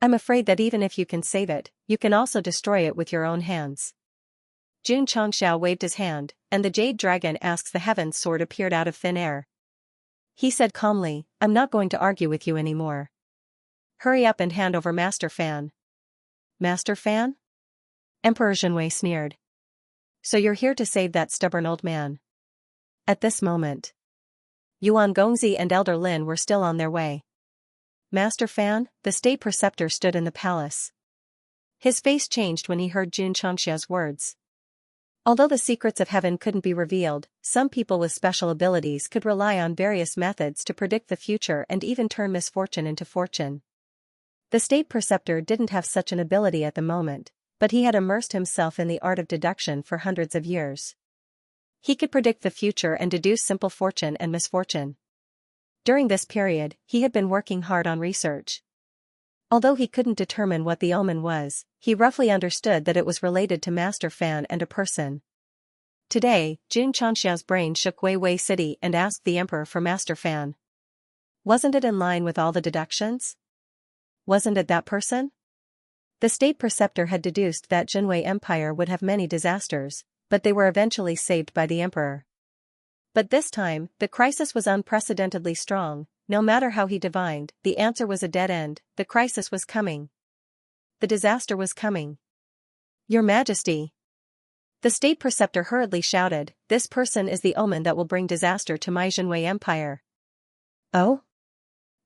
I'm afraid that even if you can save it, you can also destroy it with your own hands. Xianxia waved his hand, and the Jade Dragon Asks the Heavens sword appeared out of thin air. He said calmly, I'm not going to argue with you anymore. Hurry up and hand over Master Fan. Master Fan? Emperor Xinhui sneered. So you're here to save that stubborn old man. At this moment, Yuan Gongzi and Elder Lin were still on their way. Master Fan, the state preceptor stood in the palace. His face changed when he heard Xianxia's words. Although the secrets of heaven couldn't be revealed, some people with special abilities could rely on various methods to predict the future and even turn misfortune into fortune. The state preceptor didn't have such an ability at the moment, but he had immersed himself in the art of deduction for hundreds of years. He could predict the future and deduce simple fortune and misfortune. During this period, he had been working hard on research. Although he couldn't determine what the omen was, he roughly understood that it was related to Master Fan and a person. Today, Xianxia's brain shook Wei City and asked the Emperor for Master Fan. Wasn't it in line with all the deductions? Wasn't it that person? The state preceptor had deduced that Xinhui Empire would have many disasters, but they were eventually saved by the Emperor. But this time, the crisis was unprecedentedly strong. No matter how he divined, the answer was a dead end. The crisis was coming. The disaster was coming. Your Majesty! The state preceptor hurriedly shouted, this person is the omen that will bring disaster to my Xinhui Empire. Oh?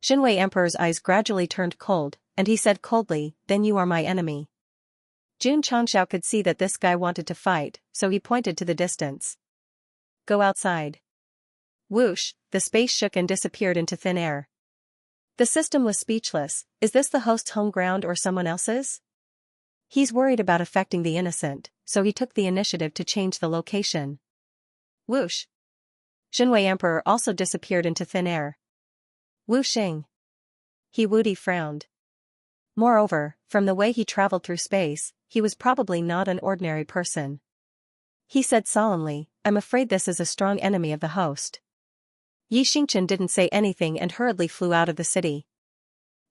Xinhui Emperor's eyes gradually turned cold, and he said coldly, then you are my enemy. Xianxia could see that this guy wanted to fight, so he pointed to the distance. Go outside. Whoosh, the space shook and disappeared into thin air. The system was speechless. Is this the host's home ground or someone else's? He's worried about affecting the innocent, so he took the initiative to change the location. Whoosh. Xinhui Emperor also disappeared into thin air. Whooshing. He Woody frowned. Moreover, from the way he traveled through space, he was probably not an ordinary person. He said solemnly, I'm afraid this is a strong enemy of the host. Yi Xingchen didn't say anything and hurriedly flew out of the city.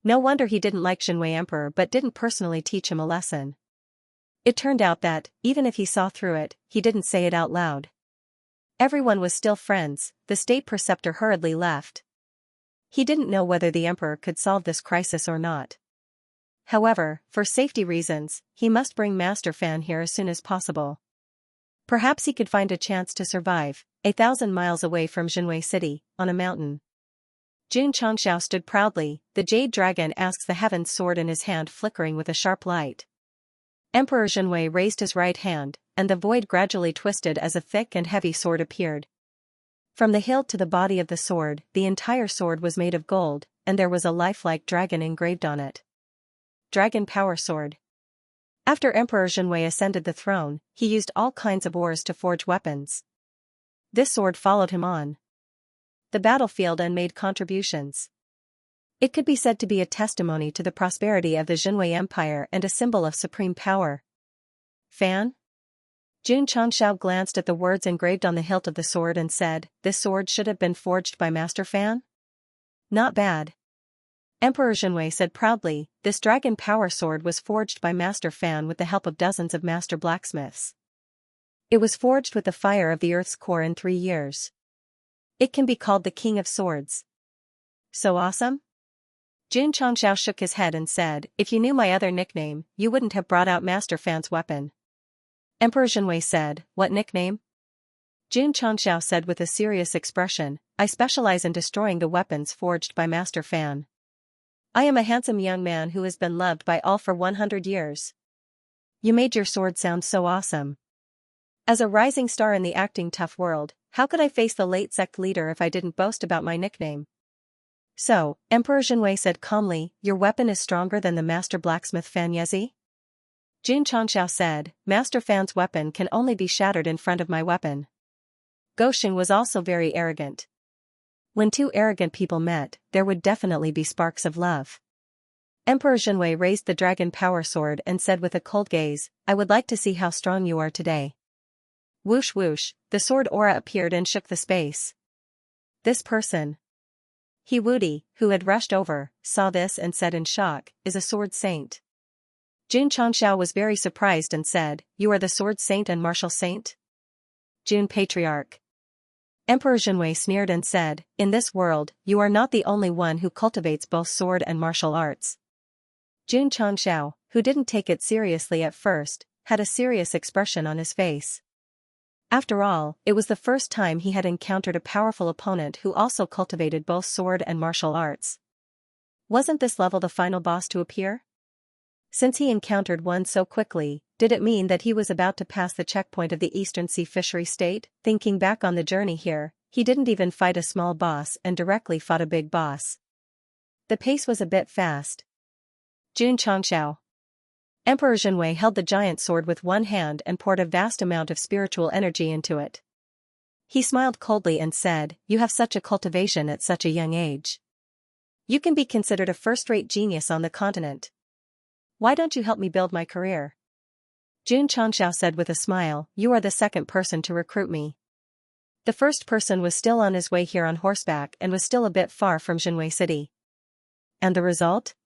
No wonder he didn't like Xinhui Emperor but didn't personally teach him a lesson. It turned out that, even if he saw through it, he didn't say it out loud. Everyone was still friends. The state preceptor hurriedly left. He didn't know whether the emperor could solve this crisis or not. However, for safety reasons, he must bring Master Fan here as soon as possible. Perhaps he could find a chance to survive, 1,000 miles away from Jinwei City, on a mountain. Jun Changxiao stood proudly, the jade dragon asks the heaven's sword in his hand flickering with a sharp light. Emperor Jinwei raised his right hand, and the void gradually twisted as a thick and heavy sword appeared. From the hilt to the body of the sword, the entire sword was made of gold, and there was a lifelike dragon engraved on it. Dragon Power Sword. After Emperor Jinwei ascended the throne, he used all kinds of ores to forge weapons. This sword followed him on the battlefield and made contributions. It could be said to be a testimony to the prosperity of the Jinwei Empire and a symbol of supreme power. Fan? Jun Changxiao glanced at the words engraved on the hilt of the sword and said, "This sword should have been forged by Master Fan?" "Not bad." Emperor Jinwei said proudly, "This dragon power sword was forged by Master Fan with the help of dozens of master blacksmiths. It was forged with the fire of the earth's core in 3 years. It can be called the King of Swords." "So awesome?" Jun Changxiao shook his head and said, "If you knew my other nickname, you wouldn't have brought out Master Fan's weapon." Emperor Jinwei said, "What nickname?" Jun Changxiao said with a serious expression, "I specialize in destroying the weapons forged by Master Fan. I am a handsome young man who has been loved by all for 100 years. You made your sword sound so awesome. As a rising star in the acting tough world, how could I face the late Sect leader if I didn't boast about my nickname?" "So," Emperor Jinwei said calmly, "your weapon is stronger than the master blacksmith Fan Yezi?" Jun Changxiao said, "Master Fan's weapon can only be shattered in front of my weapon." Gosheng was also very arrogant. When two arrogant people met, there would definitely be sparks of love. Emperor Jinwei raised the dragon power sword and said with a cold gaze, "I would like to see how strong you are today." Whoosh whoosh, the sword aura appeared and shook the space. This person, He Wudi, who had rushed over, saw this and said in shock, "Is a sword saint." Jun Changxiao was very surprised and said, "You are the sword saint and martial saint?" Jun Patriarch. Emperor Jinwei sneered and said, "In this world, you are not the only one who cultivates both sword and martial arts." Jun Changxiao, who didn't take it seriously at first, had a serious expression on his face. After all, it was the first time he had encountered a powerful opponent who also cultivated both sword and martial arts. Wasn't this level the final boss to appear? Since he encountered one so quickly, did it mean that he was about to pass the checkpoint of the Eastern Sea Fishery State? Thinking back on the journey here, he didn't even fight a small boss and directly fought a big boss. The pace was a bit fast. Jun Changxiao. Emperor Jinwei held the giant sword with one hand and poured a vast amount of spiritual energy into it. He smiled coldly and said, "You have such a cultivation at such a young age. You can be considered a first-rate genius on the continent. Why don't you help me build my career?" Jun Changxiao said with a smile, "You are the second person to recruit me. The first person was still on his way here on horseback and was still a bit far from Jinwei City. And the result?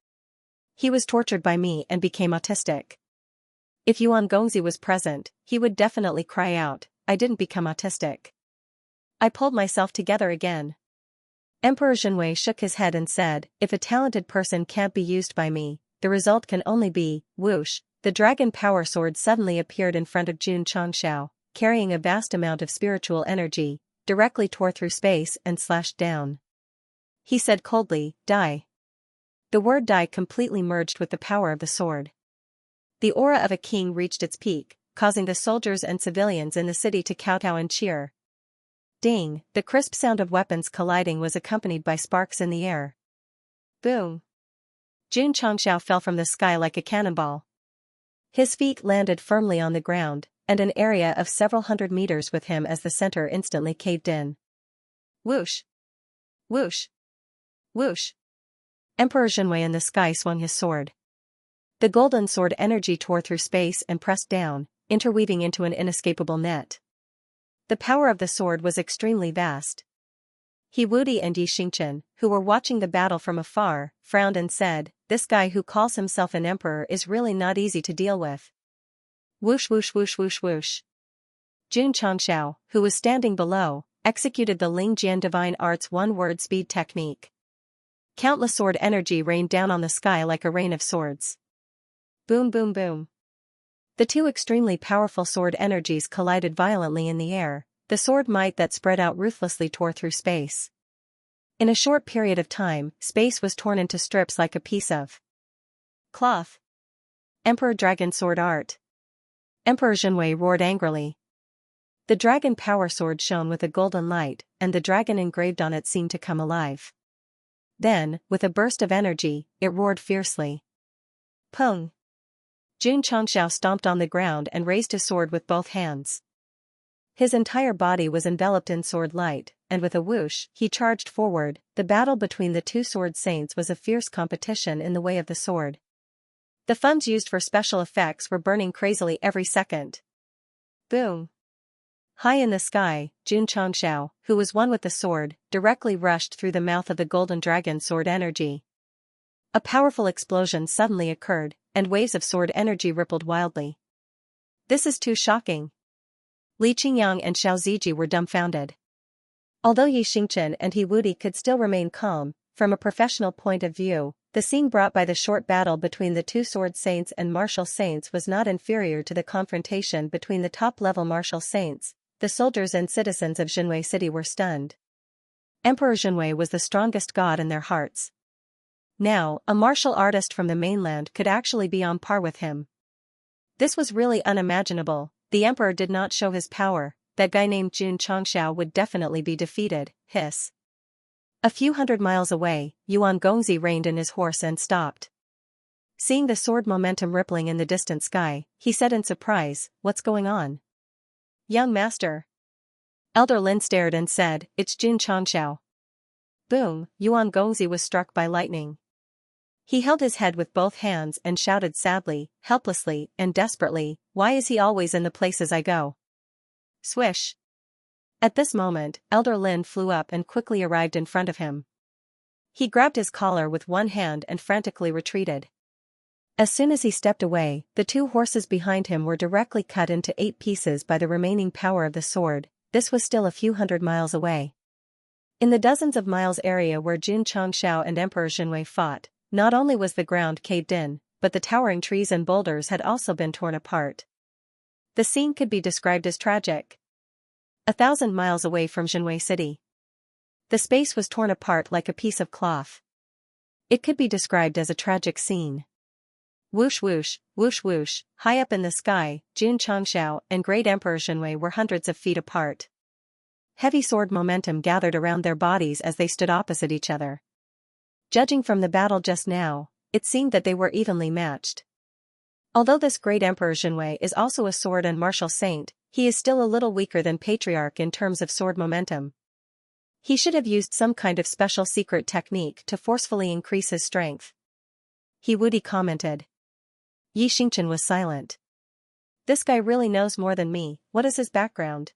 He was tortured by me and became autistic. If Yuan Gongzi was present, he would definitely cry out, 'I didn't become autistic. I pulled myself together again.'" Emperor Jinwei shook his head and said, "If a talented person can't be used by me, the result can only be," whoosh, the dragon power sword suddenly appeared in front of Jun Changxiao, carrying a vast amount of spiritual energy, directly tore through space and slashed down. He said coldly, "Die." The word "die" completely merged with the power of the sword. The aura of a king reached its peak, causing the soldiers and civilians in the city to kowtow and cheer. Ding, the crisp sound of weapons colliding was accompanied by sparks in the air. Boom. Jun Changxiao fell from the sky like a cannonball. His feet landed firmly on the ground, and an area of several hundred meters with him as the center instantly caved in. Whoosh! Whoosh! Whoosh! Emperor Jinwei in the sky swung his sword. The golden sword energy tore through space and pressed down, interweaving into an inescapable net. The power of the sword was extremely vast. He Wudi and Yi Xingchen, who were watching the battle from afar, frowned and said, "This guy who calls himself an emperor is really not easy to deal with." Whoosh whoosh whoosh whoosh whoosh. Jun Xianxia, who was standing below, executed the Ling Jian Divine Arts one-word speed technique. Countless sword energy rained down on the sky like a rain of swords. Boom boom boom. The two extremely powerful sword energies collided violently in the air, the sword might that spread out ruthlessly tore through space. In a short period of time, space was torn into strips like a piece of cloth. Emperor Dragon Sword Art. Emperor Zhenwei roared angrily. The dragon power sword shone with a golden light, and the dragon engraved on it seemed to come alive. Then, with a burst of energy, it roared fiercely. Pung! Jun Xianxiao stomped on the ground and raised his sword with both hands. His entire body was enveloped in sword light, and with a whoosh, he charged forward. The battle between the two sword saints was a fierce competition in the way of the sword. The funds used for special effects were burning crazily every second. Boom! High in the sky, Jun Xianxiao, who was one with the sword, directly rushed through the mouth of the golden dragon sword energy. A powerful explosion suddenly occurred, and waves of sword energy rippled wildly. This is too shocking. Li Qingyang and Xiao Ziji were dumbfounded. Although Yi Xingchen and He Wudi could still remain calm, from a professional point of view, the scene brought by the short battle between the two sword saints and martial saints was not inferior to the confrontation between the top-level martial saints. The soldiers and citizens of Zhenwei City were stunned. Emperor Zhenwei was the strongest god in their hearts. Now, a martial artist from the mainland could actually be on par with him. This was really unimaginable. The emperor did not show his power. That guy named Jun Xianxiao would definitely be defeated. Hiss. A few hundred miles away, Yuan Gongzi reined in his horse and stopped. Seeing the sword momentum rippling in the distant sky, he said in surprise, "What's going on?" "Young master." Elder Lin stared and said, "It's Jun Xianxiao." Boom! Yuan Gongzi was struck by lightning. He held his head with both hands and shouted sadly, helplessly, and desperately, "Why is he always in the places I go?" Swish! At this moment, Elder Lin flew up and quickly arrived in front of him. He grabbed his collar with one hand and frantically retreated. As soon as he stepped away, the two horses behind him were directly cut into 8 pieces by the remaining power of the sword. This was still a few hundred miles away. In the dozens of miles area where Jun Xianxiao and Emperor Zhenwei fought, not only was the ground caved in, but the towering trees and boulders had also been torn apart. The scene could be described as tragic. 1,000 miles away from Zhenwei City, the space was torn apart like a piece of cloth. It could be described as a tragic scene. Whoosh whoosh, whoosh whoosh, high up in the sky, Jun Xianxiao and Great Emperor Zhenwei were hundreds of feet apart. Heavy sword momentum gathered around their bodies as they stood opposite each other. Judging from the battle just now, it seemed that they were evenly matched. Although this Great Emperor Zhenwei is also a sword and martial saint, he is still a little weaker than Patriarch in terms of sword momentum. He should have used some kind of special secret technique to forcefully increase his strength. He Wudi commented. Yi Xingchen was silent. This guy really knows more than me. What is his background?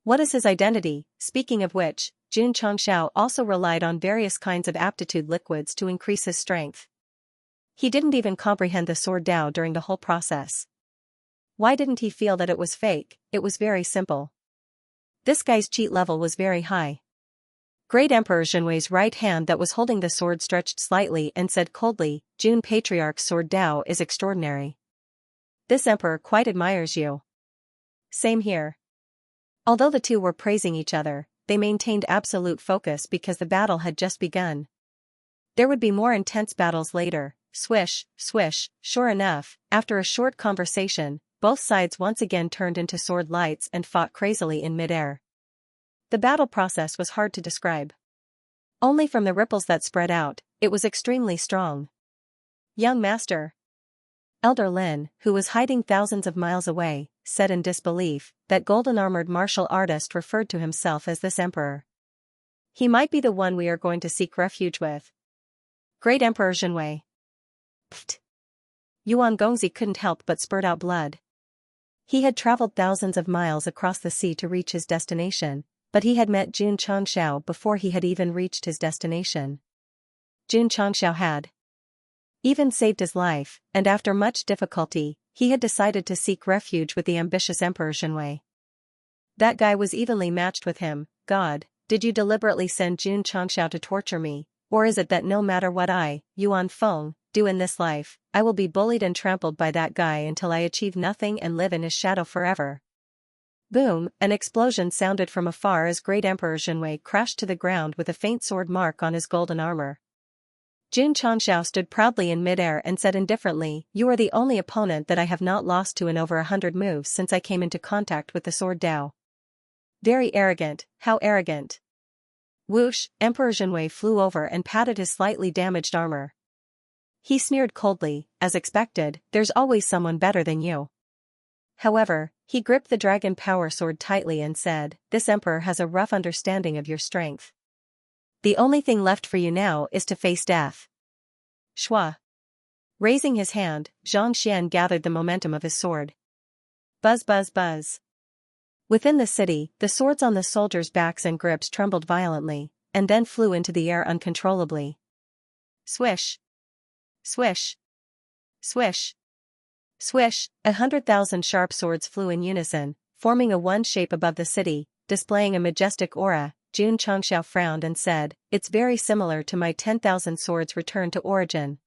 What is his identity? Speaking of which, Jun Xianxiao also relied on various kinds of aptitude liquids to increase his strength. He didn't even comprehend the sword Dao during the whole process. Why didn't he feel that it was fake? It was very simple. This guy's cheat level was very high. Great Emperor Zhenwei's right hand that was holding the sword stretched slightly and said coldly, "Jun Patriarch's sword Dao is extraordinary. This emperor quite admires you." Same here. Although the two were praising each other, they maintained absolute focus because the battle had just begun. There would be more intense battles later. Swish, swish, sure enough, after a short conversation, both sides once again turned into sword lights and fought crazily in midair. The battle process was hard to describe. Only from the ripples that spread out, it was extremely strong. Young master. Elder Lin, who was hiding thousands of miles away, said in disbelief. That golden-armored martial artist referred to himself as this emperor. He might be the one we are going to seek refuge with. Great Emperor Zhenwei. Pfft. Yuan Gongzi couldn't help but spurt out blood. He had traveled thousands of miles across the sea to reach his destination, but he had met Jun Xianxiao before he had even reached his destination. Jun Xianxiao had even saved his life, and after much difficulty, he had decided to seek refuge with the ambitious Emperor Xianxia. That guy was evenly matched with him. God, did you deliberately send Xianxia to torture me, or is it that no matter what I, Yuan Feng, do in this life, I will be bullied and trampled by that guy until I achieve nothing and live in his shadow forever? Boom, an explosion sounded from afar as Great Emperor Xianxia crashed to the ground with a faint sword mark on his golden armor. Xianxia stood proudly in midair and said indifferently, "You are the only opponent that I have not lost to in over 100 moves since I came into contact with the sword Dao." Very arrogant, how arrogant. Whoosh, Emperor Xianxia flew over and patted his slightly damaged armor. He sneered coldly, as expected, "There's always someone better than you." However, he gripped the dragon power sword tightly and said, "This emperor has a rough understanding of your strength. The only thing left for you now is to face death." Shua. Raising his hand, Xianxia gathered the momentum of his sword. Buzz buzz buzz. Within the city, the swords on the soldiers' backs and grips trembled violently, and then flew into the air uncontrollably. Swish. Swish. Swish. Swish, 100,000 sharp swords flew in unison, forming a one shape above the city, displaying a majestic aura. Xianxia frowned and said, "It's very similar to my 10,000 swords returned to origin."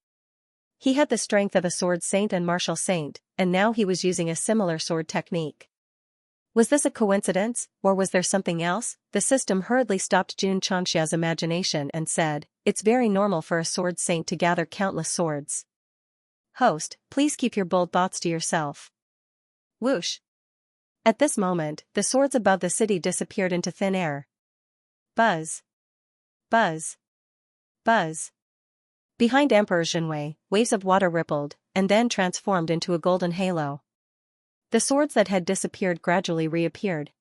He had the strength of a sword saint and martial saint, and now he was using a similar sword technique. Was this a coincidence, or was there something else? The system hurriedly stopped Xianxia's imagination and said, "It's very normal for a sword saint to gather countless swords. Host, please keep your bold thoughts to yourself." Whoosh. At this moment, the swords above the city disappeared into thin air. Buzz. Buzz. Buzz. Behind Emperor Xianxia, waves of water rippled, and then transformed into a golden halo. The swords that had disappeared gradually reappeared.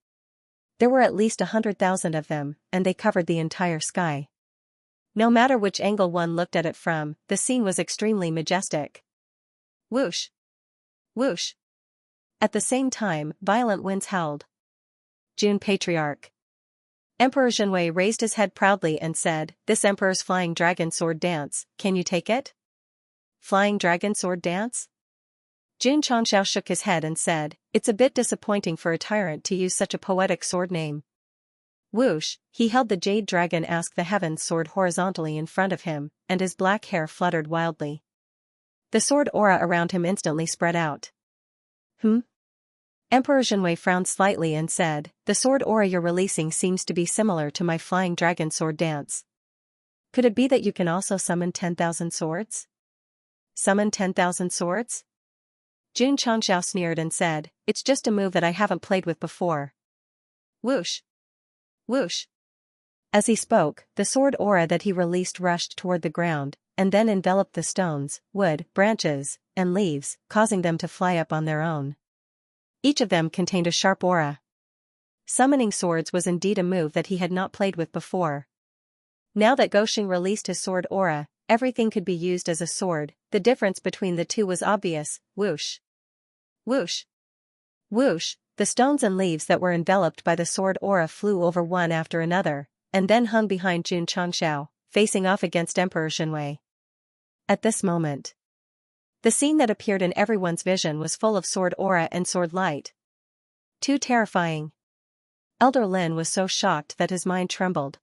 There were at least 100,000 of them, and they covered the entire sky. No matter which angle one looked at it from, the scene was extremely majestic. Whoosh. Whoosh. At the same time, violent winds howled. June Patriarch. Emperor Xianxia raised his head proudly and said, "This emperor's flying dragon sword dance, can you take it?" Flying dragon sword dance? Xianxia shook his head and said, "It's a bit disappointing for a tyrant to use such a poetic sword name." Whoosh, he held the jade dragon Ask the Heavens sword horizontally in front of him, and his black hair fluttered wildly. The sword aura around him instantly spread out. Emperor Xianxia frowned slightly and said, "The sword aura you're releasing seems to be similar to my flying dragon sword dance. Could it be that you can also summon 10,000 swords?" Summon 10,000 swords? Xianxia sneered and said, "It's just a move that I haven't played with before." Whoosh. Whoosh. As he spoke, the sword aura that he released rushed toward the ground, and then enveloped the stones, wood, branches, and leaves, causing them to fly up on their own. Each of them contained a sharp aura. Summoning swords was indeed a move that he had not played with before. Now that Goxing released his sword aura, everything could be used as a sword. The difference between the two was obvious. Whoosh. Whoosh. Whoosh, the stones and leaves that were enveloped by the sword aura flew over one after another, and then hung behind Xianxia, facing off against Emperor Xianxia. At this moment, the scene that appeared in everyone's vision was full of sword aura and sword light. Too terrifying. Elder Lin was so shocked that his mind trembled.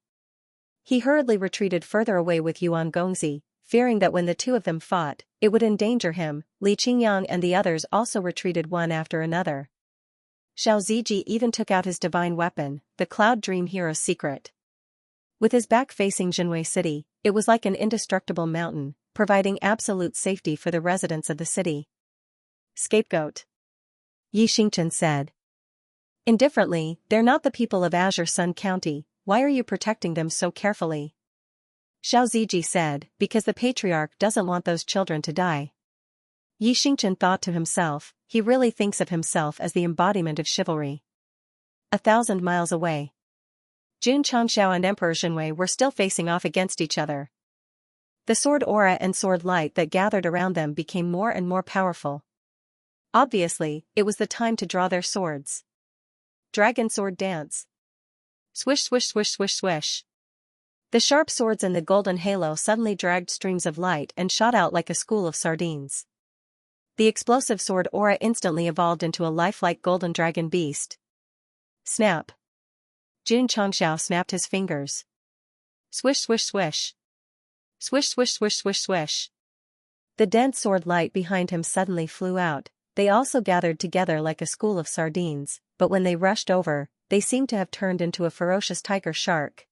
He hurriedly retreated further away with Yuan Gongzi, fearing that when the two of them fought, it would endanger him. Li Qingyang and the others also retreated one after another. Xiao Ziji even took out his divine weapon, the Cloud Dream Hero's secret. With his back facing Jinwei City, it was like an indestructible mountain, providing absolute safety for the residents of the city. Scapegoat. Yi Xingchen said. Indifferently, "They're not the people of Azure Sun County, why are you protecting them so carefully?" Xiao Ziji said, "Because the patriarch doesn't want those children to die." Yi Xingchen thought to himself, he really thinks of himself as the embodiment of chivalry. 1,000 miles away, Xianxia and Emperor Xianxia were still facing off against each other. The sword aura and sword light that gathered around them became more and more powerful. Obviously, it was the time to draw their swords. Dragon sword dance. Swish swish swish swish swish. The sharp swords in the golden halo suddenly dragged streams of light and shot out like a school of sardines. The explosive sword aura instantly evolved into a lifelike golden dragon beast. Snap. Jun Xianxia snapped his fingers. Swish swish swish. Swish swish swish swish swish. The dense sword light behind him suddenly flew out. They also gathered together like a school of sardines, but when they rushed over, they seemed to have turned into a ferocious tiger shark.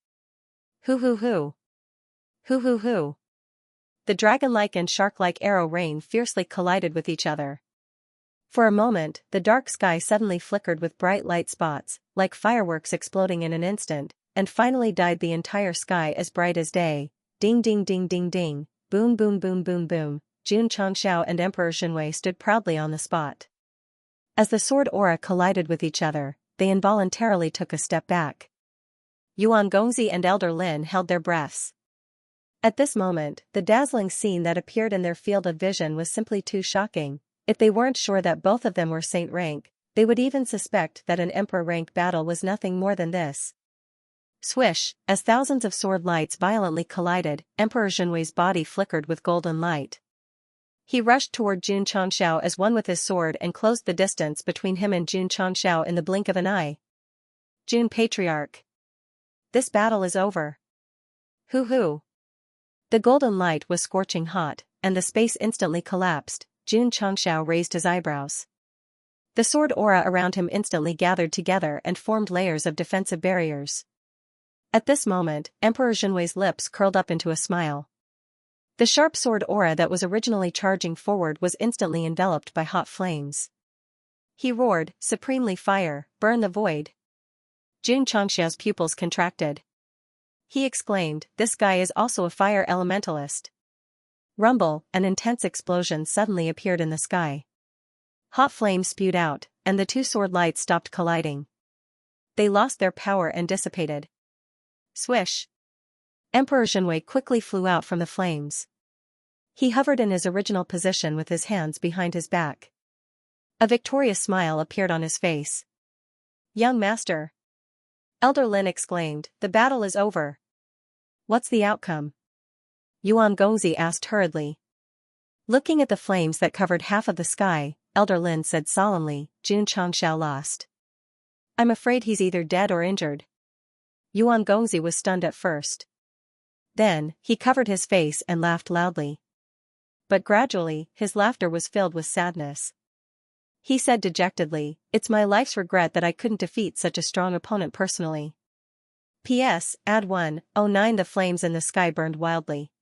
Hoo hoo hoo. Hoo hoo hoo. The dragon-like and shark-like arrow rain fiercely collided with each other. For a moment, the dark sky suddenly flickered with bright light spots, like fireworks exploding in an instant, and finally dyed the entire sky as bright as day. Ding ding ding ding ding, boom boom boom boom boom. Jun Xianxia and Emperor Xinwei stood proudly on the spot. As the sword aura collided with each other, they involuntarily took a step back. Yuan Gongzi and Elder Lin held their breaths. At this moment, the dazzling scene that appeared in their field of vision was simply too shocking. If they weren't sure that both of them were saint rank, they would even suspect that an emperor rank battle was nothing more than this. Swish, as thousands of sword lights violently collided, Emperor Xinwei's body flickered with golden light. He rushed toward Jun Xianxia as one with his sword and closed the distance between him and Jun Xianxia in the blink of an eye. Jun Patriarch. This battle is over. Hoo hoo. The golden light was scorching hot, and the space instantly collapsed. Jun Xianxia raised his eyebrows. The sword aura around him instantly gathered together and formed layers of defensive barriers. At this moment, Emperor Xinwei's lips curled up into a smile. The sharp sword aura that was originally charging forward was instantly enveloped by hot flames. He roared, "Supremely fire, burn the void." Jun Xianxia's pupils contracted. He exclaimed, "This guy is also a fire elementalist." Rumble, an intense explosion suddenly appeared in the sky. Hot flames spewed out, and the two sword lights stopped colliding. They lost their power and dissipated. Swish. Emperor Xinwei quickly flew out from the flames. He hovered in his original position with his hands behind his back. A victorious smile appeared on his face. "Young master." Elder Lin exclaimed, "The battle is over." "What's the outcome?" Yuan Gongzi asked hurriedly. Looking at the flames that covered half of the sky, Elder Lin said solemnly, "Jun Xianxia lost. I'm afraid he's either dead or injured." Yuan Gongzi was stunned at first. Then, he covered his face and laughed loudly. But gradually, his laughter was filled with sadness. He said dejectedly, "It's my life's regret that I couldn't defeat such a strong opponent personally." P.S. Add 1:09 The flames in the sky burned wildly.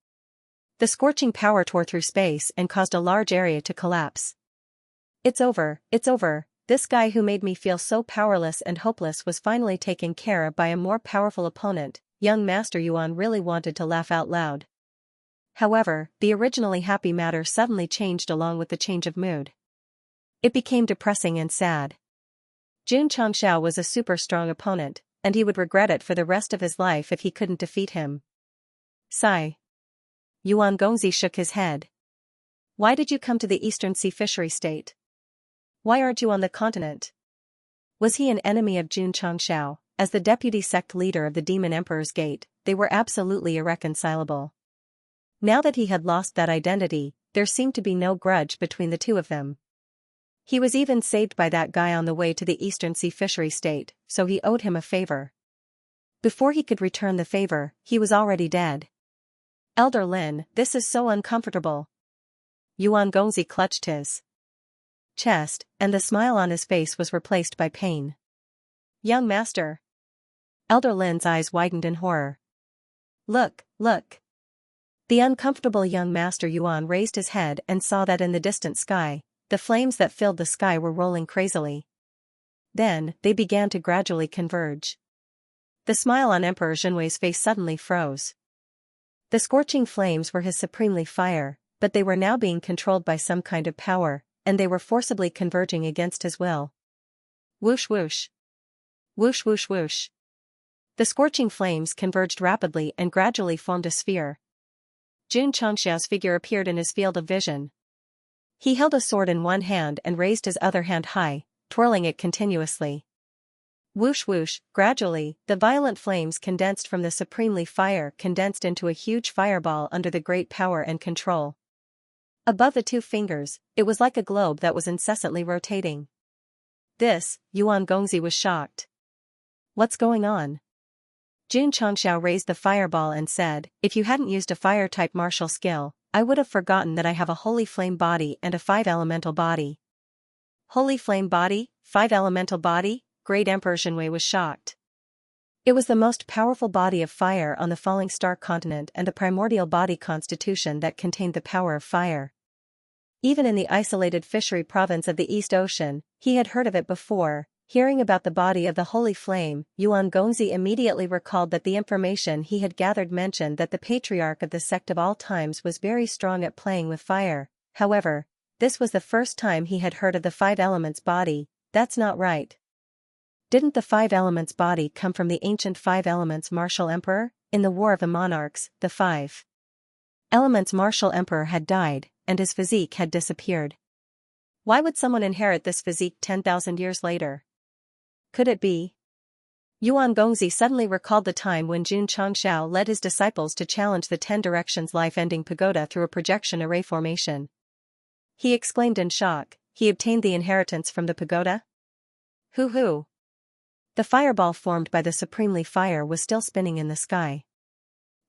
The scorching power tore through space and caused a large area to collapse. It's over, it's over. This guy who made me feel so powerless and hopeless was finally taken care of by a more powerful opponent. Young Master Yuan really wanted to laugh out loud. However, the originally happy matter suddenly changed along with the change of mood. It became depressing and sad. Jun Xianxia was a super strong opponent, and he would regret it for the rest of his life if he couldn't defeat him. Sigh. Yuan Gongzi shook his head. "Why did you come to the Eastern Sea Fishery State? Why aren't you on the continent?" Was he an enemy of Jun Xianxia? As the deputy sect leader of the Demon Emperor's Gate, they were absolutely irreconcilable. Now that he had lost that identity, there seemed to be no grudge between the two of them. He was even saved by that guy on the way to the Eastern Sea Fishery State, so he owed him a favor. Before he could return the favor, he was already dead. "Elder Lin, this is so uncomfortable." Yuan Gongzi clutched his chest, and the smile on his face was replaced by pain. "Young master." Elder Lin's eyes widened in horror. Look, look." The uncomfortable young master Yuan raised his head and saw that in the distant sky, the flames that filled the sky were rolling crazily. Then, they began to gradually converge. The smile on Emperor Xinwei's face suddenly froze. The scorching flames were his supremely fire, but they were now being controlled by some kind of power, and they were forcibly converging against his will. Whoosh whoosh. Whoosh whoosh whoosh. The scorching flames converged rapidly and gradually formed a sphere. Jun Xianxia's figure appeared in his field of vision. He held a sword in one hand and raised his other hand high, twirling it continuously. Whoosh whoosh. Gradually, the violent flames condensed from the supremely fire condensed into a huge fireball under the great power and control. Above the two fingers, it was like a globe that was incessantly rotating. Yuan Gongzi was shocked. What's going on? Jun Changxiao raised the fireball and said, if you hadn't used a fire-type martial skill, I would have forgotten that I have a holy flame body and a 5-elemental body. Holy flame body, 5-elemental body? Great Emperor Zhenwei was shocked. It was the most powerful body of fire on the falling star continent and the primordial body constitution that contained the power of fire. Even in the isolated fishery province of the East Ocean, he had heard of it before. Hearing about the body of the holy flame, Yuan Gongzi immediately recalled that the information he had gathered mentioned that the patriarch of the sect of all times was very strong at playing with fire. However, this was the first time he had heard of the 5 elements body. That's not right. Didn't the 5 elements body come from the ancient 5 elements martial emperor? In the War of the Monarchs, the 5 elements martial emperor had died, and his physique had disappeared. Why would someone inherit this physique 10,000 years later? Could it be? Yuan Gongzi suddenly recalled the time when Jun Changxiao led his disciples to challenge the 10 Directions life-ending pagoda through a projection array formation. He exclaimed in shock, he obtained the inheritance from the pagoda? Hoo-hoo! The fireball formed by the supremely fire was still spinning in the sky.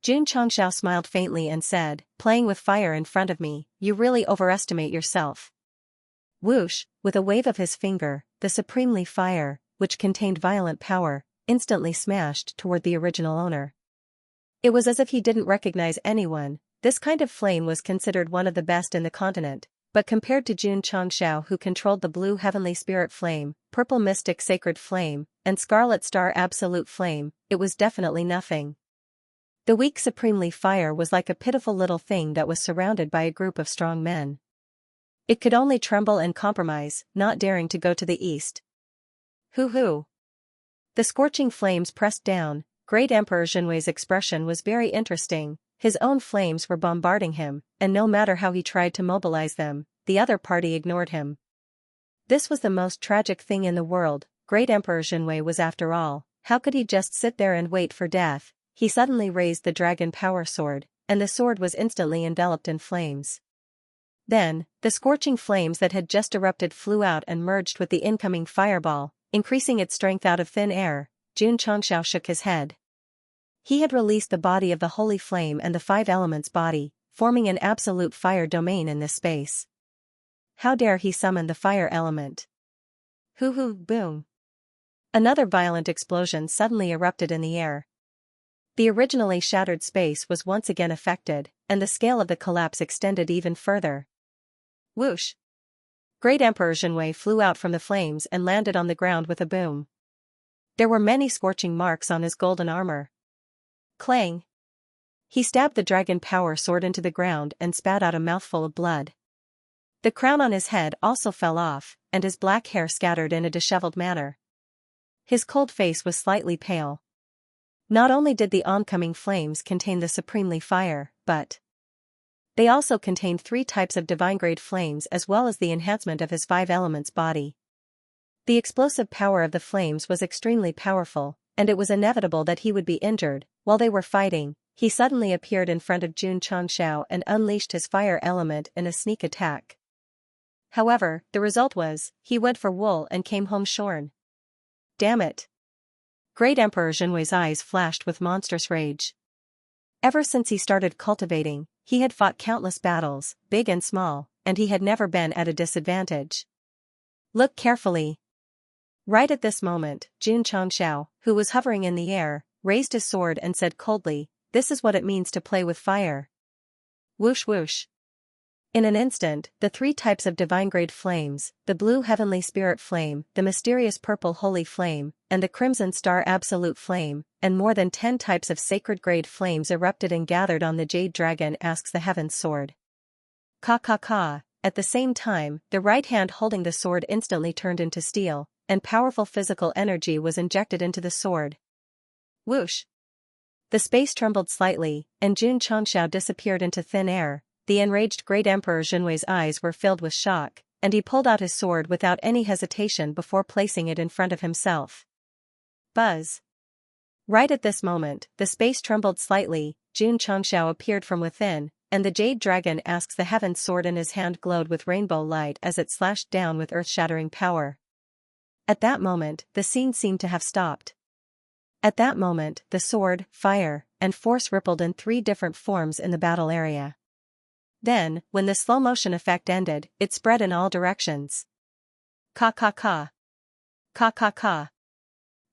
Jun Changxiao smiled faintly and said, playing with fire in front of me, you really overestimate yourself. Whoosh, with a wave of his finger, the supremely fire, which contained violent power, instantly smashed toward the original owner. It was as if he didn't recognize anyone. This kind of flame was considered one of the best in the continent, but compared to Jun Changxiao, who controlled the blue heavenly spirit flame, purple mystic sacred flame, and scarlet star absolute flame, it was definitely nothing. The weak supremely fire was like a pitiful little thing that was surrounded by a group of strong men. It could only tremble and compromise, not daring to go to the east. Hoo-hoo! The scorching flames pressed down. Great Emperor Zhenwei's expression was very interesting. His own flames were bombarding him, and no matter how he tried to mobilize them, the other party ignored him. This was the most tragic thing in the world. Great Emperor Zhenwei was after all. How could he just sit there and wait for death? He suddenly raised the dragon power sword, and the sword was instantly enveloped in flames. Then, the scorching flames that had just erupted flew out and merged with the incoming fireball, increasing its strength out of thin air. Jun Changxiao shook his head. He had released the body of the holy flame and the 5 elements body, forming an absolute fire domain in this space. How dare he summon the fire element? Hoo-hoo, boom. Another violent explosion suddenly erupted in the air. The originally shattered space was once again affected, and the scale of the collapse extended even further. Whoosh! Great Emperor Zhenwei flew out from the flames and landed on the ground with a boom. There were many scorching marks on his golden armor. Clang! He stabbed the dragon power sword into the ground and spat out a mouthful of blood. The crown on his head also fell off, and his black hair scattered in a disheveled manner. His cold face was slightly pale. Not only did the oncoming flames contain the supremely fire, but they also contained 3 types of divine-grade flames as well as the enhancement of his 5 elements body. The explosive power of the flames was extremely powerful, and it was inevitable that he would be injured. While they were fighting, he suddenly appeared in front of Jun Changxiao and unleashed his fire element in a sneak attack. However, the result was, he went for wool and came home shorn. Damn it! Great Emperor Zhenwei's eyes flashed with monstrous rage. Ever since he started cultivating, he had fought countless battles, big and small, and he had never been at a disadvantage. Look carefully. Right at this moment, Jun Changxiao, who was hovering in the air, raised his sword and said coldly, this is what it means to play with fire. Whoosh whoosh. In an instant, the 3 types of divine-grade flames, the blue heavenly spirit flame, the mysterious purple holy flame, and the crimson star absolute flame, and more than 10 types of sacred-grade flames erupted and gathered on the jade dragon asks the heaven's sword. Ka. At the same time, the right hand holding the sword instantly turned into steel, and powerful physical energy was injected into the sword. Whoosh! The space trembled slightly, and Jun Changxiao disappeared into thin air. The enraged Great Emperor Zhenwei's eyes were filled with shock, and he pulled out his sword without any hesitation before placing it in front of himself. Buzz! Right at this moment, the space trembled slightly. Jun Changxiao appeared from within, and the jade dragon asks the heaven's sword in his hand glowed with rainbow light as it slashed down with earth-shattering power. At that moment, the scene seemed to have stopped. At that moment, the sword, fire, and force rippled in 3 different forms in the battle area. Then, when the slow-motion effect ended, it spread in all directions. Ka ka ka. Ka ka ka.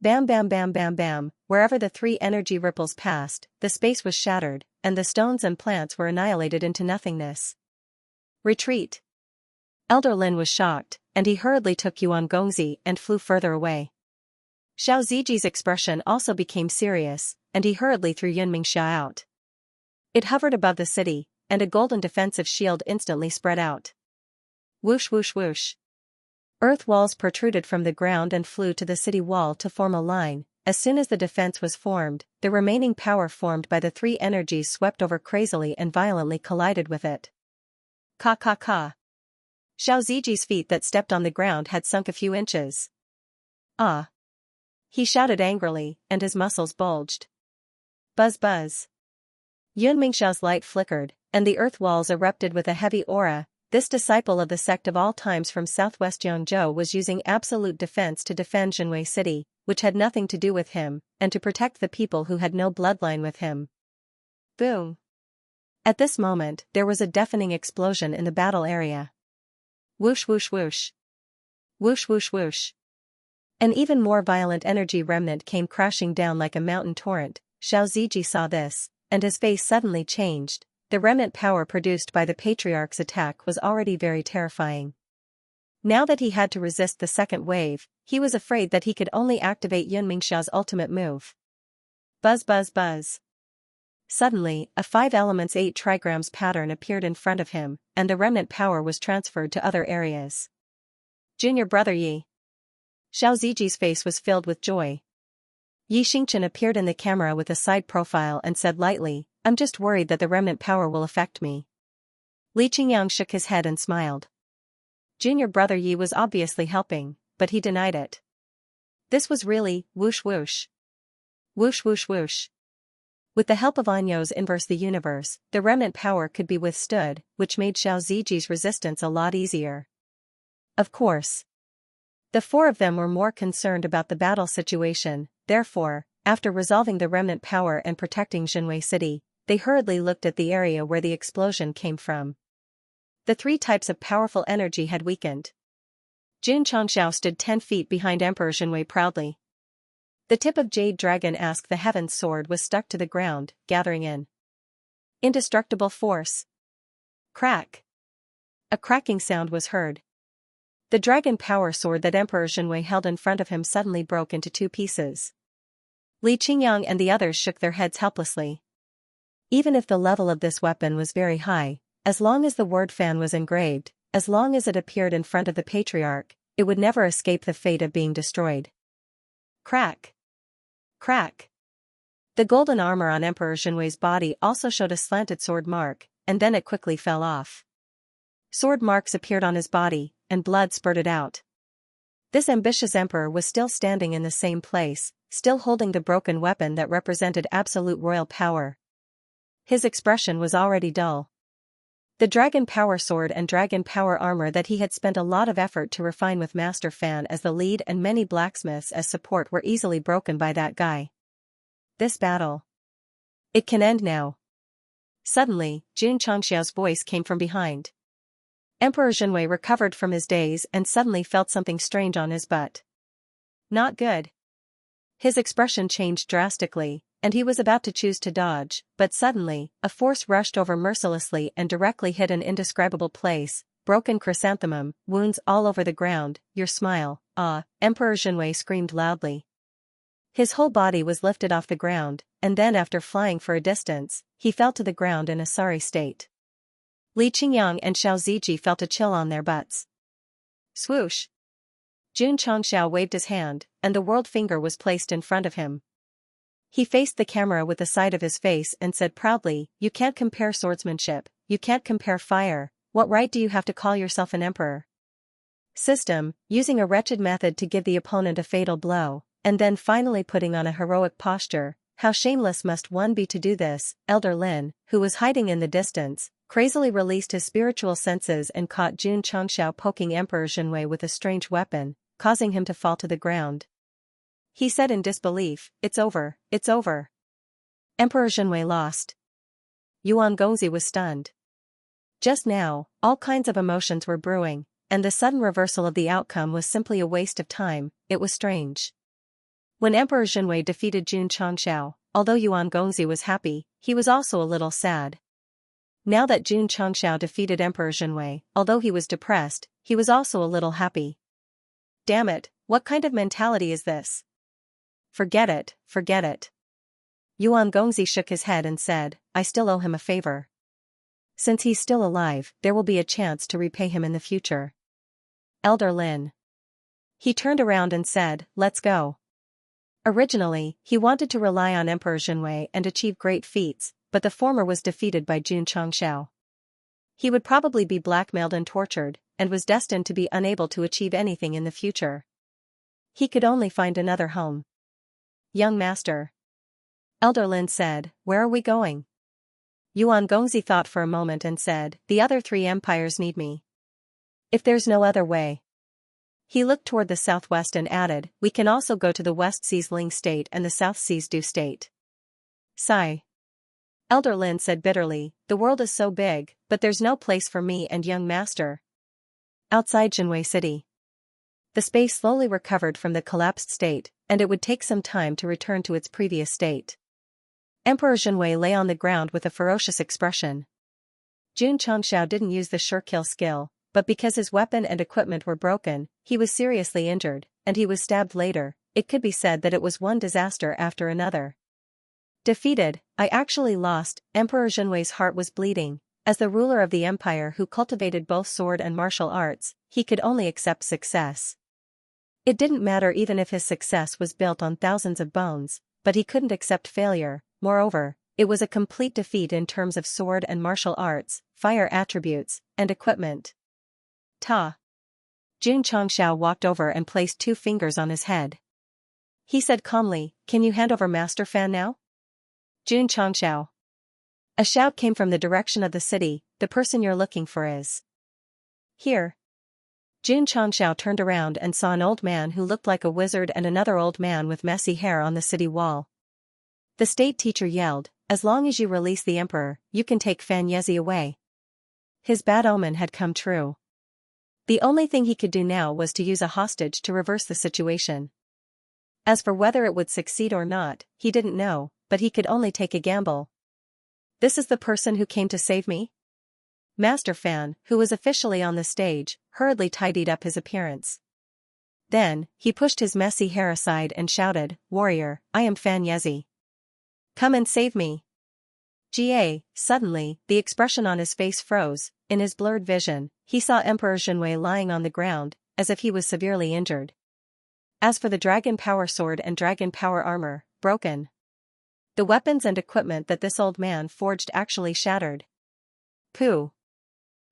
Bam bam bam bam bam, wherever the 3 energy ripples passed, the space was shattered, and the stones and plants were annihilated into nothingness. Retreat. Elder Lin was shocked, and he hurriedly took Yuan Gongzi and flew further away. Xiao Ziji's expression also became serious, and he hurriedly threw Yunmingxia out. It hovered above the city, and a golden defensive shield instantly spread out. Whoosh whoosh whoosh. Earth walls protruded from the ground and flew to the city wall to form a line. As soon as the defense was formed, the remaining power formed by the 3 energies swept over crazily and violently collided with it. Ka ka ka. Xiao Ziji's feet that stepped on the ground had sunk a few inches. Ah! He shouted angrily, and his muscles bulged. Buzz buzz. Yunmingxiao's light flickered, and the earth walls erupted with a heavy aura. This disciple of the sect of all times from southwest Yangzhou was using absolute defense to defend Jinwei City, which had nothing to do with him, and to protect the people who had no bloodline with him. Boom! At this moment, there was a deafening explosion in the battle area. Whoosh whoosh whoosh. Whoosh whoosh whoosh. An even more violent energy remnant came crashing down like a mountain torrent. Xiao Ziji saw this, and his face suddenly changed. The remnant power produced by the Patriarch's attack was already very terrifying. Now that he had to resist the second wave, he was afraid that he could only activate Yunmingxiao's ultimate move. Buzz buzz buzz. Suddenly, a 5 elements 8 trigrams pattern appeared in front of him, and the remnant power was transferred to other areas. Junior brother Yi. Xiao Ziji's face was filled with joy. Yi Xingchen appeared in the camera with a side profile and said lightly, "I'm just worried that the remnant power will affect me." Li Qingyang shook his head and smiled. Junior brother Yi was obviously helping, but he denied it. This was really, whoosh whoosh. Whoosh whoosh whoosh. With the help of Anyo's inverse the universe, the remnant power could be withstood, which made Xiao Ziji's resistance a lot easier. Of course. The 4 of them were more concerned about the battle situation, therefore, after resolving the remnant power and protecting Jinwei City, they hurriedly looked at the area where the explosion came from. The 3 types of powerful energy had weakened. Jun Changxiao stood 10 feet behind Emperor Jinwei proudly. The tip of Jade Dragon asked the Heaven's sword was stuck to the ground, gathering in indestructible force. Crack! A cracking sound was heard. The dragon power sword that Emperor Jinwei held in front of him suddenly broke into 2 pieces. Li Qingyang and the others shook their heads helplessly. Even if the level of this weapon was very high, as long as the word fan was engraved, as long as it appeared in front of the Patriarch, it would never escape the fate of being destroyed. Crack! Crack! The golden armor on Emperor Jinwei's body also showed a slanted sword mark, and then it quickly fell off. Sword marks appeared on his body, and blood spurted out. This ambitious emperor was still standing in the same place, still holding the broken weapon that represented absolute royal power. His expression was already dull. The dragon power sword and dragon power armor that he had spent a lot of effort to refine with Master Fan as the lead and many blacksmiths as support were easily broken by that guy. This battle. It can end now. Suddenly, Jun Changxiao's voice came from behind. Emperor Jinwei recovered from his daze and suddenly felt something strange on his butt. Not good. His expression changed drastically, and he was about to choose to dodge, but suddenly, a force rushed over mercilessly and directly hit an indescribable place, broken chrysanthemum, wounds all over the ground, your smile, ah, Emperor Jinwei screamed loudly. His whole body was lifted off the ground, and then after flying for a distance, he fell to the ground in a sorry state. Li Qingyang and Xiao Ziji felt a chill on their butts. Swoosh! Jun Changxiao waved his hand, and the world finger was placed in front of him. He faced the camera with the side of his face and said proudly, "You can't compare swordsmanship, you can't compare fire, what right do you have to call yourself an emperor?" System, using a wretched method to give the opponent a fatal blow, and then finally putting on a heroic posture, how shameless must one be to do this? Elder Lin, who was hiding in the distance, crazily released his spiritual senses and caught Jun Changxiao poking Emperor Zhenwei with a strange weapon, causing him to fall to the ground. He said in disbelief, "It's over, it's over." Emperor Zhenwei lost. Yuan Gongzi was stunned. Just now, all kinds of emotions were brewing, and the sudden reversal of the outcome was simply a waste of time. It was strange. When Emperor Zhenwei defeated Jun Changxiao, although Yuan Gongzi was happy, he was also a little sad. Now that Jun Changxiao defeated Emperor Zhenwei, although he was depressed, he was also a little happy. Damn it, what kind of mentality is this? Forget it, forget it. Yuan Gongzi shook his head and said, I still owe him a favor. Since he's still alive, there will be a chance to repay him in the future. Elder Lin. He turned around and said, let's go. Originally, he wanted to rely on Emperor Zhenwei and achieve great feats, but the former was defeated by Jun Changxiao. He would probably be blackmailed and tortured, and was destined to be unable to achieve anything in the future. He could only find another home. Young master. Elder Lin said, where are we going? Yuan Gongzi thought for a moment and said, the other 3 empires need me. If there's no other way. He looked toward the southwest and added, we can also go to the West Sea's Ling State and the South Sea's Du State. Sigh. Elder Lin said bitterly, the world is so big, but there's no place for me and young master. Outside Zhenwei City. The space slowly recovered from the collapsed state, and it would take some time to return to its previous state. Emperor Zhenwei lay on the ground with a ferocious expression. Jun Changxiao didn't use the sure kill skill, but because his weapon and equipment were broken, he was seriously injured, and he was stabbed later. It could be said that it was one disaster after another. Defeated, I actually lost. Emperor Zhenwei's heart was bleeding. As the ruler of the empire who cultivated both sword and martial arts, he could only accept success. It didn't matter even if his success was built on thousands of bones, but he couldn't accept failure. Moreover, it was a complete defeat in terms of sword and martial arts, fire attributes, and equipment. Ta. Jun Changxiao walked over and placed 2 fingers on his head. He said calmly, can you hand over Master Fan now? Jun Changxiao. A shout came from the direction of the city, the person you're looking for is here. Jun Changxiao turned around and saw an old man who looked like a wizard and another old man with messy hair on the city wall. The state teacher yelled, as long as you release the emperor, you can take Fan Yezi away. His bad omen had come true. The only thing he could do now was to use a hostage to reverse the situation. As for whether it would succeed or not, he didn't know, but he could only take a gamble. This is the person who came to save me? Master Fan, who was officially on the stage, hurriedly tidied up his appearance. Then, he pushed his messy hair aside and shouted, warrior, I am Fan Yezi. Come and save me. Suddenly, the expression on his face froze. In his blurred vision, he saw Emperor Zhenwei lying on the ground, as if he was severely injured. As for the dragon power sword and dragon power armor, broken. The weapons and equipment that this old man forged actually shattered. Pooh.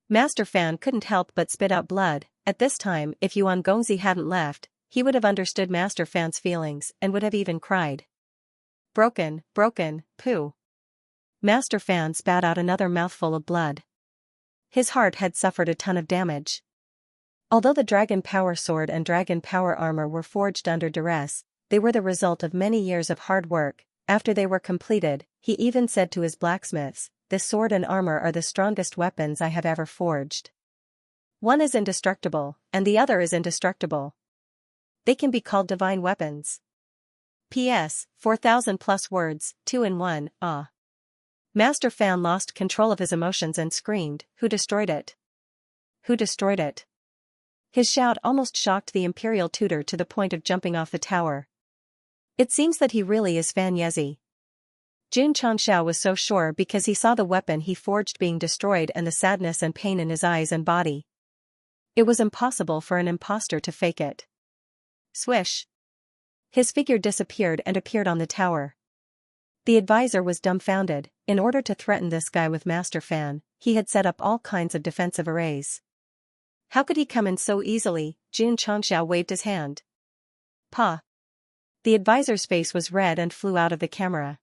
Master Fan couldn't help but spit out blood. At this time, if Yuan Gongzi hadn't left, he would have understood Master Fan's feelings and would have even cried. Broken, pooh. Master Fan spat out another mouthful of blood. His heart had suffered a ton of damage. Although the dragon power sword and dragon power armor were forged under duress, they were the result of many years of hard work. After they were completed, he even said to his blacksmiths, this sword and armor are the strongest weapons I have ever forged. One is indestructible, and the other is indestructible. They can be called divine weapons. P.S. 4,000 plus words, 2 in 1, ah. Master Fan lost control of his emotions and screamed, who destroyed it? Who destroyed it? His shout almost shocked the imperial tutor to the point of jumping off the tower. It seems that he really is Fan Yezi. Jun Changxiao was so sure because he saw the weapon he forged being destroyed and the sadness and pain in his eyes and body. It was impossible for an imposter to fake it. Swish. His figure disappeared and appeared on the tower. The advisor was dumbfounded. In order to threaten this guy with Master Fan, he had set up all kinds of defensive arrays. How could he come in so easily? Jun Changxiao waved his hand. Pa. The advisor's face was red and flew out of the camera.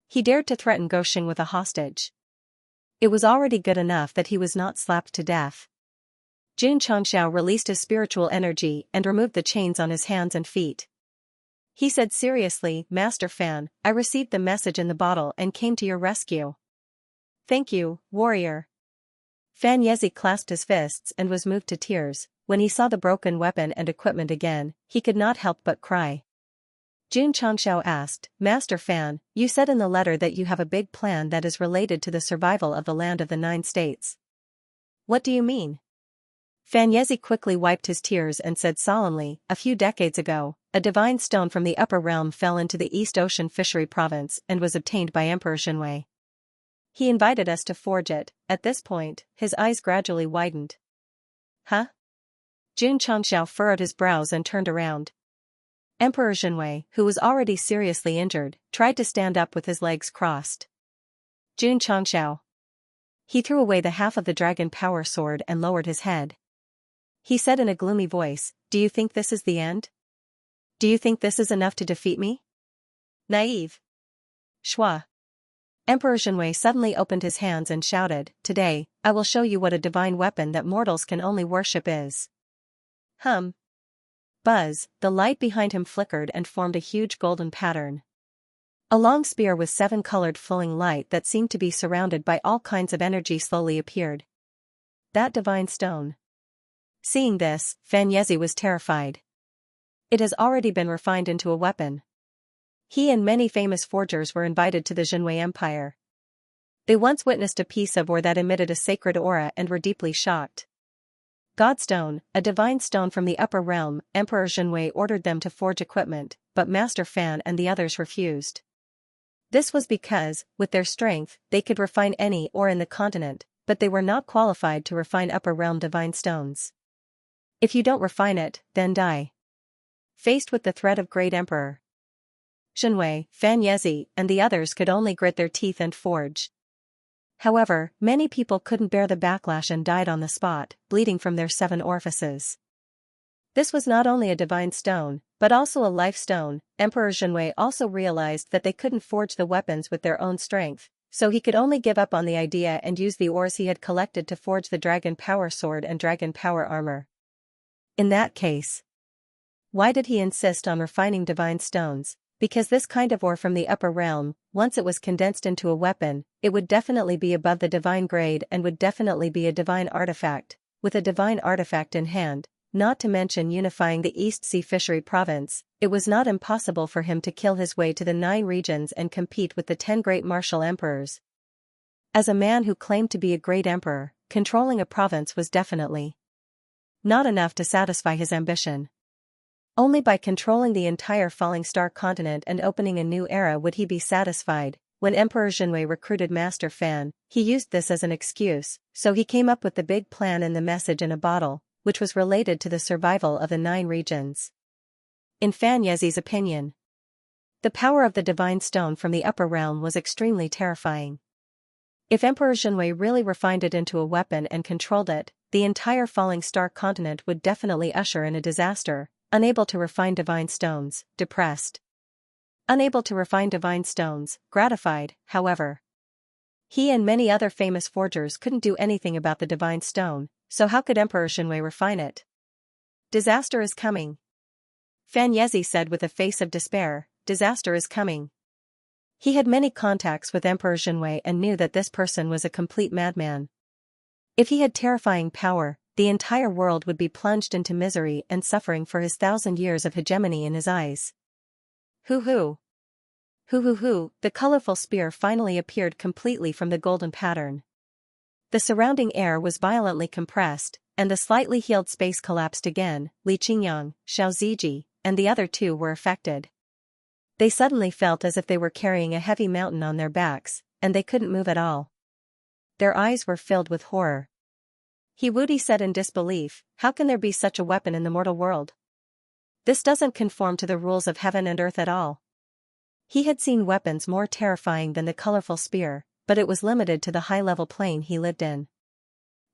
He dared to threaten Goxing with a hostage. It was already good enough that he was not slapped to death. Xianxia released his spiritual energy and removed the chains on his hands and feet. He said seriously, Master Fan, I received the message in the bottle and came to your rescue. Thank you, warrior. Fan Yezi clasped his fists and was moved to tears. When he saw the broken weapon and equipment again, he could not help but cry. Xianxia asked, Master Fan, you said in the letter that you have a big plan that is related to the survival of the land of the 9 states. What do you mean? Fan Yezi quickly wiped his tears and said solemnly, a few decades ago, a divine stone from the upper realm fell into the East Ocean Fishery Province and was obtained by Emperor Xianxia. He invited us to forge it. At this point, his eyes gradually widened. Huh? Xianxia furrowed his brows and turned around. Emperor Xianxia, who was already seriously injured, tried to stand up with his legs crossed. Xianxia. He threw away the half of the dragon power sword and lowered his head. He said in a gloomy voice, do you think this is the end? Do you think this is enough to defeat me? Naive. Shua. Emperor Xianxia suddenly opened his hands and shouted, today, I will show you what a divine weapon that mortals can only worship is. Buzz, the light behind him flickered and formed a huge golden pattern. A long spear with 7-colored flowing light that seemed to be surrounded by all kinds of energy slowly appeared. That divine stone. Seeing this, Fan Yezi was terrified. It has already been refined into a weapon. He and many famous forgers were invited to the Xianxia Empire. They once witnessed a piece of ore that emitted a sacred aura and were deeply shocked. Godstone, a divine stone from the upper realm, Emperor Xianxia ordered them to forge equipment, but Master Fan and the others refused. This was because, with their strength, they could refine any ore in the continent, but they were not qualified to refine upper realm divine stones. If you don't refine it, then die. Faced with the threat of Great Emperor Xianxia, Fan Yezi, and the others could only grit their teeth and forge. However, many people couldn't bear the backlash and died on the spot, bleeding from their 7 orifices. This was not only a divine stone, but also a life stone. Emperor Xianxia also realized that they couldn't forge the weapons with their own strength, so he could only give up on the idea and use the ores he had collected to forge the dragon power sword and dragon power armor. In that case, why did he insist on refining divine stones? Because this kind of ore from the upper realm, once it was condensed into a weapon, it would definitely be above the divine grade and would definitely be a divine artifact. With a divine artifact in hand, not to mention unifying the East Sea Fishery Province, it was not impossible for him to kill his way to the 9 regions and compete with the 10 great martial emperors. As a man who claimed to be a great emperor, controlling a province was definitely not enough to satisfy his ambition. Only by controlling the entire Falling Star continent and opening a new era would he be satisfied. When Emperor Xianxia recruited Master Fan, he used this as an excuse, so he came up with the big plan and the message in a bottle, which was related to the survival of the 9 regions. In Fan Yezi's opinion, the power of the divine stone from the upper realm was extremely terrifying. If Emperor Xianxia really refined it into a weapon and controlled it, the entire Falling Star continent would definitely usher in a disaster. Unable to refine divine stones, depressed. Unable to refine divine stones, gratified, however. He and many other famous forgers couldn't do anything about the divine stone, so how could Emperor Xianxia refine it? Disaster is coming. Fan Yezi said with a face of despair, disaster is coming. He had many contacts with Emperor Xianxia and knew that this person was a complete madman. If he had terrifying power, the entire world would be plunged into misery and suffering for his 1,000 years of hegemony in his eyes. Hoo-hoo. Hoo-hoo-hoo, the colorful spear finally appeared completely from the golden pattern. The surrounding air was violently compressed, and the slightly healed space collapsed again. Li Qingyang, Xiao Ziji, and the other 2 were affected. They suddenly felt as if they were carrying a heavy mountain on their backs, and they couldn't move at all. Their eyes were filled with horror. He Wudi said in disbelief, how can there be such a weapon in the mortal world? This doesn't conform to the rules of heaven and earth at all. He had seen weapons more terrifying than the colorful spear, but it was limited to the high-level plane he lived in.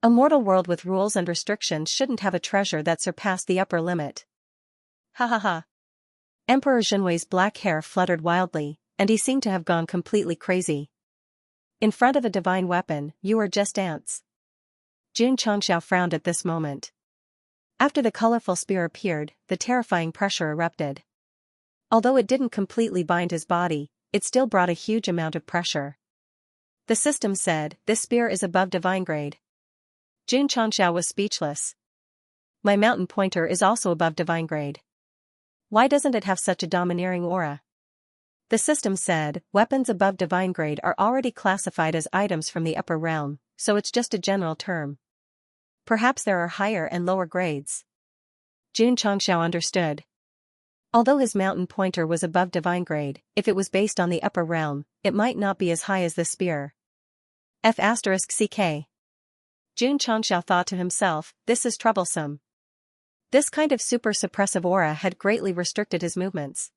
A mortal world with rules and restrictions shouldn't have a treasure that surpassed the upper limit. Ha ha ha. Emperor Jinwei's black hair fluttered wildly, and he seemed to have gone completely crazy. In front of a divine weapon, you are just ants. Jun Changxiao frowned at this moment. After the colorful spear appeared, the terrifying pressure erupted. Although it didn't completely bind his body, it still brought a huge amount of pressure. The system said, "This spear is above divine grade." Jun Changxiao was speechless. "My mountain pointer is also above divine grade. Why doesn't it have such a domineering aura?" The system said, "Weapons above divine grade are already classified as items from the upper realm, so it's just a general term. Perhaps there are higher and lower grades." Jun Changxiao understood. Although his mountain pointer was above divine grade, if it was based on the upper realm, it might not be as high as the spear. F***ck. Jun Changxiao thought to himself, this is troublesome. This kind of super suppressive aura had greatly restricted his movements.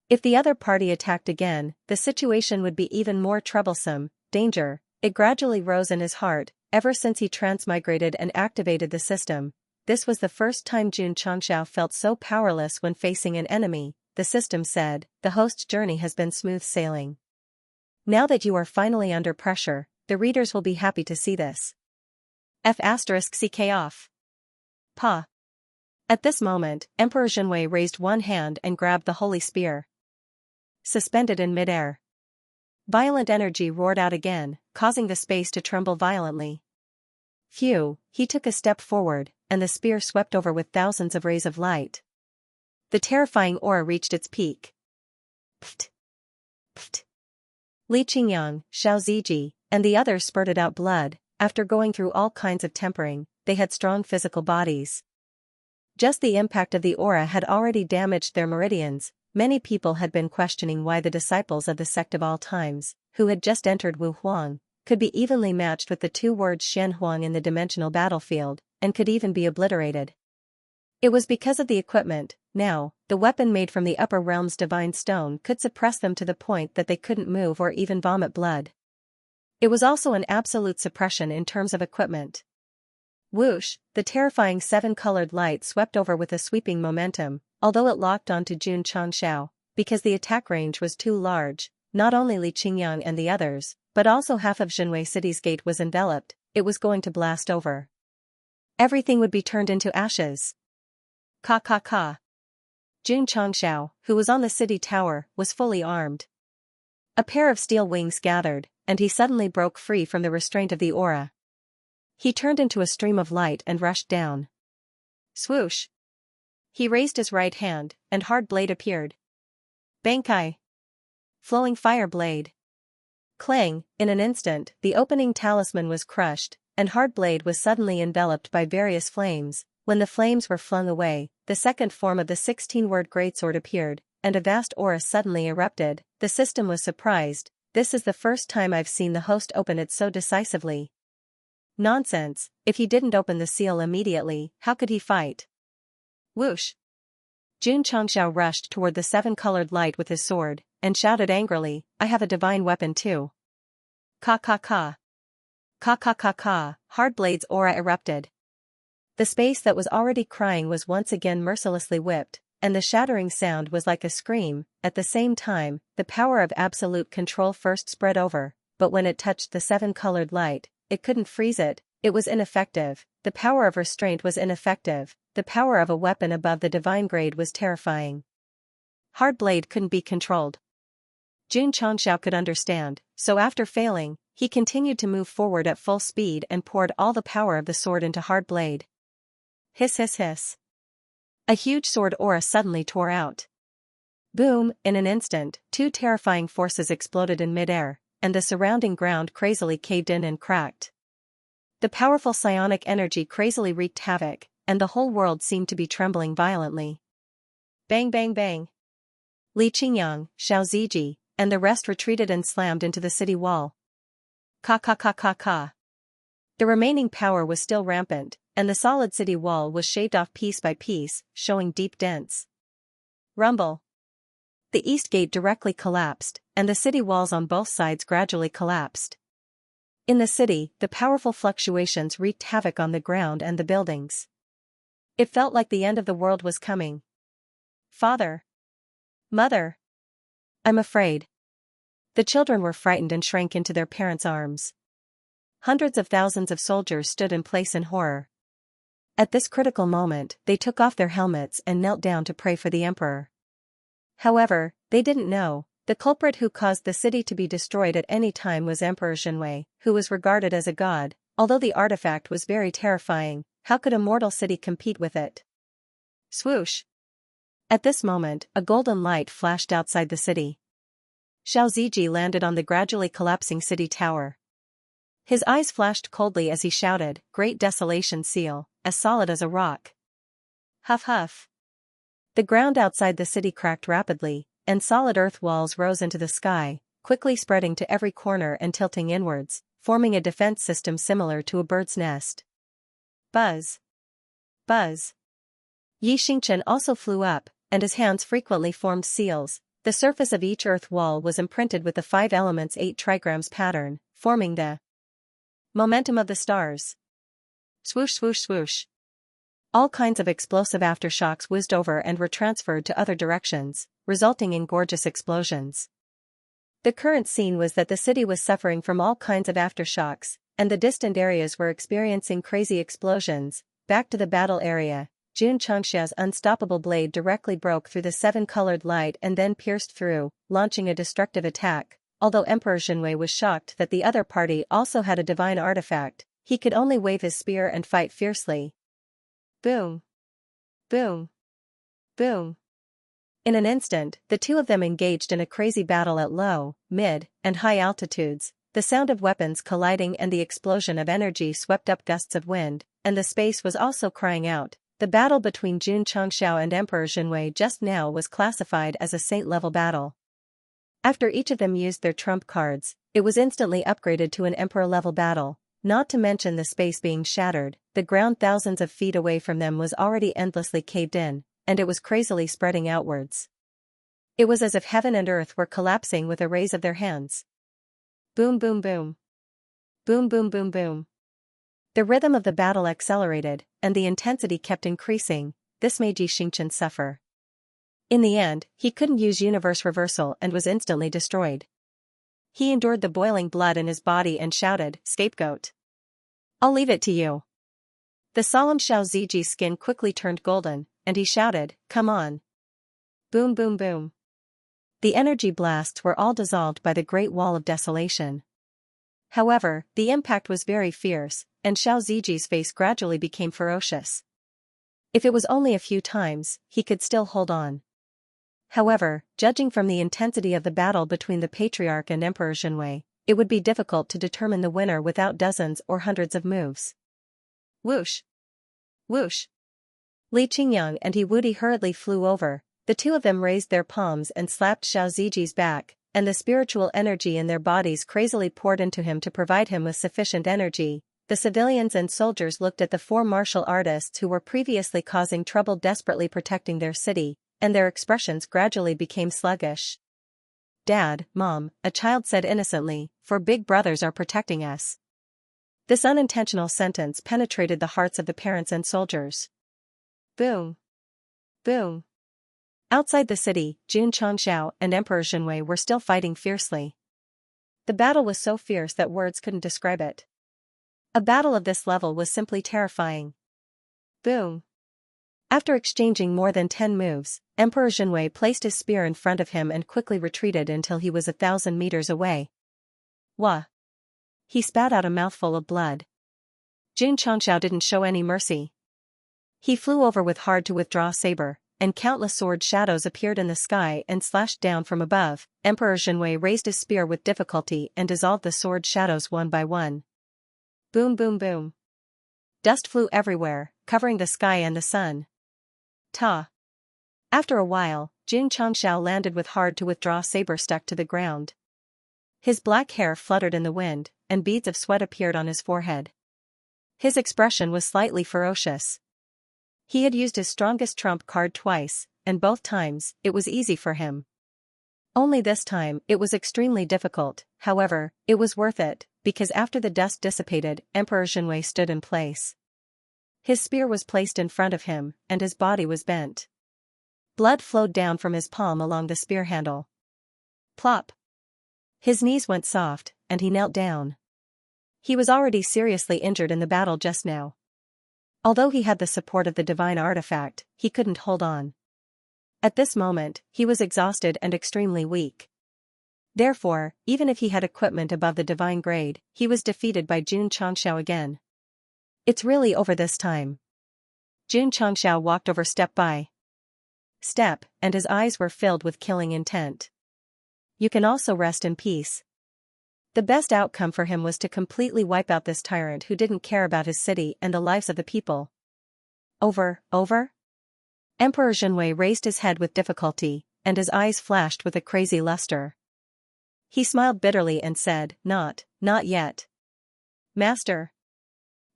If the other party attacked again, the situation would be even more troublesome. Danger, it gradually rose in his heart, ever since he transmigrated and activated the system. This was the first time Jun Changxiao felt so powerless when facing an enemy. The system said, "The host's journey has been smooth sailing. Now that you are finally under pressure, the readers will be happy to see this. F***ck off. Pa." At this moment, Emperor Jinwei raised one hand and grabbed the holy spear. Suspended in midair. Violent energy roared out again, causing the space to tremble violently. Phew, he took a step forward, and the spear swept over with thousands of rays of light. The terrifying aura reached its peak. Pft! Pft! Li Qingyang, Xiao Ziji, and the others spurted out blood. After going through all kinds of tempering, they had strong physical bodies. Just the impact of the aura had already damaged their meridians. Many people had been questioning why the disciples of the sect of all times, who had just entered Wu Huang, could be evenly matched with the two words Shen Huang in the dimensional battlefield, and could even be obliterated. It was because of the equipment. Now, the weapon made from the upper realm's divine stone could suppress them to the point that they couldn't move or even vomit blood. It was also an absolute suppression in terms of equipment. Whoosh, the terrifying seven-colored light swept over with a sweeping momentum, although it locked onto Jun Changxiao, because the attack range was too large. Not only Li Qingyang and the others, but also half of Jinwei City's gate was enveloped. It was going to blast over. Everything would be turned into ashes. Ka. Jun Changxiao, who was on the city tower, was fully armed. A pair of steel wings gathered, and he suddenly broke free from the restraint of the aura. He turned into a stream of light and rushed down. Swoosh! He raised his right hand, and hard blade appeared. Bankai! Flowing fire blade. Clang! In an instant, the opening talisman was crushed, and hard blade was suddenly enveloped by various flames. When the flames were flung away, the second form of the 16-word greatsword appeared, and a vast aura suddenly erupted. The system was surprised. This is the first time I've seen the host open it so decisively. Nonsense, if he didn't open the seal immediately, how could he fight? Whoosh! Jun Changxiao rushed toward the seven-colored light with his sword, and shouted angrily, "I have a divine weapon too." Ka. Hard blade's aura erupted. The space that was already crying was once again mercilessly whipped, and the shattering sound was like a scream. At the same time, the power of absolute control first spread over, but when it touched the seven-colored light, it couldn't freeze it. It was ineffective. The power of restraint was ineffective. The power of a weapon above the divine grade was terrifying. Hard blade couldn't be controlled. Jun Changxiao could understand, so after failing, he continued to move forward at full speed and poured all the power of the sword into hard blade. Hiss. A huge sword aura suddenly tore out. Boom! In an instant, two terrifying forces exploded in midair, and the surrounding ground crazily caved in and cracked. The powerful psionic energy crazily wreaked havoc, and the whole world seemed to be trembling violently. Bang. Li Qingyang, Xiao Ziji, and the rest retreated and slammed into the city wall. Ka. The remaining power was still rampant, and the solid city wall was shaved off piece by piece, showing deep dents. Rumble! The east gate directly collapsed, and the city walls on both sides gradually collapsed. In the city, the powerful fluctuations wreaked havoc on the ground and the buildings. It felt like the end of the world was coming. Father! Mother! I'm afraid. The children were frightened and shrank into their parents' arms. Hundreds of thousands of soldiers stood in place in horror. At this critical moment, they took off their helmets and knelt down to pray for the emperor. However, they didn't know, the culprit who caused the city to be destroyed at any time was Emperor Xianxia, who was regarded as a god. Although the artifact was very terrifying, how could a mortal city compete with it? Swoosh! At this moment, a golden light flashed outside the city. Xiao Ziji landed on the gradually collapsing city tower. His eyes flashed coldly as he shouted, "Great desolation seal, as solid as a rock." Huff huff. The ground outside the city cracked rapidly, and solid earth walls rose into the sky, quickly spreading to every corner and tilting inwards, forming a defense system similar to a bird's nest. Buzz! Buzz! Xianxia also flew up, and his hands frequently formed seals. The surface of each earth wall was imprinted with the 5 elements 8 trigrams pattern, forming the momentum of the stars. Swoosh swoosh swoosh. All kinds of explosive aftershocks whizzed over and were transferred to other directions, resulting in gorgeous explosions. The current scene was that the city was suffering from all kinds of aftershocks, and the distant areas were experiencing crazy explosions. Back to the battle area, Xianxia's unstoppable blade directly broke through the 7-colored light and then pierced through, launching a destructive attack. Although Emperor Xianxia was shocked that the other party also had a divine artifact, he could only wave his spear and fight fiercely. Boom! Boom! Boom! In an instant, the two of them engaged in a crazy battle at low, mid, and high altitudes. The sound of weapons colliding and the explosion of energy swept up gusts of wind, and the space was also crying out. The battle between Xianxia and Emperor Xianxia just now was classified as a saint-level battle. After each of them used their trump cards, it was instantly upgraded to an emperor-level battle. Not to mention the space being shattered, the ground thousands of feet away from them was already endlessly caved in, and it was crazily spreading outwards. It was as if heaven and earth were collapsing with a raise of their hands. Boom boom boom. Boom boom boom boom. The rhythm of the battle accelerated, and the intensity kept increasing. This made Xianxia suffer. In the end, he couldn't use universe reversal and was instantly destroyed. He endured the boiling blood in his body and shouted, "Scapegoat! I'll leave it to you." The solemn Xiao Ziji's skin quickly turned golden, and he shouted, "Come on." Boom boom boom. The energy blasts were all dissolved by the Great Wall of Desolation. However, the impact was very fierce, and Xiao Ziji's face gradually became ferocious. If it was only a few times, he could still hold on. However, judging from the intensity of the battle between the Patriarch and Emperor Xianxia, it would be difficult to determine the winner without dozens or hundreds of moves. Whoosh! Whoosh! Li Qingyang and He Wudi hurriedly flew over. The two of them raised their palms and slapped Xiao Ziji's back, and the spiritual energy in their bodies crazily poured into him to provide him with sufficient energy. The civilians and soldiers looked at the 4 martial artists who were previously causing trouble desperately protecting their city, and their expressions gradually became sluggish. "Dad, Mom," a child said innocently, "for big brothers are protecting us." This unintentional sentence penetrated the hearts of the parents and soldiers. Boom! Boom! Outside the city, Xianxia and Emperor Xianxia were still fighting fiercely. The battle was so fierce that words couldn't describe it. A battle of this level was simply terrifying. Boom! After exchanging more than 10 moves, Emperor Xianxia placed his spear in front of him and quickly retreated until he was 1,000 meters away. Wah! He spat out a mouthful of blood. Xianxia didn't show any mercy. He flew over with hard-to-withdraw saber, and countless sword shadows appeared in the sky and slashed down from above. Emperor Xianxia raised his spear with difficulty and dissolved the sword shadows one by one. Boom boom boom. Dust flew everywhere, covering the sky and the sun. Ta! After a while, Xianxia landed with hard-to-withdraw saber stuck to the ground. His black hair fluttered in the wind, and beads of sweat appeared on his forehead. His expression was slightly ferocious. He had used his strongest trump card twice, and both times, it was easy for him. Only this time, it was extremely difficult. However, it was worth it, because after the dust dissipated, Emperor Xianxia stood in place. His spear was placed in front of him, and his body was bent. Blood flowed down from his palm along the spear handle. Plop. His knees went soft, and he knelt down. He was already seriously injured in the battle just now. Although he had the support of the divine artifact, he couldn't hold on. At this moment, he was exhausted and extremely weak. Therefore, even if he had equipment above the divine grade, he was defeated by Jun Changxiao again. It's really over this time. Jun Changxiao walked over step by step, and his eyes were filled with killing intent. You can also rest in peace. The best outcome for him was to completely wipe out this tyrant who didn't care about his city and the lives of the people. Over? Emperor Zhenwei raised his head with difficulty, and his eyes flashed with a crazy luster. He smiled bitterly and said, Not yet. Master.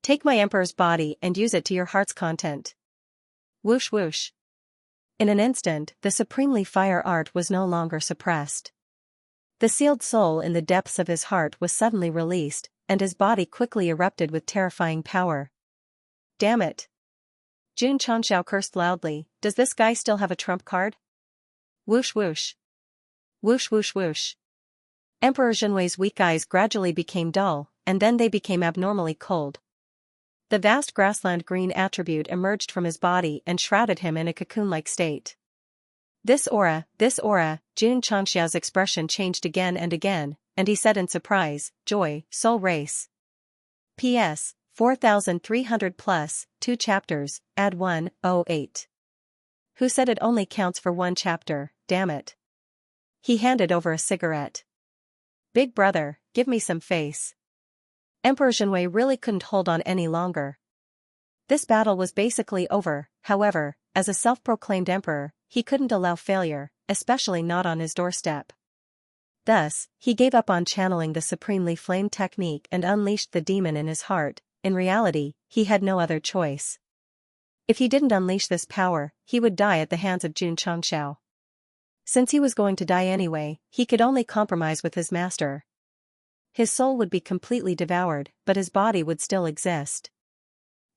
Take my emperor's body and use it to your heart's content. Whoosh whoosh. In an instant, the supremely fire art was no longer suppressed. The sealed soul in the depths of his heart was suddenly released, and his body quickly erupted with terrifying power. Damn it. Jun Changxiao cursed loudly, does this guy still have a trump card? Whoosh whoosh. Whoosh whoosh whoosh. Emperor Zhenwei's weak eyes gradually became dull, and then they became abnormally cold. The vast grassland green attribute emerged from his body and shrouded him in a cocoon-like state. This aura, Jun Changxiao's expression changed again, and he said in surprise, joy, soul race. P.S. 4,300 plus, 2 chapters, add 108. Who said it only counts for 1 chapter, damn it. He handed over a cigarette. Big brother, give me some face. Emperor Zhenwei really couldn't hold on any longer. This battle was basically over, however, as a self-proclaimed emperor, he couldn't allow failure, especially not on his doorstep. Thus, he gave up on channeling the supremely flame technique and unleashed the demon in his heart. In reality, he had no other choice. If he didn't unleash this power, he would die at the hands of Jun Changxiao. Since he was going to die anyway, he could only compromise with his master. His soul would be completely devoured, but his body would still exist.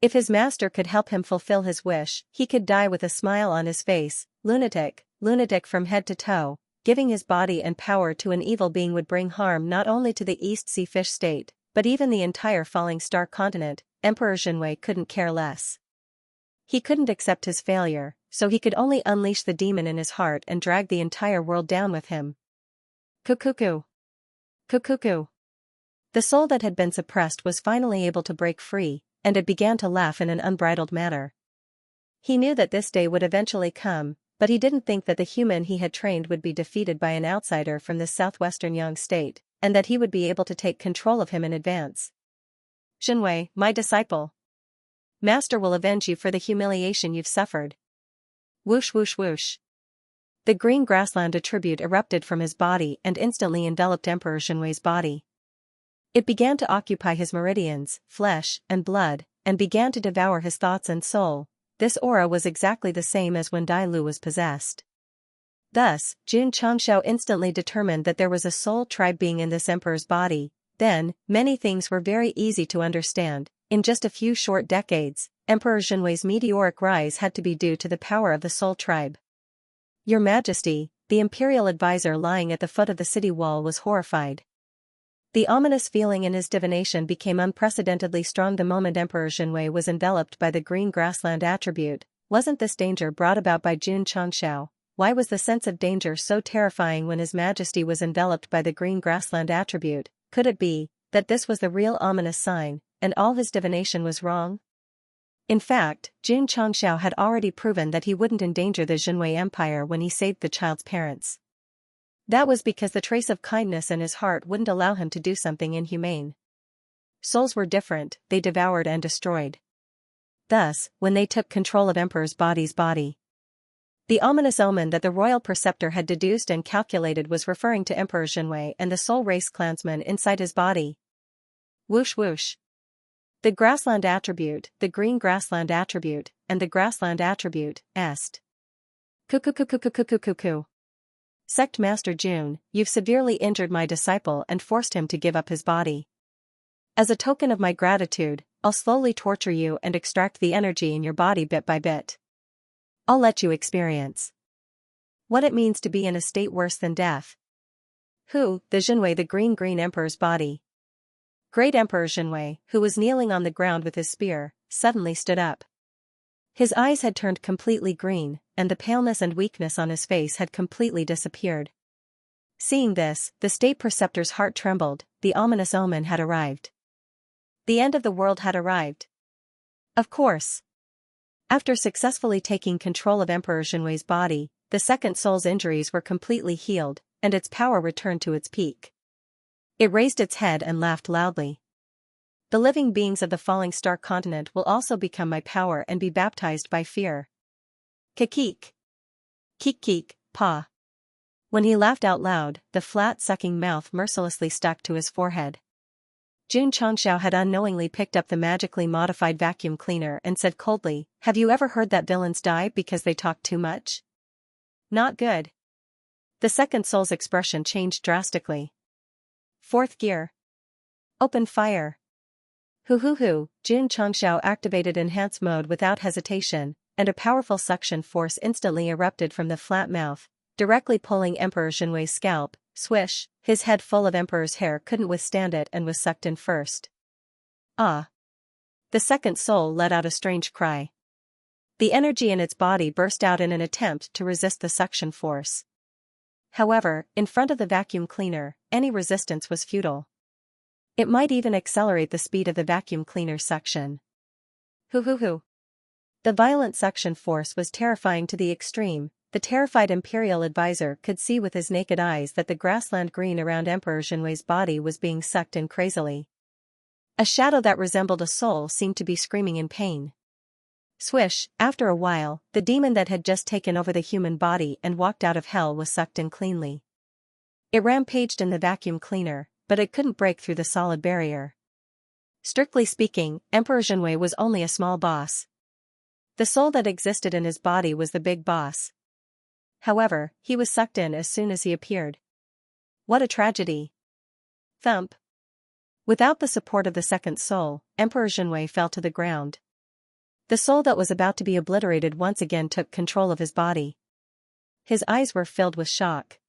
If his master could help him fulfill his wish, he could die with a smile on his face. Lunatic from head to toe. Giving his body and power to an evil being would bring harm not only to the East Sea fish state, but even the entire falling star continent. Emperor Zhenwei couldn't care less. He couldn't accept his failure, so he could only unleash the demon in his heart and drag the entire world down with him. Cuckoo. The soul that had been suppressed was finally able to break free, and it began to laugh in an unbridled manner. He knew that this day would eventually come, but he didn't think that the human he had trained would be defeated by an outsider from the southwestern Yang state, and that he would be able to take control of him in advance. Zhenwei, my disciple. Master will avenge you for the humiliation you've suffered. Whoosh whoosh whoosh. The green grassland attribute erupted from his body and instantly enveloped Emperor Zhenwei's body. It began to occupy his meridians, flesh, and blood, and began to devour his thoughts and soul. This aura was exactly the same as when Dai Lu was possessed. Thus, Jun Changxiao instantly determined that there was a soul tribe being in this emperor's body. Then, many things were very easy to understand. In just a few short decades, Emperor Zhenwei's meteoric rise had to be due to the power of the soul tribe. Your Majesty, the imperial advisor lying at the foot of the city wall was horrified. The ominous feeling in his divination became unprecedentedly strong the moment Emperor Zhenwei was enveloped by the green grassland attribute. Wasn't this danger brought about by Jun Changxiao? Why was the sense of danger so terrifying when His Majesty was enveloped by the green grassland attribute? Could it be that this was the real ominous sign, and all his divination was wrong? In fact, Jun Changxiao had already proven that he wouldn't endanger the Zhenwei Empire when he saved the child's parents. That was because the trace of kindness in his heart wouldn't allow him to do something inhumane. Souls were different, they devoured and destroyed. Thus, when they took control of Emperor's body, the ominous omen that the royal preceptor had deduced and calculated was referring to Emperor Zhenwei and the soul race clansmen inside his body. Whoosh whoosh. The grassland attribute, the green grassland attribute, and the grassland attribute, est. Cuckoo. Sect Master Jun, you've severely injured my disciple and forced him to give up his body. As a token of my gratitude, I'll slowly torture you and extract the energy in your body bit by bit. I'll let you experience What it means to be in a state worse than death. Who, the Jinwei, the green emperor's body. Great Emperor Jinwei, who was kneeling on the ground with his spear, suddenly stood up. His eyes had turned completely green, and the paleness and weakness on his face had completely disappeared. Seeing this, the state preceptor's heart trembled. The ominous omen had arrived. The end of the world had arrived. Of course. After successfully taking control of Emperor Jinwei's body, the second soul's injuries were completely healed, and its power returned to its peak. It raised its head and laughed loudly. The living beings of the falling star continent will also become my power and be baptized by fear. Kikik. Kik, pa. When he laughed out loud, the flat sucking mouth mercilessly stuck to his forehead. Xianxia had unknowingly picked up the magically modified vacuum cleaner and said coldly, "Have you ever heard that villains die because they talk too much?" Not good. The second soul's expression changed drastically. Fourth gear. Open fire. Hoo. Xianxia activated enhanced mode without hesitation, and a powerful suction force instantly erupted from the flat mouth, directly pulling Emperor Jinwei's scalp. Swish, his head full of Emperor's hair couldn't withstand it and was sucked in first. Ah! The second soul let out a strange cry. The energy in its body burst out in an attempt to resist the suction force. However, in front of the vacuum cleaner, any resistance was futile. It might even accelerate the speed of the vacuum cleaner's suction. Hoo. The violent suction force was terrifying to the extreme. The terrified imperial advisor could see with his naked eyes that the grassland green around Emperor Jinwei's body was being sucked in crazily. A shadow that resembled a soul seemed to be screaming in pain. Swish, after a while, the demon that had just taken over the human body and walked out of hell was sucked in cleanly. It rampaged in the vacuum cleaner, but it couldn't break through the solid barrier. Strictly speaking, Emperor Jinwei was only a small boss. The soul that existed in his body was the big boss. However, he was sucked in as soon as he appeared. What a tragedy. Thump. Without the support of the second soul, Emperor Jinwei fell to the ground. The soul that was about to be obliterated once again took control of his body. His eyes were filled with shock.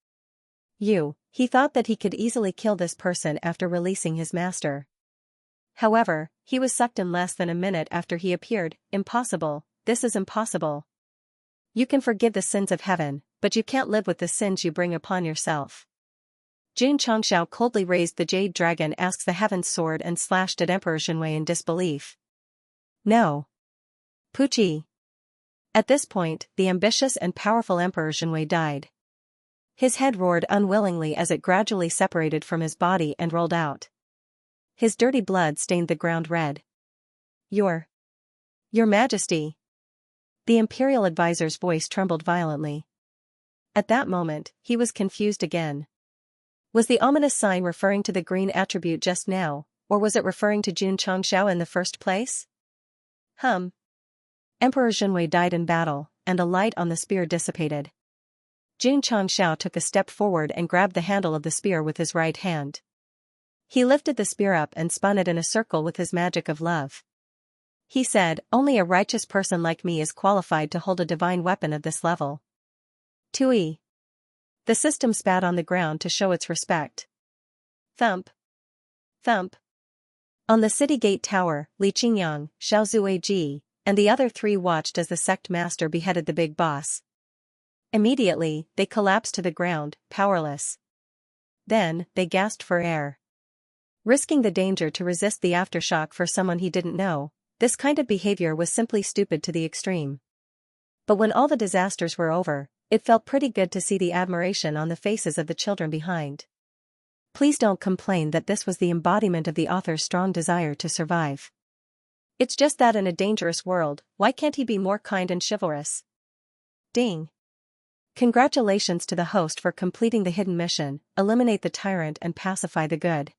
He thought that he could easily kill this person after releasing his master. However, he was sucked in less than a minute after he appeared. Impossible, this is impossible. You can forgive the sins of heaven, but you can't live with the sins you bring upon yourself. Xianxia coldly raised the jade dragon asks the heaven's sword and slashed at Emperor Jinwei in disbelief. No. Puchi. At this point, the ambitious and powerful Emperor Jinwei died. His head roared unwillingly as it gradually separated from his body and rolled out. His dirty blood stained the ground red. Your Majesty. The imperial advisor's voice trembled violently. At that moment, he was confused again. Was the ominous sign referring to the green attribute just now, or was it referring to Xianxia in the first place? Emperor Jinwei died in battle, and the light on the spear dissipated. Xianxia took a step forward and grabbed the handle of the spear with his right hand. He lifted the spear up and spun it in a circle with his magic of love. He said, "Only a righteous person like me is qualified to hold a divine weapon of this level." Tui. The system spat on the ground to show its respect. Thump. Thump. On the city gate tower, Li Qingyang, Xiao Zuiji, and the other three watched as the sect master beheaded the big boss. Immediately, they collapsed to the ground, powerless. Then, they gasped for air. Risking the danger to resist the aftershock for someone he didn't know, this kind of behavior was simply stupid to the extreme. But when all the disasters were over, it felt pretty good to see the admiration on the faces of the children behind. Please don't complain that this was the embodiment of the author's strong desire to survive. It's just that in a dangerous world, why can't he be more kind and chivalrous? Ding. Congratulations to the host for completing the hidden mission, eliminate the tyrant and pacify the good.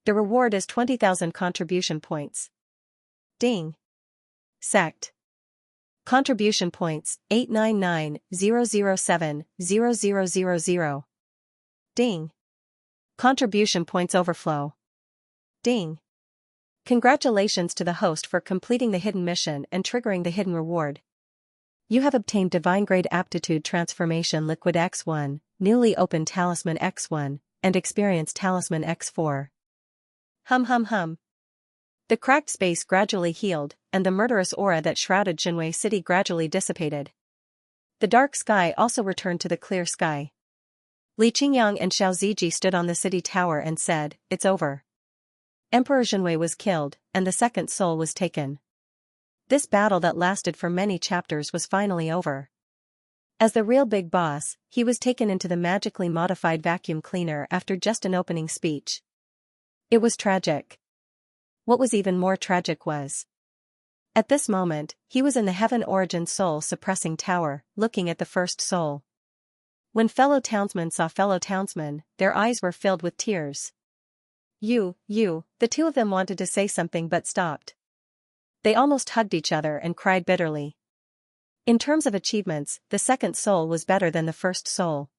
The reward is 20,000 contribution points. Ding. Sect. Contribution points, 899,007,0000. Ding. Contribution points overflow. Ding. Congratulations to the host for completing the hidden mission and triggering the hidden reward. You have obtained Divine Grade Aptitude Transformation Liquid X1, newly opened Talisman X1, and experienced Talisman X4. Hum hum hum. The cracked space gradually healed, and the murderous aura that shrouded Jinwei City gradually dissipated. The dark sky also returned to the clear sky. Li Qingyang and Xiao Ziji stood on the city tower and said, "It's over." Emperor Jinwei was killed, and the second soul was taken. This battle that lasted for many chapters was finally over. As the real big boss, he was taken into the magically modified vacuum cleaner after just an opening speech. It was tragic. What was even more tragic was, at this moment, he was in the Heaven Origin Soul Suppressing Tower, looking at the first soul. When fellow townsmen saw fellow townsmen, their eyes were filled with tears. The two of them wanted to say something but stopped. They almost hugged each other and cried bitterly. In terms of achievements, the second soul was better than the first soul.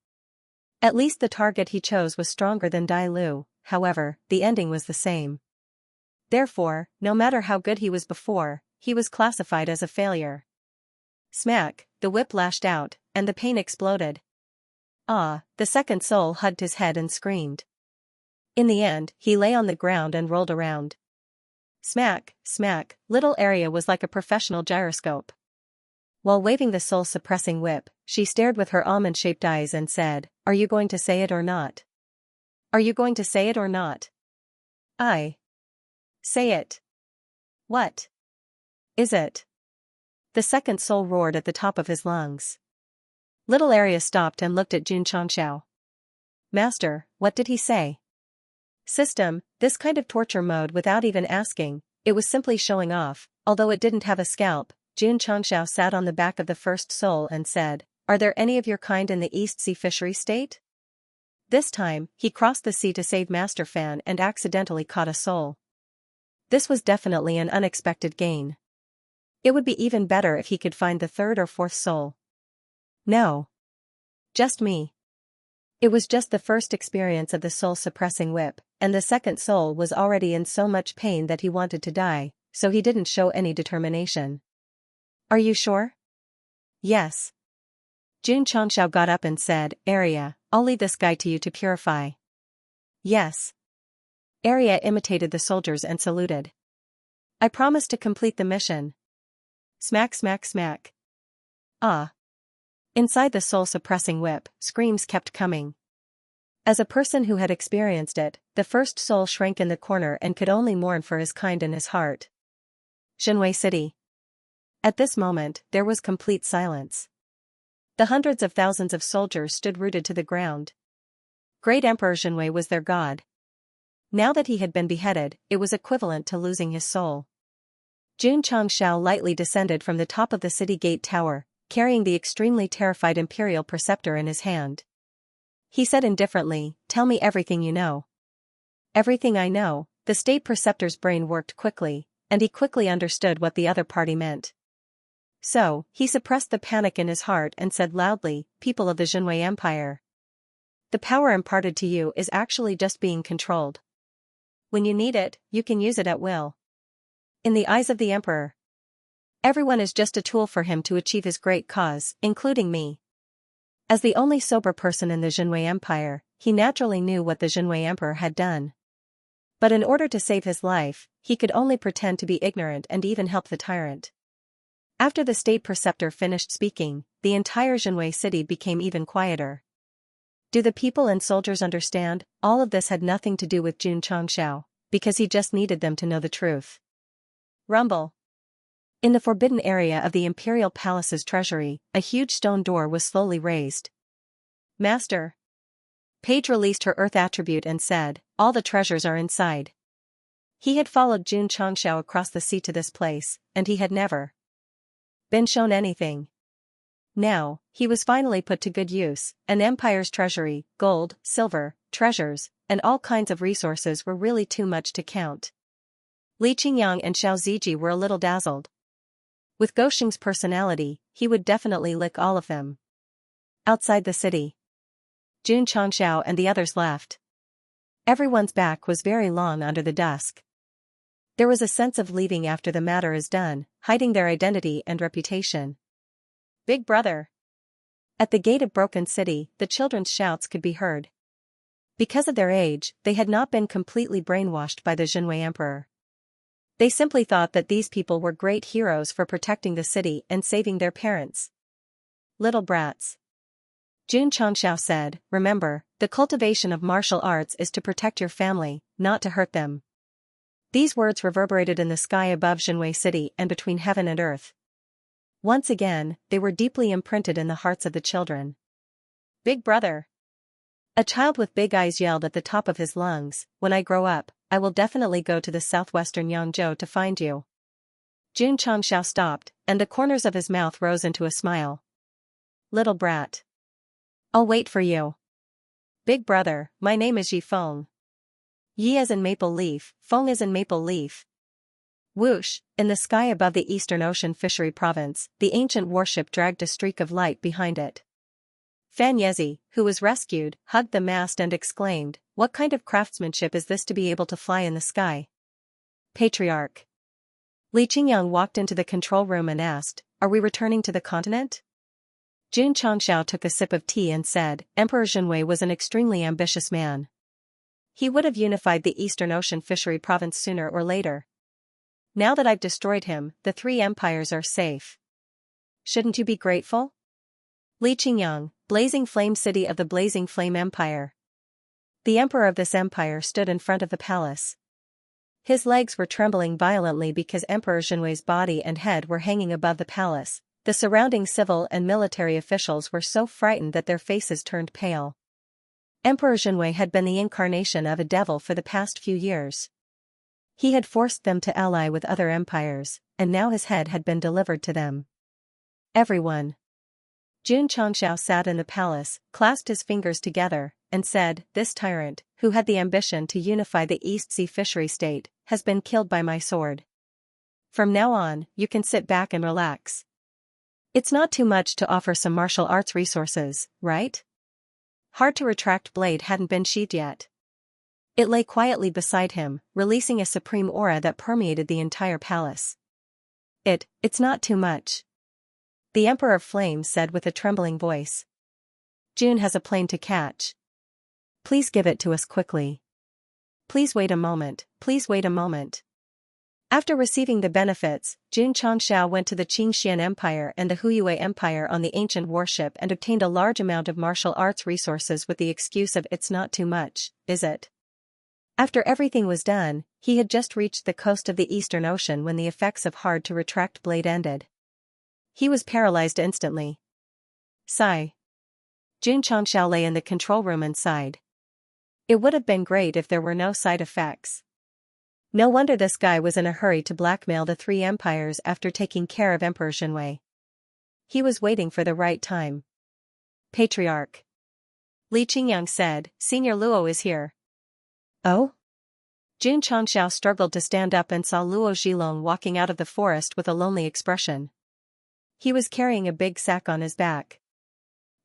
At least the target he chose was stronger than Dai Lu, however, the ending was the same. Therefore, no matter how good he was before, he was classified as a failure. Smack, the whip lashed out, and the pain exploded. Ah, the second soul hugged his head and screamed. In the end, he lay on the ground and rolled around. Smack, smack, little area was like a professional gyroscope. While waving the soul-suppressing whip, she stared with her almond-shaped eyes and said, "Are you going to say it or not? Are you going to say it or not?" "I. Say it." "What is it?" The second soul roared at the top of his lungs. Little area stopped and looked at Jun Changxiao. "Master, what did he say?" System, this kind of torture mode without even asking, it was simply showing off, although it didn't have a scalp. Jun Changxiao sat on the back of the first soul and said, "Are there any of your kind in the East Sea Fishery State?" This time, he crossed the sea to save Master Fan and accidentally caught a soul. This was definitely an unexpected gain. It would be even better if he could find the third or fourth soul. No. Just me. It was just the first experience of the soul-suppressing whip, and the second soul was already in so much pain that he wanted to die, so he didn't show any determination. "Are you sure?" "Yes." Jun Changxiao got up and said, "Arya, I'll leave this guy to you to purify." "Yes." Arya imitated the soldiers and saluted. "I promise to complete the mission." Smack smack smack. Ah. Inside the soul-suppressing whip, screams kept coming. As a person who had experienced it, the first soul shrank in the corner and could only mourn for his kind in his heart. Jinwei City. At this moment, there was complete silence. The hundreds of thousands of soldiers stood rooted to the ground. Great Emperor Jinwei was their god. Now that he had been beheaded, it was equivalent to losing his soul. Jun Changxiao lightly descended from the top of the city gate tower, carrying the extremely terrified Imperial Preceptor in his hand. He said indifferently, "Tell me everything you know." "Everything I know." The State Preceptor's brain worked quickly, and he quickly understood what the other party meant. So, he suppressed the panic in his heart and said loudly, "People of the Jinwei Empire. The power imparted to you is actually just being controlled. When you need it, you can use it at will. In the eyes of the Emperor, everyone is just a tool for him to achieve his great cause, including me." As the only sober person in the Jinwei Empire, he naturally knew what the Jinwei Emperor had done. But in order to save his life, he could only pretend to be ignorant and even help the tyrant. After the State Preceptor finished speaking, the entire Jinwei city became even quieter. Do the people and soldiers understand? All of this had nothing to do with Jun Changxiao, because he just needed them to know the truth. Rumble. In the forbidden area of the Imperial Palace's treasury, a huge stone door was slowly raised. "Master." Paige released her earth attribute and said, "All the treasures are inside." He had followed Jun Changxiao across the sea to this place, and he had never been shown anything. Now, he was finally put to good use. An empire's treasury, gold, silver, treasures, and all kinds of resources were really too much to count. Li Qingyang and Xiao Ziji were a little dazzled. With Goshing's personality, he would definitely lick all of them. Outside the city, Jun Changxiao and the others left. Everyone's back was very long under the dusk. There was a sense of leaving after the matter is done, hiding their identity and reputation. Big brother! At the gate of Broken City, the children's shouts could be heard. Because of their age, they had not been completely brainwashed by the Jinwei Emperor. They simply thought that these people were great heroes for protecting the city and saving their parents. Little brats. Jun Changxiao said, remember, the cultivation of martial arts is to protect your family, not to hurt them. These words reverberated in the sky above Jinwei City and between heaven and earth. Once again, they were deeply imprinted in the hearts of the children. Big brother! A child with big eyes yelled at the top of his lungs, when I grow up, I will definitely go to the southwestern Yangzhou to find you. Jun Changxiao stopped, and the corners of his mouth rose into a smile. Little brat. I'll wait for you. Big brother, my name is Yi Feng. Yi as in maple leaf, Feng as in maple leaf. Whoosh, in the sky above the Eastern Ocean Fishery Province, the ancient warship dragged a streak of light behind it. Fan Yezi, who was rescued, hugged the mast and exclaimed, what kind of craftsmanship is this to be able to fly in the sky? Patriarch. Li Qingyang walked into the control room and asked, are we returning to the continent? Jun Changxiao took a sip of tea and said, Emperor Jinwei was an extremely ambitious man. He would have unified the Eastern Ocean Fishery Province sooner or later. Now that I've destroyed him, the three empires are safe. Shouldn't you be grateful? Li Qingyang, Blazing Flame City of the Blazing Flame Empire. The emperor of this empire stood in front of the palace. His legs were trembling violently because Emperor Jinwei's body and head were hanging above the palace. The surrounding civil and military officials were so frightened that their faces turned pale. Emperor Jinwei had been the incarnation of a devil for the past few years. He had forced them to ally with other empires, and now his head had been delivered to them. Everyone. Jun Changxiao sat in the palace, clasped his fingers together, and said, this tyrant, who had the ambition to unify the East Sea Fishery State, has been killed by my sword. From now on, you can sit back and relax. It's not too much to offer some martial arts resources, right? Hard to retract blade hadn't been sheathed yet. It lay quietly beside him, releasing a supreme aura that permeated the entire palace. It's not too much. The Emperor of Flames said with a trembling voice. Jun has a plane to catch. Please give it to us quickly. Please wait a moment, please wait a moment. After receiving the benefits, Jun Changxiao went to the Qingxian Empire and the Huyue Empire on the ancient warship and obtained a large amount of martial arts resources with the excuse of it's not too much, is it? After everything was done, he had just reached the coast of the Eastern Ocean when the effects of hard-to-retract blade ended. He was paralyzed instantly. Sigh. Jun Changxiao lay in the control room and sighed. It would have been great if there were no side effects. No wonder this guy was in a hurry to blackmail the three empires after taking care of Emperor Jinwei. He was waiting for the right time. Patriarch. Li Qingyang said, Senior Luo is here. Oh? Jun Changxiao struggled to stand up and saw Luo Zhilong walking out of the forest with a lonely expression. He was carrying a big sack on his back.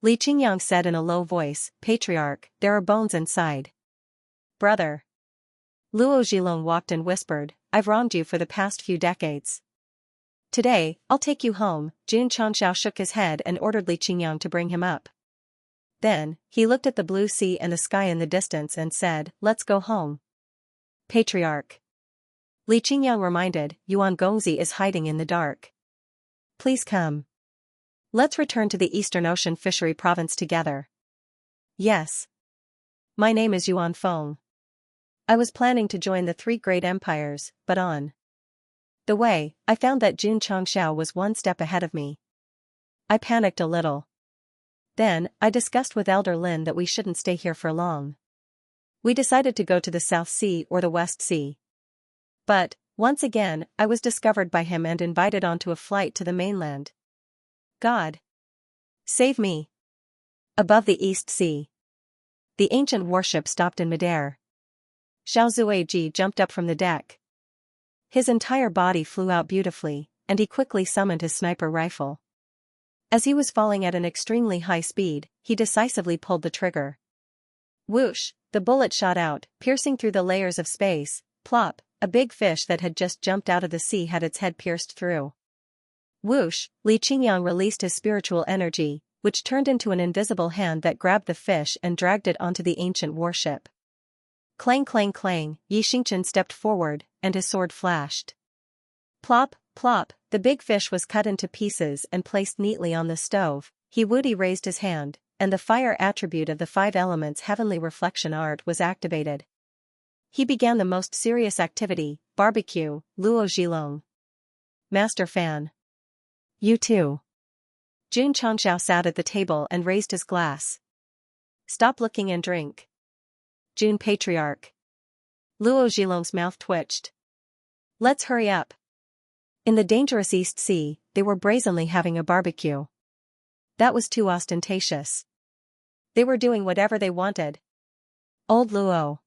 Li Qingyang said in a low voice, Patriarch, there are bones inside. Brother. Luo Zhilong walked and whispered, I've wronged you for the past few decades. Today, I'll take you home. Jun Changxiao shook his head and ordered Li Qingyang to bring him up. Then, he looked at the blue sea and the sky in the distance and said, let's go home. Patriarch. Li Qingyang reminded, Yuan Gongzi is hiding in the dark. Please come. Let's return to the Eastern Ocean Fishery Province together. Yes. My name is Yuan Feng. I was planning to join the three great empires, but on the way, I found that Jun Changxiao was one step ahead of me. I panicked a little. Then, I discussed with Elder Lin that we shouldn't stay here for long. We decided to go to the South Sea or the West Sea. But, once again, I was discovered by him and invited onto a flight to the mainland. God. Save me. Above the East Sea. The ancient warship stopped in midair. Xiao Zueji jumped up from the deck. His entire body flew out beautifully, and he quickly summoned his sniper rifle. As he was falling at an extremely high speed, he decisively pulled the trigger. Whoosh, the bullet shot out, piercing through the layers of space. Plop, a big fish that had just jumped out of the sea had its head pierced through. Whoosh, Li Qingyang released his spiritual energy, which turned into an invisible hand that grabbed the fish and dragged it onto the ancient warship. Clang clang clang, Yi Xingchen stepped forward, and his sword flashed. Plop, plop, the big fish was cut into pieces and placed neatly on the stove. He Wudi raised his hand, and the fire attribute of the 5 elements heavenly reflection art was activated. He began the most serious activity, barbecue, Luo Zhilong. Master Fan. You too. Jun Changxiao sat at the table and raised his glass. Stop looking and drink. Jun Patriarch. Luo Zhilong's mouth twitched. Let's hurry up. In the dangerous East Sea, they were brazenly having a barbecue. That was too ostentatious. They were doing whatever they wanted. Old Luo.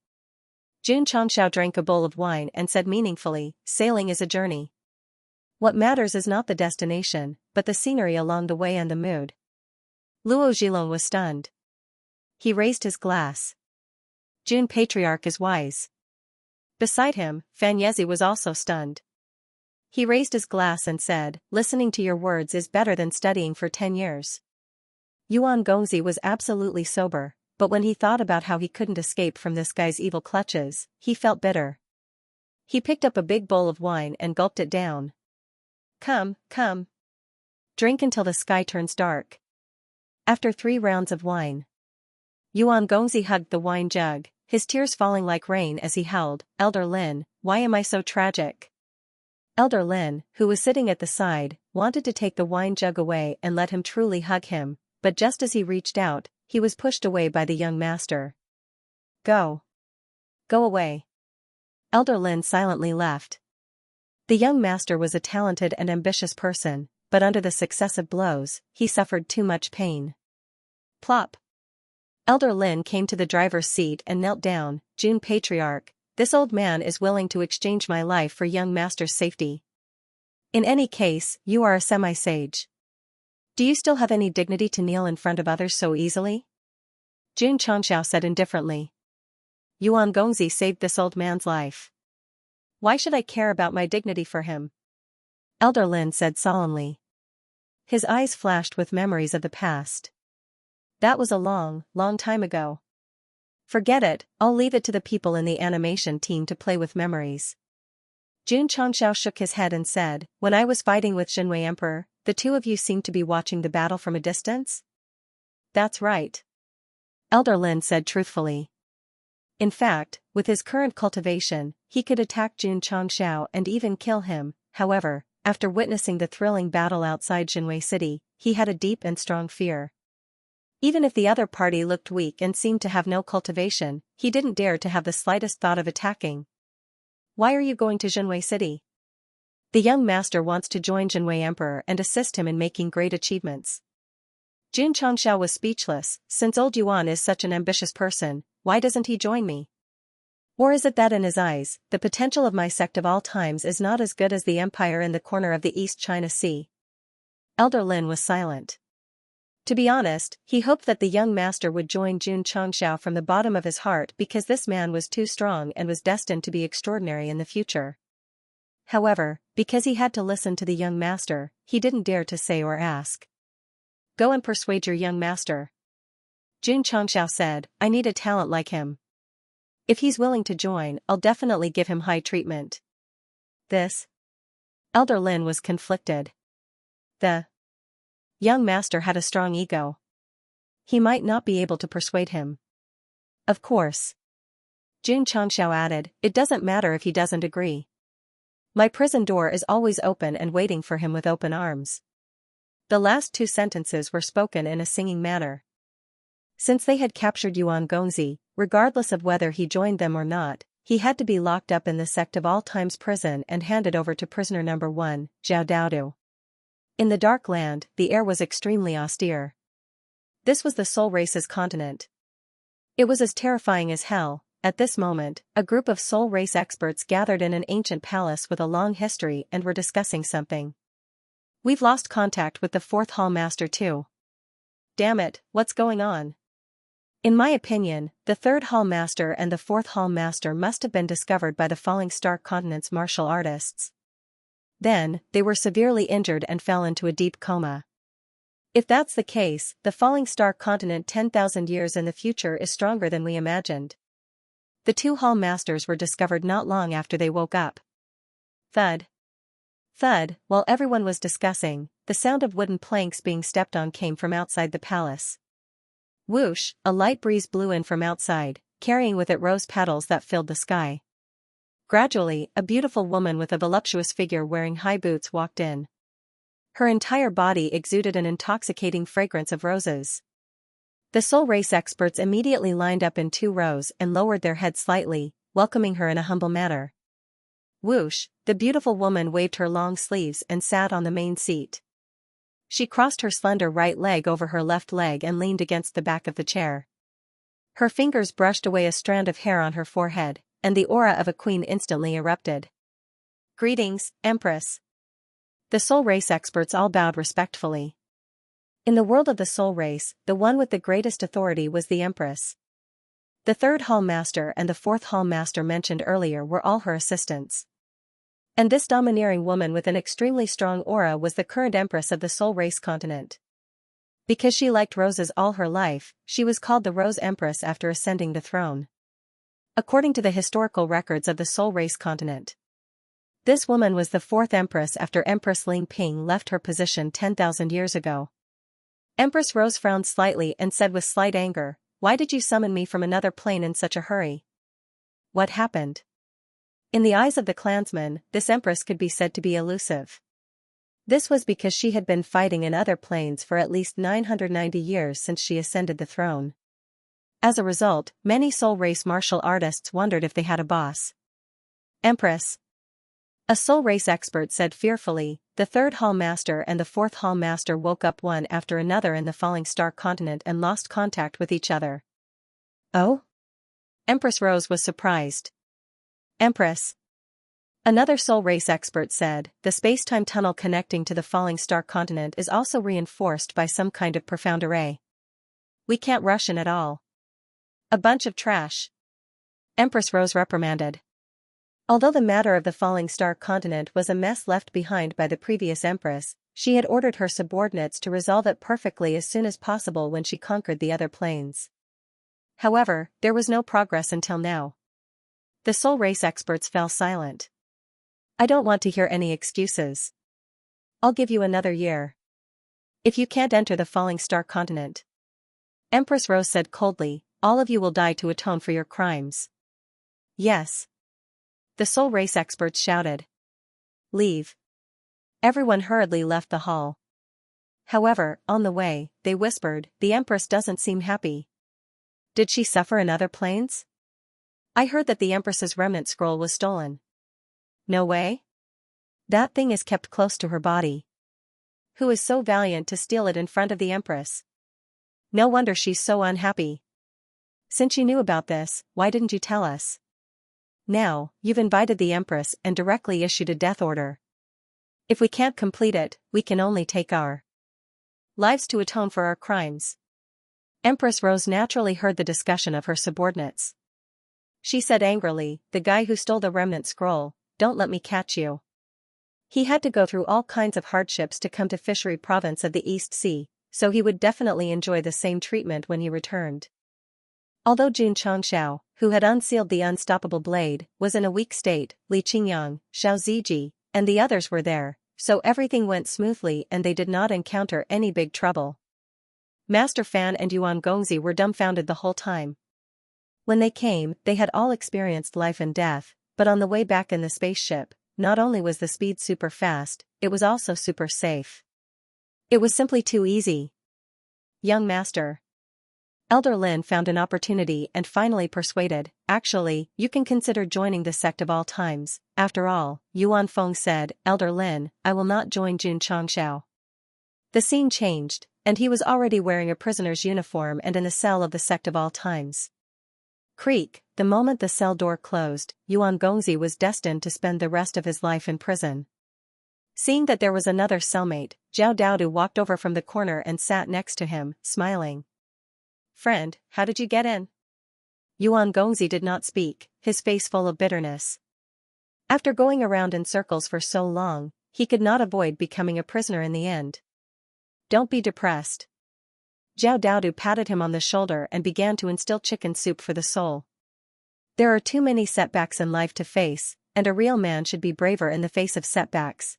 Jun Changxiao drank a bowl of wine and said meaningfully, sailing is a journey. What matters is not the destination, but the scenery along the way and the mood. Luo Zhilong was stunned. He raised his glass. Jun Patriarch is wise. Beside him, Fan Yezi was also stunned. He raised his glass and said, listening to your words is better than studying for 10 years. Yuan Gongzi was absolutely sober, but when he thought about how he couldn't escape from this guy's evil clutches, he felt bitter. He picked up a big bowl of wine and gulped it down. Come, come. Drink until the sky turns dark. After 3 rounds of wine, Yuan Gongzi hugged the wine jug, his tears falling like rain as he howled, Elder Lin, why am I so tragic? Elder Lin, who was sitting at the side, wanted to take the wine jug away and let him truly hug him, but just as he reached out, he was pushed away by the young master. Go. Go away. Elder Lin silently left. The young master was a talented and ambitious person, but under the successive blows, he suffered too much pain. Plop. Elder Lin came to the driver's seat and knelt down. Jun Patriarch, this old man is willing to exchange my life for young master's safety. In any case, you are a semi-sage. Do you still have any dignity to kneel in front of others so easily? Jun Changxiao said indifferently. Yuan Gongzi saved this old man's life. Why should I care about my dignity for him? Elder Lin said solemnly. His eyes flashed with memories of the past. That was a long, long time ago. Forget it, I'll leave it to the people in the animation team to play with memories. Jun Changxiao shook his head and said, when I was fighting with Xinwei Emperor, the 2 of you seemed to be watching the battle from a distance? That's right. Elder Lin said truthfully. In fact, with his current cultivation, he could attack Jun Changxiao and even kill him. However, after witnessing the thrilling battle outside Xinwei City, he had a deep and strong fear. Even if the other party looked weak and seemed to have no cultivation, he didn't dare to have the slightest thought of attacking. Why are you going to Xinwei City? The young master wants to join Xinwei Emperor and assist him in making great achievements. Jun Changxiao was speechless. Since old Yuan is such an ambitious person, why doesn't he join me? Or is it that in his eyes, the potential of my sect of all times is not as good as the empire in the corner of the East China Sea? Elder Lin was silent. To be honest, he hoped that the young master would join Jun Changxiao from the bottom of his heart because this man was too strong and was destined to be extraordinary in the future. However, because he had to listen to the young master, he didn't dare to say or ask. Go and persuade your young master. Jun Changxiao said, I need a talent like him. If he's willing to join, I'll definitely give him high treatment. This? Elder Lin was conflicted. The young master had a strong ego. He might not be able to persuade him. Of course. Jun Changxiao added, it doesn't matter if he doesn't agree. My prison door is always open and waiting for him with open arms. The last 2 sentences were spoken in a singing manner. Since they had captured Yuan Gongzi, regardless of whether he joined them or not, he had to be locked up in the Sect of All Times prison and handed over to prisoner number 1, Zhao Daodu. In the Dark Land, the air was extremely austere. This was the Soul Race's continent. It was as terrifying as hell. At this moment, a group of Soul Race experts gathered in an ancient palace with a long history and were discussing something. We've lost contact with the 4th Hall Master too. Damn it, what's going on? In my opinion, the 3rd Hall Master and the 4th Hall Master must have been discovered by the Falling Star Continent's martial artists. Then, they were severely injured and fell into a deep coma. If that's the case, the falling star continent 10,000 years in the future is stronger than we imagined. The two hall masters were discovered not long after they woke up. Thud. Thud, while everyone was discussing, the sound of wooden planks being stepped on came from outside the palace. Whoosh, a light breeze blew in from outside, carrying with it rose petals that filled the sky. Gradually, a beautiful woman with a voluptuous figure wearing high boots walked in. Her entire body exuded an intoxicating fragrance of roses. The soul race experts immediately lined up in 2 rows and lowered their heads slightly, welcoming her in a humble manner. Whoosh, the beautiful woman waved her long sleeves and sat on the main seat. She crossed her slender right leg over her left leg and leaned against the back of the chair. Her fingers brushed away a strand of hair on her forehead, and the aura of a queen instantly erupted. "Greetings, Empress." The soul race experts all bowed respectfully. In the world of the soul race, the one with the greatest authority was the Empress. The 3rd Hall Master and the 4th Hall Master mentioned earlier were all her assistants. And this domineering woman with an extremely strong aura was the current Empress of the soul race continent. Because she liked roses all her life, she was called the Rose Empress after ascending the throne. According to the historical records of the soul race continent, this woman was the 4th Empress after Empress Ling Ping left her position 10,000 years ago. Empress Rose frowned slightly and said with slight anger, "Why did you summon me from another plane in such a hurry? What happened?" In the eyes of the clansmen, this Empress could be said to be elusive. This was because she had been fighting in other planes for at least 990 years since she ascended the throne. As a result, many soul race martial artists wondered if they had a boss. "Empress," a soul race expert said fearfully, the 3rd Hall Master and the 4th Hall Master woke up one after another in the falling star continent and lost contact with each other. "Oh?" Empress Rose was surprised. "Empress," another soul race expert said, the space-time tunnel connecting to the falling star continent is also reinforced by some kind of profound array. We can't rush in at all. A bunch of trash. Empress Rose reprimanded. Although the matter of the falling star continent was a mess left behind by the previous Empress, she had ordered her subordinates to resolve it perfectly as soon as possible when she conquered the other planes. However, there was no progress until now. The soul race experts fell silent. "I don't want to hear any excuses. I'll give you another year. If you can't enter the falling star continent," Empress Rose said coldly, "all of you will die to atone for your crimes." "Yes," the soul race experts shouted. "Leave." Everyone hurriedly left the hall. However, on the way, they whispered, "The Empress doesn't seem happy. Did she suffer in other planes? I heard that the Empress's remnant scroll was stolen." "No way. That thing is kept close to her body. Who is so valiant to steal it in front of the Empress? No wonder she's so unhappy. Since you knew about this, why didn't you tell us? Now, you've invited the Empress and directly issued a death order. If we can't complete it, we can only take our lives to atone for our crimes." Empress Rose naturally heard the discussion of her subordinates. She said angrily, "The guy who stole the remnant scroll, don't let me catch you. He had to go through all kinds of hardships to come to Fishery Province of the East Sea, so he would definitely enjoy the same treatment when he returned." Although Xianxia, who had unsealed the unstoppable blade, was in a weak state, Li Qingyang, Xiao Ziji, and the others were there, so everything went smoothly and they did not encounter any big trouble. Master Fan and Yuan Gongzi were dumbfounded the whole time. When they came, they had all experienced life and death, but on the way back in the spaceship, not only was the speed super fast, it was also super safe. It was simply too easy. "Young Master." Elder Lin found an opportunity and finally persuaded, "Actually, you can consider joining the Sect of all times. After all," Yuan Feng said, "Elder Lin, I will not join Jun Changshao." The scene changed, and he was already wearing a prisoner's uniform and in the cell of the Sect of all times. Creak, the moment the cell door closed, Yuan Gongzi was destined to spend the rest of his life in prison. Seeing that there was another cellmate, Zhao Daodu walked over from the corner and sat next to him, smiling. "Friend, how did you get in?" Yuan Gongzi did not speak, his face full of bitterness. After going around in circles for so long, he could not avoid becoming a prisoner in the end. Don't be depressed. Zhao Daodu patted him on the shoulder and began to instill chicken soup for the soul. There are too many setbacks in life to face, and a real man should be braver in the face of setbacks.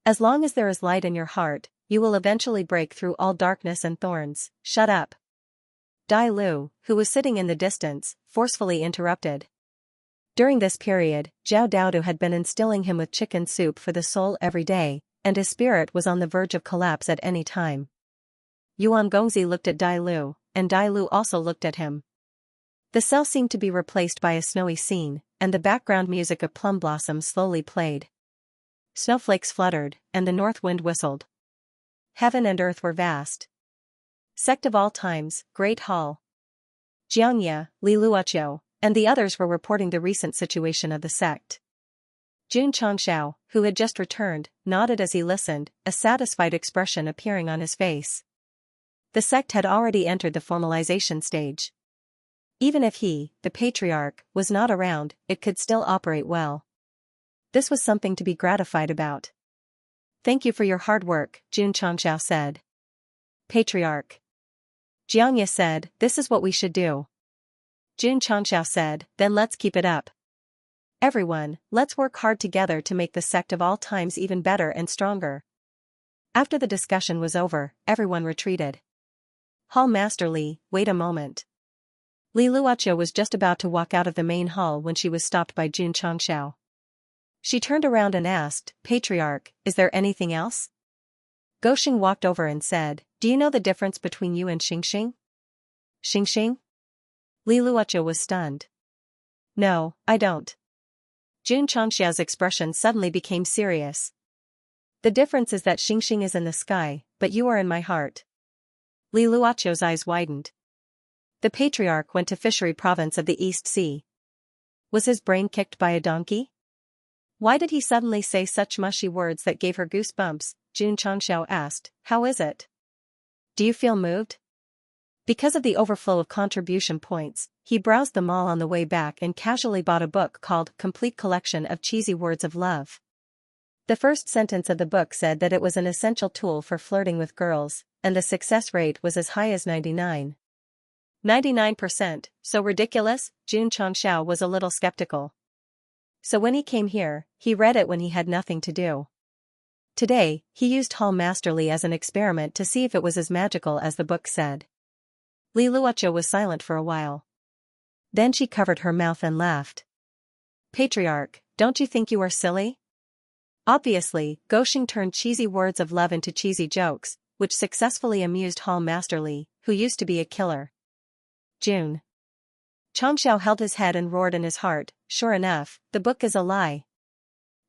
As long as there is light in your heart, you will eventually break through all darkness and thorns. Shut up. Dai Lu, who was sitting in the distance, forcefully interrupted. During this period, Zhao Daodu had been instilling him with chicken soup for the soul every day, and his spirit was on the verge of collapse at any time. Yuan Gongzi looked at Dai Lu, and Dai Lu also looked at him. The cell seemed to be replaced by a snowy scene, and the background music of plum blossoms slowly played. Snowflakes fluttered, and the north wind whistled. Heaven and earth were vast. Sect of all times, Great Hall. Xianxia, Li Luoqiu, and the others were reporting the recent situation of the sect. Jun Changshao, who had just returned, nodded as he listened, a satisfied expression appearing on his face. The sect had already entered the formalization stage. Even if he, the patriarch, was not around, it could still operate well. This was something to be gratified about. Thank you for your hard work, Jun Changshao said. Patriarch. Xianxia said, this is what we should do. Jun Changshao said, then let's keep it up. Everyone, let's work hard together to make the sect of all times even better and stronger. After the discussion was over, everyone retreated. Hall Master Li, wait a moment. Li Luoqiu was just about to walk out of the main hall when she was stopped by Jun Changshao. She turned around and asked, Patriarch, is there anything else? Goxing walked over and said, do you know the difference between you and Xingxing? Xingxing? Li Luoqiu was stunned. No, I don't. Jun Changxiao's expression suddenly became serious. The difference is that Xingxing is in the sky, but you are in my heart. Li Luoqiu's eyes widened. The patriarch went to Fishery Province of the East Sea. Was his brain kicked by a donkey? Why did he suddenly say such mushy words that gave her goosebumps? Jun Changxiao asked, how is it? Do you feel moved? Because of the overflow of contribution points, he browsed the mall on the way back and casually bought a book called Complete Collection of Cheesy Words of Love. The first sentence of the book said that it was an essential tool for flirting with girls, and the success rate was as high as 99%, so ridiculous? Jun Changshao was a little skeptical. So when he came here, he read it when he had nothing to do. Today, he used Hall Master Li as an experiment to see if it was as magical as the book said. Li Luoqiu was silent for a while. Then she covered her mouth and laughed. Patriarch, don't you think you are silly? Obviously, Goxing turned cheesy words of love into cheesy jokes, which successfully amused Hall Master Li, who used to be a killer. Jun Changshao held his head and roared in his heart, sure enough, the book is a lie.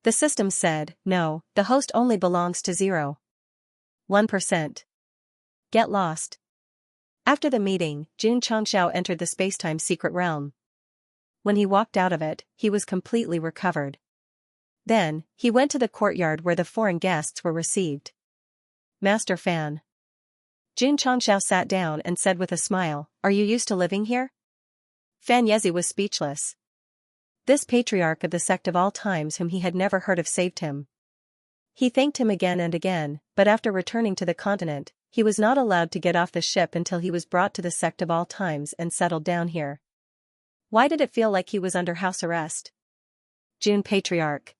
The system said, no, the host only belongs to 0.1%. Get lost. After the meeting, Jun Changshao entered the spacetime secret realm. When he walked out of it, he was completely recovered. Then, he went to the courtyard where the foreign guests were received. Master Fan. Jun Changshao sat down and said with a smile, are you used to living here? Fan Yezi was speechless. This patriarch of the sect of all times whom he had never heard of saved him. He thanked him again and again, but after returning to the continent, he was not allowed to get off the ship until he was brought to the sect of all times and settled down here. Why did it feel like he was under house arrest? Jun Patriarch.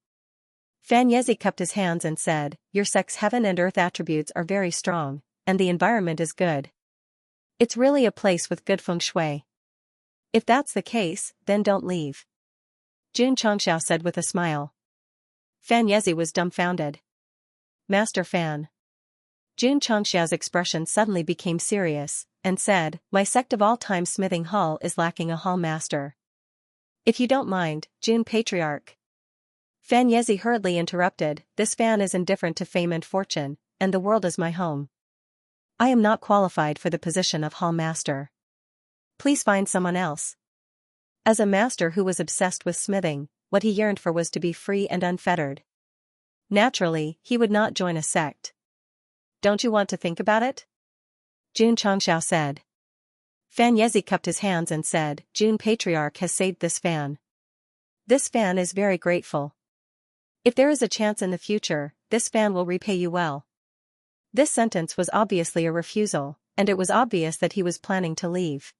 Fan Yezi cupped his hands and said, your sect's heaven and earth attributes are very strong, and the environment is good. It's really a place with good feng shui. If that's the case, then don't leave. Jun Changshao said with a smile. Fan Yezi was dumbfounded. Master Fan. Jun Changxiao's expression suddenly became serious, and said, my sect of all time smithing hall is lacking a hall master. If you don't mind, Jun Patriarch. Fan Yezi hurriedly interrupted, this fan is indifferent to fame and fortune, and the world is my home. I am not qualified for the position of hall master. Please find someone else. As a master who was obsessed with smithing, what he yearned for was to be free and unfettered. Naturally, he would not join a sect. Don't you want to think about it? Jun Changshao said. Fan Yezi cupped his hands and said, Jun Patriarch has saved this fan. This fan is very grateful. If there is a chance in the future, this fan will repay you well. This sentence was obviously a refusal, and it was obvious that he was planning to leave.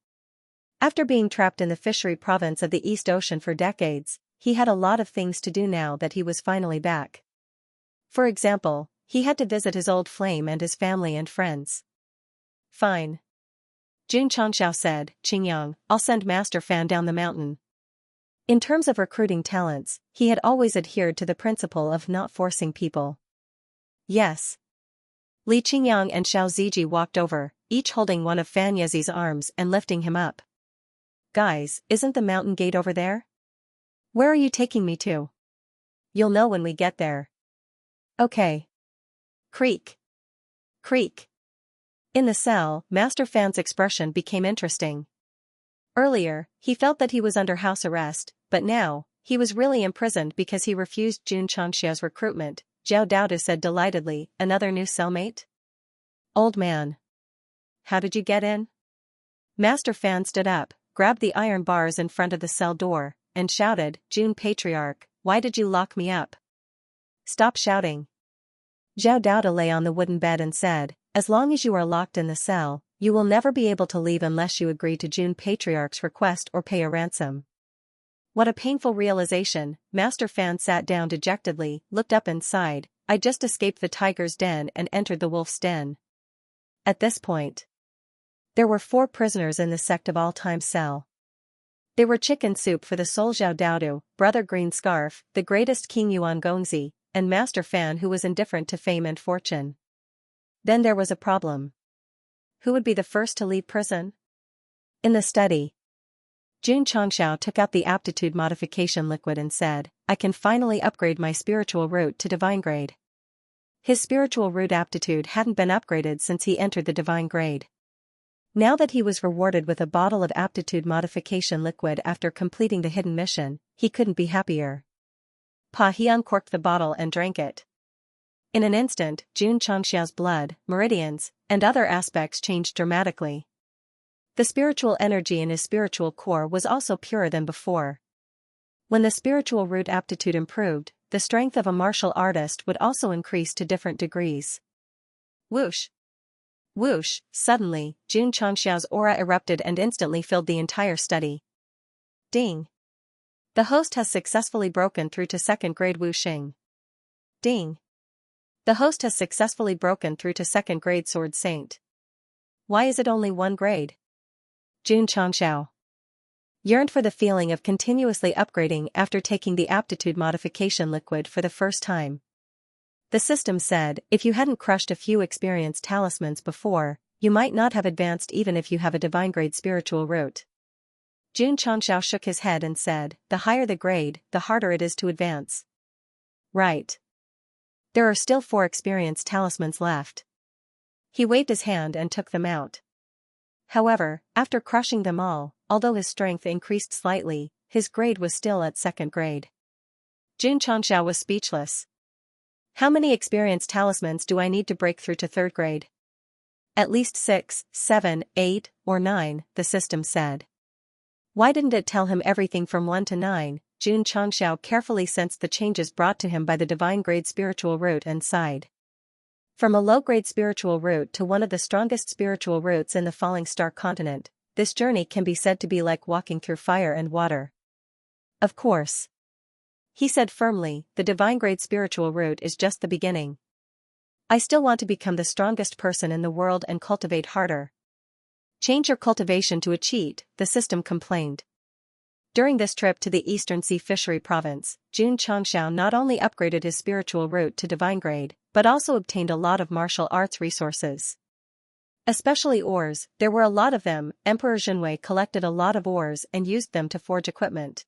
After being trapped in the fishery province of the East Ocean for decades, he had a lot of things to do now that he was finally back. For example, he had to visit his old flame and his family and friends. Fine. Xianxia said, Qingyang, I'll send Master Fan down the mountain. In terms of recruiting talents, he had always adhered to the principle of not forcing people. Yes. Li Qingyang and Xiao Ziji walked over, each holding one of Fan Yezi's arms and lifting him up. Guys, isn't the mountain gate over there? Where are you taking me to? You'll know when we get there. Okay. Creak. Creak. In the cell, Master Fan's expression became interesting. Earlier, he felt that he was under house arrest, but now, he was really imprisoned because he refused Jun Changxia's recruitment. Zhao Daodu said delightedly, another new cellmate? Old man. How did you get in? Master Fan stood up, grabbed the iron bars in front of the cell door, and shouted, Jun Patriarch, why did you lock me up? Stop shouting. Zhao Daodu lay on the wooden bed and said, as long as you are locked in the cell, you will never be able to leave unless you agree to Jun Patriarch's request or pay a ransom. What a painful realization. Master Fan sat down dejectedly, looked up and sighed, I just escaped the tiger's den and entered the wolf's den. At this point, there were 4 prisoners in the Sect of all-time cell. They were chicken soup for the soul Zhao Daodu, Brother Green Scarf, the greatest King Yuan Gongzi, and Master Fan who was indifferent to fame and fortune. Then there was a problem. Who would be the first to leave prison? In the study, Jun Changxiao took out the aptitude modification liquid and said, I can finally upgrade my spiritual root to divine grade. His spiritual root aptitude hadn't been upgraded since he entered the divine grade. Now that he was rewarded with a bottle of aptitude modification liquid after completing the hidden mission, he couldn't be happier. He uncorked the bottle and drank it. In an instant, Jun Changxiao's blood, meridians, and other aspects changed dramatically. The spiritual energy in his spiritual core was also purer than before. When the spiritual root aptitude improved, the strength of a martial artist would also increase to different degrees. Whoosh! Whoosh! Suddenly, Jun Changxiao's aura erupted and instantly filled the entire study. Ding! The host has successfully broken through to 2nd grade Wuxing. Ding! The host has successfully broken through to 2nd grade Sword Saint. Why is it only 1 grade? Jun Changxiao yearned for the feeling of continuously upgrading after taking the aptitude modification liquid for the first time. The system said, if you hadn't crushed a few experienced talismans before, you might not have advanced even if you have a divine grade spiritual root. Jun Changxiao shook his head and said, the higher the grade, the harder it is to advance. Right. There are still 4 experienced talismans left. He waved his hand and took them out. However, after crushing them all, although his strength increased slightly, his grade was still at 2nd grade. Jun Changxiao was speechless. How many experienced talismans do I need to break through to 3rd grade? At least 6, 7, 8, or 9, the system said. Why didn't it tell him everything from 1 to 9? Jun Changxiao carefully sensed the changes brought to him by the divine grade spiritual root and sighed. From a low-grade spiritual root to one of the strongest spiritual roots in the falling star continent, this journey can be said to be like walking through fire and water. Of course. He said firmly, the divine grade spiritual root is just the beginning. I still want to become the strongest person in the world and cultivate harder. Change your cultivation to a cheat, the system complained. During this trip to the Eastern Sea Fishery Province, Jun Changxiao not only upgraded his spiritual root to divine grade, but also obtained a lot of martial arts resources. Especially ores, there were a lot of them. Emperor Zhenwei collected a lot of ores and used them to forge equipment.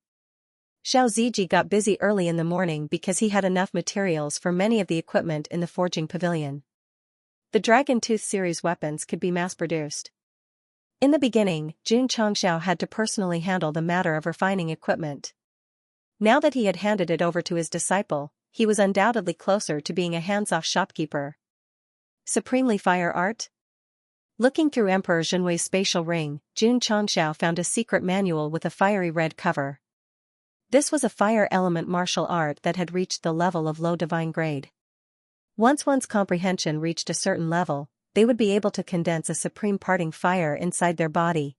Xiao Ziji got busy early in the morning because he had enough materials for many of the equipment in the forging pavilion. The Dragon Tooth series weapons could be mass-produced. In the beginning, Jun Changxiao had to personally handle the matter of refining equipment. Now that he had handed it over to his disciple, he was undoubtedly closer to being a hands-off shopkeeper. Supremely fire art? Looking through Emperor Zhenwei's spatial ring, Jun Changxiao found a secret manual with a fiery red cover. This was a fire element martial art that had reached the level of low divine grade. Once one's comprehension reached a certain level, they would be able to condense a supreme parting fire inside their body.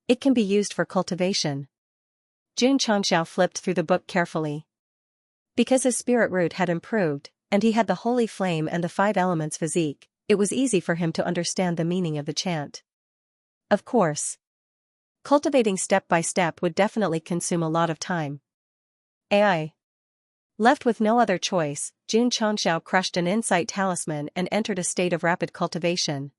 It can be used for cultivation. Xianxia flipped through the book carefully. Because his spirit root had improved, and he had the holy flame and the 5 elements physique, it was easy for him to understand the meaning of the chant. Of course, cultivating step by step would definitely consume a lot of time. AI. Left with no other choice, Xianxia crushed an insight talisman and entered a state of rapid cultivation.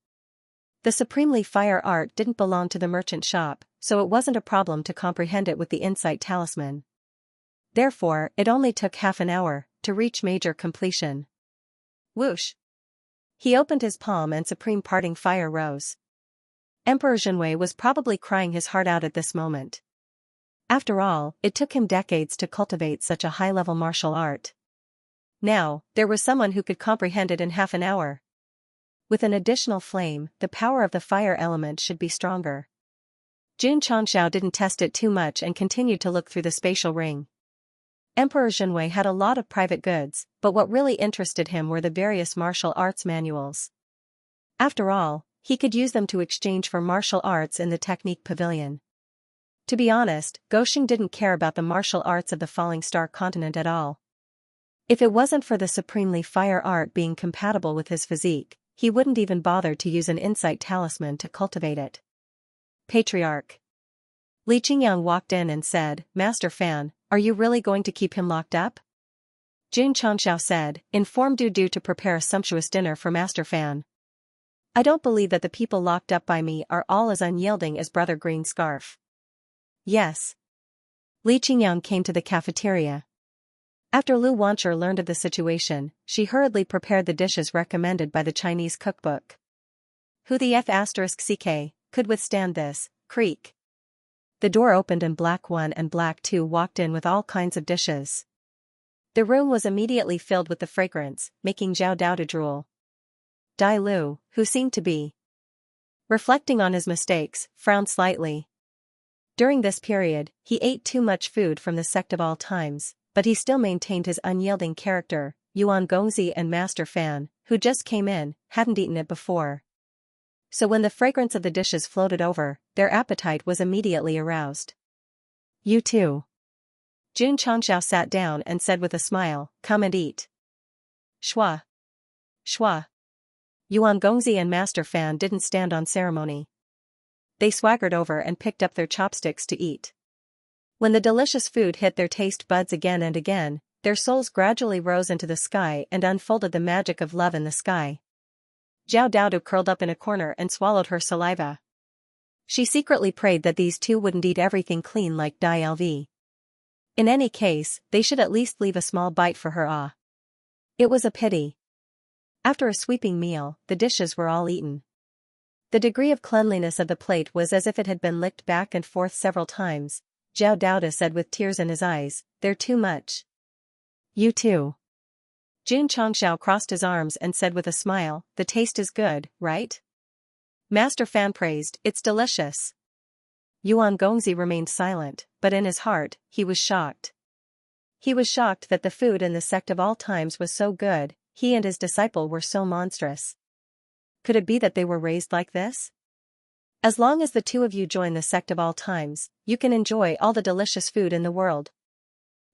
The supremely fire art didn't belong to the merchant shop, so it wasn't a problem to comprehend it with the insight talisman. Therefore, it only took half an hour to reach major completion. Whoosh! He opened his palm and supreme parting fire rose. Emperor Xianxia was probably crying his heart out at this moment. After all, it took him decades to cultivate such a high-level martial art. Now, there was someone who could comprehend it in half an hour. With an additional flame, the power of the fire element should be stronger. Xianxia didn't test it too much and continued to look through the spatial ring. Emperor Xianxia had a lot of private goods, but what really interested him were the various martial arts manuals. After all, he could use them to exchange for martial arts in the technique pavilion. To be honest, Goxing didn't care about the martial arts of the Falling Star continent at all. If it wasn't for the supremely fire art being compatible with his physique, he wouldn't even bother to use an insight talisman to cultivate it. Patriarch. Li Qingyang walked in and said, "Master Fan, are you really going to keep him locked up?" Xianxia said, "Inform Du to prepare a sumptuous dinner for Master Fan. I don't believe that the people locked up by me are all as unyielding as Brother Green Scarf." Yes. Li Qingyang came to the cafeteria. After Lu Wancher learned of the situation, she hurriedly prepared the dishes recommended by the Chinese cookbook. Who the F***CK could withstand this? Creak. The door opened and Black 1 and Black 2 walked in with all kinds of dishes. The room was immediately filled with the fragrance, making Zhao Dao to drool. Dai Lu, who seemed to be reflecting on his mistakes, frowned slightly. During this period, he ate too much food from the Sect of all times, but he still maintained his unyielding character. Yuan Gongzi and Master Fan, who just came in, hadn't eaten it before. So when the fragrance of the dishes floated over, their appetite was immediately aroused. "You too." Xianxia sat down and said with a smile, "Come and eat." Shua. Shua. Yuan Gongzi and Master Fan didn't stand on ceremony. They swaggered over and picked up their chopsticks to eat. When the delicious food hit their taste buds again and again, their souls gradually rose into the sky and unfolded the magic of love in the sky. Zhao Daodu curled up in a corner and swallowed her saliva. She secretly prayed that these two wouldn't eat everything clean like Dai Lv. In any case, they should at least leave a small bite for her. It was a pity. After a sweeping meal, the dishes were all eaten. The degree of cleanliness of the plate was as if it had been licked back and forth several times. Zhao Daoda said with tears in his eyes, "They're too much." "You too." Xianxia crossed his arms and said with a smile, "The taste is good, right?" Master Fan praised, "It's delicious." Yuan Gongzi remained silent, but in his heart, he was shocked. He was shocked that the food in the Sect of all times was so good, he and his disciple were so monstrous. Could it be that they were raised like this? As long as the two of you join the Sect of all times, you can enjoy all the delicious food in the world.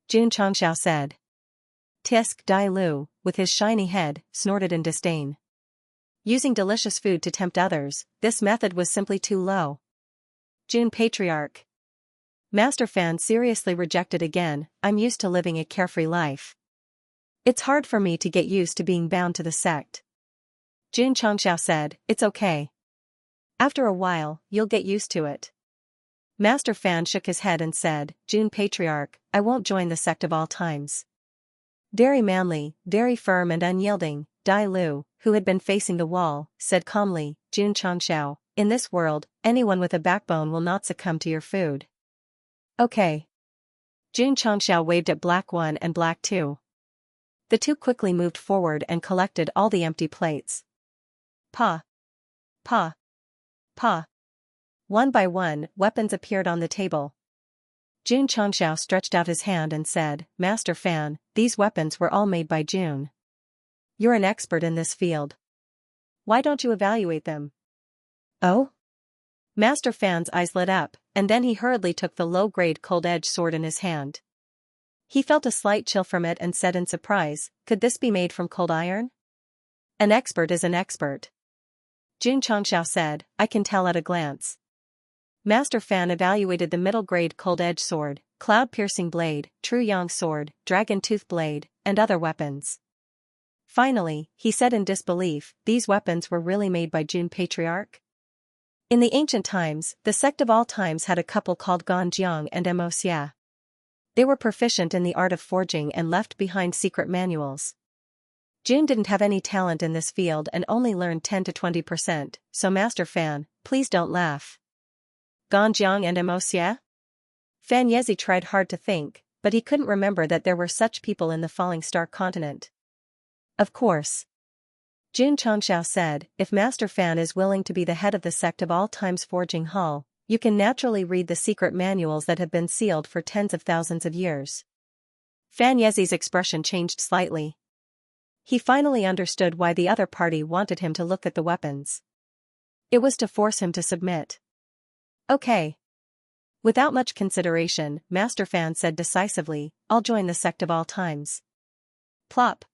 Xianxia said. Tisk Dai Lu, with his shiny head, snorted in disdain. Using delicious food to tempt others, this method was simply too low. Jun Patriarch. Master Fan seriously rejected again, "I'm used to living a carefree life. It's hard for me to get used to being bound to the Sect." Xianxia said, "It's okay. After a while, you'll get used to it." Master Fan shook his head and said, "Jun Patriarch, I won't join the Sect of all times." Very manly, very firm and unyielding, Dai Lu, who had been facing the wall, said calmly, "Xianxia, in this world, anyone with a backbone will not succumb to your food." Okay. Xianxia waved at Black 1 and Black 2. The two quickly moved forward and collected all the empty plates. Pa. Pa. Pa. One by one, weapons appeared on the table. Jun Changxiao stretched out his hand and said, Master Fan, these weapons were all made by Jun. You're an expert in this field. Why don't you evaluate them? Oh? Master Fan's eyes lit up, and then he hurriedly took the low-grade cold-edged sword in his hand. He felt a slight chill from it and said in surprise, could this be made from cold iron? An expert is an expert. Jun Changxiao said, I can tell at a glance. Master Fan evaluated the middle-grade cold-edged sword, cloud-piercing blade, true yang sword, dragon-tooth blade, and other weapons. Finally, he said in disbelief, these weapons were really made by Jun Patriarch? In the ancient times, the sect of all times had a couple called Ganjiang and Xianxia. They were proficient in the art of forging and left behind secret manuals. Jun didn't have any talent in this field and only learned 10 to 20%, so Master Fan, please don't laugh. Ganjiang and Xianxia? Fan Yezi tried hard to think, but he couldn't remember that there were such people in the Falling Star continent. Of course. Jun Changxiao said, if Master Fan is willing to be the head of the sect of all times forging hall, you can naturally read the secret manuals that have been sealed for tens of thousands of years. Fan Yezi's expression changed slightly. He finally understood why the other party wanted him to look at the weapons. It was to force him to submit. Okay. Without much consideration, Master Fan said decisively, I'll join the sect of all times. Plop.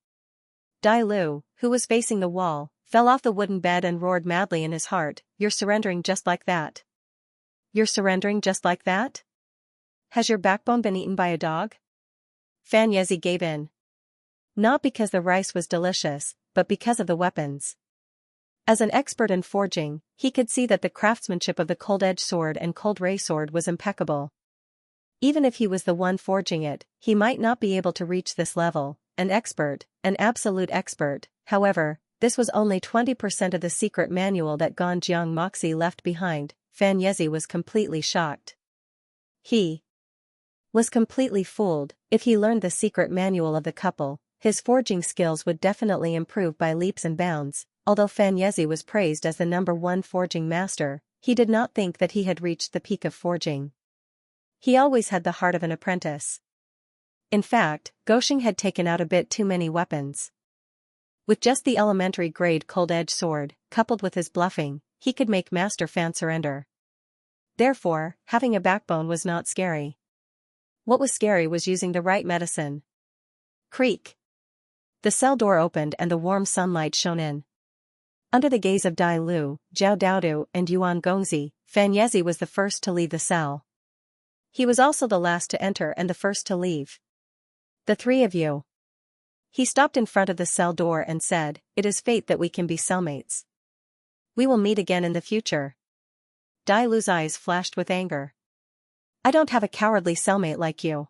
Dai Lu, who was facing the wall, fell off the wooden bed and roared madly in his heart, you're surrendering just like that? You're surrendering just like that? Has your backbone been eaten by a dog? Fan Yezi gave in. Not because the rice was delicious, but because of the weapons. As an expert in forging, he could see that the craftsmanship of the cold-edged sword and cold ray sword was impeccable. Even if he was the one forging it, he might not be able to reach this level, an expert, an absolute expert. However, this was only 20% of the secret manual that Ganjiang Moxie left behind. Fan Yezi was completely shocked. He was completely fooled. If he learned the secret manual of the couple, his forging skills would definitely improve by leaps and bounds. Although Fan Yezi was praised as the #1 forging master, he did not think that he had reached the peak of forging. He always had the heart of an apprentice. In fact, Goshing had taken out a bit too many weapons. With just the elementary grade cold-edged sword, coupled with his bluffing, he could make Master Fan surrender. Therefore, having a backbone was not scary. What was scary was using the right medicine. Creak. The cell door opened and the warm sunlight shone in. Under the gaze of Dai Lu, Zhao Daodu, and Yuan Gongzi, Fan Yezi was the first to leave the cell. He was also the last to enter and the first to leave. The three of you. He stopped in front of the cell door and said, it is fate that we can be cellmates. We will meet again in the future. Dai Lu's eyes flashed with anger. I don't have a cowardly cellmate like you.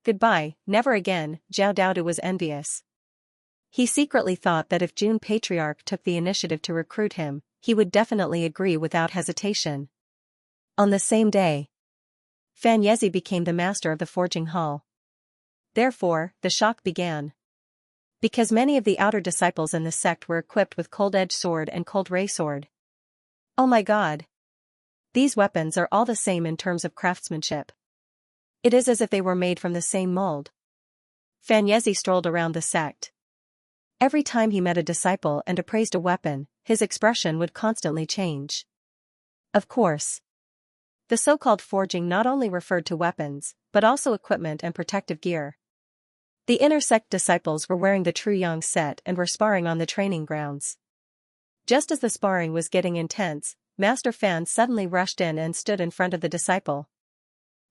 Goodbye, never again. Zhao Daodu was envious. He secretly thought that if Jun Patriarch took the initiative to recruit him, he would definitely agree without hesitation. On the same day, Fan Yezi became the master of the forging hall. Therefore, the shock began. Because many of the outer disciples in the sect were equipped with cold-edged sword and cold ray sword. Oh my god! These weapons are all the same in terms of craftsmanship. It is as if they were made from the same mold. Fan Yezi strolled around the sect. Every time he met a disciple and appraised a weapon, his expression would constantly change. Of course. The so-called forging not only referred to weapons, but also equipment and protective gear. The inner sect disciples were wearing the true yang set and were sparring on the training grounds. Just as the sparring was getting intense, Master Fan suddenly rushed in and stood in front of the disciple.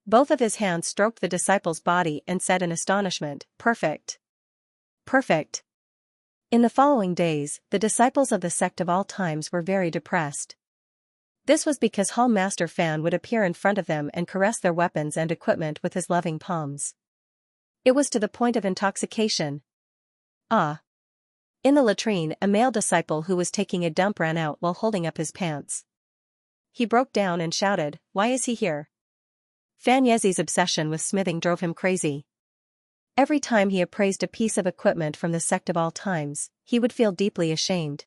Both of his hands stroked the disciple's body and said in astonishment, "Perfect. Perfect." In the following days, the disciples of the sect of all times were very depressed. This was because Hall Master Fan would appear in front of them and caress their weapons and equipment with his loving palms. It was to the point of intoxication. Ah. In the latrine, a male disciple who was taking a dump ran out while holding up his pants. He broke down and shouted, "Why is he here?" Fan Yezi's obsession with smithing drove him crazy. Every time he appraised a piece of equipment from the sect of all times, he would feel deeply ashamed.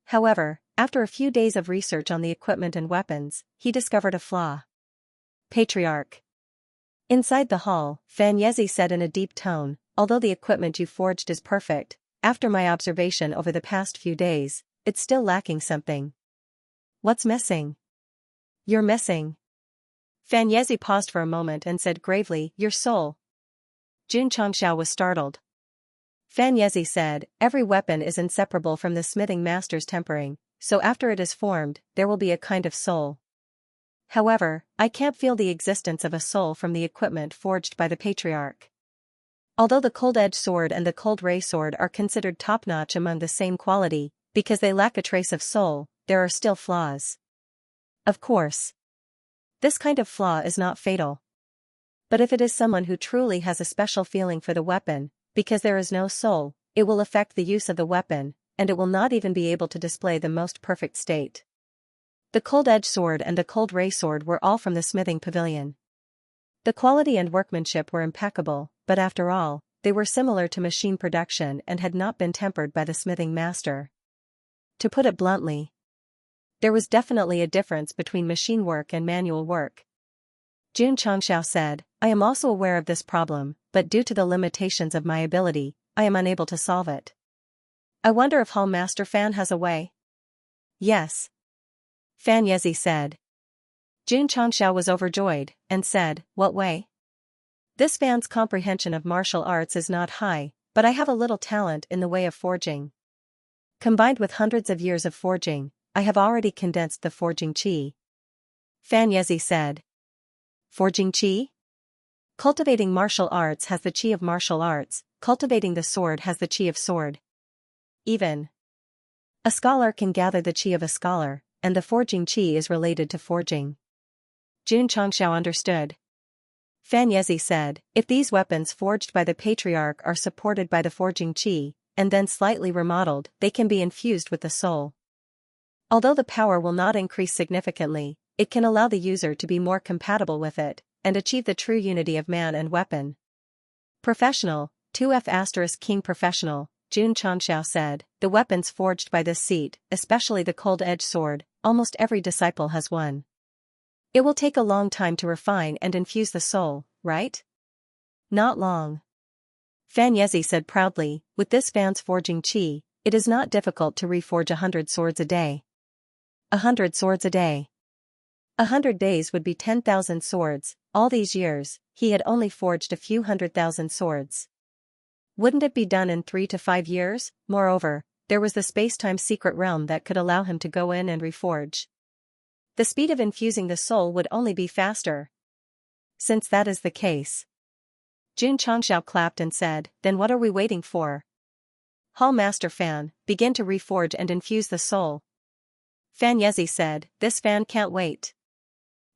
However, after a few days of research on the equipment and weapons, he discovered a flaw. Patriarch. Inside the hall, Fan Yezi said in a deep tone, although the equipment you forged is perfect, after my observation over the past few days, it's still lacking something. What's missing? You're missing. Fan Yezi paused for a moment and said gravely, your soul. Xianxia was startled. Fan Yezi said, every weapon is inseparable from the smithing master's tempering, so after it is formed, there will be a kind of soul. However, I can't feel the existence of a soul from the equipment forged by the patriarch. Although the cold-edged sword and the cold ray sword are considered top-notch among the same quality, because they lack a trace of soul, there are still flaws. Of course. This kind of flaw is not fatal. But if it is someone who truly has a special feeling for the weapon, because there is no soul, it will affect the use of the weapon, and it will not even be able to display the most perfect state. The cold-edged sword and the cold ray sword were all from the smithing pavilion. The quality and workmanship were impeccable, but after all, they were similar to machine production and had not been tempered by the smithing master. To put it bluntly, there was definitely a difference between machine work and manual work. Xianxia said, I am also aware of this problem, but due to the limitations of my ability, I am unable to solve it. I wonder if Hall Master Fan has a way? Yes. Fan Yezi said. Xianxia was overjoyed, and said, what way? This Fan's comprehension of martial arts is not high, but I have a little talent in the way of forging. Combined with hundreds of years of forging, I have already condensed the forging qi. Fan Yezi said. Forging qi? Cultivating martial arts has the qi of martial arts, cultivating the sword has the qi of sword. Even a scholar can gather the qi of a scholar, and the forging qi is related to forging. Xianxia understood. Fan Yezi said, if these weapons forged by the patriarch are supported by the forging qi, and then slightly remodeled, they can be infused with the soul. Although the power will not increase significantly, it can allow the user to be more compatible with it, and achieve the true unity of man and weapon. Professional, 2F** King Professional, Xianxia said, the weapons forged by this seat, especially the cold-edged sword, almost every disciple has one. It will take a long time to refine and infuse the soul, right? Not long. Fan Yezi said proudly, with this Fan's forging qi, it is not difficult to reforge 100 swords a day. 100 swords a day. 100 days would be 10,000 swords, all these years, he had only forged a few 100,000 swords. Wouldn't it be done in 3 to 5 years? Moreover, there was the space-time secret realm that could allow him to go in and reforge. The speed of infusing the soul would only be faster. Since that is the case. Xianxia clapped and said, then what are we waiting for? Hall Master Fan, begin to reforge and infuse the soul. Fan Yezi said, this Fan can't wait.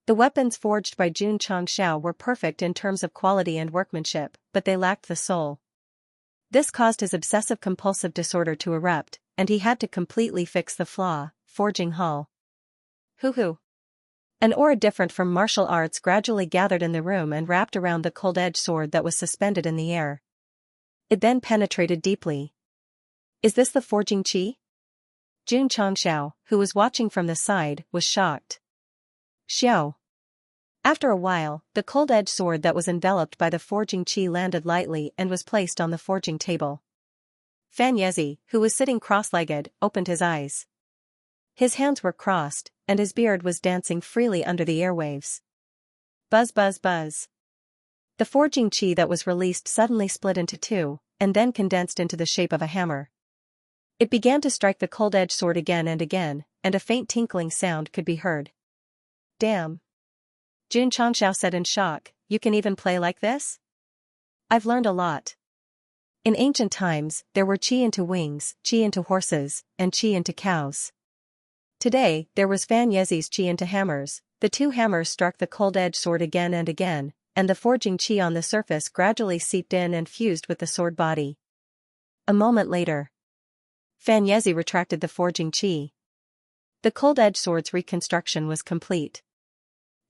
The weapons forged by Xianxia were perfect in terms of quality and workmanship, but they lacked the soul. This caused his obsessive-compulsive disorder to erupt, and he had to completely fix the flaw, forging Hall. Hoo-hoo. An aura different from martial arts gradually gathered in the room and wrapped around the cold-edged sword that was suspended in the air. It then penetrated deeply. Is this the forging qi? Xianxia, who was watching from the side, was shocked. Xiao. After a while, the cold-edged sword that was enveloped by the forging qi landed lightly and was placed on the forging table. Fan Yezi, who was sitting cross-legged, opened his eyes. His hands were crossed, and his beard was dancing freely under the airwaves. Buzz buzz buzz. The forging qi that was released suddenly split into two, and then condensed into the shape of a hammer. It began to strike the cold-edged sword again, and a faint tinkling sound could be heard. Damn. Xianxia said in shock, you can even play like this? I've learned a lot. In ancient times, there were qi into wings, qi into horses, and qi into cows. Today, there was Fan Yezi's qi into hammers. The two hammers struck the cold-edged sword again, and the forging qi on the surface gradually seeped in and fused with the sword body. A moment later, Fan Yezi retracted the forging qi. The cold-edged sword's reconstruction was complete.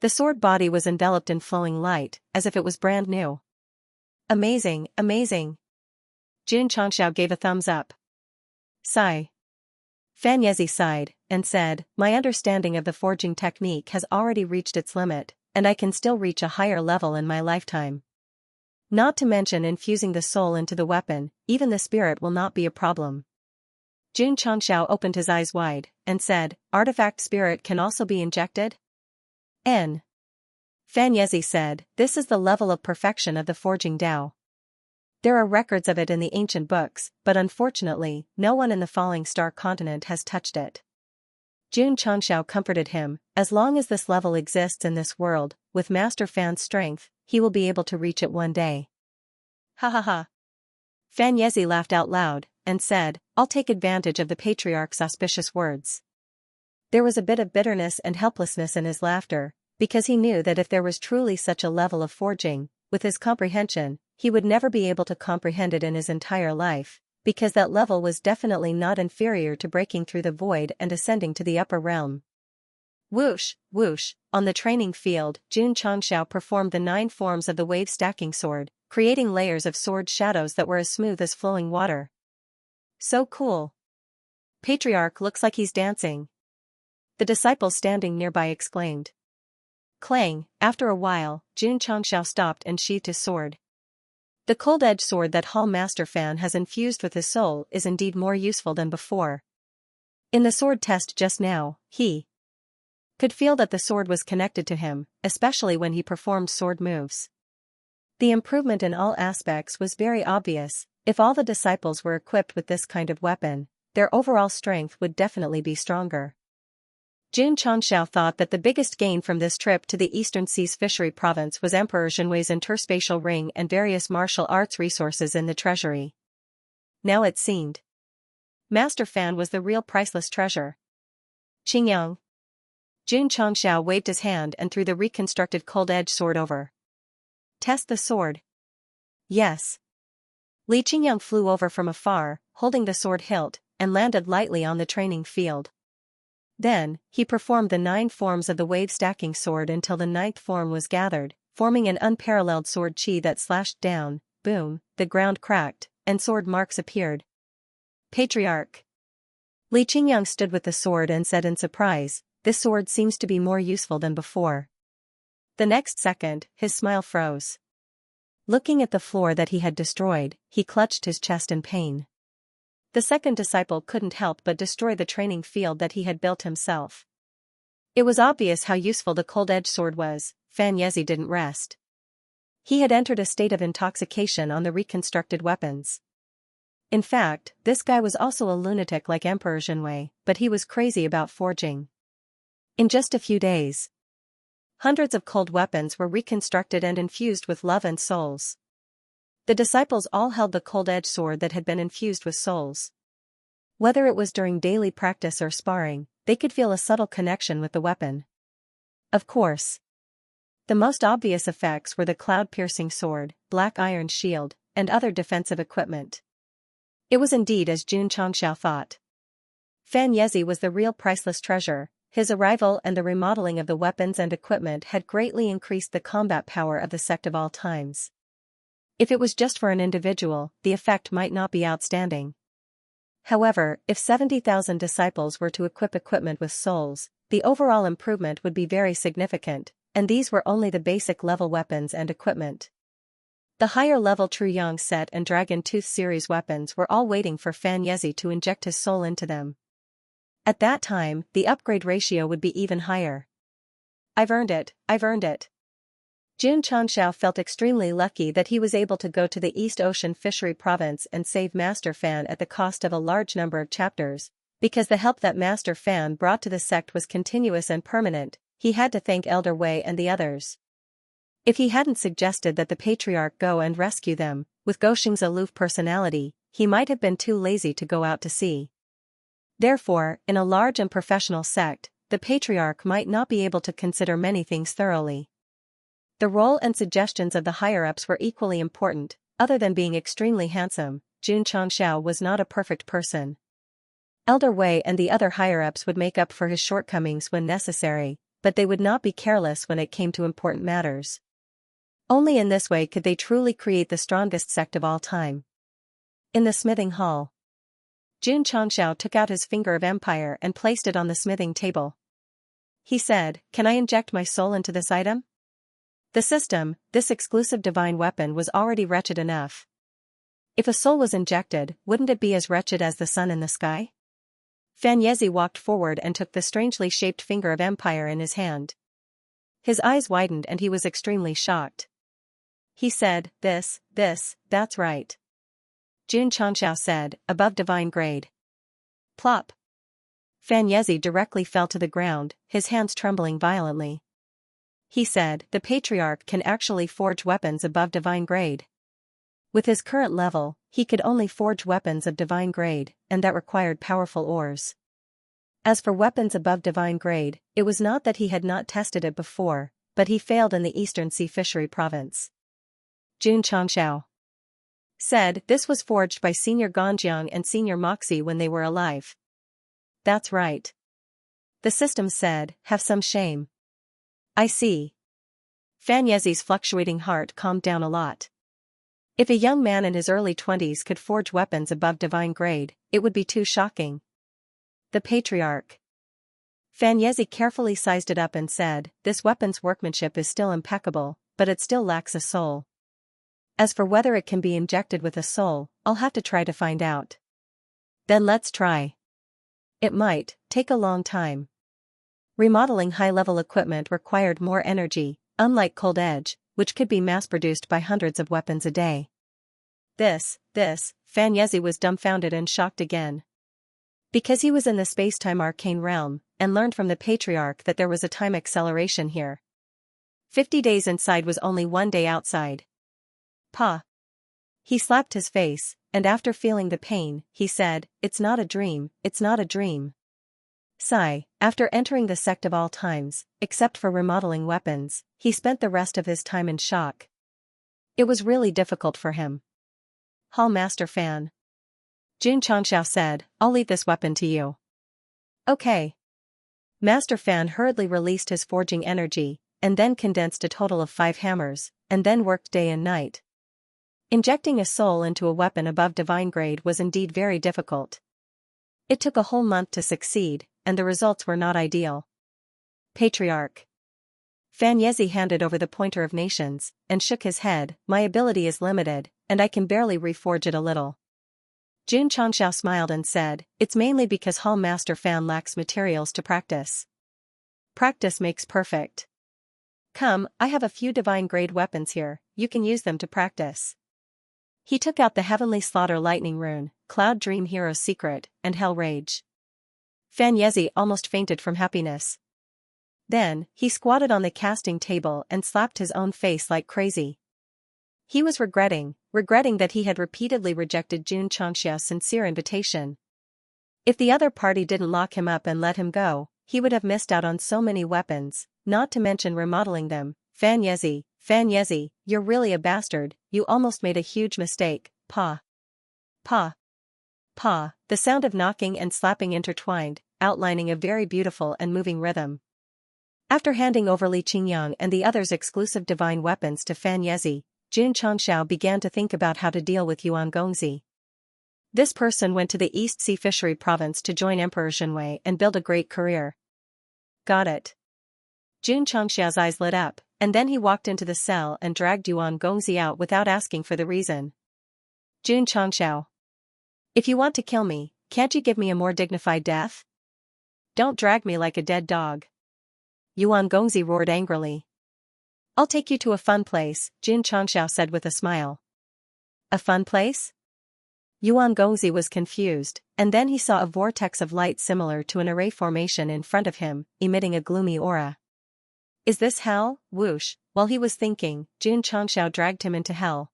The sword body was enveloped in flowing light, as if it was brand new. Amazing, amazing. Xianxia gave a thumbs up. Sigh. Fan Yezi sighed, and said, my understanding of the forging technique has already reached its limit, and I can still reach a higher level in my lifetime. Not to mention infusing the soul into the weapon, even the spirit will not be a problem. Jun Changxiao opened his eyes wide, and said, artifact spirit can also be injected? N. Fan Yezi said, this is the level of perfection of the forging Dao. There are records of it in the ancient books, but unfortunately, no one in the Falling Star continent has touched it. Jun Changxiao comforted him, as long as this level exists in this world, with Master Fan's strength, he will be able to reach it one day. Ha ha ha. Fan Yezi laughed out loud, and said, I'll take advantage of the patriarch's auspicious words. There was a bit of bitterness and helplessness in his laughter, because he knew that if there was truly such a level of forging, with his comprehension, he would never be able to comprehend it in his entire life, because that level was definitely not inferior to breaking through the void and ascending to the upper realm. Whoosh, whoosh, on the training field, Jun Changxiao performed the 9 forms of the wave-stacking sword, creating layers of sword shadows that were as smooth as flowing water. So cool. Patriarch looks like he's dancing. The disciple standing nearby exclaimed. Clang, after a while, Jun Changxiao stopped and sheathed his sword. The cold-edged sword that Hall Master Fan has infused with his soul is indeed more useful than before. In the sword test just now, he could feel that the sword was connected to him, especially when he performed sword moves. The improvement in all aspects was very obvious. If all the disciples were equipped with this kind of weapon, their overall strength would definitely be stronger. Jun Changxiao thought that the biggest gain from this trip to the Eastern Seas Fishery Province was Emperor Zhenwei's interspatial ring and various martial arts resources in the treasury. Now it seemed. Master Fan was the real priceless treasure. Qingyang. Jun Changxiao waved his hand and threw the reconstructed cold-edged sword over. Test the sword. Yes. Li Qingyang flew over from afar, holding the sword hilt, and landed lightly on the training field. Then, he performed the 9 forms of the wave-stacking sword until the 9th form was gathered, forming an unparalleled sword chi that slashed down. Boom, the ground cracked, and sword marks appeared. Patriarch. Li Qingyang stood with the sword and said in surprise, this sword seems to be more useful than before. The next second, his smile froze. Looking at the floor that he had destroyed, he clutched his chest in pain. The second disciple couldn't help but destroy the training field that he had built himself. It was obvious how useful the cold-edged sword was. Fan Yezi didn't rest. He had entered a state of intoxication on the reconstructed weapons. In fact, this guy was also a lunatic like Emperor Zhenwei, but he was crazy about forging. In just a few days, hundreds of cold weapons were reconstructed and infused with love and souls. The disciples all held the cold-edged sword that had been infused with souls. Whether it was during daily practice or sparring, they could feel a subtle connection with the weapon. Of course, the most obvious effects were the cloud-piercing sword, black iron shield, and other defensive equipment. It was indeed as Jun Changxiao thought. Fan Yezi was the real priceless treasure. His arrival and the remodeling of the weapons and equipment had greatly increased the combat power of the sect of all times. If it was just for an individual, the effect might not be outstanding. However, if 70,000 disciples were to equip equipment with souls, the overall improvement would be very significant, and these were only the basic level weapons and equipment. The higher level True Yang Set and Dragon Tooth series weapons were all waiting for Fan Yezi to inject his soul into them. At that time, the upgrade ratio would be even higher. I've earned it, I've earned it. Jun Changxiao felt extremely lucky that he was able to go to the East Ocean Fishery Province and save Master Fan at the cost of a large number of chapters, because the help that Master Fan brought to the sect was continuous and permanent. He had to thank Elder Wei and the others. If he hadn't suggested that the Patriarch go and rescue them, with Goshing's aloof personality, he might have been too lazy to go out to sea. Therefore, in a large and professional sect, the Patriarch might not be able to consider many things thoroughly. The role and suggestions of the higher-ups were equally important. Other than being extremely handsome, Jun Changxiao was not a perfect person. Elder Wei and the other higher-ups would make up for his shortcomings when necessary, but they would not be careless when it came to important matters. Only in this way could they truly create the strongest sect of all time. In the smithing hall, Jun Changxiao took out his finger of empire and placed it on the smithing table. He said, "Can I inject my soul into this item?" The system, this exclusive divine weapon was already wretched enough. If a soul was injected, wouldn't it be as wretched as the sun in the sky? Xianxia walked forward and took the strangely shaped finger of Empire in his hand. His eyes widened and he was extremely shocked. He said, that's right. Xianxia said, above divine grade. Plop. Xianxia directly fell to the ground, his hands trembling violently. He said, the Patriarch can actually forge weapons above divine grade. With his current level, he could only forge weapons of divine grade, and that required powerful ores. As for weapons above divine grade, it was not that he had not tested it before, but he failed in the Eastern Sea Fishery Province. Xianxia said this was forged by Senior Ganjiang and Senior Moxie when they were alive. That's right. The system said, have some shame. I see. Xianxia's fluctuating heart calmed down a lot. If a young man in his early 20s could forge weapons above divine grade, it would be too shocking. The Patriarch. Xianxia carefully sized it up and said, this weapon's workmanship is still impeccable, but it still lacks a soul. As for whether it can be injected with a soul, I'll have to try to find out. Then let's try. It might take a long time. Remodeling high-level equipment required more energy, unlike Cold Edge, which could be mass-produced by hundreds of weapons a day. Xianxia was dumbfounded and shocked again. Because he was in the space-time arcane realm, and learned from the Patriarch that there was a time acceleration here. 50 days inside was only 1 day outside. Pa. He slapped his face, and after feeling the pain, he said, it's not a dream, it's not a dream. Sigh, after entering the sect of all times, except for remodeling weapons, he spent the rest of his time in shock. It was really difficult for him. Hall Master Fan. Xianxia said, I'll leave this weapon to you. Okay. Master Fan hurriedly released his forging energy, and then condensed a total of 5 hammers, and then worked day and night. Injecting a soul into a weapon above divine grade was indeed very difficult. It took a whole month to succeed, and the results were not ideal. Patriarch. Xianxia handed over the Pointer of Nations, and shook his head, my ability is limited, and I can barely reforge it a little. Xianxia smiled and said, it's mainly because Hall Master Fan lacks materials to practice. Practice makes perfect. Come, I have a few divine grade weapons here, you can use them to practice. He took out the Heavenly Slaughter Lightning Rune, Cloud Dream Hero's Secret, and Hell Rage. Xianxia almost fainted from happiness. Then, he squatted on the casting table and slapped his own face like crazy. He was regretting that he had repeatedly rejected Xianxia's sincere invitation. If the other party didn't lock him up and let him go, he would have missed out on so many weapons, not to mention remodeling them. Xianxia, you're really a bastard, you almost made a huge mistake, Pa. Pa. Pa, the sound of knocking and slapping intertwined, outlining a very beautiful and moving rhythm. After handing over Li Qingyang and the others' exclusive divine weapons to Xianxia, Xianxia began to think about how to deal with Yuan Gongzi. This person went to the East Sea Fishery Province to join Emperor Xinwei and build a great career. Got it. Xianxia's eyes lit up, and then he walked into the cell and dragged Yuan Gongzi out without asking for the reason. Xianxia. If you want to kill me, can't you give me a more dignified death? Don't drag me like a dead dog. Yuan Gongzi roared angrily. I'll take you to a fun place, Xianxia said with a smile. A fun place? Yuan Gongzi was confused, and then he saw a vortex of light similar to an array formation in front of him, emitting a gloomy aura. Is this hell? Whoosh, while he was thinking, Xianxia dragged him into hell.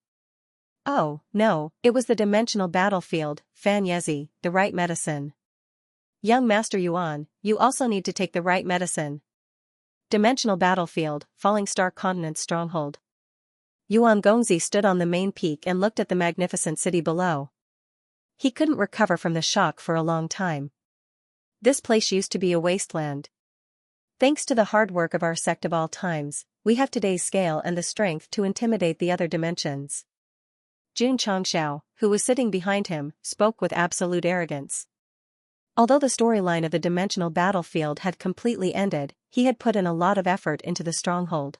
Oh, no, it was the dimensional battlefield, Xianxia, the right medicine. Young Master Yuan, you also need to take the right medicine. Dimensional battlefield, Falling Star Continent stronghold. Yuan Gongzi stood on the main peak and looked at the magnificent city below. He couldn't recover from the shock for a long time. This place used to be a wasteland. Thanks to the hard work of our sect of all times, we have today's scale and the strength to intimidate the other dimensions. Xianxia, who was sitting behind him, spoke with absolute arrogance. Although the storyline of the dimensional battlefield had completely ended, he had put in a lot of effort into the stronghold.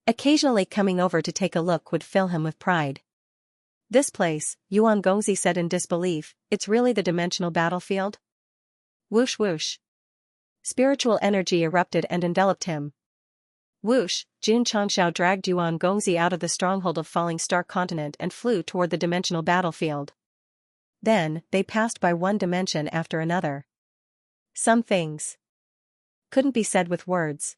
Occasionally coming over to take a look would fill him with pride. This place, Yuan Gongzi said in disbelief, it's really the dimensional battlefield? Whoosh whoosh. Spiritual energy erupted and enveloped him. Whoosh, Jin Changshao dragged Yuan Gongzi out of the stronghold of Falling Star Continent and flew toward the dimensional battlefield. Then, they passed by one dimension after another. Some things couldn't be said with words.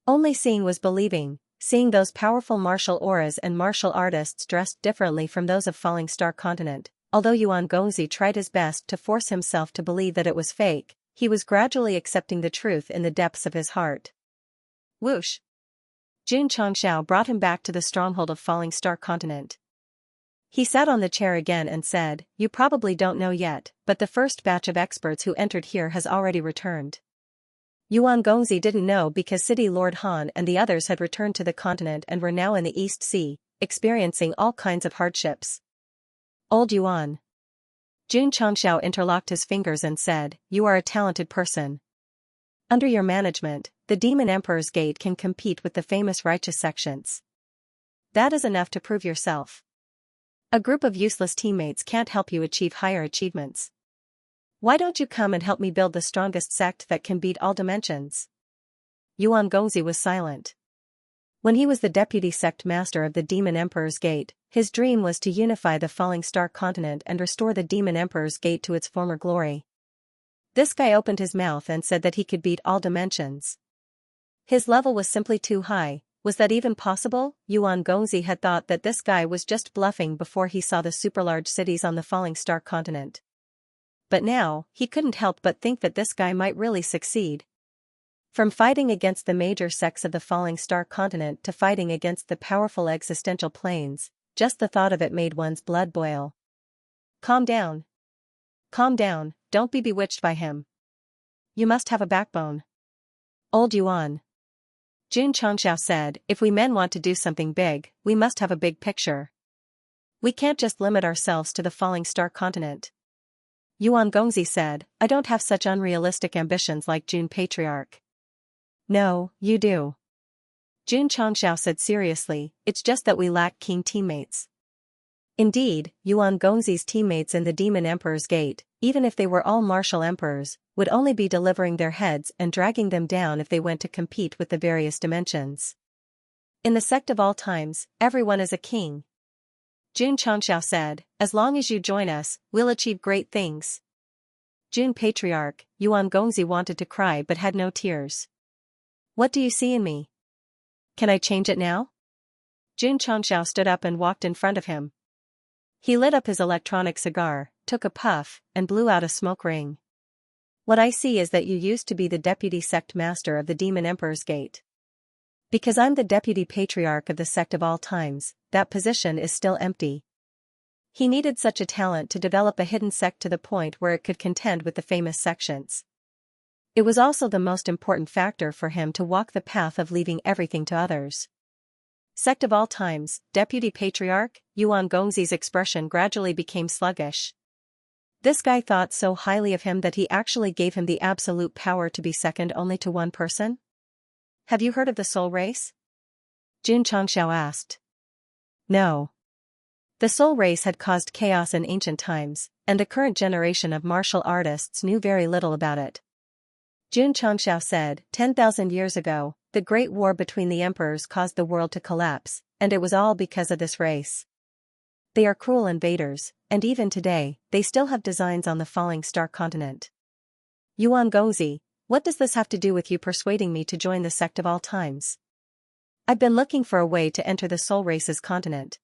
Only seeing was believing, seeing those powerful martial auras and martial artists dressed differently from those of Falling Star Continent. Although Yuan Gongzi tried his best to force himself to believe that it was fake, he was gradually accepting the truth in the depths of his heart. Whoosh! Jin Changshao brought him back to the stronghold of Falling Star Continent. He sat on the chair again and said, "You probably don't know yet, but the first batch of experts who entered here has already returned." Yuan Gongzi didn't know because City Lord Han and the others had returned to the continent and were now in the East Sea, experiencing all kinds of hardships. Old Yuan. Jin Changshao interlocked his fingers and said, "You are a talented person. Under your management, the Demon Emperor's Gate can compete with the famous righteous sections. That is enough to prove yourself. A group of useless teammates can't help you achieve higher achievements. Why don't you come and help me build the strongest sect that can beat all dimensions?" Yuan Gongzi was silent. When he was the deputy sect master of the Demon Emperor's Gate, his dream was to unify the Falling Star Continent and restore the Demon Emperor's Gate to its former glory. This guy opened his mouth and said that he could beat all dimensions. His level was simply too high. Was that even possible? Yuan Gongzi had thought that this guy was just bluffing before he saw the superlarge cities on the Falling Star Continent. But now, he couldn't help but think that this guy might really succeed. From fighting against the major sects of the Falling Star Continent to fighting against the powerful existential planes, just the thought of it made one's blood boil. Calm down. Calm down, don't be bewitched by him. You must have a backbone. Old Yuan. Jin Changshao said, "If we men want to do something big, we must have a big picture. We can't just limit ourselves to the Falling Star Continent." Yuan Gongzi said, "I don't have such unrealistic ambitions like Jun Patriarch." "No, you do." Jin Changshao said seriously, "It's just that we lack keen teammates." Indeed, Yuan Gongzi's teammates in the Demon Emperor's Gate, even if they were all martial emperors, would only be delivering their heads and dragging them down if they went to compete with the various dimensions. In the Sect of All Times, everyone is a king. Jun Changshao said, "As long as you join us, we'll achieve great things." Jun Patriarch, Yuan Gongzi wanted to cry but had no tears. "What do you see in me? Can I change it now?" Jun Changshao stood up and walked in front of him. He lit up his electronic cigar, took a puff, and blew out a smoke ring. "What I see is that you used to be the deputy sect master of the Demon Emperor's Gate. Because I'm the deputy patriarch of the Sect of All Times, that position is still empty." He needed such a talent to develop a hidden sect to the point where it could contend with the famous sections. It was also the most important factor for him to walk the path of leaving everything to others. Sect of All Times, Deputy Patriarch, Yuan Gongzi's expression gradually became sluggish. This guy thought so highly of him that he actually gave him the absolute power to be second only to one person? "Have you heard of the Soul Race?" Jin Changshao asked. No. The Soul Race had caused chaos in ancient times, and the current generation of martial artists knew very little about it. Jin Changshao said, 10,000 years ago, the Great War between the emperors caused the world to collapse, and it was all because of this race. They are cruel invaders, and even today, they still have designs on the Falling Star Continent. Yuan Gongzi, what does this have to do with you persuading me to join the Sect of All Times? I've been looking for a way to enter the Soul Race's continent.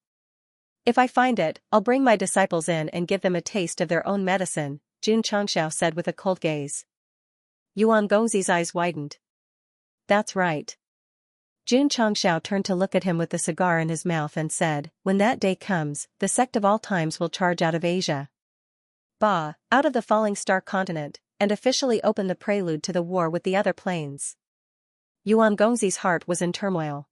If I find it, I'll bring my disciples in and give them a taste of their own medicine, Jin Changshao said with a cold gaze. Yuan Gongzi's eyes widened. That's right. Jin Changshao turned to look at him with the cigar in his mouth and said, when that day comes, the Sect of All Times will charge out of Asia. Out of the Falling Star Continent, and officially open the prelude to the war with the other planes. Yuan Gongzi's heart was in turmoil.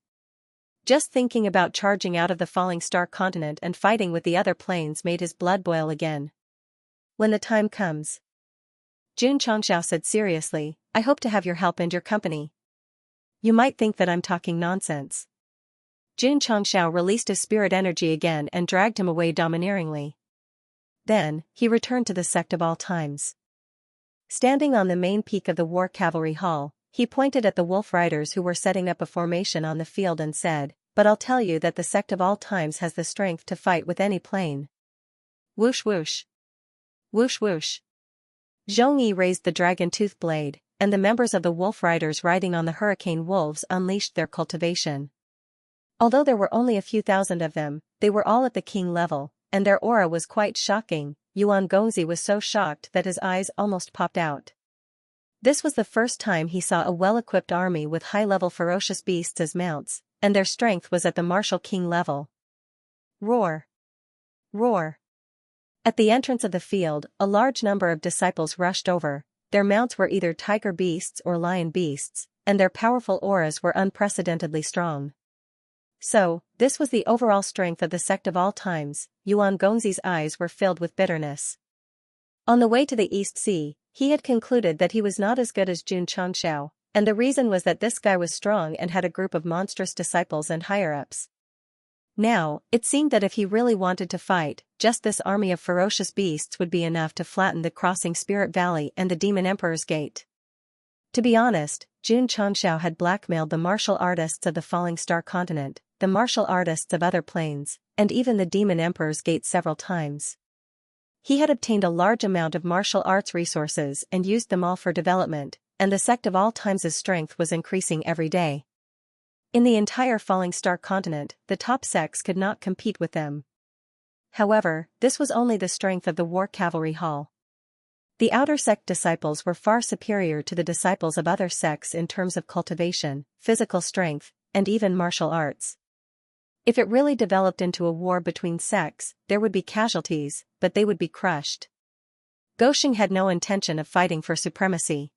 Just thinking about charging out of the Falling Star Continent and fighting with the other planes made his blood boil again. When the time comes, Jin Changshao said seriously, I hope to have your help and your company. You might think that I'm talking nonsense. Jun Changxiao released his spirit energy again and dragged him away domineeringly. Then, he returned to the Sect of All Times. Standing on the main peak of the War Cavalry Hall, he pointed at the wolf riders who were setting up a formation on the field and said, "But I'll tell you that the Sect of All Times has the strength to fight with any plane." Whoosh whoosh. Whoosh whoosh. Zhongyi raised the dragon-tooth blade, and the members of the wolf riders riding on the hurricane wolves unleashed their cultivation. Although there were only a few thousand of them, they were all at the king level, and their aura was quite shocking. Yuan Gongzi was so shocked that his eyes almost popped out. This was the first time he saw a well-equipped army with high-level ferocious beasts as mounts, and their strength was at the martial king level. Roar! Roar! At the entrance of the field, a large number of disciples rushed over. Their mounts were either tiger beasts or lion beasts, and their powerful auras were unprecedentedly strong. So, this was the overall strength of the Sect of All Times. Yuan Gongzi's eyes were filled with bitterness. On the way to the East Sea, he had concluded that he was not as good as Jun Changxiao, and the reason was that this guy was strong and had a group of monstrous disciples and higher-ups. Now, it seemed that if he really wanted to fight, just this army of ferocious beasts would be enough to flatten the Crossing Spirit Valley and the Demon Emperor's Gate. To be honest, Jun Changxiao had blackmailed the martial artists of the Falling Star continent, the martial artists of other planes, and even the Demon Emperor's Gate several times. He had obtained a large amount of martial arts resources and used them all for development, and the Sect of All Times' strength was increasing every day. In the entire Falling Star continent, the top sects could not compete with them. However, this was only the strength of the War Cavalry Hall. The outer sect disciples were far superior to the disciples of other sects in terms of cultivation, physical strength, and even martial arts. If it really developed into a war between sects, there would be casualties, but they would be crushed. Gosheng had no intention of fighting for supremacy.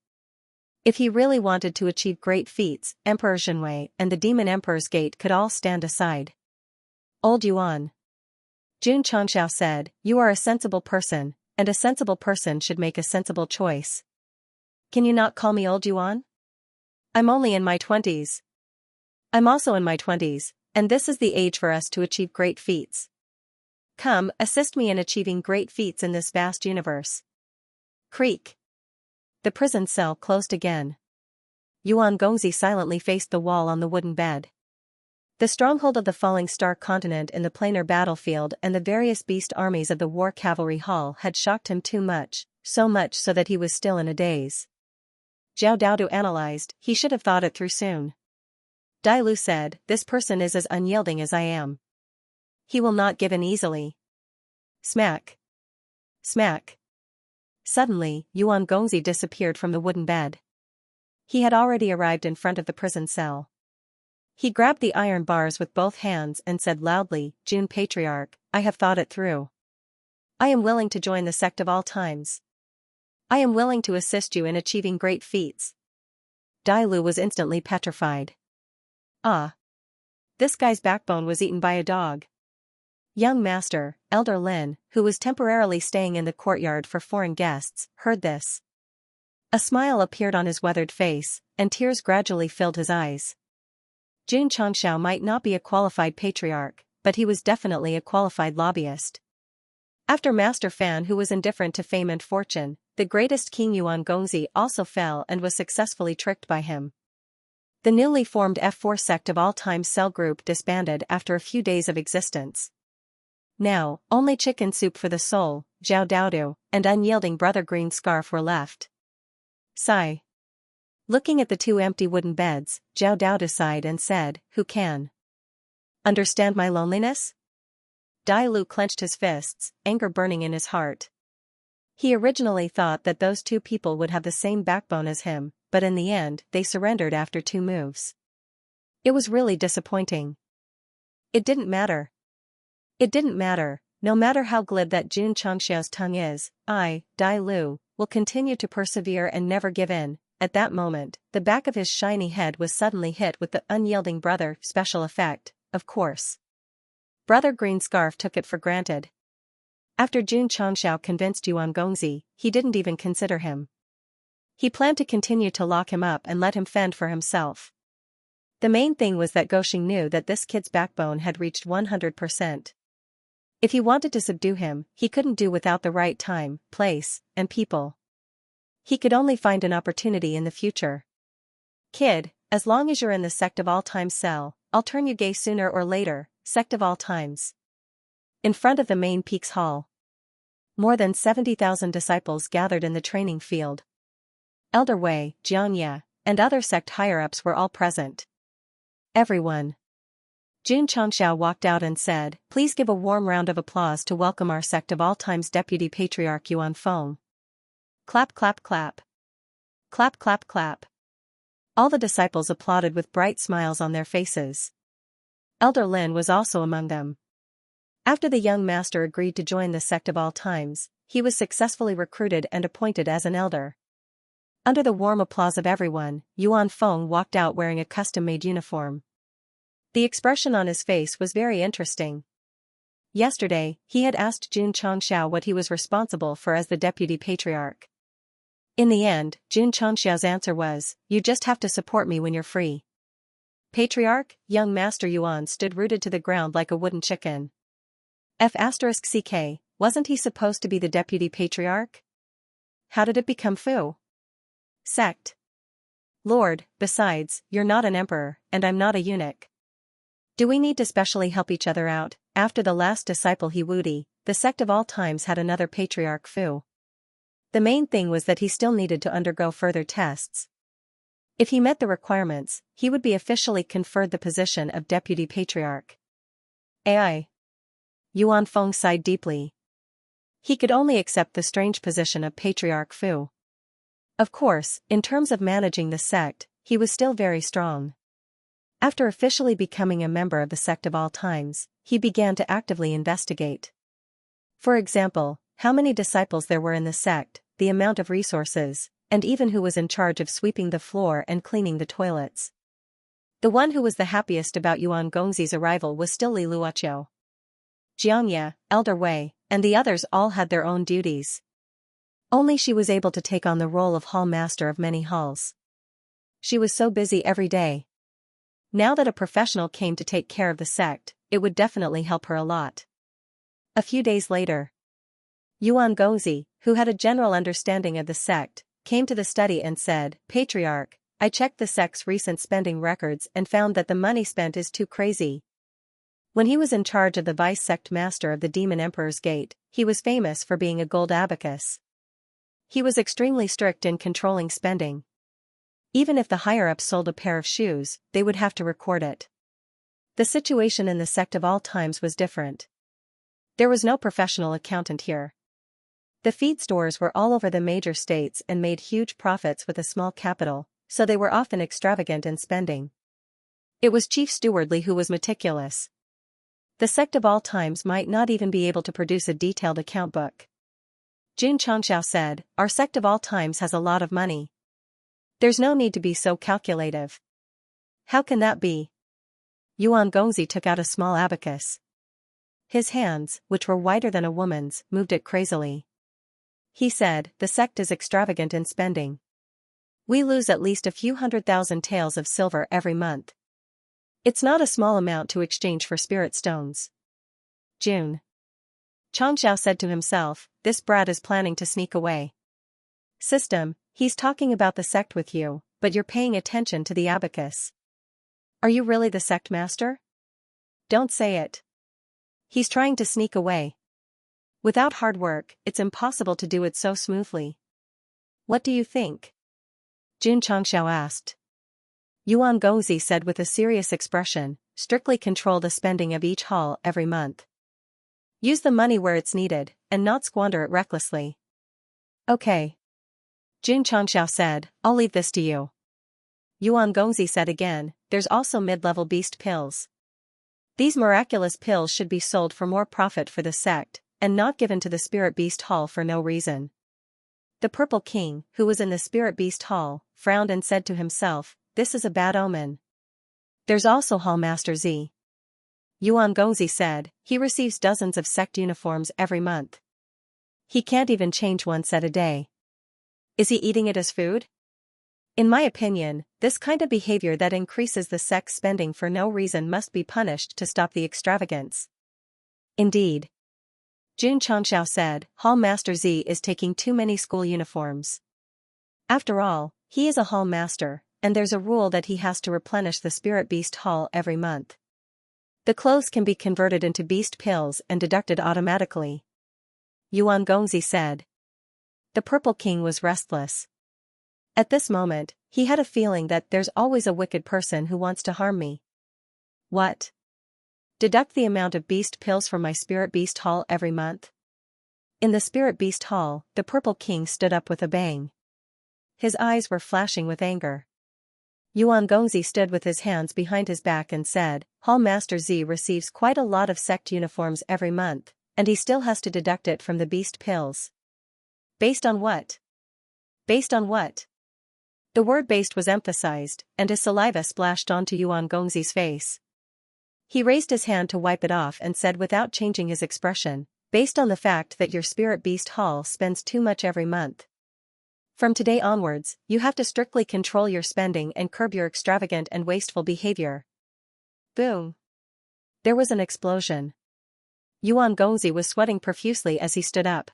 If he really wanted to achieve great feats, Emperor Zhenwei and the Demon Emperor's Gate could all stand aside. Old Yuan. Jun Changxiao said, "You are a sensible person, and a sensible person should make a sensible choice. Can you not call me Old Yuan? I'm only in my 20s. I'm also in my 20s, and this is the age for us to achieve great feats. Come, assist me in achieving great feats in this vast universe." Creak. The prison cell closed again. Yuan Gongzi silently faced the wall on the wooden bed. The stronghold of the Falling Star continent in the planar battlefield and the various beast armies of the War Cavalry Hall had shocked him too much, so much so that he was still in a daze. Zhao Daodu analyzed, he should have thought it through soon. Dai Lu said, "This person is as unyielding as I am. He will not give in easily." Smack. Smack. Suddenly, Yuan Gongzi disappeared from the wooden bed. He had already arrived in front of the prison cell. He grabbed the iron bars with both hands and said loudly, "Jun Patriarch, I have thought it through. I am willing to join the Sect of All Times. I am willing to assist you in achieving great feats." Dai Lu was instantly petrified. Ah. This guy's backbone was eaten by a dog. Young Master, Elder Lin, who was temporarily staying in the courtyard for foreign guests, heard this. A smile appeared on his weathered face, and tears gradually filled his eyes. Jun Changxiao might not be a qualified patriarch, but he was definitely a qualified lobbyist. After Master Fan, who was indifferent to fame and fortune, the greatest king Yuan Gongzi also fell and was successfully tricked by him. The newly formed F4 Sect of All Time cell group disbanded after a few days of existence. Now, only Chicken Soup for the Soul, Zhao Daodu, and unyielding Brother Green Scarf were left. Sigh. Looking at the two empty wooden beds, Zhao Daodu sighed and said, "Who can understand my loneliness?" Dai Lu clenched his fists, anger burning in his heart. He originally thought that those two people would have the same backbone as him, but in the end, they surrendered after 2 moves. It was really disappointing. It didn't matter. It didn't matter, no matter how glib that Jun Changxiao's tongue is, I, Dai Lu, will continue to persevere and never give in. At that moment, the back of his shiny head was suddenly hit with the unyielding brother special effect, of course. Brother Green Scarf took it for granted. After Jun Changxiao convinced Yuan Gongzi, he didn't even consider him. He planned to continue to lock him up and let him fend for himself. The main thing was that Goxing knew that this kid's backbone had reached 100%. If he wanted to subdue him, he couldn't do without the right time, place, and people. He could only find an opportunity in the future. Kid, as long as you're in the Sect of All Times cell, I'll turn you gay sooner or later, Sect of All Times. In front of the main Peaks Hall. More than 70,000 disciples gathered in the training field. Elder Wei, Xianxia, and other sect higher-ups were all present. Everyone. Xianxia walked out and said, "Please give a warm round of applause to welcome our Sect of All Times Deputy Patriarch Yuan Feng." Clap clap clap. Clap clap clap. All the disciples applauded with bright smiles on their faces. Elder Lin was also among them. After the young master agreed to join the Sect of All Times, he was successfully recruited and appointed as an elder. Under the warm applause of everyone, Yuan Feng walked out wearing a custom-made uniform. The expression on his face was very interesting. Yesterday, he had asked Xianxia what he was responsible for as the deputy patriarch. In the end, Xianxia's answer was, "You just have to support me when you're free." Patriarch, young Master Yuan stood rooted to the ground like a wooden chicken. *CK, wasn't he supposed to be the deputy patriarch? How did it become Fu? Sect. Lord, besides, you're not an emperor, and I'm not a eunuch. Do we need to specially help each other out? After the last disciple He Wudi, the Sect of All Times had another patriarch Fu. The main thing was that he still needed to undergo further tests. If he met the requirements, he would be officially conferred the position of deputy patriarch. AI. Yuan Feng sighed deeply. He could only accept the strange position of patriarch Fu. Of course, in terms of managing the sect, he was still very strong. After officially becoming a member of the Sect of All Times, he began to actively investigate. For example, how many disciples there were in the sect, the amount of resources, and even who was in charge of sweeping the floor and cleaning the toilets. The one who was the happiest about Yuan Gongzi's arrival was still Li Luoqiu. Xianxia, Elder Wei, and the others all had their own duties. Only she was able to take on the role of hall master of many halls. She was so busy every day. Now that a professional came to take care of the sect, it would definitely help her a lot. A few days later, Yuan Gongzi, who had a general understanding of the sect, came to the study and said, "Patriarch, I checked the sect's recent spending records and found that the money spent is too crazy." When he was in charge of the vice-sect master of the Demon Emperor's Gate, he was famous for being a gold abacus. He was extremely strict in controlling spending. Even if the higher-ups sold a pair of shoes, they would have to record it. The situation in the Sect of All Times was different. There was no professional accountant here. The feed stores were all over the major states and made huge profits with a small capital, so they were often extravagant in spending. It was Chief Steward Li who was meticulous. The Sect of All Times might not even be able to produce a detailed account book. Xianxia said, "Our Sect of All Times has a lot of money. There's no need to be so calculative." "How can that be?" Yuan Gongzi took out a small abacus. His hands, which were whiter than a woman's, moved it crazily. He said, "The sect is extravagant in spending. We lose at least a few 100,000 taels of silver every month. It's not a small amount to exchange for spirit stones." June. Changxiao said to himself, "This brat is planning to sneak away. System, he's talking about the sect with you, but you're paying attention to the abacus. Are you really the sect master? Don't say it. He's trying to sneak away. Without hard work, it's impossible to do it so smoothly. What do you think?" Jun Changxiao asked. Yuan Gongzi said with a serious expression, "Strictly control the spending of each hall every month. Use the money where it's needed, and not squander it recklessly." "Okay." Jun Changxiao said, "I'll leave this to you." Yuan Gongzi said again, "There's also mid-level beast pills. These miraculous pills should be sold for more profit for the sect, and not given to the Spirit Beast Hall for no reason." The Purple King, who was in the Spirit Beast Hall, frowned and said to himself, "This is a bad omen." "There's also Hall Master Z. Yuan Gongzi said, "He receives dozens of sect uniforms every month. He can't even change one set a day. Is he eating it as food?" In my opinion, this kind of behavior that increases the sect's spending for no reason must be punished to stop the extravagance. Indeed. Jun Changxiao said, Hall Master Z is taking too many school uniforms. After all, he is a hall master, and there's a rule that he has to replenish the spirit beast hall every month. The clothes can be converted into beast pills and deducted automatically. Yuan Gongzi said. The Purple King was restless. At this moment, he had a feeling that there's always a wicked person who wants to harm me. What? Deduct the amount of beast pills from my spirit beast hall every month? In the spirit beast hall, the Purple King stood up with a bang. His eyes were flashing with anger. Yuan Gongzi stood with his hands behind his back and said, Hall Master Z receives quite a lot of sect uniforms every month, and he still has to deduct it from the beast pills. Based on what? Based on what? The word based was emphasized, and his saliva splashed onto Yuan Gongzi's face. He raised his hand to wipe it off and said without changing his expression, based on the fact that your spirit beast hall spends too much every month. From today onwards, you have to strictly control your spending and curb your extravagant and wasteful behavior. Boom. There was an explosion. Yuan Gongzi was sweating profusely as he stood up.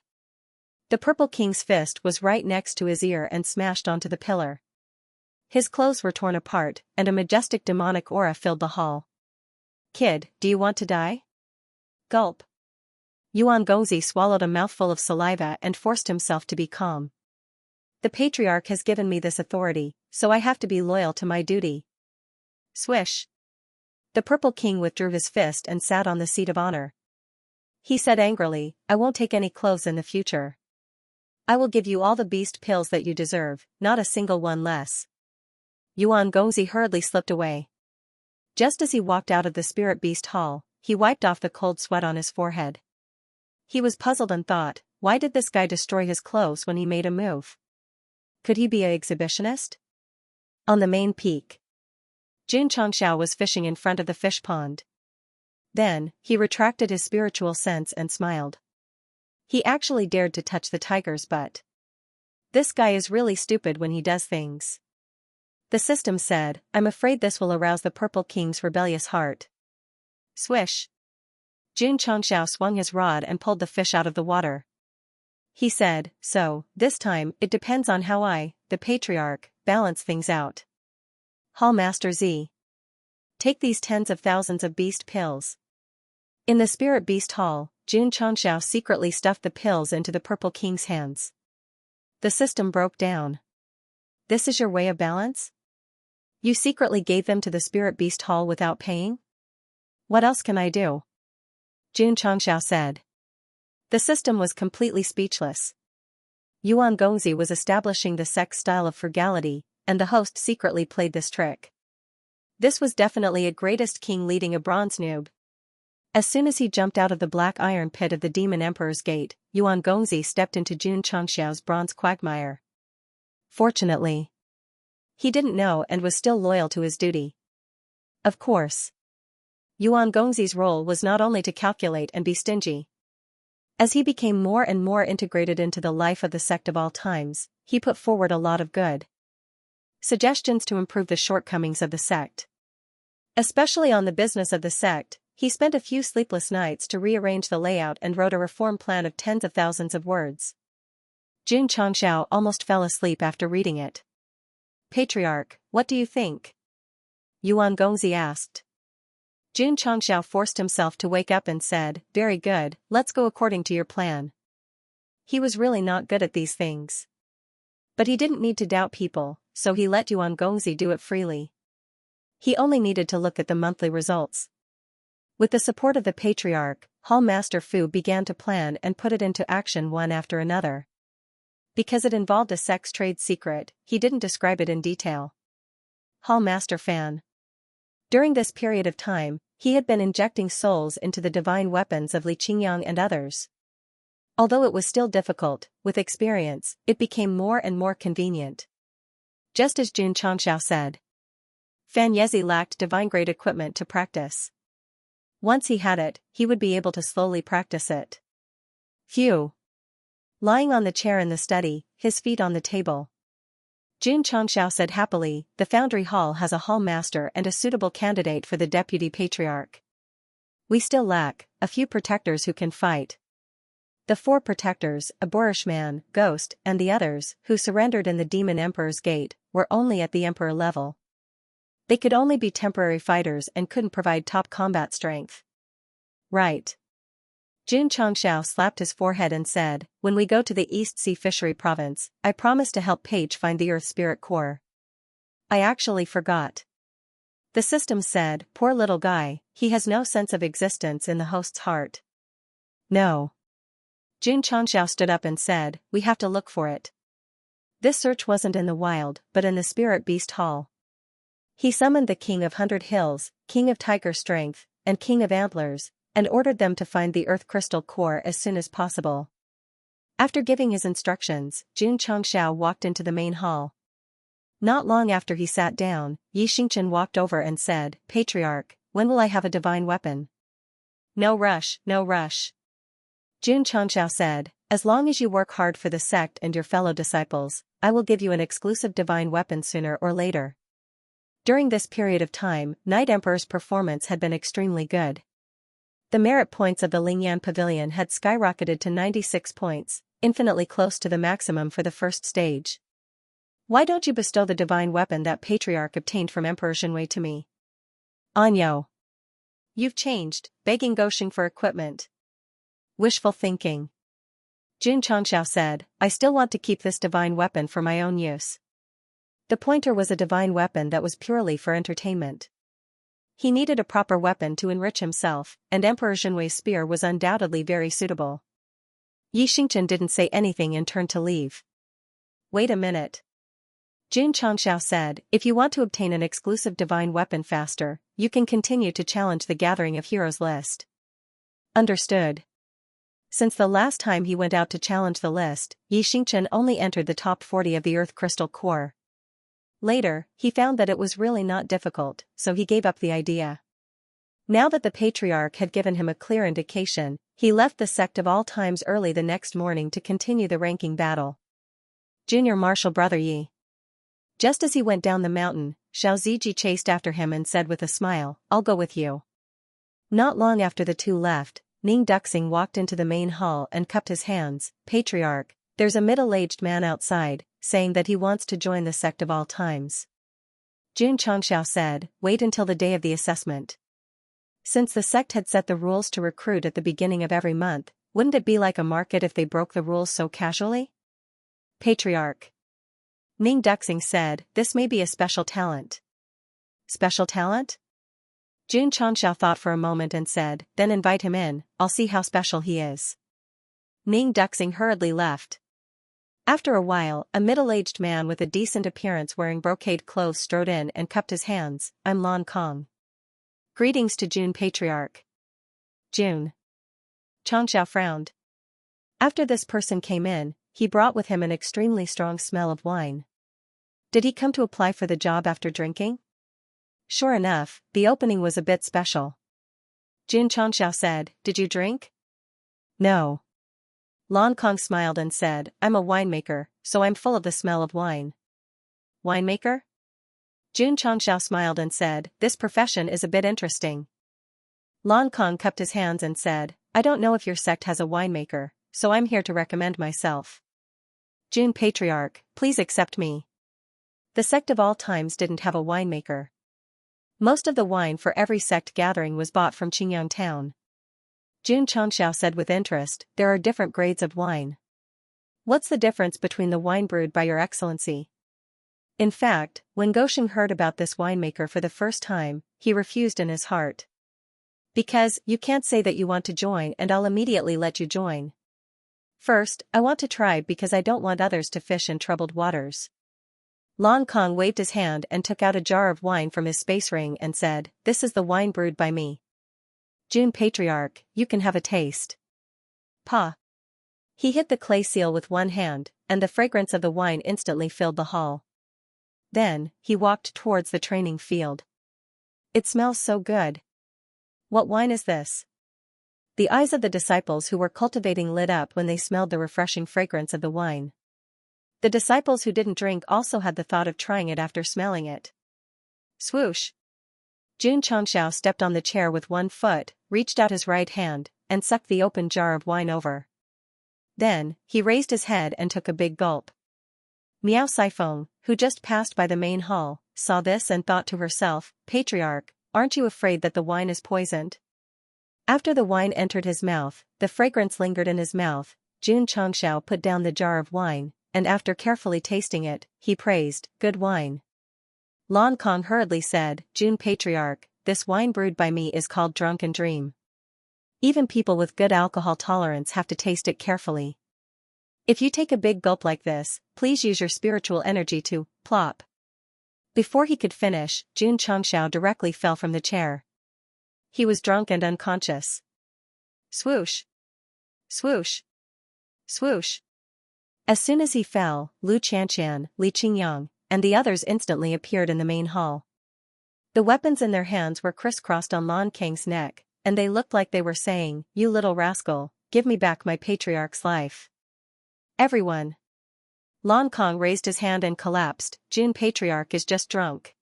The Purple King's fist was right next to his ear and smashed onto the pillar. His clothes were torn apart, and a majestic demonic aura filled the hall. Kid, do you want to die? Gulp. Yuan Gongzi swallowed a mouthful of saliva and forced himself to be calm. The Patriarch has given me this authority, so I have to be loyal to my duty. Swish. The Purple King withdrew his fist and sat on the seat of honor. He said angrily, I won't take any clothes in the future. I will give you all the beast pills that you deserve, not a single one less. Yuan Gongzi hurriedly slipped away. Just as he walked out of the spirit beast hall, he wiped off the cold sweat on his forehead. He was puzzled and thought, why did this guy destroy his clothes when he made a move? Could he be an exhibitionist? On the main peak, Jun Changxiao was fishing in front of the fish pond. Then, he retracted his spiritual sense and smiled. He actually dared to touch the tiger's butt. This guy is really stupid when he does things. The system said, I'm afraid this will arouse the Purple King's rebellious heart. Swish. Jun Changxiao swung his rod and pulled the fish out of the water. He said, so, this time, it depends on how I, the Patriarch, balance things out. Hall Master Z. Take these tens of thousands of beast pills. In the spirit beast hall, Jun Changxiao secretly stuffed the pills into the Purple King's hands. The system broke down. This is your way of balance? You secretly gave them to the spirit beast hall without paying? What else can I do? Jun Changxiao said. The system was completely speechless. Yuan Gongzi was establishing the Sect's style of frugality, and the host secretly played this trick. This was definitely a greatest king leading a bronze noob. As soon as he jumped out of the black iron pit of the Demon Emperor's Gate, Yuan Gongzi stepped into Jun Changxiao's bronze quagmire. Fortunately, he didn't know and was still loyal to his duty. Of course, Yuan Gongzi's role was not only to calculate and be stingy. As he became more and more integrated into the life of the sect of all times, he put forward a lot of good suggestions to improve the shortcomings of the sect. Especially on the business of the sect, he spent a few sleepless nights to rearrange the layout and wrote a reform plan of tens of thousands of words. Jun Changxiao almost fell asleep after reading it. Patriarch, what do you think? Yuan Gongzi asked. Jun Changxiao forced himself to wake up and said, very good, let's go according to your plan. He was really not good at these things. But he didn't need to doubt people, so he let Yuan Gongzi do it freely. He only needed to look at the monthly results. With the support of the Patriarch, Hall Master Fu began to plan and put it into action one after another. Because it involved a sex trade secret, he didn't describe it in detail. Hall Master Fan. During this period of time, he had been injecting souls into the divine weapons of Li Qingyang and others. Although it was still difficult, with experience, it became more and more convenient. Just as Jun Changxiao said. Fan Yezi lacked divine-grade equipment to practice. Once he had it, he would be able to slowly practice it. Phew. Lying on the chair in the study, his feet on the table, Jun Changxiao said happily, the foundry hall has a hall master and a suitable candidate for the deputy patriarch. We still lack a few protectors who can fight. The 4 protectors, a boorish man, ghost, and the others, who surrendered in the Demon Emperor's Gate, were only at the Emperor level. They could only be temporary fighters and couldn't provide top combat strength. Right. Jun Changxiao slapped his forehead and said, when we go to the East Sea Fishery Province, I promise to help Paige find the Earth Spirit Core. I actually forgot. The system said, poor little guy, he has no sense of existence in the host's heart. No. Jun Changxiao stood up and said, we have to look for it. This search wasn't in the wild, but in the Spirit Beast Hall. He summoned the King of 100 Hills, King of Tiger Strength, and King of Antlers, and ordered them to find the Earth Crystal Core as soon as possible. After giving his instructions, Jun Changxiao walked into the main hall. Not long after he sat down, Xianxia walked over and said, Patriarch, when will I have a divine weapon? No rush, no rush. Jun Changxiao said, as long as you work hard for the sect and your fellow disciples, I will give you an exclusive divine weapon sooner or later. During this period of time, Night Emperor's performance had been extremely good. The merit points of the Lingyan Pavilion had skyrocketed to 96 points, infinitely close to the maximum for the first stage. Why don't you bestow the divine weapon that Patriarch obtained from Emperor Xianxia to me? Anyo. You've changed, begging Gosheng for equipment. Wishful thinking. Jun Changxiao said, I still want to keep this divine weapon for my own use. The pointer was a divine weapon that was purely for entertainment. He needed a proper weapon to enrich himself, and Emperor Xianxia's spear was undoubtedly very suitable. Xianxia didn't say anything and turned to leave. Wait a minute. Jun Changxiao said, if you want to obtain an exclusive divine weapon faster, you can continue to challenge the Gathering of Heroes list. Understood. Since the last time he went out to challenge the list, Xianxia only entered the top 40 of the Earth Crystal Core. Later, he found that it was really not difficult, so he gave up the idea. Now that the Patriarch had given him a clear indication, he left the Sect of All Times early the next morning to continue the ranking battle. Junior Marshal Brother Yi. Just as he went down the mountain, Xiao Ziji chased after him and said with a smile, I'll go with you. Not long after the two left, Ning Duxing walked into the main hall and cupped his hands. Patriarch, there's a middle-aged man outside, saying that he wants to join the Sect of All Times. Jun Changxiao said, wait until the day of the assessment. Since the sect had set the rules to recruit at the beginning of every month, wouldn't it be like a market if they broke the rules so casually? Patriarch. Ning Duxing said, this may be a special talent. Special talent? Jun Changxiao thought for a moment and said, then invite him in, I'll see how special he is. Ning Duxing hurriedly left. After a while, a middle-aged man with a decent appearance wearing brocade clothes strode in and cupped his hands. I'm Lan Kong. Greetings to Jun Patriarch. Jun. Changxiao frowned. After this person came in, he brought with him an extremely strong smell of wine. Did he come to apply for the job after drinking? Sure enough, the opening was a bit special. Jun Changxiao said, did you drink? No. Lan Kong smiled and said, I'm a winemaker, so I'm full of the smell of wine. Winemaker? Jun Changxiao smiled and said, this profession is a bit interesting. Lan Kong cupped his hands and said, I don't know if your sect has a winemaker, so I'm here to recommend myself. Jun Patriarch, please accept me. The Sect of All Times didn't have a winemaker. Most of the wine for every sect gathering was bought from Qingyang town. Jun Changxiao said with interest, there are different grades of wine. What's the difference between the wine brewed by your excellency? In fact, when Gosheng heard about this winemaker for the first time, he refused in his heart. Because, you can't say that you want to join and I'll immediately let you join. First, I want to try because I don't want others to fish in troubled waters. Lan Kong waved his hand and took out a jar of wine from his space ring and said, this is the wine brewed by me. Jun Patriarch, you can have a taste. Pa. He hit the clay seal with one hand, and the fragrance of the wine instantly filled the hall. Then, he walked towards the training field. It smells so good. What wine is this? The eyes of the disciples who were cultivating lit up when they smelled the refreshing fragrance of the wine. The disciples who didn't drink also had the thought of trying it after smelling it. Swoosh! Xianxia stepped on the chair with one foot, reached out his right hand, and sucked the open jar of wine over. Then, he raised his head and took a big gulp. Miao Saifeng, who just passed by the main hall, saw this and thought to herself, "Patriarch, aren't you afraid that the wine is poisoned?" After the wine entered his mouth, the fragrance lingered in his mouth. Xianxia put down the jar of wine, and after carefully tasting it, he praised, "Good wine." Lan Kong hurriedly said, "Jun Patriarch, this wine brewed by me is called Drunken Dream. Even people with good alcohol tolerance have to taste it carefully. If you take a big gulp like this, please use your spiritual energy to, plop." Before he could finish, Xianxia directly fell from the chair. He was drunk and unconscious. Swoosh! Swoosh! Swoosh! As soon as he fell, Lu Qianqian, Li Qingyang, and the others instantly appeared in the main hall. The weapons in their hands were crisscrossed on Lan Kang's neck, and they looked like they were saying, "You little rascal, give me back my patriarch's life." Everyone. Lan Kong raised his hand and collapsed. "Jun Patriarch is just drunk.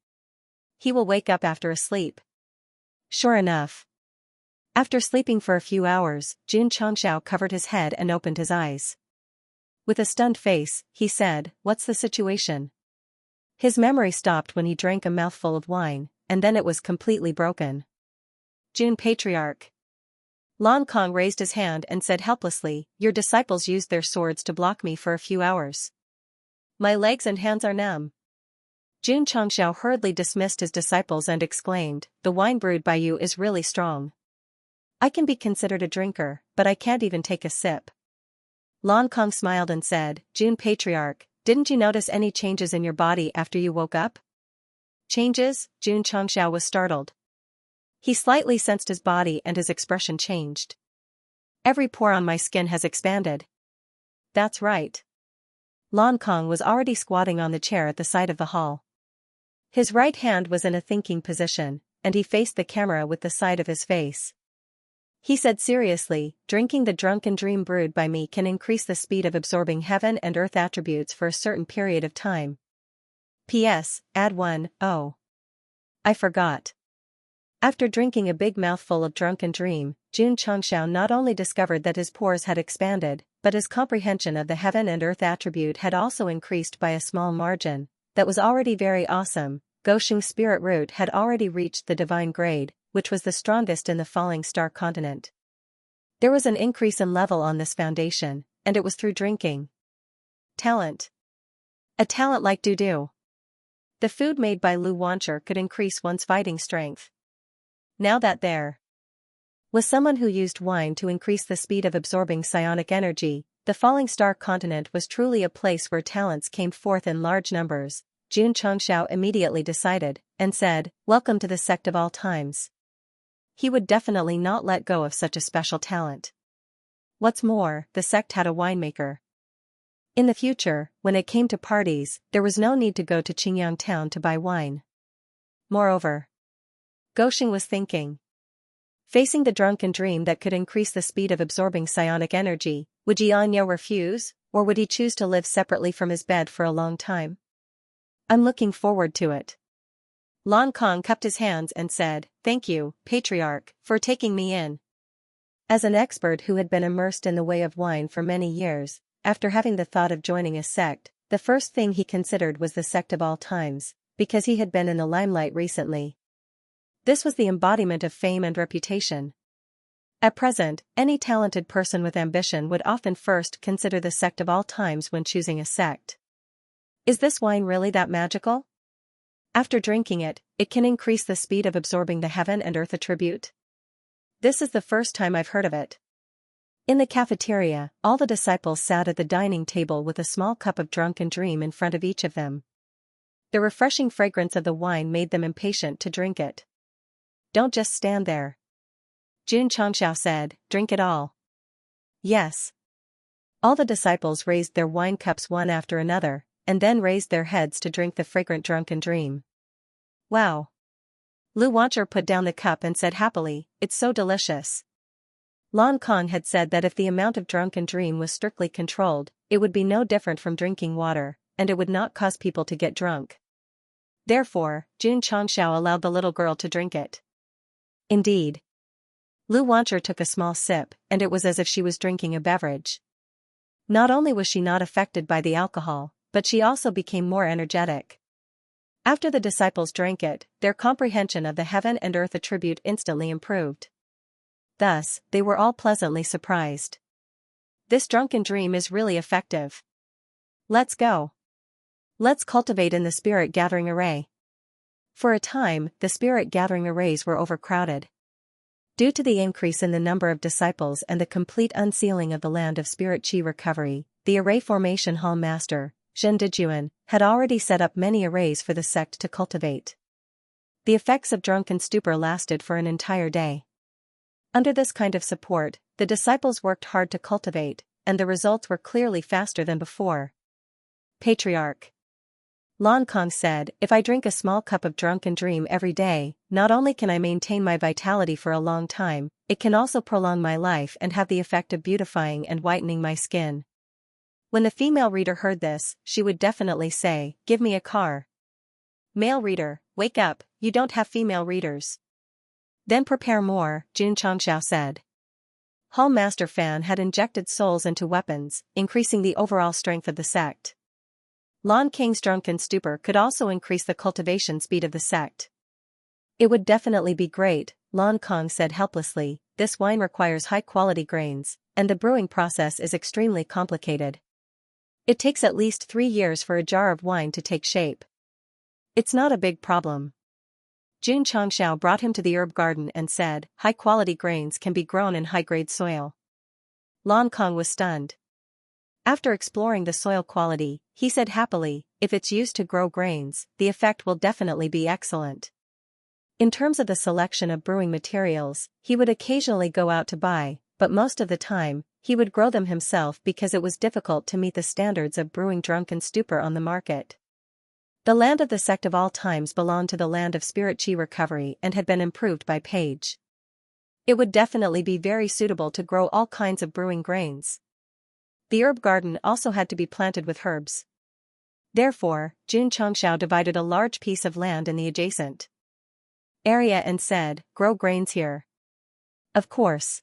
He will wake up after a sleep." Sure enough. After sleeping for a few hours, Xianxia covered his head and opened his eyes. With a stunned face, he said, "What's the situation?" His memory stopped when he drank a mouthful of wine, and then it was completely broken. "Jun Patriarch." Lan Kong raised his hand and said helplessly, "Your disciples used their swords to block me for a few hours. My legs and hands are numb." Xianxia hurriedly dismissed his disciples and exclaimed, "The wine brewed by you is really strong. I can be considered a drinker, but I can't even take a sip." Lan Kong smiled and said, "Jun Patriarch, didn't you notice any changes in your body after you woke up?" "Changes?" Xianxia was startled. He slightly sensed his body and his expression changed. "Every pore on my skin has expanded." "That's right." Lan Kong was already squatting on the chair at the side of the hall. His right hand was in a thinking position, and he faced the camera with the side of his face. He said seriously, "Drinking the drunken dream brewed by me can increase the speed of absorbing heaven and earth attributes for a certain period of time. P.S. Add 1, oh. I forgot." After drinking a big mouthful of drunken dream, Xianxia not only discovered that his pores had expanded, but his comprehension of the heaven and earth attribute had also increased by a small margin. That was already very awesome. Goshung's spirit root had already reached the divine grade, which was the strongest in the falling star continent. There was an increase in level on this foundation, and it was through drinking. Talent. A talent like Dudu. The food made by Lu Wancher could increase one's fighting strength. Now that there was someone who used wine to increase the speed of absorbing psionic energy, the falling star continent was truly a place where talents came forth in large numbers. Xianxia immediately decided, and said, "Welcome to the Sect of all times." He would definitely not let go of such a special talent. What's more, the sect had a winemaker. In the future, when it came to parties, there was no need to go to Qingyang town to buy wine. Moreover, Gosheng was thinking. Facing the drunken dream that could increase the speed of absorbing psionic energy, would Xianxia refuse, or would he choose to live separately from his bed for a long time? "I'm looking forward to it." Lan Kong cupped his hands and said, "Thank you, Patriarch, for taking me in." As an expert who had been immersed in the way of wine for many years, after having the thought of joining a sect, the first thing he considered was the Sect of all times, because he had been in the limelight recently. This was the embodiment of fame and reputation. At present, any talented person with ambition would often first consider the Sect of all times when choosing a sect. Is this wine really that magical? After drinking it, it can increase the speed of absorbing the heaven and earth attribute? This is the first time I've heard of it. In the cafeteria, all the disciples sat at the dining table with a small cup of drunken dream in front of each of them. The refreshing fragrance of the wine made them impatient to drink it. "Don't just stand there," Xianxia said, "drink it all." Yes. All the disciples raised their wine cups one after another, and then raised their heads to drink the fragrant drunken dream. "Wow." Lu Wancher put down the cup and said happily, "It's so delicious." Lan Kong had said that if the amount of drunken dream was strictly controlled, it would be no different from drinking water, and it would not cause people to get drunk. Therefore, Xianxia allowed the little girl to drink it. Indeed. Lu Wancher took a small sip, and it was as if she was drinking a beverage. Not only was she not affected by the alcohol, but she also became more energetic. After the disciples drank it, their comprehension of the heaven and earth attribute instantly improved. Thus, they were all pleasantly surprised. This drunken dream is really effective. Let's go. Let's cultivate in the spirit gathering array. For a time, the spirit gathering arrays were overcrowded. Due to the increase in the number of disciples and the complete unsealing of the land of spirit chi recovery, the array formation hall master, Zhen Dijuan, had already set up many arrays for the sect to cultivate. The effects of drunken stupor lasted for an entire day. Under this kind of support, the disciples worked hard to cultivate, and the results were clearly faster than before. Patriarch Lan Kong said, "If I drink a small cup of drunken dream every day, not only can I maintain my vitality for a long time, it can also prolong my life and have the effect of beautifying and whitening my skin." When the female reader heard this, she would definitely say, "Give me a car." Male reader, wake up, you don't have female readers. Then prepare more, Xianxia said. Hall Master Fan had injected souls into weapons, increasing the overall strength of the sect. Lan King's drunken stupor could also increase the cultivation speed of the sect. It would definitely be great, Lan Kong said helplessly. This wine requires high-quality grains, and the brewing process is extremely complicated. It takes at least 3 years for a jar of wine to take shape. It's not a big problem. Jun Changxiao brought him to the herb garden and said, "High-quality grains can be grown in high-grade soil." Lan Kong was stunned. After exploring the soil quality, he said happily, "If it's used to grow grains, the effect will definitely be excellent." In terms of the selection of brewing materials, he would occasionally go out to buy, but most of the time, he would grow them himself because it was difficult to meet the standards of brewing drunken stupor on the market. The land of the sect of all times belonged to the land of spirit chi recovery and had been improved by Page. It would definitely be very suitable to grow all kinds of brewing grains. The herb garden also had to be planted with herbs. Therefore, Jun Changxiao divided a large piece of land in the adjacent area and said, "Grow grains here." Of course.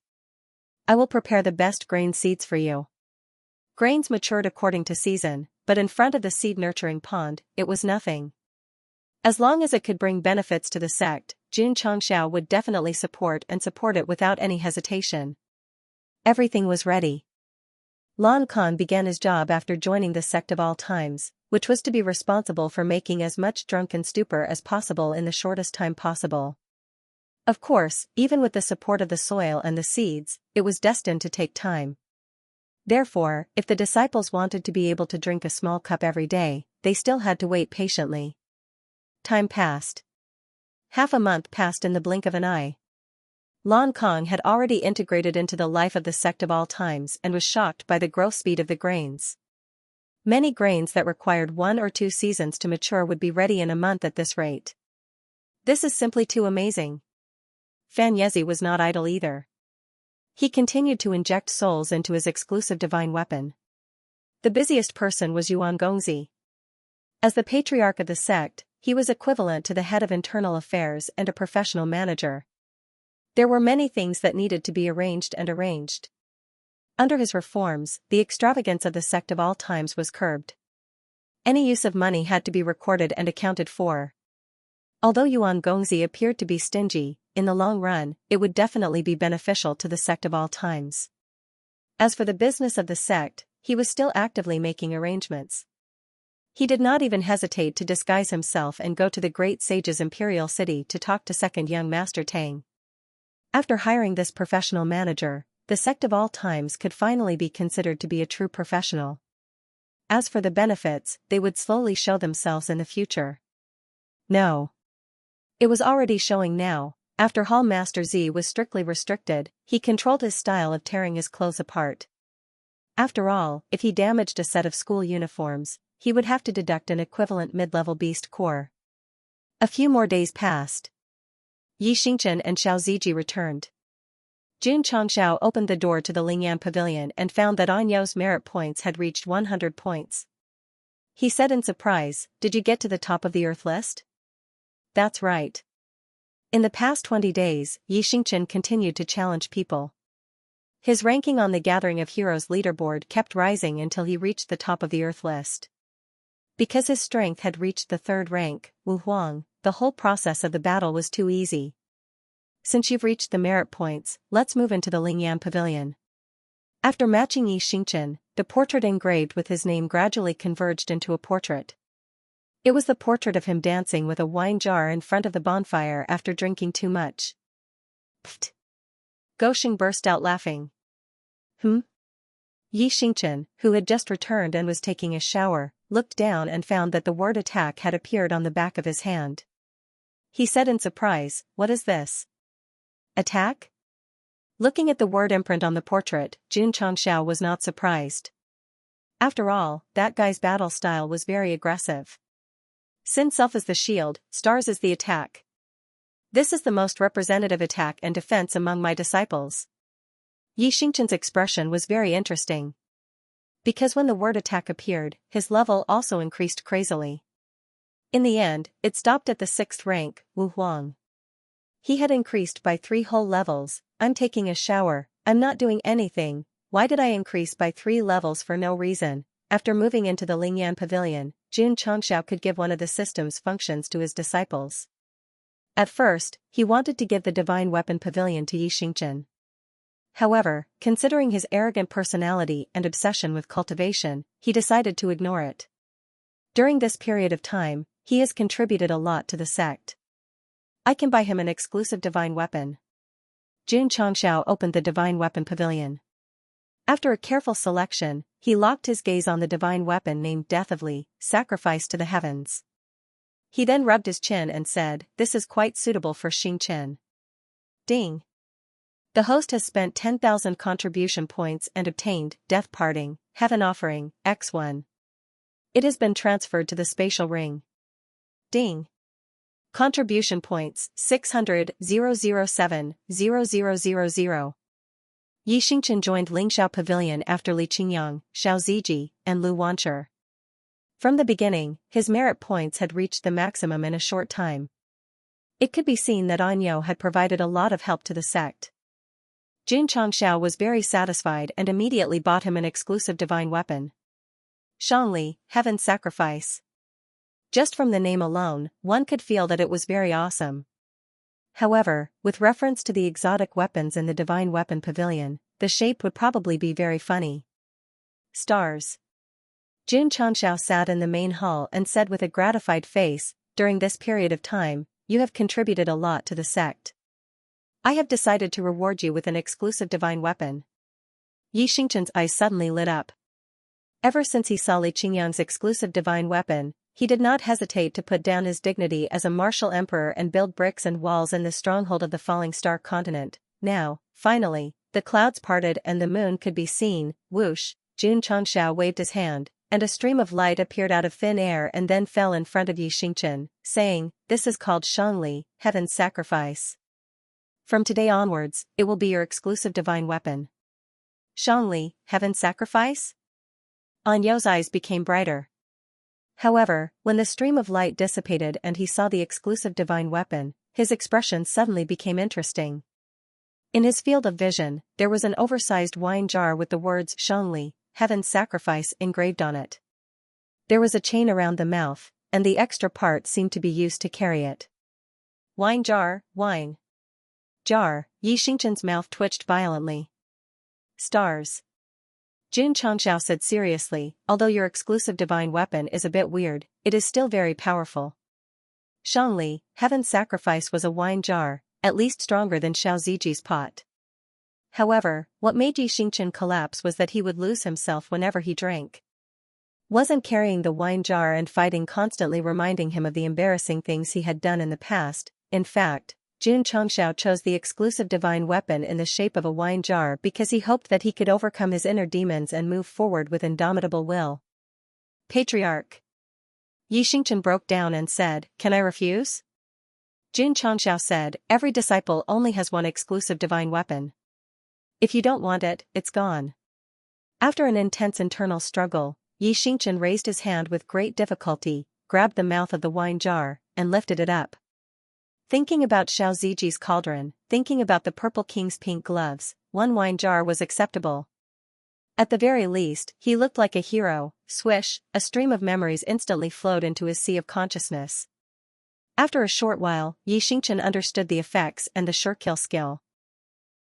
I will prepare the best grain seeds for you. Grains matured according to season, but in front of the seed-nurturing pond, it was nothing. As long as it could bring benefits to the sect, Jun Changxiao would definitely support it without any hesitation. Everything was ready. Lan Khan began his job after joining the sect of all times, which was to be responsible for making as much drunken stupor as possible in the shortest time possible. Of course, even with the support of the soil and the seeds, it was destined to take time. Therefore, if the disciples wanted to be able to drink a small cup every day, they still had to wait patiently. Time passed. Half a month passed in the blink of an eye. Lan Kong had already integrated into the life of the sect of all times and was shocked by the growth speed of the grains. Many grains that required 1 or 2 seasons to mature would be ready in a month at this rate. This is simply too amazing. Fan Yezi was not idle either. He continued to inject souls into his exclusive divine weapon. The busiest person was Yuan Gongzi. As the patriarch of the sect, he was equivalent to the head of internal affairs and a professional manager. There were many things that needed to be arranged. Under his reforms, the extravagance of the sect of all times was curbed. Any use of money had to be recorded and accounted for. Although Yuan Gongzi appeared to be stingy, in the long run, it would definitely be beneficial to the sect of all times. As for the business of the sect, he was still actively making arrangements. He did not even hesitate to disguise himself and go to the great sage's imperial city to talk to second young Master Tang. After hiring this professional manager, the sect of all times could finally be considered to be a true professional. As for the benefits, they would slowly show themselves in the future. No. It was already showing now. After Hall Master Z was strictly restricted, he controlled his style of tearing his clothes apart. After all, if he damaged a set of school uniforms, he would have to deduct an equivalent mid-level beast core. A few more days passed. Yi Xingchen and Xiao Ziji returned. Jun Changxiao opened the door to the Lingyan pavilion and found that An You's merit points had reached 100 points. He said in surprise, "Did you get to the top of the Earth list?" "That's right." In the past 20 days, Xianxia continued to challenge people. His ranking on the Gathering of Heroes leaderboard kept rising until he reached the top of the Earth list. Because his strength had reached the 3rd rank, Wu Huang, the whole process of the battle was too easy. "Since you've reached the merit points, let's move into the Lingyan pavilion." After matching Xianxia, the portrait engraved with his name gradually converged into a portrait. It was the portrait of him dancing with a wine jar in front of the bonfire after drinking too much. Pfft! Gosheng burst out laughing. Xianxia, who had just returned and was taking a shower, looked down and found that the word attack had appeared on the back of his hand. He said in surprise, "What is this? Attack?" Looking at the word imprint on the portrait, Jun Changxiao was not surprised. After all, that guy's battle style was very aggressive. Sin self is the shield, stars is the attack. This is the most representative attack and defense among my disciples. Xianxia's expression was very interesting. Because when the word attack appeared, his level also increased crazily. In the end, it stopped at the 6th rank, Wu Huang. He had increased by 3 whole levels. "I'm taking a shower, I'm not doing anything, why did I increase by 3 levels for no reason?" After moving into the Lingyan pavilion, Jun Changxiao could give one of the system's functions to his disciples. At first, he wanted to give the Divine Weapon Pavilion to Xianxia. However, considering his arrogant personality and obsession with cultivation, he decided to ignore it. During this period of time, he has contributed a lot to the sect. I can buy him an exclusive divine weapon. Jun Changxiao opened the Divine Weapon Pavilion. After a careful selection, he locked his gaze on the divine weapon named Death of Li, Sacrifice to the Heavens. He then rubbed his chin and said, "This is quite suitable for Xianxia." Ding! The host has spent 10,000 contribution points and obtained Death Parting, Heaven Offering, X1. It has been transferred to the spatial ring. Ding! Contribution points 600,007,0000. Xianxia joined Lingxiao Pavilion after Li Qingyang, Xiao Ziji, and Lu Wancher. From the beginning, his merit points had reached the maximum in a short time. It could be seen that An You had provided a lot of help to the sect. Jun Changxiao was very satisfied and immediately bought him an exclusive divine weapon. Xianli, Heaven's Sacrifice. Just from the name alone, one could feel that it was very awesome. However, with reference to the exotic weapons in the Divine Weapon Pavilion, the shape would probably be very funny. Stars. Jun Changxiao sat in the main hall and said with a gratified face, "During this period of time, you have contributed a lot to the sect. I have decided to reward you with an exclusive divine weapon." Xianxia's eyes suddenly lit up. Ever since he saw Li Qingyang's exclusive divine weapon, he did not hesitate to put down his dignity as a martial emperor and build bricks and walls in the stronghold of the falling star continent. Now, finally, the clouds parted and the moon could be seen. Whoosh! Jun Changxiao waved his hand, and a stream of light appeared out of thin air and then fell in front of Xianxia, saying, "This is called Xianli, Heaven's Sacrifice. From today onwards, it will be your exclusive divine weapon." Xianli, Heaven's Sacrifice? An You's eyes became brighter. However, when the stream of light dissipated and he saw the exclusive divine weapon, his expression suddenly became interesting. In his field of vision, there was an oversized wine jar with the words Xianli, Heaven's Sacrifice engraved on it. There was a chain around the mouth, and the extra part seemed to be used to carry it. Wine jar, wine jar. Xianxia's mouth twitched violently. Stars. Jun Changxiao said seriously, "Although your exclusive divine weapon is a bit weird, it is still very powerful." Xianli, Heaven's Sacrifice was a wine jar, at least stronger than Xiao Ziji's pot. However, what made Xianxia collapse was that he would lose himself whenever he drank. Wasn't carrying the wine jar and fighting constantly reminding him of the embarrassing things he had done in the past? In fact, Jun Changxiao chose the exclusive divine weapon in the shape of a wine jar because he hoped that he could overcome his inner demons and move forward with indomitable will. Patriarch. Xianxia broke down and said, "Can I refuse?" Jun Changxiao said, "Every disciple only has one exclusive divine weapon. If you don't want it, it's gone. After an intense internal struggle, Xianxia raised his hand with great difficulty, grabbed the mouth of the wine jar, and lifted it up. Thinking about Xiao Ziji's cauldron, thinking about the Purple King's pink gloves, one wine jar was acceptable. At the very least, he looked like a hero. Swish, a stream of memories instantly flowed into his sea of consciousness. After a short while, Xianxia understood the effects and the sure-kill skill.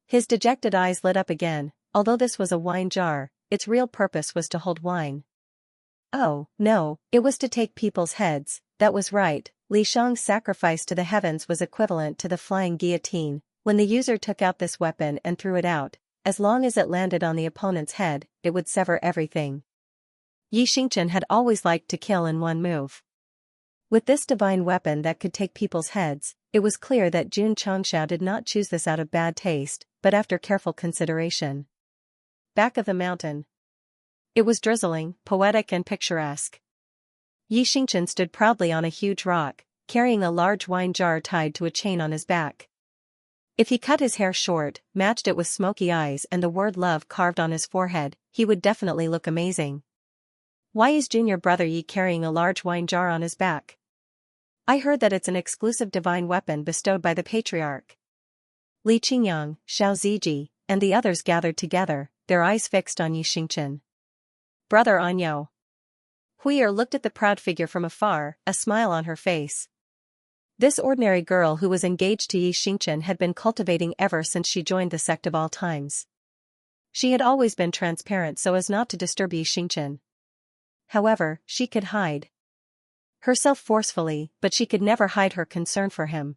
His dejected eyes lit up again. Although this was a wine jar, its real purpose was to hold wine. Oh, no, it was to take people's heads. That was right. Li Shang's sacrifice to the heavens was equivalent to the flying guillotine. When the user took out this weapon and threw it out, as long as it landed on the opponent's head, it would sever everything. Xianxia had always liked to kill in one move. With this divine weapon that could take people's heads, it was clear that Jun Changxiao did not choose this out of bad taste, but after careful consideration. Back of the mountain. It was drizzling, poetic and picturesque. Xianxia stood proudly on a huge rock, carrying a large wine jar tied to a chain on his back. If he cut his hair short, matched it with smoky eyes and the word love carved on his forehead, he would definitely look amazing. Why is junior brother Yi carrying a large wine jar on his back? I heard that it's an exclusive divine weapon bestowed by the patriarch. Li Qingyang, Xiao Ziji, and the others gathered together, their eyes fixed on Xianxia. Brother Anyo. Huier looked at the proud figure from afar, a smile on her face. This ordinary girl who was engaged to Xianxia had been cultivating ever since she joined the sect of all times. She had always been transparent so as not to disturb Xianxia. However, she could hide herself forcefully, but she could never hide her concern for him.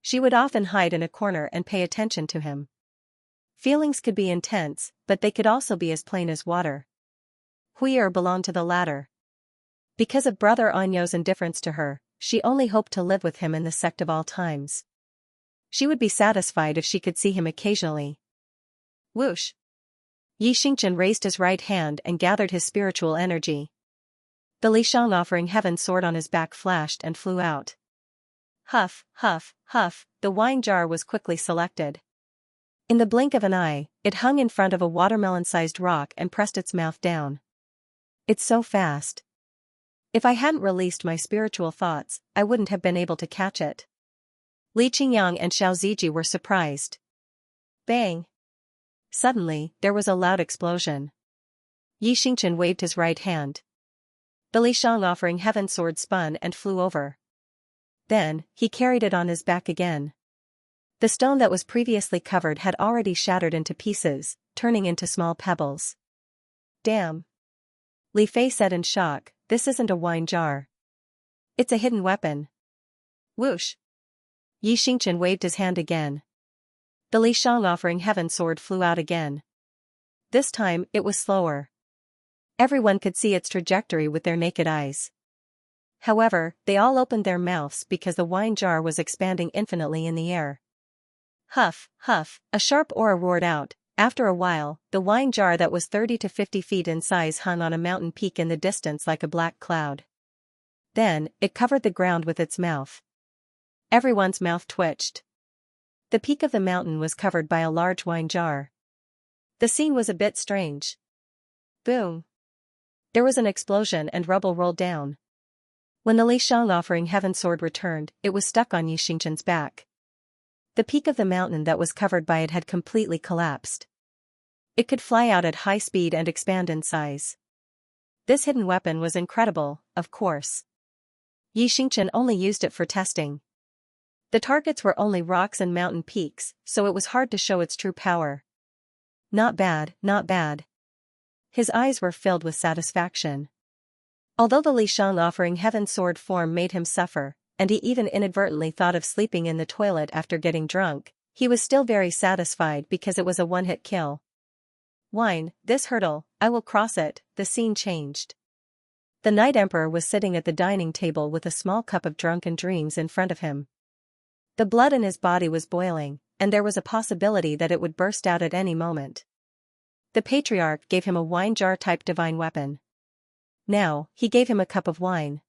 She would often hide in a corner and pay attention to him. Feelings could be intense, but they could also be as plain as water. Huier belonged to the latter. Because of Brother Anyo's indifference to her, she only hoped to live with him in the sect of all times. She would be satisfied if she could see him occasionally. Whoosh! Xianxia raised his right hand and gathered his spiritual energy. The Li Shang offering heaven sword on his back flashed and flew out. Huff, huff, huff, the wine jar was quickly selected. In the blink of an eye, it hung in front of a watermelon-sized rock and pressed its mouth down. It's so fast. If I hadn't released my spiritual thoughts, I wouldn't have been able to catch it. Li Qingyang and Xiao Ziji were surprised. Bang! Suddenly, there was a loud explosion. Xianxia waved his right hand. The Li Shang offering heaven sword spun and flew over. Then, he carried it on his back again. The stone that was previously covered had already shattered into pieces, turning into small pebbles. Damn! Li Fei said in shock, this isn't a wine jar. It's a hidden weapon. Whoosh! Xianxia waved his hand again. The Li Shang offering heaven sword flew out again. This time, it was slower. Everyone could see its trajectory with their naked eyes. However, they all opened their mouths because the wine jar was expanding infinitely in the air. Huff, huff, a sharp aura roared out. After a while, the wine jar that was 30 to 50 feet in size hung on a mountain peak in the distance like a black cloud. Then, it covered the ground with its mouth. Everyone's mouth twitched. The peak of the mountain was covered by a large wine jar. The scene was a bit strange. Boom! There was an explosion and rubble rolled down. When the Li Shang offering heaven sword returned, it was stuck on Xianxia's back. The peak of the mountain that was covered by it had completely collapsed. It could fly out at high speed and expand in size. This hidden weapon was incredible, of course. Xianxia only used it for testing. The targets were only rocks and mountain peaks, so it was hard to show its true power. Not bad, not bad. His eyes were filled with satisfaction. Although the Li Shang offering heaven sword form made him suffer, and he even inadvertently thought of sleeping in the toilet after getting drunk, he was still very satisfied because it was a one-hit kill. Wine, this hurdle, I will cross it. The scene changed. The Night Emperor was sitting at the dining table with a small cup of drunken dreams in front of him. The blood in his body was boiling, and there was a possibility that it would burst out at any moment. The patriarch gave him a wine jar-type divine weapon. Now, he gave him a cup of wine.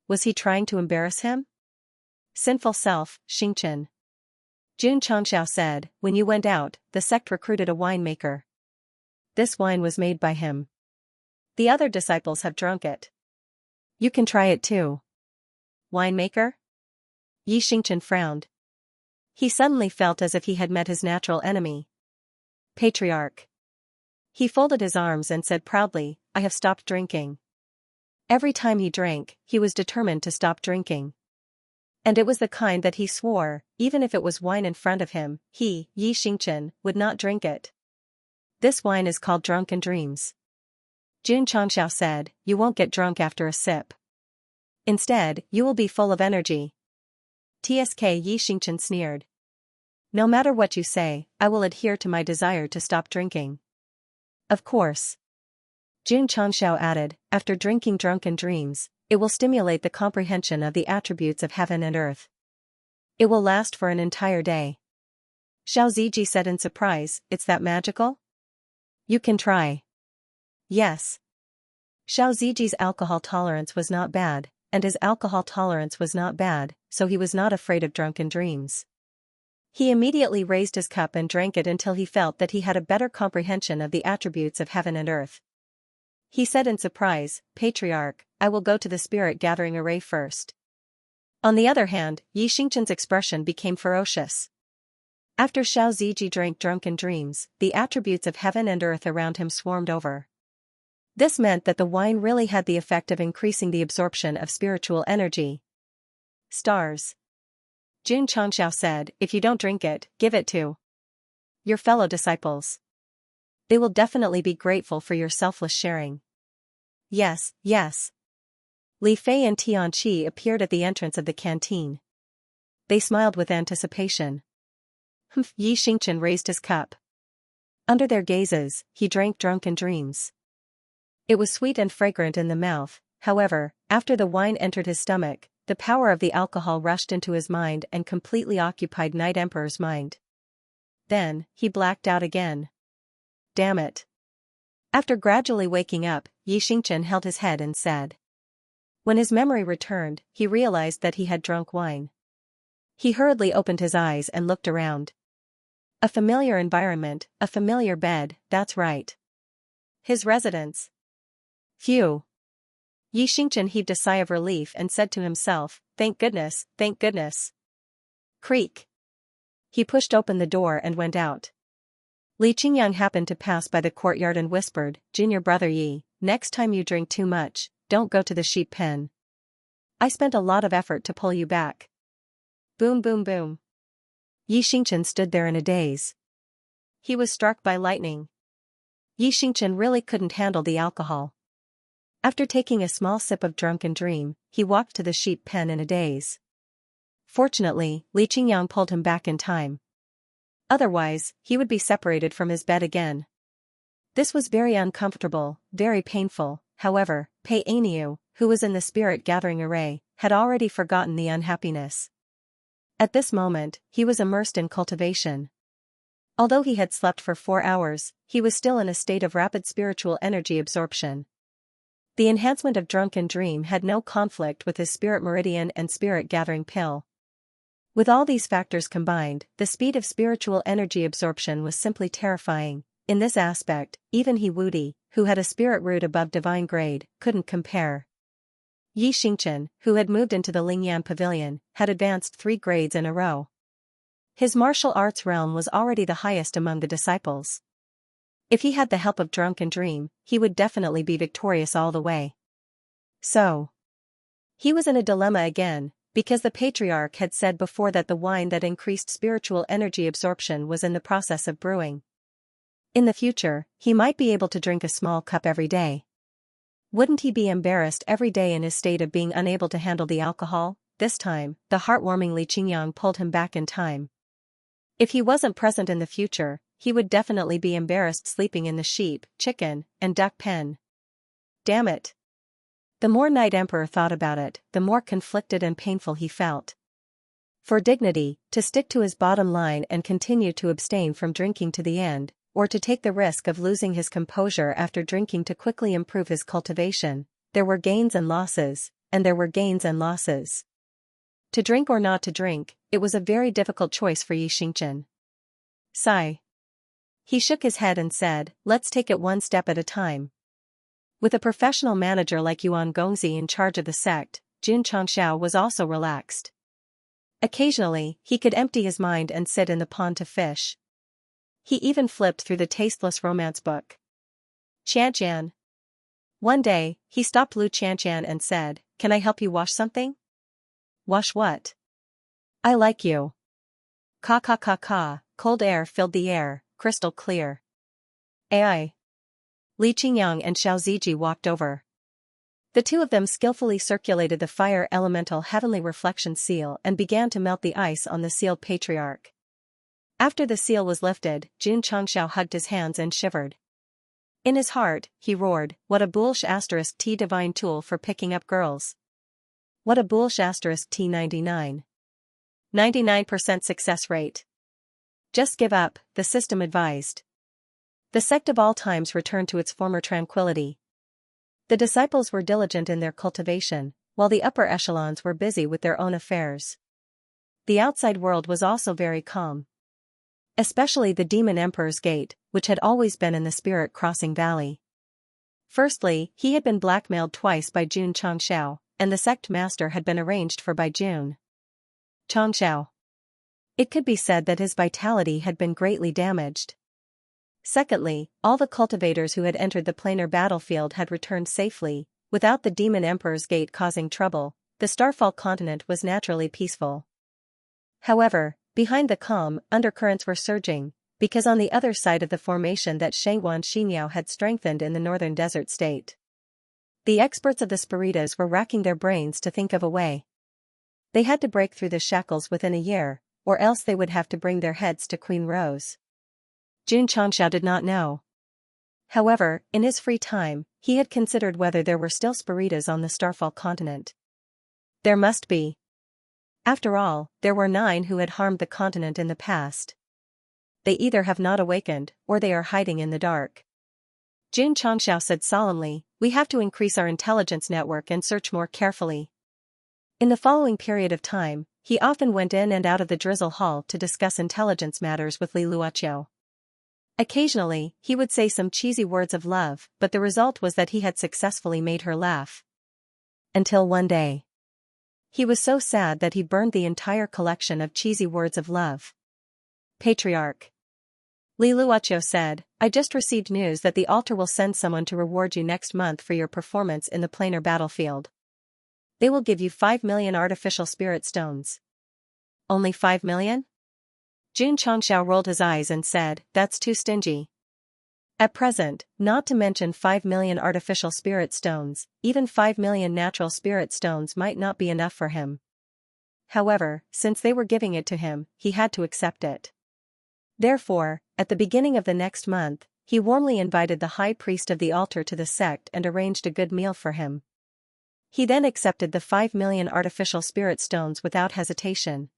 Was he trying to embarrass him? Sinful self, Xianxia. Xianxia said, when you went out, the sect recruited a winemaker. This wine was made by him. The other disciples have drunk it. You can try it too. Winemaker? Xianxia frowned. He suddenly felt as if he had met his natural enemy. Patriarch. He folded his arms and said proudly, I have stopped drinking. Every time he drank, he was determined to stop drinking. And it was the kind that he swore, even if it was wine in front of him, Xianxia, would not drink it. This wine is called drunken dreams. Xianxia said, you won't get drunk after a sip. Instead, you will be full of energy. Xianxia sneered. No matter what you say, I will adhere to my desire to stop drinking. Of course. Xianxia added, after drinking drunken dreams, it will stimulate the comprehension of the attributes of heaven and earth. It will last for an entire day. Xiaoziji said in surprise, it's that magical? You can try. Yes. Xiaoziji's alcohol tolerance was not bad, and his alcohol tolerance was not bad, so he was not afraid of drunken dreams. He immediately raised his cup and drank it until he felt that he had a better comprehension of the attributes of heaven and earth. He said in surprise, Patriarch, I will go to the spirit gathering array first. On the other hand, Xianxia's expression became ferocious. After Xiaoziji drank drunken dreams, the attributes of heaven and earth around him swarmed over. This meant that the wine really had the effect of increasing the absorption of spiritual energy. Stars. Xianxia said, if you don't drink it, give it to your fellow disciples. They will definitely be grateful for your selfless sharing. Yes, yes. Li Fei and Tianqi appeared at the entrance of the canteen. They smiled with anticipation. Xianxia raised his cup. Under their gazes, he drank drunken dreams. It was sweet and fragrant in the mouth, however, after the wine entered his stomach, the power of the alcohol rushed into his mind and completely occupied Night Emperor's mind. Then, he blacked out again. Damn it. After gradually waking up, Xianxia held his head and said. When his memory returned, he realized that he had drunk wine. He hurriedly opened his eyes and looked around. A familiar environment, a familiar bed, that's right. His residence. Phew. Xianxia heaved a sigh of relief and said to himself, thank goodness, thank goodness. Creak. He pushed open the door and went out. Li Qingyang happened to pass by the courtyard and whispered, Junior brother Yi, next time you drink too much, don't go to the sheep pen. I spent a lot of effort to pull you back. Boom boom boom. Xianxia stood there in a daze. He was struck by lightning. Xianxia really couldn't handle the alcohol. After taking a small sip of drunken dream, he walked to the sheep pen in a daze. Fortunately, Li Qingyang pulled him back in time. Otherwise, he would be separated from his bed again. This was very uncomfortable, very painful, however, Pei Aniu, who was in the spirit gathering array, had already forgotten the unhappiness. At this moment, he was immersed in cultivation. Although he had slept for 4 hours, he was still in a state of rapid spiritual energy absorption. The enhancement of drunken dream had no conflict with his spirit meridian and spirit gathering pill. With all these factors combined, the speed of spiritual energy absorption was simply terrifying. In this aspect, even He Wudi, who had a spirit root above divine grade, couldn't compare. Xianxia, who had moved into the Lingyan pavilion, had advanced 3 grades in a row. His martial arts realm was already the highest among the disciples. If he had the help of drunken dream, he would definitely be victorious all the way. So, he was in a dilemma again, because the patriarch had said before that the wine that increased spiritual energy absorption was in the process of brewing. In the future, he might be able to drink a small cup every day. Wouldn't he be embarrassed every day in his state of being unable to handle the alcohol? This time, the heartwarming Li Qingyang pulled him back in time. If he wasn't present in the future, he would definitely be embarrassed sleeping in the sheep, chicken, and duck pen. Damn it. The more Night Emperor thought about it, the more conflicted and painful he felt. For dignity, to stick to his bottom line and continue to abstain from drinking to the end, or to take the risk of losing his composure after drinking to quickly improve his cultivation, there were gains and losses, and there were gains and losses. To drink or not to drink, it was a very difficult choice for Xianxia. Sigh. He shook his head and said, let's take it one step at a time. With a professional manager like Yuan Gongzi in charge of the sect, Jun Changxiao was also relaxed. Occasionally, he could empty his mind and sit in the pond to fish. He even flipped through the tasteless romance book. Xianxia. One day, he stopped Lu Xianxia and said, can I help you wash something? Wash what? I like you. Ka ka ka ka, cold air filled the air, crystal clear. Ai. Li Qingyang and Xiao Ziji walked over. The two of them skillfully circulated the fire elemental heavenly reflection seal and began to melt the ice on the sealed patriarch. After the seal was lifted, Jun Changxiao hugged his hands and shivered. In his heart, he roared, what a bulsh *t divine tool for picking up girls. What a bulsh *t 99. 99% success rate. Just give up, the system advised. The sect of all times returned to its former tranquility. The disciples were diligent in their cultivation, while the upper echelons were busy with their own affairs. The outside world was also very calm. Especially the Demon Emperor's Gate, which had always been in the Spirit Crossing Valley. Firstly, he had been blackmailed twice by Jun Changxiao, and the sect master had been arranged for by Jun Changxiao. It could be said that his vitality had been greatly damaged. Secondly, all the cultivators who had entered the planar battlefield had returned safely, without the Demon Emperor's Gate causing trouble. The Starfall continent was naturally peaceful. However, behind the calm, undercurrents were surging, because on the other side of the formation that Shangguan Xinyao had strengthened in the northern desert state. The experts of the Spiritas were racking their brains to think of a way. They had to break through the shackles within a year, or else they would have to bring their heads to Queen Rose. Jun Changxiao did not know. However, in his free time, he had considered whether there were still Spiritas on the Starfall continent. There must be. After all, there were 9 who had harmed the continent in the past. They either have not awakened, or they are hiding in the dark. Jun Changxiao said solemnly, we have to increase our intelligence network and search more carefully. In the following period of time, he often went in and out of the Drizzle Hall to discuss intelligence matters with Li Luoqiu. Occasionally, he would say some cheesy words of love, but the result was that he had successfully made her laugh. Until one day. He was so sad that he burned the entire collection of cheesy words of love. Patriarch. Li Luoqiu said, I just received news that the altar will send someone to reward you next month for your performance in the planar battlefield. They will give you 5 million artificial spirit stones. Only 5 million? Jun Changxiao rolled his eyes and said, that's too stingy. At present, not to mention 5 million artificial spirit stones, even 5 million natural spirit stones might not be enough for him. However, since they were giving it to him, he had to accept it. Therefore, at the beginning of the next month, he warmly invited the high priest of the altar to the sect and arranged a good meal for him. He then accepted the 5 million artificial spirit stones without hesitation.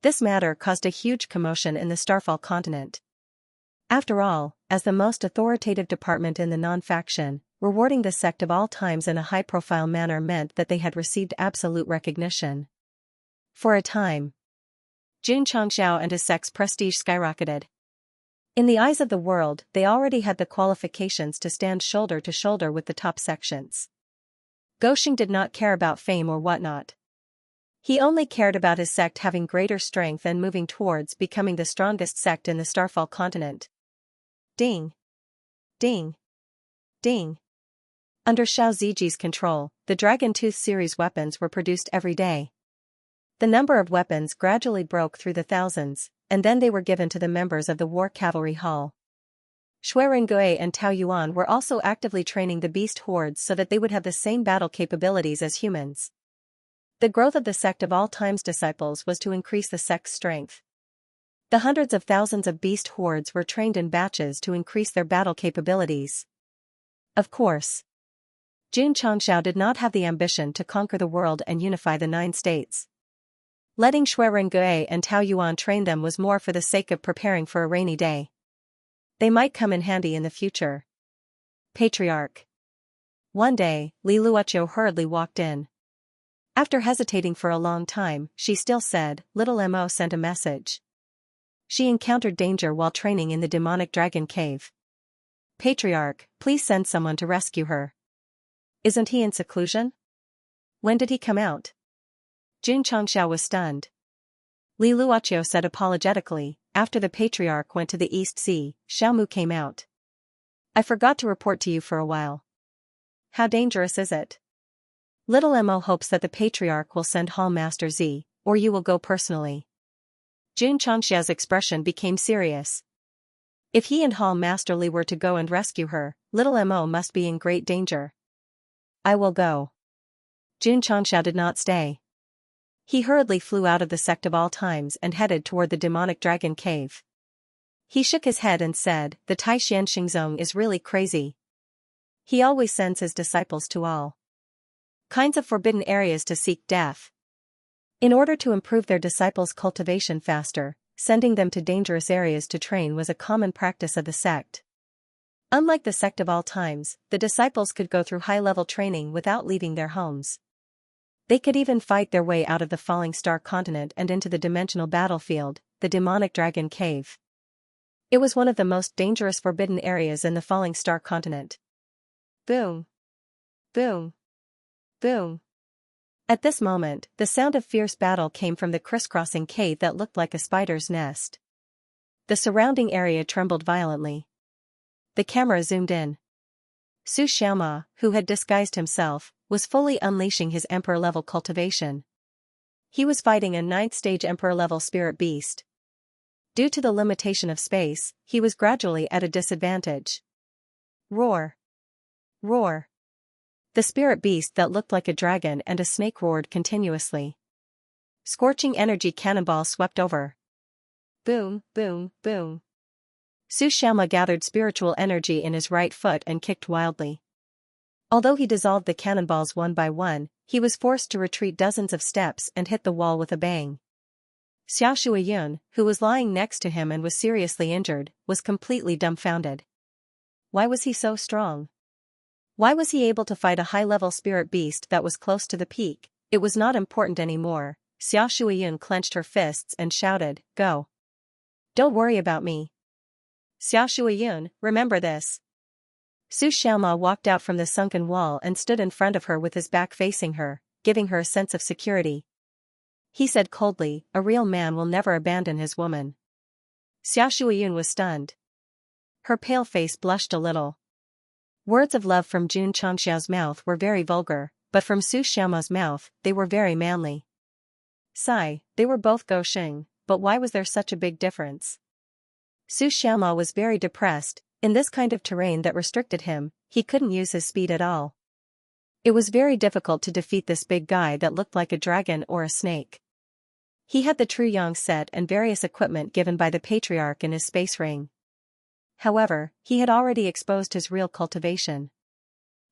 This matter caused a huge commotion in the Starfall continent. After all, as the most authoritative department in the non-faction, rewarding the sect of all times in a high-profile manner meant that they had received absolute recognition. For a time, Jun Changxiao and his sect's prestige skyrocketed. In the eyes of the world, they already had the qualifications to stand shoulder to shoulder with the top sections. Gosheng did not care about fame or whatnot. He only cared about his sect having greater strength and moving towards becoming the strongest sect in the Starfall continent. Ding. Ding. Ding. Under Xiao Ziji's control, the Dragon Tooth series weapons were produced every day. The number of weapons gradually broke through the thousands, and then they were given to the members of the War Cavalry Hall. Shui Rengui and Tao Yuan were also actively training the beast hordes so that they would have the same battle capabilities as humans. The growth of the sect of all times disciples was to increase the sect's strength. The hundreds of thousands of beast hordes were trained in batches to increase their battle capabilities. Of course, Jun Changxiao did not have the ambition to conquer the world and unify the 9 states. Letting Shui Rengui and Tao Yuan train them was more for the sake of preparing for a rainy day. They might come in handy in the future. Patriarch. One day, Li Luoqiu hurriedly walked in. After hesitating for a long time, she still said, "Little Mo sent a message. She encountered danger while training in the demonic dragon cave. Patriarch, please send someone to rescue her. Isn't he in seclusion? When did he come out?" Xianxia was stunned. Li Luoqiu said apologetically, "After the patriarch went to the East Sea, Xiaomu came out. I forgot to report to you for a while." "How dangerous is it?" "Little Mo hopes that the patriarch will send Hall Master Z, or you will go personally." Xianxia's expression became serious. If he and Hall Master Li were to go and rescue her, Little Mo must be in great danger. "I will go." Xianxia did not stay. He hurriedly flew out of the Sect of all times and headed toward the demonic dragon cave. He shook his head and said, "The Taishan Xingzong is really crazy. He always sends his disciples to all kinds of forbidden areas to seek death. In order to improve their disciples' cultivation faster, sending them to dangerous areas to train was a common practice of the sect. Unlike the Sect of all times, the disciples could go through high-level training without leaving their homes. They could even fight their way out of the Falling Star continent and into the dimensional battlefield, the demonic dragon cave. It was one of the most dangerous forbidden areas in the Falling Star continent. Boom! Boom! Boom! At this moment, the sound of fierce battle came from the crisscrossing cave that looked like a spider's nest. The surrounding area trembled violently. The camera zoomed in. Su Xiaoma, who had disguised himself, was fully unleashing his emperor-level cultivation. He was fighting a 9th-stage emperor-level spirit beast. Due to the limitation of space, he was gradually at a disadvantage. Roar! Roar! The spirit beast that looked like a dragon and a snake roared continuously. Scorching energy cannonballs swept over. Boom, boom, boom. Su Xiaoma gathered spiritual energy in his right foot and kicked wildly. Although he dissolved the cannonballs one by one, he was forced to retreat dozens of steps and hit the wall with a bang. Xiao Shuiyun, who was lying next to him and was seriously injured, was completely dumbfounded. Why was he so strong? Why was he able to fight a high-level spirit beast that was close to the peak? It was not important anymore. Xiao Shuiyun clenched her fists and shouted, "Go! Don't worry about me. Xiao Shuiyun, remember this." Su Xiaoma walked out from the sunken wall and stood in front of her with his back facing her, giving her a sense of security. He said coldly, "A real man will never abandon his woman." Xiao Shuiyun was stunned. Her pale face blushed a little. Words of love from Xianxia's mouth were very vulgar, but from Su Xiaoma's mouth, they were very manly. Sigh, they were both Gousheng, but why was there such a big difference? Su Xiaoma was very depressed. In this kind of terrain that restricted him, he couldn't use his speed at all. It was very difficult to defeat this big guy that looked like a dragon or a snake. He had the True Yang set and various equipment given by the Patriarch in his space ring. However, he had already exposed his real cultivation.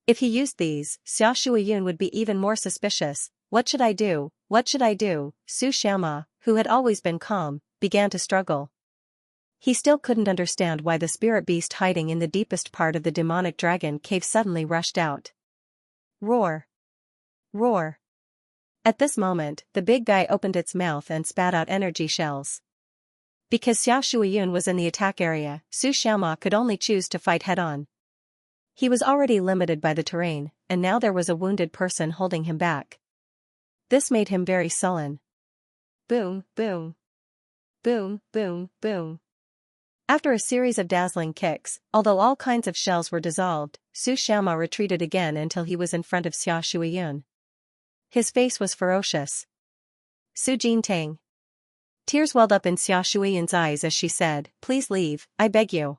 If he used these, Xiao Shuiyun would be even more suspicious. What should I do? What should I do? Su Xiaoma, who had always been calm, began to struggle. He still couldn't understand why the spirit beast hiding in the deepest part of the demonic dragon cave suddenly rushed out. Roar! Roar! At this moment, the big guy opened its mouth and spat out energy shells. Because Xiao Shuiyun was in the attack area, Su Xiaoma could only choose to fight head-on. He was already limited by the terrain, and now there was a wounded person holding him back. This made him very sullen. Boom, boom. Boom, boom, boom. After a series of dazzling kicks, although all kinds of shells were dissolved, Su Xiaoma retreated again until he was in front of Xiao Shuiyun. His face was ferocious. Su Jintang. Tears welled up in Xiao Shuiyun's eyes as she said, "Please leave, I beg you."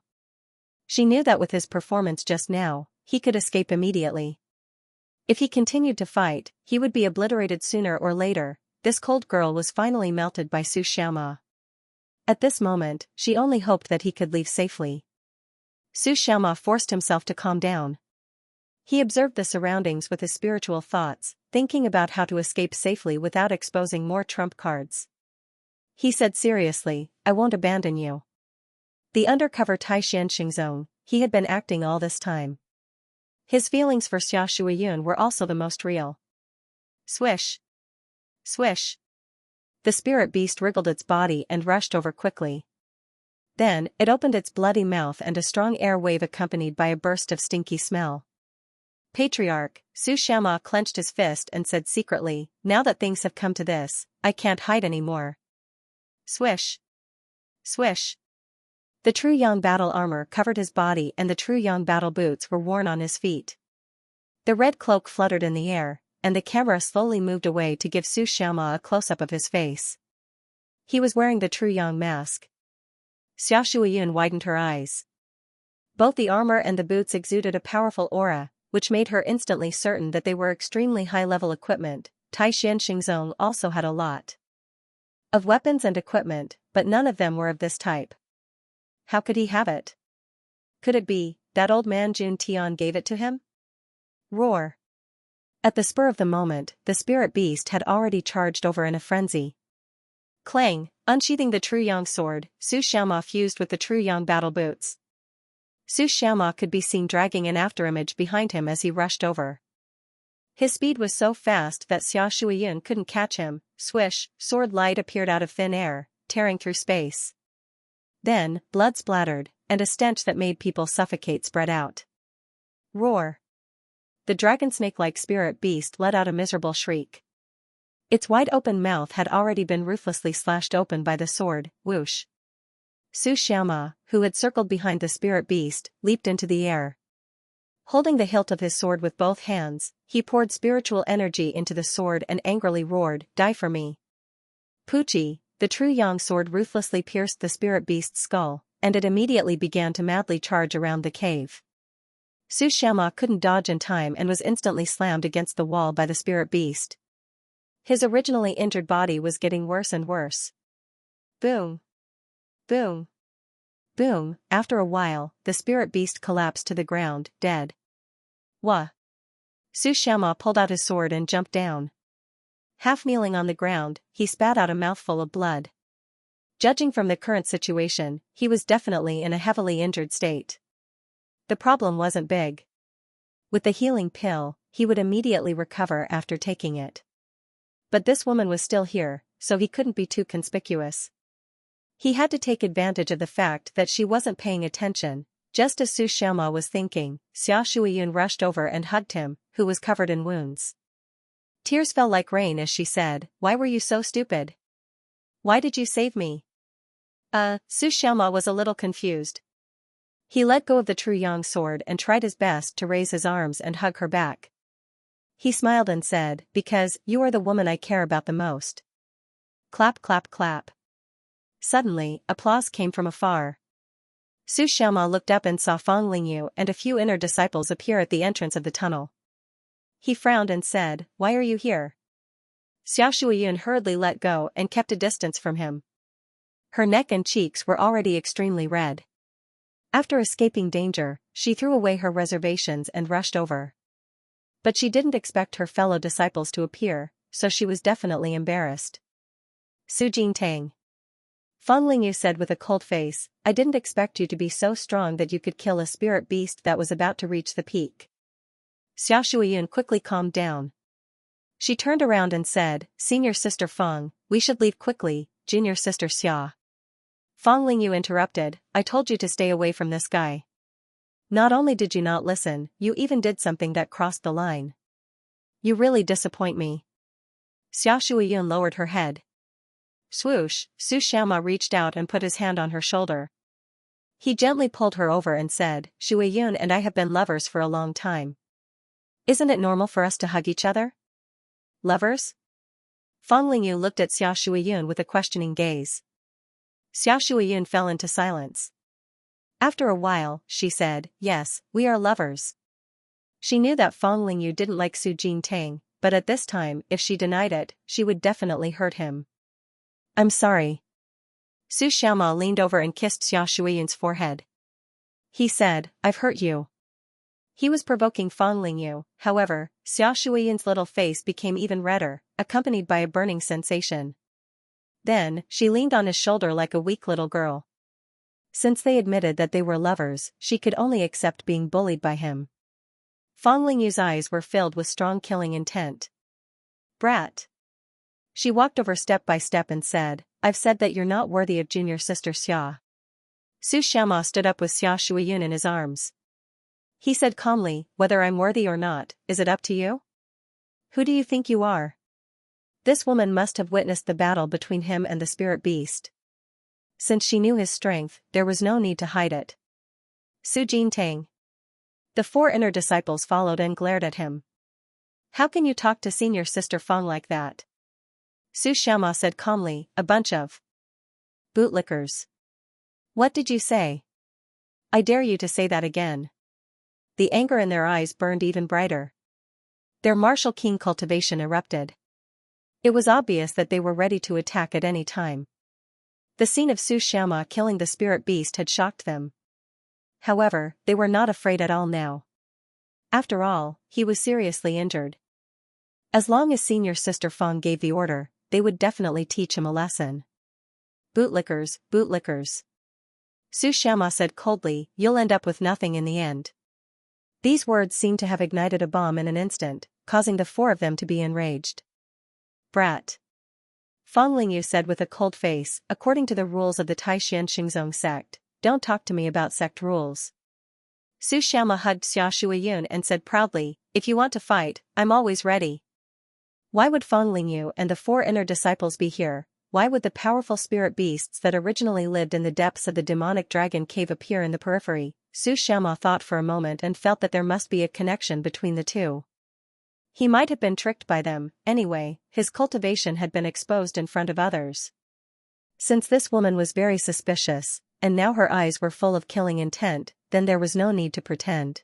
She knew that with his performance just now, he could escape immediately. If he continued to fight, he would be obliterated sooner or later. This cold girl was finally melted by Su Xiaoma. At this moment, she only hoped that he could leave safely. Su Xiaoma forced himself to calm down. He observed the surroundings with his spiritual thoughts, thinking about how to escape safely without exposing more trump cards. He said seriously, "I won't abandon you." The undercover Taishan Xingzong, he had been acting all this time. His feelings for Xiao Shuiyun were also the most real. Swish! Swish. The spirit beast wriggled its body and rushed over quickly. Then, it opened its bloody mouth and a strong air wave accompanied by a burst of stinky smell. Patriarch, Xianxia clenched his fist and said secretly, now that things have come to this, I can't hide anymore. Swish. Swish. The true Yang battle armor covered his body and the true Yang battle boots were worn on his feet. The red cloak fluttered in the air, and the camera slowly moved away to give Xianxia a close-up of his face. He was wearing the true Yang mask. Xiaoshuiyun widened her eyes. Both the armor and the boots exuded a powerful aura, which made her instantly certain that they were extremely high-level equipment. Tai Xianxingzong also had a lot of weapons and equipment, but none of them were of this type. How could he have it? Could it be that old man Jun Tian gave it to him? Roar. At the spur of the moment, the spirit beast had already charged over in a frenzy. Clang, unsheathing the true Yang sword, Xianxia fused with the true Yang battle boots. Xianxia could be seen dragging an afterimage behind him as he rushed over. His speed was so fast that Xiaoshuiyun couldn't catch him. Swish, sword light appeared out of thin air, tearing through space. Then, blood splattered, and a stench that made people suffocate spread out. Roar. The dragon snake-like spirit beast let out a miserable shriek. Its wide-open mouth had already been ruthlessly slashed open by the sword. Whoosh. Xianxia, who had circled behind the spirit beast, leaped into the air. Holding the hilt of his sword with both hands, he poured spiritual energy into the sword and angrily roared, "Die for me!" Puchi, the true Yang sword ruthlessly pierced the spirit beast's skull, and it immediately began to madly charge around the cave. Xianxia couldn't dodge in time and was instantly slammed against the wall by the spirit beast. His originally injured body was getting worse and worse. Boom. Boom. Boom. After a while, the spirit beast collapsed to the ground, dead. Wah. Xianxia pulled out his sword and jumped down. Half kneeling on the ground, he spat out a mouthful of blood. Judging from the current situation, he was definitely in a heavily injured state. The problem wasn't big. With the healing pill, he would immediately recover after taking it. But this woman was still here, so he couldn't be too conspicuous. He had to take advantage of the fact that she wasn't paying attention. Just as Xianxia was thinking, Xiaoshuiyun rushed over and hugged him, who was covered in wounds. Tears fell like rain as she said, "Why were you so stupid? Why did you save me?" Xianxia was a little confused. He let go of the true Yang sword and tried his best to raise his arms and hug her back. He smiled and said, "Because you are the woman I care about the most." Clap clap clap. Suddenly, applause came from afar. Xianxia looked up and saw Fang Lingyu and a few inner disciples appear at the entrance of the tunnel. He frowned and said, "Why are you here?" Xiaoshuiyun hurriedly let go and kept a distance from him. Her neck and cheeks were already extremely red. After escaping danger, she threw away her reservations and rushed over. But she didn't expect her fellow disciples to appear, so she was definitely embarrassed. Su Jingtang. Fang Lingyu said with a cold face, "I didn't expect you to be so strong that you could kill a spirit beast that was about to reach the peak." Xiaoshuiyun quickly calmed down. She turned around and said, "Senior sister Fang, we should leave quickly, junior sister Xia." Fang Lingyu interrupted, "I told you to stay away from this guy. Not only did you not listen, you even did something that crossed the line. You really disappoint me." Xiaoshuiyun lowered her head. Swoosh, Xianxia reached out and put his hand on her shoulder. He gently pulled her over and said, "Shuiyun and I have been lovers for a long time. Isn't it normal for us to hug each other?" "Lovers?" Fang Lingyu looked at Xiaoshuiyun with a questioning gaze. Xiaoshuiyun fell into silence. After a while, she said, "Yes, we are lovers." She knew that Fang Lingyu didn't like Su Jingtang, but at this time, if she denied it, she would definitely hurt him. "I'm sorry." Xianxia leaned over and kissed Xiaoshuiyun's forehead. He said, "I've hurt you." He was provoking Fang Lingyu, however, Xiaoshuiyun's little face became even redder, accompanied by a burning sensation. Then, she leaned on his shoulder like a weak little girl. Since they admitted that they were lovers, she could only accept being bullied by him. Fang Lingyu's eyes were filled with strong killing intent. "Brat! She walked over step by step and said, I've said that you're not worthy of junior sister Xia. Xianxia stood up with Xia Shuiyun in his arms. He said calmly, whether I'm worthy or not, is it up to you? Who do you think you are? This woman must have witnessed the battle between him and the spirit beast. Since she knew his strength, there was no need to hide it. Su Jintang. The 4 inner disciples followed and glared at him. How can you talk to senior sister Feng like that? Su Xiaoma said calmly, a bunch of bootlickers. What did you say? I dare you to say that again. The anger in their eyes burned even brighter. Their martial king cultivation erupted. It was obvious that they were ready to attack at any time. The scene of Su Xiaoma killing the spirit beast had shocked them. However, they were not afraid at all now. After all, he was seriously injured. As long as senior sister Feng gave the order, they would definitely teach him a lesson. Bootlickers, bootlickers. Su Xiaoma said coldly, you'll end up with nothing in the end. These words seemed to have ignited a bomb in an instant, causing the 4 of them to be enraged. Brat. Feng Lingyu said with a cold face, according to the rules of the Taishan Xingzong sect, don't talk to me about sect rules. Su Xiaoma hugged Xia Shuiyun and said proudly, if you want to fight, I'm always ready. Why would Feng Lingyu and the 4 inner disciples be here? Why would the powerful spirit beasts that originally lived in the depths of the demonic dragon cave appear in the periphery? Su Xiaoma thought for a moment and felt that there must be a connection between the two. He might have been tricked by them, anyway, his cultivation had been exposed in front of others. Since this woman was very suspicious, and now her eyes were full of killing intent, then there was no need to pretend.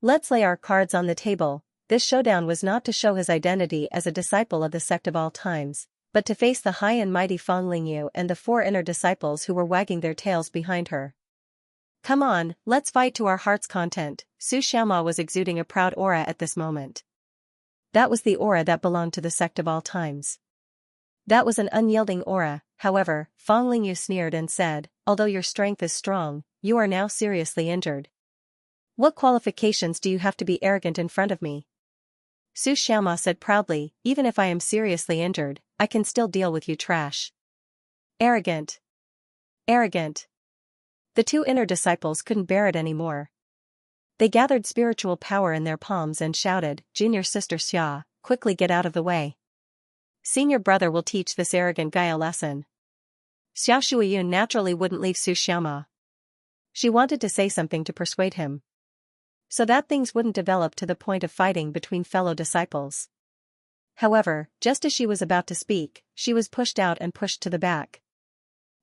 Let's lay our cards on the table. This showdown was not to show his identity as a disciple of the sect of all times, but to face the high and mighty Feng Lingyu and the 4 inner disciples who were wagging their tails behind her. Come on, let's fight to our heart's content. Su Xiaoma was exuding a proud aura at this moment. That was the aura that belonged to the sect of all times. That was an unyielding aura. However, Feng Lingyu sneered and said, although your strength is strong, you are now seriously injured. What qualifications do you have to be arrogant in front of me? Su Xiaoma said proudly, even if I am seriously injured, I can still deal with you trash. Arrogant. Arrogant. The 2 inner disciples couldn't bear it anymore. They gathered spiritual power in their palms and shouted, Junior sister Xia, quickly get out of the way. Senior brother will teach this arrogant guy a lesson. Xia Shuiyun naturally wouldn't leave Su Xiaoma. She wanted to say something to persuade him, so that things wouldn't develop to the point of fighting between fellow disciples. However, just as she was about to speak, she was pushed out and pushed to the back.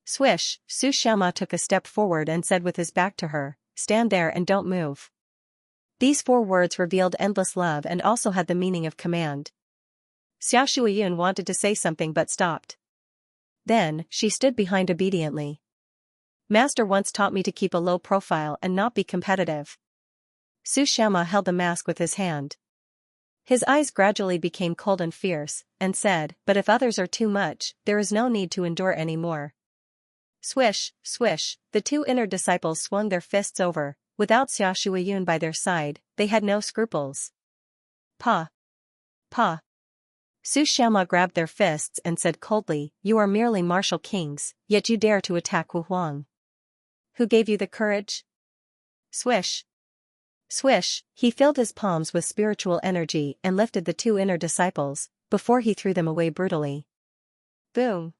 Swish, Su Xiaoma took a step forward and said with his back to her, stand there and don't move. These 4 words revealed endless love and also had the meaning of command. Xia Shuiyun wanted to say something but stopped. Then, she stood behind obediently. Master once taught me to keep a low profile and not be competitive. Su Xiaoma held the mask with his hand. His eyes gradually became cold and fierce, and said, but if others are too much, there is no need to endure any more. Swish, swish, the 2 inner disciples swung their fists over. Without Xia Shuiyun by their side, they had no scruples. Pa. Pa. Su Xiaoma grabbed their fists and said coldly, you are merely martial kings, yet you dare to attack Wu Huang. Who gave you the courage? Swish. Swish, he filled his palms with spiritual energy and lifted the 2 inner disciples, before he threw them away brutally. Boom.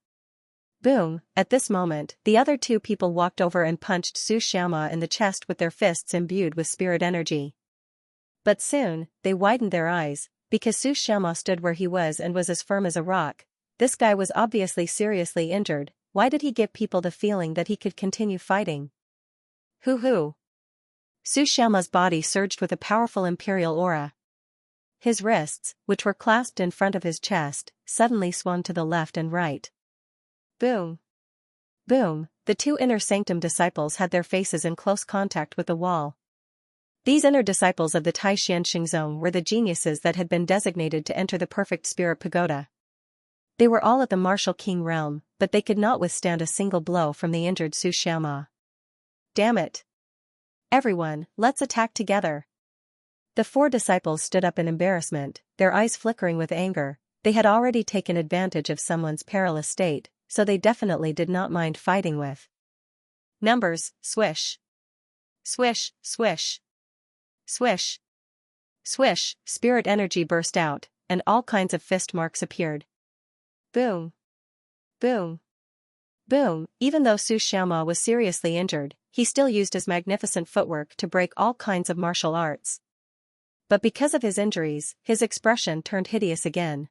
Boom, at this moment, the other 2 people walked over and punched Su Xiaoma in the chest with their fists imbued with spirit energy. But soon, they widened their eyes, because Su Xiaoma stood where he was and was as firm as a rock. This guy was obviously seriously injured. Why did he give people the feeling that he could continue fighting? Hoo-hoo. Su Xiaoma's body surged with a powerful imperial aura. His wrists, which were clasped in front of his chest, suddenly swung to the left and right. Boom. Boom, the 2 inner sanctum disciples had their faces in close contact with the wall. These inner disciples of the Taishan Xingzong were the geniuses that had been designated to enter the perfect spirit pagoda. They were all at the martial king realm, but they could not withstand a single blow from the injured Su Xiaoma. Damn it. Everyone, let's attack together. The 4 disciples stood up in embarrassment, their eyes flickering with anger. They had already taken advantage of someone's perilous state, so they definitely did not mind fighting with. Numbers, swish. Swish, swish. Swish. Swish, spirit energy burst out, and all kinds of fist marks appeared. Boom. Boom. Boom. Even though Xianxia was seriously injured, he still used his magnificent footwork to break all kinds of martial arts. But because of his injuries, his expression turned hideous again.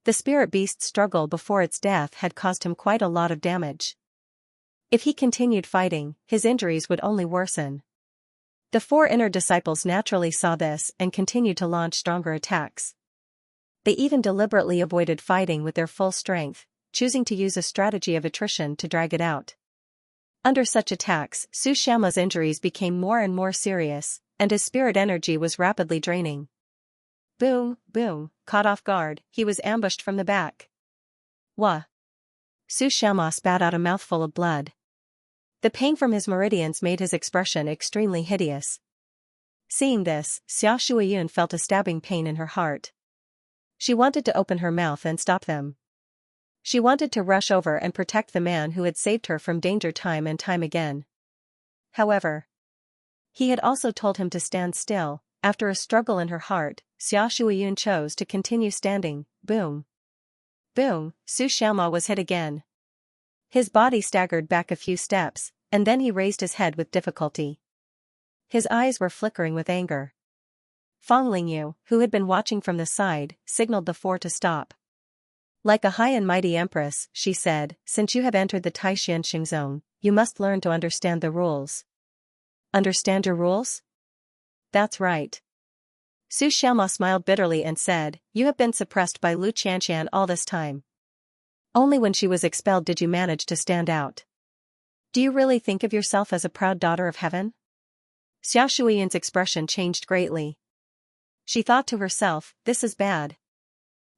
The spirit beast's struggle before its death had caused him quite a lot of damage. If he continued fighting, his injuries would only worsen. The 4 inner disciples naturally saw this and continued to launch stronger attacks. They even deliberately avoided fighting with their full strength, choosing to use a strategy of attrition to drag it out. Under such attacks, Xianxia's injuries became more and more serious, and his spirit energy was rapidly draining. Boom, boom, caught off guard, he was ambushed from the back. Wah! Xianxia spat out a mouthful of blood. The pain from his meridians made his expression extremely hideous. Seeing this, Xia Shuiyun felt a stabbing pain in her heart. She wanted to open her mouth and stop them. She wanted to rush over and protect the man who had saved her from danger time and time again. However, he had also told him to stand still. After a struggle in her heart, Xia Shuiyun chose to continue standing. Boom. Boom, Xianxia was hit again. His body staggered back a few steps, and then he raised his head with difficulty. His eyes were flickering with anger. Fang Lingyu, who had been watching from the side, signaled the 4 to stop. Like a high and mighty empress, she said, since you have entered the Taishanxing zone, you must learn to understand the rules. Understand your rules? That's right. Xianxia smiled bitterly and said, you have been suppressed by Lu Qianqian all this time. Only when she was expelled did you manage to stand out. Do you really think of yourself as a proud daughter of heaven? Xia Shuiyun's expression changed greatly. She thought to herself, this is bad.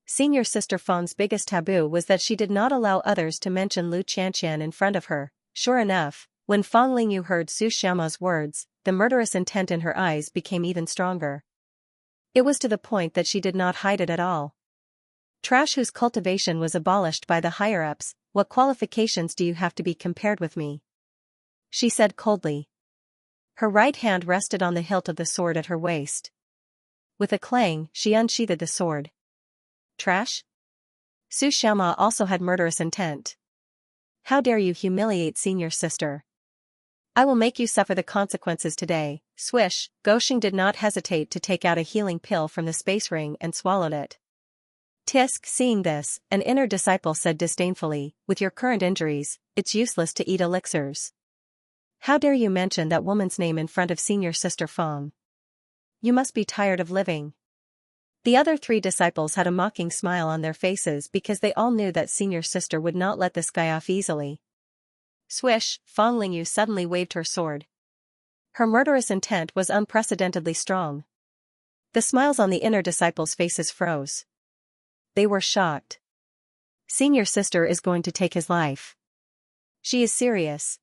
Senior Sister Fang's biggest taboo was that she did not allow others to mention Lu Qianqian in front of her. Sure enough, when Fang Lingyu heard Xianxia's words, the murderous intent in her eyes became even stronger. It was to the point that she did not hide it at all. Trash whose cultivation was abolished by the higher-ups, what qualifications do you have to be compared with me? She said coldly. Her right hand rested on the hilt of the sword at her waist. With a clang, she unsheathed the sword. Trash? Xianxia also had murderous intent. How dare you humiliate senior sister? I will make you suffer the consequences today. Swish, Goxing did not hesitate to take out a healing pill from the space ring and swallowed it. Tisk, seeing this, an inner disciple said disdainfully, with your current injuries, it's useless to eat elixirs. How dare you mention that woman's name in front of senior sister Fang? You must be tired of living. The other 3 disciples had a mocking smile on their faces because they all knew that senior sister would not let this guy off easily. Swish, Fang Lingyu suddenly waved her sword. Her murderous intent was unprecedentedly strong. The smiles on the inner disciples' faces froze. They were shocked. Senior sister is going to take his life. She is serious.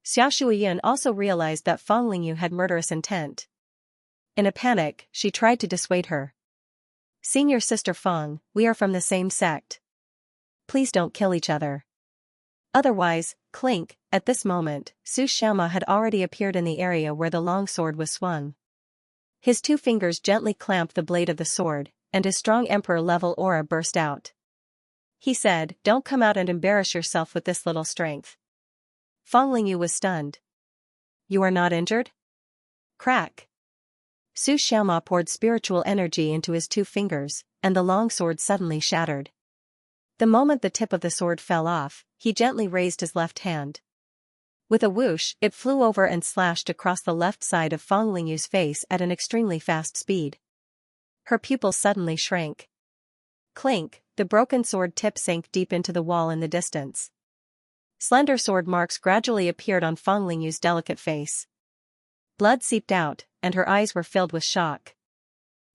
Xia Shuiyun also realized that Fang Lingyu had murderous intent. In a panic, she tried to dissuade her. Senior sister Fang, we are from the same sect. Please don't kill each other. Otherwise, clink, at this moment, Xianxia had already appeared in the area where the long sword was swung. His 2 fingers gently clamped the blade of the sword, and his strong emperor-level aura burst out. He said, don't come out and embarrass yourself with this little strength. Fang Lingyu was stunned. You are not injured? Crack. Xianxia poured spiritual energy into his 2 fingers, and the long sword suddenly shattered. The moment the tip of the sword fell off, he gently raised his left hand. With a whoosh, it flew over and slashed across the left side of Fang Lingyu's face at an extremely fast speed. Her pupils suddenly shrank. Clink, the broken sword tip sank deep into the wall in the distance. Slender sword marks gradually appeared on Fang Lingyu's delicate face. Blood seeped out, and her eyes were filled with shock.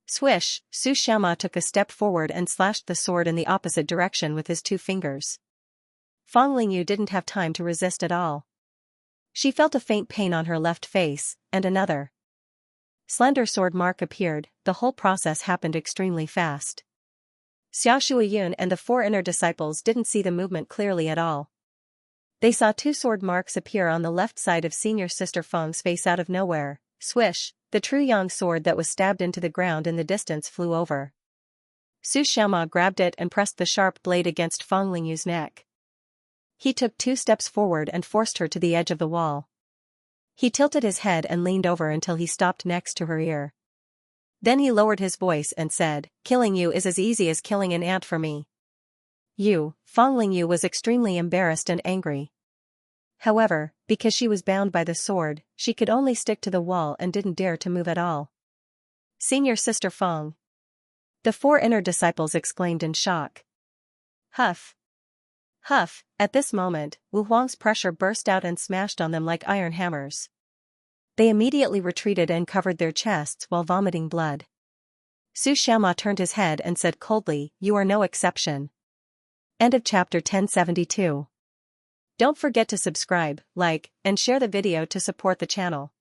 Swish, Xianxia took a step forward and slashed the sword in the opposite direction with his 2 fingers. Fang Lingyu didn't have time to resist at all. She felt a faint pain on her left face, and another slender sword mark appeared. The whole process happened extremely fast. Xiao Shuiyun and the four inner disciples didn't see the movement clearly at all. They saw two sword marks appear on the left side of senior sister Feng's face out of nowhere. Swish, the true yang sword that was stabbed into the ground in the distance flew over. Su Xiaoma grabbed it and pressed the sharp blade against Feng Lingyu's neck. He took 2 steps forward and forced her to the edge of the wall. He tilted his head and leaned over until he stopped next to her ear. Then he lowered his voice and said, "Killing you is as easy as killing an ant for me." Feng Lingyu was extremely embarrassed and angry. However, because she was bound by the sword, she could only stick to the wall and didn't dare to move at all. "Senior sister Feng!" The 4 inner disciples exclaimed in shock. Huff! Huff! At this moment, Wu Huang's pressure burst out and smashed on them like iron hammers. They immediately retreated and covered their chests while vomiting blood. Su Xiaoma turned his head and said coldly, "You are no exception." End of chapter 1072. Don't forget to subscribe, like, and share the video to support the channel.